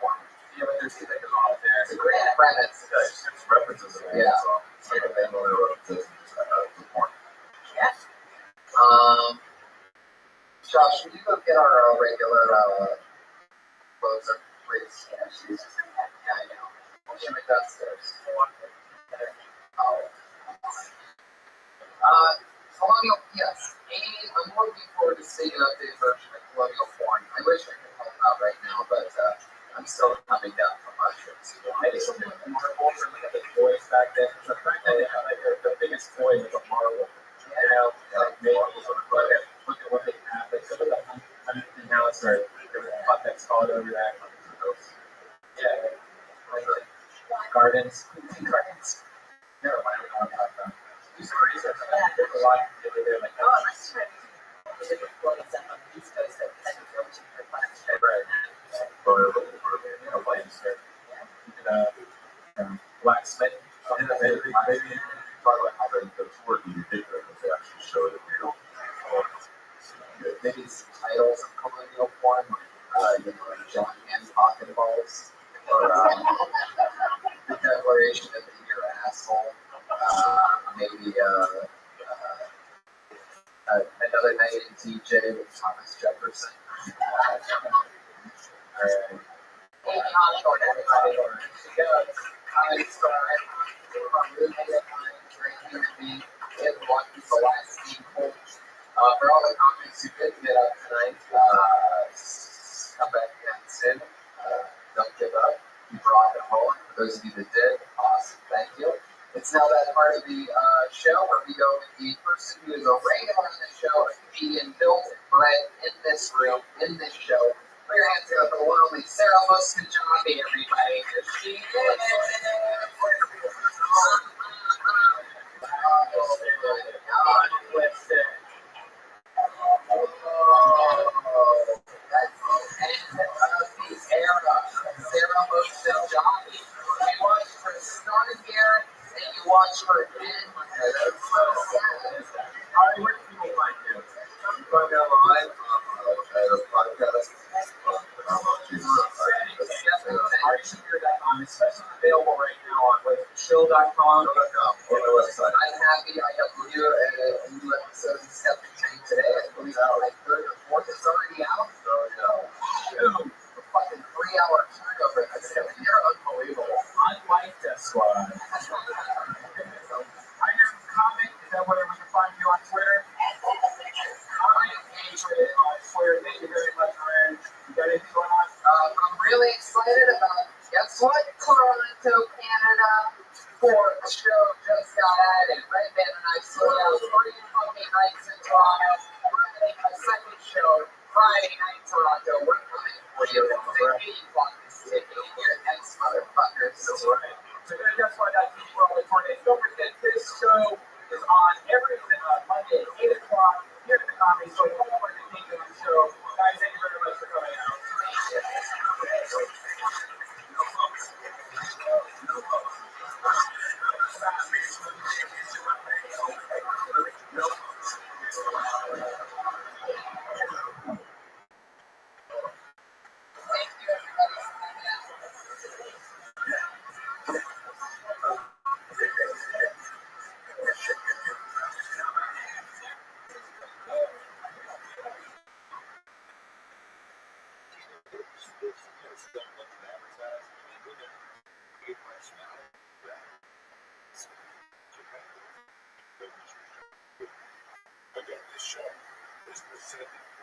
Porn. Yeah, but there's like a lot there. It's a great premise. There's references in there. Yeah. So they know there were the porn. Yes. Josh, will you go get our regular closer, please? Yeah, she's just I know. She went downstairs. Oh. Colonial, yes. Amy, I'm looking forward to seeing an updated version of Colonial porn. I wish I could help out right now, but I'm still coming down from my trips. Maybe something with the Marvel, or look at the toys back then. Because back then, they had like the biggest toy was a Marvel. You know, like maybe look at what they have. Like some of the everything else, or there was a putt that's called over that. Yeah, like gardens. Never mind, I don't know about that. Do some research on that. There's a lot of people there like, Oh, I'm actually trying to the different floats up on the East Coast that I could go to for class. right. Or you know, planes there. You could blacksmith. Maybe talk about how the tour can be bigger because they actually show the real. Maybe some titles of colonial porn, like John Hancock and balls, or the Declaration of the Year Asshole. Maybe another night in TJ with Thomas Jefferson. Amy Hawthorne, everybody. She goes, Comedy Star, our roommate of mine, great human being. He has watched the last sequel. For all the comics who couldn't get up tonight, come back again soon. Don't give up. Keep rocking and rolling. For those of you that did, awesome. Thank you. It's now that part of the show where we go with the person who is a regular on the show, a comedian built and bred in this room, in this show. Put your hands together for the one and only Sarah Muscajami, everybody. Here she is. Sarah Muscajami. You watch her start here, and you watch her end here. That's so sad. Where do people find you? You find me online at a podcast. Especially available right now on chill.com. Or the website. I'm happy I got to do a new episode of Skeptic Tank today. I believe it's like third or fourth. It's already out. So, shoot. A fucking 3-hour turnover. You're unbelievable. Unlike this one. I hear comic. Is that where we can find you on Twitter? Comic Patriot on Twitter. Thank you very much, Ryan. You got anything going on? I'm really excited about, guess what? Toronto, Canada, for the show just got added. Redman and I sold out 3 fucking nights in Toronto. We're having a second show Friday night in Toronto. We're coming for you. It's a big fucking city here next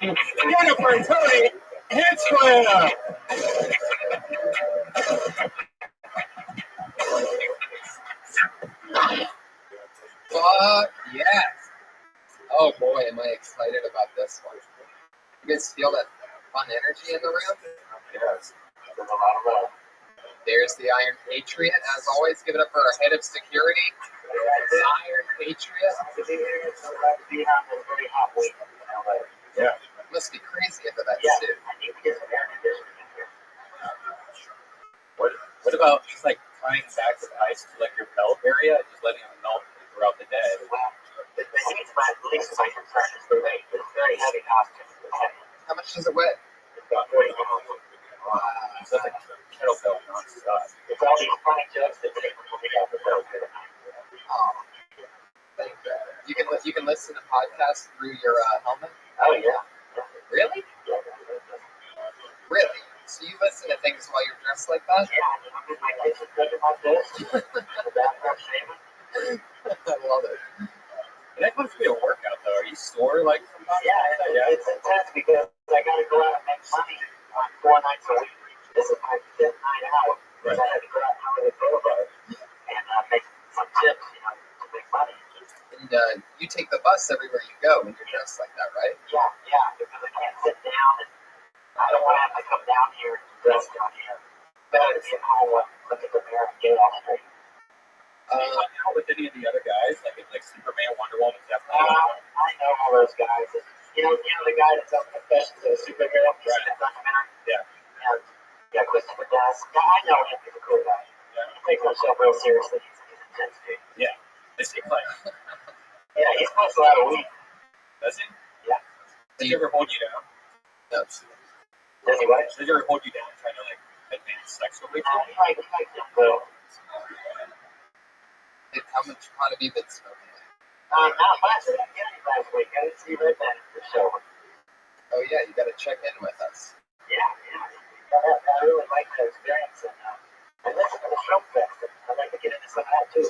Jennifer Taik, hit square. Fuck yes. Oh boy, am I excited about this one. You guys feel that fun energy in the room? Yes. There's a lot of love. There's the Iron Patriot. As always, give it up for our head of security. Iron Patriot. Yeah. Must be crazy under that suit. What about just like tying back the ice to like your belt area and just letting it melt throughout the day? How much does it weigh? So it's like kettlebell nonstop. Oh, thank you. You can listen to podcasts through your helmet. Oh yeah. Really? Really? So you listen to things while you're dressed like that? I love it. That must be a workout though. Are you sore like sometimes? It's intense because I got to go out and make money on 4 nights a week. This is my fifth night out. Right. So I had to go out and the boulevard and make some tips, to make money. And you take the bus everywhere you go when you're dressed like that, right? Yeah, because I can't sit down and I don't want to have to come down here and dress down here. Better to be at home and look at the mirror and get it all straight. Do you hang out with any of the other guys, like Superman, Wonder Woman, Jeff? I know all those guys. You know the guy that's up in the Confessions of a Superhero? Right. Documentary? Yeah. Yeah, Christopher Guest. Yeah, I know him. He's a cool guy. Yeah. He takes himself real seriously. He's intense, dude. Yeah. It seems like. Yeah, he smokes a lot of weed. Does he? Yeah. Does he ever hold you down? No. Does he what? Does he ever hold you down trying to advance sexually? He likes him, though. How have you been smoking? Not much. I didn't get any last week. I didn't see Red Man at the show. Oh yeah, you got to check in with us. Yeah. I really like that experience. And listen to the Shrimp Fest. I'd like to get into some of that, too.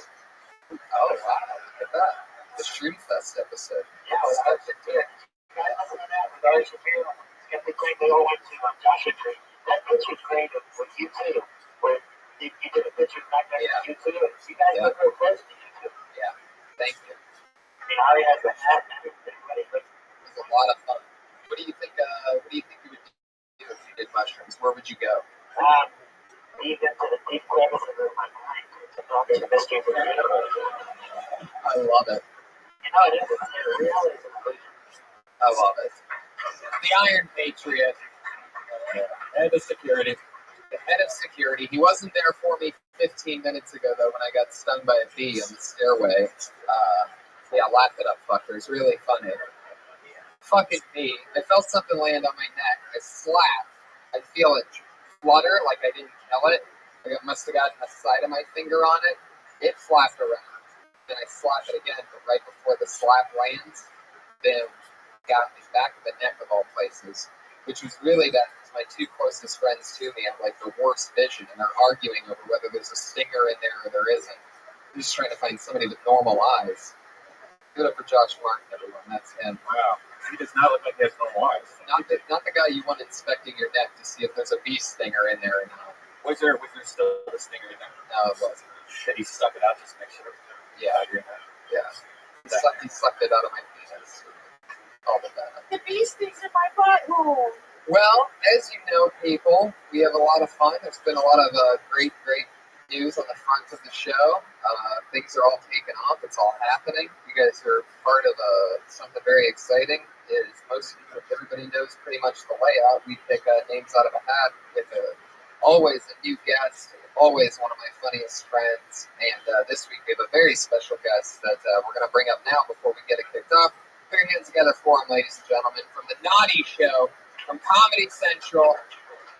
Oh wow, look at that. The Shroom Fest episode. Yeah, I was too. I listen to that with Ari Shapiro. Skeptic Craig, they all went to Joshua Tree. That picture's great with you two, where you did a picture back there with you two. You guys look real close to you two. Yeah, thank you. I mean, Ari has the hat and everything. It was a lot of fun. What do you think you would do if you did mushrooms? Where would you go? Deep into the deep crevices of my mind to talk to the mysteries of the universe. I love it. It is. It really is an illusion. I love it. The Iron Patriot. Head of security. The head of security. He wasn't there for me 15 minutes ago, though, when I got stung by a bee on the stairway. Yeah, laugh it up, fuckers. Really funny. Fucking bee. I felt something land on my neck. I slapped. I feel it flutter, like I didn't kill it. I must have gotten the side of my finger on it. It flapped around. Then I slap it again, but right before the slap lands, boom. Got me back of the neck of all places. Which was really that my two closest friends to me have the worst vision, and they're arguing over whether there's a stinger in there or there isn't. I'm just trying to find somebody with normal eyes. Give it up for Josh Martin, everyone. That's him. Wow. He does not look like he has normal eyes. Not the guy you want inspecting your neck to see if there's a bee stinger in there or not. Was there still a stinger in there? No, it wasn't. Did he suck it out just to make sure? Yeah. He sucked it out of my penis. All of that. The bee stings in my butthole. Well, as you know, people, we have a lot of fun. There's been a lot of great news on the front of the show. Things are all taken off. It's all happening. You guys are part of something very exciting. Everybody knows pretty much the layout. We pick names out of a hat with always a new guest, always one of my funniest friends. And this week we have a very special guest that we're going to bring up now before we get it kicked off. Put your hands together for him, ladies and gentlemen, from the Naughty Show, from Comedy Central,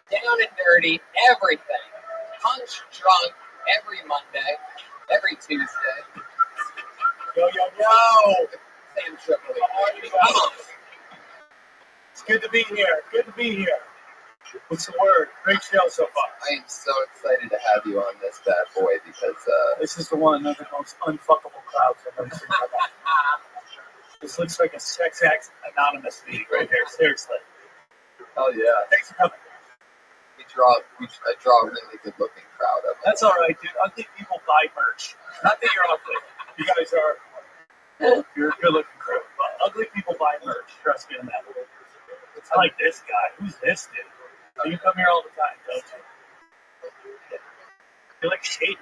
Down and Dirty, everything. Punch Drunk every Monday, every Tuesday. Yo. Sam Tripoli. Come on. It's good to be here. What's the word? Great show so far. I am so excited to have you on this bad boy because This is the one of the most unfuckable crowds I've ever seen in my life. This looks like a sex act anonymous meeting right here. Seriously. Hell yeah. Thanks for coming. I draw a really good looking crowd of them. That's all right, dude. Ugly people buy merch. Not that you're ugly. You guys are. You're a good looking crew. But ugly people buy merch. Trust me on that. I like this guy. Who's this dude? Oh, you come here all the time, don't you? You're like shady.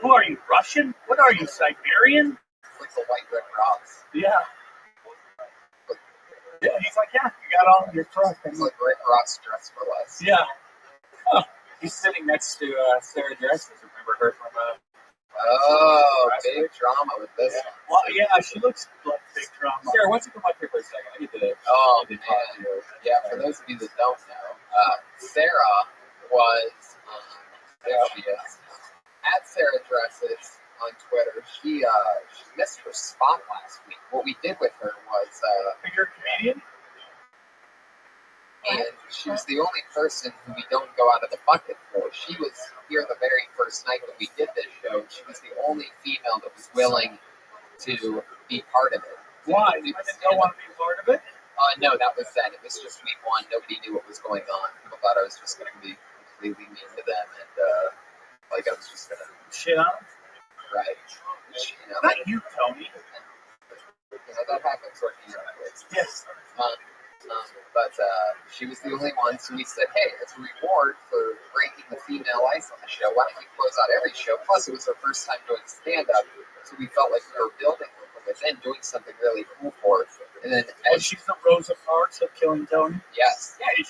Who are you? Russian? What are you? Siberian? Like the white Red Cross. Yeah. Yeah, he's like, yeah, you got all your trust. It's like Red Cross dress for less. Yeah. Huh. He's sitting next to Sarah Dresses. Remember her from Oh, big drama with this one. Well, yeah, she looks like big drama. Sarah, why don't you come up here for a second? I need to. Oh, man. Yeah, for those of you that don't know, Sarah was, there she is, at Sarah Dresses on Twitter. She missed her spot last week. What we did with her was, You're a comedian? and she was the only person who we don't go out of the bucket for. She was here the very first night that we did this show. She was the only female that was willing to be part of it. Why? You didn't want to be part of it? No, that was then. It was just week one. Nobody knew what was going on. People thought I was just going to be completely mean to them, and like I was just going to shit on them. Right. Not you, Tony. That happens working out with. Yes. But she was the only one, so we said, hey, as a reward for breaking the female ice on the show, why don't we close out every show? Plus, it was her first time doing stand-up, so we felt like we were building her from within, doing something really cool for her. And then, she's the Rosa Parks of Killing Tony? Yes. Yeah, we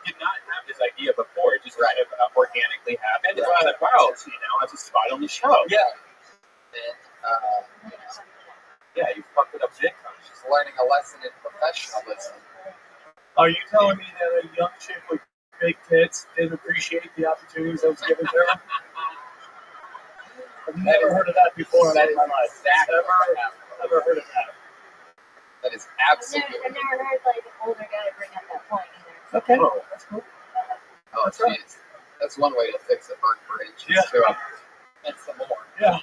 did not have this idea before. It just kind of organically happened. Right. Like, wow, that's a spot on the show. Yeah. And, yeah, you fucked it up big time. She's learning a lesson in professionalism. Are you telling me that a young chick with big tits didn't appreciate the opportunities I was given to her? I've never heard of that before in my life. Never heard of that. That is absolutely. I've never heard like an older guy bring up that point either. Okay. Oh, that's cool. Oh, that's right. That's one way to fix a burnt bridge. Yeah. And some more. Yeah.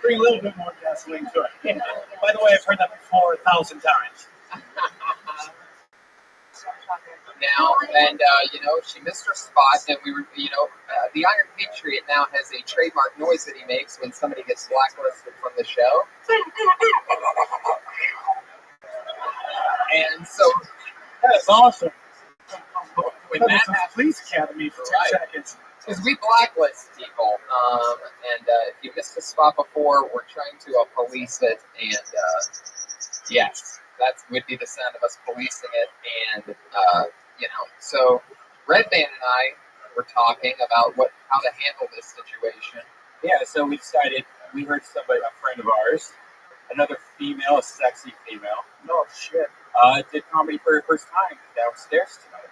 Bring a little bit more gasoline to it. Yeah. By the way, I've heard that before 1,000 times. Now, and she missed her spot, and we were, the Iron Patriot now has a trademark noise that he makes when somebody gets blacklisted from the show. And so, that is awesome. When that that happens, Police Academy for 2 seconds. Because we blacklist people, and if you missed a spot before, we're trying to police it, and yes, that would be the sound of us policing it, and so Red Band and I were talking about how to handle this situation. Yeah, so we decided, we heard somebody, a friend of ours, another female, a sexy female. Oh shit. Did comedy for her first time downstairs tonight.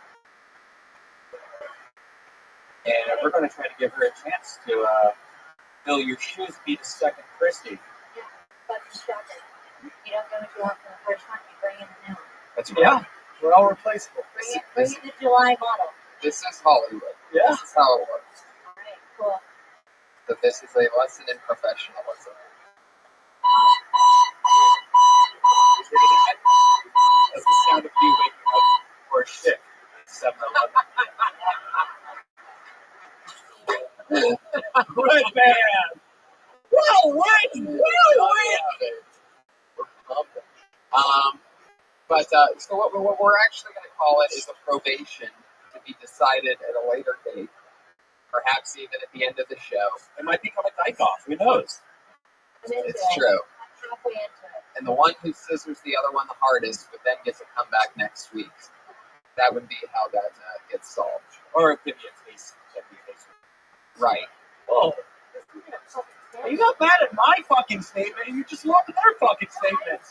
And we're going to try to give her a chance to fill your shoes, be the second Christy. Yeah, but shocking. You don't go to for the first time, you bring in the new one. That's right. Yeah, we're all replaceable. Bring in the July model. This is Hollywood. Yeah. This is how it works. Alright, cool. But this is a lesson in professionalism. That's the sound of you waking up for a shift at 7-Eleven. Red Band! Whoa, what? Whoa, we're pumping. But so what we're actually going to call it is a probation to be decided at a later date, perhaps even at the end of the show. It might become a Taik off. Who knows? It's true. I'm halfway into it. And the one who scissors the other one the hardest would then get to come back next week. That would be how that gets solved. Or it could be a taste. Right. Oh. You got mad at my fucking statement, and you just loved their fucking statements.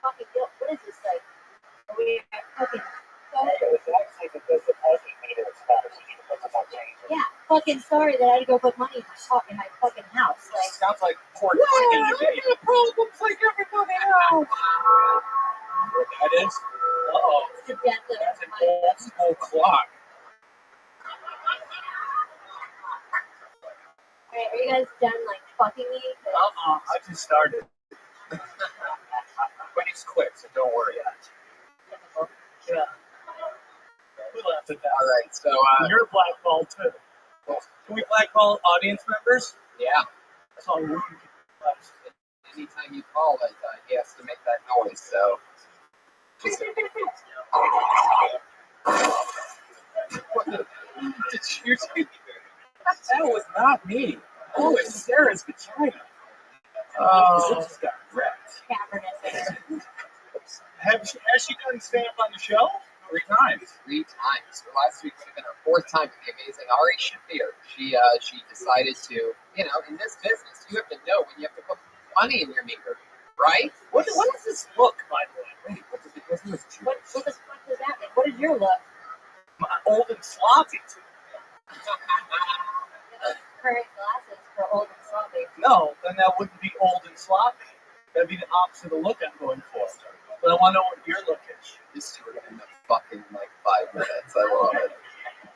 What is this like? Are we fucking... Yeah, fucking sorry that I had to go put money in my fucking house. Like, sounds like poor I got problems like everybody else. What that is? Uh-oh. it's the death of That's an my... old school clock. Alright, are you guys done, like, fucking me? I just started. But he's quick, so don't worry. Yeah. We laughed at that. All right, so You're blackballed too. Can we blackball audience members? yeah, That's all we can do. anytime you call it, he has to make that noise. So just Did you see? That was not me. Oh, it's Sarah's vagina. oh, It just got wrecked. Has she done stand up on the show? 3 times. 3 times. So last week would have been her 4th time with the amazing Ari Shafir. She decided to, in this business, you have to know when you have to put money in your meter, right? What does this look, by the way? Wait, what's the business? What the fuck does that mean? What is your look? Old and sloppy. Current glasses for old and sloppy. No, then that wouldn't be old and sloppy. That'd be the opposite of the look I'm going for. But I want to know what your look is. This two are in the fucking 5 minutes. I love it.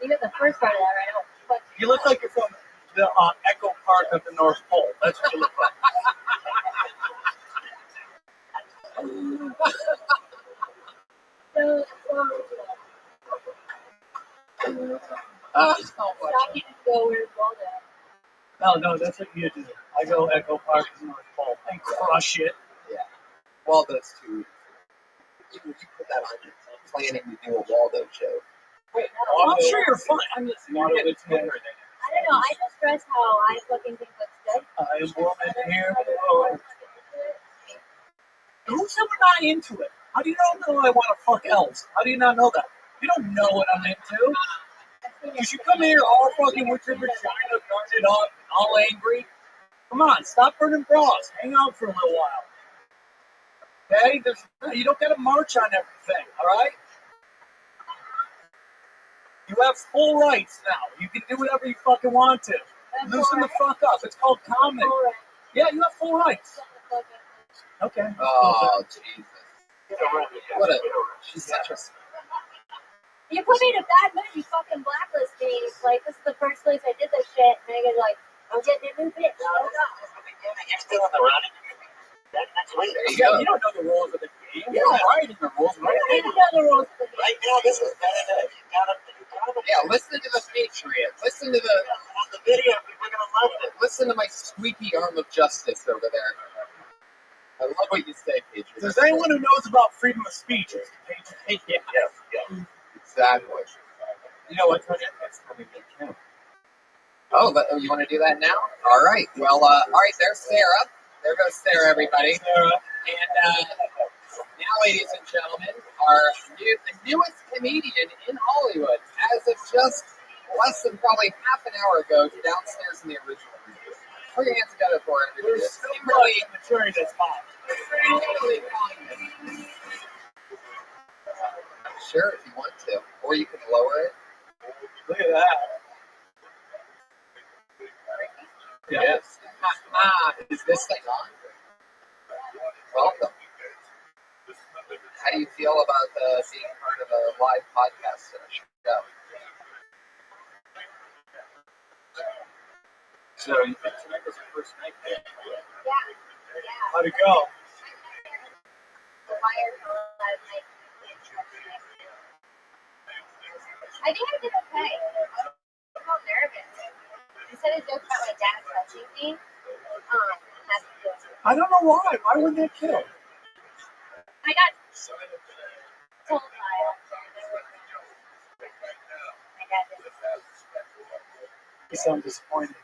You got the first part of that right now. Fuck. You look like you're from the Echo Park of the North Pole. That's what you look like. So, stop you to go where's Waldo? No, that's what you do. I go Echo Park of the North Pole and crush it. Yeah. Waldo's too. You put that on your planning to do a Waldo show. Wait, I'm sure you're fine. I'm just Waldo is better than it. I don't know. I just dress how I fucking think looks good. I am woman here. Who said we're not into it? How do you not know I want to fuck elves? How do you not know that? You don't know what I'm into. Because you come here all fucking with your vagina guarded up, all angry. Come on, stop burning bras. Hang out for a little while. Okay? You don't got to march on everything, all right? You have full rights now. You can do whatever you fucking want to. Loosen the fuck up. It's called comedy. Yeah, you have full rights. Okay. Oh, Jesus. She's such a. You put me in a bad mood. You fucking blacklist me. Like, this is the first place I did this shit. And I get like, I'm getting a new bitch. Oh, God. You're still on the run. That's weird. There you go. You don't know the rules of the game. Yeah. You're writing the rules, I right? don't even know the rules of the game. Right now, this is better than you got up. Yeah, listen to the Patriot. Listen to the. On the video, people are gonna love it. Listen to my squeaky arm of justice over there. I love what you say, Patriot. There's anyone who knows about freedom of speech. It's the Patriot. Yeah. Exactly. You know what? That's coming to count. Oh, you want to do that now? All right. Well, all right. There's Sarah. There goes Sarah, everybody. Sarah. And now, ladies and gentlemen, the newest comedian in Hollywood, as of just less than probably half an hour ago, downstairs in the original room. Put your hands together for it, everybody. There's so much maturity that's hot. Sure, if you want to, or you can lower it. Look at that. Yes. Is this thing on? Welcome. How do you feel about being part of a live podcast show? So you think tonight was your first night there? Yeah. How'd it go? The wired last night. I think I did okay. I'm a little nervous. I said a joke about my dad touching me. That's good. I don't know why. Why would that kill? I got told by my dad did. You sound disappointed.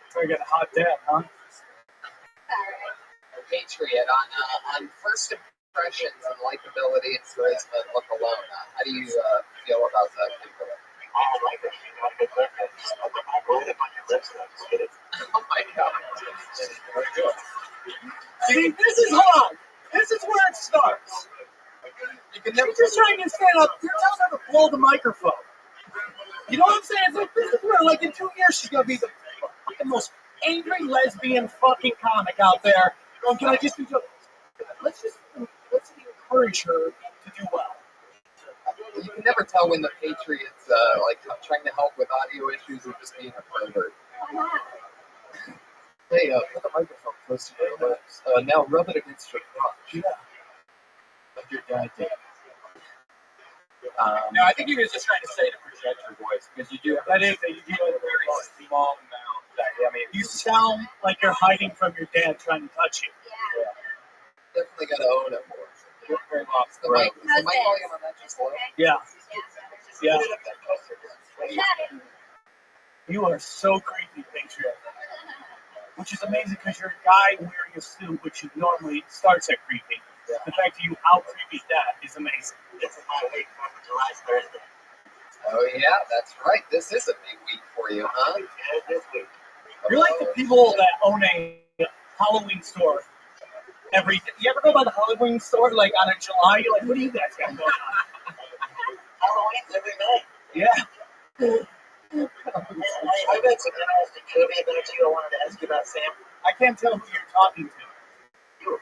So you got a hot dad, huh? Patriot, on first impressions and likability and charisma and look alone, how do you feel about that? I like it. You got good lips. I believe it on your lips. Just get it. Oh my God. Very good. See, hold on. This is where it starts. You can never You're just trying to stand up. You're telling her to blow the microphone. You know what I'm saying? It's like, this is where, like, in 2 years, she's going to be the fucking most angry lesbian fucking comic out there. And can I just be joking? Let's encourage her to do well. You can never tell when the Patriots trying to help with audio issues or just being a pervert. Hey, put the microphone close to your lips. Now rub it against your crotch. Yeah. Like your dad did. No, I think he was just trying to say to project your voice because you do have a very small mouth. I mean, You sound like you're hiding from your dad trying to touch you. Definitely got to own it more. very long. Is the mic volume on that just low? Yeah. Yeah. Put it up there closer. You are so creepy, Patriot. Which is amazing because you're a guy wearing a suit, which normally starts at creepy. Yeah. The fact that you out creepy that is amazing. This is my week for July Thursday. Oh yeah, that's right. This is a big week for you, huh? Yeah, this week. You're like the people that own a Halloween store. You ever go by the Halloween store like on a July? You're like, what do you guys got going on? Halloween's every night. Yeah. I got some interesting trivia about you. I wanted to ask you about Sam. I can't tell who you're talking to.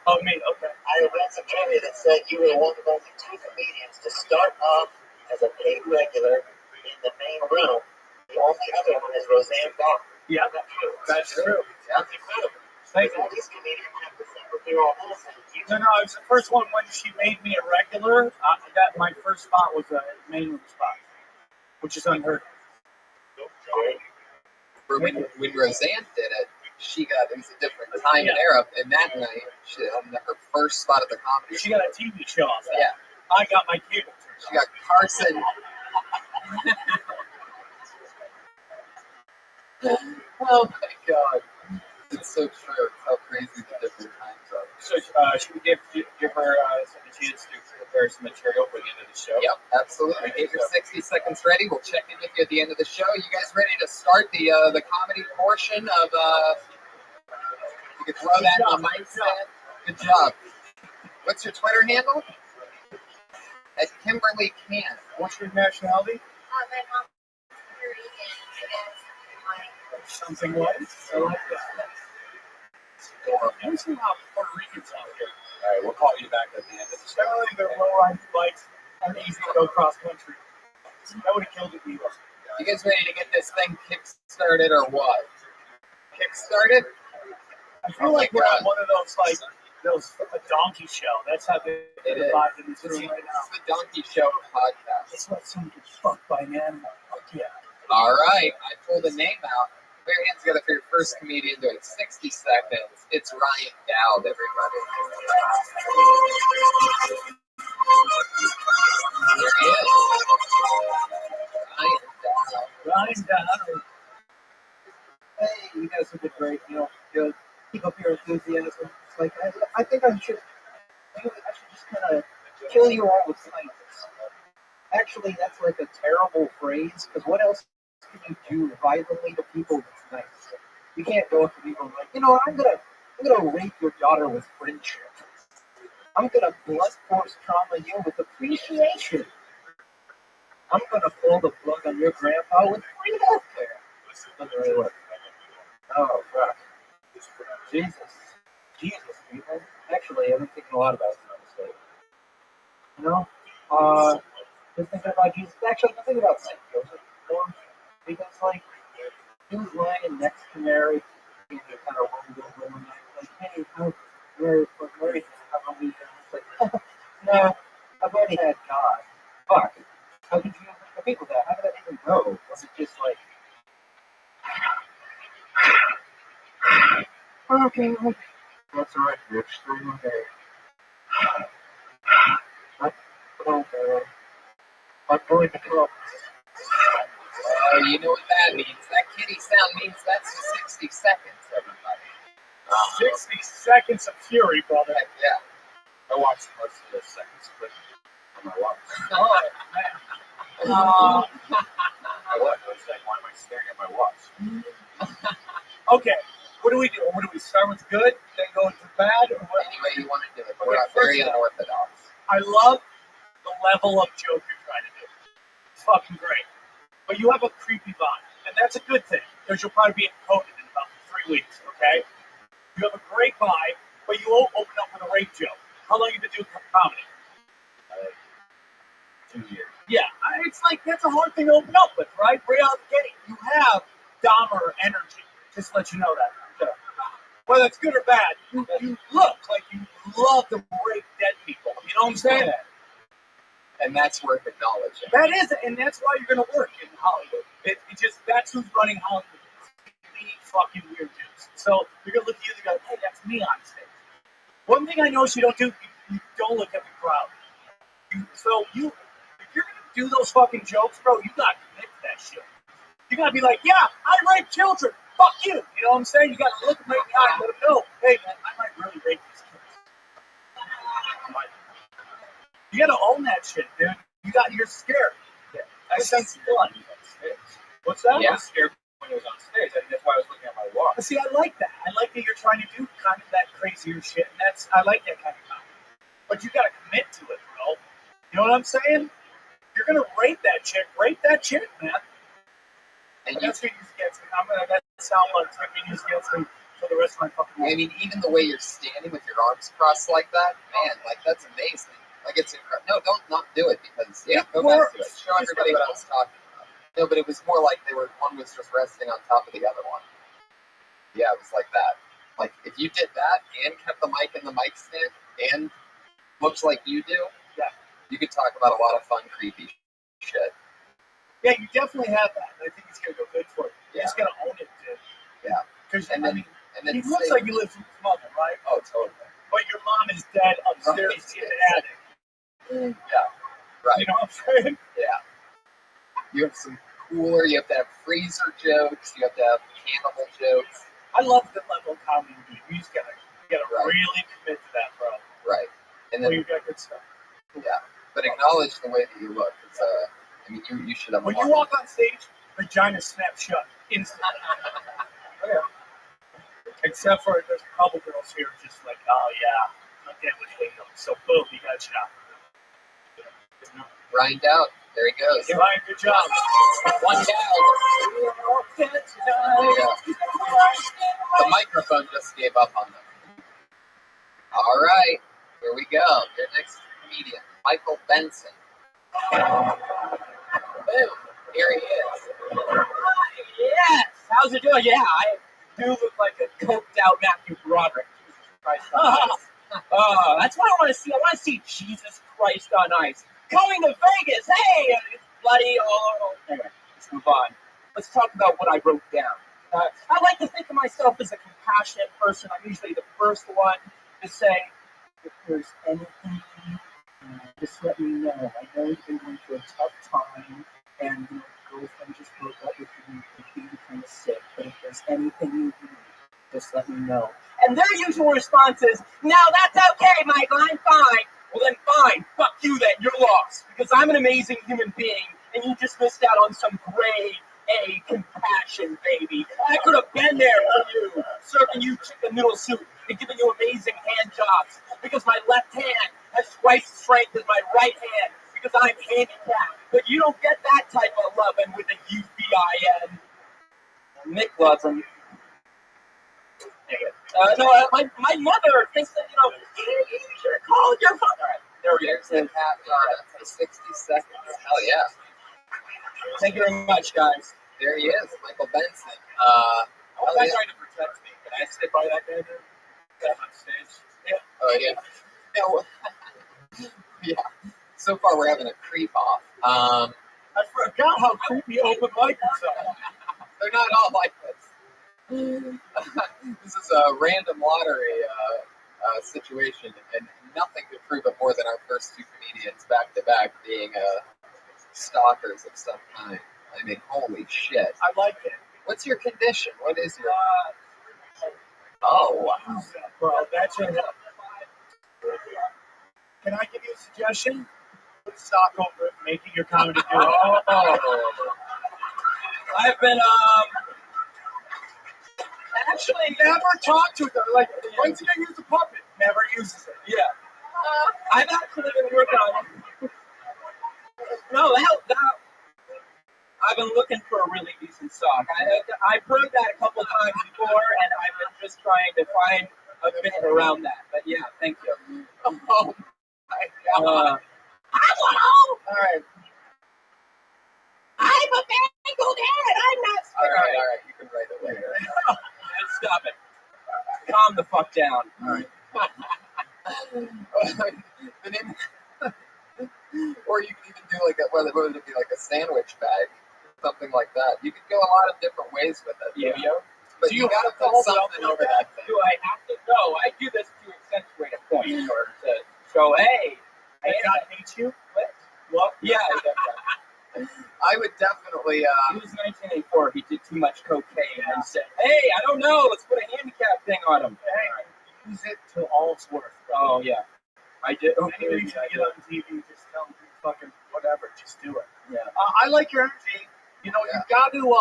Oh, me. Okay. I read some trivia that said you were one of only 2 comedians to start off as a paid regular in the main room. The only other one is Roseanne Barr. Yeah, that's true. That's incredible. Thank you. All these comedians have to suffer through all this. No, I was the first one when she made me a regular. My first spot was a main room spot, which is unheard of. When Roseanne did it, it was a different time and era. And that night, her first spot at the comedy She got a TV show on that. Yeah. I got my cable turned She got Carson. Oh my God. It's so true. It's how crazy the different times are. So should we give her a chance to prepare some material for the end of the show? Yep, absolutely. Get your 60 seconds ready. We'll check in with you at the end of the show. You guys ready to start the comedy portion of you can throw that in the mindset. Good job. What's your Twitter handle? At Kimberly Can. What's your nationality? My mom's Puerto Rican, so that's Something like. I like that. You see how Puerto Ricans out here. All right, we'll call you back at the end of the show. Generally, they're low-riding bikes and easy to go cross-country. That would have killed it, either. You guys ready to get this thing kick-started or what? Kick-started? I feel like we're on one of those, a donkey show. That's how they vibe in this room right now. It's the Donkey Show podcast. It's like someone gets fucked by an animal. Fuck yeah. All right, I pulled a name out. Put your hands together for your first comedian doing 60 seconds. It's Ryan Dowd, everybody. There he is. Ryan Dowd. Hey, you guys have been great. Keep up your enthusiasm. It's like I think I should just kind of kill you all with kindness. Actually, that's like a terrible phrase because what else can you do violently to people that's nice? You can't go up to people and I'm gonna rape your daughter with friendship. I'm gonna blunt force trauma you with appreciation. I'm gonna pull the plug on your grandpa with free healthcare. Doesn't really work. Oh, fuck. Jesus, people. Actually, I've been thinking a lot about this, honestly. Just thinking about Jesus. Actually, I'm thinking about St. Joseph more. Because, he was lying next to Mary, and they kind of rolled over and like, hey, Mary, how about we? It's like, no, I've already had God. Fuck. How could you have people that? How did that even go? Was it just like, okay, that's all right, Rich. Still okay. I'm going to come. You know what that means. That kitty sound means that's 60 seconds, everybody. 60 seconds of fury, brother. Heck yeah. I watched most of the second split on my watch. Oh, man. I was like, why am I staring at my watch? Okay, what do we do? What do we start with good, then go to bad, or what? Any way you want to do it. We're very unorthodox. I love the level of joke you're trying to do. It's fucking great. But you have a creepy vibe, and that's a good thing, because you'll probably be encoded in about 3 weeks, okay? You have a great vibe, but you won't open up with a rape joke. How long have you been doing comedy? 2 years. Yeah, it's like, that's a hard thing to open up with, right? Right out of the gate, you have Dahmer energy. Just to let you know that. whether it's good or bad, you look like you love to rape dead people. You know what I'm saying? And that's worth acknowledging. That is, and that's why you're going to work in Hollywood. It just, that's who's running Hollywood. These fucking weird dudes. So you're going to look at you and go, hey, that's me on stage. One thing I notice you don't do, you don't look at the crowd. If you're going to do those fucking jokes, bro, you got to commit to that shit. You got to be like, yeah, I rape children. Fuck you. You know what I'm saying? You got to look them right in the eye and let them know, hey, man, I might really rape these kids. You got to own that shit, dude. You're scared. Yeah. I sense fun on stage. What's that? I was scared when it was on stage. I think that's why I was looking at my watch. See, I like that. I like that you're trying to do kind of that crazier shit, and I like that kind of comedy. But you got to commit to it, bro. You know what I'm saying? You're gonna rape that chick, man. And that's what just gets me. I'm gonna sound like something just gets me for the rest of my fucking life. I mean, even the way you're standing with your arms crossed like that, man, like that's amazing. Like it's incredible. No, don't not do it because go back to it. Show everybody what I was talking about. No, but it was more like one was just resting on top of the other one. Yeah, it was like that. Like if you did that and kept the mic in the mic stand and looks like you do, yeah, you could talk about a lot of fun, creepy shit. Yeah, you definitely have that. And I think it's gonna go good for you. You just gotta own it, dude. Yeah. And then it looks like you live with your mother, right? Oh, totally. But your mom is dead upstairs in the attic. Yeah. Right. You know what I'm saying? Yeah. You have some cooler, you have to have freezer jokes, you have to have cannibal jokes. I love the level of comedy you do. You just gotta really commit to that, bro. Right. And then you got good stuff. Yeah. But acknowledge the way that you look. It's, I mean, you should have. When you walk on stage, vagina snaps shut instantly. Yeah. Except for there's a couple girls here just like, oh yeah, I get what they know. So boom, you got shot. Ryan out. There he goes. Hey, Ryan, good job. One down. The microphone just gave up on them. All right, here we go. Your next comedian, Michael Benson. Boom. Here he is. Yes. How's it doing? Yeah, I do look like a coked out Matthew Broderick. Jesus Christ on ice. That's what I want to see. I want to see Jesus Christ on ice. Going to Vegas. Hey, it's bloody. Anyway, let's move on. Let's talk about what I wrote down. I like to think of myself as a compassionate person. I'm usually the first one to say, if there's anything, just let me know. I know you've been going through a tough time, and your girlfriend just broke up with you, and you're kind of sick. But if there's anything you need, just let me know. And their usual response is, no, that's okay, Michael, I'm fine. Well then fine, fuck you then, you're lost. Because I'm an amazing human being, and you just missed out on some grade A compassion, baby. I could have been there for you, serving you chicken noodle soup and giving you amazing hand jobs. Because my left hand has twice the strength as my right hand, because I'm handicapped. But you don't get that type of loving with a UBIN. Nick loves him. My mother thinks that, you should have called your father. Right, there we There's the cat for 60 seconds. Hell yeah. Thank you very much, guys. There he is, Michael Benson. That guy's trying to protect me. Can I sit by that guy there? Yeah, on stage. Yeah. Oh, yeah. Yeah. So far, we're having a creep off. I forgot how creepy open micers are. They're not all like this. This is a random lottery situation, and nothing could prove it more than our first two comedians back to back being stalkers of some kind. I mean, holy shit. I like it. What's your condition? What is your... Oh, wow. Bro, that's your help. Can I give you a suggestion? Put stock over it, making your comedy do it. I've been, actually never talked to them. Like, when's he gonna use the puppet? Never uses it. Yeah. I've actually been working on it. No, I've been looking for a really decent sock. I've heard that a couple times before, and I've been just trying to find a bit around that. But yeah, thank you. Oh my God. Hello! All right. I'm a mangled head. I'm not All right. You can write it later. Stop it. Calm fuck down. All right. The name, or you could even do like whether it be like a sandwich bag, something like that. You could go a lot of different ways with it. Yeah. But you gotta put something over that thing. Do I have to? No, I do this to accentuate a point or to show, hey, God hates you? Well, yeah. I would definitely. He was 1984. He did too much cocaine and said, hey, I don't know. Let's put a handicap thing on him. Hey, use it to all it's worth. Oh, yeah. I did. Anybody should get on TV, just tell them fucking whatever. Just do it. Yeah. I like your energy. You know, you've got to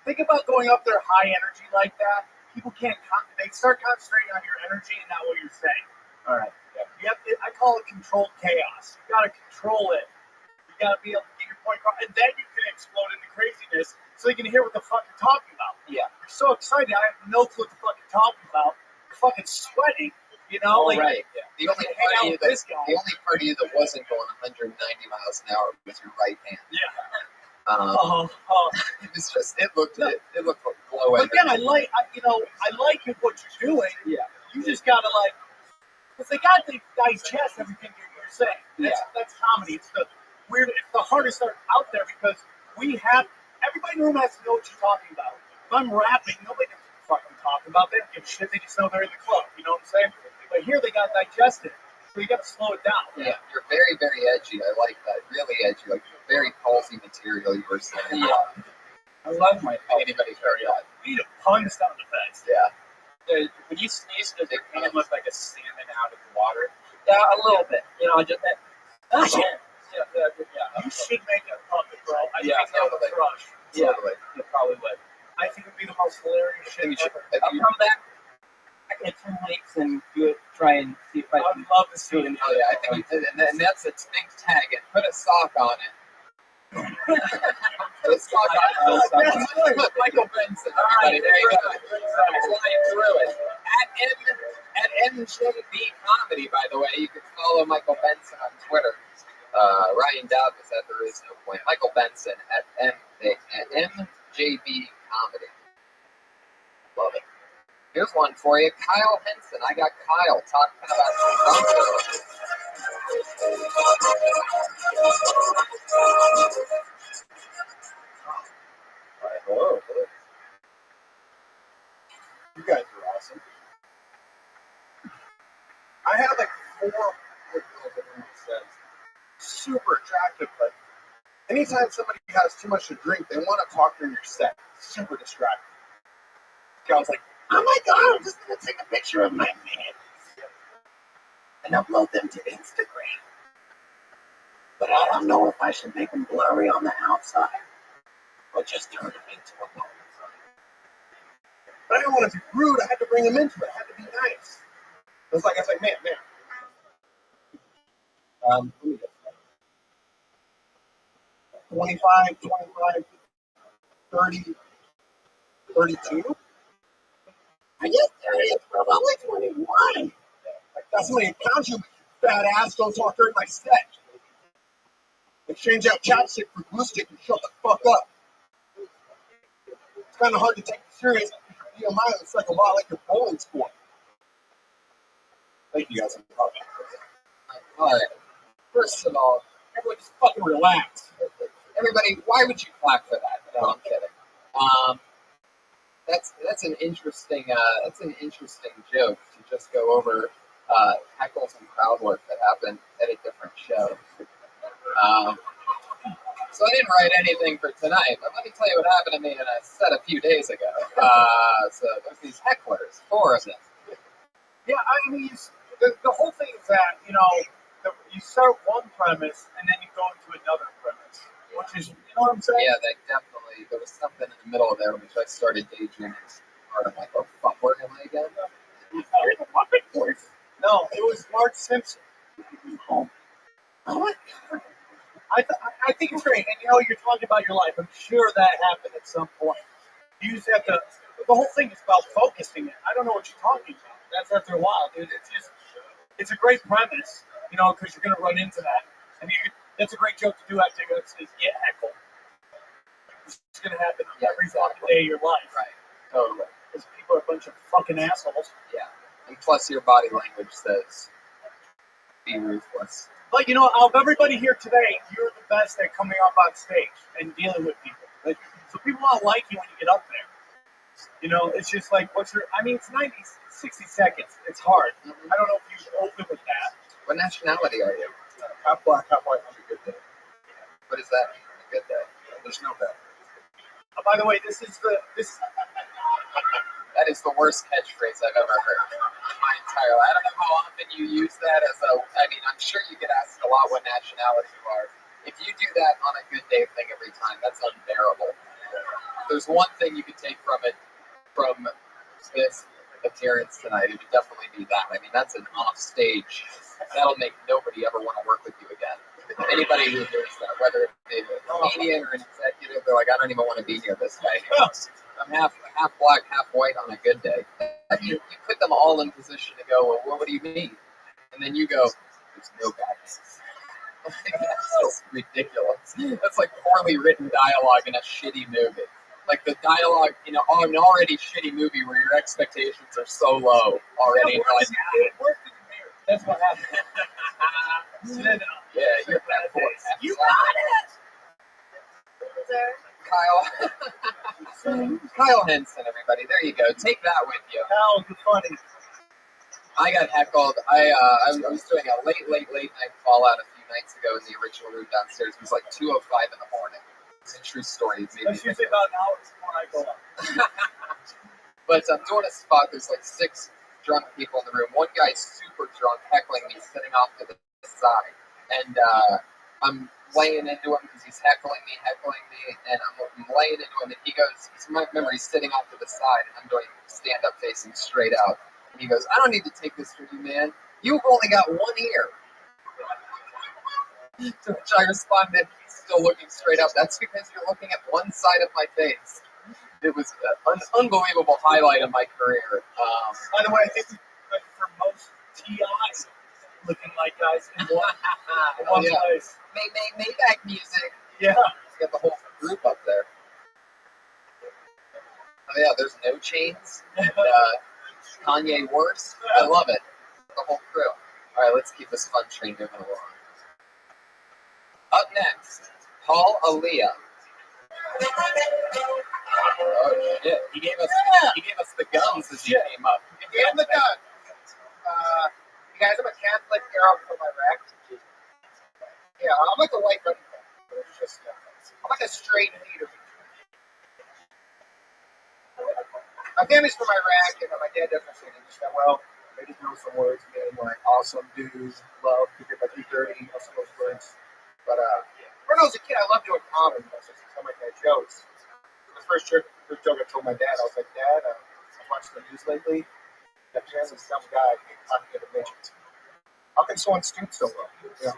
think about going up there high energy like that. People can't. They start concentrating on your energy and not what you're saying. All right. Yeah. I call it controlled chaos. You got to control it. You got to be able to get your point across, and then you can explode into craziness, so you can hear what the fuck you're talking about. Yeah. You're so excited. I have no clue what the fuck you're talking about. You're fucking sweating. You know, All like right. The only part of you that wasn't going 190 miles an hour was your right hand. Yeah. It was just it looked like glowing. But again, I like what you're doing. Yeah. You just gotta because they got to digest everything you're saying. That's comedy. It's the hardest art out there because everybody in the room has to know what you're talking about. If I'm rapping, nobody knows what I'm fucking talking about. They don't give a shit. They just know they're in the club. You know what I'm saying? But here they got to digest it. So you got to slow it down. Yeah, you're very, very edgy. I like that. Really edgy. Like very palsy material you were saying. Yeah. I love my Anybody heard that? We need a pun sound effects. Yeah. When you sneeze, does it kind of look like a salmon out of the water? Yeah, a little bit. You know, just that. You should make a puppet, bro. I think that would crush. Yeah, Totally. it probably would. I think it would be the most hilarious shit ever. I'll come back in 2 weeks and try and see if I I'd can love to see it. Oh yeah, I think and that's a stink tag it. Put a sock on it. Put a sock on it. Michael Benson. Everybody, there you go. Flying through it. At MJB Comedy, by the way, you can follow Michael Benson on Twitter. Ryan Dowd was at There Is No Point. Michael Benson at MJB Comedy. Love it. Here's one for you. Kyle Henson. I got Kyle talking about Toronto. Hello. You guys are awesome. I had like 4 girls that were in my sets. Super attractive, but anytime somebody has too much to drink, they want to talk during your set. Super distracting. I was like, oh my god, I'm just going to take a picture of my pants and upload them to Instagram. But I don't know if I should make them blurry on the outside or just turn them into a moment. But I didn't want to be rude. I had to bring them into it. I had to be nice. I was like, man. Let me get 25, 30, 32. I guess 30, probably 21. Got somebody in count you, fat ass. Don't talk during my set. Exchange out chapstick for glue stick and shut the fuck up. It's kind of hard to take you serious. BMI looks like a lot like your bowling sport. Thank you guys. All right. First of all, Everyone just fucking relax. everybody, why would you clap for that? No, I'm kidding. That's an interesting joke to just go over heckles and crowd work that happened at a different show. So I didn't write anything for tonight, but let me tell you what happened to me in a set a few days ago. So there's these hecklers, 4 of them. Yeah, I mean, the whole thing is that, you start one premise and then you go into another premise, which is, you know what I'm saying? Yeah, there was something in the middle of there which I started daydreaming. I'm like, oh fuck, where am I again? No, it was Mark Simpson. Oh my God. I think it's great. And, you're talking about your life. I'm sure that happened at some point. You just have to, the whole thing is about focusing it. I don't know what you're talking about. That's after a while, dude. It's a great premise, because you're going to run into that. And that's a great joke to do after you get heckled. It's going to happen every fucking day of your life. Right, totally. Because people are a bunch of fucking assholes. Yeah. And plus, your body language says, be ruthless. But you know, of everybody here today, you're the best at coming up on stage and dealing with people. Like, so people don't like you when you get up there. You know, it's just like, it's 60 seconds. It's hard. I don't know if you open with that. What nationality are you? Half black, half white on a good day. What does that mean on a good day? There's no bad. By the way, this. That is the worst catchphrase I've ever heard in my entire life. I don't know how often you use that I'm sure you get asked a lot what nationality you are. If you do that on a good day thing every time, that's unbearable. There's one thing you can take from this appearance tonight, it would definitely be that. I mean, that's an off stage. That'll make nobody ever want to work with you again. Anybody who hears that, whether it's a comedian or an executive, they're like, I don't even want to be near this guy anymore. I'm half black, half white on a good day. You put them all in position to go, well, what do you mean? And then you go, there's no badness. That's just ridiculous. That's like poorly written dialogue in a shitty movie. Like the dialogue in an already shitty movie where your expectations are so low already. That's what happened. Yeah, you're that boy. You got it! Kyle Henson, everybody. There you go. Take that with you. Kyle, you're funny. I got heckled. I was doing a late night Fallout a few nights ago in the original room downstairs. It was like 2:05 in the morning. It's a true story. That's usually about an hour before I go up. But I'm doing a spot. There's like 6 drunk people in the room. One guy's super drunk, heckling me, sitting off to the side. And I'm laying into him because he's heckling me, and I'm laying into him, and he goes, remember, he's sitting off to the side, and I'm doing stand-up facing straight out. And he goes, I don't need to take this from you, man. You've only got one ear. To which I responded, he's still looking straight up. That's because you're looking at one side of my face. It was an unbelievable highlight of my career. By the way, I think for most TIs, looking like guys in one place. Maybach music. Yeah. He's got the whole group up there. Oh yeah, there's No Chains. And, Kanye Worst. I love it. The whole crew. All right, let's keep this fun train moving along. Up next, Paul Aliyah. Oh shit! He gave us the guns as he came up. He gave him the guns. You guys, I'm a Catholic girl from Iraq. Yeah, I'm like a white buddy. I'm like a straight leader. My family's from Iraq, and my dad doesn't say English that well. I just know some words, man, like awesome, dude, love, to get my feet dirty, some of those words. But when I was a kid, I loved doing comedy. I was just tell my dad jokes. The first joke I told my dad, I was like, Dad, I watched the news lately. That there's some guy talking to the midgets. How can someone stoop so low? You know?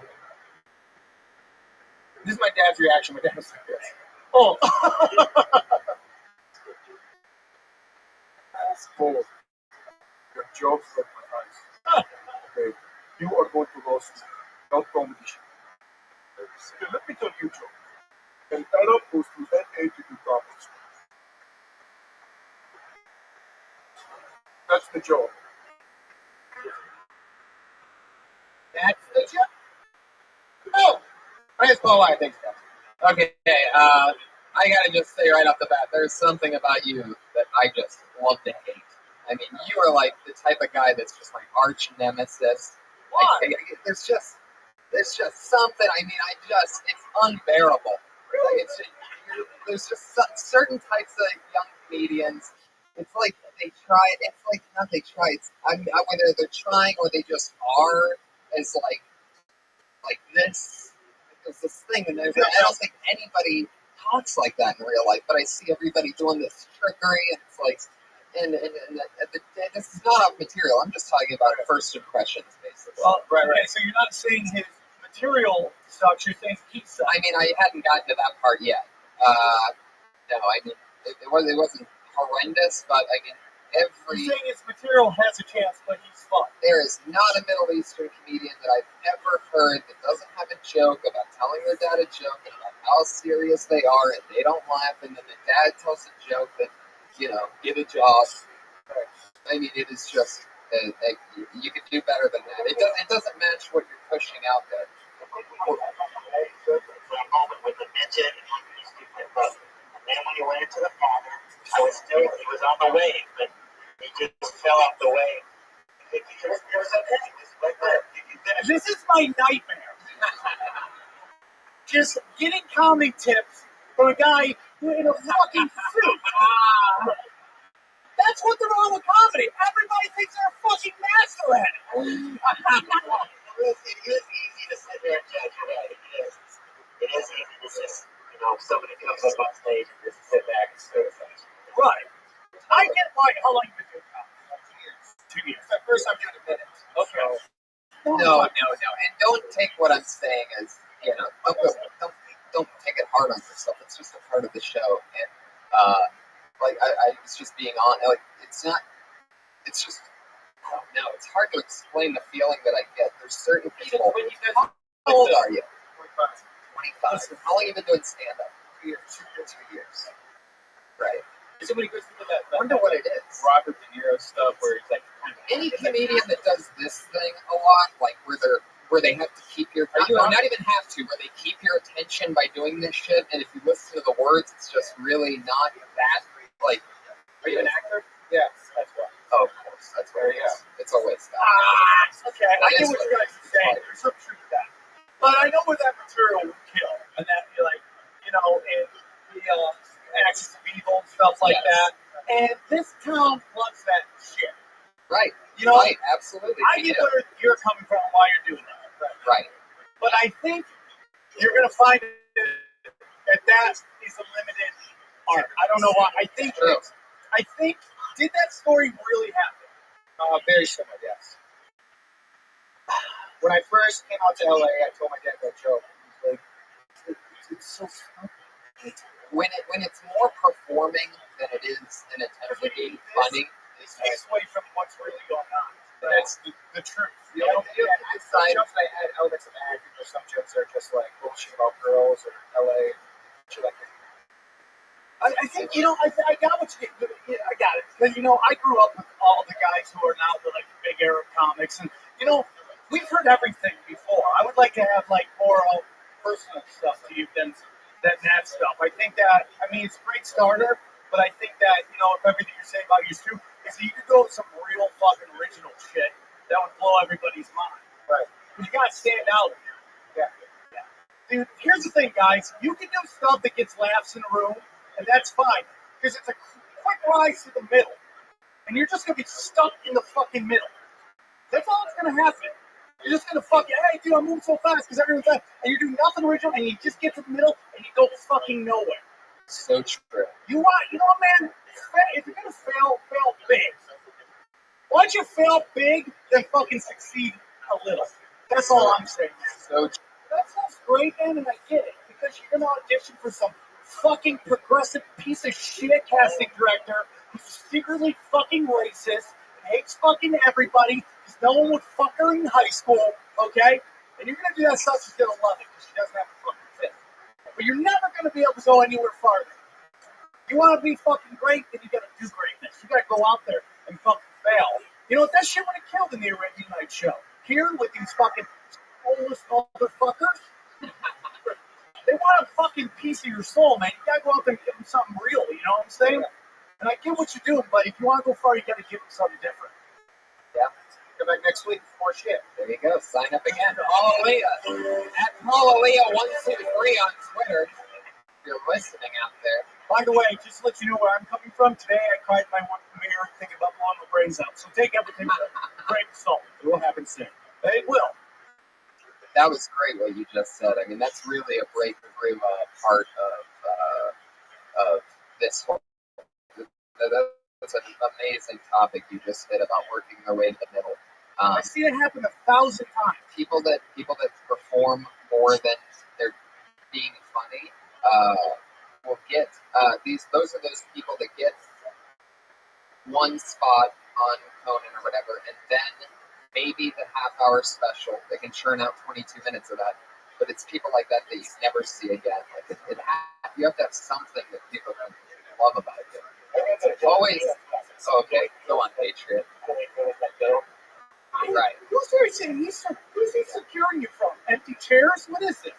This is my dad's reaction. My dad was like this. Oh. That's cool. Your jokes look nice. Okay. You are going to roast me. Don't throw me the shit. Let me tell you a joke. El Arab goes to that age to do problems. That's the joke. That's the joke. Oh, my name's Paul Aliyah. Thanks, guys. Okay, I gotta just say right off the bat, there's something about you that I just love to hate. I mean, you are like the type of guy that's just my arch nemesis. Like, there's just something. I mean, it's unbearable. Really, there's just certain types of young comedians. It's like they try. It's like not they try. It's whether they're trying or they just are. As like this. There's this thing, and I don't think anybody talks like that in real life. But I see everybody doing this trickery, and it's like, and this is not off material. I'm just talking about first impressions, basically. Well, right. So you're not saying his material sucks. You're saying he sucks. I mean, I hadn't gotten to that part yet. No, I mean, it wasn't horrendous, but I mean, You're saying his material has a chance, but he's fun. There is not a Middle Eastern comedian that I've ever heard that doesn't have a joke about telling their dad a joke about how serious they are, and they don't laugh, and then the dad tells a joke that, give a job. I mean, it is just You could do better than that. It doesn't match what you're pushing out there. For a moment with the mention and then when he went into the father, he was on the wave, but he just fell off the wave. This is my nightmare. Just getting comedy tips from a guy in a fucking suit. That's what's wrong with comedy. Everybody thinks they're a fucking master at it. It is easy to sit there and judge your head. It is easy to just, somebody comes up on stage and just sit back and criticize. Right. I get why. How long you been doing comedy? 2 years. At first, I'm doing a minute. Okay. No. And don't take what I'm saying as, don't take it hard on yourself. It's just a part of the show. And, I was just being on, it's not, it's just, I don't know. It's hard to explain the feeling that I get. There's certain people. How old are you? 25. How long have you been doing stand-up? 2 years. 2 years. Right. Is it when he goes through that I wonder what it is. Robert De Niro stuff where he's like, any comedian that does this thing a lot, like where they have to keep your not even have to, where they keep your attention by doing this shit, and if you listen to the words, it's just really not that like. Are you an actor? Yes, that's why. Oh, of course, that's where it is. It's always that. Okay, I get what you guys are saying. There's some truth to that, but I know where that material would kill, and that be like, in the axis of evil stuff like that, and this town loves that shit. Right. Right, absolutely. I get where you're coming from and why you're doing that. Right. But I think you're going to find that is a limited art. I don't know why. I think, did that story really happen? Very similar, yes. When I first came out to LA, I told my dad that joke. He was like, it's so funny. When it's more performing than it is an attempt to be funny. It takes away from what's really going on. Right. That's the truth. Some jokes I had elements of acting, or some jokes are just like bullshit about girls or LA, shit like that. I think, I got what you get. I got it. Because, I grew up with all the guys who are now the big Arab comics. And, we've heard everything before. I would like to have, more personal stuff to you than that stuff. I think that, it's a great starter. But I think that, if everything you're saying about you is true, is that you could go with some real fucking original shit that would blow everybody's mind. Right. But you gotta stand out. Yeah. Dude, here's the thing, guys. You can do stuff that gets laughs in the room, and that's fine. Because it's a quick rise to the middle. And you're just gonna be stuck in the fucking middle. That's all that's gonna happen. You're just gonna hey, dude, I'm moving so fast because everyone's fast. And you do nothing original, and you just get to the middle, and you go fucking nowhere. So true. You know, man, if you're gonna fail big. Why don't you fail big, then fucking succeed a little? That's all I'm saying. So true. That sounds great, man, and I get it. Because you're gonna audition for some fucking progressive piece of shit casting director who's secretly fucking racist and hates fucking everybody because no one would fuck her in high school, okay? And you're gonna do that stuff, she's gonna love it because she doesn't have to fucking fit. But you're never going to be able to go anywhere farther. You want to be fucking great, then you got to do greatness. You got to go out there and fucking fail. That shit would have killed in the Arabian Night show. Here, with these fucking soulless motherfuckers, they want a fucking piece of your soul, man. You got to go out there and give them something real, you know what I'm saying? And I get what you're doing, but if you want to go far, you got to give them something different. Yeah. Come back next week for more shit. There you go. Sign up again. Paulaleah. At Paulaleah123 on Twitter. If you're listening out there. By the way, just to let you know where I'm coming from, today I cried my one mirror thinking about blowing my brains out. So take everything with a grain of salt. It will happen soon. It will. That was great what you just said. That's really a breakthrough part of this whole. That's an amazing topic you just hit about working their way to the middle. I see it happen 1,000 times. People that perform more than they're being funny will get those are those people that get one spot on Conan or whatever, and then maybe the half-hour special. They can churn out 22 minutes of that, but it's people like that you never see again. You have to have something that people love about it. Always. Okay, go on, Patriot. built. Right. Who's he securing you from? Empty chairs? What is this?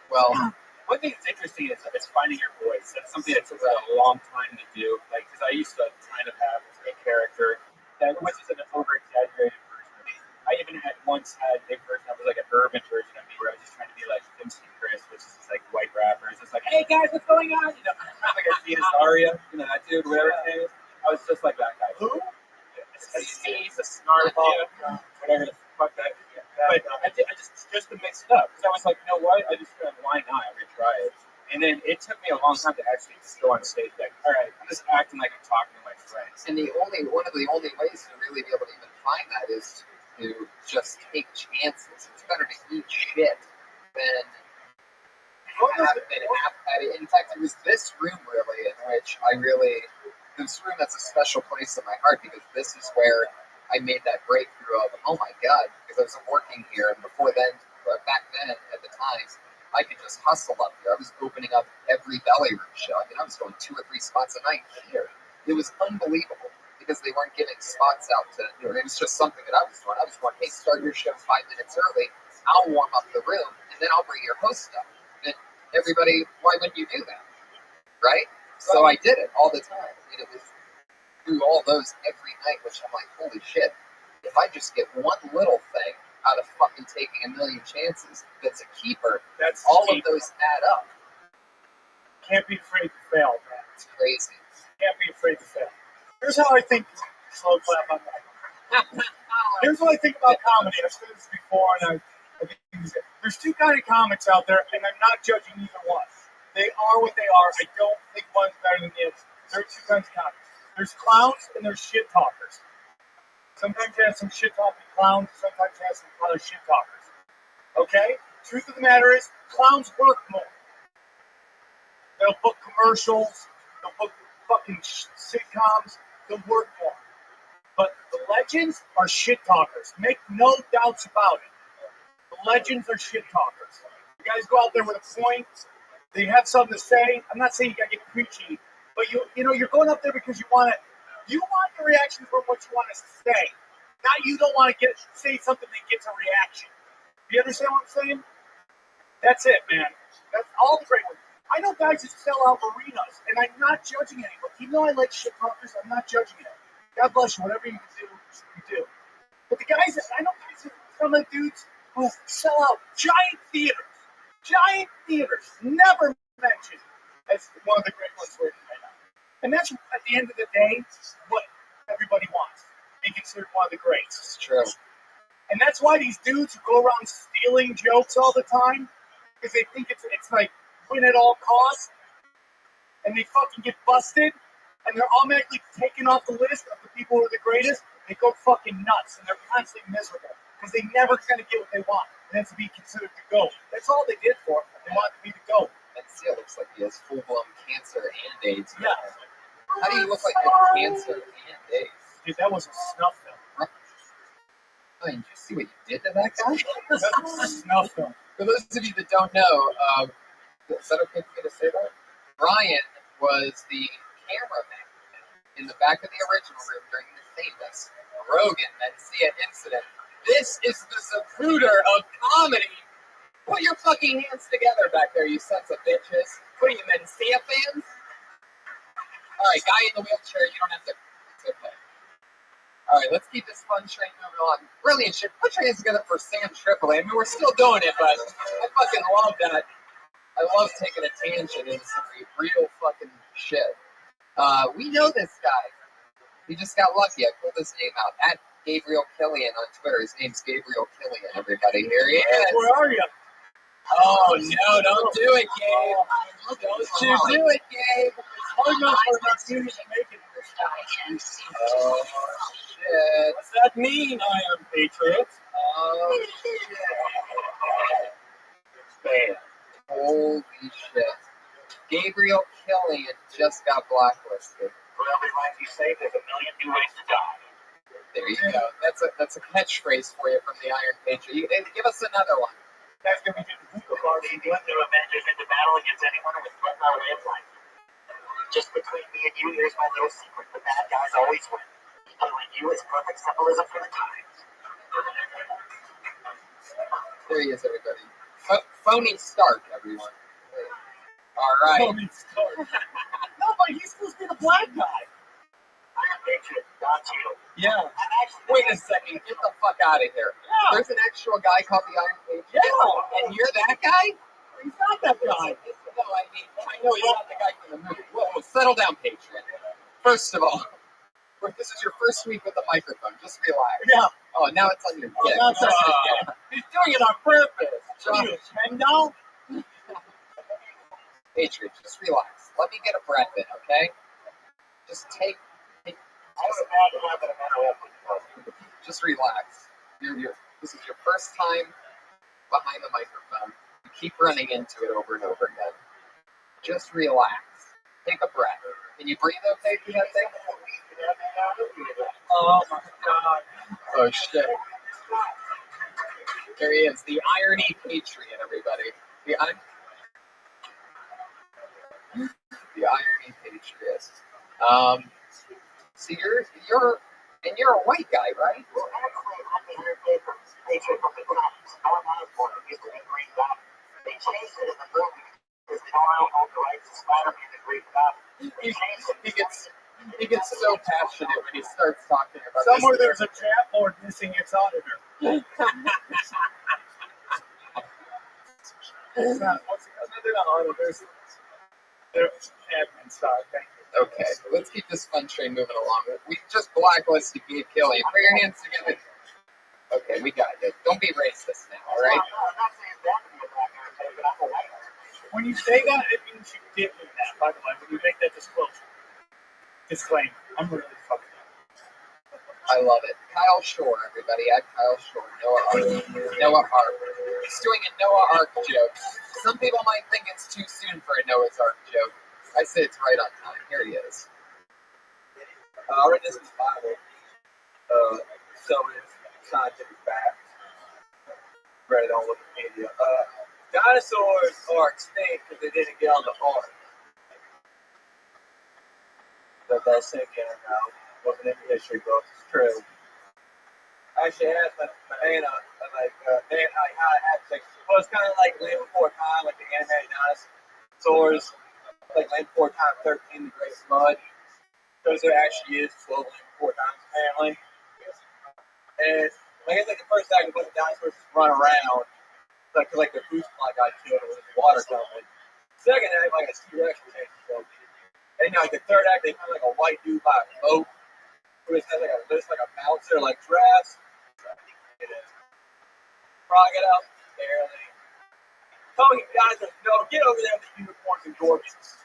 Well, One thing that's interesting is finding your voice. That's something that took a long time to do. Like, because I used to kind of have a character that was just an over-exaggerated version of me. I even once had a version that was like an urban version of me, where I was just trying to be like Vincent and Chris, which is just like white rappers. It's like, hey guys, what's going on? You know, like a Venus Aria, you know, that dude, whatever his name is. I was just like that guy. Who? He's a snarl, whatever the fuck that. But I just to mix it up, because I was like, you know what? Why not? I'm gonna try it. And then it took me a long time to actually just go on stage. Like, all right, I'm just acting like I'm talking to my friends. and one of the only ways to really be able to even find that is to just take chances. It's better to eat shit than have at it. In fact, it was this room really in which this room that's a special place in my heart, because this is where I made that breakthrough of, oh my God, because I was working here, and back then at the time, I could just hustle up here. I was opening up every belly room show. I mean, I was going 2 or 3 spots a night here. It was unbelievable, because they weren't giving spots out to, it was just something that I was doing. I was going, hey, start your show 5 minutes early. I'll warm up the room, and then I'll bring your host up. And everybody, why wouldn't you do that? Right? So I did it all the time. And it was through all those every night, which I'm like, holy shit. If I just get one little thing out of fucking taking a million chances that's a keeper, all of those add up. Can't be afraid to fail, man. It's crazy. Can't be afraid to fail. Here's how I think. Slow clap on that. Here's what I think about comedy. I've said this before, and I think there's 2 kind of comics out there, and I'm not judging either one. They are what they are. I don't think one's better than the other. There are 2 kinds of comics. There's clowns and there's shit talkers. Sometimes you have some shit talking clowns, sometimes you have some other shit talkers. Okay? Truth of the matter is, clowns work more. They'll book commercials, they'll book fucking sitcoms, they'll work more. But the legends are shit talkers. Make no doubts about it. The legends are shit talkers. You guys go out there with a point, they have something to say. I'm not saying you gotta get preachy, but you're going up there because you want the reaction from what you want to say. Not you don't want to say something that gets a reaction. You understand what I'm saying? That's it, man. That's all the great ones. I know guys that sell out arenas, and I'm not judging anybody. Even though I like shit talkers, I'm not judging it. God bless you. Whatever you can do, you do. But I know some of the dudes who sell out giant theaters, never mentioned as one of the great ones working right now. And that's, at the end of the day, what everybody wants. Be considered one of the greats. It's true. And that's why these dudes who go around stealing jokes all the time, because they think it's like win at all costs, and they fucking get busted, and they're automatically taken off the list of the people who are the greatest. They go fucking nuts, and they're constantly miserable, because they never gonna get what they want, and that's to be considered the GOAT. That's all they did for it. They wanted to be the GOAT. And see, it looks like he has full-blown cancer and AIDS. Yeah. How do you look like you have cancer and AIDS? Dude, that was a snuff film. Oh, did you see what you did to that guy? That was a snuff film. For those of you that don't know, is that okay for me to say that? Brian was the cameraman in the back of the original room during the famous Rogan Mencia incident. This is the Zapruder of comedy. Put your fucking hands together back there, you sons of bitches. What are you, Mencia fans? Alright, guy in the wheelchair, you don't have to. It's okay. Alright, let's keep this fun train moving on. Brilliant shit. Put your hands together for Sam Tripoli. I mean, we're still doing it, but I fucking love that. I love taking a tangent into some real fucking shit. We know this guy. He just got lucky. I pulled his name out. At Gabriel Killian on Twitter. His name's Gabriel Killian, everybody. Here he is. Where are you? Oh, no, don't do it, Gabe. Don't you do it, Gabe. Hard enough for our students to make it. Oh, shit. What's that mean, Iron Patriots? Oh, shit. Bam. Holy shit. Gabriel Killian just got blacklisted. For every life you save, there's a million new ways to die. There you go. That's a catchphrase for you from the Iron Patriot. Give us another one. That's going to be the hookah bar. Lead the Avengers into battle against anyone who would threaten our way of life. Just between me and you, here's my little secret. The bad guys always win. Doing you is perfect symbolism for the times. There he is, everybody. Phony Stark, everyone. All right. Phony Stark. No, but he's supposed to be the black guy. I am Patriot, not you. Yeah. Wait a second. Get the fuck out of here. Yeah. There's an actual guy called the Iron Patriot. Yeah. And you're that guy? He's not that guy. No, I know he's not the guy from the movie. Whoa, settle down, Patriot. First of all, this is your first week with the microphone. Just relax. Yeah. Oh, now it's on your dick. That's he's doing it on purpose. What are you, Kendall? Patriot, just relax. Let me get a breath in, okay? Just just relax. This is your first time behind the microphone. You keep running into it over and over again. Just relax. Take a breath. Can you breathe okay through that thing? Oh my God. Oh shit. There he is, the Irony Patriot, everybody. The Irony Patriot. So you're a white guy, right? Well, actually, I'm the Iron Patriot from the comics. Our uniform used to be Green Goblin. They changed it in the movie because they don't own the rights to Spider-Man the Green Goblin. He gets so passionate when he starts talking about Somewhere this. there's a chat board missing its auditor. It's not they're not auditors. They're admin side. Thank you. Okay, let's keep this fun train moving along. We just blacklisted you, Kelly. Put your hands together. Okay, we got it. Don't be racist now, all right? I'm not saying that to be a black Iron Patriot, but I'm a white Iron Patriot. When you say that, it means you did mean that, by the way, when you make that disclaimer. I'm really fucking up. I love it. Kyle Shore, everybody. At Kyle Shore. Noah Ark. He's doing a Noah Ark joke. Some people might think it's too soon for a Noah's Ark joke. I say it's right on time. Here he is. I read this in the Bible. So it's scientific fact. Read it on Wikipedia. Dinosaurs are extinct because they didn't get on the ark. That's thinking now. Wasn't in the history books. It's true. I actually asked my aunt, how it happened. Well, it's kind of like Land Before Time, like the animated dinosaurs. Like Land Before Time 13, The Great Flood. Because there actually is 12 Land Before Times, apparently. And I guess like the first act was the dinosaurs just run around. Like the food supply got killed or the water coming. Second act, like a T-Rex was killed. And like the third act, they found like a white dude by a boat. Who just has like a bouncer, like dress. Crocodile, barely. Some of you guys know, get over there with the unicorns and gorgons.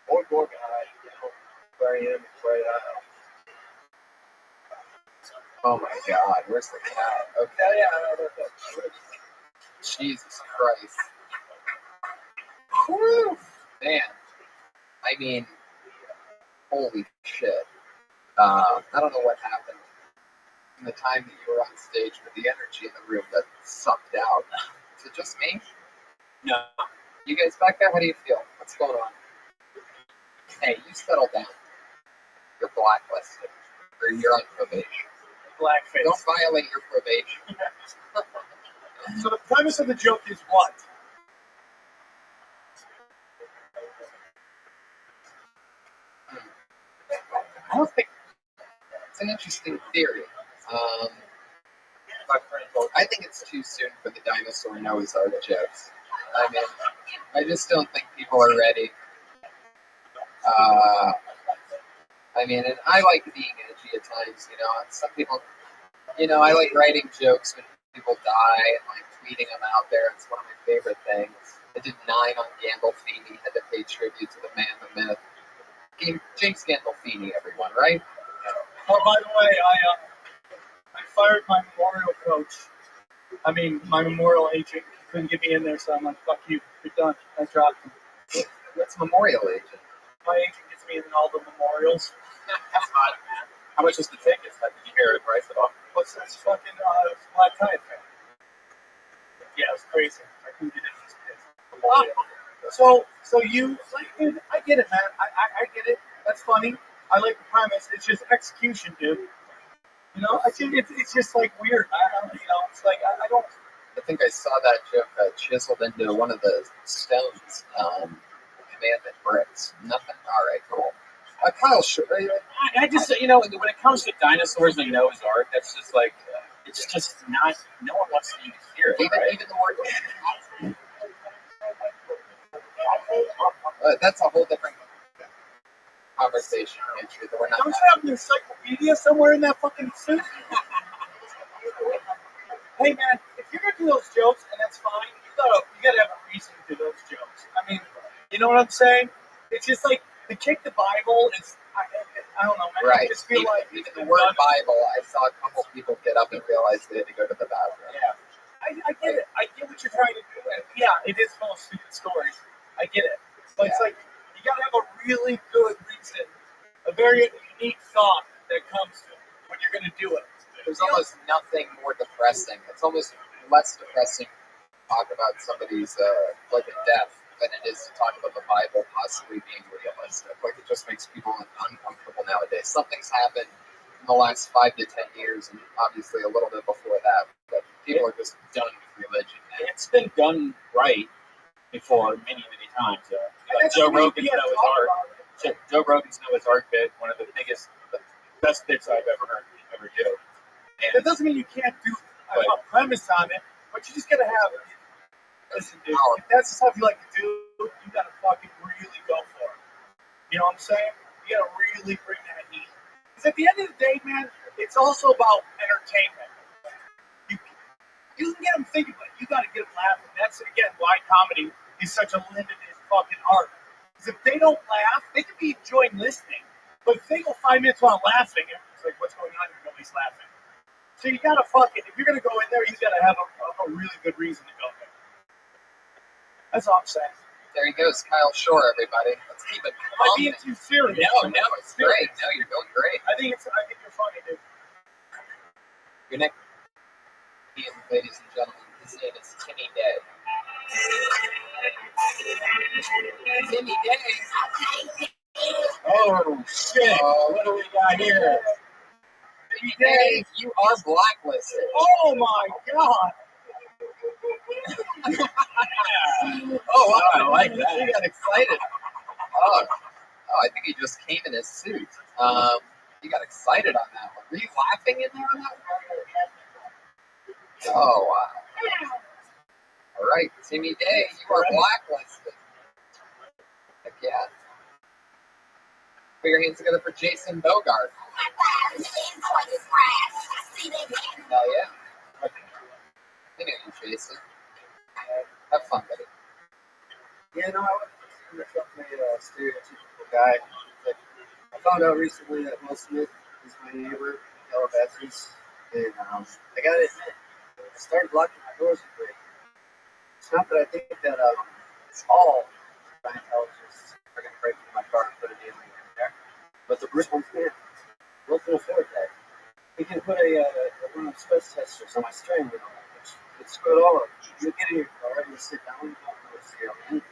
Or Gorgonite, where I am, where I am. Oh my God, where's the cat? Okay. Yeah. Jesus Christ. Whew. Man, I mean, holy shit. I don't know what happened in the time that you were on stage, but the energy in the room got sucked out. Is it just me? No. You guys back there, how do you feel? What's going on? Hey, you settle down. You're blacklisted. Or you're on probation. Blackface. Don't violate your probation. So the premise of the joke is what? I don't think it's an interesting theory. I think it's too soon for the dinosaur Noah's Ark jokes. I mean, I just don't think people are ready. And I like being edgy at times, you know. Some people, I like writing jokes when people die and like tweeting them out there. It's one of my favorite things. I did 9 on Gandolfini, had to pay tribute to the man, the myth. James Gandolfini, everyone, right? Oh, by the way, I fired my memorial coach. My memorial agent. He couldn't get me in there, so I'm like, fuck you, you're done. I dropped him. What's memorial agent? My agent gets me in all the memorials. How much was the ticket? Did you hear the price at all? What's this fucking black tie thing? Yeah, it was crazy. I couldn't get in this place. So you, like, dude, I get it, man. I get it. That's funny. I like the premise. It's just execution, dude. You know, I think it's just like weird. I don't, you know, it's like I don't. I think I saw that joke chiseled into one of the stones. Commandment bricks. Nothing. All right, cool. Kyle, I just, you know, when it comes to dinosaurs and Noah's Ark, that's just like, it's just not, no one wants to even hear it, right? even the word. That's a whole different conversation. Andrew, that we're not. Don't you have an encyclopedia somewhere in that fucking suit? Hey man, if you're gonna do those jokes, and that's fine, you gotta have a reason to do those jokes. I mean, you know what I'm saying? It's just like to kick the Bible is. I don't know, man. Right. I just feel like even the word Bible, I saw a couple people get up and realize they had to go to the bathroom. Yeah. I get it. I get what you're trying to do. And yeah, it is full of stupid stories. I get it. But it's like you gotta have a really good reason, a very unique thought that comes to it when you're gonna do it. There's almost nothing more depressing. It's almost less depressing to talk about somebody's like a death than it is to talk about the Bible possibly being realistic. Like, it just makes people uncomfortable nowadays. Something's happened in the last 5 to 10 years, and obviously a little bit before that, but people are just done with religion now. It's been done right before many times. Like Joe Rogan's Noah's Ark. Joe Rogan's Noah's Ark bit, one of the biggest, the best bits I've ever do. And that doesn't mean you can't do a premise on it, but you just gotta have it. Listen, dude, if that's the stuff you like to do, you gotta fucking really go for it. You know what I'm saying? You gotta really bring that heat. Because at the end of the day, man, it's also about entertainment. You can get them thinking, but you gotta get them laughing. That's, again, why comedy is such a limited fucking art. Because if they don't laugh, they could be enjoying listening. But if they go 5 minutes while laughing, it's like, what's going on? Nobody's laughing. So you gotta fucking, if you're gonna go in there, you gotta have a really good reason to go there. That's all I'm saying. There he goes, Kyle Shore, everybody. Let's keep it calm. Am I being too serious? No, it's great. No, you're doing great. I think you're funny, dude. Your next, ladies and gentlemen, his name is Timmy Day. Timmy Day. Oh shit! What do we got here? Timmy Day, you are blacklisted. Oh my god! Oh, wow, I like that. He got excited. Oh, I think he just came in his suit. He got excited on that one. Were you laughing in there on that one? Oh, wow. All right, Timmy Day, you are blacklisted. Heck yeah. Put your hands together for Jason Bogart. Hell yeah. I know you, Jason. Have fun, buddy. Yeah, no, I'm definitely a stereotypical guy. But I found out recently that Will Smith is my neighbor in Calabasas, and I gotta admit, I started locking my doors with it. It's not that I think that all Scientologists are gonna break into my car and put a alien in there, but the rich ones can't. Will can afford that. He can put one of those stress testers on my steering wheel. It's screwed all up. You get in your car, you sit down, you don't notice the alien.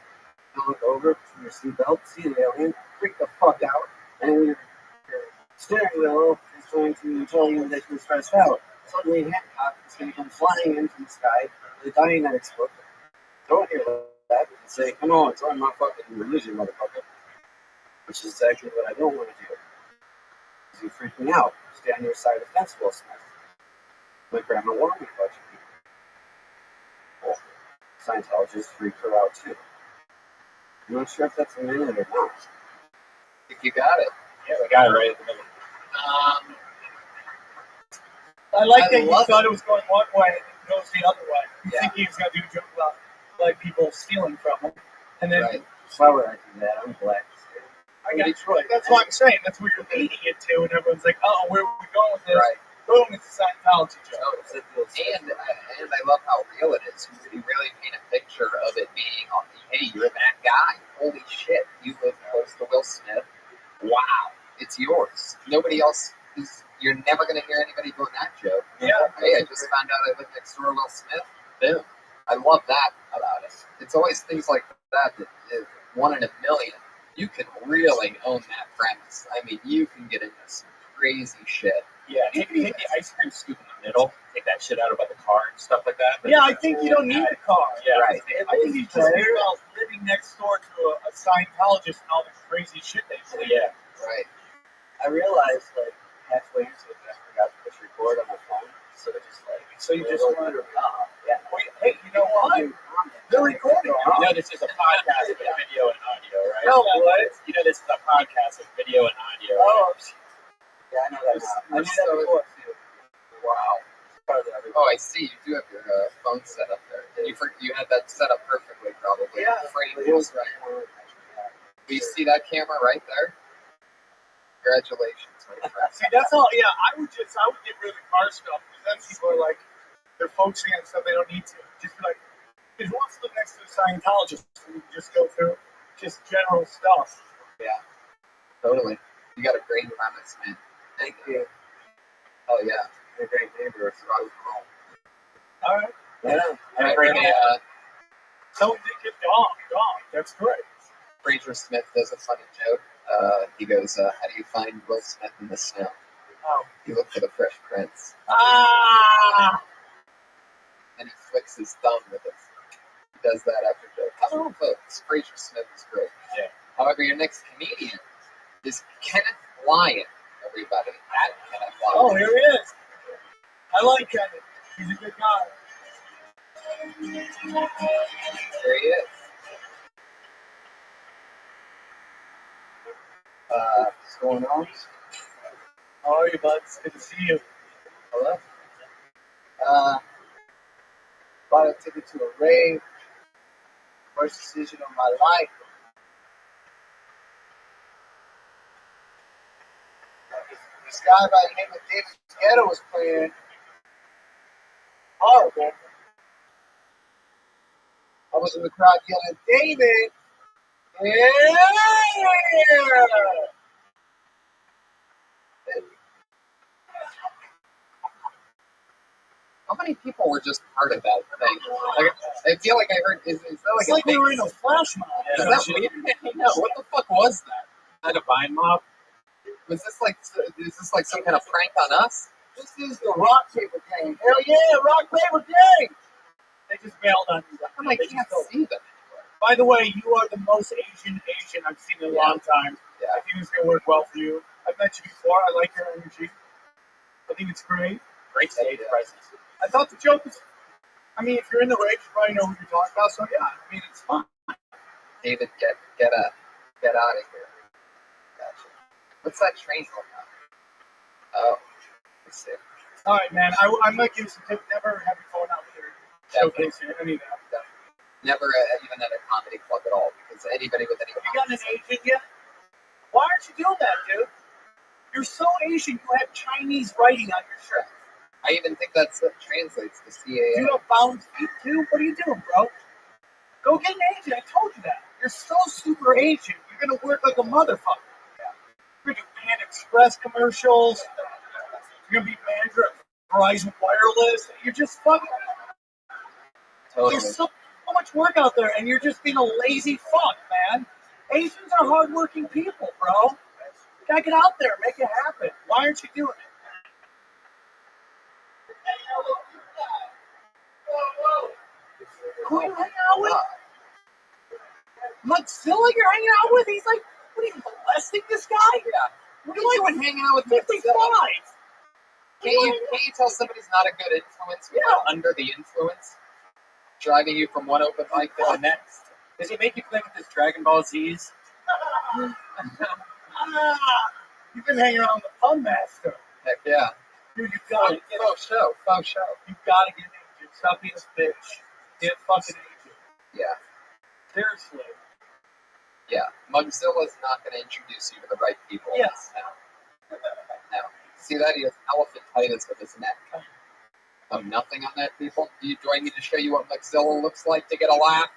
You look over from your seatbelt, see the alien, freak the fuck out, and your steering wheel is going to tell you that you're stressed out. Suddenly, Hancock is going to come flying into the sky with a dying that explodes. Throw it in your lap and say, come on, join my fucking religion, motherfucker. Which is exactly what I don't want to do. Because you freak me out. Stay on your side of the fence, Will Smith. My grandma warned me about you. Scientologists freak her out too. I'm not sure if that's a minute or not. I think you got it. Yeah, we got it right at the middle. I like that you thought it was going one way and it goes the other way. You think he was going to do a joke about like people stealing from him. And then, why would I do that? I'm black. I got Detroit. That's what I'm saying. That's where you're leading it to, and everyone's like, oh, where are we going with this? Right. Boom, it's a Scientology joke. And I love how real it is. You really paint a picture of it being, hey, you're that guy. Holy shit, you live close to Will Smith. Wow, it's yours. Nobody else you're never going to hear anybody doing that joke. Yeah. Hey, I just found out I live next door to Will Smith. Boom. I love that about it. It's always things like that is one in a million. you can really own that premise. I mean, you can get into some crazy shit. Yeah, take the ice cream scoop in the middle, take that shit out about the car and stuff like that. But Yeah, I think you don't need a car. Yeah, Right. I think you just hear about living next door to a Scientologist and all the crazy shit they believe. Yeah. Right. I realized like halfway into it, I forgot to push record on my phone, so it just like So you just want to. yeah. Wait, hey, you know what? They're recording. You know this is a podcast with video and audio, right? No, what? You know this is a podcast with video and audio. Oh, Yeah, I know that. I knew that before too. Wow. Oh, I see. You do have your phone set up there. You had that set up perfectly, probably. Yeah. The frame was right. Do you see that camera right there? Congratulations, my friend. See, that's all. Yeah, I would get rid of the car stuff because then people are like, they're focusing on stuff they don't need to. Just be like, because who wants to live next to a Scientologist and just go through just general stuff? Yeah. Totally. You got a great premise, man. Thank you. Oh yeah. You're a great neighbor. So I was wrong. All right. Yeah. I heard So dog. That's great. Fraser Smith does a funny joke. He goes, how do you find Will Smith in the snow? Oh. You look for the Fresh Prince. Ah. And he flicks his thumb with it. He does that after joke. Come on, folks. Fraser Smith is great. Yeah. However, your next comedian is Kenneth Lyon, everybody. At Kenneth Lyon. Oh, here he is. I like Kenneth. He's a good guy. There he is. What's going on? How are you, bud? It's good to see you. Hello. Bought a ticket to a rave. First decision of my life. This guy by the name of David Guetta was playing. Horrible. I was in the crowd yelling, David! Yeah! How many people were just part of that thing? Like, I feel like I heard. Is that It's like we were in a flash mob. Is that weird? No. What the fuck was that? Is that a vine mob? Was this like? Is this like some kind of prank on us? This is the rock paper game. Hell yeah, rock paper gang! They just bailed on you. I can't see them. By the way, you are the most Asian I've seen in a long time. Yeah. I think it's going to work well for you. I've met you before. I like your energy. I think it's great. Great stage presence. I thought the joke was, I mean, if you're in the rage, you probably know what you're talking about. So, yeah, I mean, it's fun. David, get out of here. Gotcha. What's that train going on? Oh, let's see. All right, man. I might give you some tips. Never have your phone out there. Showcase any of that. Never even at a comedy club at all, because anybody with any. Have you gotten an agent yet? Why aren't you doing that, dude? You're so Asian, you have Chinese writing on your shirt. I even think that translates to CAA. You have bound feet, too? What are you doing, bro? Go get an agent. I told you that. You're so super Asian. You're going to work like a motherfucker. You're going to do Pan Express commercials. You're going to be manager at Verizon Wireless. You're just fucking. Totally. There's so much work out there, and you're just being a lazy fuck, man. Asians are hardworking people, bro. You gotta get out there, make it happen. Why aren't you doing it? Who are you hanging out with? Mugzilla you're hanging out with? He's like, what are you molesting this guy? Yeah. What are you doing hanging out with 55? Can't you tell somebody's not a good influence when they're under the influence? Driving you from one open mic to the next. Does he make you play with his Dragon Ball Z's? You've been hanging around the Pun Master. Heck yeah. Dude, you gotta get Faux show. You gotta get an agent. Stop being a bitch. Get a fucking agent. Yeah. Seriously. Yeah. Mugzilla's not going to introduce you to the right people. Yes. No. See that? He has elephantitis with his neck. Oh, nothing on that, people? Do you join me to show you what Mugzilla looks like to get a laugh?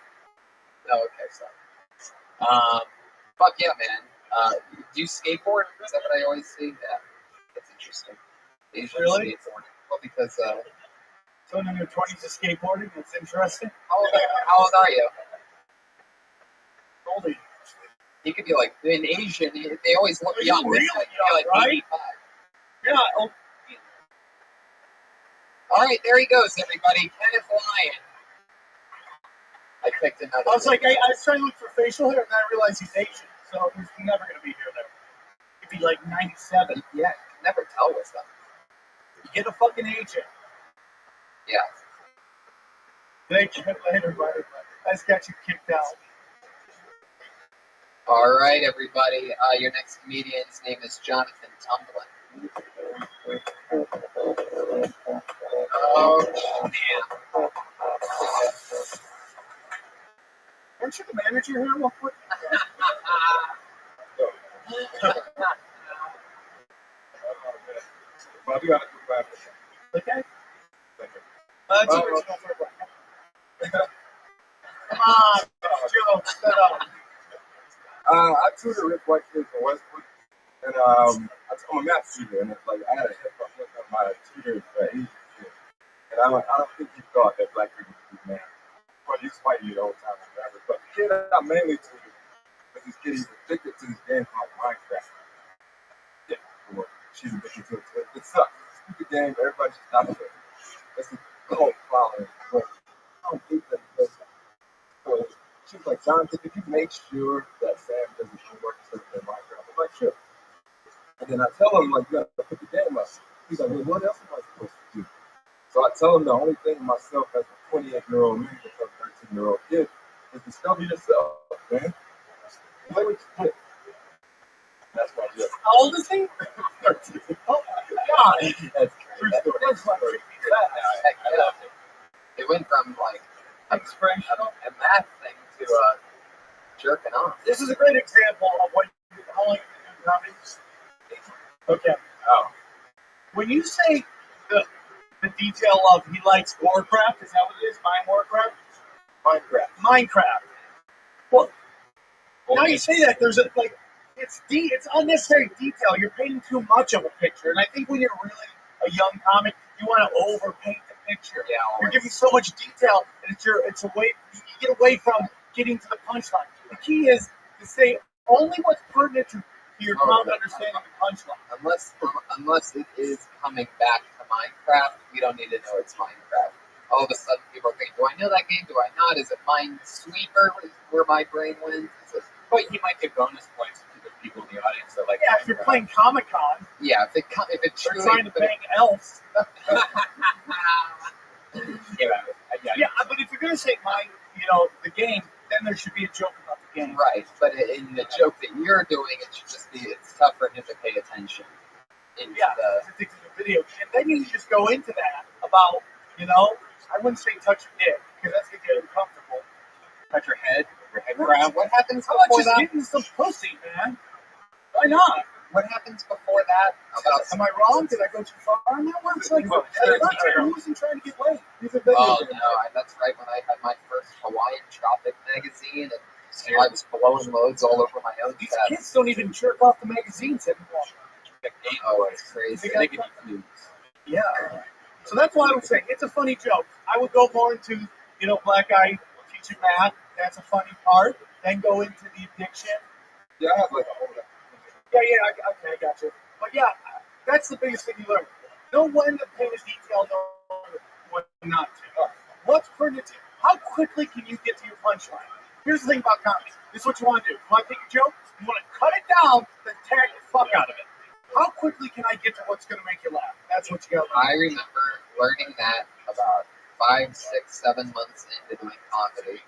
No, okay, sorry. Fuck yeah, man. Do you skateboard? Is that what I always see? Yeah. That's interesting. Asian Really? skateboarding. Well, because, someone in their 20s is skateboarding. That's interesting. how old are you? Oldie. He could be like, in Asian, they always look young. Really He'd be young, like right? 85. Yeah. Oh, All right, there he goes, everybody. Kenneth Lyon. I picked another. I was like, I was trying to look for facial hair, and then I realized he's Asian, so he's never going to be here there. He'd be like 97. Yeah, you can never tell with them. Get a fucking agent. Yeah. Thank you later, buddy. I just got you kicked out. All right, everybody. Your next comedian's name is Jonathan Tumblin. Oh, man. Aren't you the manager here real quick? Well, we got to go back. Okay. Thank you. That's original for a Come on, Joe, shut up. I tutored Rick White kids in Westwood, and I'm a math tutor, and it's like I had a hip hop look at my tutor's Asian kid, and I don't think he thought that black people could do math. Well, he's fighting me the whole time, whatever. But the kid I mainly tutored was this kid. He's addicted to this game called Minecraft. Yeah, well, she's addicted to it. It sucks. It's a stupid game. Everybody should stop it. It's a cult following. But I don't hate that. So she was like, Jonathan, did you make sure that Sam does his homework instead of Minecraft? I'm like, sure. And then I tell him, like, you got to put the game up. He's like, well, what else am I supposed to do? So I tell him the only thing myself as a 28-year-old man to a 13-year-old kid is discover yourself, man. Play with your kid. That's my job. How old is he? 13. Oh, my God. That's True crazy. story. That's like I loved it. It went from, like, a math thing to jerking off. This is a great example of what how long you've been doing comedy. Okay. Oh. When you say the detail of he likes Warcraft, is that what it is? Warcraft? Minecraft. Well, now you say that there's it's unnecessary detail. You're painting too much of a picture, and I think when you're really a young comic, you want to overpaint the picture. Yeah, You're giving so much detail, and it's a way you get away from getting to the punchline. The key is to say only what's pertinent to your common understanding of the punchline. Unless it is coming back to Minecraft, we don't need to know it's Minecraft. All of a sudden, people think, do I know that game? Do I not? Is it Minesweeper where my brain wins? But he might get bonus points to the people in the audience that like. Yeah, if you're playing Comic-Con, Yeah, if it's they're truly, trying to bang elves. Yeah, But if you're going to say the game, then there should be a joke about the game. right, but in the joke that you're doing, it should just be, it's tough for him to pay attention. Yeah, it's a video. And then you just go into that about, I wouldn't say touch your dick, because that's going to get uncomfortable. touch your head Brown, what happens How about before just that? getting some pussy, man? Why not? What happens before that? Am I wrong? Did I go too far on that one? It's like, Well, he wasn't trying to get laid. He's a video Oh game. no, that's right. When I had my first Hawaiian Tropic magazine, and I was blowing loads all over my own These chest. kids don't even jerk off the magazines anymore. Oh, it's crazy. They got Yeah. So that's why I would say it's a funny joke. I would go more into, black guy teaching math. That's a funny part. Then go into the addiction. Yeah, I have like a whole lot. I got you. But yeah, that's the biggest thing you learn. Know when to pay the detail, know when not to. What's pertinent to you? How quickly can you get to your punchline? Here's the thing about comedy. This is what you want to do. You want to take a joke, you want to cut it down, then tag the fuck out of it. How quickly can I get to what's going to make you laugh? That's what you got to learn. I remember learning that about 5, 6, 7 months into doing comedy,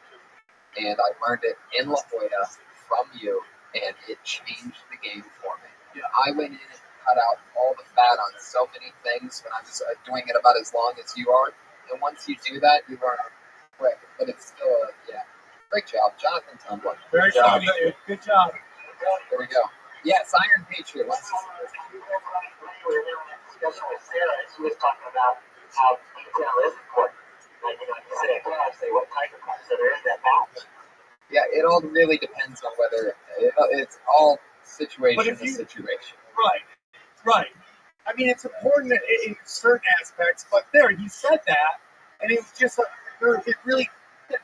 and I learned it in La Jolla from you, and it changed the game for me. Yeah. I went in and cut out all the fat on so many things when I was doing it about as long as you are, and once you do that, you learn quick, but it's still great job, Jonathan Tumblin. Very funny, dude. Good job. There we go. Yes, Iron Patriot. Discussion with Sarah, she was talking about how detail is important. Like, you say a class, say what type of class, so there is that balance. Yeah, it all really depends on whether it's all situation to situation. Right. I mean, it's important in certain aspects, but there, he said that, and it was just, it really,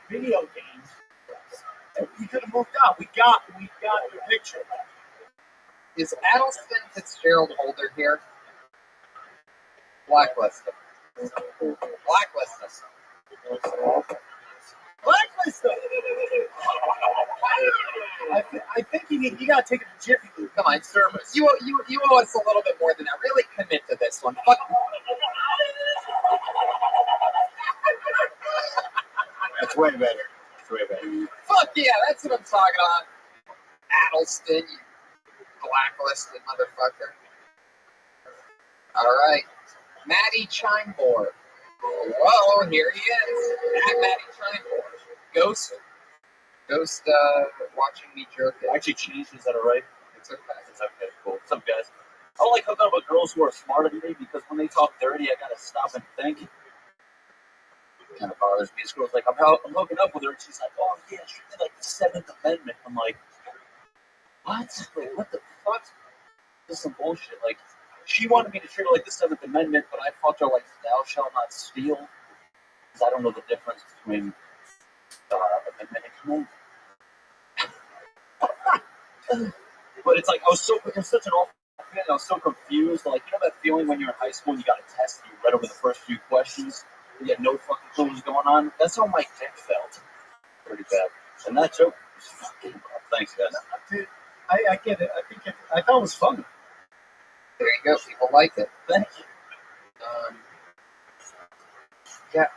video games. He could have moved on. We got the picture. Is Addleston Fitzgerald Holder here? Blacklist him. Blacklist him. Blacklist him. I think you gotta take it to Jiffy Lube. Come on, service. You owe us a little bit more than that. Really commit to this one. Fuck. That's way better. It's way better. Fuck yeah, that's what I'm talking about. Addleston, you blacklisted motherfucker. All right, Matty Chimeboard. Whoa, here he is. Matty Chimeboard. Ghost, watching me jerk it. I actually changed. Is that alright? It's okay. It's okay. Cool. What's up, guys? I don't like hooking up with girls who are smarter than me because when they talk dirty, I gotta stop and think. It kind of bothers me. This girl's like, I'm hooking up with her, and she's like, oh yeah, she did like the 7th Amendment. I'm like, what? Like, what the fuck? This is some bullshit. Like, she wanted me to treat her like the 7th Amendment, but I fucked her like thou shalt not steal. Because I don't know the difference between amendment and commandment. But it's like, it was such an awful feeling. I was so confused. Like, you know that feeling when you're in high school and you got a test and you read over the first few questions and you had no fucking clue what was going on? That's how my dick felt. Pretty bad. And that joke was fucking rough. Thanks, guys. Dude, I get it. I thought it was funny. There you go. People like it. Thank you. Yeah,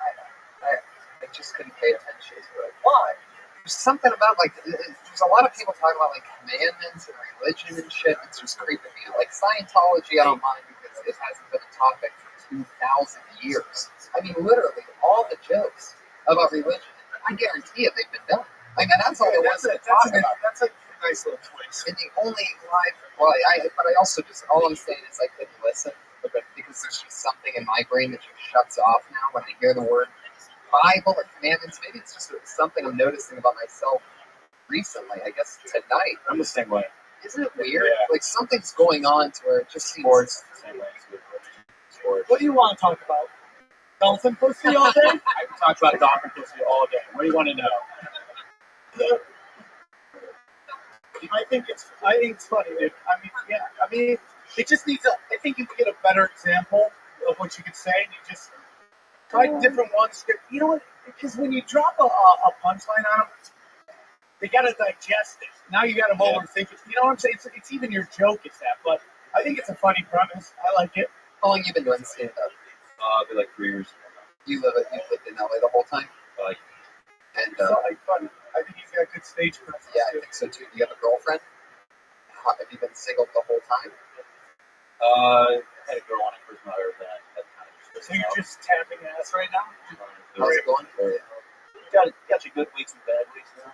I just couldn't pay attention to it. Why? There's something about, like, there's a lot of people talking about, like, commandments and religion and shit. It's just creeping me out. Like, Scientology, I don't mind because it hasn't been a topic for 2,000 years. I mean, literally, all the jokes about religion, I guarantee it, they've been done. I mean, that's all there was to talk about. That's a nice little twist. And the only live, well, but I also just, all I'm saying is I couldn't listen because there's just something in my brain that just shuts off now when I hear the word Bible or commandments. Maybe it's just something I'm noticing about myself recently. I guess tonight. I'm the same way. Isn't it weird? Yeah. Like something's going on to where it just seems. Sports. Same way. Sports. What do you want to talk about? Dolphin pussy all day? I can talk about dolphin pussy all day. What do you want to know? I think it's funny, dude. I mean, it just needs I think you can get a better example of what you could say, and you just try different ones. You know what? Because when you drop a punchline on them, they gotta digest it. Now you gotta overthink it. You know what I'm saying? It's even your joke is that, but I think it's a funny premise. I like it. How long you been doing stand up? Been like 3 years. You lived in LA the whole time? And funny. I think he's got good stage presence. Yeah, I think so too. Do you have a girlfriend? Have you been single the whole time? I had a girl when I first met her, but that kind of just. So you're just tapping ass right now? How's it going for you? Got your good weeks and bad weeks now.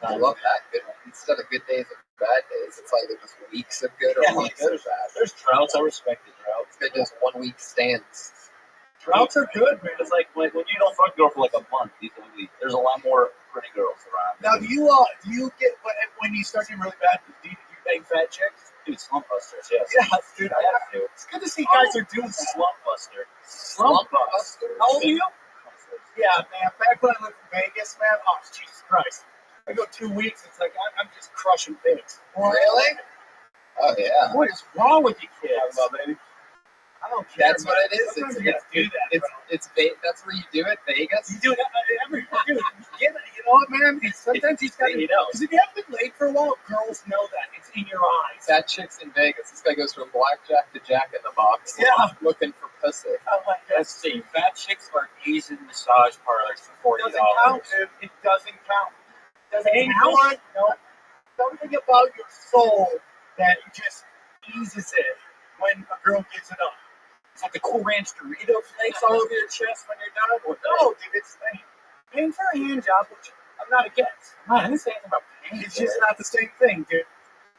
I love that. Good, instead of good days and bad days, it's like just weeks of good or weeks of bad. There's droughts. I respect the droughts. They just 1 week stands. Droughts are good, man. It's like when you don't fuck a girl for like a month, there's a lot more pretty girls around. Now, do you get when you start getting really bad? Do you bang fat chicks? Dude, slump busters, yes. Yeah, dude, I have to. It's good to see guys are doing slump buster. Slump buster. How old are you? Yeah, man. Back when I lived in Vegas, man. Oh, Jesus Christ! I go 2 weeks. It's like I'm just crushing pigs. Really? Oh yeah. What is wrong with you kids? Baby. I don't care. That's what it is. Sometimes you gotta do that. It's that's where you do it, Vegas. You do it every dude. You know what, man? Sometimes you gotta. Because if you haven't been late for a while, girls know that. It's in your eyes. That chick's in Vegas. This guy goes from blackjack to Jack in the Box. Yeah. Looking for pussy. Oh my God. Let's see. Fat chicks are Asian massage parlors for $40. It doesn't count, dude. It doesn't count. Doesn't count. No. Something about your soul that just eases it when a girl gives it up. It's like the Cool Ranch Dorito flakes all over your chest when you're done. No, dude, it's paying for a hand job, which I'm not against. I didn't say anything about paying. It's just not the same thing, dude.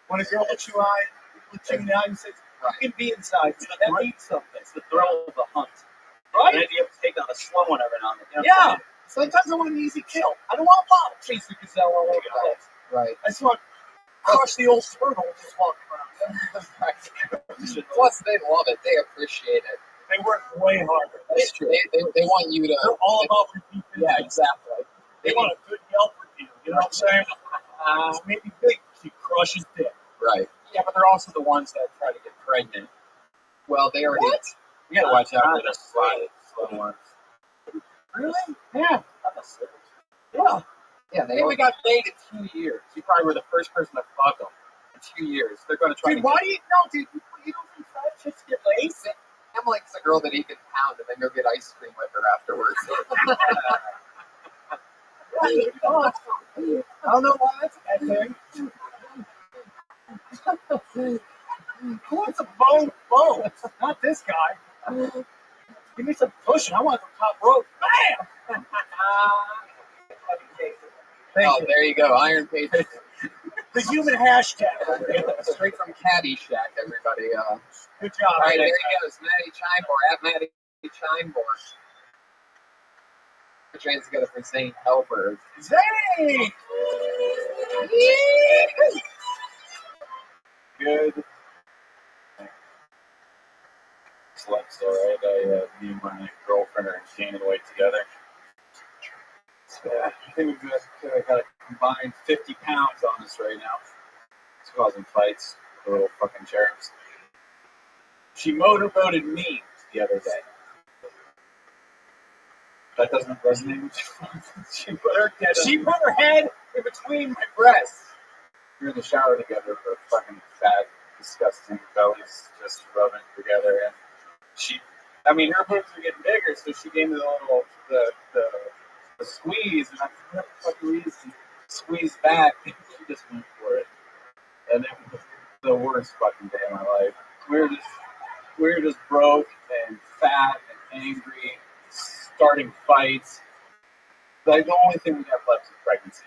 When a girl looks you in the eye and says, you can be inside, that means something. It's the thrill of the hunt. Right? And then you have to take on a slow one every now and then. Yeah. Sometimes I want an easy kill. I don't want a bottle chase the gazelle all over the place. Right. I just want to crush the old turtle just walking around. Plus, they love it. They appreciate it. They work way harder. That's true. They want you to. They're all about repeat business. Yeah, exactly. They want a good Yelp review. You know what I'm saying? Maybe big, she crushes dick. Right. Yeah, but they're also the ones that try to get pregnant. Well, they already. You gotta watch out for the slow ones. Really? Yeah. Yeah. Yeah, They only got laid in 2 years. You probably were the first person to fuck them in 2 years. They're gonna try Dude, why do you dude, you don't think fat chicks get laid? I'm like the girl that he can pound and then go get ice cream with her afterwards. I don't know why that's a bad thing. Who wants a bone bones? Not this guy. Give me some pushing. I want some top rope. Bam! Oh, there you go. Iron Patriot. The human hashtag. Straight from Caddyshack, everybody. Good job. All right, there he goes. Maddie Chimebor at Maddie Chimebor. Put your hands together for Zane Helper. Zane! Good. Slept all right. Me and my girlfriend are gaining weight together. I think we've got a combined 50 pounds on us right now. It's causing fights with the little fucking cherubs. She motorboated me the other day. That doesn't resonate with you. She put her head in between my breasts. We were in the shower together with our fucking fat, disgusting bellies just rubbing together. And her boobs were getting bigger, so she gave me the squeeze, and I fucking squeezed back, and she just went for it. And it was the worst fucking day of my life. We were just broke and fat and angry, starting fights. Like, the only thing we have left is pregnancy.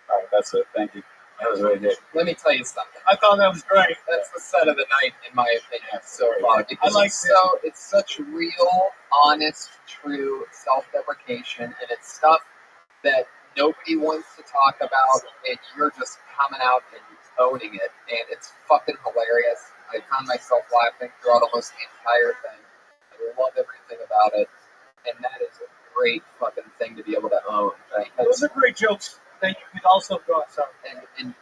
All right, that's it. Thank you. That was really good. Let me tell you something. I thought that was great. That's the set of the night, in my opinion, so far. Because it's such real, honest, true self-deprecation, and it's stuff that nobody wants to talk about, and you're just coming out and owning it, and it's fucking hilarious. I found myself laughing throughout almost the entire thing. I love everything about it, and that is a great fucking thing to be able to own. Right? Those are great jokes that you could also go outside. And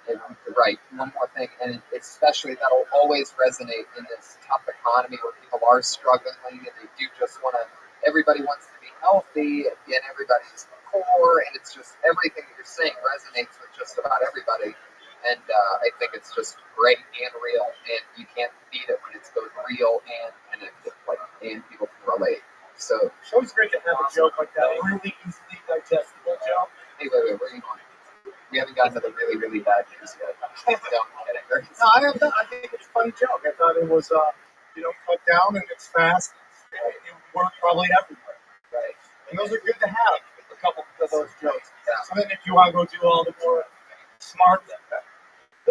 right, one more thing, and especially that'll always resonate in this tough economy where people are struggling and they do just want to, everybody wants to be healthy and everybody's poor, and it's just everything that you're saying resonates with just about everybody. And I think it's just great and real, and you can't beat it when it's both real and connected, and people can relate. So it's always great to have a joke like that, a really easily digestible joke. Hey, wait, where are you going? We haven't gotten to the really, really bad news yet. No, I think it's a funny joke. I thought it was, cut down and it's fast. It worked probably everywhere. Right. And those are good to have, a couple of those jokes. So then if you want to go do all the more smart,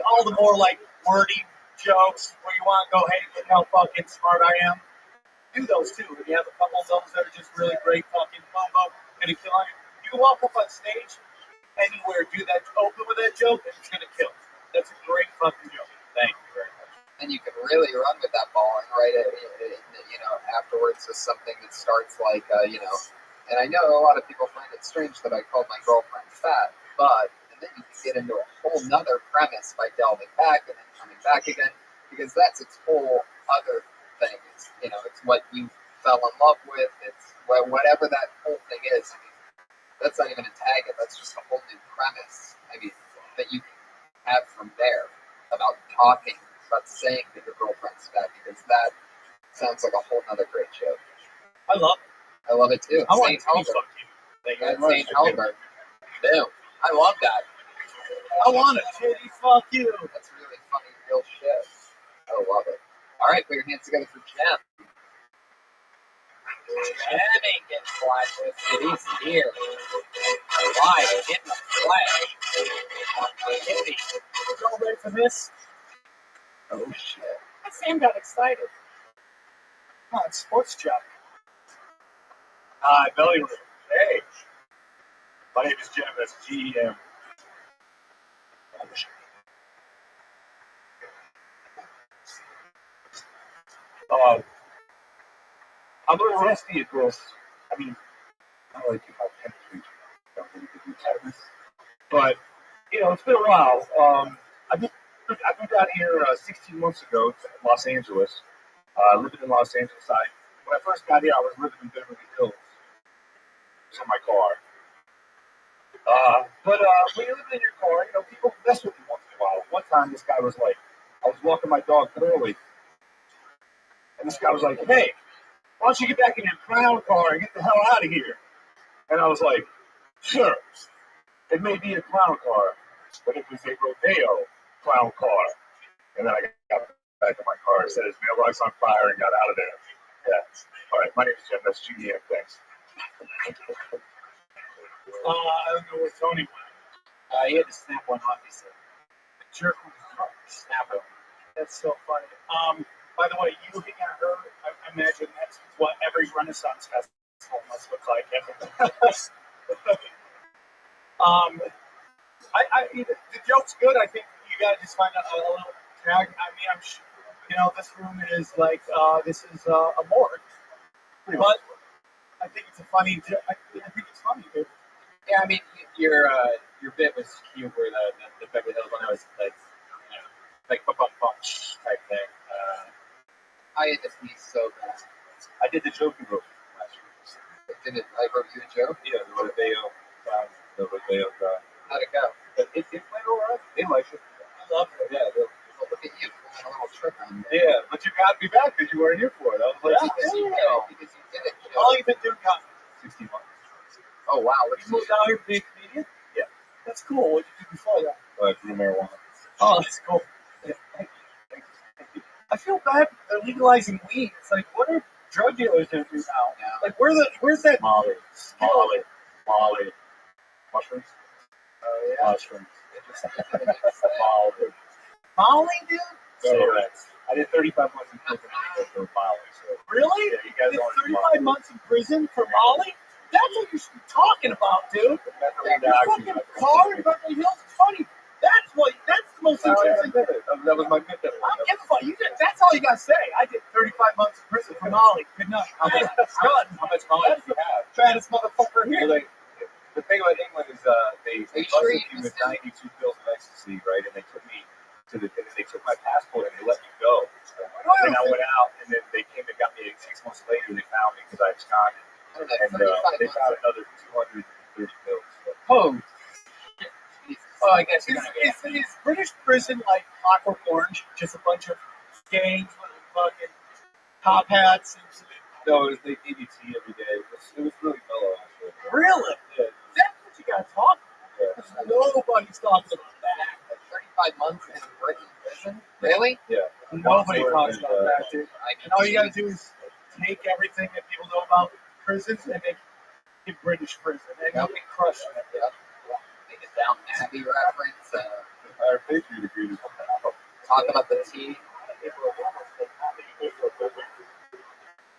all the more wordy jokes where you want to go, hey, look how fucking smart I am, do those too. If you have a couple of those that are just really great fucking combo, gonna kill you. You can walk up on stage anywhere, do that, open with that joke, and it's gonna kill. That's a great fucking joke. Thank you very much. And you can really run with that ball and write it, afterwards with something that starts and I know a lot of people find it strange that I called my girlfriend fat, and then you can get into a whole nother premise by delving back and then coming back again, because that's its whole other thing. It's what you fell in love with, it's whatever that whole thing is. That's not even a tag it, that's just a whole new premise. That you can have from there about talking, about saying that your girlfriend's fat, because that sounds like a whole nother great joke. I love it. I love it too. I want to fuck you. St. Helber. Boom. I love that. I want to titty fuck you. That's really funny, real shit. I love it. All right, put your hands together for Jem. Jem ain't getting blacklisted. He's here. Live in the flesh. Y'all ready for this? Oh, shit. Sam got excited. Oh, it's sports job. Hi, Belly Room. Hey. My name is Jem. That's G-E-M. I'm a little rusty at this. I like to have chemistry. Don't really do tetanus. But it's been a while. I moved out here 16 months ago to Los Angeles. Living in Los Angeles. When I first got here, I was living in Beverly Hills. It was in my car. But when you're living in your car, people mess with you once in a while. One time, this guy was like, I was walking my dog Curly, and this guy was like, "Hey, why don't you get back in your clown car and get the hell out of here?" And I was like, "Sure, it may be a clown car, but it was a rodeo clown car." And then I got back in my car, set his mailbox on fire, and got out of there. Yeah. All right, my name is Jim. That's GUINNESS. Thanks. I don't know where Tony went. He had to snap one off, he said. Jerk Snap it. That's so funny. By the way, you hitting on her, I imagine that's what every Renaissance festival must look like. The joke's good. I think you gotta just find a little tag. I mean, this room is like this is a morgue, but I think it's a funny. I think it's funny, dude. Yeah, I mean, your bit was cute where the Beverly Hills one was like bump type thing. I had to sneeze so bad. I did the joke you wrote last year. Did it? I wrote you a joke? Yeah, the rodeo guy. How'd it go? It went all right. They liked it. I love it. Yeah, Well, look at you pulling a little trick on me. yeah, but you got me back because you weren't here for it. I was like, Because you did it. How long you been doing comedy? 16 months. Oh, wow. What You moved out here to be a comedian? Yeah. That's cool. What did you do before that? I grew marijuana. Oh, that's cool. Yeah, thank you. I feel bad they're legalizing weed. It's like, what are drug dealers going to do now? Yeah. Like, where's that? Molly. Mushrooms? Oh, yeah. Mushrooms. Molly. Molly, dude? Cigarettes. I did 35 months in prison for Molly. So. Really? Yeah, you guys You don't did 35 months in prison for Molly? That's what you should be talking about, dude. Your fucking car in Beverly Hills is funny. That's the most interesting thing. That was my bit. I don't give a fuck. That's all you gotta say. I did 35 months in prison for Molly. Good night. How much Molly do you have? Fattest motherfucker here. Well, the thing about England is they busted me with 92 pills of ecstasy, right? And they took me they took my passport and they let me go. And I went out, and then they came and got me 6 months later. They found me because I absconded. And they found another 230 pills. Oh. Oh, I guess Is British prison like Clockwork Orange? Just a bunch of gangs with fucking top hats and No, they gave you tea every day. It was really mellow, actually. really? Yeah. That's what you gotta talk about. Yeah. Nobody's talking about that. 35 months in Britain prison? Really? Yeah. Nobody talks about that, dude. I And all you gotta do is take everything that people know about prisons and make it British prison, and you'll be crushing it. Yeah. Make a Downton Abbey reference. Our Patriot agreed. Talk about the tea.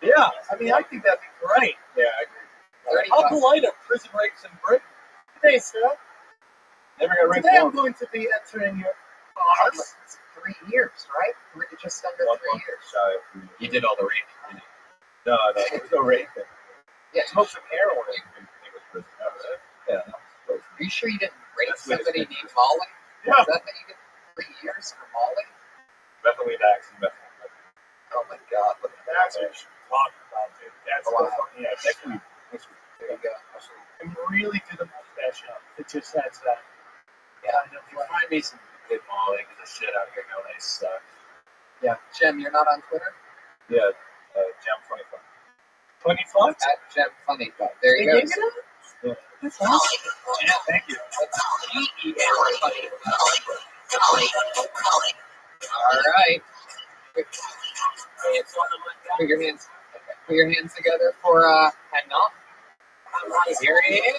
Yeah, I mean, I think that'd be great. Yeah, I agree. How polite are prison rapes in Britain? Today, sir. Never got raped Today I'm once. going to be entering your It's 3 years, right? We're just under 3 years. Shy of 3 years. You did all the raping. No, there was no rape. Yeah. Smoked some heroin in English prison. That was it. Yeah. Are you sure you didn't rape That's what it's somebody been. named Molly? Yeah. Is that how you get 3 years for Molly? Methylene X and methylene. Oh my God! Look at That's that. what you should talk about, dude. That's Wow. what fucking Yeah, next week. There you go. and really do the mustache up. It just has that. Yeah. You find me some good Molly because the shit out here in LA sucks. Yeah. Jem, you're not on Twitter? Yeah, Jam 25. 20 fun? At Jem Funny Club. There you They go. gave you that? Yeah. That's awesome. Yeah, thank you. All right. Put your hands. Okay. Put your hands together for hang on. Here he is.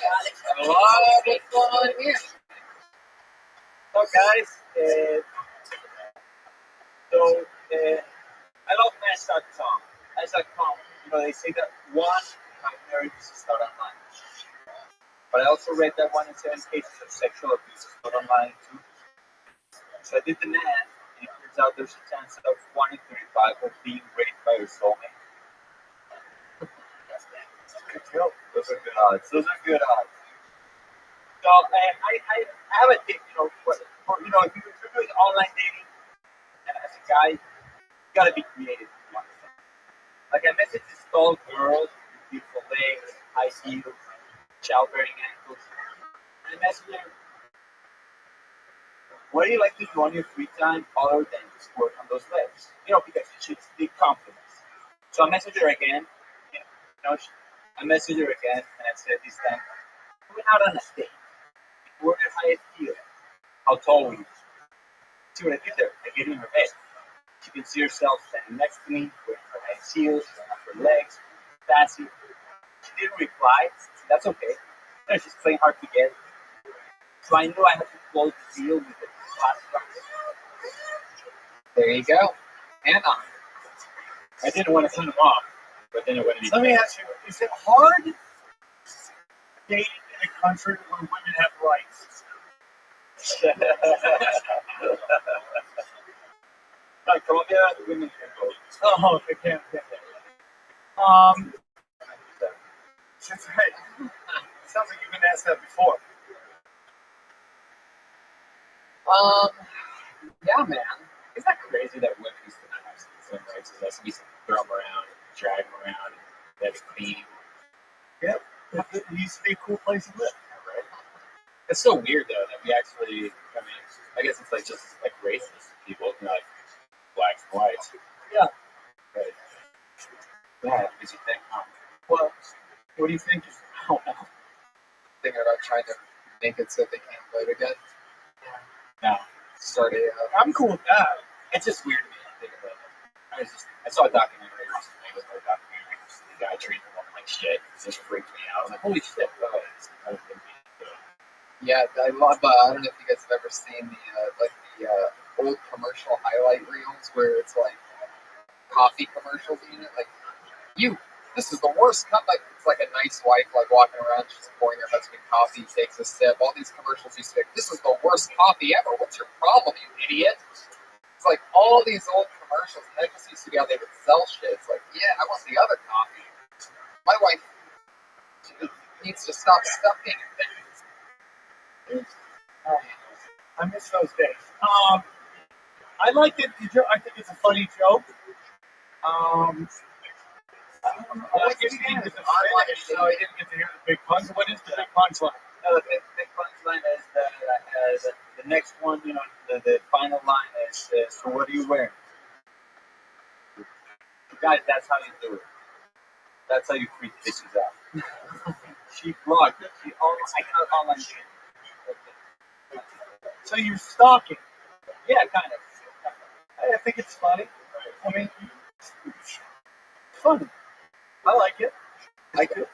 A lot of what's going on here. So guys, I love Match.com. Match.com, they say that one primary business start online. But I also read that 1 in 7 cases of sexual abuse is not online too. So I did the math, and it turns out there's a chance of 1 in 35 of being raped by your soulmate. Good joke. Those are good odds. So I have a thing, if you're doing online dating, and as a guy, you gotta be creative. Like I messaged this tall girl with beautiful legs, high heels, childbearing ankles. And I messaged her, what do you like to do on your free time other than just work on those legs? Because she's big compliments. So I messaged her again. I messaged her again, and I said this time, we went out on a date. We're the highest heel. How tall were you? See what I did there? I gave him her bed. She can see herself standing next to me with her high heels, her legs, fancy. She didn't reply. That's okay. She's playing hard to get. So I knew I had to close the deal with the last price. There you go. Anna. I didn't want to send him off, but then it wouldn't be. Let me ask you: is it hard dating in a country where women have rights? Like Colombia, women can vote. Oh, they can't. Since hey, sounds like you've been asked that before. Yeah, man. Isn't that crazy that women used to not have the same rights as us? We used to throw them around, drag them around, and they had to clean. Yep. It used to be a cool place to live. Right? It's so weird though that we actually. I guess it's like just like racist people, not like blacks and whites. Yeah. Right. Yeah, because you think, well, what do you think? I don't know. Thinking about trying to make it so they can't vote again. No. Start a. I'm cool with that. It's just weird to me to think about it. I saw a documentary recently with a documentary. The guy treating a woman like shit. It just freaked me out. I was like, holy shit. Yeah, I love. I don't know if you guys have ever seen the old commercial highlight reels where it's like coffee commercials in it. Like, this is the worst cup. Like, it's like a nice wife like walking around, she's pouring her husband coffee, takes a sip. All these commercials used to say, "This is the worst coffee ever. What's your problem, you idiot?" It's like all these old commercials. And that just used to be how they would sell shit. It's like, yeah, I want the other coffee. My wife needs to stop stuffing things. I miss those days. I like it. I think it's a funny joke. I guess you didn't get to finish, so I didn't get to hear the big punchline. What is the big punchline? No, the big punchline is the next one. The final line is, "So what are you wearing?" Guys, that's how you do it. That's how you freak bitches out. She blocked it. I cannot online dating. So you're stalking. Yeah, kind of. I think it's funny. I mean, it's funny. I like it.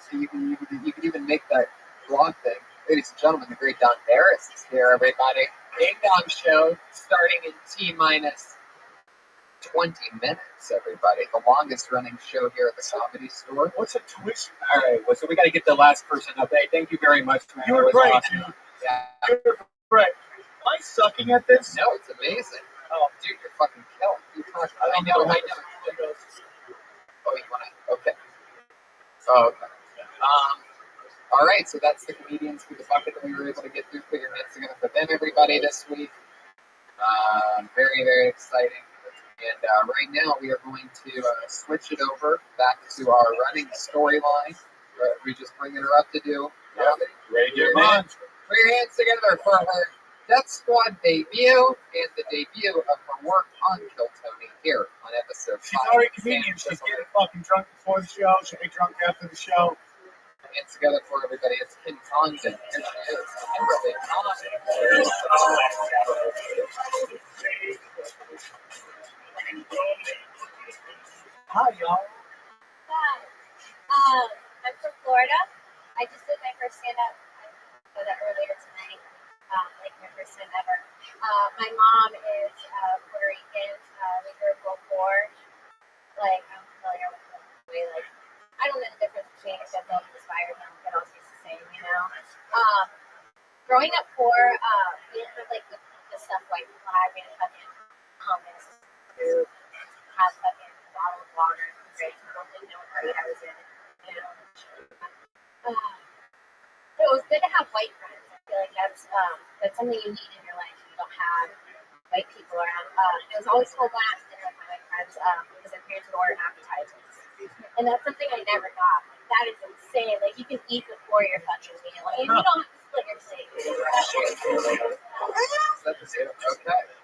So you can even make that blog thing. Ladies and gentlemen, the great Don Barris is here, everybody. Ding Dong Show starting in T-minus 20 minutes, everybody. The longest running show here at the Comedy Store. What's a twist? All right, well, so we got to get the last person up. Hey, thank you very much, man. You were great, awesome. dude. Yeah. You were great. Am I sucking at this? No, it's amazing. Oh, dude, you're fucking killing. I know. Oh, you want to? Okay. Oh, okay. All right, so that's the comedians with the bucket that we were able to get through. Put your hands together for them, everybody, this week. Very, very exciting. And right now we are going to switch it over back to our running storyline. We just bringing her up to do comedy. Ready, dear man? Put your hands together for her Death Squad debut and the debut of her work on Kill Tony here on episode 5. She's already a comedian. She's getting fucking drunk before the show. She'll be drunk after the show. Hands together for everybody. It's Kim Condon. Here she is. Kimberly Hi, y'all. Hi. I'm from Florida. I just did my first stand-up. I did that earlier tonight. Like my first time ever. My mom is Puerto Rican. We grew up World War. Like, I'm familiar with the way, like, I don't know the difference between if that's all inspired him, but also it's the same, you know? Growing up poor, we didn't have, like, the stuff white flag. We didn't fucking hummus, food, have fucking bottled water. Great. People didn't know what grade I was in, you know? So it was good to have white friends. I feel like that's something you need in your life. You don't have white people around. It was always told when I was dinner with my friends because their parents would order appetizers, and that's something I never got. Like, that is insane. Like you can eat before your fucking meal, and you don't have to split your plate. Okay,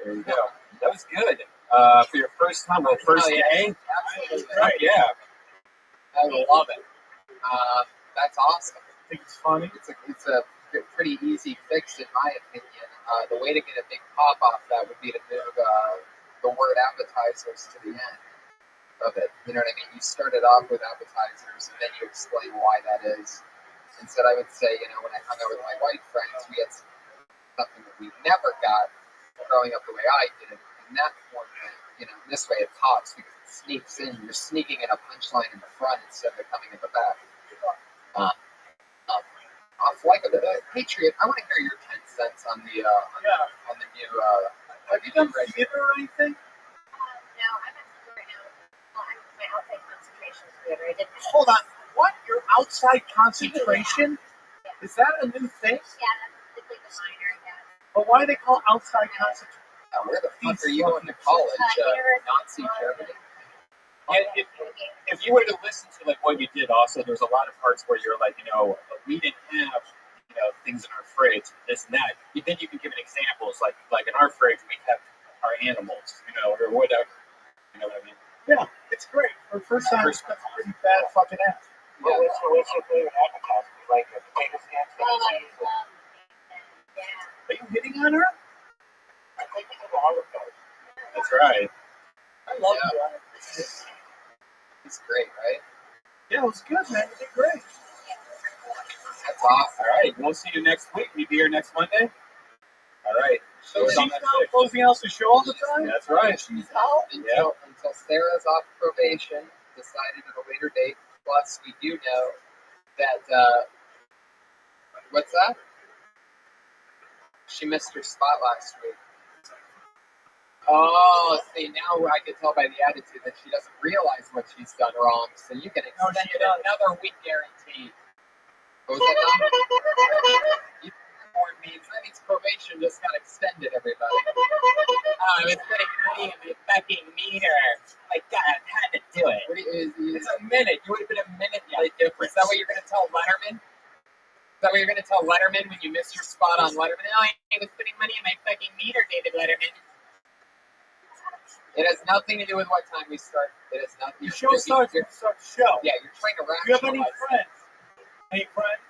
There you go. That was good. For your first time, or first day? Absolutely. Right, yeah. I love it. That's awesome. I think it's funny. It's a pretty easy fix in my opinion. The way to get a big pop off that would be to move the word appetizers to the end of it. You know what I mean? You start it off with appetizers and then you explain why that is. Instead, I would say, when I hung out with my white friends, we had something that we never got growing up the way I did. And that one thing, this way it pops because it sneaks in. You're sneaking in a punchline in the front instead of coming in the back. Like Patriot, I want to hear your 10 cents on the on the new. Have you done theater or anything? No, I'm at school right now. I'm my outside concentration theater. I did. Hold on. What? Your outside concentration? Yeah. Is that a new thing? Yeah, that's like the minor, I guess. But why do they call outside concentration? Where the fuck are you going to college? Nazi Germany? Yeah, if you were to listen to like what you did, also there's a lot of parts where you're like, we didn't have things in our fridge, this and that. Then you can give an examples like in our fridge we kept our animals, or whatever. You know what I mean? Yeah, it's great. For the first time, that's a pretty bad fucking ass. Well, what's your favorite appetizer? Like a potato skins? Are you hitting on her? I think it's a Olive Garden. That's right. I love you. It's great, right? Yeah, it was good, man. You did great. That's awesome. All right, we'll see you next week. We'll be here next Monday. All right. So she's now closing out the show all the time? That's right. She's out? Until Sarah's off probation, decided at a later date. Plus, we do know that, what's that? She missed her spot last week. Oh, see, now I can tell by the attitude that she doesn't realize what she's done wrong, so you can extend it another week guaranteed. What was that, Don? That means probation just got extended, everybody. Oh, it's putting money in the fucking meter. My God, I had to do it. It's a minute. You would have been a minute difference. Is that what you're going to tell Letterman? Is that what you're going to tell Letterman when you miss your spot on Letterman? Oh, I was putting money in my fucking meter, David Letterman. It has nothing to do with what time we start. It has nothing. The show starts. You start the show. Yeah, you're trying to Do you have any friends? Any friends?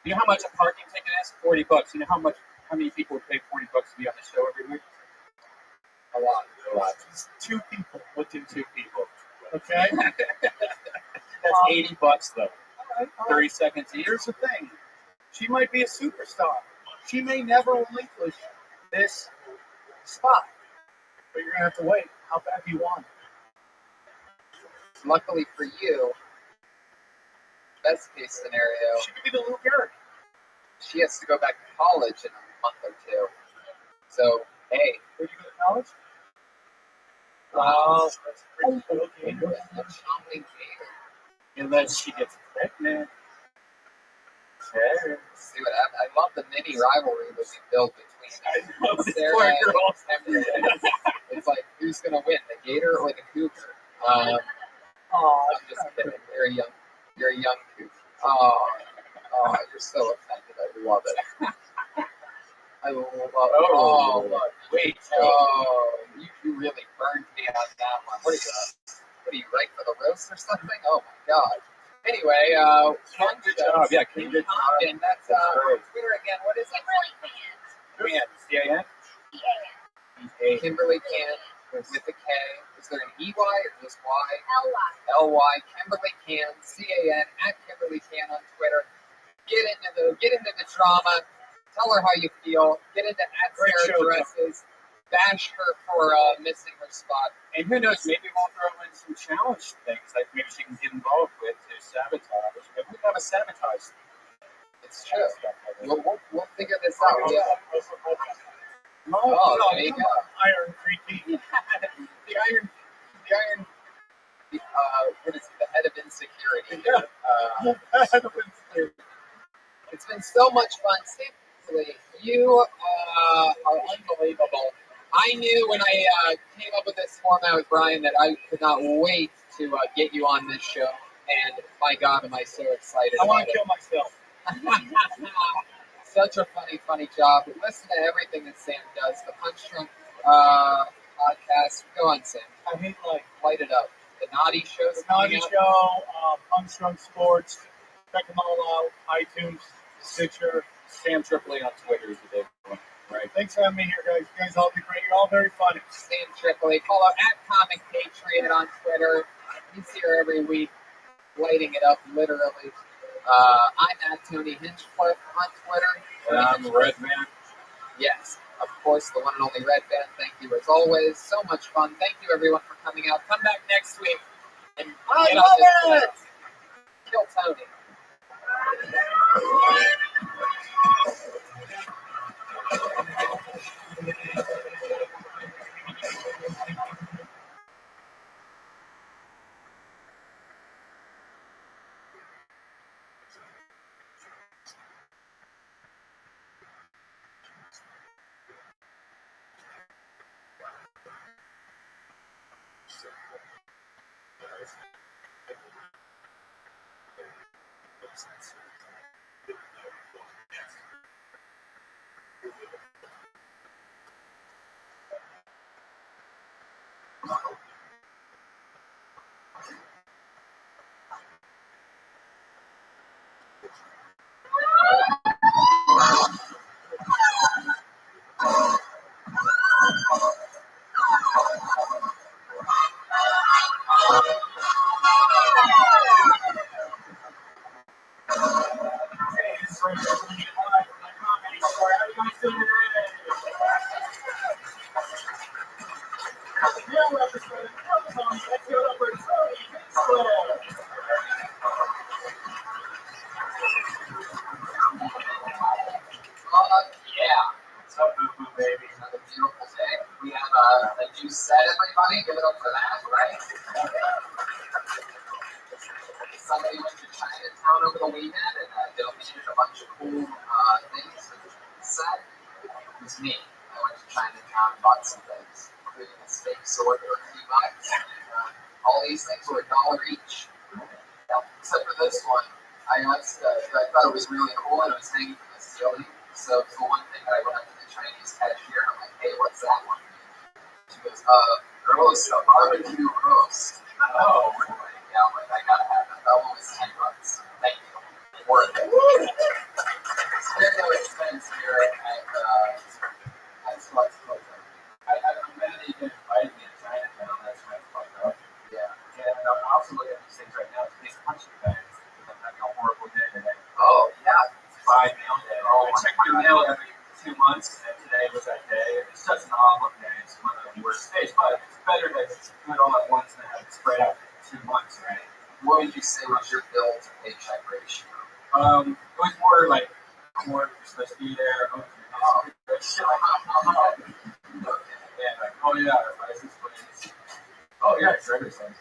You know how much a parking ticket is? $40. You know how many people would pay $40 to be on the show every week? A lot. It's 2 people. Within 2 people. Okay. That's $80 though. All right. 30 seconds each. Here's the thing. She might be a superstar. She may never relinquish this spot. But you're going to have to wait. How bad do you want it? Luckily for you, best case scenario, She could be the Lou Gehrig. she has to go back to college in a month or 2. So, hey. Where'd you go to college? Wow. That's pretty cool. Okay. Unless she gets pregnant. Sure. See what happens. I love the mini rivalry that we built between Sarah and Emily. It's like, who's going to win, the Gator or the Cougar? I'm just kidding. You're a young Cougar. Oh, you're so offended. I love it. I love it. Oh, look. Wait. Oh, you really burned me on that one. What are you, right for the roast or something? Oh, my God. Anyway, Good job. Yeah, Kimberly Can. That's Twitter again. What is it? Kimberly Can. C-A-N? C-A-N. Kimberly Can with a K. Is there an EY or just Y? L-Y. L-Y. Kimberly Can. C-A-N. At Kimberly Can on Twitter. Get into the drama. Tell her how you feel. Get into at Sarah Dresses. Bash her for missing her spot. And who knows, maybe we'll throw in some challenge things like maybe she can get involved with to sabotage. Maybe we have a sabotage. It's true. We'll figure this out. Yeah. There you go. Iron 3D. The iron. What is it? The head of insecurity. It's been so much fun. You are unbelievable. I knew when I came up with this format with Brian that I could not wait to get you on this show. And my God, am I so excited! I want to kill myself. Such a funny job. Listen to everything that Sam does. The Punch Drunk podcast. Go on, Sam. I hate life. Light it up. The Naughty Show. The Naughty Show, Punch Drunk Sports. Check them all out. iTunes, Stitcher. Sam Tripoli on Twitter is the big one, right? Thanks for having me here, guys. You guys all be great. You're all very funny. Sam Tripoli. Follow @Comic Patriot on Twitter. He's here every week, lighting it up, literally. I'm @Tony Hinchcliffe on Twitter. And I'm Red Man. Yes, of course, the one and only Red Band. Thank you as always. So much fun. Thank you everyone for coming out. Come back next week and I get love on this it! plane. Kill Tony. Another beautiful day. We have a new set, everybody. Give it up for that, right? Somebody went to Chinatown over the weekend and donated a bunch of cool things for the set. It was me. I went to Chinatown and bought some things, including a steak sword for $50. All these things were $1 each. Except for this one. I thought it was really cool and it was hanging from the ceiling. So it's the one thing that I went up to the Chinese cashier and I'm like, hey, what's that one? She goes, roast, a barbecue roast. Oh, really? Yeah, I'm like, I gotta have that. That one was $10. Thank you. Worth it. There's no expense here at Slots Club. I'm mad that you didn't invite me to Chinatown. That's my fucked up. Yeah. And I'm also looking at these things right now. These punching bags. I'm having a horrible day today. Oh, yeah. It's 5 mail day. Oh, I check my mail every 2 months, and today was that day. It's such an awful day. It's one of the worst days, but it's better to do it all at once than have it spread out for 2 months, right? What would you say was your bill to paycheck ratio? It was more like, you're supposed to be there. And like, oh yeah, our license plates. Oh yeah, driver's license.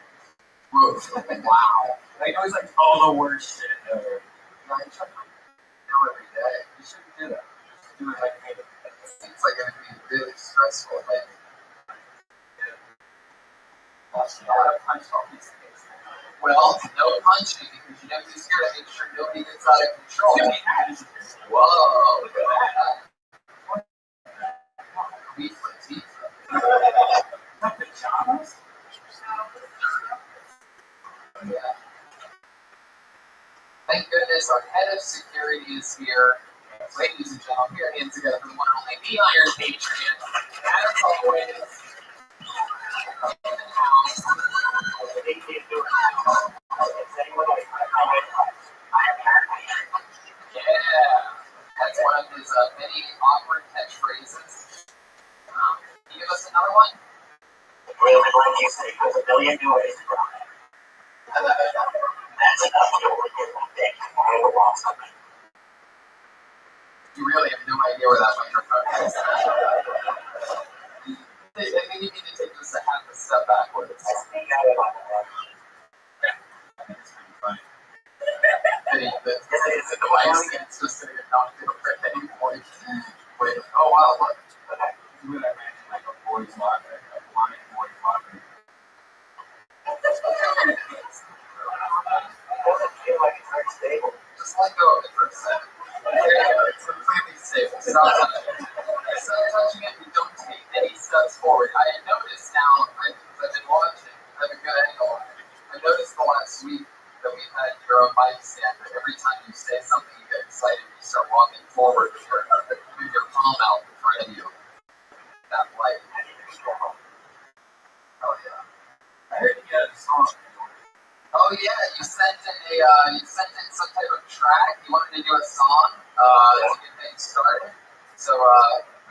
Wow. Like, it was like all the worst shit ever. I check my mail every day. You shouldn't do that. Just do it like me. It seems like it would be really stressful. Like, well, no punching because you have to be scared to make sure nobody gets out of control. Whoa, look at that. Queen Latifah. Yeah. Thank goodness our head of security is here. Ladies and gentlemen, put your hands together for the one and only The Iron Patriot. As always, in the house. Yeah, that's one of his many awkward catchphrases. Can you give us another one? Really like you say, there's a million new ways to cry. That's enough to overcome one thing. I lost something. You really have no idea where that microphone is. I think you need to take just a half a step backwards. The mic stands just so you're not going to at any point. Oh wow, look. Okay. You would imagine like a boys' locker, a blind boys' locker. Doesn't feel like it's very stable. Just let go of it for a second. It's completely stable. Stop touching it and don't take any steps forward. I had noticed now, I've been watching, I have a good angle on it. I noticed the last week that we've had your own mic stand, but every time you say something, you get excited, you start walking forward with your palm out in front of you. That light. Oh yeah. I heard you got a song. Oh yeah, you sent in some type of track. You wanted to do a song to get things started. So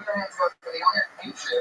put your hands up for the honor future.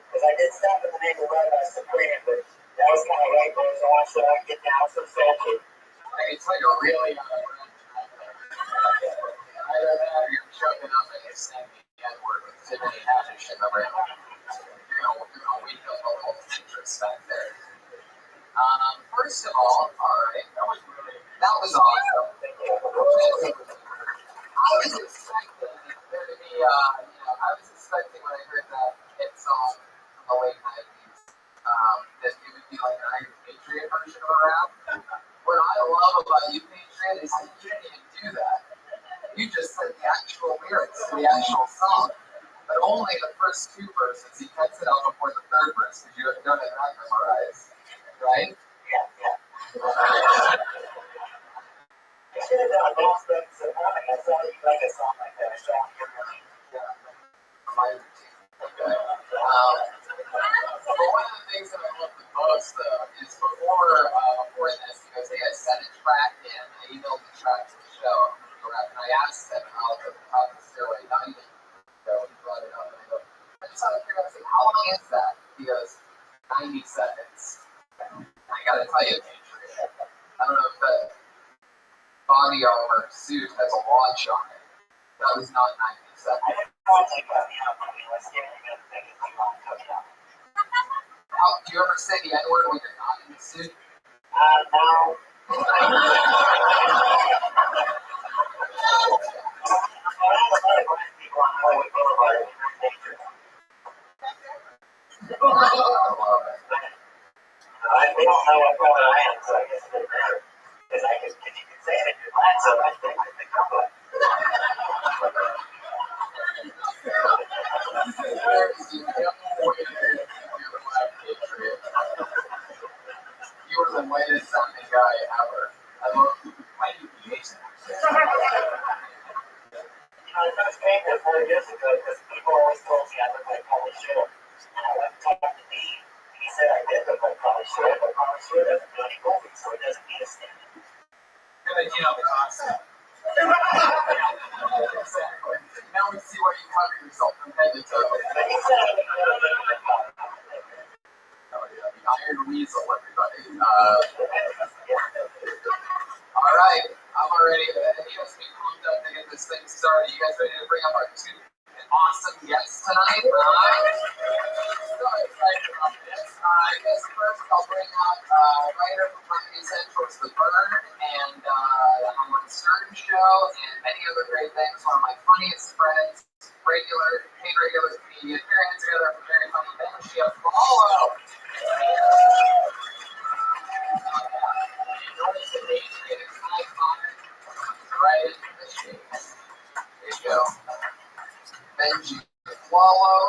Because I did stop at the name of Rabbi Supreme, but that was kind of right where I was so I can get down some salty. I can tell you're really on the run. Either that or you're choking up and you're saying the N-word with Tiffany Haddish in the ring. You're gonna wake up a little interest back there. First of all right, that was awesome. I was expecting there to be, I was expecting when I heard that hit song from the late 90s, that it would be like an Iron Patriot version of a rap. What I love about you, Patriot, is that you didn't even do that. You just said the actual lyrics to the actual song, but only the first two verses. He cuts it out before the third verse because you don't have that memorized, right? I should have done both things. I saw you like a song like that. I saw you. Okay. But one of the things that I love the most, though, is before this, he goes, hey, I sent a track in. I emailed the track to the show. And I asked him how the Stairway 90 go. He brought it up. And I go, I just had to figure out, how long is that? He goes, 90 seconds. I gotta tell you, Patriot, I don't know if that body armor suit has a launch on it. That was not 90 seconds. Do you ever say the N-word when you're not in the suit? No. They don't know what color I am, so I guess it doesn't matter. Because you can say it in your mind, so I think I'm good. You were the whitest sounding guy ever. I love you. Why do you hate that? I first came here 4 years ago because people always told me I look like Polly Shore. And I went and talked to Dean. He said I did look like Polly Shore, but Polly Shore doesn't do any movies, so it doesn't need a stand. Good idea on the concept. Exactly. Now we see why you cover yourself from head to toe. Oh yeah, the Iron Weasel, everybody. All right, I'm already. You guys be pumped up to get this thing started. You guys ready to bring up our two awesome guests tonight? So excited about this. I guess first I'll bring up writer from Comedy Central's The Burn and the Howard Stern Show and many other great things. One of my funniest friends, paid regular comedian. Put your hands together for very funny things. She has follow. Notice the name getting right into the shape. There you go. Benji Wallow.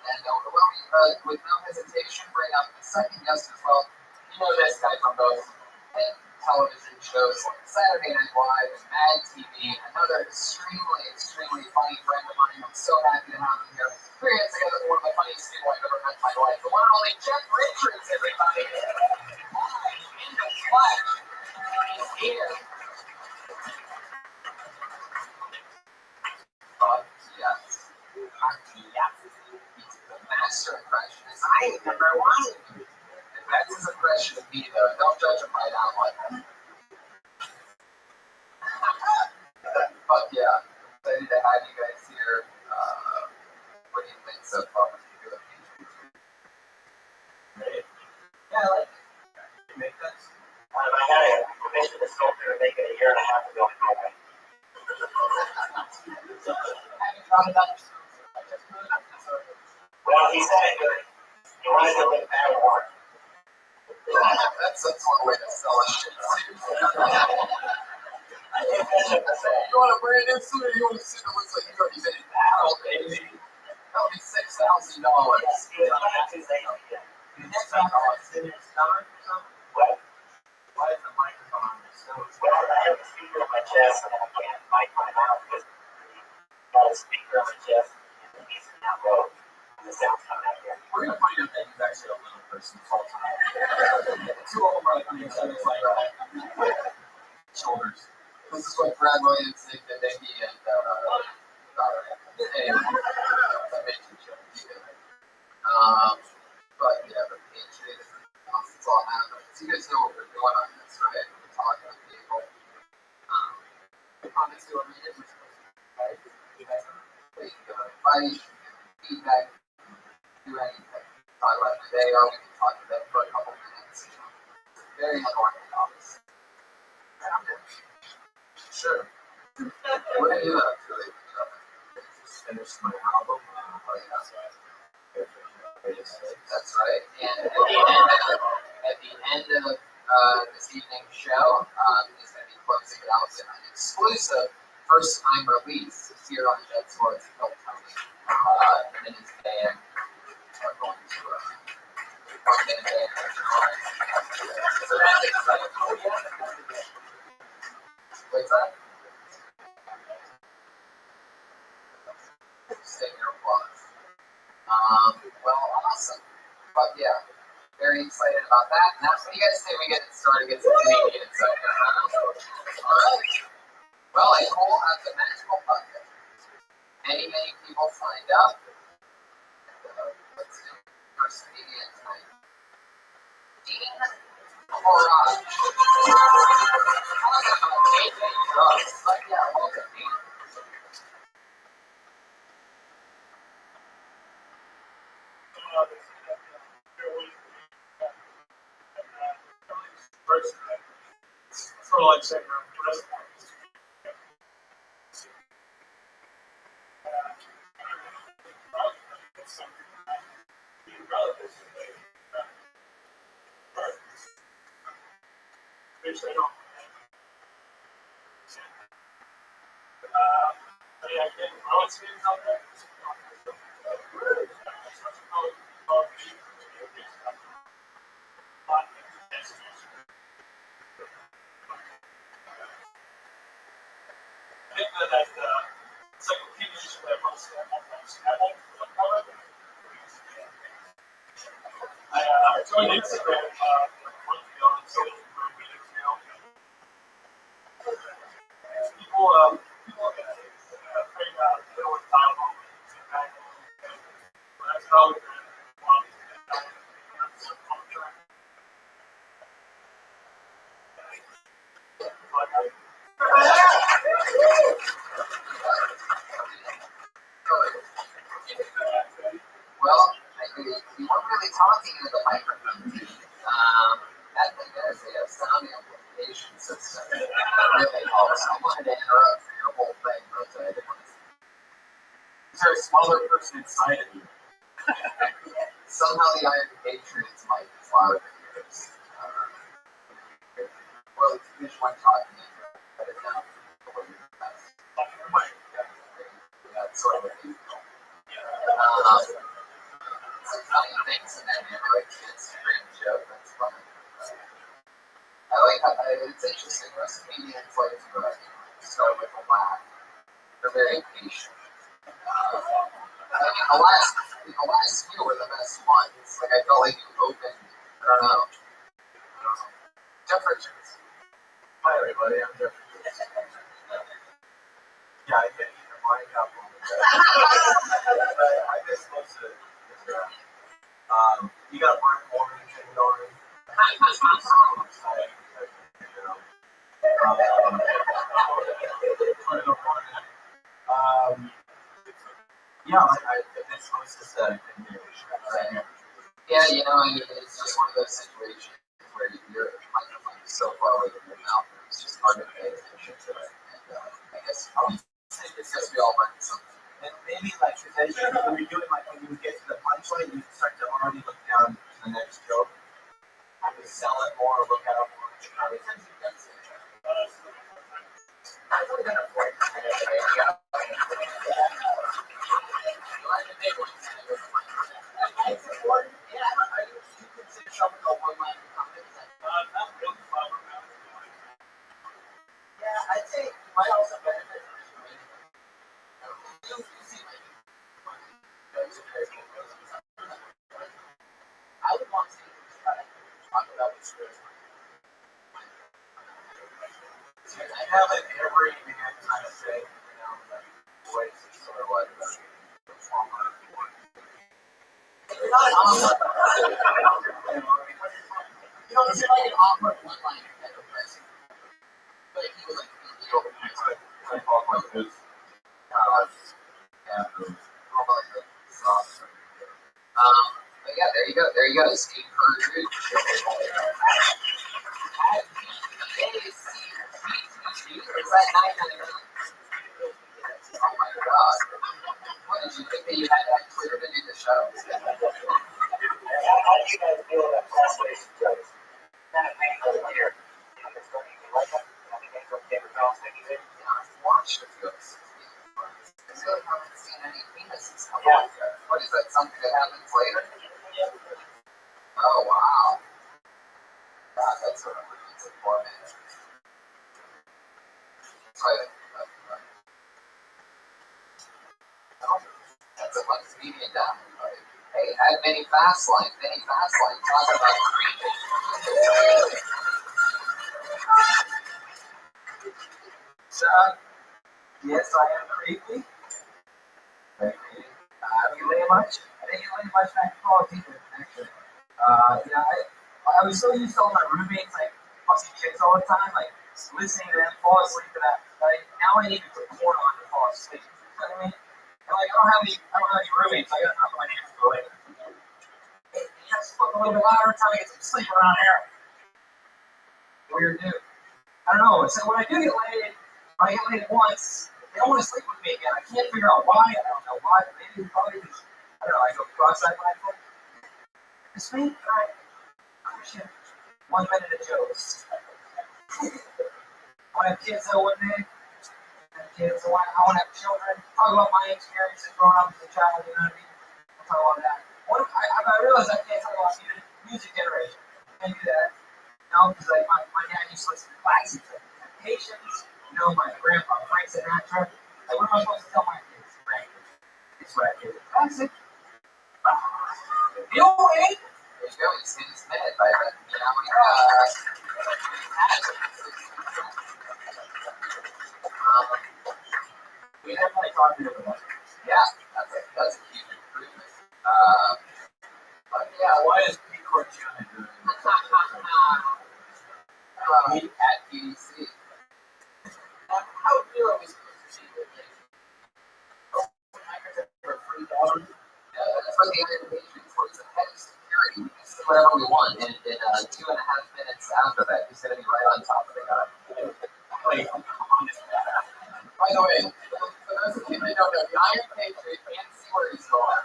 And with no hesitation, bring up the second guest as well. You know this guy from both hit television shows like Saturday Night Live and Mad TV. Another extremely funny friend of mine. I'm so happy to have him here. Put your hands together for one of the funniest people I've ever met in my life. The one and only Jeff Richards, everybody. Live in the flesh. He's here. Yes. He's the master impressionist. I ain't number one. That's his impression of me, though. Don't judge him by that one. But yeah, excited to have you guys here. What do you think so far? Great. Yeah, I like it. You make this? I got a commission to sculptor to make it a year and a half ago in Norway. Well, he said it good. He wanted to live that more. That's one way to sell a shit. You want a brand new suit or you want a suit that looks like you already been in battle, baby? That'll be $6,000. What? Why is the microphone on your nose? Well, I have a speaker on my chest and I can't mic my mouth because I got a speaker on my chest and he's in that road. The sound's coming out here. We're going to find out that he's actually a little person full time. Two of them right on each other's like shoulders. This is what Brad Williams, Nick Nicky, and but yeah, the Patriots, it's all happening. So you guys know what we're doing on this, right? We're talking to people. Comments to a meeting, we're supposed to right? There you go. Advice, feedback, do anything. Talk about who they are, we can talk to them for a couple minutes. Very unorthodox. Sure. What are you up to? Just finished my album. That's right. And at the end of this evening's show, he's going to be closing it out with an exclusive first-time release here on Jet Sports Hill Tony. And his band are going to come in and so that's exciting. What's that? Stay your applause. Well, awesome. But yeah, very excited about that. And that's when you guys say we get started, get some comedians up here. Alright. Well, I call out the magical bucket. Many people signed up. Let's see. First comedian tonight. Dean Horrod. But yeah, welcome, Dean. For like saying joined Instagram a month ago on social media now. People figuring out what time that's how Well, you weren't really talking into the microphone. That thing has a sound amplification system that really helps. I wanted to interrupt your whole thing, but I didn't want to. Is there a smaller person inside of you? Somehow the Iron Patriots might be louder than yours. Well, it's fish one talking in here. Cut it down. That's sort of a deep some funny things in that neighborhood kids scream joke. That's funny. I like how it's interesting. Most comedians like to start with a laugh. They're very patient. I mean, the last few were the best ones. Like, I felt like you opened, I don't know. Jeff Richards. Hi, everybody. I'm Jeff Richards. Yeah, I can't even wind up on the I missed most of it. You got Mark Morgan thing going. Yeah, it's supposed to say. Yeah, you know, I mean, it's just one of those situations where your microphone is so far away from your mouth, it's just hard to pay attention to it. And I guess it's because we all learned something. And maybe like today, when you're doing like when you get to the punchline, you start to already look down to the next joke. Have to sell it more, look at it more. How many times have you done this? I've only done it 4 times. Yeah, I'd say you might also benefit from it. I would want to talk about the script. I have it every man kind of say, you know, like voice is sort of like the former. You're not an opera. You know, it's like an opera one-liner type of person. But if you would like to be over I call it like this. But yeah, there you go. There you go. Steve Perjury. Is that 999? Oh my god. What did you think that you had that clear to do the show? How do you guys feel about translation jokes? That made it clear. It's going to be like that. I think that's what David Bell's thinking. Yeah, I've watched a few of these. I really haven't seen any penises come out yet. What is that? Something that happens later? Oh wow. God, that's sort of a format. That's a much median down. Hey, add many fast line. Talk about creeping. Yes, I am creepy. Have you laid much? I didn't lay much back in college either, actually. Yeah, I was so used to all my roommates like fucking chicks all the time, like listening to them fall asleep to that. Like now I need to put porn on to fall asleep. You know what I mean? And like I don't have any roommates. I got enough of my neighbors to go in. Hey, you have to spoke a little bit louder until I get some sleep around here. Weird dude. I don't know. So when I do get laid, when I get laid once, they don't want to sleep with me again. I can't figure out why. I don't know why. Maybe probably because I don't know. I go cross-eyed when I play. It's me. All right. Oh shit. 1 minute of jokes. I want to have kids though one day. I want to have children. Talk about my experiences growing up as a child. You know what I mean? I'll talk about that. I realize I can't talk about music generation. I can't do that. No, because like my dad used to listen to classics like Temptations. You know, my grandpa Frank Sinatra. Like, what am I supposed to tell my kids? Frank, it's what I did. Classic. You know what? you go. You see this minute by then. You know, We definitely talked to them. yeah, that's a huge improvement. But yeah, Why is P. Corciano doing at PDC. How real are we supposed to see it? For $3,000? That's what the Iron Maiden for. It's a head of security. We can see whatever we want, and in 2.5 minutes after that, he's going to be right on top of the guy. By the way, for those of you who don't know, the Iron Patriot can't see where he's going.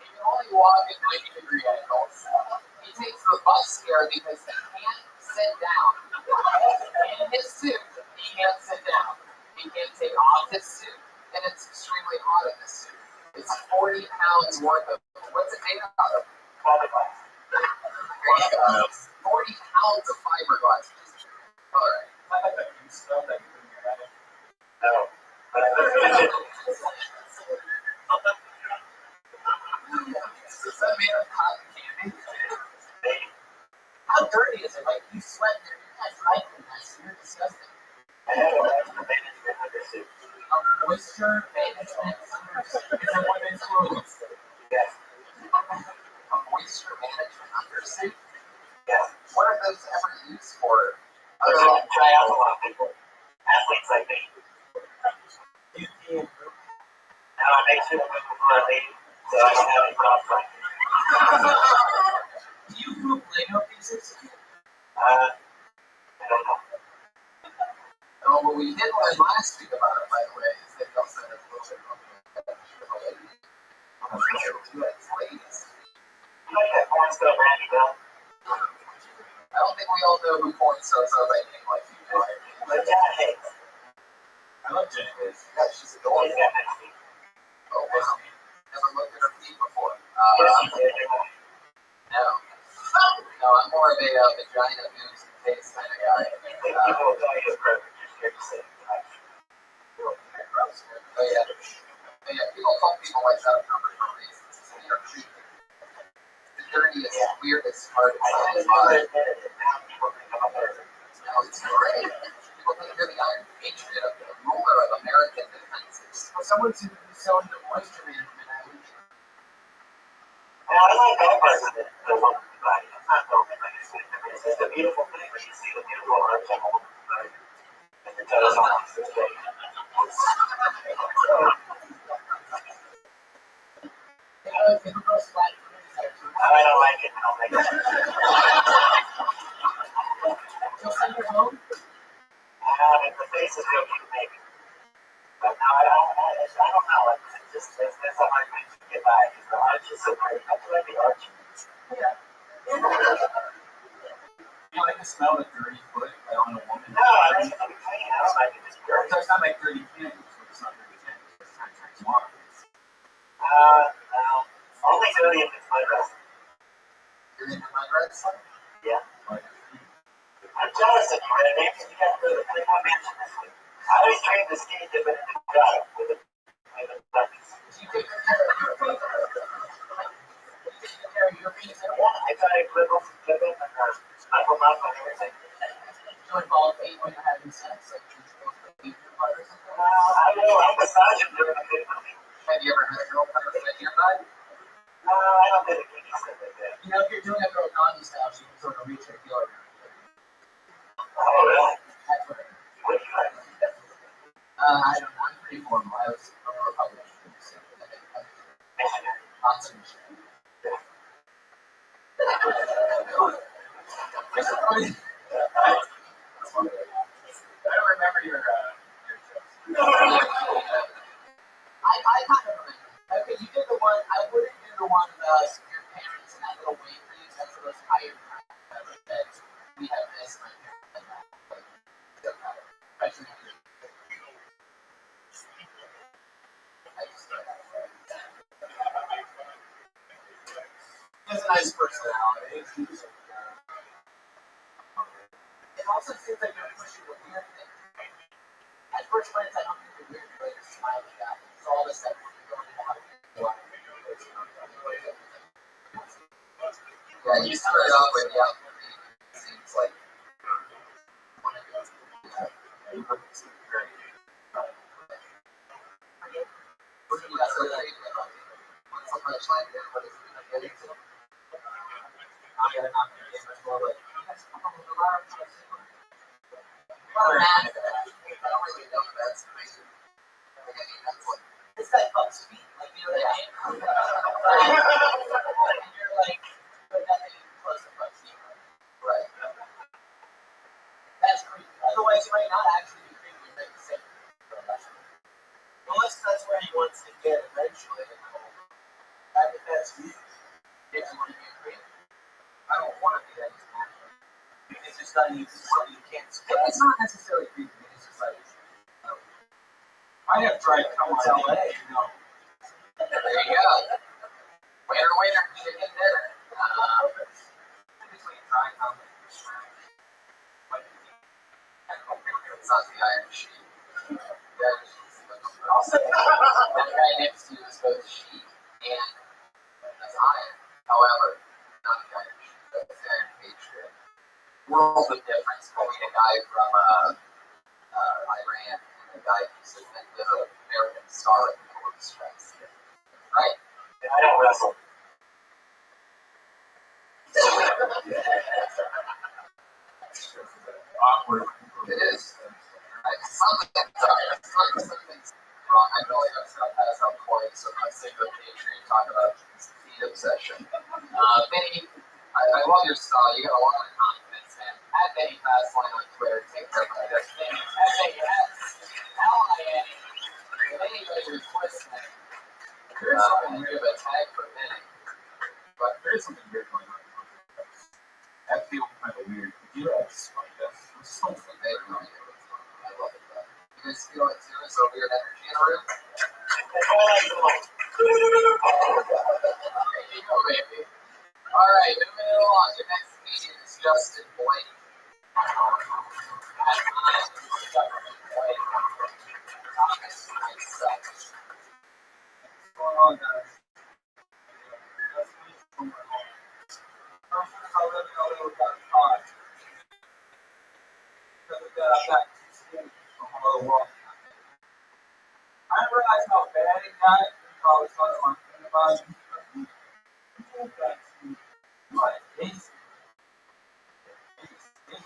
He can only walk at 90-degree angles. He takes the bus here because he can't sit down. In his suit, he can't sit down. He can't take off his suit, and it's extremely hot in this suit. It's 40 pounds worth of, what's it made out of? Fiberglass. 40 pounds of fiberglass. Alright. No. But I Is that made of cotton candy? How dirty is it? Like, you sweat, you're not dry from that, you're disgusting. have a management undersuit. A moisture management undersuit. Is that what it's called? Yes. A moisture management undersuit? Yes. What are those ever used for? Triathlon people. Athletes like me. Now I make sure that before I leave, so I don't have any crossbite. Do you poop Lego pieces? I don't know. Oh, what we did learn last week about it, by the way, is that they'll send us a little bit of ladies. You like that porn star Randy Bell? I don't think we all know who porn stars are by name like you do. But Janet Hayes. I love Janet Hayes. Yeah, she's adorable. He's got nice feet. Oh, wow. Never looked at her feet before. Yes, he did. No. No, I'm more of a vagina, boobs, and face kind of guy. People will tell you it's perfect. Just here to say Gross. But yeah, people call people like that number for reasons. They are creepy. The dirtiest, weirdest part of my life. No, it's great. People think you're the Iron Patriot of the ruler of American defenses. For someone to be so into moisture management, I would. I like that part of it. The woman's body. It's not broken like it's good. It's just a beautiful thing when you see the beautiful arms on a woman's body. And your toes on the stage. I don't like it. I don't like it. You'll send her home? If the face is real cute, maybe. But no, I don't know. It's a hard thing to get by because the arch is so pretty. I feel like the arch. Yeah. You like the smell of dirty foot on a woman? No, I like it to be clean. I don't like it just dirty. So it's not like dirty candy, so it's not dirty candy. It's not dirty water. No. Only dirty if it's mud wrestling. You're into mud wrestling? Yeah. I'm jealous of you, Rabbi, because you got to go to the Playboy Mansion this week. I always trained the skinny dip in the job with the buckets. Do you take care of your feet? Do you take care of your feet? Yeah, I try to clip them and knuckle them up and everything. Do you involve feet when you're having sex? Like, you're supposed to feed your butt or something? I will. I massage them during the good movie. Have you ever had a girl come and fit your butt? No, I don't do the kinky stuff like that. You know, if you're doing a girl Gandhi style, she can sort of reach her heel around. Oh, really? That's what I mean. What do you like? I don't know. I'm pretty formal. I was a Republican. So Missionary. lots of missionary. I don't remember your jokes. I kind of remember. Okay, you did the one. I wouldn't do the one about your parents and that little wave for you. That's the most tired that we have this. My parents and that. But it doesn't matter. I just he has a nice personality. It also seems like you're pushing a weird thing. At first glance, I don't think you're weird. You're like a smiley guy. So all of a sudden, you're going to have Yeah, you started off with, yeah, it seems like one of those. Yeah, you were very what do you guys say? What's the punchline there? What is it getting to? I'm gonna not be as well, but you guys come up with a lot of I don't really know if that's amazing. I mean, that's like this guy fucks feet, like you know what I mean? And you're like, but nothing even close to fucks feet. Right. That's creepy. Otherwise, you might not actually be creepy. You might be safe. Unless that's where he wants to get eventually. I think that's you. If you want to be creepy. I don't want to be that. It's just not you. You can't. It's not necessarily creepy. It's just like. I have tried coming to LA, you know. There you go. Waiter, chicken dinner. Between trying something. It's not the Iron Sheik. That guy next to you is both sheep and that's iron. However, not the Iron Sheik. That's the Iron Patriot. World of difference between a guy from Iran and a guy who's an American star at the orchestras. Right? I don't wrestle. Awkward. It is. Something's wrong. I know I got stuff pass out point, so I'm sick of Patriot talking about feet obsession. Benny, I love your style. You got a lot of confidence, man. At Benny Fastline on Twitter, take care of my best thing. At Benny if anybody requests that, there's something weird about tag for Benny. But there's something weird going on. That feels kind of weird. Yes, I guess. It's something they don't know. I love it, though. You guys feel it too? Is there a weird energy in the room? There you go, baby. Alright, moving it along. The next meeting is Justin Blake. Thomas, myself. What's going on, guys? I'll let you know a little about the pod. Because of that, I got two students from another world. I didn't realize how bad it got until I was talking to my friend about it. You are Daisy.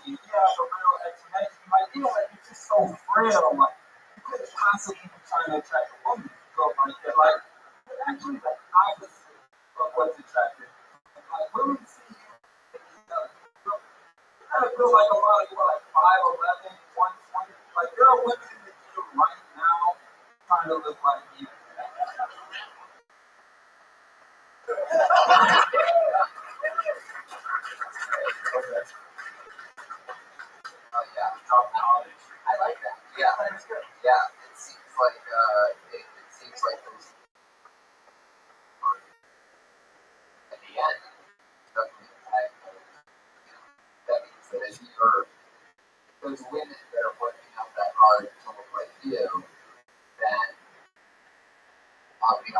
You have a real explanation. Like, you know, like, it's just so frail. Like, you could constantly be trying to attract a woman. So, like, but actually, the opposite of what's attractive. Like, women see you, you kind of feel like a lot of you are like 5'11", 120. Like, there are women in the gym right now trying to look like you. Yeah, drop knowledge. I like that. Yeah, that's good. Yeah, it seems like it seems like those at the end, definitely that means that if you're those women that are working out that hard to look like you, then I'll be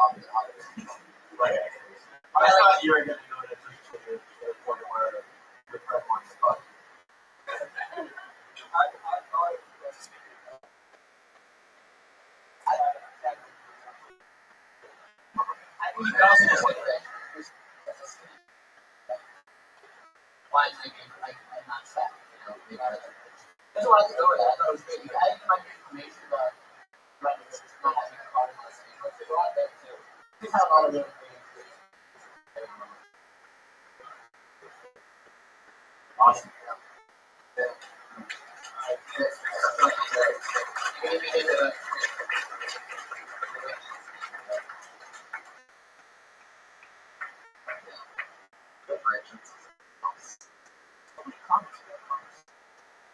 right. I thought you were going to go to the point where your friend wants to fuck. I think you can also just like that. Why is it I'm not sad? You know, there's a lot to go with that. I thought it was great. I didn't find information about running this not having a bottom last name, but there's a lot there too. Just have a lot of really great information. Awesome. Yeah.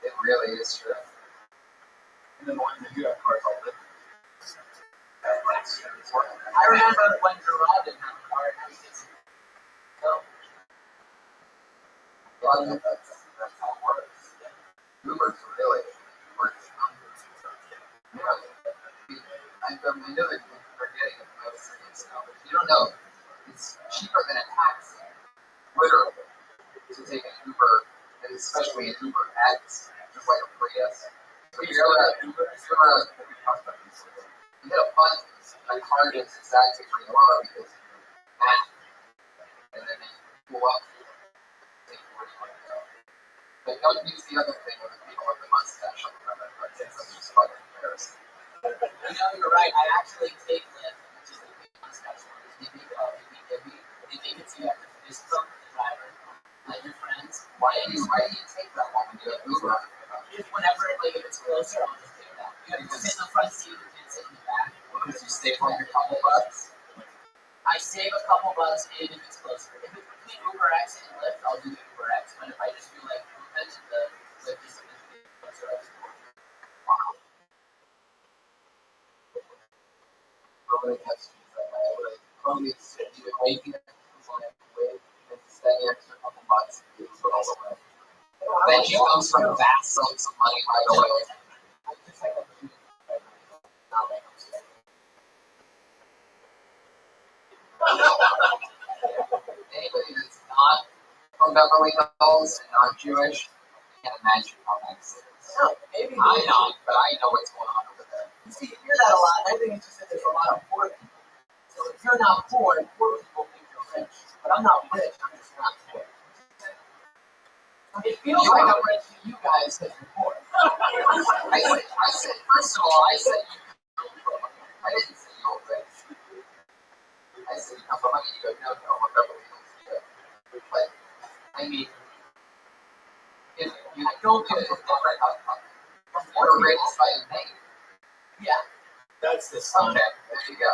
It really is true. And then the ones that do have cars all live. I remember when Gerard didn't have a car and he did so. Well, that's how it works. Uber's really works numbers. I know that we're getting most of these now, but you don't know. It's cheaper than a taxi. Literally. to take an Uber, and especially an Uber X, just like a Prius. So if you ever you hit a button, a card is exactly where you are because you're back, and then they pull up to take you where you want to go. But don't use the other thing with the people with the mustache on the front of it, but it's just fucking embarrassing. You know, you're right. I actually take Lyft, which is the big mustache one. They make it so you have to fist bump the driver, like your friends. Why do you take that one when you have Uber? Just whenever, like, if it's closer, I'll just take that. You have to sit in the front seat, you can't sit in the back. Because you save like a couple bucks. I save a couple bucks, and if it's closer. If it's between Uber X and Lyft, I'll do the Uber X. But if I just feel like the Lyft is a bit closer, I'll just do it. Wow. Probably has to use that way. I would probably sit you waiting and spend the extra couple bucks and do it all the way. Then she comes from vast sums of money right away. Anybody that's not from Beverly Hills and not Jewish, can't imagine how nice it is. No, maybe I'm not, but I know what's going on over there. You see, you hear that a lot. I think it's just that there's a lot of poor people. So if you're not poor people think you're rich. But I'm not rich, I'm just not poor. It feels like I'm rich to you guys because you're poor. I said, first of all, I didn't say you were rich. I said you come from money, you go, no, I'm Beverly Hills too. But, I mean, if you don't get it different, you're raised by a maid. Yeah. That's the song. Okay, there you go.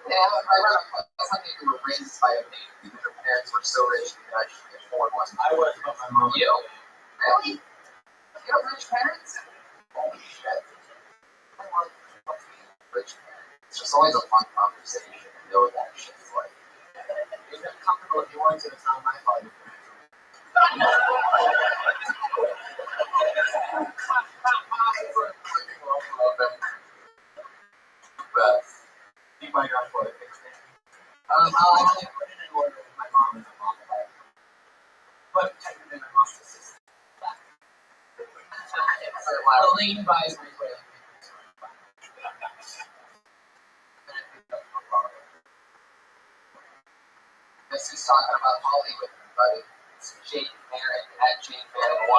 Yeah, I read something you were raised by a maid because your parents were so rich you could actually afford one. I was, but my mom. You? Really? You have rich parents? Holy shit. I want rich parents. It's just always a fun conversation to know what that shit's like. It's uncomfortable if you want to, it's not my fault. But you might not want to fix it. I actually put it in order with my mom and my mom. But technically my mom's assistant. Elaine buys my toilet paper. This is talking about Hollywood, everybody. It's Jane Barrett at Jane Barrett 1.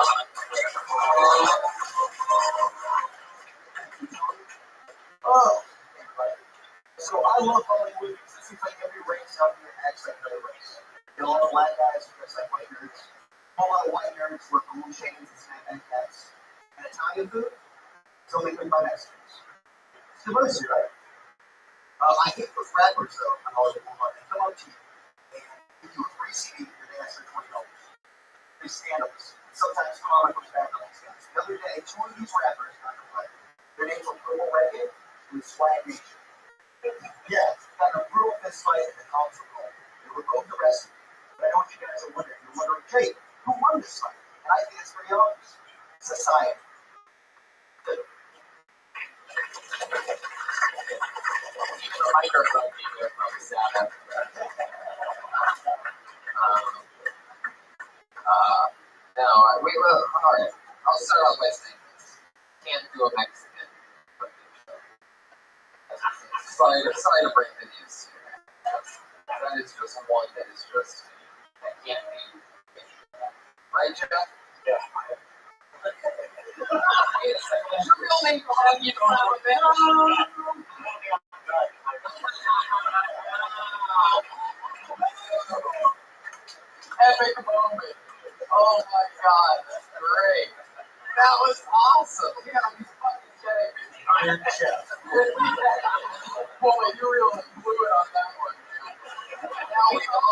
Oh, so I love Hollywood because it seems like every race out here acts like another race. You know, a lot of black guys who dress like white nerds. A lot of white nerds wear gold chains and snapback caps. And Italian food is only made by Mexicans. It's diversity, right? I think for rappers, though, on Hollywood Boulevard, they come out to you and give you a free CD and they ask for $20. Free stand-ups. Sometimes comic books back on these guys. The other day, 2 of these rappers, not complaining, their names were Purple Reggae and Swag Nation. Yeah, got an approval fist fight in the council call. They were both arrested. But I know what you guys are wondering. You're wondering, hey, who won this fight? And I think it's pretty obvious. Society. Even the microphone came there from the sound after that. No, we will. Alright. I'll start off by saying this. Can't do a Mexican cooking show. Sorry to break the news here. That is just one that is just, that can't be. Right, Jeff? Yeah. Your real name behind you, epic moment. Oh my god, that's great. That was awesome. You gotta be fucking kidding me. Iron Chef. Boy, you really blew it on that one. Now we all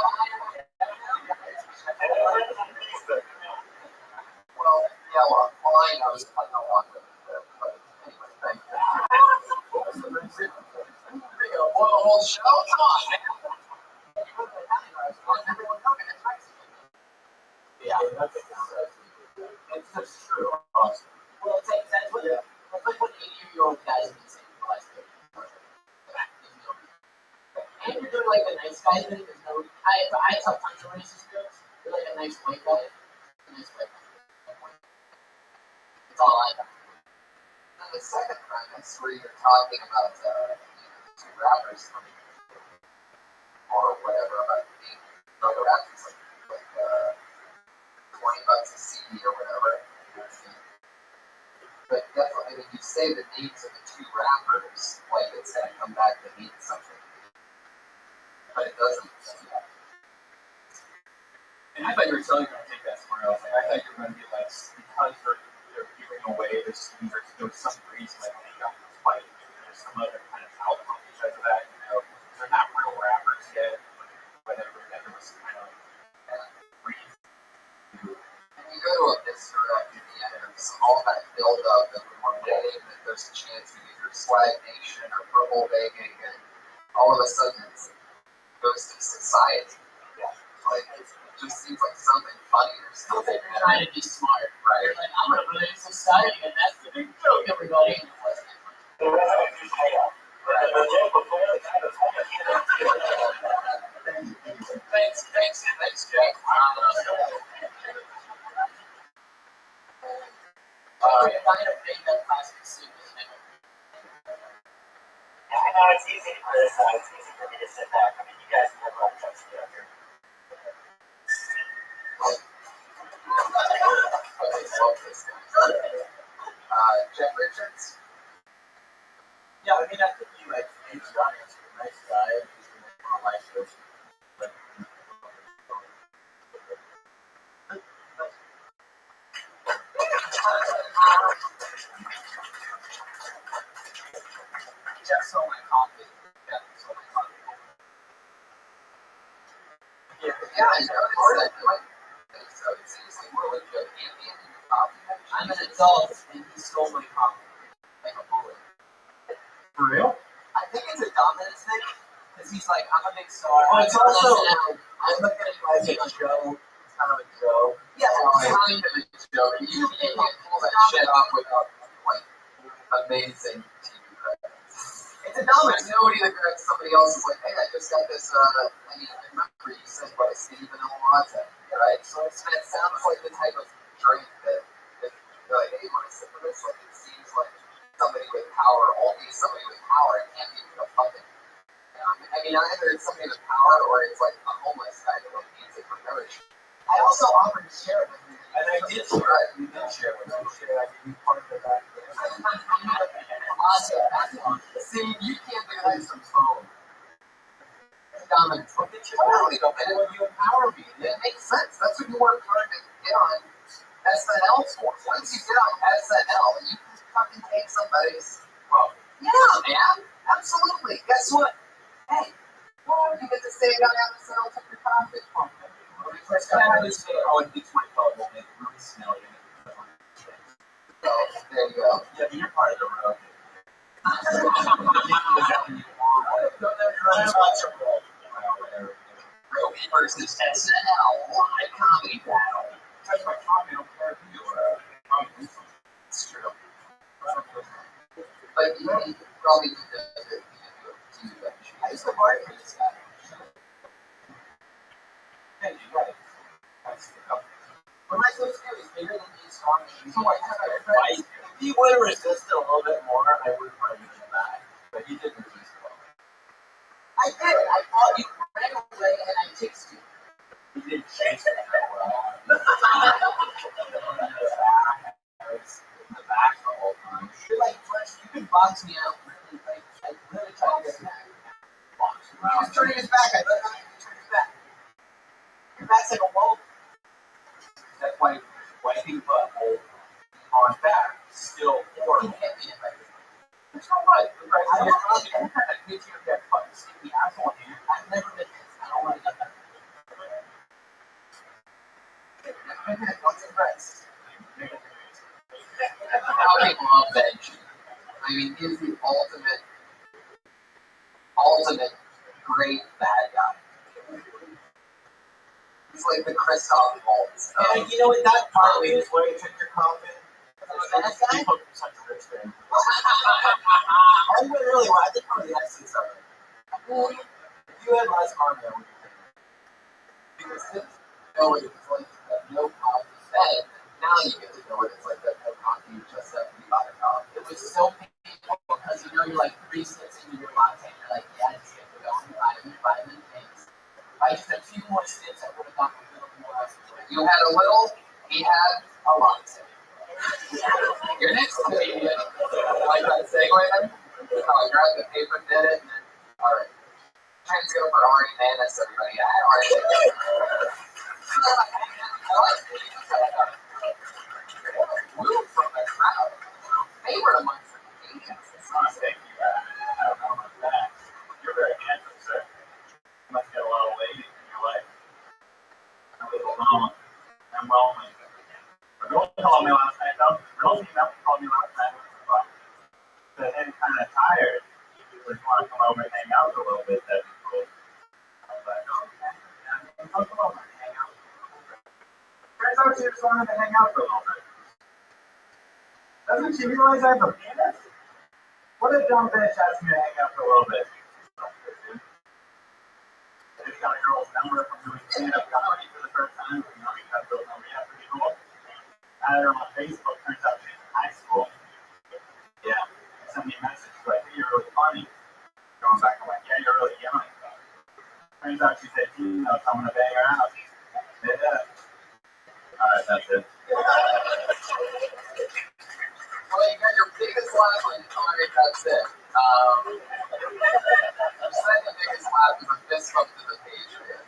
well, yeah, well, I know I don't want them to, but anyway, thank you. There you go, boil the whole show? Come on, man. Yeah, it's just true. Awesome. Well, it's like that's what, that's like what 80-year-old guys have been saying for the last 50 years. And you're doing like the nice guy thing. There's no, I tell tons of racist jokes. They're like, I nice white guy. A nice white guy. That's all I know. And the second premise, where you're talking about two rappers coming or whatever, about being other rappers like $20 a CD or whatever. But definitely, when you say the names of the two rappers, like it's gonna come back to mean something. But it doesn't. And I thought you were totally going to take that somewhere else. Like, I thought you were going to be like, because they're giving away their scenes, there's some reason like they got this fight. There's some other kind of outcome because of that. They're not real rappers yet. Whatever. That there was kind of reason to. And you go to a misdirect at the end, and it's all that build up, and we're getting that there's a chance to either Swag Nation or Purple Baking, and all of a sudden it goes to society. Yeah. Like, it just seems like something funny or something. They're trying to be smart, right? They're like, I'm going to relate to society, and that's the big joke, everybody. Thanks, Jack. Sorry, I'm not going to make that plastic suit. I know it's easy to criticize, it's easy for me to sit back. I mean, you guys never want to touch the other. Jeff Richards? Yeah, I mean, I think you like James Young is a nice guy. He's one of my shows. Jeff stole my coffee. Yeah, I noticed that. So it seems like we're like the ambient in your coffee. I'm an adult, and he stole my coffee. Like a bullet. For real? I think it's a dominance thing, because he's like, I'm a big star. Oh, it's also, I'm looking at you as a joke. It's kind of a joke. Yeah, it's kind of a joke. You can't pull that shit off without, like, amazing TV credits. It's a dominance. Nobody that grabs somebody else is like, hey, I just got this, I remember you said, what, a skinny vanilla latte, right? So it sounds like the type of drink that you're like, hey, you want to sip with this? Like, it seems like somebody with power, only somebody with power, it can't be a fucking. I mean, either it's somebody with power or it's like a homeless guy that like needs it for nourishment. I also offered to share it with you. And I did share it. You did share it with me. I gave you part of the back. See, you can't do that some phone. Dominance. Look at you. Totally don't make it. You empower me. It makes sense. That's what you work hard to get on SNL for. Once you get on SNL, you can fucking take somebody's. Yeah, man. Absolutely. Guess what? Hey, you get to say I got SNL took your profit from me. I would say, oh, it's my fault. We'll make it really smelly. So, there you go. Yeah, but you're part of the road. Rabbi versus SNL live comedy battle. That's my comment. I don't care if you are. It's true. But yeah, you could probably do that. I used to work for this guy. Hey, you got it. What am I supposed to do? He's bigger than me, stronger than me. So I have a If he would have resisted a little bit more, I would have probably given him back. But he didn't resist at all. I did. I thought you ran away and I chased you. He didn't chase it that well. I was in the back the whole time. You're like, you can box me out. Really, like, I really tried to get back. He was turning his back. I let him turn his back. Your back's like a wall. That's why wiping butthole on back still horrible. There's no way. I don't know. I get you that fucking sticky asshole here. I've never been this. I don't want to get that. I've been once impressed. How people love Benji. I mean, he's the ultimate great bad guy. He's like the Christoph Waltz. And you know what? That partly is where you took your coffin. That guy? You put such a rich thing. I went really well. I think one of the essence of it. If you had less harm, that would be because know what it's like to have no coffee then. Now you get to know what it's like to have no coffee just after you got a coffee. It was so painful because you know you're like 3 sips into your latte and you're like, yeah, it's good to go. 5 minutes. If I just had 2 more sips, I would have gotten a little more. You had a little, he had a lot. Your next comedian, like that segue then? Oh, I grabbed the paper, did it, and then, alright. Trying to go for Ari Manis, everybody. Yeah, Ari. Move from the crowd. Favorite amongst the comedians. Thank you. I don't know about that. You're very handsome, sir. You must get a lot of ladies in your life. I'm a little alone. I'm lonely. A girl called me last night, though. Girl came up and called me last night. Said, hey, I'm kind of tired. You just want to come over and hang out a little bit. That'd be cool. I was like, okay. Yeah, I'll come over and hang out. Turns out she just wanted to hang out for a little bit. Doesn't she realize I have a penis? What a dumb bitch asked me to hang out for a little bit. I just got a girl's number from doing stand-up comedy for the first time. You know, because those numbers have to be cool. Added her on Facebook. Turns out she's in high school. Yeah. Sent me a message. She's like, hey, you're really funny. Going back, I'm like, yeah, you're really young. Turns out she said, you know, so I'm going to bang her out. They did. Alright, that's it. Well, you got your biggest laugh on Taik, that's it. Your second biggest laugh is a fist bump to the Patriot.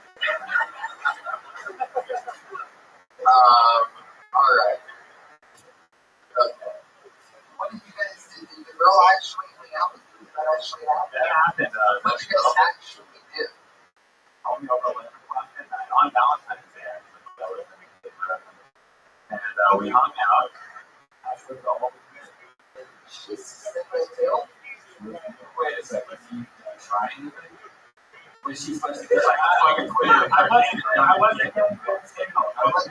Alright. Okay. What did you guys do? Did the girl actually hang out with you? Did that actually happen? That happened. What did you guys actually do? Told me over last night on Valentine's Day. That was and we hung out. I slipped all over the She's single too? Wait a second. You trying anything? Was she supposed to be like, fucking quit? I wasn't getting good signal. Let's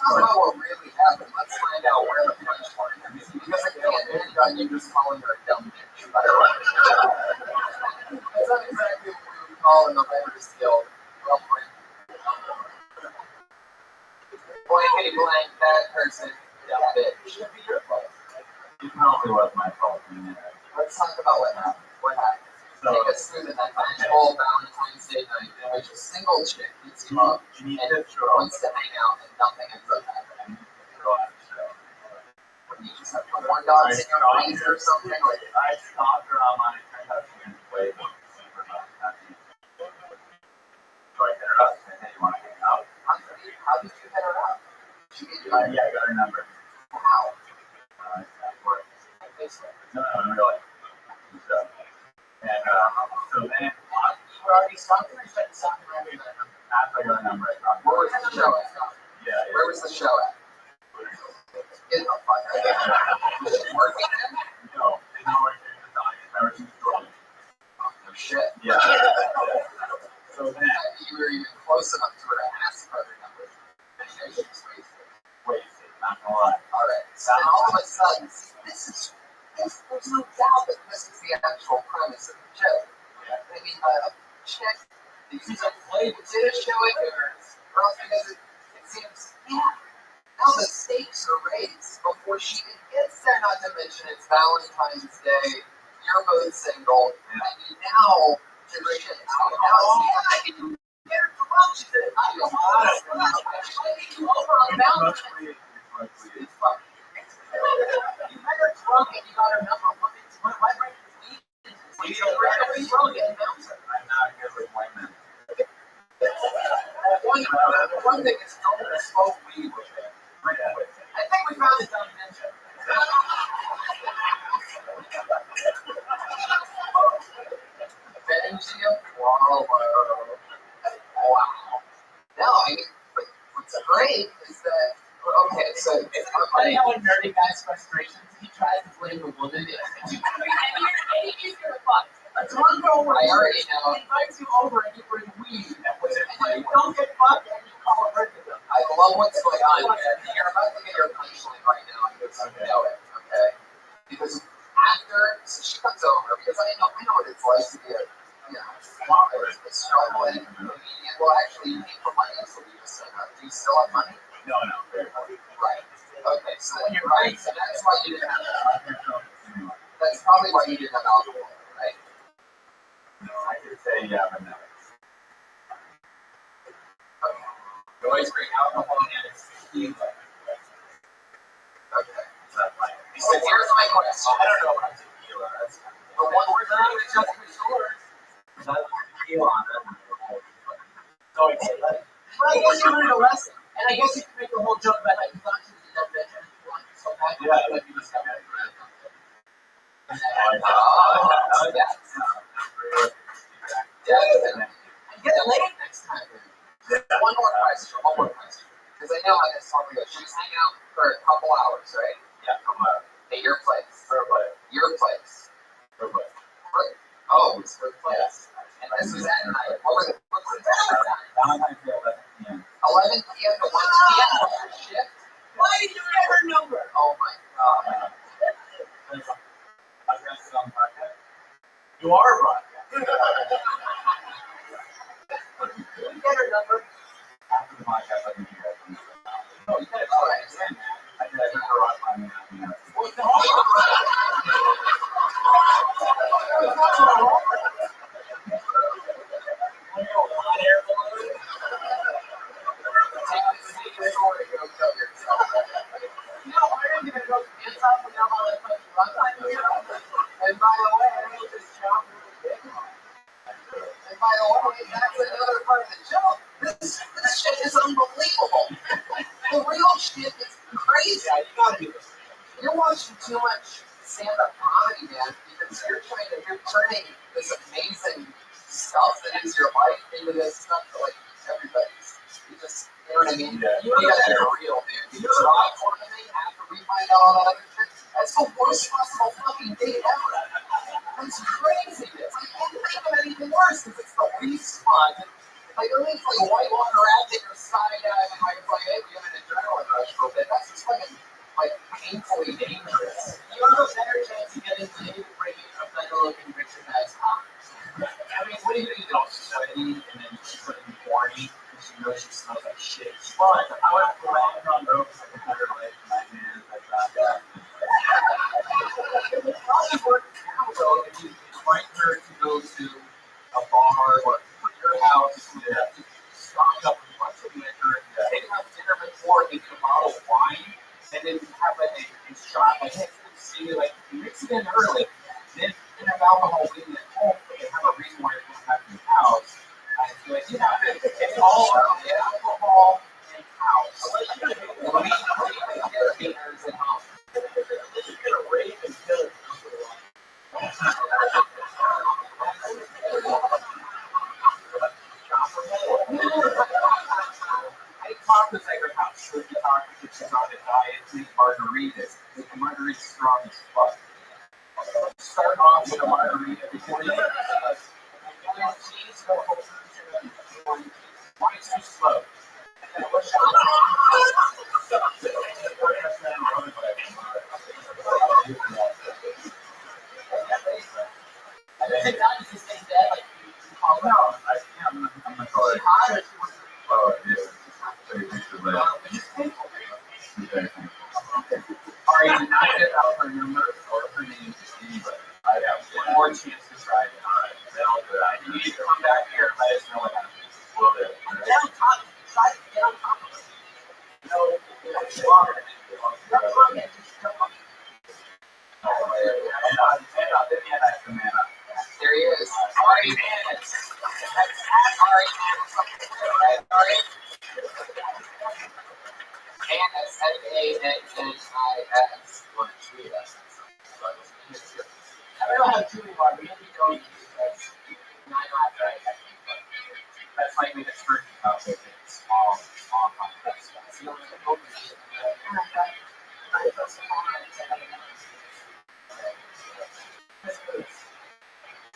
talk about what really happened. Let's find out where the punchline is. Because I can't end on you just calling her a dumb bitch. That's not exactly what we would call in the writer's guild. Girlfriend. Blankety blank, that person, dumb bitch. Should be your fault. It probably was my fault. Let's talk about what happened. What happened? So, take us through the night. Whole Valentine's Day night in which a single chick hits you up and wants to hang out and nothing ends up happening. What do you just have corn dogs in your freezer or something? Like, I stalked her online and turned out she didn't play super not happy. So I hit her up and said, hey, you want to hang out? How did you hit her up? She gave you yeah, I got her number. How? No, in real life. So, and so then, you already stalked her or you started stalking her after that? After I got her number, I talked to her. Where was the show at? Yeah. Where was the show at? Get the fuck out of here. Was she working then? No, they know where she's in the audience. Never seen the story. Oh, no shit. Yeah. So then, you were even close enough to her to ask for her number. And she was wasted. Wasted, not gonna lie. Alright, so all of a sudden, there's no doubt that this is the actual premise of the show. Yeah. I mean, a chick that you did a show at yours, or else because it seems, yeah, now the stakes are raised before she even gets there, not to mention it's Valentine's Day, you're both single, and you now do shit out. Now it's the get her drunk, she said, I don't know, you over on Valentine's Day. It's fucking you met her drunk and you got her number. Why bring weed into this? You don't bring her drunk and announce her. I'm not good with women. One thing is don't smoke weed with it. I think we found this on mention. Benji Apollo. Wow. No, I mean, what's great is that, okay, so it's funny how a nerdy guy's frustrations, he tries to blame the woman. And he's gonna fuck. A drunk over I already know. He invites you over and you bring weed. And you don't get fucked and you call it random. I love what's going on here. You're about to get your punchline right now because you know it, okay? Because after, so she comes over because I know what it's like to be a struggling. Well, actually, you need for money, so you just said, do you still have money? No, very hard. Right. Okay, so when you're right, so that's why you didn't have that's probably why you didn't have alcohol, right? No, I could say yeah, but no. Okay. You always bring alcohol and it's tequila. Okay. So here's my question. I don't know about tequila. The one we're doing is just for sure. That's tequila on it. So I guess you learned a lesson. And I guess you could make a whole joke about how you thought she was a dead bitch and you wanted so bad that you just got married. Get it late next time. One more question. Because I know how this song goes. She's hanging out for a couple hours, right? Yeah, come on. At your place. Her place. Your place. Her place. Oh, it's her place. And this was at night. What's the time? Valentine's Day, 11 p.m. 11 p.m. to 1 p.m. What's your shift? Why did you get her number? Oh my god. Podcast on podcast. You are right. Did you get her number? After the podcast, I can do that. No, you got it. All right. I can have her on my name. And by the way, I know this job really big. And by the way, that's another part of the joke. This shit is unbelievable. The real shit is crazy. Yeah, you gotta do this. You're watching too much stand-up comedy, man, because you're turning this amazing stuff that is your life into this stuff that like everybody's. You just, you know what I mean? Yeah. You gotta get real, dude. You drive for the thing after we find out all that other shit. That's the worst possible fucking day ever. That's craziness. I can't think of anything worse because it's the least fun. Like, at least like whitewater rafting or skydiving, like it's like, hey, we have an adrenaline rush for a bit. That's just fucking like painfully dangerous. You have a better chance of getting laid bringing a better looking picture as hot. I mean, what are you gonna do? All sweaty and then she's like horny and she knows she smells like shit. Well, I went land on ropes like a better life for my man. I thought that. It would probably work now though if you invite her to go to a bar or your house with stock up a bunch of liquor, take out dinner before, make a bottle of wine, and then have like a shot, like, hey, see, like, mix it in early, then have alcohol waiting at home, but they have a reason why you're going back to your house. And so, like, you have to take all around the alcohol and house. We get haters at home. Let's just get a rape and kill it. I talk with her about certain topics she's on a diet, make margaritas. Make the margarita strong as fuck. Start off with a margarita before you cheese, go whole foods, why it's too slow. There he is. Ari Mannis. That's at Ari Mannis on Twitter, right, Ari? Mannis, M-A-N-N-I-S. You want to tweet us? I don't have two anymore. We only know you. That's 9 left, right? That's like me, that's first topic. It's all complex stuff. So you don't have to focus on it.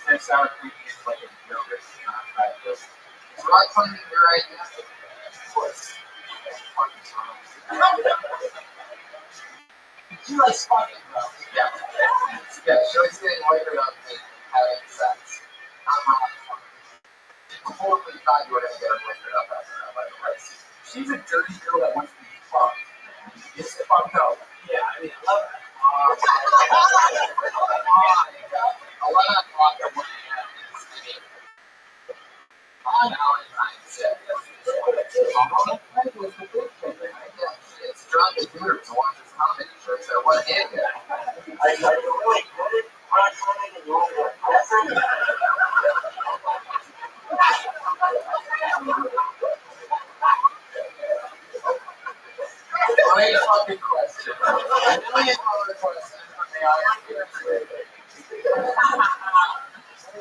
And sour cream is like a yogurt, not this. Is rock climbing your idea? Of course. She likes fucking though. Yeah. Yeah, she likes getting later up and having sex. Not rock. thought you were going to get her lifted up after that, by the way. She's a dirty girl that wants to be fucked. It's fucked up. Yeah, I mean, I love that. 11 o'clock at 1 a.m. On Valentine's Day. It's drunk as beer to watch his comedy shows at 1 a.m. Great fucking question. $1 million question from the audience.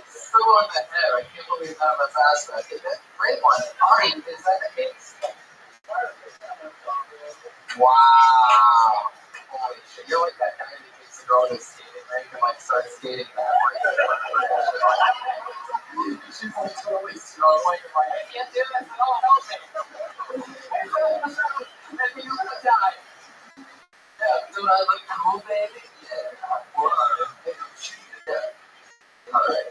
So on the head, I can't believe none of us asked that. Great one. Ari, is that the case? Wow. Holy shit. You're like that guy that takes a girl who's skating, right? You can like start skating that. She's like totally struggling. You're like, I can't do this. No, help me. And you would die. Yeah, do I look cool, baby? Yeah. Yeah. Alright.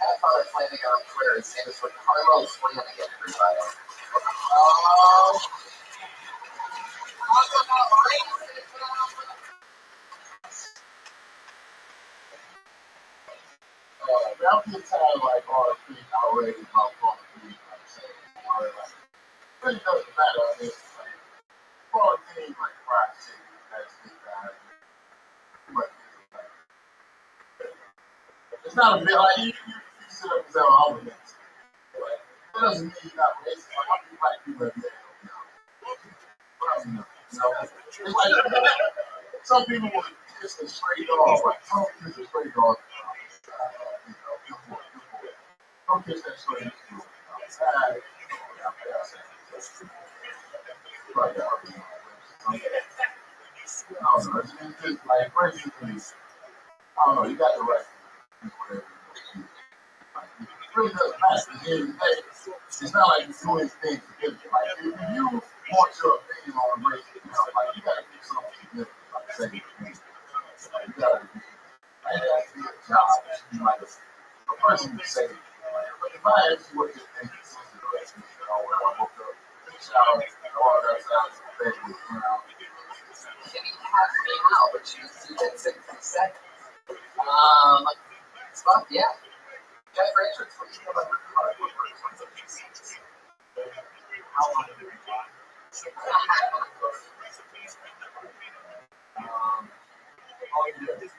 Have fun planning on Twitter and say this with Carlos Flanagan, everybody. Talk about racism. That was kind of like all pretty outrageous about calling police, like saying, like, really doesn't matter. I mean, like, calling things like crack shit, that's just bad. But it's not a bit like you sit up and say, oh, I'm racist. Like, that doesn't mean you're not racist. Like, how many black people have been? It's like some people will kiss a stray dog, like some kiss a stray dog. Don't kiss that stray dog. I don't know. It's just like basically, I don't know. You got the right. It really doesn't matter. At the end of the day, it's not like you're doing things together. Like if you want your opinion on race, like you gotta do something together. Like say, you gotta be. I have to be a job. Like a person to say. But if I ask you what you think, it's race, when I woke up, shower, all that sounds bad. Can you have me out? But you see that 60 seconds. Spot, yeah. Jeff Richards, what do you know about the car? How long have you been talking? All you do is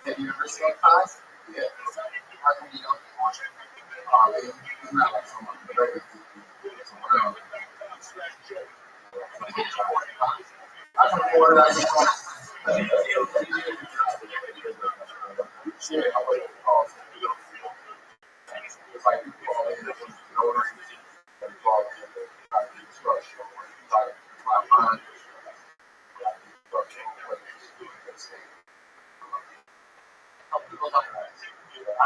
have you ever seen Taik? Yeah. How come you don't watch it? He's not like someone very around. I'm reported on the phone. Yeah, I would have called. It's like you call in the notaries, and you call in the construction, or you try to find construction, whether it's doing this thing. I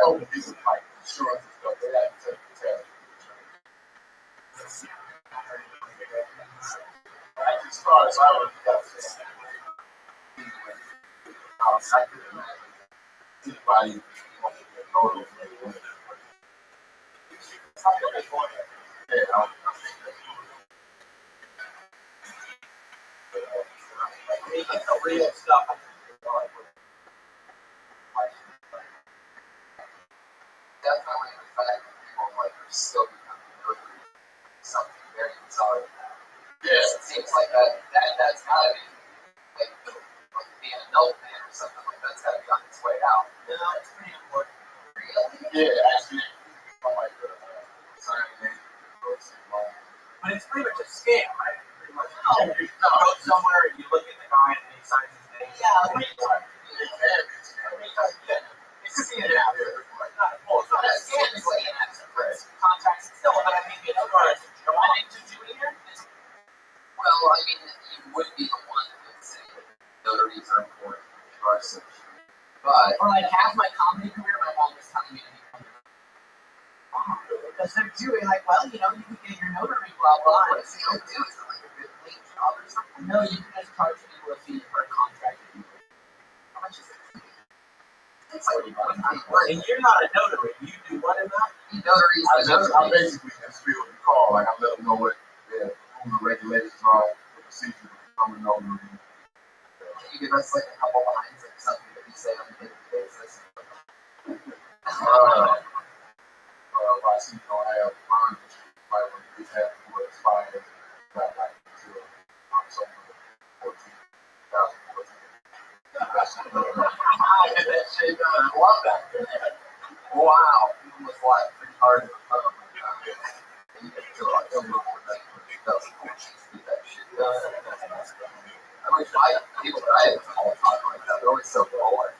don't do like insurance and stuff. They have to take the test. I just started, so I would have to say, I could imagine anybody wants to get notary. Yeah, I mean, it's the real stuff. Definitely the fact that people like are still becoming notary something very bizarre. Yeah. It seems like that's gotta be like being a notepad or something like that's gotta be on its way out. Yeah, it's pretty important. Really? Yeah, actually, I'm like signing but it's pretty much a scam, right? Pretty much. No. You go somewhere and you look at the guy and he signs his name. Yeah, pretty much. It could be an app. Not a full. It's not a scam. It's like an app. Contacts still, but I mean, as far as For like half my comedy career, my mom was telling me to become a because they're doing like, well, you know, you can get your notary, blah blah. What does he do? Is it like a good late job or something? No, you can just charge people a fee for a contract. How much is it? It's like and you're not a notary. You do what in that? Notaries. I basically just feel the call. Like I let them know what the regulations are, the procedure to become a notary. Can you give us like a couple lines of something that you say on a daily basis? I see you don't have funds, like when you just have to expire, not like until October 14th, 2014. That shit, I love that. Wow, it was like pretty hard to recover. You get to October 2014 to get that shit done. I wish people that I have all talk like that. They're always so bored.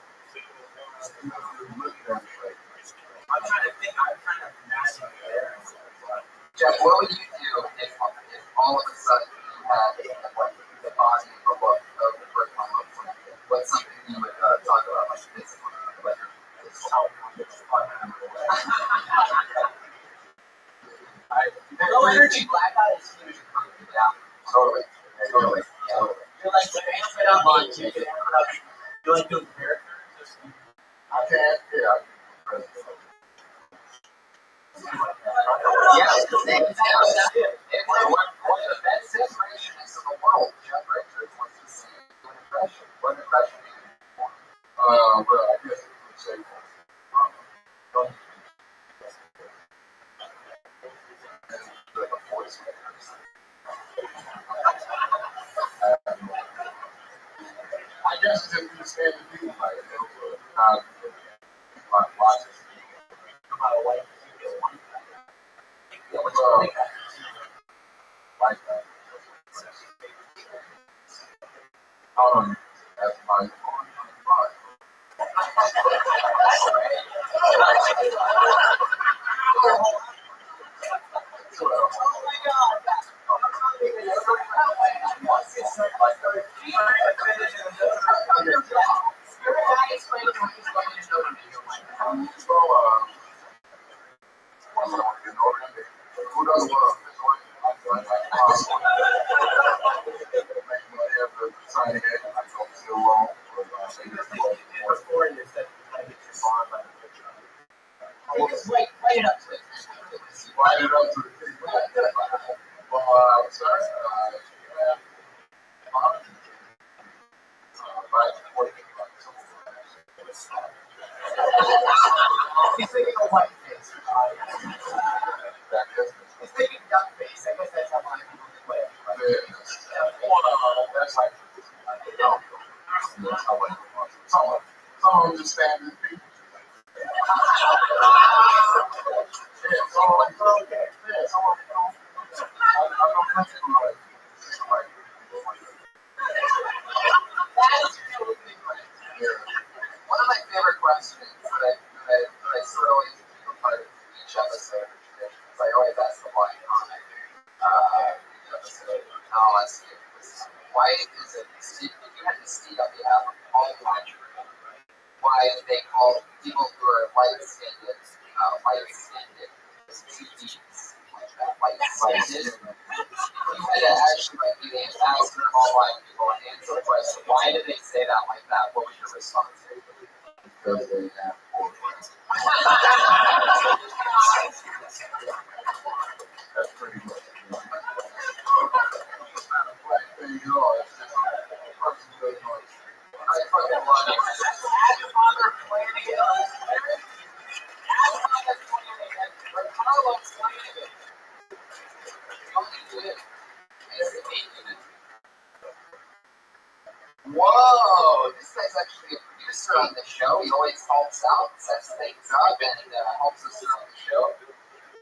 I'm trying to think. I'm trying to imagine there. Jeff, what would you do if all of a sudden you had like the body of a book of the first time of something? What's something you would talk about like this one? Like this how it's fun. Low energy black eye is huge. Yeah, totally. Yeah. You're like the answer on lunch. You like doing characters? I can't, yeah. Yes, the thing is, it's one of the best impressionists in the world. Jeff Richards wants to see an impression. What impression do you want? Well, I guess you could say Like a voice maker. I guess it's just understand the people like it. Watch it. Like that. That's my who doesn't want to sign it, I don't feel wrong. Play it up to it. Light it up to the sorry. He's thinking of white face. He's thinking duck face. I guess that's how black people play it. That's like someone just standing people. One of my favorite questions that I sort of always do a part of each episode of traditions, I always ask the blind comment episode, and I'll ask you this. Why is it, if you had to speak on behalf of all blind children, why they call people who are light-skinned, CDs, like that, light-skinned? You had to actually like be the ambassador of all blind people and answer the question, why did they say that like that? What was your response? Because they have poor friends. That's pretty much it. It's not a black thing at all. It's just a person doesn't know. I fucking love it. Whoa, this guy's actually a producer on the show. He always helps out, sets things up, and helps us throughout the show.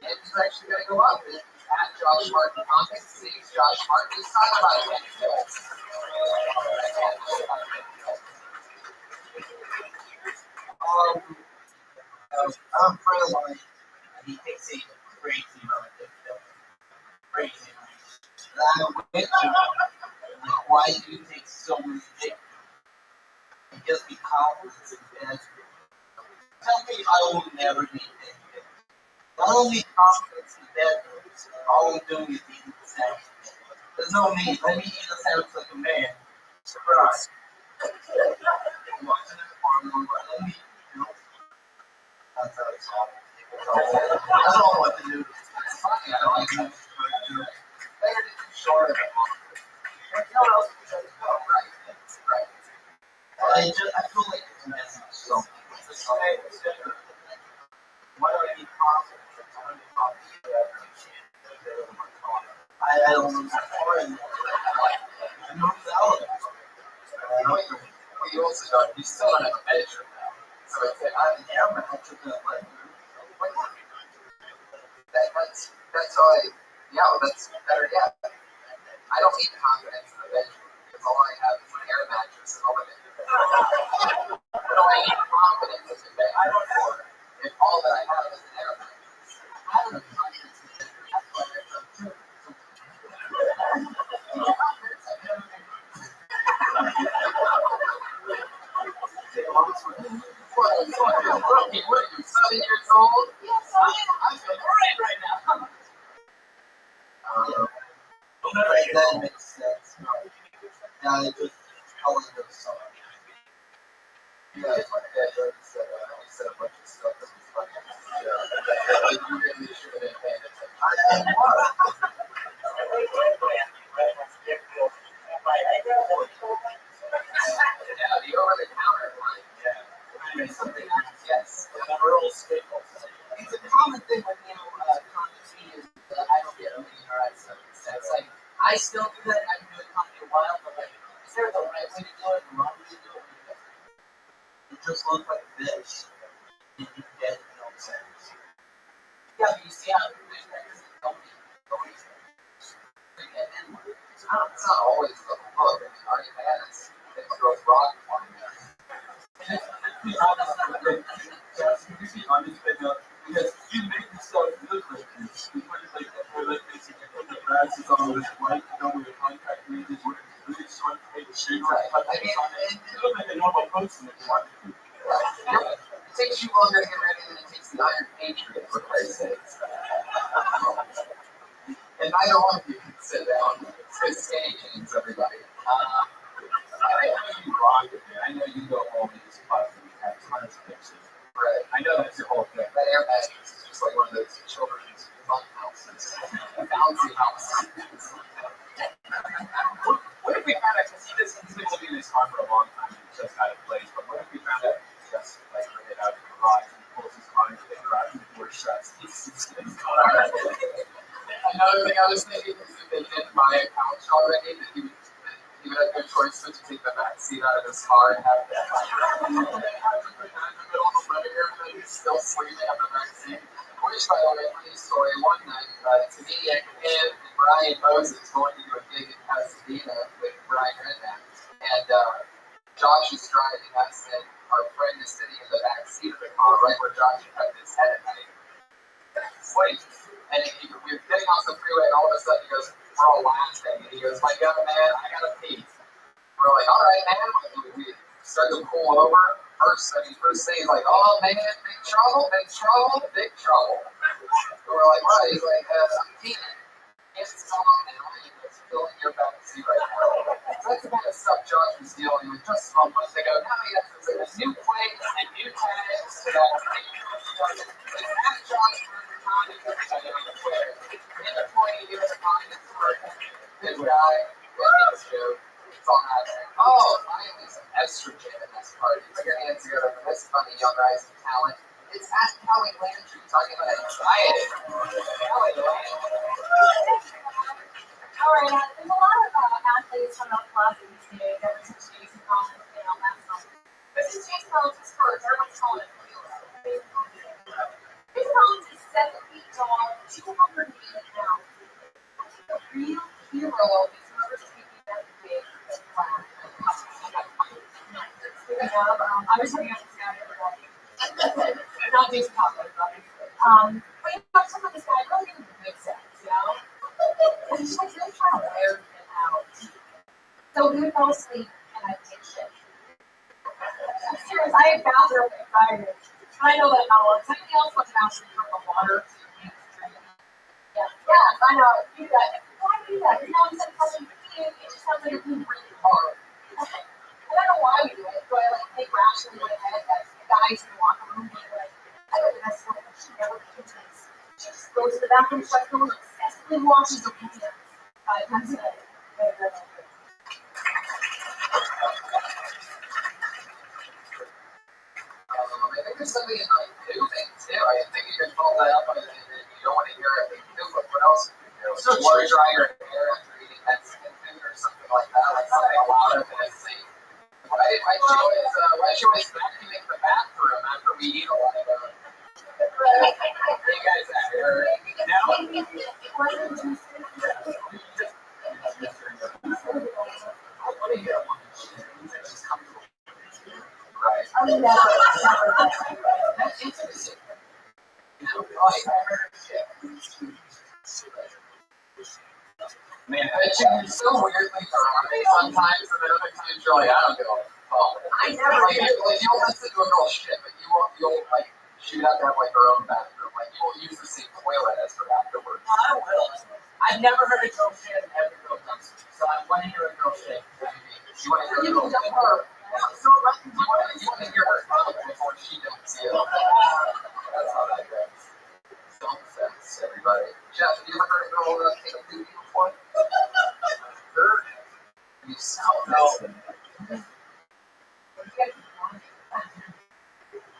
And he's actually going to go up. This is at Josh Martin Comics. See, Josh Martin. He's talking about it. I'm a friend of mine, and he thinks he's crazy about this film. Crazy. And I went to him, like, why do you take so many pictures? And just because it's tell me I will never be anything. Not only confidence in bed moves, all I'm doing is eating the sandwich. There's no need. Let me eat a sandwich like a man. Surprise. I'm watching the farm number. Let me, that's how it's all. That's all I want to do. It's funny. I don't like to do. Better to do short of it. No one else can just go. Right. Right. I feel like it's messy. So, why do I need confidence? I don't need confidence. I don't lose the point. I know the elements. Well, you also don't, you still don't have a measure now. So it's like, I'm an airman, I took that like, that's all that's better yet. I don't need confidence in the bedroom because all I have is an air mattress and all of it. What do I need confidence in the bed? I don't know. If all that I have is an air mattress. I don't have confidence in the bedroom. That's why I have two. What are you, 7 years old? Yes, I'm great right now. Right, that makes sense. Now they just telling them so. You guys like that, you said a bunch of stuff that was funny. You really should have been paying attention. I was. Yeah, the over-the-counter one. Yeah. Something else, yes. Rural staples. It's a common thing when, company is I don't get a million or sense. Like, I still do that. I've been doing company a while, but like, is there the right way to do it, the wrong way to do it? It just looks like this. And you get no sense. Yeah, but you see how there's records that don't need it's not always the look. I mean, already had it. It throws rock on me. Because you make yourself look like this. You put it like that, like this, and you put the glasses on with white, with your contact lenses, with really short, fake shades. Right. I mean, you look like a normal person if you want to. It takes you longer to get ready than it takes the Iron Patriot, for Christ's sake. And neither one of you can sit down. It's skinny jeans, everybody. I know you rock it, man. I know you go home and just fuck and have tons of pictures. Right. I know that's your whole thing. That air mattress is just like one of those children's fun houses. Bouncy houses. What if we found out, because he's been living in this car for a long time and just out of place, but what if we found out he's just like right out of the garage and pulls his car into the garage and the door shuts? Another thing I was thinking is if they didn't buy a couch already, that he would have no choice but to take the back seat out of his car and have that. In the middle of the living room, and he's still sleeping on the back seat. Which, by the way, funny story, one night, to me and Brian Moses going to do a gig in Pasadena with Brian Redman. And Josh is driving us, and our friend is sitting in the back seat of the car, right where Josh had his head at night. Sleep. And we were getting off the freeway, and all of a sudden he goes, we're all laughing, and he goes, my God, man, I gotta pee. We're like, all right, man. We started to pull over. First thing, he's like, oh, man, big trouble. And we're like, what? He's like, I'm peeing. It's on, and it's filling your back seat right now. So that's the kind of stuff Josh was dealing with just a month ago. Now he has a new place and new tenants to that. It's not Josh in the 20 years of kindness, good guy, it's all happening. Oh, finally some estrogen in this party. Put your hands together for this funny young rising talent. It's at Kelly Landry talking about anxiety. Kelly Landry. All right, there's a lot of athletes from El Plaza these days that are chasing college and all that stuff. But since Chase Collins is first, everyone's calling it real. Chase Collins is 7 feet tall, 280 pounds. The real hero is whoever's taking that big class. Speaking of, I was hanging out with this guy every day. Not Jason Collins, obviously. But some of this guy really didn't make sense, And he's like really trying to wear him out. So he would fall asleep and I'd take shit. I'm serious, I had bathroom anxiety. I know that now. Does anybody else want to ask me for the water? Yeah, I know. You do that. Why do that? You know, instead of touching your feet, it just sounds like you're being really hard. I don't know why we do it. Do I like think rationally in my head that guys in the locker room being like, I don't know, that's something she never contains. She just goes to the bathroom, starts going obsessively washes her hands 5 times a day. I think there's something in like new things too. I think you can pull that up and you don't want to hear it. But what else? So water dry your hair after eating Mexican food or something like that. Like something a lot of it. Why should we vacuuming the bathroom after we eat a lot of it? You guys out here now? What do you get? Right. That's intimacy. Man, you're so weirdly neurotic sometimes, and then other times you're like, I don't give a fuck. I never you'll listen to a girl shit, but you'll like, she would have to have like her own bathroom. Like, you won't use the same toilet as her afterwards. I will. I've never heard a girl shit and every girl does. So I want to hear a girl shit. You want to hear a girl shit? You want to hear her talk before she dumps you. That's how that goes. Don't sense, everybody. Jeff, have you ever heard a girl take a poopy before? Heard? You sound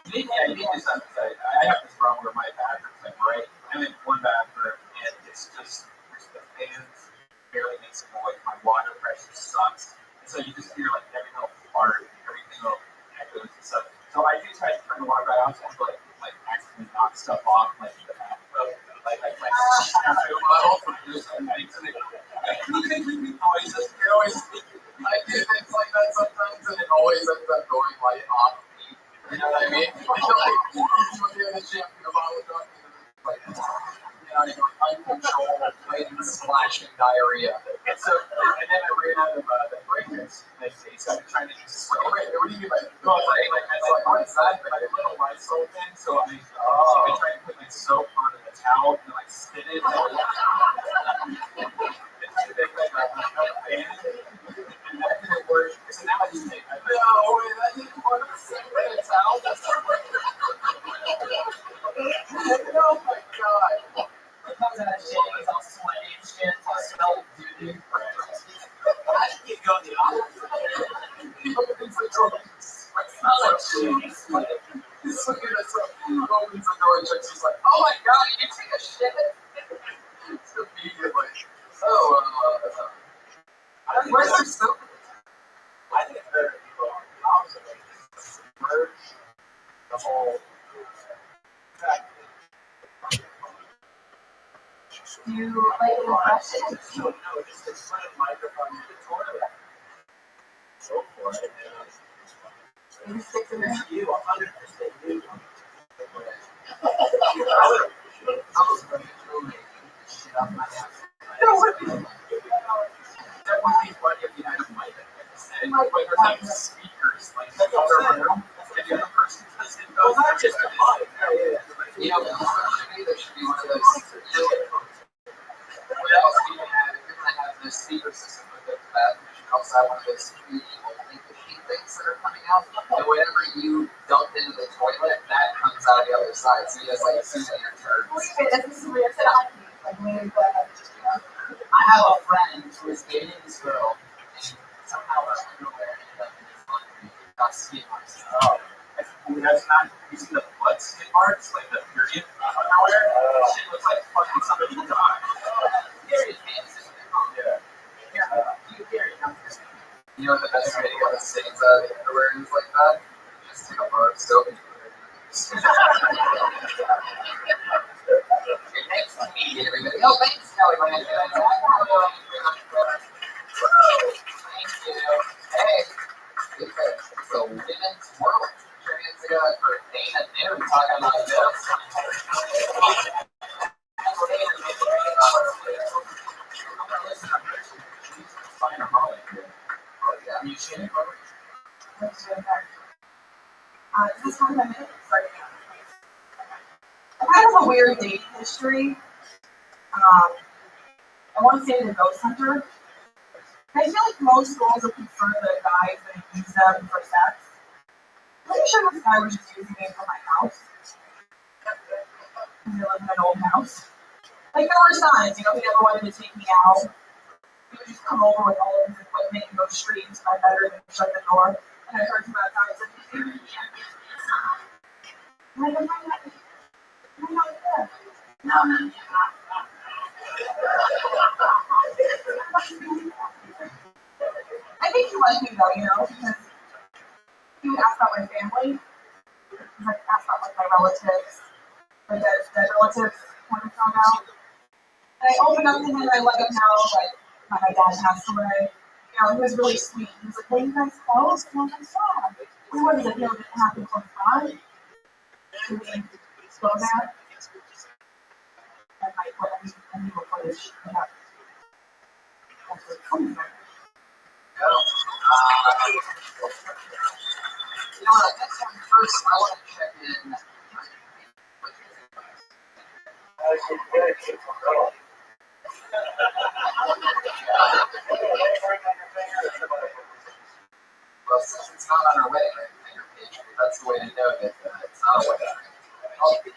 You need to emphasize. I have this problem where my bathroom's like right. I'm in one bathroom and it's just the fans barely makes a noise. My water pressure sucks. And so you just hear like every little fart, everything little echoes and stuff. So I do try to turn the water right off so I can like accidentally knock stuff off like the bathtub. Like noises. It always I do things like that sometimes and it always ends up going like off beat. You know what I mean? You hear the shit from the bottle of like, you're like uncontrolled, blatant splashing diarrhea. And then I ran out of the breakers. So I'm trying to just Wait, what do you mean by no, what's that? Like a little Lysol thing. So I've been trying to put like soap on the towel and like spin it. And that didn't work. So now I just take that. no, wait, that didn't work. With a towel? That's not working. Oh my god. It comes out of shit, it's all sweaty and shit, it's all smell of doo-doo. I think you go the opposite. I smell like cheese. He's looking at some opens the door and checks. He's like, oh my god, you take a shit? It's immediately. Where's their soap? I think it's better if you go on the opposite way. Merge the whole fact. Do you like an impression? No, just to put a microphone in the toilet. Go for it. You stick to it. You 100% you. I was going to throw shit out my ass. That would be funny if you had a mic. And like there's like speakers, like the other room, and the other person doesn't go. Well, not just a mic. You know, there should be one of those. What else do you have? If you're going to have this speaker system with that, you should also have one of those 3D sheet things that are coming out. And whatever you dump into the toilet, that comes out the other side. So you guys like see your turns. I have a friend who was dating this girl, and somehow her underwear ended up in his laundry. Got skin marks. Oh, that's not. You see the blood skin marks, like the period underwear? Shit looks like fucking somebody died. Period pants, isn't it? Yeah. You period. You know what the best way to get the stains out of the underwear is like that? Just take a bar of soap and put it in. Thanks to me, everybody. Oh, thanks, Kelly. Thank you. Hey, it's a women's world. Trans for Dana Newton talking about this. Is this 25 minutes? kind of a weird dating history. I want to say the ghost hunter. I feel like most girls would prefer the guys that use them for sex. Pretty sure this guy was just using me for my house. Because I live in an old house. Like, there were signs, he never wanted to take me out. He would just come over with all of his equipment and go straight into my bedroom and shut the door. And I heard him outside and said, I'm like, I'm not there. No. I think he liked me though, because he would ask about my family. He would ask about like my relatives, my dead relatives when I found out. And I opened up to him and I let him know like my dad passed away. He was really sweet. He was like, "Well, you guys close?" And I was like, "Yeah." We wanted to know that it happened close by. So we go there. And I put any footage about that's where it comes from. Next time first, I want to check in. Well, since it's not on our wedding page, that's the way to know that it's not a wedding.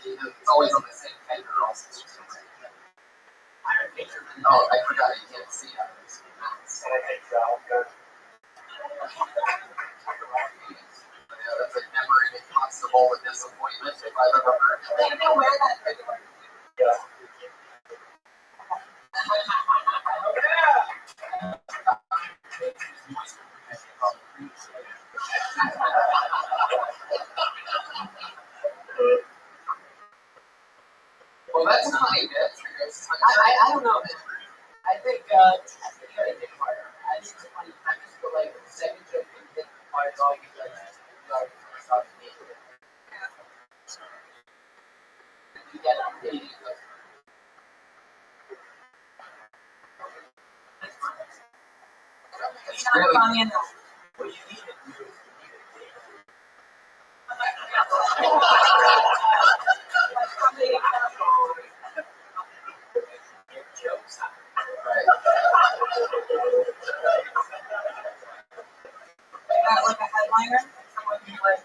It's always on the same finger. Also. Oh, I forgot you can't see it. That's a never-ending constable with disappointment if I've ever heard. They don't wear that anymore. Yeah. Well, that's funny, man. I don't know, man. I think you gotta get fire. I think it's funny. I just feel like the second joke can hit the fire dog, you guys stop me. You get it. It's not funny enough. Like a headliner, someone who like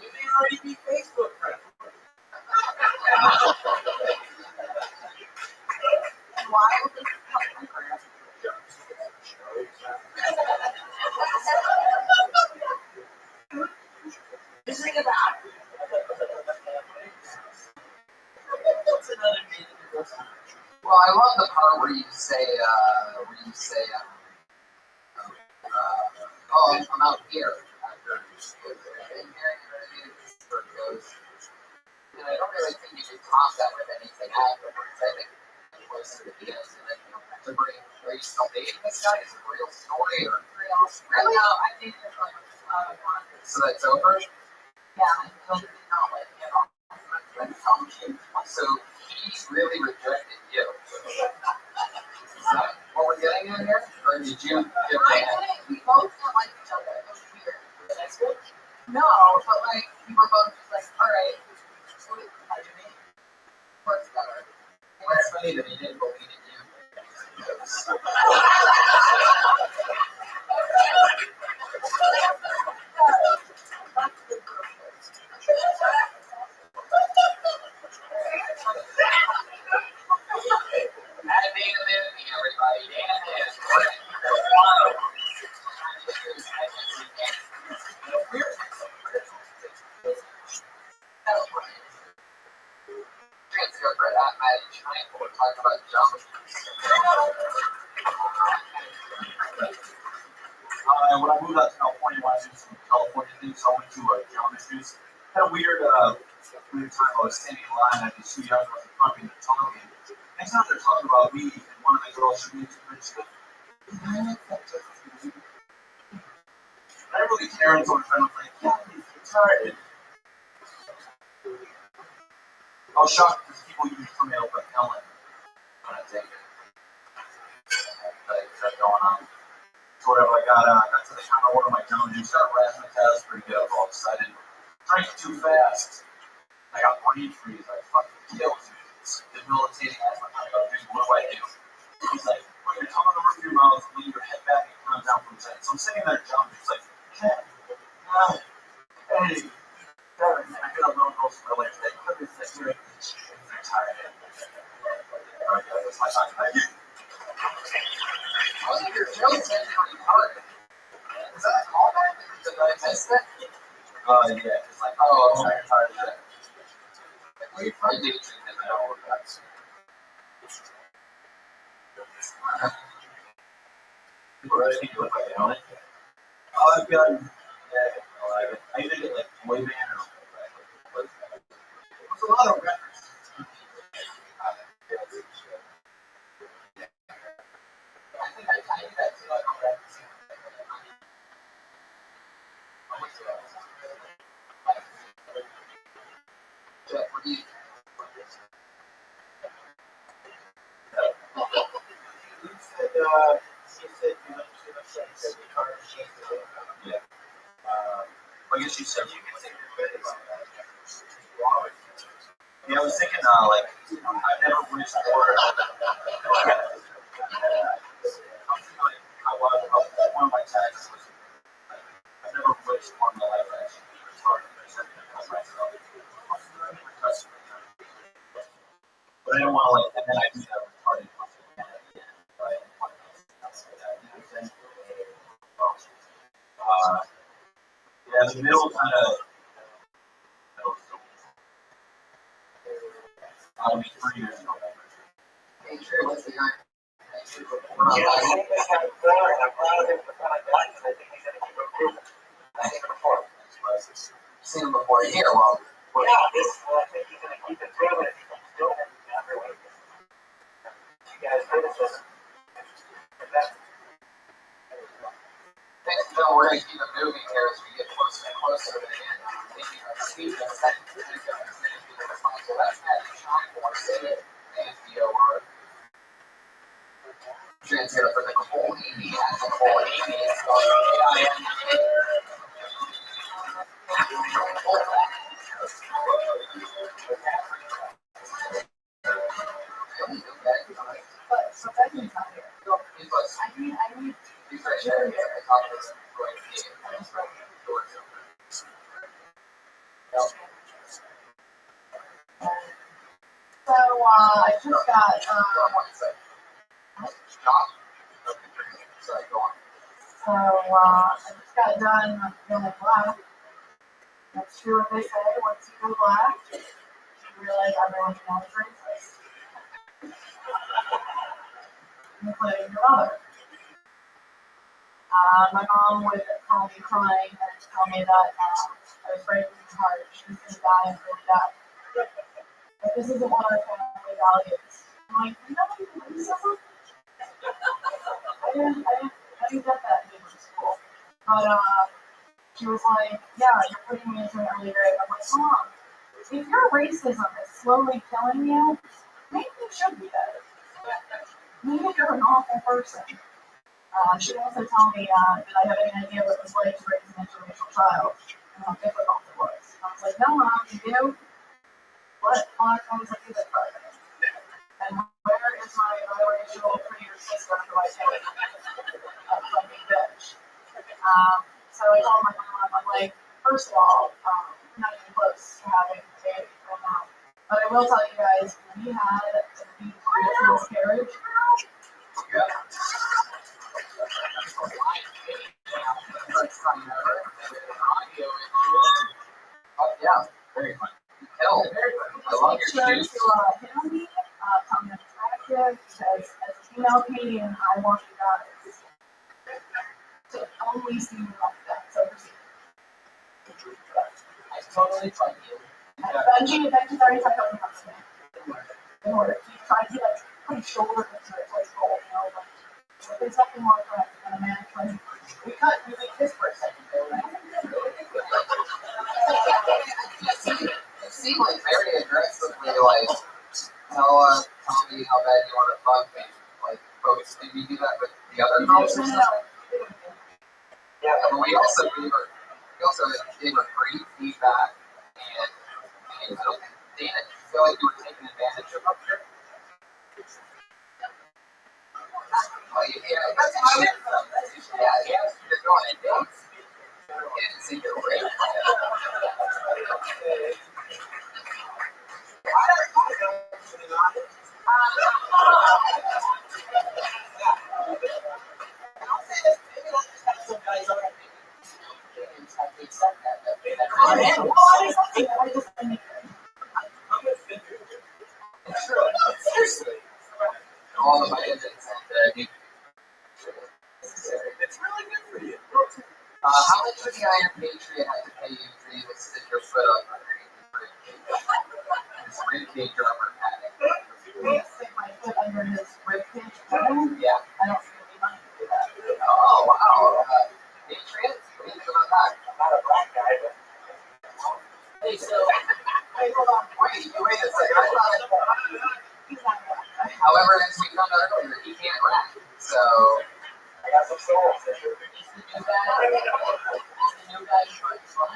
You may already be Facebook friends. and why? Just think about it. Well, I love the part where you say, oh, I'm out here. After in here, and I don't really think you can top that with anything afterwards. I think close to the end, and then to bring where you still dating this guy is a real story, or really? No, I think it's like So that's over. yeah, I feel not like it all. So he really rejected you. Is that what we're getting at here? Or did you give We both don't like each other. It was weird. That's good. No, but like we were both just like, all right, what is that to me? Works better. Well, it's funny that he didn't believe in you. And when I moved out to California, when I did some California things, so I went to Jamba Juice. Had a weird time. I was standing in line at these two young girls in front of me, they're talking. Next time they're talking about me, and one of the girls she mentioned, I didn't really care until I was like, yeah, it's alright. I was shocked because people usually come out with Ellen when I take it. Like, going on. So whatever, I got to the counter, ordered my Jones juice, started razzmatazz, pretty good. All of a sudden, drank too fast. I got brain freeze. I fucking killed him. It's debilitating asthma. I go, dude, what do I do? He's like, put your tongue on the roof of your mouth, lean your head back, and calm down for a second. So I'm sitting there, John, he's like, hey, Kevin, I got a little girl earlier today. Put this thing here. I'm tired. All right, guys, that's my time. Thank you. Wasn't your joke pretty hard? Is that a callback? Did I miss that? Yeah, it's like, oh, I'm tired of that. We probably did it in the hour, guys. People really think you look like you, oh, I've got, I either get like boy band or there's a lot of records. I think I did that too. I don't know. Jeff, what do you? Yeah. I guess you said you can think about that. Yeah, I was thinking, I've never wished for one of my taxes was, I've never wished on my life actually be retarded. I said because myself. But I don't want to, and then I do that retarded person again at the end. But I don't want to say that. You know what I'm saying? Yeah, the middle kind of, I'll be 3 years ago. Hey, Trey, what's the guy? Yeah, I think they have a player, and I'm proud of him for kind of that, because I think he's going to keep improving. I think before. Seen him before here. Well, yeah, I think he's going to keep improving. He's still everywhere. You guys criticism. thanks, Bill. We're going to keep it moving here as we get closer and closer to the end. Thinking of Steve, the second to so that's at Sean Morrissey and VOR. Translator for the Cole Amy at the Cole Amy. So that means not here. I need. He's right there. So I just got So I just got done going black. That's true what they say. Once you go black, you realize everyone knows racist, including your mother. My mom would call me crying and tell me that I was breaking her heart. She was going to die and really die. But this isn't what our family values. I'm like, you know what racism? I didn't get that in middle school. But she was like, yeah, you're putting me into an early grade. I'm like, Mom, if your racism is slowly killing you, maybe you should be better. Maybe you're an awful person. She also told me, did I have any idea what it was like to raise an interracial child and how difficult it was. I was like, no, Mom, you do? What black things are you that president? And where is my biracial prettier sister who I take? That fucking bitch. So I told my mom, I'm like, first of all, not even close to having a baby right now. But I will tell you guys, we had a beautiful miscarriage. Yeah, very fun. Hell, I love your shoes. Hit on me, tell me I'm attractive, because as a female Canadian, I want you guys to only see me like that. So proceed. I totally tried you. Benji's already tried helping me. In order, he tried to like put his shoulder into it, like roll, you know, but there's nothing more attractive than a man trying to. We make this for a second, right? You seem like very aggressively like tell me how bad you want to fuck me. Like, folks, did you do that with the other girls? No. Yeah, but we also gave her great feedback, and Dana, do you feel like you were taking advantage of her? Oh, yeah, that's how it is. Yeah, he asked you to go on a date. He didn't say you're great. Seriously. All of my evidence and it's really good for you. How much would the Iron Patriot have to pay you for you to stick your foot up underneath his ribcage armor padding? Stick my foot under his ribcage. Yeah. I don't see any money to do that. Oh, wow. Patriots? What do you think about that? I'm not a black guy, but. Hey, so. Hey, hold on. Wait a second. I thought. However, as we found out earlier, he can't rap. So. I got some souls. He's the new guy. Trying to fly.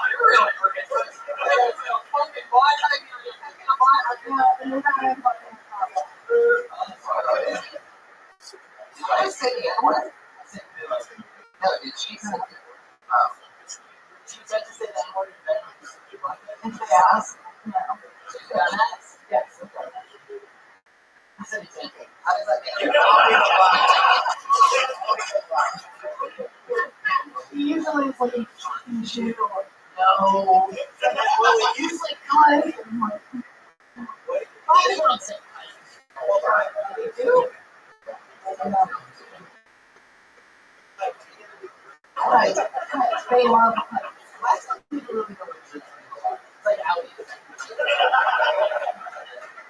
You're really freaking fucking black. Did I say the N-word? No, did she say it? Oh. She tried to say the N-word in bed. Yes. No. She's done that? Yes. I said exactly. How does that make you He usually is like, fucking shit or no. he's like, guys. I'm like, I don't say they do. Right. They love Why some people really know what it's like out here?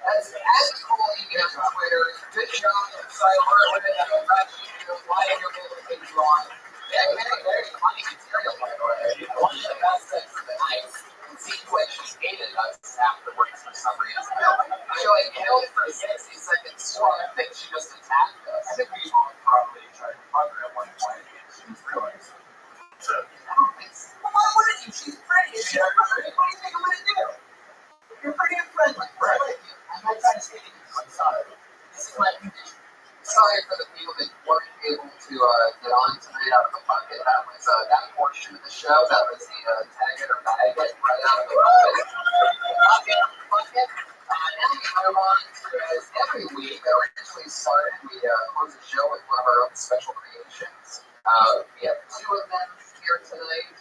As Cole Egan on Twitter, good job, Cyber, why are you able to take you on? Yeah, very funny material, by the way. One of the best things of the night. It seems like she hated us afterwards for some reason. She like held for 60 seconds strong. I think she just attacked us. I think we all probably tried to fuck her at one point. She was realized. I don't think so. Well, why wouldn't you? She's pretty. What do you think I'm gonna do? You're pretty and friendly. Right. I'm not trying to say anything. I'm sorry. This is my condition. Sorry for the people that weren't able to get on tonight out of the bucket. That was that portion of the show. That was the tag it or bag it right out of the bucket. Now we move on to, as every week, originally started, we close the show with one of our own special creations. We have two of them here tonight.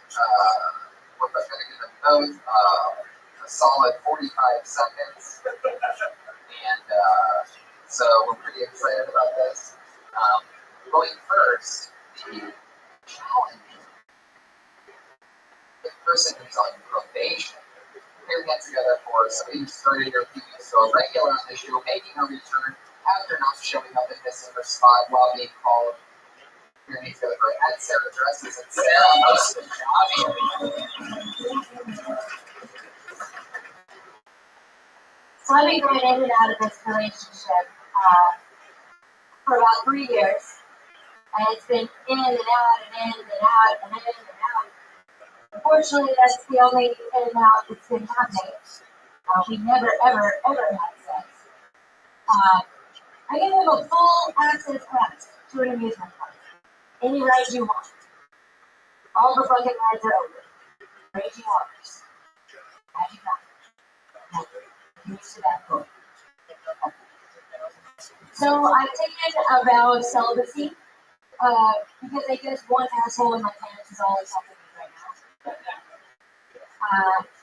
We're going to give them both a solid 45 seconds. And so we're pretty excited about this. Going first, the challenge. The person who's on probation. We're getting together for somebody who started their TV so regular on the show, making a return after not showing up in this other spot while being called. We're getting together for at Sarah Dresses, and Sarah most of the job here. So I've been going in and out of this relationship for about 3 years. And it's been in and out and in and out and in and out. Unfortunately, that's the only in and out that's been happening. We never, ever, ever had sex. I give him a full access pass to an amusement park. Any ride you want. All the fucking rides are open. Raging waters. Magic Mountain. Used to that book. So I've taken a vow of celibacy because I guess one asshole in my pants is all that's happening right now.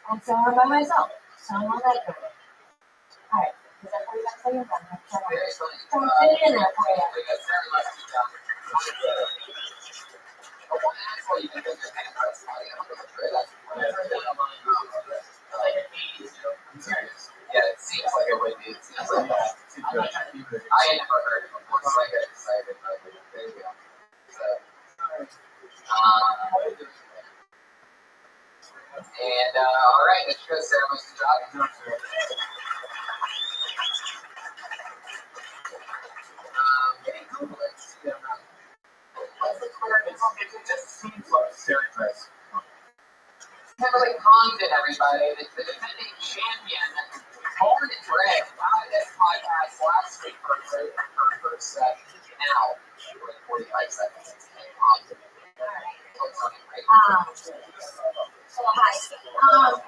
And so I'm by myself. So I'm on that journey. Alright, is that what you got to say? I'm trying to fit it in there for you. Yeah, it seems like it would be. It seems like that. I had never heard it before, so I got excited. But there you go. So, and all right, let's go, Sarah. What's the job? The defending champion, Born and Bred, wow, this podcast last week for her first set. Now, we're at 45 seconds. So hi.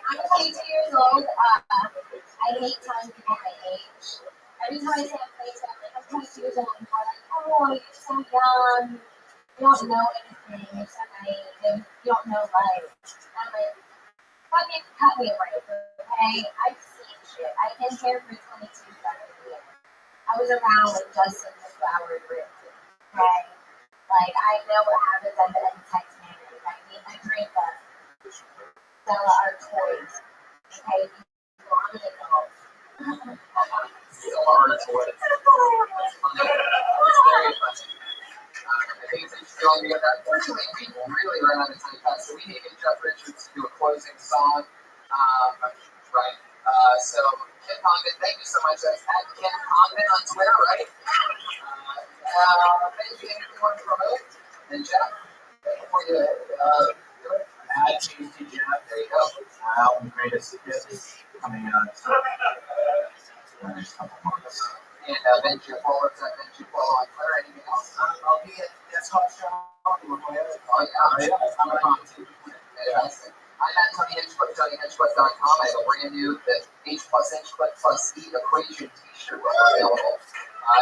I'm 22 years old. I hate telling people my age. Every time I say I'm 22, I'm like, I'm 22 years old. And they're like, oh, you're so young. You don't know anything. You're so naive. You don't know life. I'm like, cut me a break, okay? I've seen shit. I've been here for 22 fucking years. I was around when Justin the Flower ripped it, okay? Like, I know what happens at the end of Titanic. I drink that. Stella our toys. Okay, I'm an adult. Stella our toys. That's very funny. I think it's interesting to get that. Fortunately, we really ran out of time fast, so we needed Jeff Richards to do a closing song. Right. So, Ken Condon, thank you so much. That's at Ken Condon on Twitter, right? Thank you. Anything you want to promote? And Jeff, before you do it? At Tasty Jeff. There you go. Album Greatest Hits coming out in the next couple months. And Venture Follow, Venture Follow on Twitter. Anything else? I'll be at That's Hot Show. Oh, yeah. I'm fantastic. I'm at Tony Hinchcliffe, TonyHinchcliffe.com. I have a brand new H plus Hinchcliffe plus E equation t-shirt available.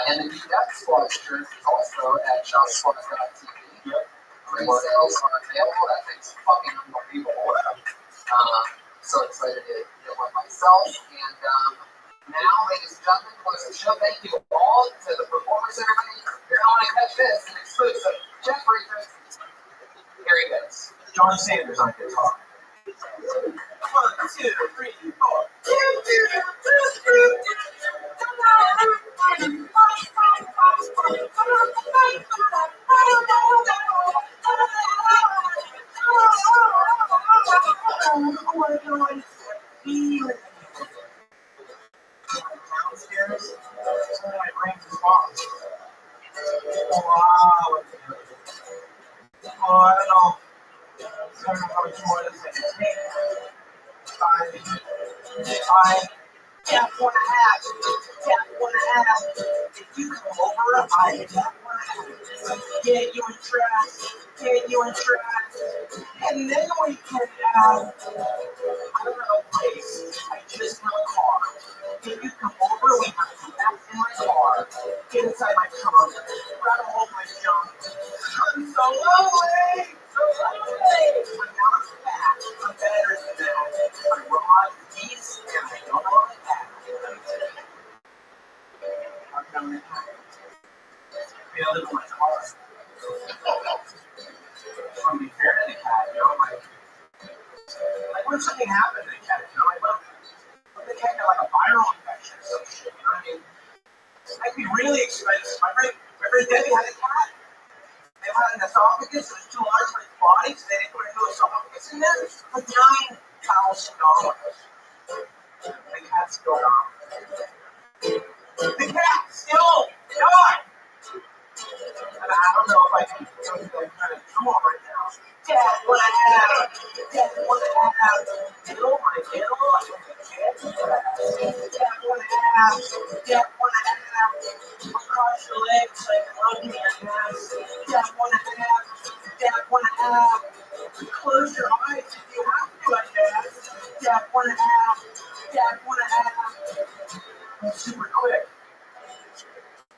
And the new Death Squad shirt is also at shopsquad.tv. Pre-sales are available. That thing's fucking unbelievable. So excited to get one myself. And now, ladies and gentlemen, close the show. Thank you all to the performers, everybody. You're going to want to catch this, an exclusive. Jeff Richards. Here he goes. John Sanders on guitar. 1, 2, 3, 4. Downstairs, someone brings his mom. Wow. Oh, I don't know. I don't know how much more this is. I tap 1.5. Tap 1.5. If you come over, I tap 1.5. Get you in track. Get you in track. And then we can I don't know a place. I just know a car. Can you come over? We can come back in my car. Get inside my trunk. Grab a hold of my junk. I'm so lonely. So lonely. I'm not fat. I'm better than that. I'm raw, peace, and I don't know what that. I'm coming in. I live in my car. I'm being fair to the cat, you know, like what if something happened to the cat, you know, like what if the cat got like a viral infection or some shit, you know what I mean? That'd be really expensive. My friend Debbie had a cat. They had an esophagus, it was too large for its body, so they didn't put a new esophagus in there. It was $9,000. The cat's still gone. The cat still gone! And I don't know if I can go to that kind of draw right now. Dad, what I have. Dad, what I have. Middle, my middle. I want the cat. Dad, what I have. Dad, what I have. Across your legs like a love in your ass. Dad, what I have. Dad, what I have. Close your eyes if you have to, I guess. Dad, what I have. Dad, what I have. Super quick.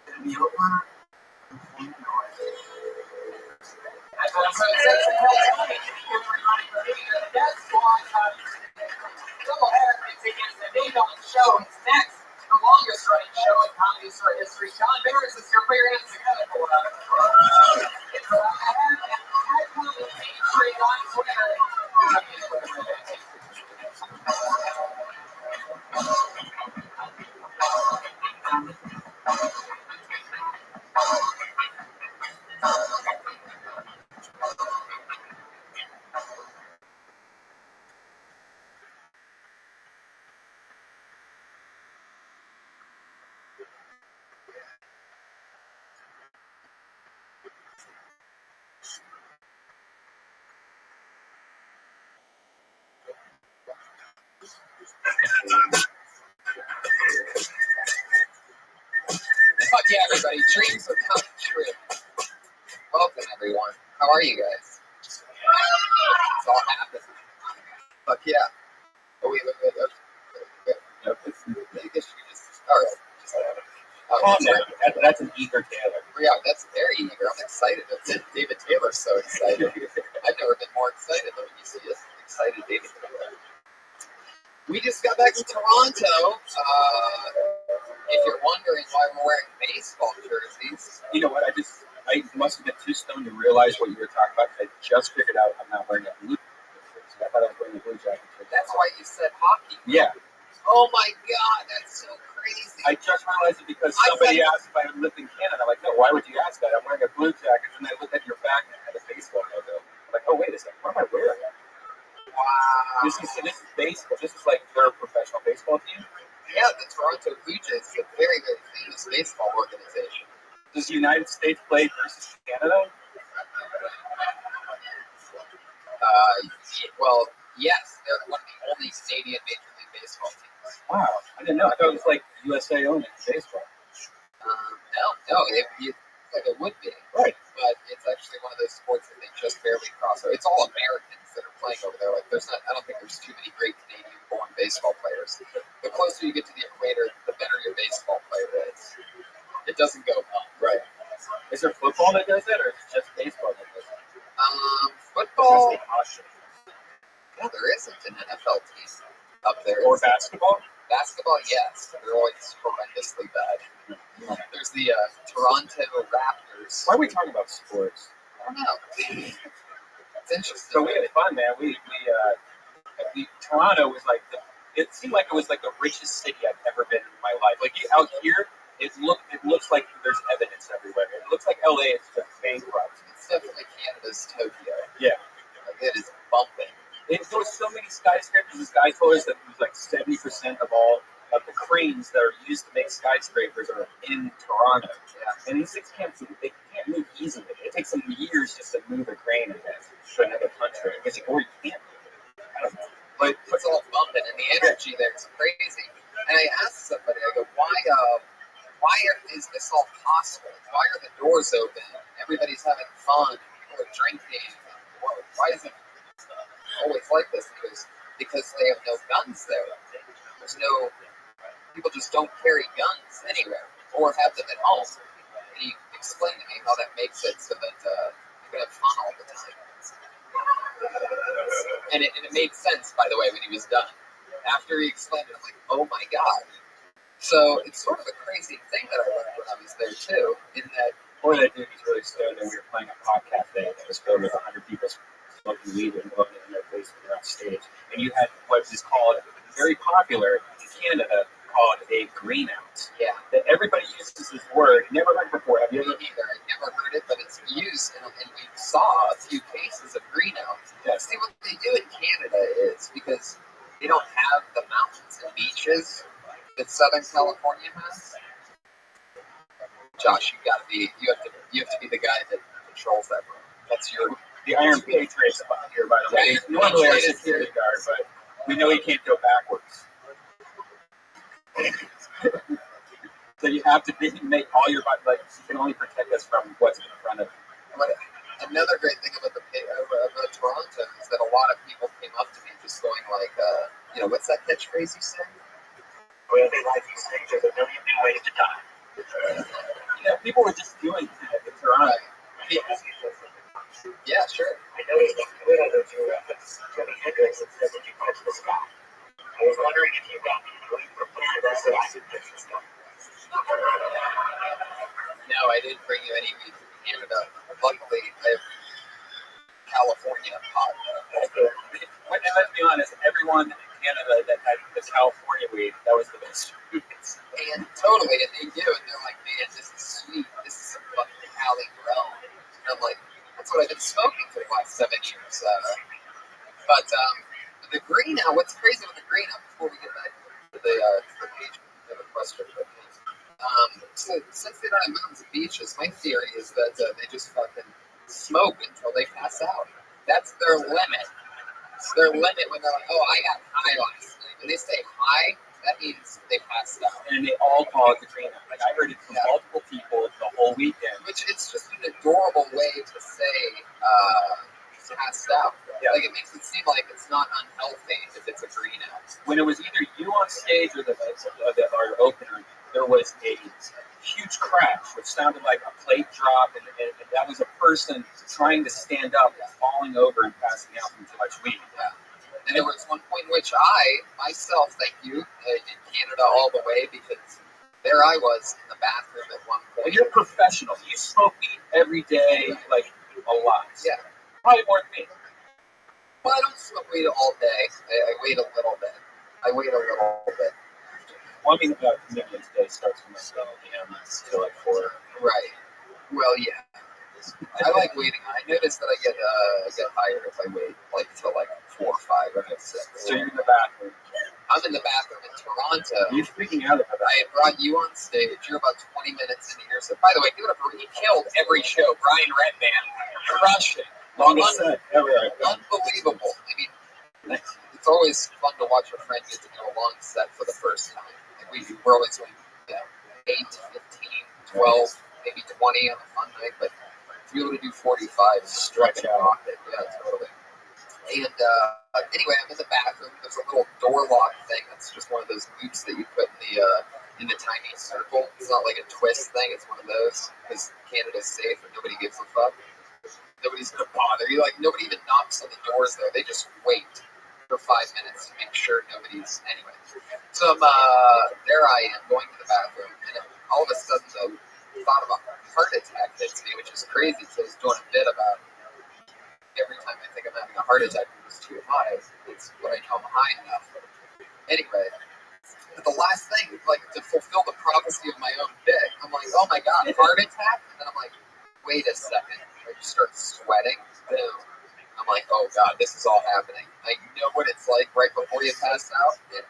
It'll be over. That's what I'm saying. That's why double header tickets. The Big Dog Show is next. The longest running show in comedy store history. John Barris is your favorite together for it's at Comedy Trade on Twitter. Fuck yeah, everybody. Dreams are coming true. Welcome, everyone. How are you guys? It's all happening. Fuck yeah. Oh, wait. I guess you just... All right. That's an eager Taylor. Yeah, that's very eager. I'm excited. David Taylor's so excited. I've never been more excited than when you see this excited David Taylor. We just got back to Toronto. If you're wondering why we're wearing baseball jerseys, You know what? I must have been too stoned to realize what you were talking about. I just figured out I'm not wearing a blue jersey. I thought I was wearing a blue jacket. That's why you said hockey. Yeah. Oh my God, that's so crazy. I just realized it because somebody asked if I had lived in Canada. I'm like, no, why would you ask that? I'm wearing a blue jacket. And I looked at your back and it had a baseball logo. I'm like, oh, wait a second. What am I wearing? Wow. This is baseball. This is like their professional baseball team. Yeah, the Toronto Blue Jays is a very, very famous baseball organization. Does the United States play versus Canada? Well, yes, they're one of the only Canadian Major League Baseball teams. Wow, I didn't know. I thought it was like USA only baseball. No, like it would be. Right. But it's actually one of those sports that they just barely cross over. It's all Americans that are playing over there. Like, I don't think there's too many great Canadian-born baseball players. The closer you get to the equator, the better your baseball player is. It doesn't go up. Right. Is there football that does that, or is it just baseball that does that? Football. Yeah, there isn't an NFL team up there. Or basketball? Basketball, yes. They're always horrendously bad. There's the Toronto Raptors. Why are we talking about sports? I don't know. It's interesting. So we had fun, man. Toronto was like it seemed like it was like the richest city I've ever been in my life. Like out here, it looks like there's evidence everywhere. It looks like LA is just bankrupt. It's definitely Canada's Tokyo. Yeah. Like, it is bumping. There was so many skyscrapers. This guy told us that it was like 70% of all of the cranes that are used to make skyscrapers are in Toronto. Yeah. And these things can't move easily. It takes them years just to move a crane to another country. Or you can't move it. I don't know. But it's all bumping, and the energy there is crazy. And I asked somebody, I go, why is this all possible? Why are the doors open? Everybody's having fun. People are drinking. Why is it always like this? Because they have no guns there. There's no... People just don't carry guns anywhere or have them at home. And he explained to me how that makes it so that you can have fun all the time. And it made sense, by the way, when he was done. After he explained it, I'm like, oh my God. So it's sort of a crazy thing that I learned when I was there too, in that... Or that dude was really stoned and we were playing a podcast day that was filled with 100 people smoking weed and blowing it in their face when they're on stage. And you had what is called, very popular in Canada, called a green-out. Yeah. That everybody uses this word. Never heard it before. Have you ever? Me either. I've never heard it, but it's used, and we saw a few cases of green-out. Yeah. See, what they do in Canada is, because they don't have the mountains and beaches that Southern California has. Josh, you have to be the guy that controls that room. That's your... The Iron Patriot's up here, by the way. Normally our security guard, but we know he can't go backwards. So you have to make all your, like, you can only protect us from what's in front of you. Another great thing about Toronto is that a lot of people came up to me just going like, what's that catchphrase you say? Well, they like you say, there's a million new ways to die. People were just doing that in Toronto. Yeah, sure. I noticed on Twitter that you referenced Jimi Hendrix and said that you touched the sky. I was wondering if you got me prepared so I could touch the sky. No, I didn't bring you any weed from Canada. Luckily, I have California pot. And let's be honest, everyone in Canada that had the California weed, that was the best. And totally, and they do, and they're like, man, this is sweet. This is some fucking Cali grown. And I'm like, that's what I've been smoking for the last 7 years. But the green out, what's crazy with the green out, before we get back to the page, I have a question. But, so since they don't have mountains and beaches, my theory is that they just fucking smoke until they pass out. That's their limit. It's their limit when they're like, oh, I got high last night. When they say high, that means they passed out. And they all call it the green out. Like I heard it from multiple people the whole weekend. Which it's just an adorable way to say passed out. Yeah. Like it makes it seem like it's not unhealthy if it's a green out. When it was either you on stage or our opener, there was a huge crash, which sounded like a plate drop, and that was a person trying to stand up, falling over and passing out from too much weed. Yeah. And there was one point in which I, myself, thank you, in Canada all the way, because there I was in the bathroom at one point. Well, you're a professional. You smoke weed every day, like a lot. Yeah. Probably more than me. Well, I don't smoke weed all day. I wait a little bit. Well, I mean, Commitment Day starts from like 12 a.m. till like 4. Right. Well, yeah. I like waiting. I notice that I get higher if I wait like till like 4 or 5 or 6. So you're in the bathroom. I'm in the bathroom in Toronto. You're freaking out about that. I had brought you on stage. You're about 20 minutes into your set. By the way, give it up for he killed every show. Brian Redband crushed it. Longest set ever. Unbelievable. I mean, it's always fun to watch a friend get to do a long set for the first time. Like we're always doing 8, 15, 12, maybe 20 on a fun night, but to be able to do 45, stretch out. Yeah, totally. And anyway, I'm in the bathroom. There's a little door lock thing. That's just one of those loops that you put in the tiny circle. It's not like a twist thing. It's one of those because Canada's safe and nobody gives a fuck. Nobody's gonna bother you. Like nobody even knocks on the doors though. They just wait for 5 minutes to make sure nobody's anyway. So there I am going to the bathroom, and all of a sudden the thought of a heart attack hits me, which is crazy because I was doing a bit about every time I think I'm having a heart attack because it's too high. It's what I know I'm high enough. Anyway, but the last thing, like to fulfill the prophecy of my own bit, I'm like, oh my god, heart attack, and then I'm like, wait a second. I just start sweating. Boom. I'm like, oh god, this is all happening. I know what it's like right before you pass out. And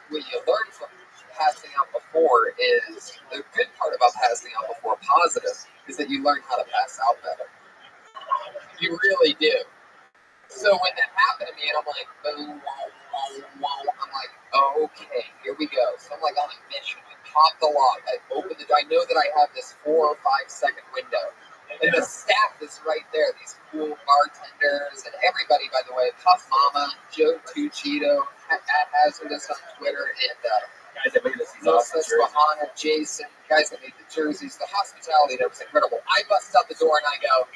what you learn from passing out before is, the good part about passing out before positive is that you learn how to pass out better. You really do. So when that happened to me, and I'm like, boom, I'm like, okay, here we go. So I'm like on a mission. I pop the lock. I open I know that I have this 4 or 5 second window. And the staff is right there. These cool bartenders and everybody, by the way. Puff Mama, Joe Tuccido, at Hazardous on Twitter, and guys that made this Bahana, Jason, guys that made the jerseys. The hospitality there was incredible. I bust out the door and I go,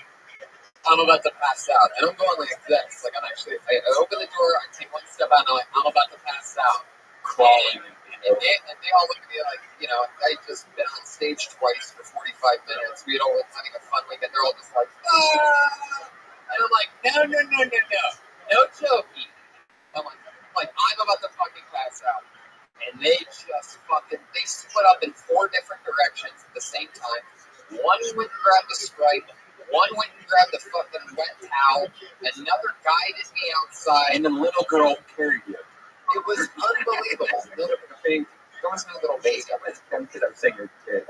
I'm about to pass out. And I'm going like this. Like I open the door, I take one step out, and I'm like, I'm about to pass out. Crawling. And they all look at me like, you know, I just been on stage twice for 45 minutes. We had all been having a fun weekend. They're all just like, ah! And I'm like, no joking. I'm like, I'm about to fucking pass out. And they just they split up in 4 different directions at the same time. One went and grabbed the Sprite. One went and grabbed the fucking wet towel. Another guided me outside. And the little girl carried you. It was unbelievable. There was no little baby. I'm saying your kid.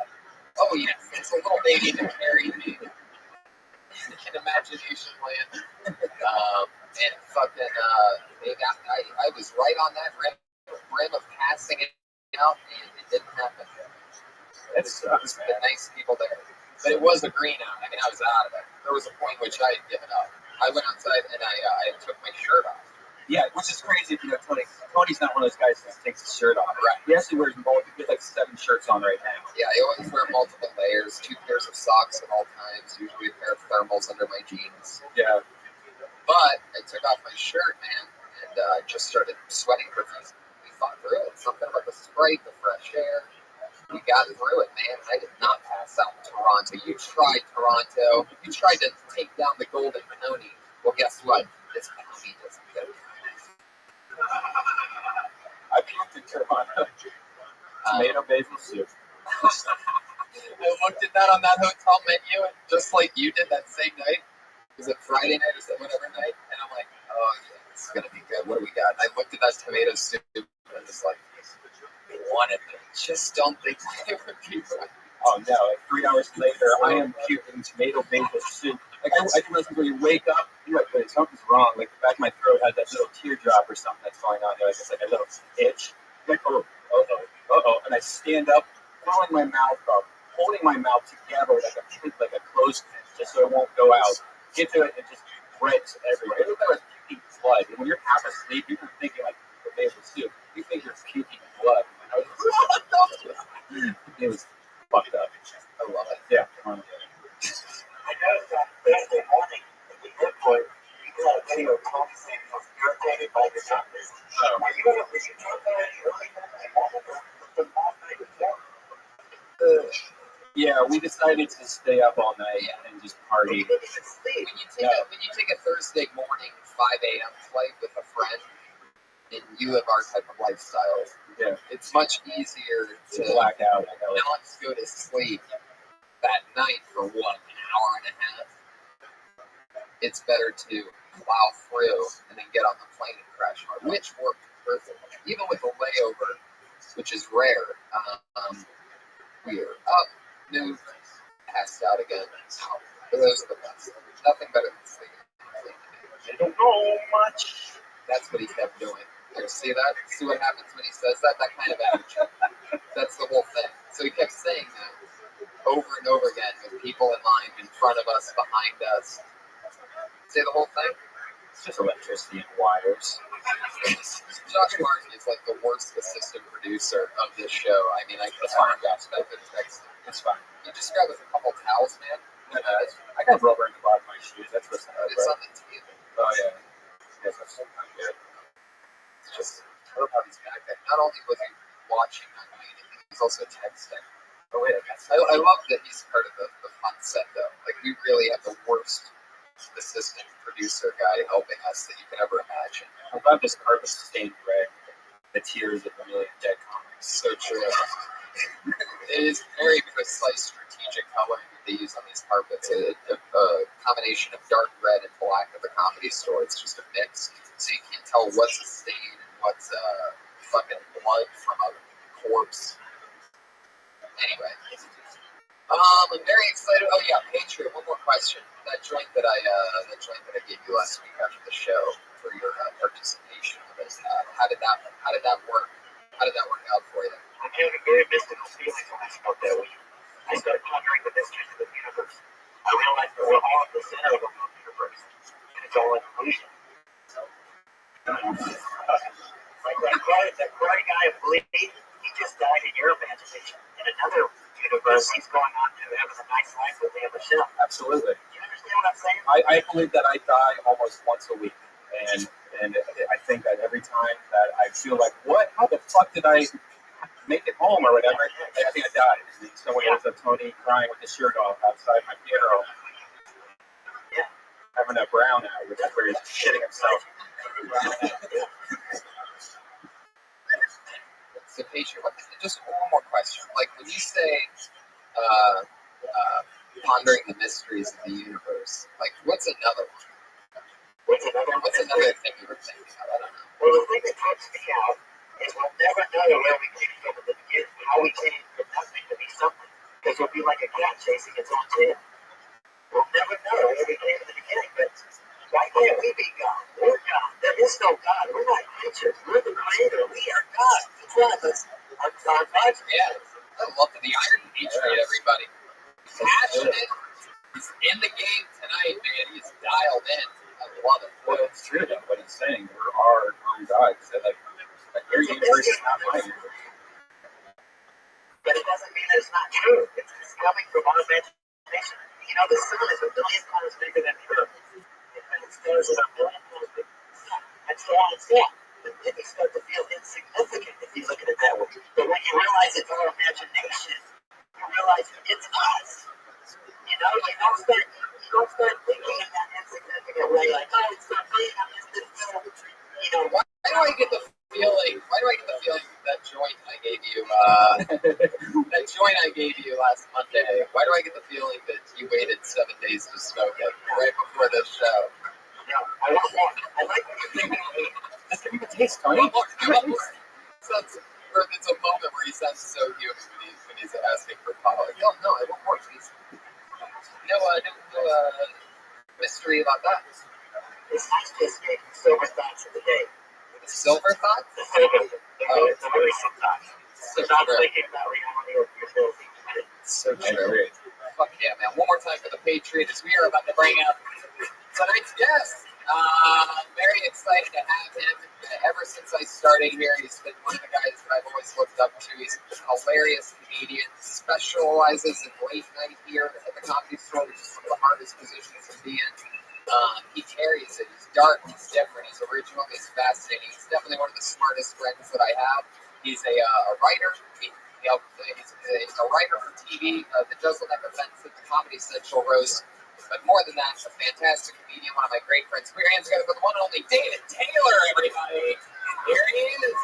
Oh, yes. It's a little baby that carried me in imagination land. And fucking, I was right on that rim of passing it out, and it didn't happen. It's the nice people there. But it was a green out. I mean, I was out of it. There was a point in which I had given up. I went outside, and I took my shirt off. Yeah, which is crazy if you know Tony. Tony's not one of those guys that takes his shirt off. Right. He actually wears multiple. He has like 7 shirts on right now. Yeah, I always wear multiple layers, 2 pairs of socks at all times, usually a pair of thermals under my jeans. Yeah. But I took off my shirt, man, and I just started sweating profusely. We fought through it. Something about the Sprite, the fresh air. We got through it, man. I did not pass out in Toronto. You tried Toronto. You tried to take down the Golden Pony. Well, guess what? This pony doesn't go down. I puked in Toronto. Tomato basil soup. I looked at that on that hotel menu, and just like you did that same night. Was it Friday night or whatever night? And I'm like, oh yeah, this is gonna be good. What do we got? And I looked at that tomato soup and I'm just like, one of them. Just don't think it would be good. Oh no! Like 3 hours later, I am puking tomato basil soup. Like I do those things where you wake up, you're like, something's wrong. Like the back of my throat has that little teardrop or something that's going on there. Like it's like a little itch. like, and I stand up, filling my mouth up, holding my mouth together like a clothespin, just so it won't go out. Get to it and just breads everywhere. It looked like I was puking blood. And when you're half asleep, you're thinking like, okay, it was soup. You think you're puking blood. And I was it was fucked up. I love it. Yeah. I noticed on Thursday morning at the airport, you got a video of Tony saying he was irritated by the doctors. Were you told that early morning or the last night before? Yeah, we decided to stay up all night and just party. When you take a Thursday morning 5 a.m. flight with a friend, and you have our type of lifestyle, it's much easier to black out, not go to sleep that night for an hour and a half. It's better to plow through and then get on the plane and crash hard, which worked perfectly. Even with a layover, which is rare, we are up, noon, passed out again. So those are the best. Nothing better than sleeping. I don't know much. That's what he kept doing. You see that? See what happens when he says that? That kind of attitude. That's the whole thing. So he kept saying that over and over again with people in line in front of us, behind us. Say the whole thing? It's just electricity and wires. Josh Martin is like the worst assistant producer of this show. I mean, it's fine, guys. It's fine. You just grab us a couple towels, man. I got rubber in the bottom of my shoes. That's what's not It's on the TV. Oh, yeah. Yes, that's so good. It's just, I love how he's back there. Not only was he watching on me, he's also texting. Oh, wait, I love that he's part of the fun set, though. Like, we really have the worst assistant producer guy helping us that you can ever imagine. I'm glad this carpet's stained red. The tears of a million dead comics. So true. It is very precise strategic coloring that they use on these carpets. A combination of dark red and black at the Comedy Store. It's just a mix. So you can't tell what's a stain and what's fucking blood from a corpse. Anyway. I'm very excited. Oh yeah, Patriot. One more question. That joint that I gave you last week after the show for your participation in this. How did that work? How did that work out for you? I'm having very mystical feelings when I spoke that week. I started pondering the mysteries of the universe. I realized that we're all at the center of our universe, and it's all an illusion. Like that cry guy of Bleed, he just died in your imagination. In another universe, he's going on to having a nice life with Leah Michelle. Absolutely. Do you understand what I'm saying? I believe that I die almost once a week, and I think that every time that I feel like, what? How the fuck did I make it home or whatever? I think I died. And someone ends up Tony crying with his shirt off outside my funeral. Yeah. Having a brown eye, which is where he's shitting himself. So, Patriot, just one more question. Like, when you say pondering the mysteries of the universe, like, what's another one? What's another thing you were thinking of? I don't know. Well, the thing that trips me out is we'll never know where we came from at the beginning, how we came from nothing to be something. Because we'll be like a cat chasing its own tail. We'll never know where we came in the beginning, but why can't we be God? We're God. There is no God. We're not creatures. We're the creator. We are God. Each one of us are God's creators. I love the Iron Patriot, everybody. Passionate. He's in the game tonight, man. He's dialed in. I love it. Well, it's true, though, what he's saying. We're our own gods. Like, your universe is not my universe. But it doesn't mean that it's not true. It's coming from our imagination. You know, the sun is a billion times bigger than the earth. And the stars are a billion times bigger than the sun. And so on and so on. But then you start to feel insignificant if you look at it that way. But when you realize it's our imagination, you realize it's us. You know, you don't start thinking in that insignificant way, like, oh, it's not me, I'm just this little, you know. Why do I get the feeling that joint I gave you, last Monday, why do I get the feeling that you waited 7 days to smoke it right before this show? No, I want more. I like what you're thinking of me. Just give me a taste, Tony. I want more. It's a moment where he sounds so human when he's asking for pop. Like, no, I want more, please. No mystery about that. It's nice to escape the silver thoughts of the day. The silver thoughts? The The very sometimes. So Not true. thinking about reality or yourself. So true. Fuck yeah, man. One more time for the Patriots. We are about to bring up tonight's guest. Very excited to have him. Ever since I started here, he's been one of the guys that I've always looked up to. He's a hilarious comedian, specializes in late night here at the Comedy Store, which is one of the hardest positions to be in. He carries it. He's dark. He's different. He's original. He's fascinating. He's definitely one of the smartest friends that I have. He's a writer. He's a writer for TV that does like events at the Comedy Central roast. But more than that, a fantastic comedian, one of my great friends. Put your hands together for the one and only David Taylor, everybody. Here he is,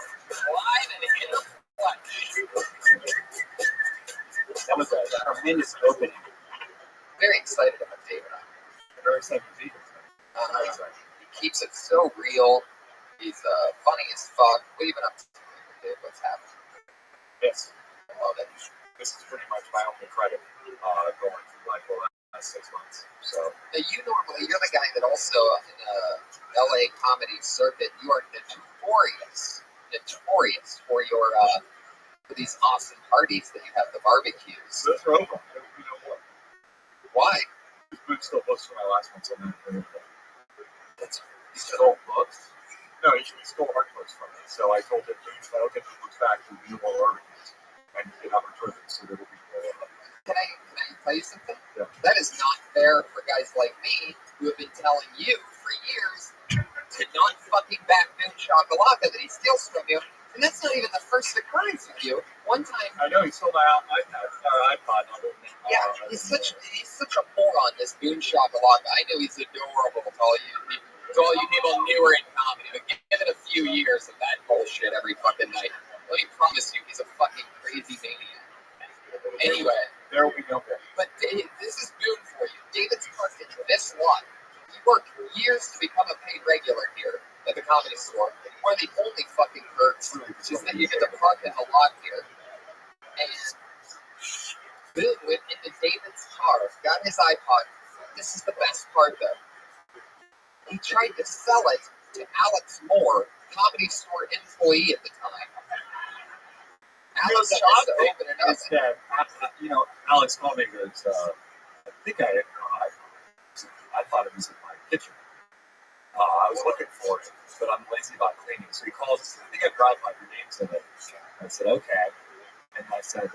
live and in the flesh. That was a tremendous opening. Very excited about David. Very excited to be here. He keeps it so real. He's funny as fuck. What have you been up to, Dave? What's happening? Yes. I love it. This is pretty much my only credit going through like the last 6 months. So now you're the guy that also in the LA comedy circuit, you are notorious for your for these awesome parties that you have, the barbecues. those are over. You know what? Why? This book still books for my last one, so You stole books? No, he stole art books from me. So I told him, if I don't get the books back, we do more barbecues. And he did not return them, so there will be more. Can I tell you something? Yeah. That is not fair for guys like me who have been telling you for years to not fucking back Boom Shakalaka that he steals from you. And that's not even the first occurrence with you. One time, I know he stole my iPod. yeah, he's such a moron, this Boom Shakalaka. I know he's adorable to all you people newer in comedy, but give it a few years of that bullshit every fucking night. Let me promise you, he's a fucking crazy maniac. Anyway, there will be no better. But Dave, this is Boom for you. David's parked in this lot. He worked years to become a paid regular here at the Comedy Store. One of the only fucking perks is that you get to park in the lot here. And Boom went into David's car, got his iPod. This is the best part, though. He tried to sell it to Alex Moore, Comedy Store employee at the time. Alex has to open it up. That, Alex called me because I think I thought it was in my kitchen. I was looking for it, but I'm lazy about cleaning. So he calls and said, I think I brought my names in it. I said, okay. And I said,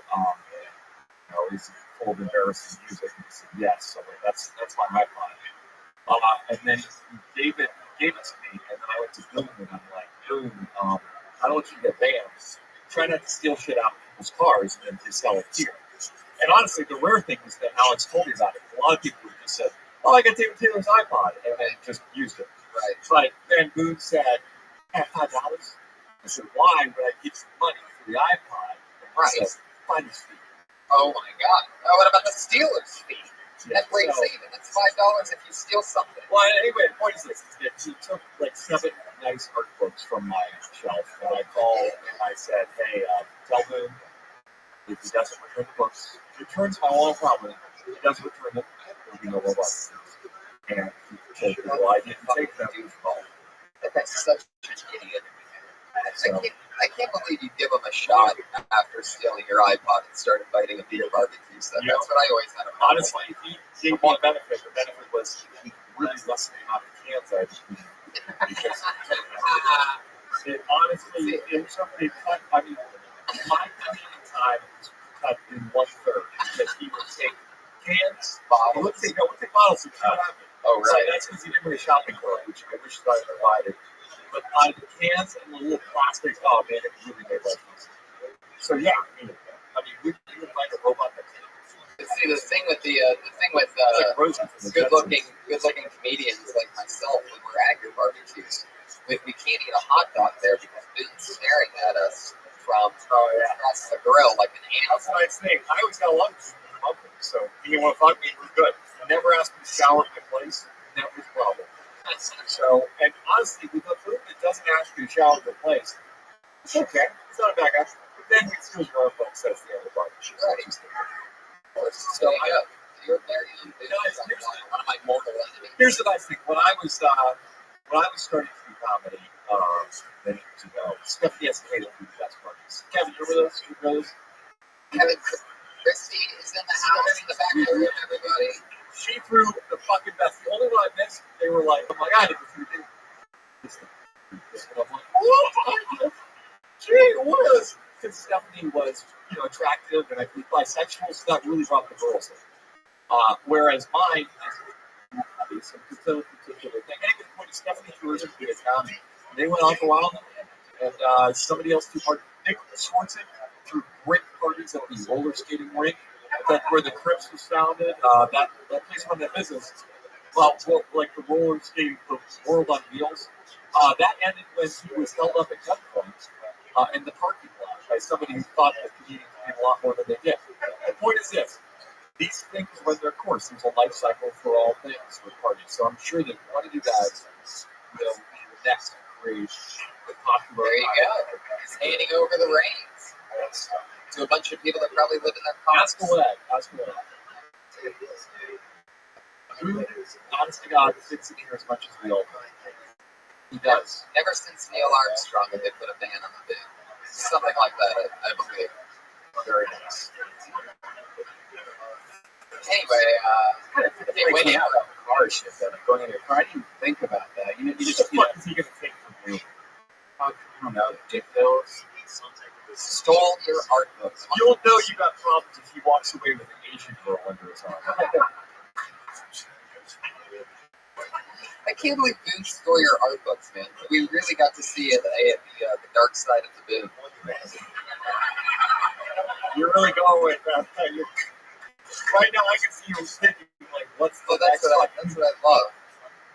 is it full of embarrassing music? And he said, yes. So that's my iPod. And then David gave it to me, and then I went to Boom, and I'm like, Boom, I don't want you to get banned. Try not to steal shit out of people's cars and then sell it here. And honestly, the rare thing is that Alex told me about it. A lot of people just said, oh, I got David Taylor's iPod, and then just used it. Right. But then Boone said, I have $5. I said, why would I give you money for the iPod? Right. He said, finder's fee. Oh my God. Oh, what about the stealer's fee? Yeah, that breaks even. That's $5 if you steal something. Well, anyway, the point is this: is that he took like 7 nice art books from my shelf, and I called and I said, "Hey, tell him if he doesn't return the books, returns my own problem. If he doesn't return them, there'll be no more books." And he told me, "Well, I didn't take them." That guy's such an idiot. I can't believe you give him a shot after stealing your iPod and started fighting a beer barbecue stuff. That's what I always had a problem. Honestly, if he gave me a benefit, the benefit was he really lessened the amount of cans I was using. Because it honestly, in somebody cut, I mean, my cleaning time was cut in 1/3 because he would take cans, bottles. He would take bottles and cut out. Oh, right. So that's because he didn't bring a shopping cart, which I wish I provided. But on the cans and the little plastic, oh man, it really made life easy. So yeah, I mean, we can find a robot that can. See, the thing with good-looking comedians like myself, when we're at your barbecues, we can't eat a hot dog there because Ben's staring at us from across the grill like an ant. That's a nice thing. I always got along with him, so he didn't want to fuck me. It was good. He never asked me to shower at my place. Never was a problem. So, and honestly, with the food that doesn't ask you to shower at the place, it's okay. It's not a bad guy. But then we still your own folks. That's the end of the barbecue. Right. So you're very one of my mortal enemies. Here's the nice thing. When I was starting to do comedy many years ago, Stephanie has hated food that Kevin, you remember those? Kevin Christie is in the house in the back room, everybody. She threw the fucking best. The only one I missed, they were like, oh my god, it was ridiculous. And I'm like, oh, gee, what is? Because Stephanie was, attractive and I think bisexual, so that really brought the girls in. Whereas mine is obvious and a particular thing. I think the point is Stephanie threw hers into a town. They went like a while, and somebody else threw parties. Nick Swanson threw great parties at the roller skating rink. That's where the Crips was founded. That place went out of business. Well, like the roller skating, the World on Wheels. That ended when he was held up at gunpoint in the parking lot by somebody who thought that comedians did a lot more than they did. The point is this. These things run their course. There's a life cycle for all things with parties. So I'm sure that one of you guys will be the next to create the popular. There you go. He's handing over the reins to a bunch of people that probably live in that Ask away. Who, honest to God, fits in here as much as we all do? He does. Ever since Neil Armstrong, they put a ban on the band. Something like that, I believe. Very nice. Anyway, they went out of car shit that I'm going in your car. I didn't think about that. You just What is he going to take from you? I don't know, dick pills. stole your art books. You'll know you got problems if he walks away with an Asian girl under his arm. I can't believe Boone stole your art books, man. We really got to see it at the dark side of the Boone. You're really going with that. Right now, I can see you thinking, like, what's the that's next what I love.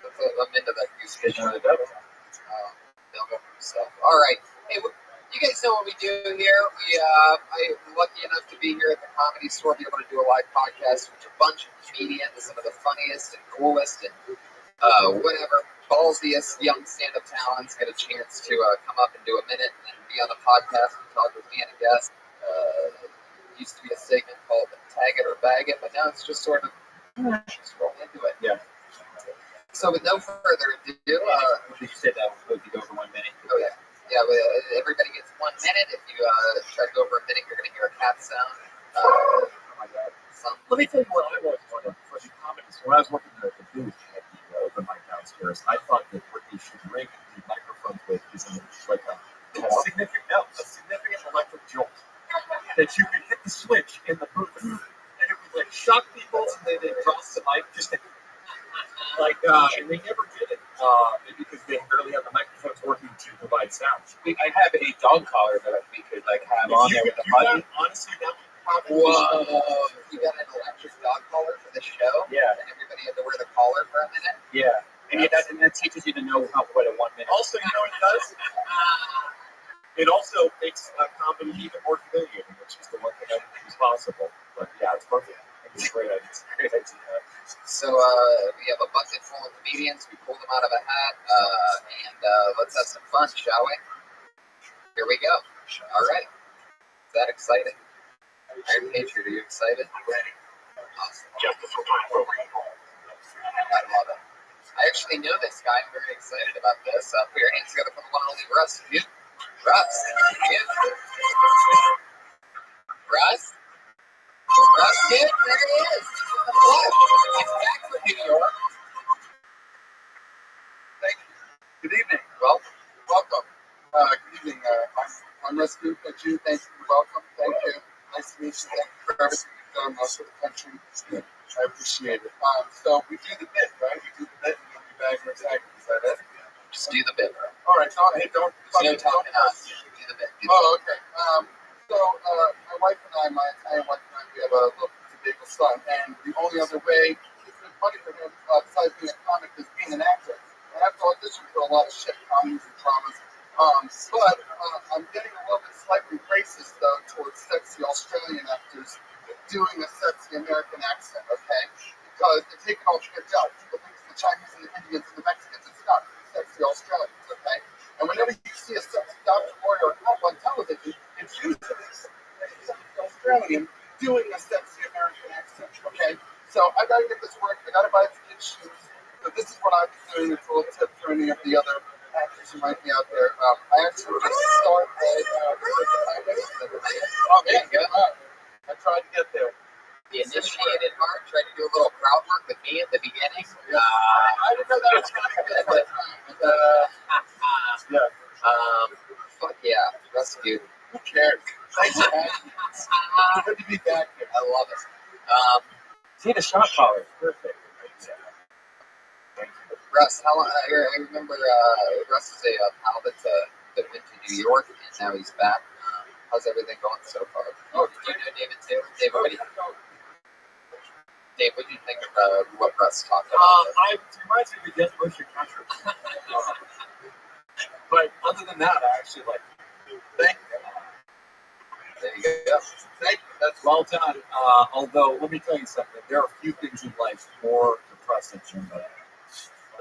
I'm into that goose fishing. They'll go for himself. All right. Hey, you guys know what we do here. I'm lucky enough to be here at the Comedy Store, be able to do a live podcast with a bunch of comedians, some of the funniest and coolest and whatever, ballsiest young stand-up talents get a chance to come up and do a minute and be on the podcast and talk with me and a guest. It used to be a segment called Tag It or Bag It, but now it's just sort of just roll into it. Yeah. So with no further ado, Did you say that would go for 1 minute? oh yeah. Yeah, everybody gets 1 minute. If you try to go over a minute, you're going to hear a cat sound. Oh my god. Let me tell you what I was wondering for the comedy. So when I was working at the booth at the open mic downstairs, I thought that what they should rig the microphones with is like a significant electric jolt that you could hit the switch in the booth and it would like shock people and then they'd drop the mic just to, like and they never did it maybe because they barely have the microphones working to provide sound. I have a dog collar that we could like have on there with the button. Honestly, that would probably you got an electric dog collar for the show? Yeah. And everybody had to wear the collar for a minute? Yeah. And that teaches you to know what a 1 minute. Also, you know what it does? It also makes comedy even more humiliating, which is the one thing I didn't think was possible. But yeah, it's perfect. It's a great idea. It's a great idea. So we have a bucket full of comedians. We pulled them out of a hat. And let's have some fun, shall we? Here we go. All right. Is that exciting? Iron Patriot, are you excited? Ready. Awesome. Justice will find for people. I love it. I actually know this guy. I'm very excited about this. Put your hands together for the one and only Russ. Russ. Russ, kid, there he is. He's back from New York. Thank you. Good evening. Welcome. Good evening. I'm Russ Duke. Thank you. Welcome. Thank you. Nice to meet you. Thank you for everything you've done for the country. I appreciate it. So we do the bit, right? We do the bit and then we bag or tag. Is that it? Just do the bit, bro. All right. Don't. There's no talking us. Do the bit. Okay. So my wife and I, my Italian wife and I, we have a little bagel son, and the only other way it's been funny for him, besides being a comic, is being an actor. I have to audition for a lot of shit, comedies and dramas. But I'm getting a little bit slightly racist though towards sexy Australian actors doing a sexy American accent, okay? Because they're taking all shit out. People think it's the Chinese and the Indians and the Mexicans. It's not. It's sexy Australians, okay? And whenever you see a sexy doctor, lawyer, or cop on television, it's usually a sexy Australian doing a sexy American accent, okay? So I gotta get this work. I gotta buy the kids shoes. So this is what I've been doing. It's a little tip for any of the other actors who might be out there. I actually just started Oh, man, good. I tried to get there. The initiated part, tried to do a little crowd work with me at the beginning. I didn't know that was going to be fuck yeah, rescue. Who cares? Thanks for having me. Good to be back here. I love it. See the shot collar. Perfect. Russ, I remember Russ is a pal that went to New York and now he's back. How's everything going so far? Oh, do you know David too? Dave, what do you think of what Russ talked about? It reminds me of the Death Ocean Country. But other than that, I actually like it. Thank you. There you go. Thank you. That's well done. Although, let me tell you something. There are a few things in life more depressing than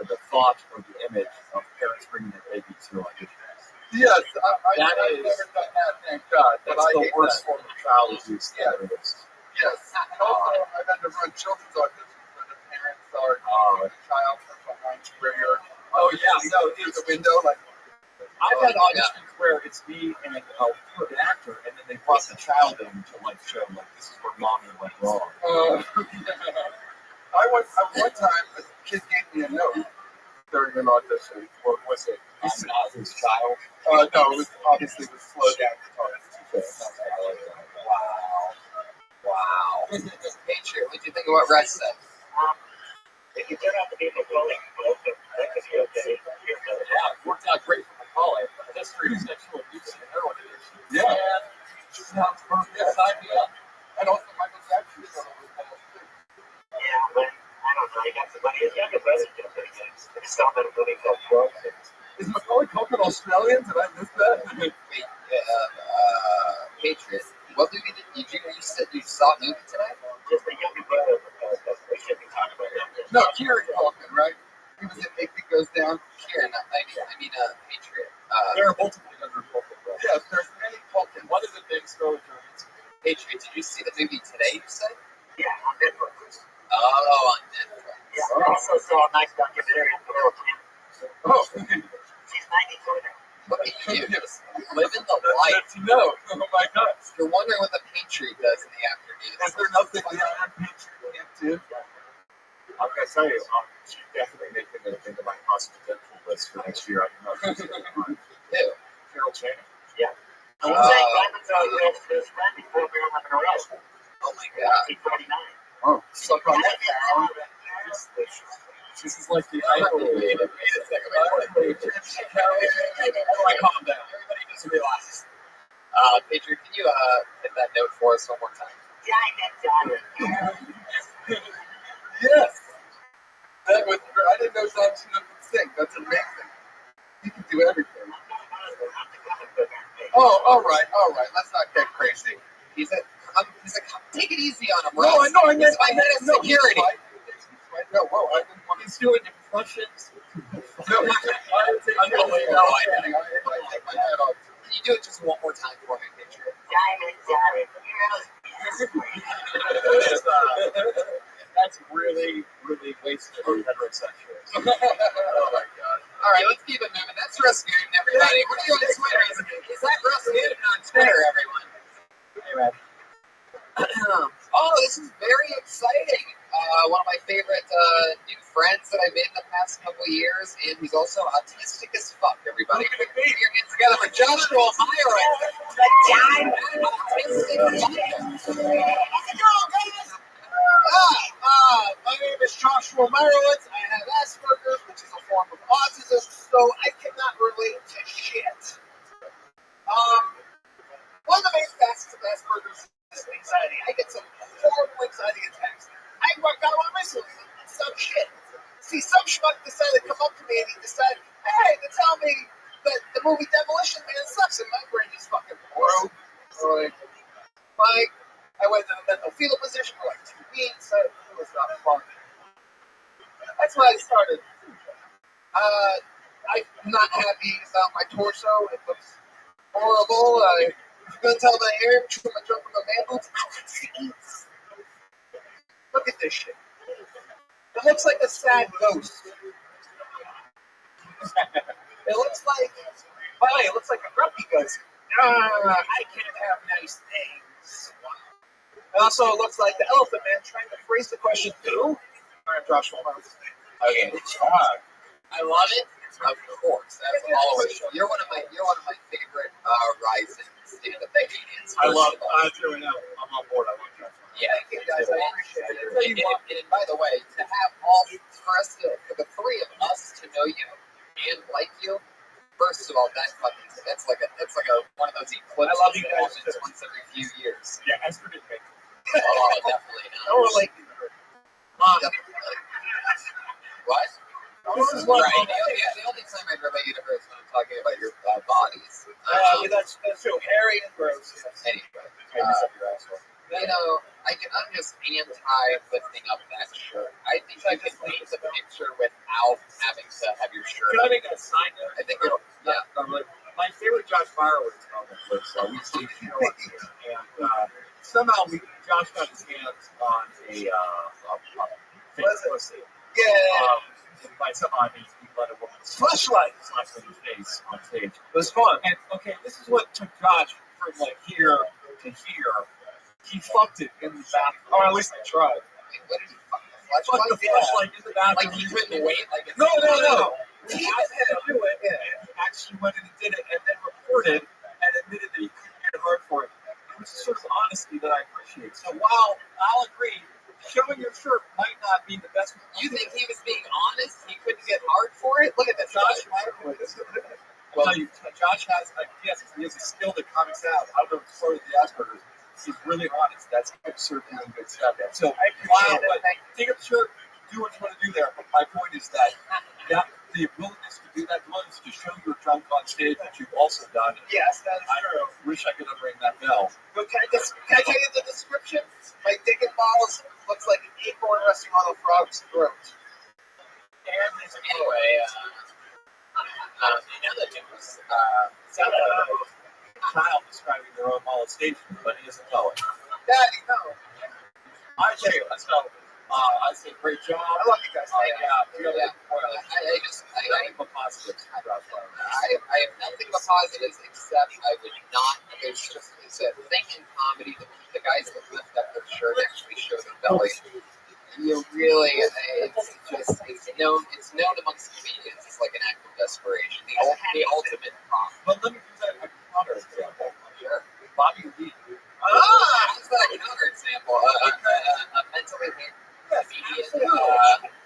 the thought or the image of parents bringing their baby to a good house. Yes, I've never done that, thank God. That's the worst form of child abuse there is. Yes. Also, I've had to run children's auditions where the parents are taking the child from behind where you're. Oh, yeah. So through the window, like. I've had auditions where it's me and an actor, and then they brought the child in to like show like this is where mommy went wrong. One time a kid gave me a note during an audition. What was it? I'm not his child. No, it was obviously the slow down guitarist. Wow. Hey, sure. What do you think of what Russ said? If you turn out to be Macaulay, that could be okay. Yeah, it worked out great for Macaulay. History of sexual abuse and heroin addiction. Yeah. Sounds perfect. Sign me up. And also Michael Jackson. Yeah, but I don't know. He got somebody. His younger brother did pretty good. He stopped at a movie called Drugs. Is Macaulay Culkin Australian? Did I miss that? Wait, Patriot. What movie did you said you saw a movie tonight? Just the younger brother. We should be talking about that. No, Kieran Culkin, right? He was in If It Goes Down. Kieran, Patriot. There are multiple younger Culkin brothers. Yes, there's many Culkin. One of the big stories is Patriot. Did you see the movie today? You said? Yeah, on Netflix. Oh, on Netflix. Yeah, I also saw a nice documentary on Carol Kim. Oh. She's 92 now. Look at you. Living the life. No. Oh my God. You're wondering what the Patriot does in the afternoon. Is there nothing beyond Patriot can't do? I'm going to tell you, she's definitely making it into my hospitable list for next year. I don't know if she's going to Who? Carol Channing. Yeah. He's like Clement's his friend before we were having a race. Oh my God. 1949. Oh, suck on that. This is like the idol. Wait a second. Everybody calm down. Everybody just relax. Patriot, can you hit that note for us one more time? Yes. That was. I didn't know John Cena could sing. That's amazing. He can do everything. Oh, all right. Let's not get crazy. He's like, take it easy on him, right? No, I know. I meant security. No, whoa, I didn't want. He's doing impressions. No, I take my hat off. Can you do it just one more time for me, Patriot? That's really, really wasted on heterosexuals. Oh my God. All right, let's keep it moving. That's Rasputin, everybody. What are you on Twitter? Is that Rasputin on Twitter, everyone? Hey, Rabbi. Oh, this is very exciting. One of my favorite new friends that I made in the past couple of years, and he's also autistic as fuck, everybody. Put your hands together for Joshua Myra. The giant autistic giant. How's it going, guys? My name is Joshua Meyerowitz. I have Asperger's, which is a form of autism, so I cannot relate to shit. One of the main facets of Asperger's is anxiety. I get some horrible anxiety attacks. I got one recently. Some shit. See, some schmuck decided to come up to me and he decided, hey, to tell me that the movie Demolition Man sucks, and my brain is fucking broke. Like, I went in a mental fetal position for like 2 weeks. It was not fun. That's why I started. I'm not happy about my torso. It looks horrible. You can tell the hair from a jump from the man boots. Look at this shit. It looks like a sad ghost. It looks like, by the way, it looks like a grumpy goes, I can't have nice things. And also, it looks like the elephant man trying to phrase the question, who? All right, Josh, hold on. Okay. I love it. Of course, that's always. You're one of my favorite rising stand-up comedians. I love. I'm doing it. I'm on board. I love that. Yeah, thank you guys. I appreciate it. And by the way, to have for the three of us to know you and like you, first of all, that's like one of those eclipses. I love you that guys happens once every few years. Yeah, Esther didn't make Oh, it. definitely not. I don't like you. Definitely. What? This is what right. The only time I'd relate you to her is when I'm talking about your bodies. That's true. Hairy and gross. Yes. Anyway, Your asshole. you know, I'm just anti-lifting up that shirt. I think you can paint the picture without having to have your shirt Can I up. make a sign note? I think it'll, yeah. My favorite Josh fireworks moment was we stayed here one year, and somehow Josh got his hands on a pussy. Yeah. By somehow he let a woman's flashlight slap in his face on stage. It was fun. And okay, this is what took Josh from like here to here. He fucked it in the bathroom. Or at least I tried. What did he fuck Fucked the flashlight in the bathroom. Like he couldn't wait? No. He asked him to do it, and he actually went and did it, and then reported and admitted that he couldn't get hard for it. It was the sort of honesty that I appreciate. So while I'll agree, showing your shirt might not be the best. You think he was being honest? He couldn't get hard for it? Look at this. Josh, well, Josh has he has a skill that comes out. I don't know if it's part of the Asperger's. He's really honest. That's certainly a good stuff. So wow, but take up the shirt, do what you want to do there. But my point is that the willingness to do that, the willingness to show your junk on stage, that you've also done. Yes, that's true. I wish I could unring that bell. But can I tell you the description? My dick and balls looks like an acorn resting on a frog's throat. Anyway, the other news, Sounded like a child describing their own molestation, but he isn't telling. Daddy, no. I tell you, I say great job. I love you guys. I have nothing but positives. I have nothing but positives except I would not. It's a thing in comedy that the guys that lift up their shirt actually show their belly. You really, it's known amongst comedians. It's like an act of desperation. The ultimate prop. But let me use that as a counter example. Sure. Bobby Lee. That's not a counter example. A mentally handicapped comedian.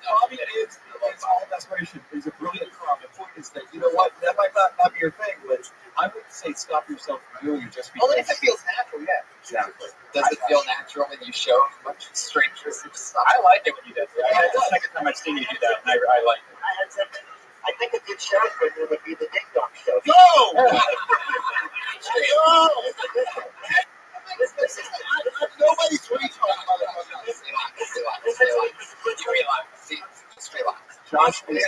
Bobby is all desperation. He's a brilliant prop. The point is that, you know what, that might not be your thing, but I wouldn't say stop yourself from doing it just because. Only if it feels natural, yeah. Exactly. Does it feel natural when you show a bunch of strangers and stuff? I like it when you do that. That's the second time I've seen you do that, and I like it. I had something. I think a good show for you would be the Ding Dong Show. Go! Nobody's retarded. Just relax. Josh, Last week, I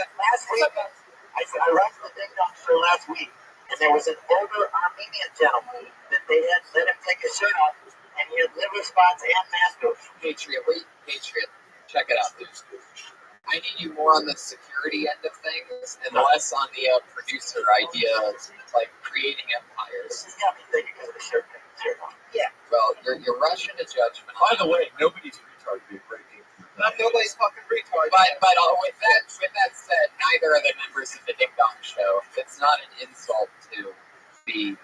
watched the Ding Dong Show last week, and there was an older Armenian gentleman that they had let him take his shirt off, and he had liver spots and masters. Patriot, check it out, dude. I need you more on the security end of things and less on the producer idea of like creating empires. He's got me thinking of the shirt on. Yeah. Well, you're rushing to judgment. by the way, nobody's retarded to be a great game. Nobody's fucking retarded. But with that said, neither are the members of the Ding Dong Show. It's not an insult to be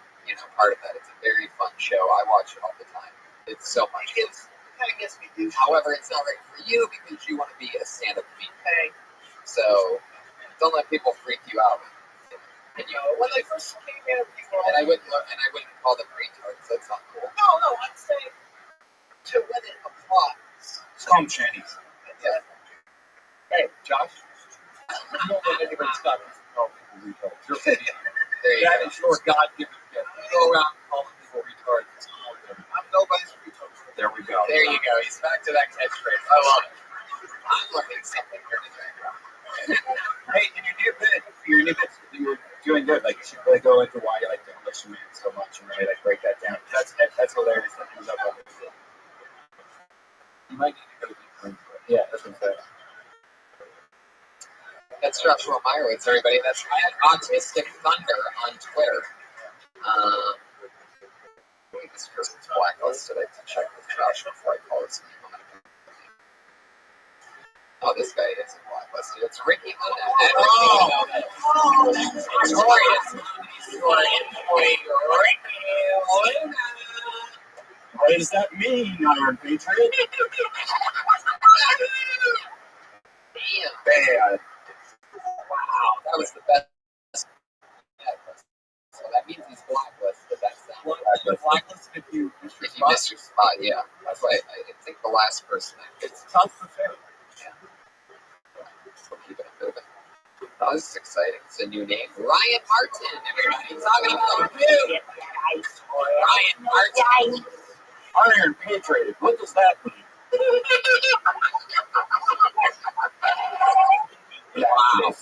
part of that. It's a very fun show. I watch it all the time. It's so much fun. Kind of gets me douche. However, it's not right for you because you want to be a stand-up comedian. So don't let people freak you out. And when they first came in, I wouldn't call them retards. That's not cool. No, I'm saying to win it applause. Come, Chinese. Yeah. Hey, Josh. You don't let anybody stop you from calling people retards. You're a comedian. That is your God-given gift. You go around calling people retards. It's cool. I'm nobody's retard. There we go. There you go. He's back to that catchphrase. I love it. I'm learning something here today. Hey, in your new bit, you're doing good. Like, you should really go into why you like the English man so much and really like break that down. That's hilarious. That comes up on this. You might need to go deeper into it. Yeah, that's what I'm saying. That's Joshua Meyerowitz, everybody. That's at Autistic Thunder on Twitter. Wait, this person's blacklisted. I have to check with Josh before I call his name. Oh, this guy isn't blacklisted. It's Ricky Luna. What does that mean, Iron Patriot? Damn. Bad. Wow, that was the best. So that means he's blacklisted. That's that. Blacklisted if you miss your If you miss your spot, yeah. That's why I think the last person. It's tough to fail. We'll keep it moving. Oh, this is exciting. It's a new name. Ryan Martin. Everybody talking about you. Ryan Martin. Iron Patriot. What does that mean? Wow.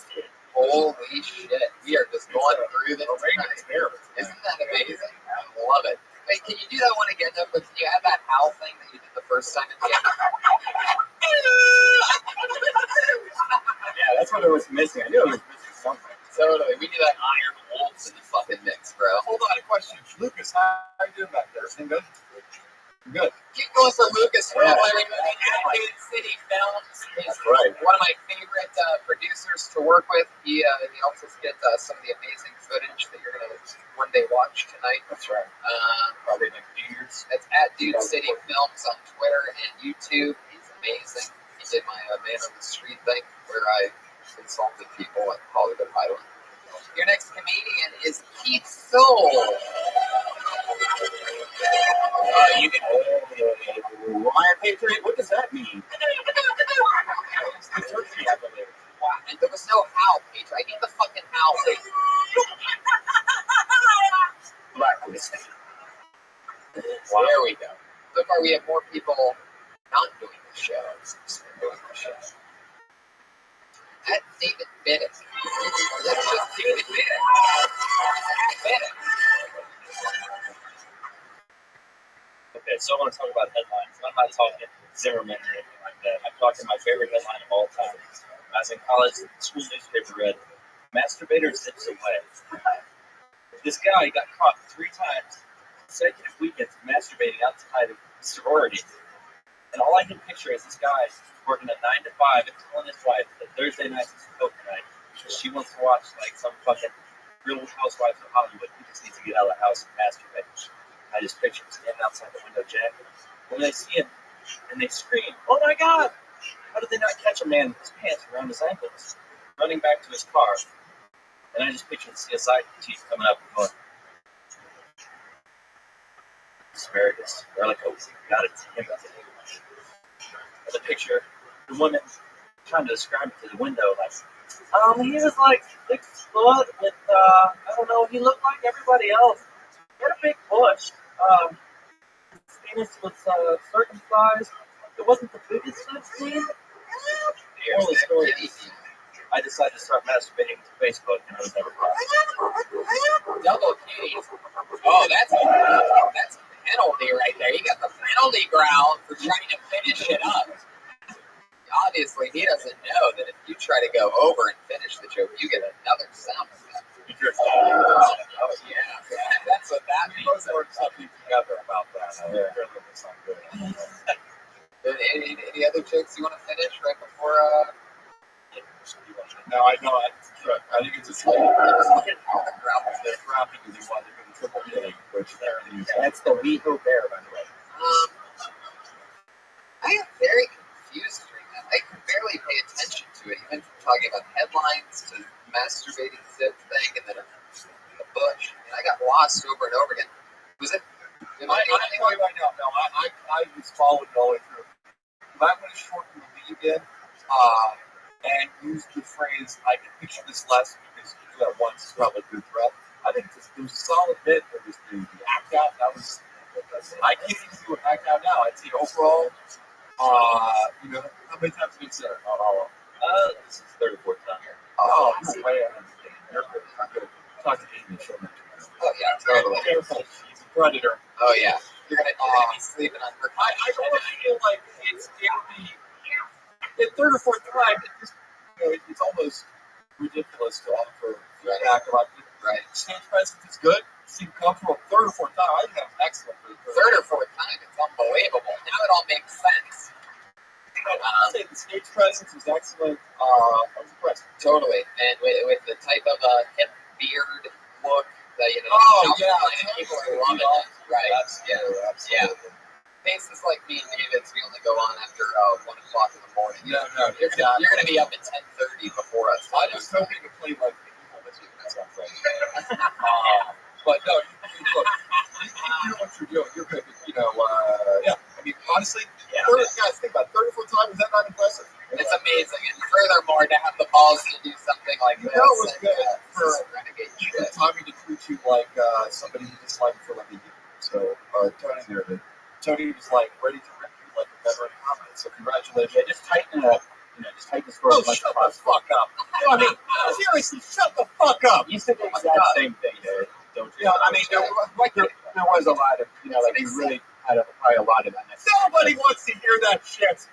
Holy shit. We are just going through this tonight. Isn't that amazing? I love it. Wait, can you do that one again, though? Can you have that howl thing that you did the first time at the end? Yeah, that's what I was missing. I knew I was missing something. Totally. We need that Iron Wolves in the fucking mix, bro. Hold on, a question. Lucas, how are you doing back there? Everything good? Good. Keep going for Lucas from Dude City Films. That's right. One of my favorite producers to work with. He helps us get some of the amazing footage that you're going to one day watch tonight. That's right. Probably like New Year's. That's at Dude City Films on Twitter and YouTube. He's amazing. He did my Man on the Street thing where I insulted people at Hollywood Highland. Your next comedian is Keith Soul. You can. Iron Patriot, what does that mean? It's the turkey, I believe. Wow, and there was no howl, Paige. I need the fucking howl, please. Blacklisted. Wow. There we go. So far, we have more people not doing the show than doing the show. That's David Bennett. That's just David Bennett. Okay, so I want to talk about headlines. I'm not talking Zimmerman or anything like that. I'm talking my favorite headline of all time. When I was in college, the school newspaper read, "Masturbator zips away." This guy got caught 3 times consecutive weekends masturbating outside of sorority. And all I can picture is this guy working a 9 to 5 and telling his wife that Thursday night is poker night because she wants to watch like some fucking Real Housewives of Hollywood. He just needs to get out of the house and masturbate. I just picture him standing outside the window jacking. When they see him and they scream, "Oh my God!" How did they not catch a man with his pants around his ankles, running back to his car? And I just picture the CSI chief coming up and going, "Asparagus, garlic oats, got it to him." And the picture, the woman trying to describe it to the window, like, he was like 6 foot with, I don't know, he looked like everybody else. He had a big bush. His penis was circumcised. It wasn't the biggest I've seen. The moral of the story is, I decided to start masturbating to Facebook, and I was never caught. Double K's. Oh, that's a penalty right there. You got the penalty ground for trying to finish it up. Obviously, he doesn't know that if you try to go over and finish the joke, you get another sound effect. Oh, yeah. That's what that means. Let's work something together about that. It's not good. Any other jokes you want to finish right before? No, I know. I think it's just like they're crappy because you want to do the triple K, which that's the WeHo Bear, by the way. I am very confused during that. I can barely pay attention to it, even from talking about headlines to masturbating zip thing, and then a bush. And I got lost over and over again. Was it? I tell you right now, no, I just followed it all the way through. But I'm going to shorten the lead again, and use the phrase, "I can picture this less," because you do that once, it's probably a good threat. I think it was a solid bit. It was the act out. I can't even do an act out now. I'd say overall, how many times have you said it? This is the third or fourth time here. Oh, no way. You're good. I'm going to talk to Amy and show them. Oh, yeah, totally. She's a predator. Oh, yeah. You're going to be sleeping on her. I almost feel like it would be the third or fourth time. It's almost ridiculous to offer feedback about it. Right. Stage presence is good. Seem comfortable. Third or fourth time, I think that's excellent. For the Third or fourth time, it's unbelievable. Now it all makes sense. I'd say the stage presence is excellent. I was impressed. Totally. And with the type of hip beard look that, people are loving it. Right. Absolutely. Faces like me and David's, we only go on after 1 o'clock in the morning. No, You're going to be up at 10:30 before us. I was hoping to play like the evil this week. That's not right. But no, you know what you're doing. You're good. Yeah. I mean, honestly, guys, think about it. 34 times, is that not impressive? It's amazing. And furthermore, to have the balls to do something like this. It was good for Tommy to treat you like somebody you disliked for like a year. So, Tony was like ready to rip you like a veteran comment. So, congratulations. Yeah, just tighten it up. Tighten the story. Oh, shut the fuck up. No, I mean, seriously, shut the fuck up. You said the exact same thing, Dave. Don't you? I mean, there was a lot of, you really had probably a lot of that. Nobody wants to hear that shit.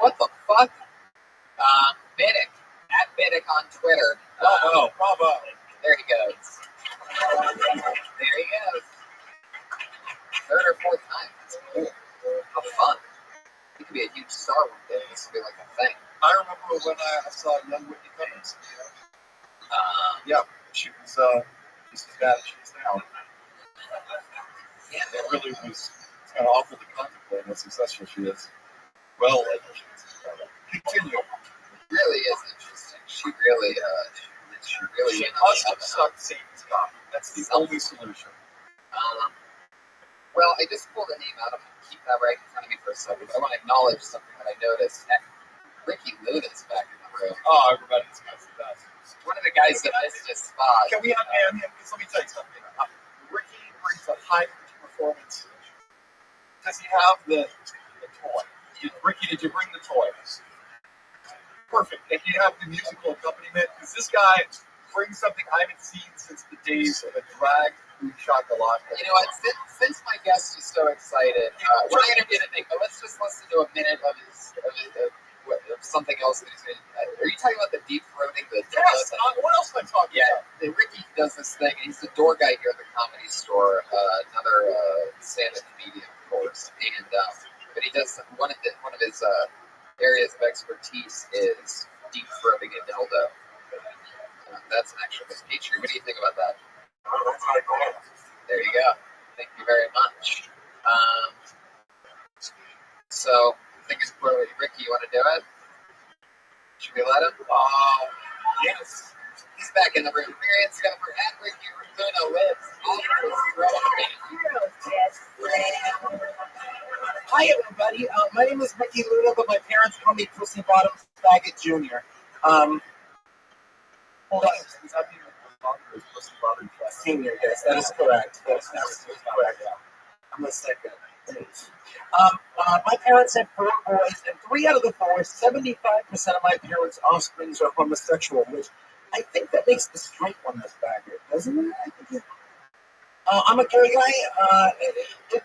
What the fuck? Biddick. At Biddick on Twitter. Bravo. There he goes. There he goes. Third or fourth time. That's cool. How fun. He could be a huge star one day. This would be like a thing. I remember when I saw young Whitney Cummings. She was just as bad as she is now. Yeah, it really was kind of awful to contemplate how successful she is. Well, continue. It really is interesting. She really must have sucked Satan's cock. That's the only solution. Well, I just pulled a name out. I'm going to keep that right in front of me for a second. I want to acknowledge something that I noticed. Ricky Luna's back in the room. Oh, everybody's the best. One of the guys that missed his spot. Can we have him? Because let me tell you something. Ricky brings a high performance. Does he have the toy? Ricky, did you bring the toys? Perfect. And do you have the musical accompaniment? Because this guy brings something I haven't seen since the days of a drag food chocolate. You know what? Since my guest is so excited, we're not going to do anything, but let's just listen to a minute of something else that he's going to. Are you talking about the deep throating? Yes. What else am I talking about? Ricky does this thing. He's the door guy here at the Comedy Store, another stand-up comedian, of course. And but he does one of his areas of expertise is deep throating a dildo. That's an actual feature. What do you think about that? Oh, that's very cool. There you go. Thank you very much. So, I think it's clearly Ricky. You want to do it? Should we let him? Yes. He's back in the room. Experience cover at Ricky Luna lives. Hi, everybody. My name is Ricky Luna, but my parents call me Pussy Bottoms Faggot Jr. Hold on. Does that mean your father is Pussy Bottoms Senior, yes, that is correct. That is correct. I'm a second. My parents had 4 boys, and 3 out of the 4, 75% of my parents' offspring are homosexual, which I think that makes the straight one the faggot, doesn't it? I think I'm a gay guy.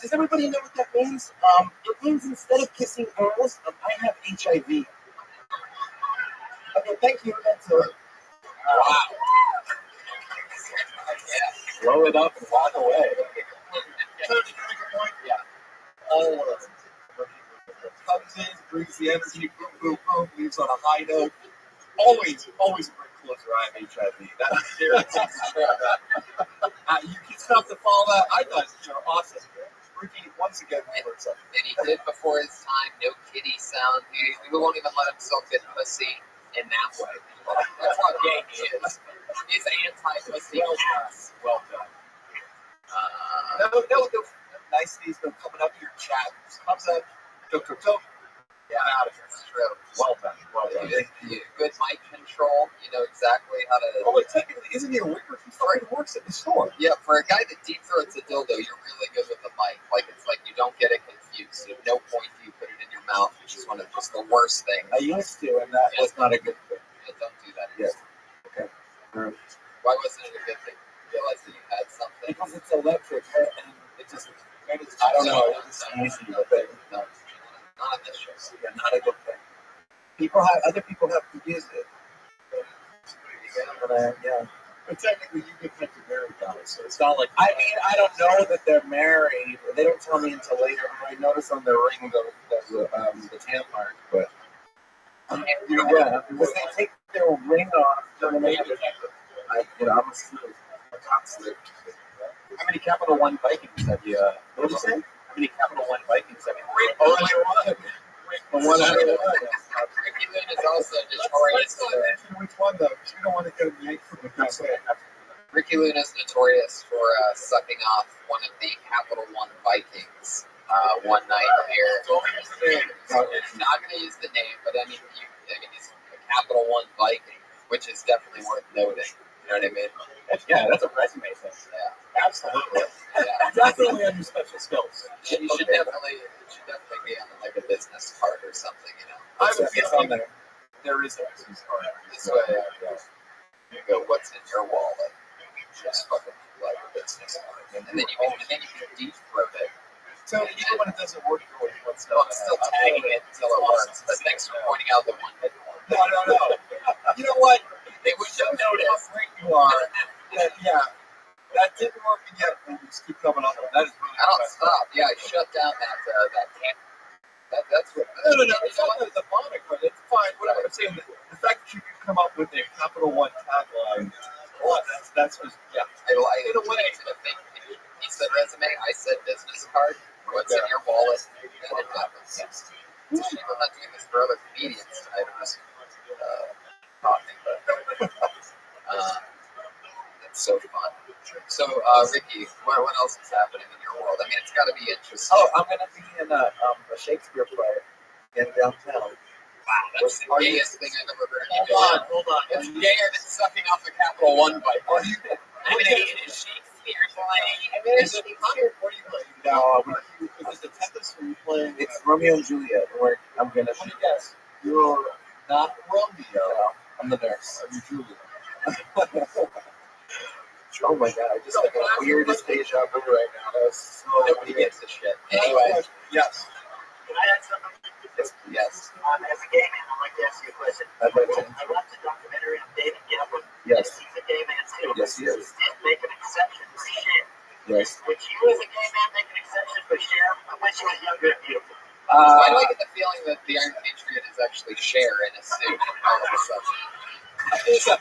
Does everybody know what that means? It means instead of kissing girls, I have HIV. Okay, thank you. That's it. Wow. Blow it up and walk away. Yeah. Comes in, brings the energy, boom, boom, boom, leaves on a high note. Always a great closer. I have HIV. That's guaranteed. You can stop to follow that. I thought it was awesome. Ricky, once again, and he did before his time, no kitty sound. He won't even let himself get pussy in that way. That's how gay he is. He's anti-pussy ass. Well done. No, niceties been coming up here, chat. Comes up, toke. Yeah, out of here. That's true. Well done. Good mic control. You know exactly how to. Well, technically, isn't he a wicker? He fucking works at the store. Yeah, for a guy that deep throats a dildo, you're really good with the mic. It's like you don't get it confused. At no point do you put it in your mouth, which is one of just the worst things. I used to, and that was not a good thing. Yeah, don't do that. Yeah. Okay. Why wasn't it a good thing? You realized that you had something? Because it's electric, and it just. I don't know. It's easy with it. No, not on other people have to use it. But, yeah. But technically, you get kept married, guys, so it's not like. I mean, I don't know that they're married. They don't tell me until later. I notice on their ring the tan mark, but yeah, because they take their ring off. I'm a slave. How many Capital One Vikings have you? What did you say? How many Capital One Vikings have you? Only one. One out of one. Ricky Lynn is also notorious. Which one though? Because we don't want to get yanked from the council. Ricky Lynn is notorious for sucking off one of the Capital One Vikings one night here. I'm not going to use the name, but I mean, he's a Capital One Viking, which is definitely worth noting. You know what I mean? That's a resume thing. Yeah, Absolutely. yeah. Definitely under special skills. You should definitely be on like a business card or something. You know. I have a feeling there is a business card. This way, you go. What's in your wallet? Just fucking like a business card, and then you can deep throat it. So even when it doesn't work for you, what's Well, I'm still tagging it until it works. But thanks for pointing out the one that worked. No. You know what? They would have noticed. How great you are. That didn't work, and yet we just keep coming up with it. That is really I don't stop. Yeah, I shut down that camp. That's what. No. It's not the moniker. It's fine. Whatever I'm saying, the fact that you can come up with a Capital One tagline, that's just, yeah. In a way, he said resume, I said business card. What's in your wallet? And it happens. Yes. So I'm not doing this for other comedians tonight. I'm just talking, but it's so fun. So, Ricky, what else is happening in your world? I mean, it's got to be interesting. Oh, I'm gonna be in a Shakespeare play in downtown. Wow, that's the gayest thing I've ever heard. Hold on. It's gayer than sucking off a Capital One bike. I mean, it is Shakespeare playing. I mean, Is it Hunter? What are you playing? No, Is it the Tempest or are you playing? it's Romeo and Juliet. Where I'm gonna. Let me guess. You're not Romeo. No, I'm the nurse. Are you Juliet? Oh my god, I just like the weirdest deja vu right now. That was so Nobody weird. gives a shit. Anyway, Yes. Can I add something? yes. As a gay man, I'd like to ask you a question. I'd like to. I watched a documentary on David Gilbert. Yes. He's a gay man too. Yes, he is. He did make an exception for Cher. Yes. Would you, as a gay man, make an exception for Cher? I wish she was younger and beautiful. Why do I get the feeling that the Iron Patriot is actually Cher in a suit all of a sudden? It's a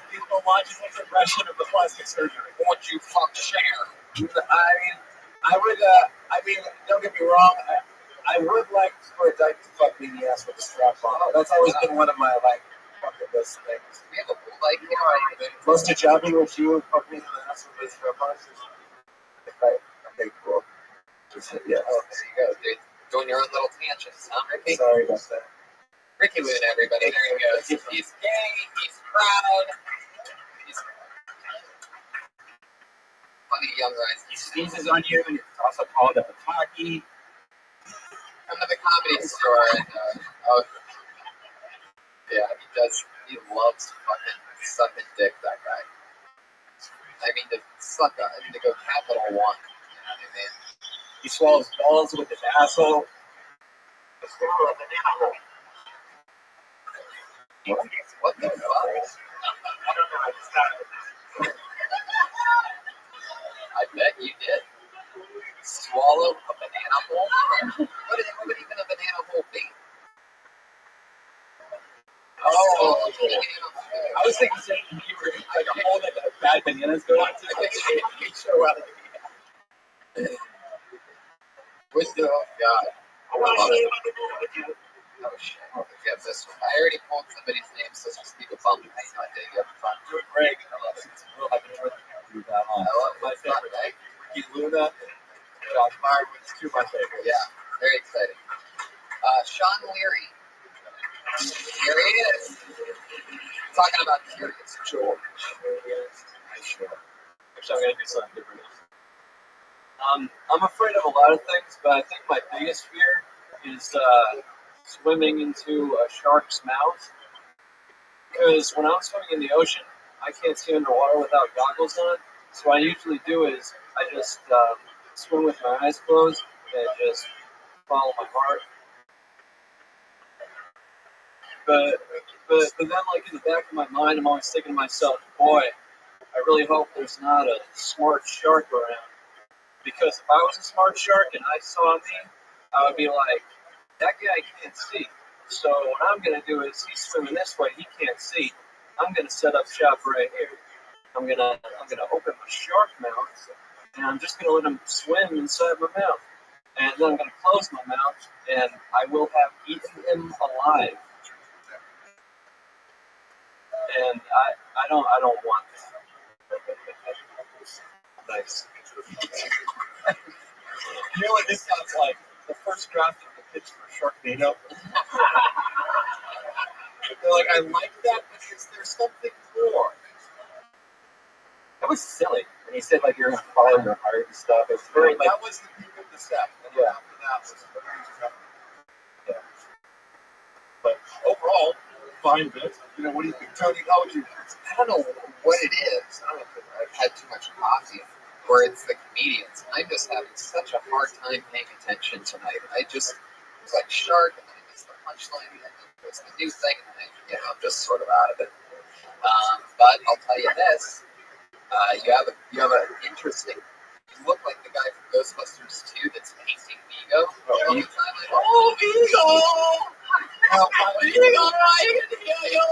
logical progression of the plastic surgery. Won't you fuck Cher? I mean, don't get me wrong. I would like for a dyke to fuck me in the ass with a strap on. That's always been one of my bucket list things. We have a pool like here, right? Close to jobbing with you and fuck me in the ass with a strap on. Okay, cool. Just yeah. Oh, there you go, dude. Doing your own little tangents, huh, Ricky? Sorry about that. Ricky Loon, everybody. There he goes. He's gay. He's proud. He's funny young guys. He sneezes on you, and it's also called a Taik. Come to the comedy store and yeah, he loves fucking sucking dick, that guy. I mean, to go Capital One, you know what I mean? He swallows balls with his asshole. What the fuck? I bet you did. Swallow a banana hole? What would even a banana hole be? Oh, I was thinking you were like a hole that bad bananas go into. Oh, God. Oh, shit. Yeah, this one. I already pulled somebody's name, so just keep a bump. How you having fun? Doing great. I love it. I've enjoyed the that on. I love My it. favorite. Ricky Luna, Josh Myers, two of my favorites. Yeah, very exciting. Sean Leary. Here he is. Talking about Curious George. Sure. Actually, I'm going to do something different. I'm afraid of a lot of things, but I think my biggest fear is swimming into a shark's mouth. Because when I'm swimming in the ocean, I can't see underwater without goggles on. So what I usually do is I just swim with my eyes closed and just follow my heart. But then, like, in the back of my mind, I'm always thinking to myself, boy, I really hope there's not a smart shark around. Because if I was a smart shark and I saw me, I would be like, that guy can't see. So what I'm going to do is, he's swimming this way, he can't see. I'm going to set up shop right here. I'm gonna open my shark mouth, and I'm just going to let him swim inside my mouth. And then I'm going to close my mouth, and I will have eaten him alive. And I don't want that. Nice. You know what this sounds like? The first draft of the pitch for Sharknado. They're like, I like that, but there's something more. That was silly. And he said, like, you're going to follow your heart and stuff. It's very, like, that was the peak of the set. And yeah. After that was the yeah. But overall, fine bit. You know, what do you think? Tony, how would you? I don't know what it is. I don't know if I've had too much coffee or it's the comedians. I'm just having such a hard time paying attention tonight. It's like shark, and then I miss the punchline, and then there's the new thing, and then, I'm just sort of out of it. But I'll tell you this. You have an interesting. You look like the guy from Ghostbusters 2 that's painting Vigo. Oh, Vigo! Vigo, I can hear you!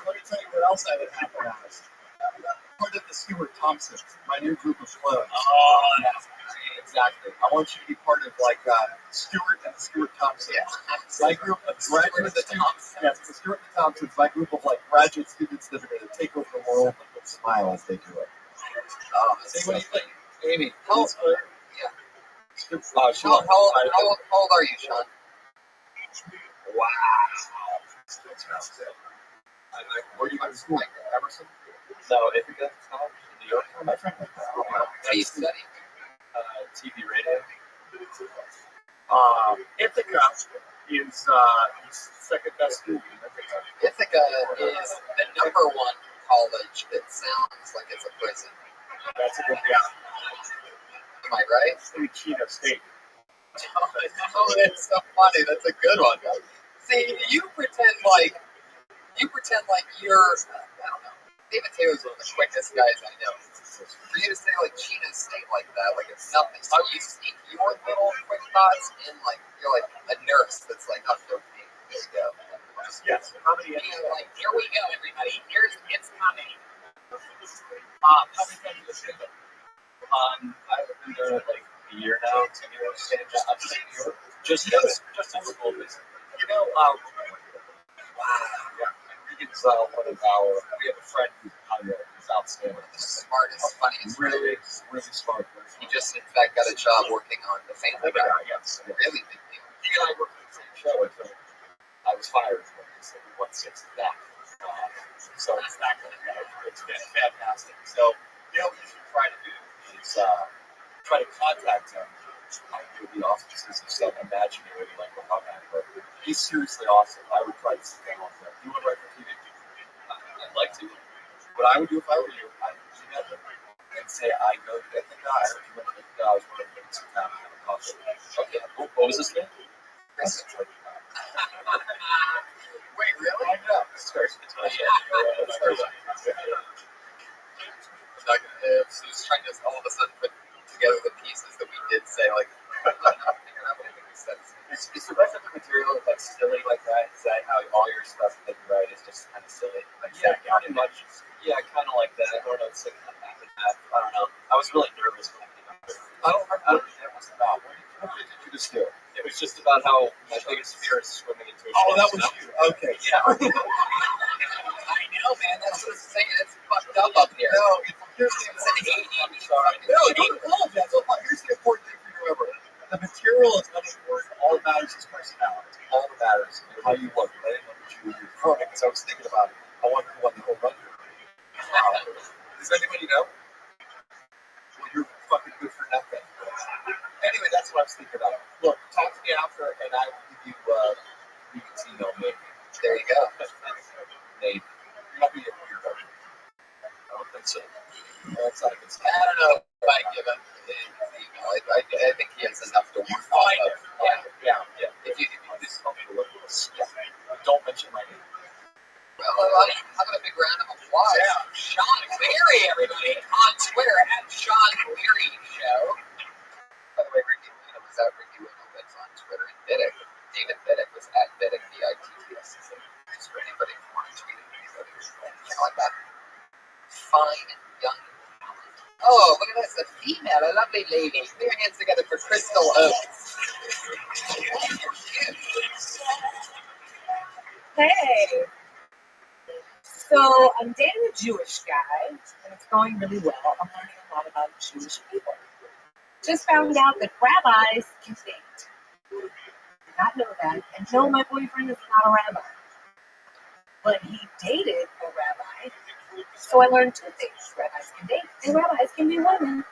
Let me tell you what else I would have to ask. Part of the Stuart Thompsons, my new group of clones. Oh, that's great. Exactly. I want you to be part of like Stuart and the Stuart Thompsons. Yeah. My group of graduate students. Yes, the Stuart and the Thompsons. My group of like graduate students that are going to take over the world and smile as they do it. Oh, that's what do you think, Amy? How old are you, Sean? Wow. Where do you go to school? Emerson? No, Ithaca College in New York. My friend. What are you studying? TV radio. Ithaca is the second best school. Ithaca is the number one college that sounds like it's a prison. That's a good Am I right? Chino State. Oh, that's so funny. That's a good one. See, you pretend like you're, I don't know. David Taylor's one of the quickest guys I know. For you to say like Chino State like that, like it's nothing. So you speak your little quick thoughts in like you're like a nurse that's like, oh, no, here we go. Yes, comedy. Like, here we go, everybody. It's comedy. How many times have you listened to them? I've been doing it like a year now, 2 years. Just over COVID. You know, wow. Yeah. Regan's one of our. We have a friend who's outstanding. The smartest, funniest, really smart. He just, in fact, got a job working on The Family Guy. Yes. Really big deal. He and I worked on the same show until I was fired. So we won 6 of that. So it's not going to matter. It's been fantastic. So, you know, what you should try to do is try to contact him. I do the offices and stuff, imaginary, like we're talking about. He's seriously awesome. I would try to sit down with him. You would write for TV? I'd like to. What I would do if I were you, I would email him and say, I go to get the guy, or you went to get the guy, I was going to get some time to have a coffee. Okay, what was his name? Chris. Wait, really? I know. It's very So he's trying to all of a sudden put together the pieces that we did say, like, I'm not figuring out what I think we said. Is the rest of the material like silly like that? Is that how all your stuff that you write is just kind of silly? Like, yeah, pretty much. Yeah, kind of like that. I don't know. It's like I don't know. I was really nervous when I came out. I don't remember what it was about. What did you just do? It was just about how my biggest fear is swimming into a shark. Oh, that was you. Okay. Yeah. I know, man. That's what I'm saying. It's fucked up here. No, here's It was an 80 shark. No, don't apologize. Here's the important thing for you to remember. The material is unimportant. All that matters is personality. All that matters is how you look. I didn't know what you were doing because I was thinking about it. I wonder who won the whole run. Does anybody know? Well, you're fucking good for nothing. Anyway, that's what I was thinking about. Look, talk to me after, and I will give you Regan's email, maybe. There you go. Maybe. You're not going to get weird. I don't think so. That's not a good sign. I don't know if I give him his email. I think he has enough to work on. Yeah. If you just help me to look at this. Yeah. Don't mention my baby. Put your hands together for Crystal Oaks. Hey. So I'm dating a Jewish guy, and it's going really well. I'm learning a lot about Jewish people. Just found out that rabbis can date. Did not know that. And no, my boyfriend is not a rabbi. But he dated a rabbi. So I learned two things. Rabbis can date, and rabbis can be women.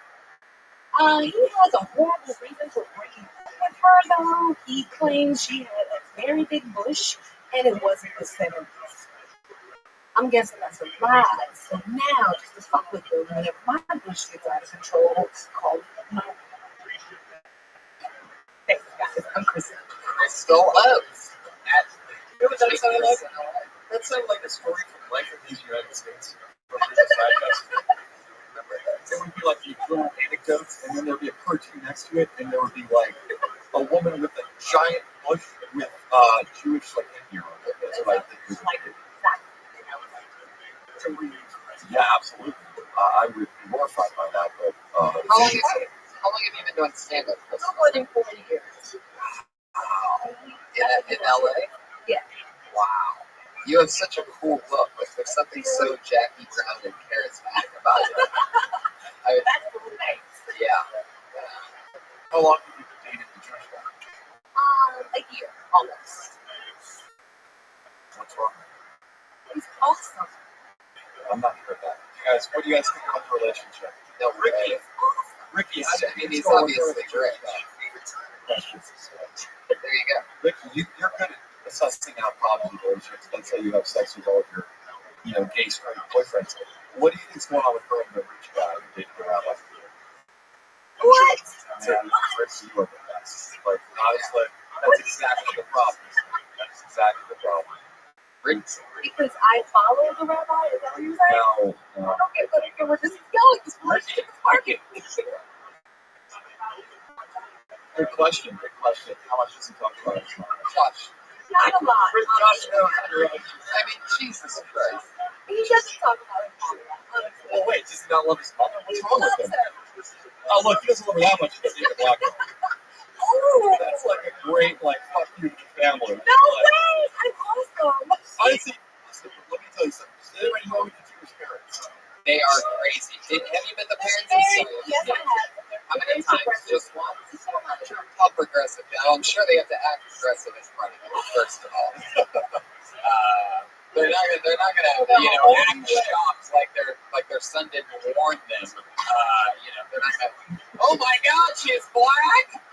He has a horrible reason for breaking up with her, though. He claims she had a very big bush, and it wasn't the centerpiece. I'm guessing that's a lie. So now, just to fuck with them, whenever my bush gets out of control, it's called my. Thanks, guys. I'm Crystal. Crystal Oaks. You know what that sounded like? That sounded like a story from Life of these United States. It would be like these little anecdotes, and then there would be a cartoon next to it, and there would be like a woman with a giant bush with Jewish like Indian on it. That's what I think. Yeah, absolutely. I would be mortified by that, but How long have you been doing stand-up? No more than 40 years. Wow. In LA? Yeah. Wow. You have such a cool look. Like, there's something so Jackie Brown and charismatic about you. That's cool, thanks. Yeah. how long have you been dating the Jewish guy? A year, almost. What's wrong? He's awesome. I'm not sure of that. You guys, what do you guys think about the relationship? No, Ricky. Ricky, He's obviously rich. There you go. Ricky, you're good at assessing out problems in relationships. Let's say you have sex with all of your, gay straight boyfriends. What do you think's going on with her and the rich guy who dated the rabbi? What? Man, Ricky, you are the best. Like, honestly, that's exactly the problem. That's exactly the problem. Because I follow the rabbi? Is that what you're saying? No. Okay, but where this is going, this relationship is working. Good question. How much does he talk about it? Josh. Not a lot. Josh knows. I mean, Jesus Christ. He doesn't talk about it. Honestly. Oh, wait, does he not love his mother? What's wrong with him? Oh, look, he doesn't love her that much. He doesn't even block her. That's like a great, fuck you to the family. No way! I'm awesome. Honestly, let me tell you something. Does anybody know the Jewish parents? They are crazy. Have you met the parents? Yes, I have. How many times? Just once? How progressive? I'm sure they have to act progressive in front of you, first of all. They're not gonna act shocked like their son didn't warn them. They're not gonna. Oh my God, she is black.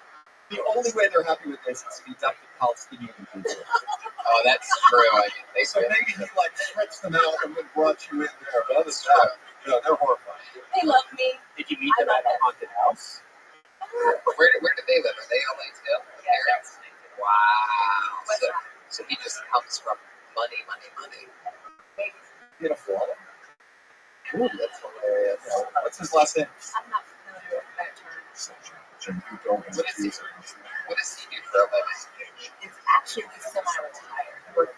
The only way they're happy with this is to deduct the Palestinian people. Oh, that's true. So maybe he stretched them out and then brought you in there. But other than that, they're horrified. They love me. Did you meet them at the haunted house? Where did they live? Are they LA too? Parents? Wow. So he just comes from money. Beautiful. Ooh, that's hilarious. What's his last name? I'm not familiar with that term. What does he do for a living? It's actually semi-retired.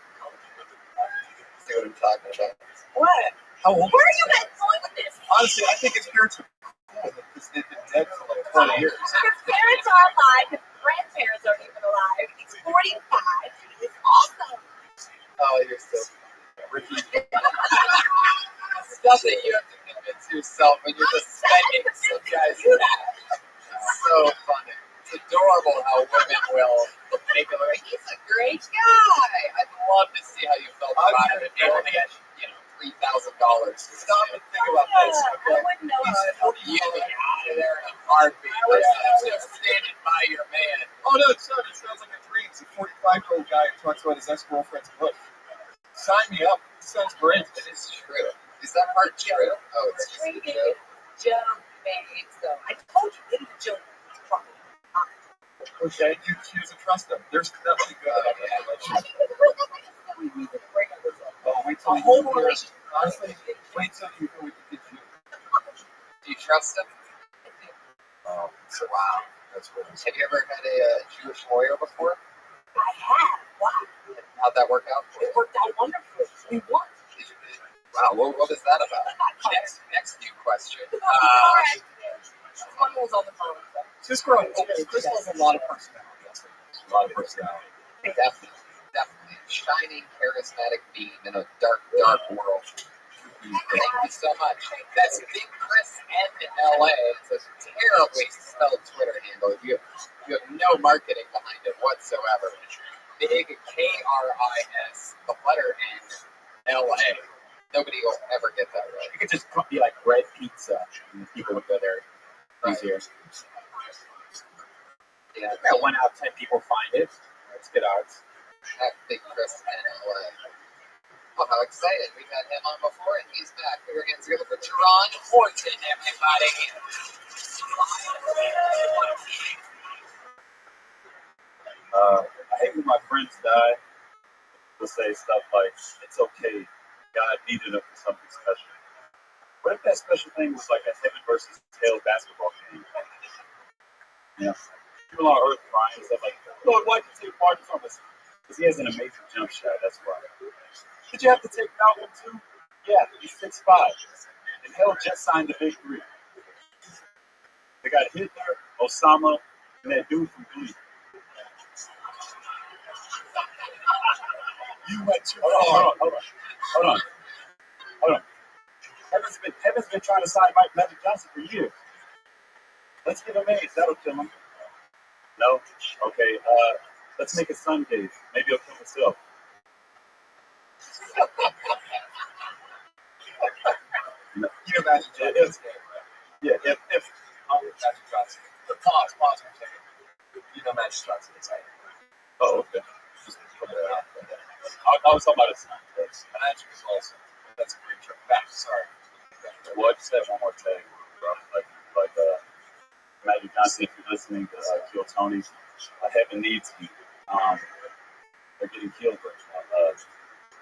See what I'm talking about? What? How old? Where are you guys going with this? Honestly, I think his parents are cool because they've been dead for 20 years. His parents are alive. His grandparents aren't even alive. He's 45. He's awesome. Oh, you're so Ricky. Stuff that you have to convince yourself when you're just spending some guys. So funny. It's adorable how women will make it like, he's a great guy. I'd love to see how you felt about it if you only had, $3,000. Stop and think about this. Okay? I wouldn't know how to You'd be out of there in a heartbeat. Just standing by your man. Oh, no, it sounds like a dream. It's a 45-year-old guy who talks about his ex-girlfriend's bush. Sign me up. It sounds great. It is true. Is that part true? Oh, it's just a joke. Joke, babe. So I told you, it was a joke. Okay, you doesn't trust them. There's nothing good about that relationship. Oh, wait till A whole relationship. Honestly, wait till you hear what you did. Do you trust him? Oh, Wow. that's really Have you ever had a Jewish lawyer before? I have. Wow. How'd that work out for It you? worked out wonderfully. We won. Wow, what was that about? Next new question. Mom was on the phone. So. Chris has a lot of personality. A lot of personality. Definitely. Shining, charismatic beam in a dark, dark world. Thank you so much. That's Big Chris NLA. It's a terribly spelled Twitter handle. You have no marketing behind it whatsoever. Big KRIS, the letter N, LA. Nobody will ever get that right. You could just be like Red Pizza, and people would go there easier. Yeah, About 1 out of 10 people find it. That's good odds. That Big Chris NLA. Oh, how excited. We've had him on before, and he's back. Put your hands together for Jerron Horton, everybody. I hate when my friends die. They'll say stuff like, it's okay, God needed them for something special. What if that special thing was like a heaven versus hell basketball game? Yeah. People on earth crying and stuff like, Lord, why'd you take Martin from us? Because he has an amazing jump shot, that's why. Did you have to take Malcolm too? Yeah, he's 6'5". And hell just signed the big 3. They got Hitler, Osama, and that dude from Glee. You went too Hold far. on. Heaven's been trying to sign Magic Johnson for years. Let's give him AIDS. That'll kill him. No? Okay. Let's make a sun gaze. Maybe he'll kill himself. No. You imagine Johnson. If Magic Johnson. Pause for a second. You know Magic Johnson is right. Oh, okay. Just put it out. I was talking about a sun gaze. Magic is awesome. That's a great joke. Back, sorry. Well, I just had one more thing. Like Magic Johnson, if you're listening to Kill Tony, heaven needs you. They're getting killed right now.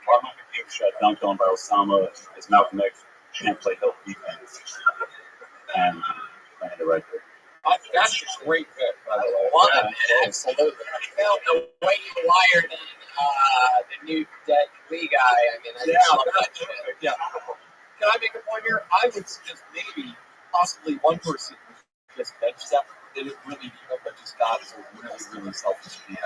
Martin Luther King got dunked on by Osama. As Malcolm X can't play help defense. And playing it right there. That's a great pick, by the way. One, absolutely. Well, the way you wired in the new Dead Lee guy, I mean, I just love that shit. Yeah. Can I make a point here? I would suggest maybe, possibly one person just bench that didn't really need them, but just got as a really, really selfish GM.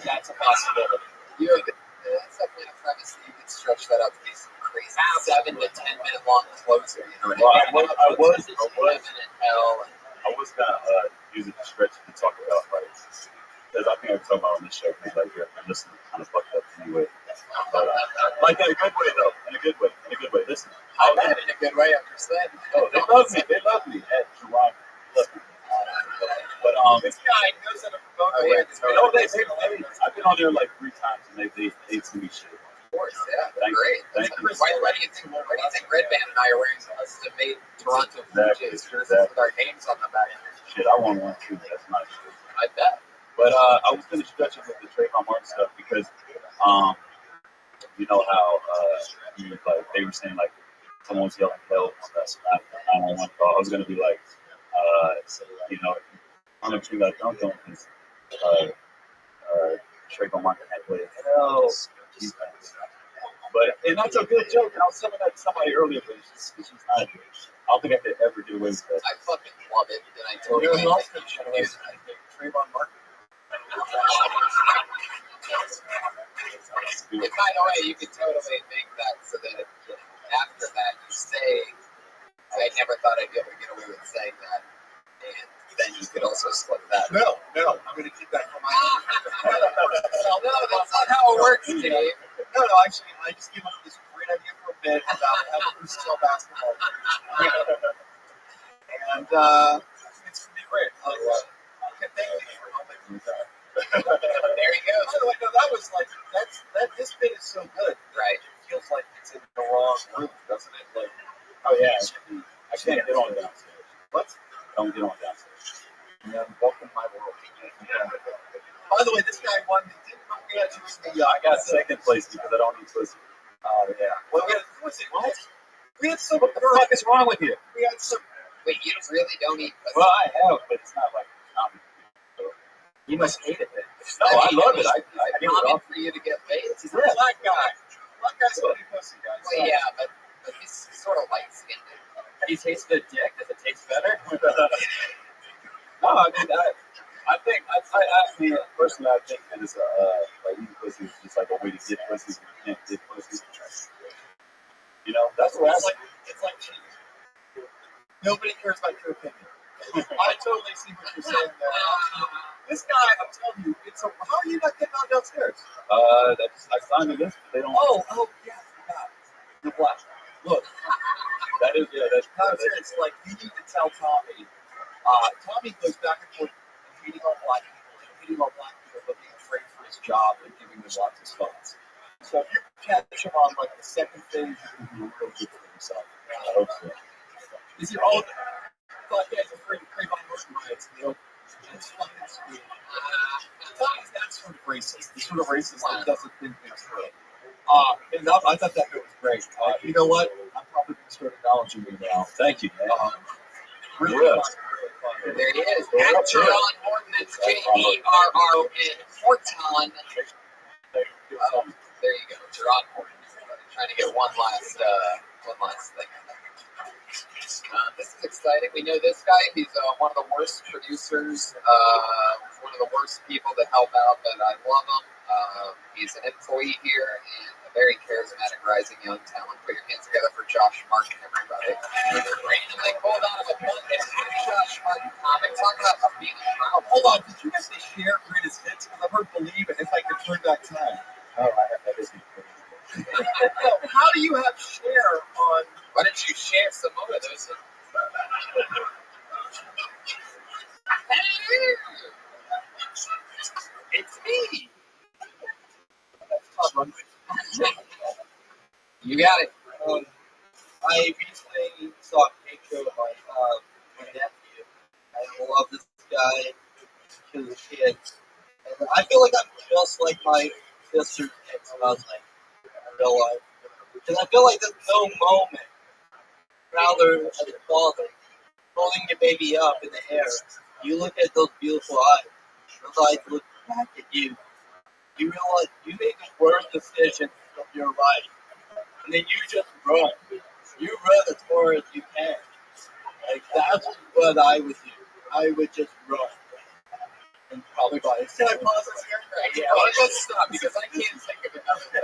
That's a possibility. That's definitely a premise that you could stretch that out to be some crazy 7 to 10 minute long closer. You know what I mean? I was gonna use it to stretch to talk about like, because I think I've talked about on this show things like you're listening kind of fucked up anyway. But like in a good way though, in a good way. Listen, I meant in a good way. Understand? Oh, they love me at Jerron. But this guy knows how to promote. I've been on there like 3 times and they see me shit. Of course, yeah, Great. Thank you. Why do you think Red Band and I are wearing custom-made Toronto Blue Jays jerseys with our names on the back? Shit, I want one too. That's nice. I bet. But I was gonna stretch it with the Trayvon Martin stuff because you know how they were saying like someone was yelling help on that 911 call. I was gonna be like you know, I don't know if you guys don't know because Trayvon Martin had played help. But and that's a good joke, and I was telling that to somebody earlier, but it's just not. I don't think I could ever get away with that. I fucking love it, and I totally use it. Trayvon Martin. And by the way, you could totally make that so that after that you say, I never thought I'd be able to get away with saying that, and then you could also slip that. No, I'm going to keep that for my own. No, that's not how it works, Dave. No, actually, I just came up with this great idea for a bit about how to sell basketball. And it's going to be great. Okay, thank you for helping me with that. There you go. By the way, no, that was like, this bit is so good. Right. It feels like it's in the wrong room, doesn't it? Like, Oh yeah, I can't get on downstairs. what? Don't get on downstairs. Yeah, welcome to my world. By the way, this guy won. I got second place because I don't need pussy. Oh, yeah. Well, we had, what? We had some. What the fuck is wrong with you? We had some. Wait, you really don't eat pussy? Well, I have, but it's not like common. You must hate it then. No, I love it. I It's give it common off. for you to get laid. He's a black guy. Black guys don't eat pussy, guys. Well, yeah, but he's sort of light-skinned. Have you tasted a dick? Does it Tastes better? No, I mean, I mean, personally, I think that it's like eating pussy is just like a way to get pussy. You can't get pussy. You know, that's what I like. It's like cheating. Nobody cares about your opinion. I totally see what you're saying there. This guy, I'm telling you, how are you not getting out downstairs? That's I signed the list. They don't. Oh, yeah, I forgot. The black. Look, That is, yeah, that's no, it's like you need to tell Tommy. Tommy goes back and forth hating on black people, but being afraid for his job and giving them lots of spots. So if you catch him on like the second phase, you're going to do real good for himself. I hope so. Is your own podcast afraid to crave on motion riots, you know? It's fucking sweet. Tommy's that sort of racist. The sort of racist that doesn't think things through. And I thought that bit was great. You know what? I'm probably going to start acknowledging you now. Thank you, man. Really Yeah. fun. There he is. At Geron Horton. That's Jerron Horton. There you go. Geron Horton. Trying to get one last thing. This is exciting. We know this guy. He's one of the worst producers, one of the worst people to help out, but I love him. He's an employee here and a very charismatic rising young talent. Put your hands together for Josh Martin, everybody. Randomly pulled out of a book. It's Josh Martin comic. Talk about being proud. Hold on. Did you guys say share greatest hits? Because I've heard Believe and If I Could Turn Back Time. Oh, I have that issue. How do you have share on? Why don't you share some more of those? It's me. You got it. I recently saw a picture of my nephew. I love this guy. Kill the kids. And I feel like I'm just like my sister's ex-husband in real life. Because I feel like there's no moment rather as a father holding your baby up in the air. You look at those beautiful eyes. Those eyes look back at you. You realize you made the worst decision of your life. And then you just run. You run as far as you can. Like, that's what I would do. I would just run. And probably buy it. Can I pause this here? Yeah, let's stop because I can't think of another thing.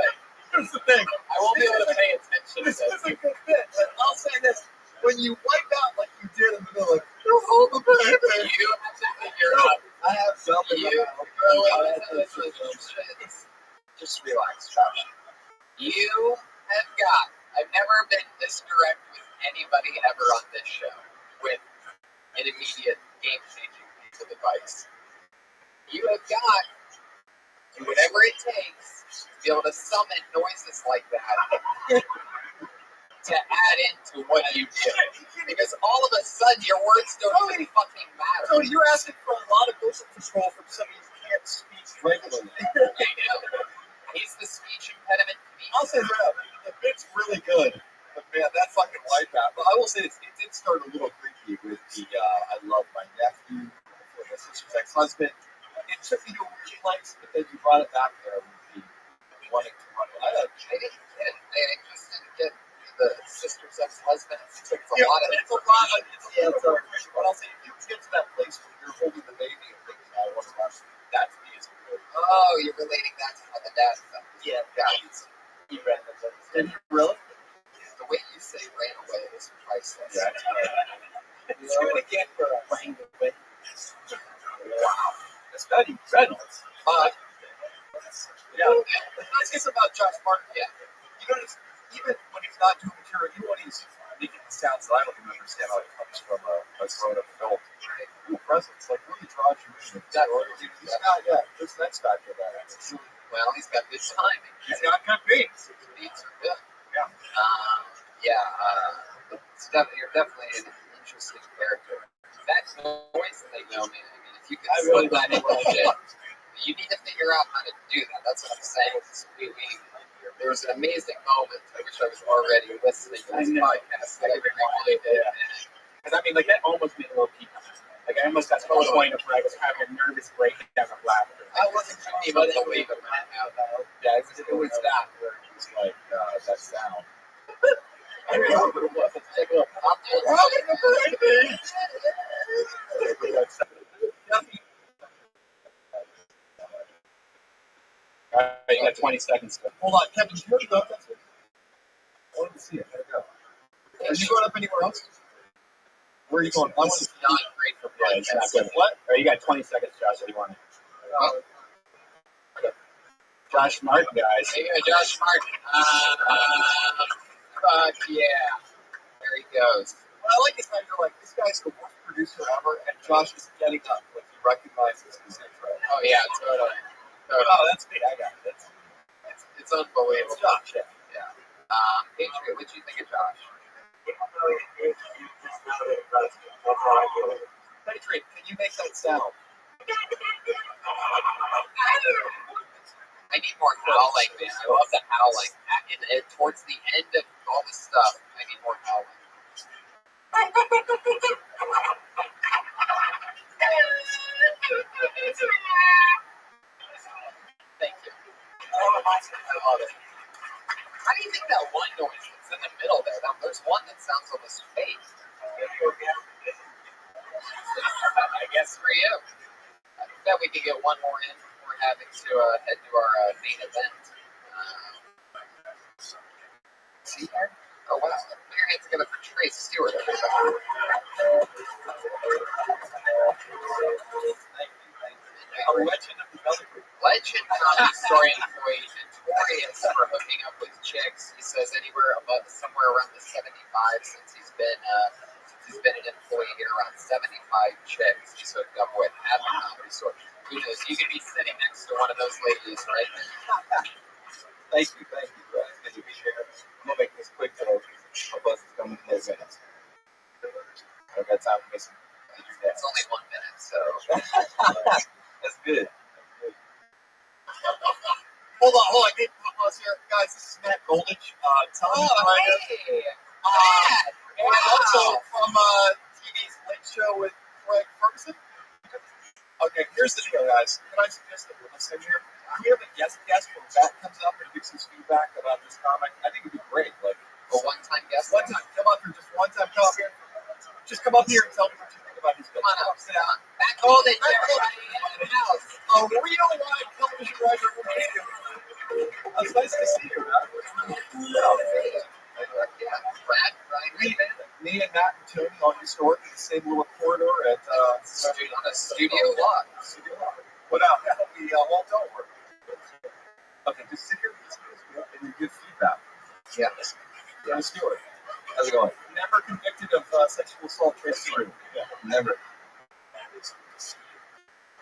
Here's the thing. I won't be able to pay attention to This is this. a good bit, but I'll say this. When you wipe out like you did in the middle of, hold the baby. You have to figure out. I have gum in my mouth. Just relax, Josh. You have got. I've never been this direct with anybody ever on this show with an immediate game-changing piece of advice. You have got to do whatever it takes to be able to summon noises like that to add into what you do. Because all of a sudden your words don't even fucking matter. So you're asking for a lot of vocal control from somebody who can't speak regularly. I know. He's the speech impediment to me. I'll say that. The bit's really good. But man, that fucking wipeout. But I will say this, it did start a little creepy with the I love my nephew, my sister's ex-husband. It took me to a weird place, but then you brought it back there with the wanting to run it. I just didn't get the sister's ex-husband. It's a lot of it's a lot of but I'll say if you get to that place where you're holding the baby and thinking I want to run, that's me as a good. Oh, you're relating that to how the dad felt. Yeah, guys. He ran the place. Did he really? The way you say ran away is priceless. Yeah, it's going to get for running away. Wow. That's Betty Reynolds. Yeah. The nice thing about Josh Martin, you notice even when he's not doing material, even when he's making the sounds that I don't even understand how it comes from a grown-up adult. Real presence, like really draws you in. He's got, there's an X factor about it. Well, he's got good timing. He's got good beats. His beats are good. Yeah. You're definitely an interesting character. That noise thing, though, man. I mean, if you could really slip that into shit, you need to figure out how to do that. That's what I'm saying. There was an amazing moment. I wish I was already listening to this podcast that I really did. Because I mean, like that almost made a little peak. Like I almost got to the point of where I was having a nervous breakdown of laughter. I wasn't even believe it right now, though. Yeah, it was that where it was like that sound. I don't know what it was. Let's check it out. All right, you got 20 seconds. Hold on, Kevin, did you already go up that switch? I wanted to see it. There we go. Are you going up anywhere else? Where are you going? This is not great for broadcasting. What? All right, you got 20 seconds, Josh, if you want it. Josh Martin, guys. Hey, Josh Martin. Fuck yeah. There he goes. What I like is how you're like, this guy's the worst producer ever, and Josh is getting up like he recognizes his intro. Oh, yeah, totally. Oh, that's me. I got it. It's unbelievable. It's Josh, yeah. Patriot, what do you think of Josh? Patriot, can you make that sound? I need more howling, man. I love the howling. Towards the end of all this stuff, I need more howling. Thank you. I love it. How do you think that one noise is in the middle there? There's one that sounds almost fake. I guess for you. I bet we could get one more in before having to head to our main event. See there? Oh, wow. Put your hands together for Trace Stewart. Legend comedy store employee notorious for hooking up with chicks. He says somewhere around the 75 since he's been an employee here, around 75 chicks he's hooked up with at the comedy store. Who knows? You could be sitting next to one of those ladies right now. Thank you, bro. It's good to be here. I'm gonna make this quick though. My bus is coming in 10 minutes. I don't got time to miss it. It's only 1 minute, so that's good. Hold on. Get pause here, guys. This is Matt Goldich, television writer. Hey, And also from TV's Late Show with Craig Ferguson. Okay, here's the deal, guys. Can I suggest that we're listening here? We have a guest where Matt comes up and gives his feedback about this comic. I think it'd be great. Like a one-time guest. One time, come up here, just one time. Come up here. Just come up here and tell me what you think about his film. Come on up. Sit down. Matt Goldich, everybody in the house. Real-life television writer from Michigan. It's nice to see you, man. Me and Matt and Tony on your store in the same little corridor at Studio Lot. What out? The whole don't work. Okay, just sit here and you give feedback. Yeah. Dennis Stewart. How's it going? Never convicted of sexual assault, Trace Stewart. Yeah, never.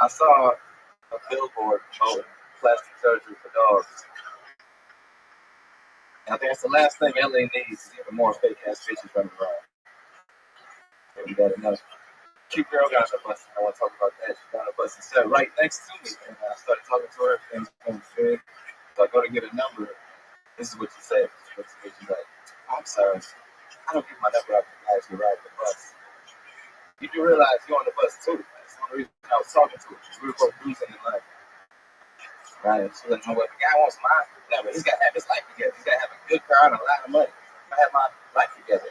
I saw a billboard promoting plastic surgery for dogs. And I think that's the last thing LA needs is even more fake ass bitches running around. So we got enough. Cute girl got on the bus. I want to talk about that. She got on the bus and sat right next to me. And I started talking to her. Things were going good. So I go to get a number. This is what she said. She's like, I'm sorry. I don't get my number out as you ride the bus. You do realize you're on the bus too. That's one reason I was talking to her. We were both losing in life. Right? She's like, well, the guy wants my number. He's got to have his life together. He's got to have a good car and a lot of money. I have my life together.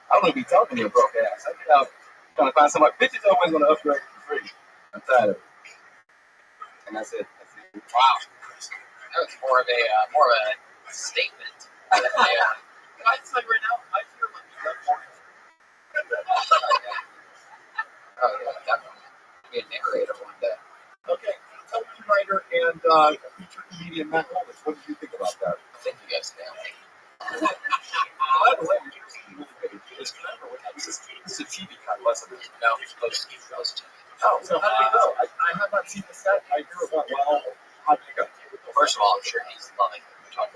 I don't want to be talking to a broke ass. I'm trying to find somebody. Bitches always want to upgrade for free. I'm tired of it. And I said, wow. That was more of a statement. Can I tell you right now? I feel like you got more. Oh, yeah, definitely. Be a narrator one day. Okay, television writer and feature comedian Matt Goldich. What did you think about that? Thank you guys, family. By the way, this is a TV cut, wasn't it? No, close to. Oh, so how did it go? I have not seen the set. I hear it went well. How did it go? First of all, I'm sure he's loving it.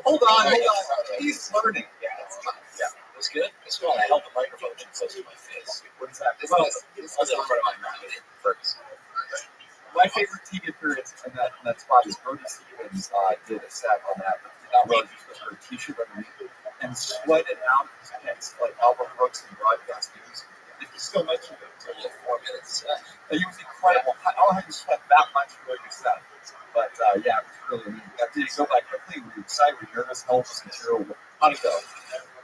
Hold on. He's learning. Yeah, it's fine. Yeah. It was good. This one, I held the microphone too close to my face. What is that? This was in front of my mouth first. My favorite TV appearance in that spot is Brody Stevens did a set on that. Not really just with her t-shirt underneath it and sweated out his pants like Albert Brooks and broadcast news. If you still mention it, it's only 4 minutes. It was incredible. I don't know how you sweat that much during your set. But yeah, it was really neat. Did it go like quickly? Were you excited? Were you nervous? Helpless? Material? How did it go?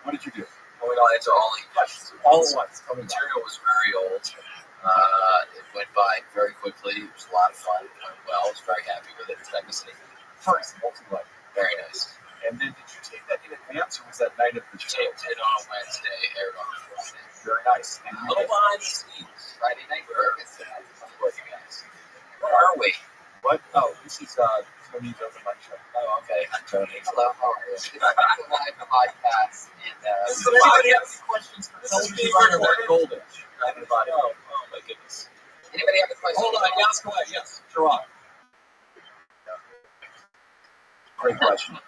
What did you do? Well, I'll answer all 8 questions. All at once. The material was very old. It went by very quickly. It was a lot of fun. It went well. I was very happy with it. Did I miss anything? First, multi-leg. Very nice. And then did you tape that in advance or was that night of the show? Taped it on Wednesday, aired on Friday. Very nice. A little behind the scenes. Friday night Vegas. What you guys? Where are we? What? Oh, this is Tony's open mic show. Oh, okay. I'm Tony. Hello, how are you? This is a live podcast. And, Does anybody have any questions for television writer Matt Goldich? Everybody. Oh my goodness. anybody have a question? Hold on, yes, go ahead. Yes, Gerard. Great question. I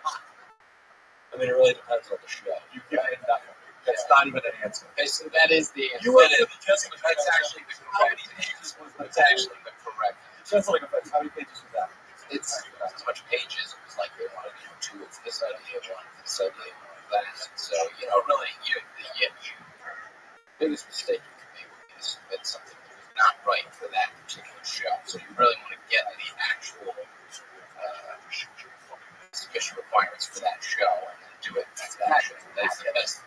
mean, it really depends on the show. You give me nothing. That's not even an answer. Okay, so that is the answer. You were the That's actually the correct. That's actually the correct. Jessica, how many pages was that? It's as much pages. It was like they wanted to do 2 of this idea, 1 of this idea, 1 of that. So, really, the biggest mistake you can make would be to submit something that was not right for that particular show. So you really want to get the actual submission requirements for that show and then do it for that show. That's the best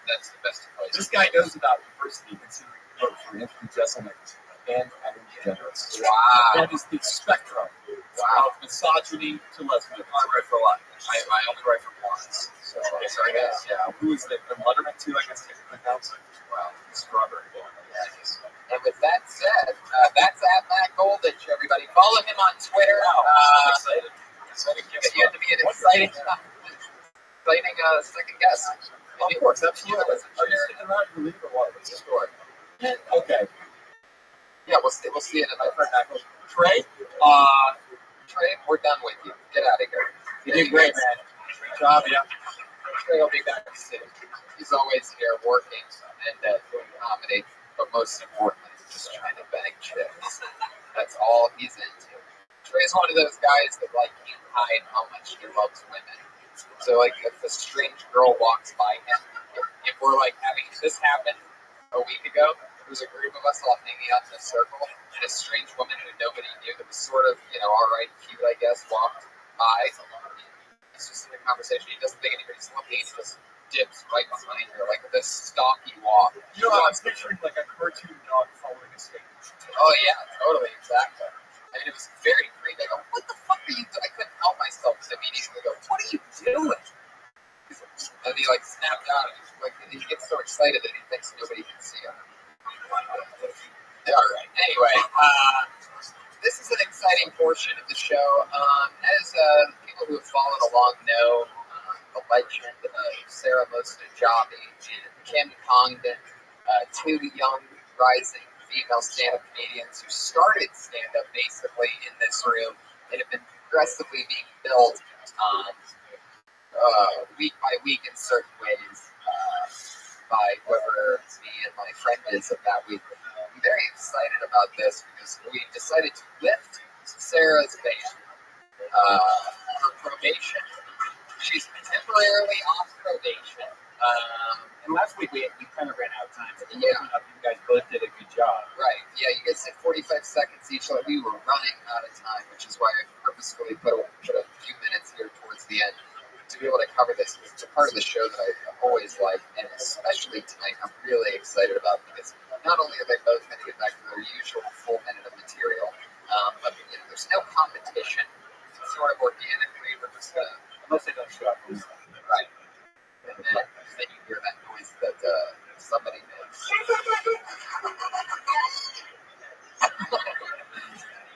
advice. This guy knows about diversity, considering he wrote for Anthony Jeselnik and Adam DeGeneres. wow. That is the spectrum Wow. of misogyny to lesbianism. I write for a lot. I only write for once. So I guess, Yeah, who is it? The Letterman too, I guess, technically counts. well, Strawberry. yeah, I guess. And with that said, that's at Matt Goldich, everybody. Follow him on Twitter. I'm excited. You had to be an exciting second guest. Of course, absolutely. Yeah, Are you sitting around and believe or what? What's the story? Okay. yeah, we'll see you in My another. friend Michael. Trey, Trey, we're done with you. Get out of here. you did great, man. Great job, yeah. Trey will be back soon. He's always here working and doing comedy, but most importantly, just trying to bang chicks. That's all he's into. Trey's one of those guys that can't hide how much he loves women. So if a strange girl walks by him, if we're having this happen a week ago, there was a group of us all hanging out in a circle, and a strange woman who nobody knew that was sort of, all right, cute, I guess, walked by. He's just in a conversation. He doesn't think anybody's looking. He just dips right behind her, like this stalky walk. You know, I was picturing a cartoon dog following a snake. Oh yeah, totally, exactly. I mean, it was very creepy. I go, what the fuck are you doing? I couldn't help myself to immediately go, what are you doing? And he snapped out, and he gets so excited that he thinks nobody can see him. All right. Anyway, this is an exciting portion of the show. As people who have followed along know, the legend of Sarah Mostajabi and Kim Congdon, 2 young rising female stand-up comedians who started stand-up basically in this room and have been progressively being built week by week in certain ways by whoever me and my friend is of that week. I'm very excited about this because we decided to lift Sarah's band. Her probation. She's temporarily off probation. And last week we kind of ran out of time. But Yeah. You guys both did a good job. Right. Yeah, you guys said 45 seconds each. We were running out of time, which is why I purposefully put a few minutes here towards the end to be able to cover this. It's a part of the show that I always like, and especially tonight, I'm really excited about because not only are they both going to get back to their usual full minute of material, but there's no competition. It's sort of organically, we're just going to. Unless they don't show up. Right. And then you hear that noise that somebody makes.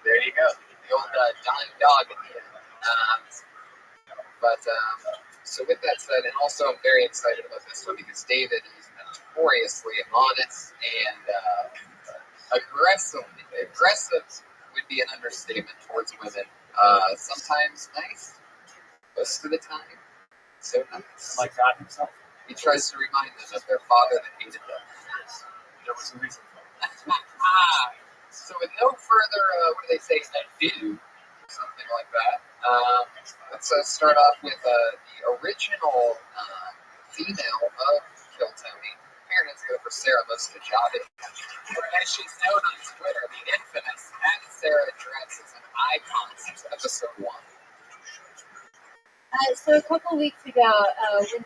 There you go. The old dying dog at the end. So with that said, and also I'm very excited about this one because David is notoriously honest and aggressive. Aggressive would be an understatement towards women. Sometimes nice. Most of the time, so nice. Like God himself. He tries to remind them of their father that hated them. There was a reason for it. So with no further, what do they say, ado, something like that, let's start off with the original female of Kill Tony. Apparently it's good for Sarah Mostajabi. As she's known on Twitter, the infamous Sarah Dress is an icon since episode 1. So a couple of weeks ago, when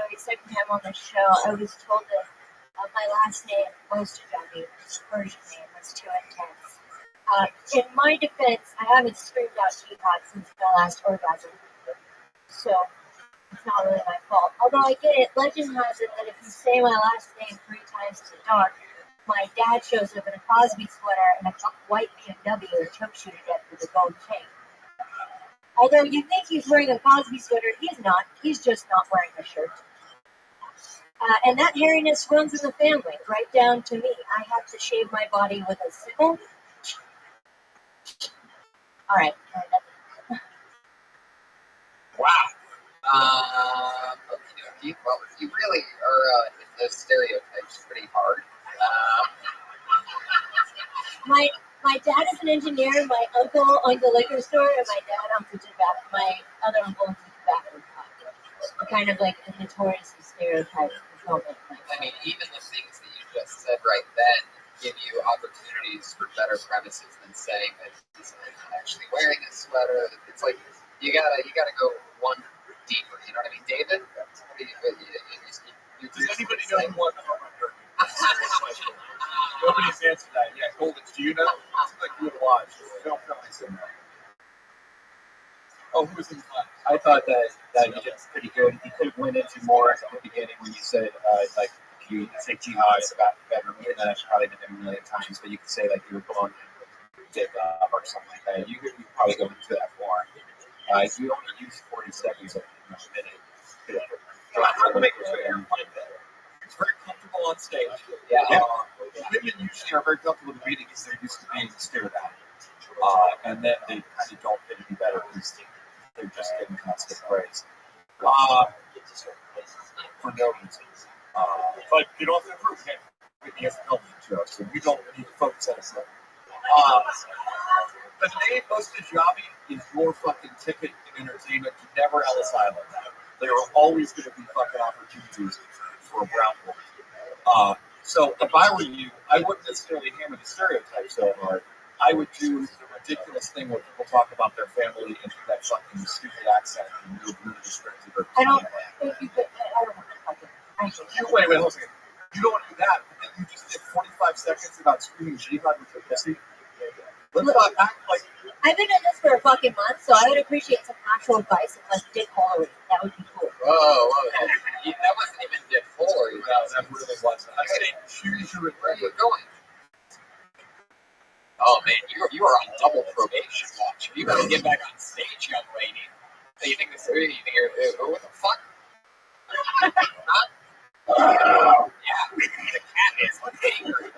we second time on the show, I was told that my last name was Punjabi, Persian name was too intense. In my defense, I haven't screamed out jihad since my last orgasm, so it's not really my fault. Although I get it, legend has it that if you say my last name 3 times in the dark, my dad shows up in a Cosby sweater and a white BMW and chokes you to death with a gold chain. Although you think he's wearing a Cosby sweater, he's not. He's just not wearing a shirt. And that hairiness runs in the family, right down to me. I have to shave my body with a sickle. All right. Wow. Okay. Well, you really are in those stereotypes pretty hard. My dad is an engineer. My uncle owns a liquor store, and my dad owns a tobacco. My other uncle owns a tobacco shop. Kind of like a notorious stereotype. I mean, even the things that you just said right then give you opportunities for better premises than saying that he's not actually wearing a sweater. It's like you gotta go one deeper. You know what I mean, David? Does anybody know what? Nobody's answered that. Yeah, Golden, do you know? It's like you would watch. Don't feel like saying that. Oh, who was in the class? I thought that you did pretty good. You could have went into more at the beginning when you said, like, if you say jihad is about the bedroom, even though that's probably been done a million times, but you could say, like, you were blowing dick up or something like that. You could probably go into that more. You only use 40 seconds of a minute. I'm going to make it clear. It's very comfortable on stage. Yeah. Women usually are very comfortable debating because they're used to being stared at. And then they kind of don't get any better because they're just getting constant praise. For no reason. But you don't have to improve it. We have to help you, so we don't need to focus on it. The name most Punjabi is your fucking ticket in entertainment to never Ellis Island. There are always going to be fucking opportunities for a brown woman. So if I were you, I wouldn't necessarily hammer the stereotype so hard. I would do the ridiculous thing where people talk about their family and do that fucking stupid accent and no blue descriptive. I don't think you could. I don't want to fucking. Wait, hold on a second. You don't want to do that, but then you just did 45 seconds about screaming jihad with your pussy. Let's not act like. I've been in this for a fucking month, so I would appreciate some actual advice and like dick holery. That would be cool. Whoa. That wasn't even dick holery. That really wasn't. I said choose your where are you going? Oh man, you are on double probation watch. You gotta get back on stage, young lady. So you think this? You think you're what the fuck? Huh? Yeah, the cat is angry.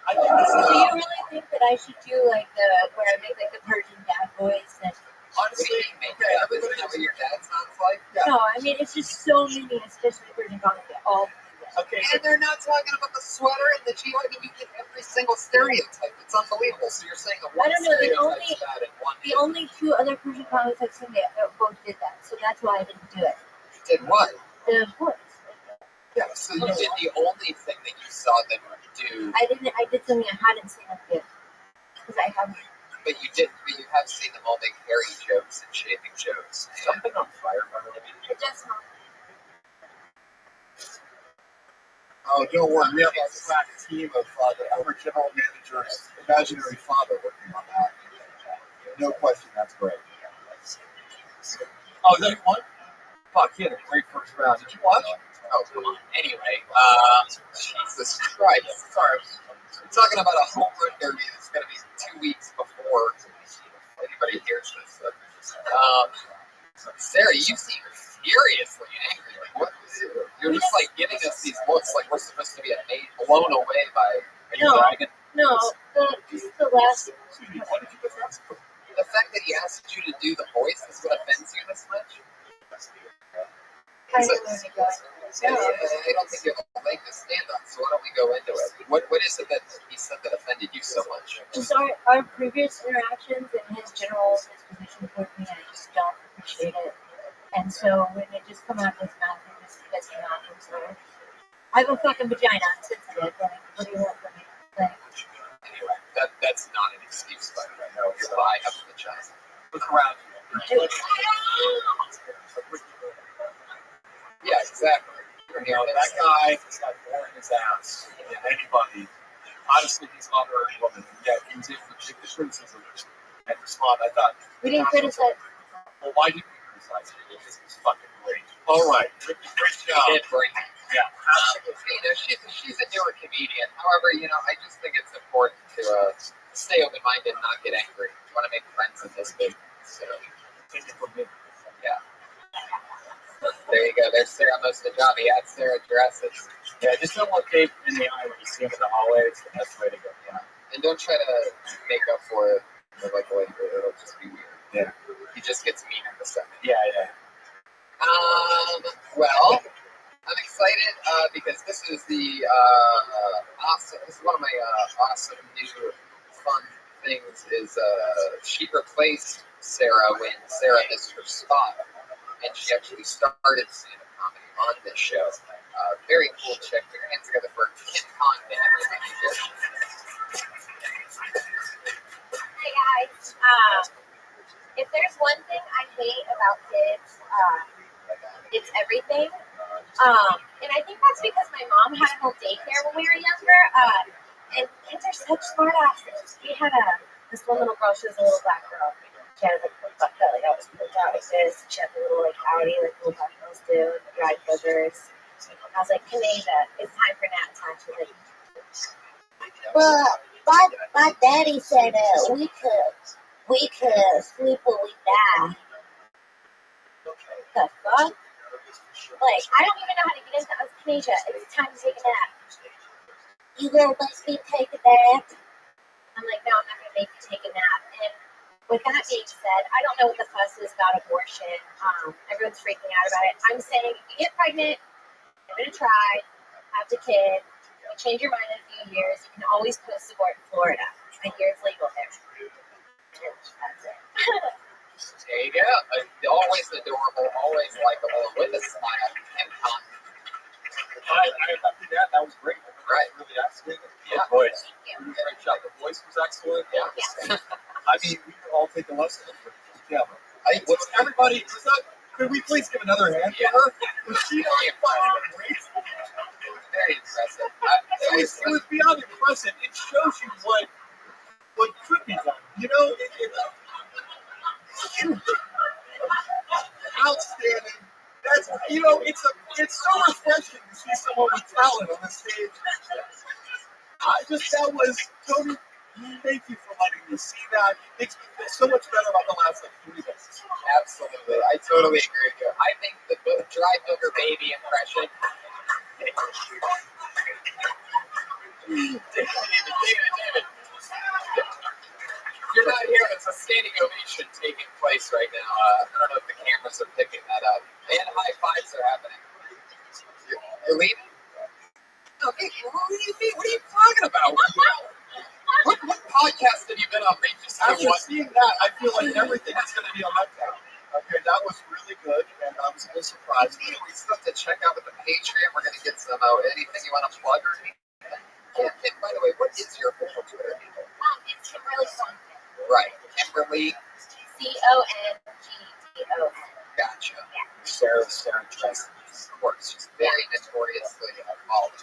Do you really think that I should do like where I make like the Persian dad voice and honestly make that? Isn't that what your dad sounds like? Yeah. No, I mean it's just so many, especially Persian comics, they all. Okay, and they're not talking about the sweater and the jihad. I mean, you get every single stereotype. It's unbelievable. So you're saying that one stereotype is bad and one. The only 2 other Persian comics I've seen, they both did that. So that's why I didn't do it. Did what? The voice. Yeah. So you did the only thing that you saw them do. I did something I hadn't seen them do because I haven't. But you have seen them all make hairy jokes and shaving jokes. Something on fire. It does not. Oh, don't worry. We have a crack team of our general manager's imaginary father working on that. No question, that's great. Oh, is that you won? Fuck, he had a great first round. Did you watch? Oh, come on. Anyway, Jesus Christ. Sorry. We're talking about a home run derby that's going to be 2 weeks before anybody hears this. Sarah, you seem furiously angry. Like, what? You're just like giving us these looks like we're supposed to be blown away by a dragon. No, this is the last. What did you just ask for? The fact that he asked you to do the voice is what offends you this much? I don't think you have a leg to stand on, so why don't we go into it? What is it that he said that offended you so much? Just our previous interactions and his general disposition toward me, I just don't appreciate it. And so when it just come out of his mouth, it just gets me off. So I have a fucking vagina. I'm sensitive. Like, what do you want from me? Like, anyway, that's not an excuse, by the way. No, I have a vagina. Look around you. Yeah, exactly. You know, that guy has got more in his ass than anybody. Honestly, he's an honorary woman. And yet, he did take the criticism and respond. I thought, We didn't criticize. well, why didn't we criticize it? This is fucking great. All right, Ricky, great job. Did great. Yeah. You know, she's a newer comedian. However, you know, I just think it's important to stay open-minded and not get angry. You want to make friends in this business. So, Take it from me. yeah. There you go. There's Sarah most of the job. He had Sarah dresses. Yeah, just don't look Dave in the eye when you see him in the hallway. It's the best way to go. Yeah. And don't try to make up for it like later. It'll just be weird. Yeah. He just gets mean in the second. Yeah, yeah. Well, I'm excited because this is the awesome. This is one of my awesome new fun things. Is she replaced Sarah when Sarah missed her spot, and she actually started stand-up comedy on this show. Very cool chick. Put your hands together for Kim Condon, everybody. Hey guys, if there's one thing I hate about kids, it's everything. And I think that's because my mom had a home daycare when we were younger. And kids are such smart asses. We had this one little girl. She was a little black girl. She had like a butt belly that was pulled out like this. She had the little like outie like little black girls do, and the dried boogers. I was like, Kanasia, it's time for nap time. She was like, well, my daddy said we could sleep when we die. The fuck? Like, I don't even know how to get into Kanasia. It's time to take a nap. You gonna make me take a nap? I'm like, no, I'm not gonna make you take a nap. And with that being said, I don't know what the fuss is about abortion. Everyone's freaking out about it. I'm saying if you get pregnant, give it a try, have the kid, you change your mind in a few years, you can always post abort in Florida. I hear it's legal there. And that's it. There you go. Always adorable, always likable, with a smile, and confident. I think that was great. Right. Really excellent. Yeah. The voice. Great job. The voice was excellent. Yeah. I mean, we could all take a lesson from Gemma. Everybody, could we please give another hand to her? Was she really fucking great? Very impressive. It was beyond impressive. It shows you what could be done. You know, outstanding. That's, you know, it's so refreshing to see someone with talent on the stage. That was Tony. Thank you for letting me see that. It makes me feel so much better about the last 3 minutes. Absolutely, I totally agree with you. I think the dry booger baby impression. David. You're not here. It's a standing ovation taking place right now. I don't know if the cameras are picking that up. And high fives are happening. You're leaving? Okay, what do you mean? What are you talking about? What podcast have you been on? After seeing that, I feel like everything is going to be on my tab. Okay, that was really good, and I was a little surprised. We still have to check out with the Patreon. We're going to get some anything you want to plug or anything. And by the way, what is your official Twitter handle? It's Kimberly Song. Right, Kimberly. CONGTON. Gotcha. Yeah. Sarah Dresden, of course. She's very notoriously followed.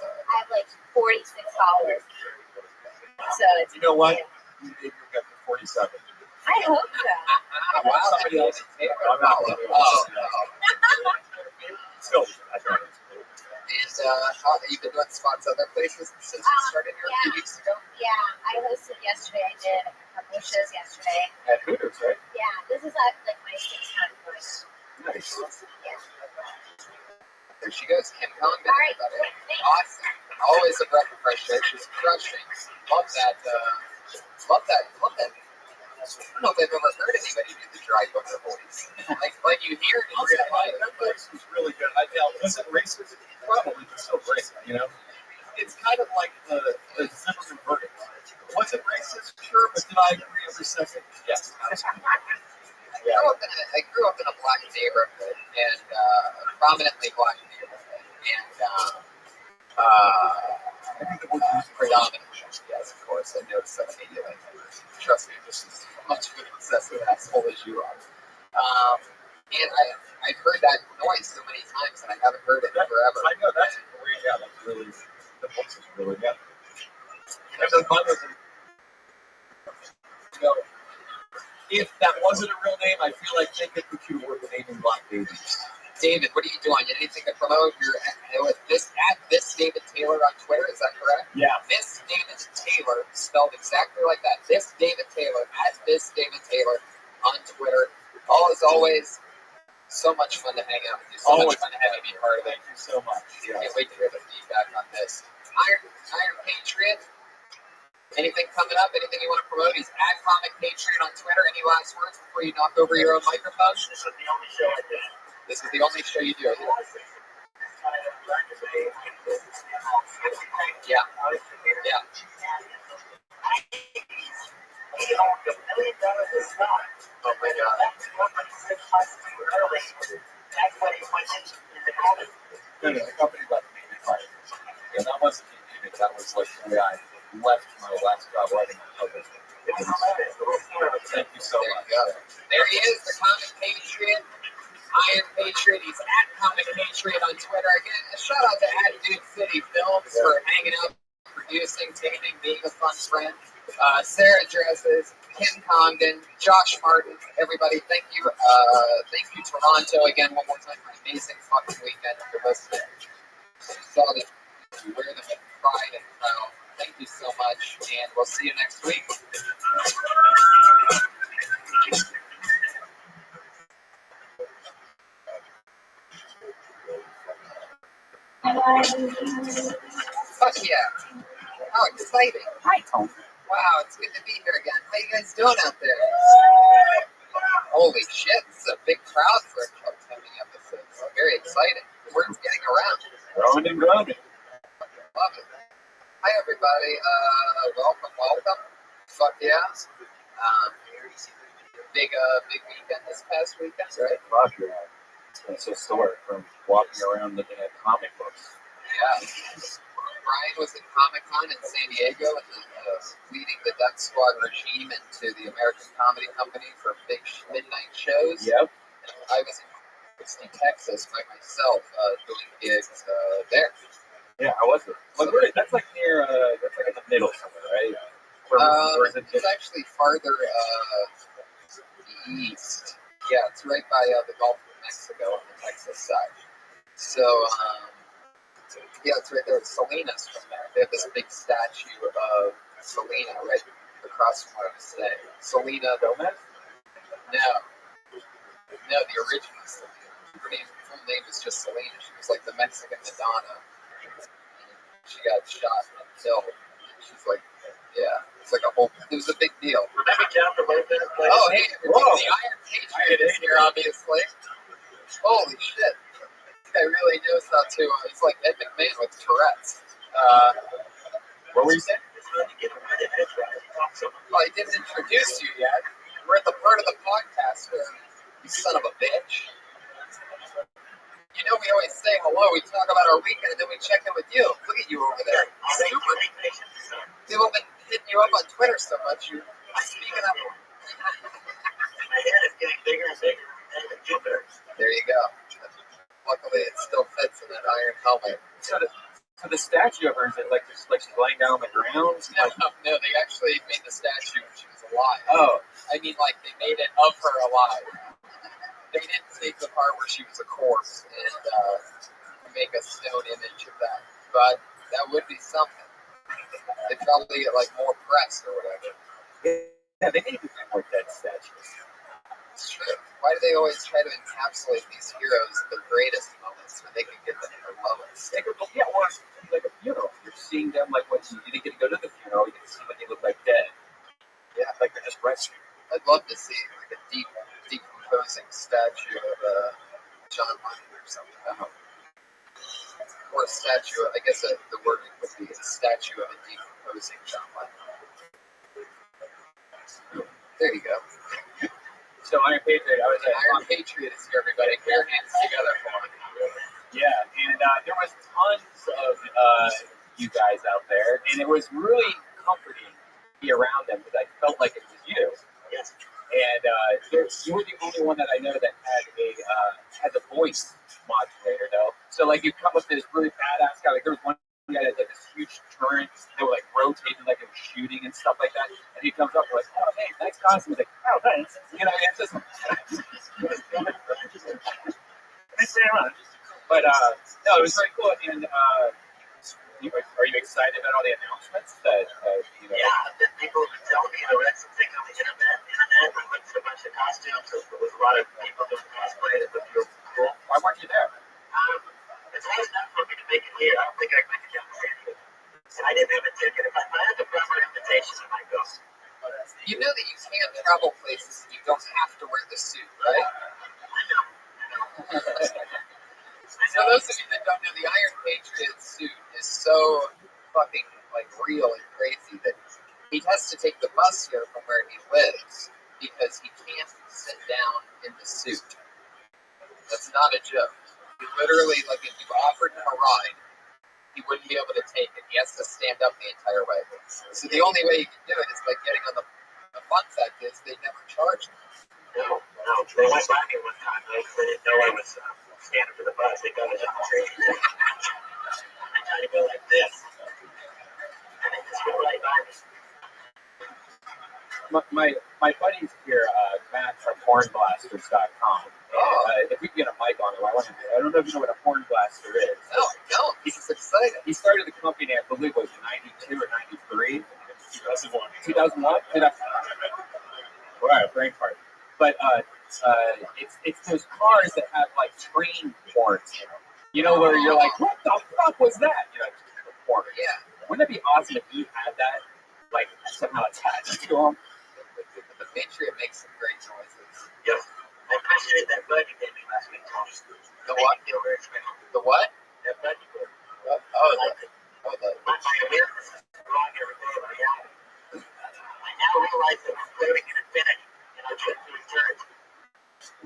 I have like 46 followers. So it's. You know what? You maybe you'll get to 47. I hope so. Wow, somebody else is taking a follow. Oh, no. Still, I don't know. And you've been doing spots other places since you started here a few weeks ago? Yeah, I hosted yesterday. I did a couple of shows yesterday. At Hooters, right? Yeah, this is like my 6th time push. Nice. Yeah. There she goes, Kim Condon. All right. Awesome. Always a breath of fresh air. She's crushing. Love that. Love that. I don't know if I've ever heard anybody do the dry booger voice. Like you hear it in real life. That voice was really good. I felt, was it racist? Probably, but still great, you know? It's kind of like the Zimmerman verdict. Was it racist? Sure, but did I agree every second? Yes. I grew up in a black neighborhood, and prominently black neighborhood, and I think the word was predominantly, yes, of course. I noticed that immediately. Trust me, this is much good obsessive acid. asshole as you are. And I've heard that noise so many times, and I haven't heard it forever. I know that's great. Yeah, that's really the voice is really good. And the fun was, you know, if that wasn't a real name, I feel like they could put you to work with naming black babies. David, what are you doing? Anything to promote? You're at this David Taylor on Twitter, is that correct? Yeah. This David Taylor, spelled exactly like that. This David Taylor, at this David Taylor on Twitter. All as always, so much fun to hang out with you. So much fun to have you be part of it. Thank you so much. Yeah. Can't wait to hear the feedback on this. Iron Patriot. Anything coming up? Anything you want to promote? He's at Comic Patriot on Twitter. Any last words before you knock over your own microphone? This is the only show I do. This is the only show you do. Yeah. Yeah. He owned $1 million of stock. Oh my God. That's company 6 months too early. That's when he went into the company. No, the company left me behind. Yeah, that wasn't me. That was like the way I left my last job writing a public. Thank you so much. There he is, the Comic Patriot, Iron Patriot. He's at Comic Patriot on Twitter. Again, a shout out to Dude City Films for hanging out, producing, taping, being a fun friend. Sarah Dresses, Kim Congdon, Josh Martin, everybody, thank you. Thank you, Toronto, again, one more time for an amazing fucking weekend for listening. Saw that you wear them with pride and proud. Thank you so much, and we'll see you next week. Fuck yeah. How exciting. Hi, Tony. Wow, it's good to be here again. How you guys doing out there? Holy shit, this is a big crowd for a Chuck Tony episode. So very exciting. The word's getting around. Growing and growing. Love it. Hi, everybody. Welcome. Fuck yeah. Big weekend this past weekend, right? Fuck yeah. It's so sore from walking around looking at comic books. Yeah. Brian was at Comic-Con in San Diego and leading the Duck Squad regime into the American Comedy Company for big midnight shows. Yep. And I was in Houston, Texas by myself doing gigs there. Yeah, I was. That's like near, that's like in the middle somewhere, right? It's actually farther east. Yeah, it's right by the Gulf of Mexico on the Texas side. So, yeah, it's right there at Salinas from there. They have this big statue of Selena right across from where I was staying. Selena Gomez? No, the original Selena. Her full name was just Selena. She was like the Mexican Madonna. She got shot and killed. She's like, yeah, it's like it was a big deal. Remember down the road there? Oh, hey, the Iron Patriot is here, obviously. Holy shit. I really knows how to. He's like Ed McMahon with Tourette's. What were you saying? Well, I didn't introduce you yet. We're at the part of the podcast where you son of a bitch. You know, we always say hello. We talk about our weekend, and then we check in with you. Look at you over there. Super. People have been hitting you up on Twitter so much. You're speaking up. My head is getting bigger and bigger and bigger. There you go. Luckily, it still fits in that iron helmet. So the statue of her, is it like just like she's laying down on the ground? No, they actually made the statue when she was alive. Oh. I mean, like, they made it of her alive. They didn't take the part where she was a corpse and make a stone image of that. But that would be something. They'd probably get, like, more press or whatever. Yeah, they need to do more dead statues. It's true. Why do they always try to encapsulate these heroes at their greatest moments when they can get them at their lowest? Yeah, or like a funeral. You're seeing them like what you didn't get to go to the funeral. You get to see what they look like dead. Yeah, like they're just resting. I'd love to see like a decomposing statue of John Lennon or something. Or a statue. I guess the word would be a statue of a decomposing John Lennon. There you go. So Iron Patriot, Iron Patriot is here, everybody. Put your hands together for him. Yeah, and there was tons of you guys out there, and it was really comforting to be around them because I felt like it was you. Yes. And you were the only one that I know that had a voice modulator though. So like you come with this really badass guy. Like there was one guy that had like this huge turret. They were like rotating like it was shooting and stuff like that. And he comes up like, oh hey, nice costume. He's like, oh thanks. You know, it's just. But no, it was very cool. And are you excited about all the announcements that you know? Yeah, the people tell me, I read something on the internet, and went to a bunch of costumes. So there was a lot of people doing cosplay that looked real cool. Why weren't you there? It's always not for me to make it here. I don't think I could get a ticket. And I didn't have a ticket. If I had the proper invitation, I might go. You know that you can travel places and you don't have to wear the suit, right? I know. So those of you that don't know, the Iron Patriot suit is so fucking like real and crazy that he has to take the bus here from where he lives because he can't sit down in the suit. That's not a joke. He literally, like, if you offered him a ride, he wouldn't be able to take it. He has to stand up the entire way. So the only way he can do it is by getting on the fun fact is they never charge him. No. They went by me one time. They didn't know I was standing for the bus. They thought I was on the train. I tried to go like this. And they just went right by me. My buddies here, Matt from hornblasters.com. If we can get a mic on him, I don't know if you know what a horn blaster is. No, this is exciting. He started the company, I believe, was in 92 or 93. 2001? Right, brain fart. But it's those cars that have like train horns in them. You know, where you're like, what the fuck was that? You know, the horn. Yeah. Wouldn't it be awesome if he had that, like, somehow attached to him? The Patriot makes some great noises. Yes. I appreciated that bud you gave me last week, Tom. The what? The what? That bud you gave me. My awareness is growing every day of reality. I now realize that we're floating in infinity, and our trip to eternity.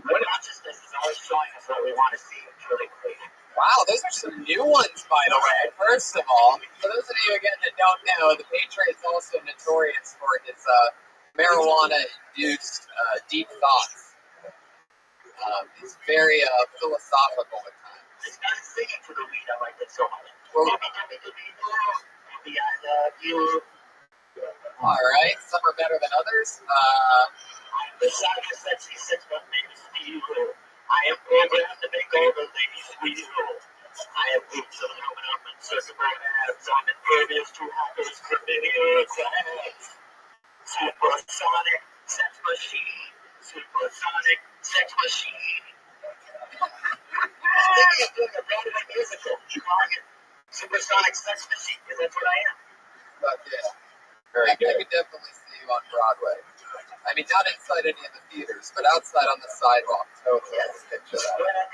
Our consciousness is always showing us what we want to see. It's really great. Wow, those are some new ones, by the way. First of all, for those of you again that don't know, the Patriot is also notorious for his marijuana-induced deep thoughts. He's very philosophical at times. It's not singing to the weed. I like it so much. Well, I love you. All right, some are better than others. The side of sexy 6-month baby Steve. I am programmed to make all the ladies squeeze roll. I have boots of aluminum and circular abs. I'm impervious to hackers, chlamydia, ads. Supersonic sex machine. Supersonic sex machine. Thinking of doing a Broadway musical. Calling it Supersonic Sex Machine, because that's what I am. But yeah, Very good. I could definitely see you on Broadway. I mean, not inside any of the theaters, but outside on the sidewalk. Totally, I can picture that.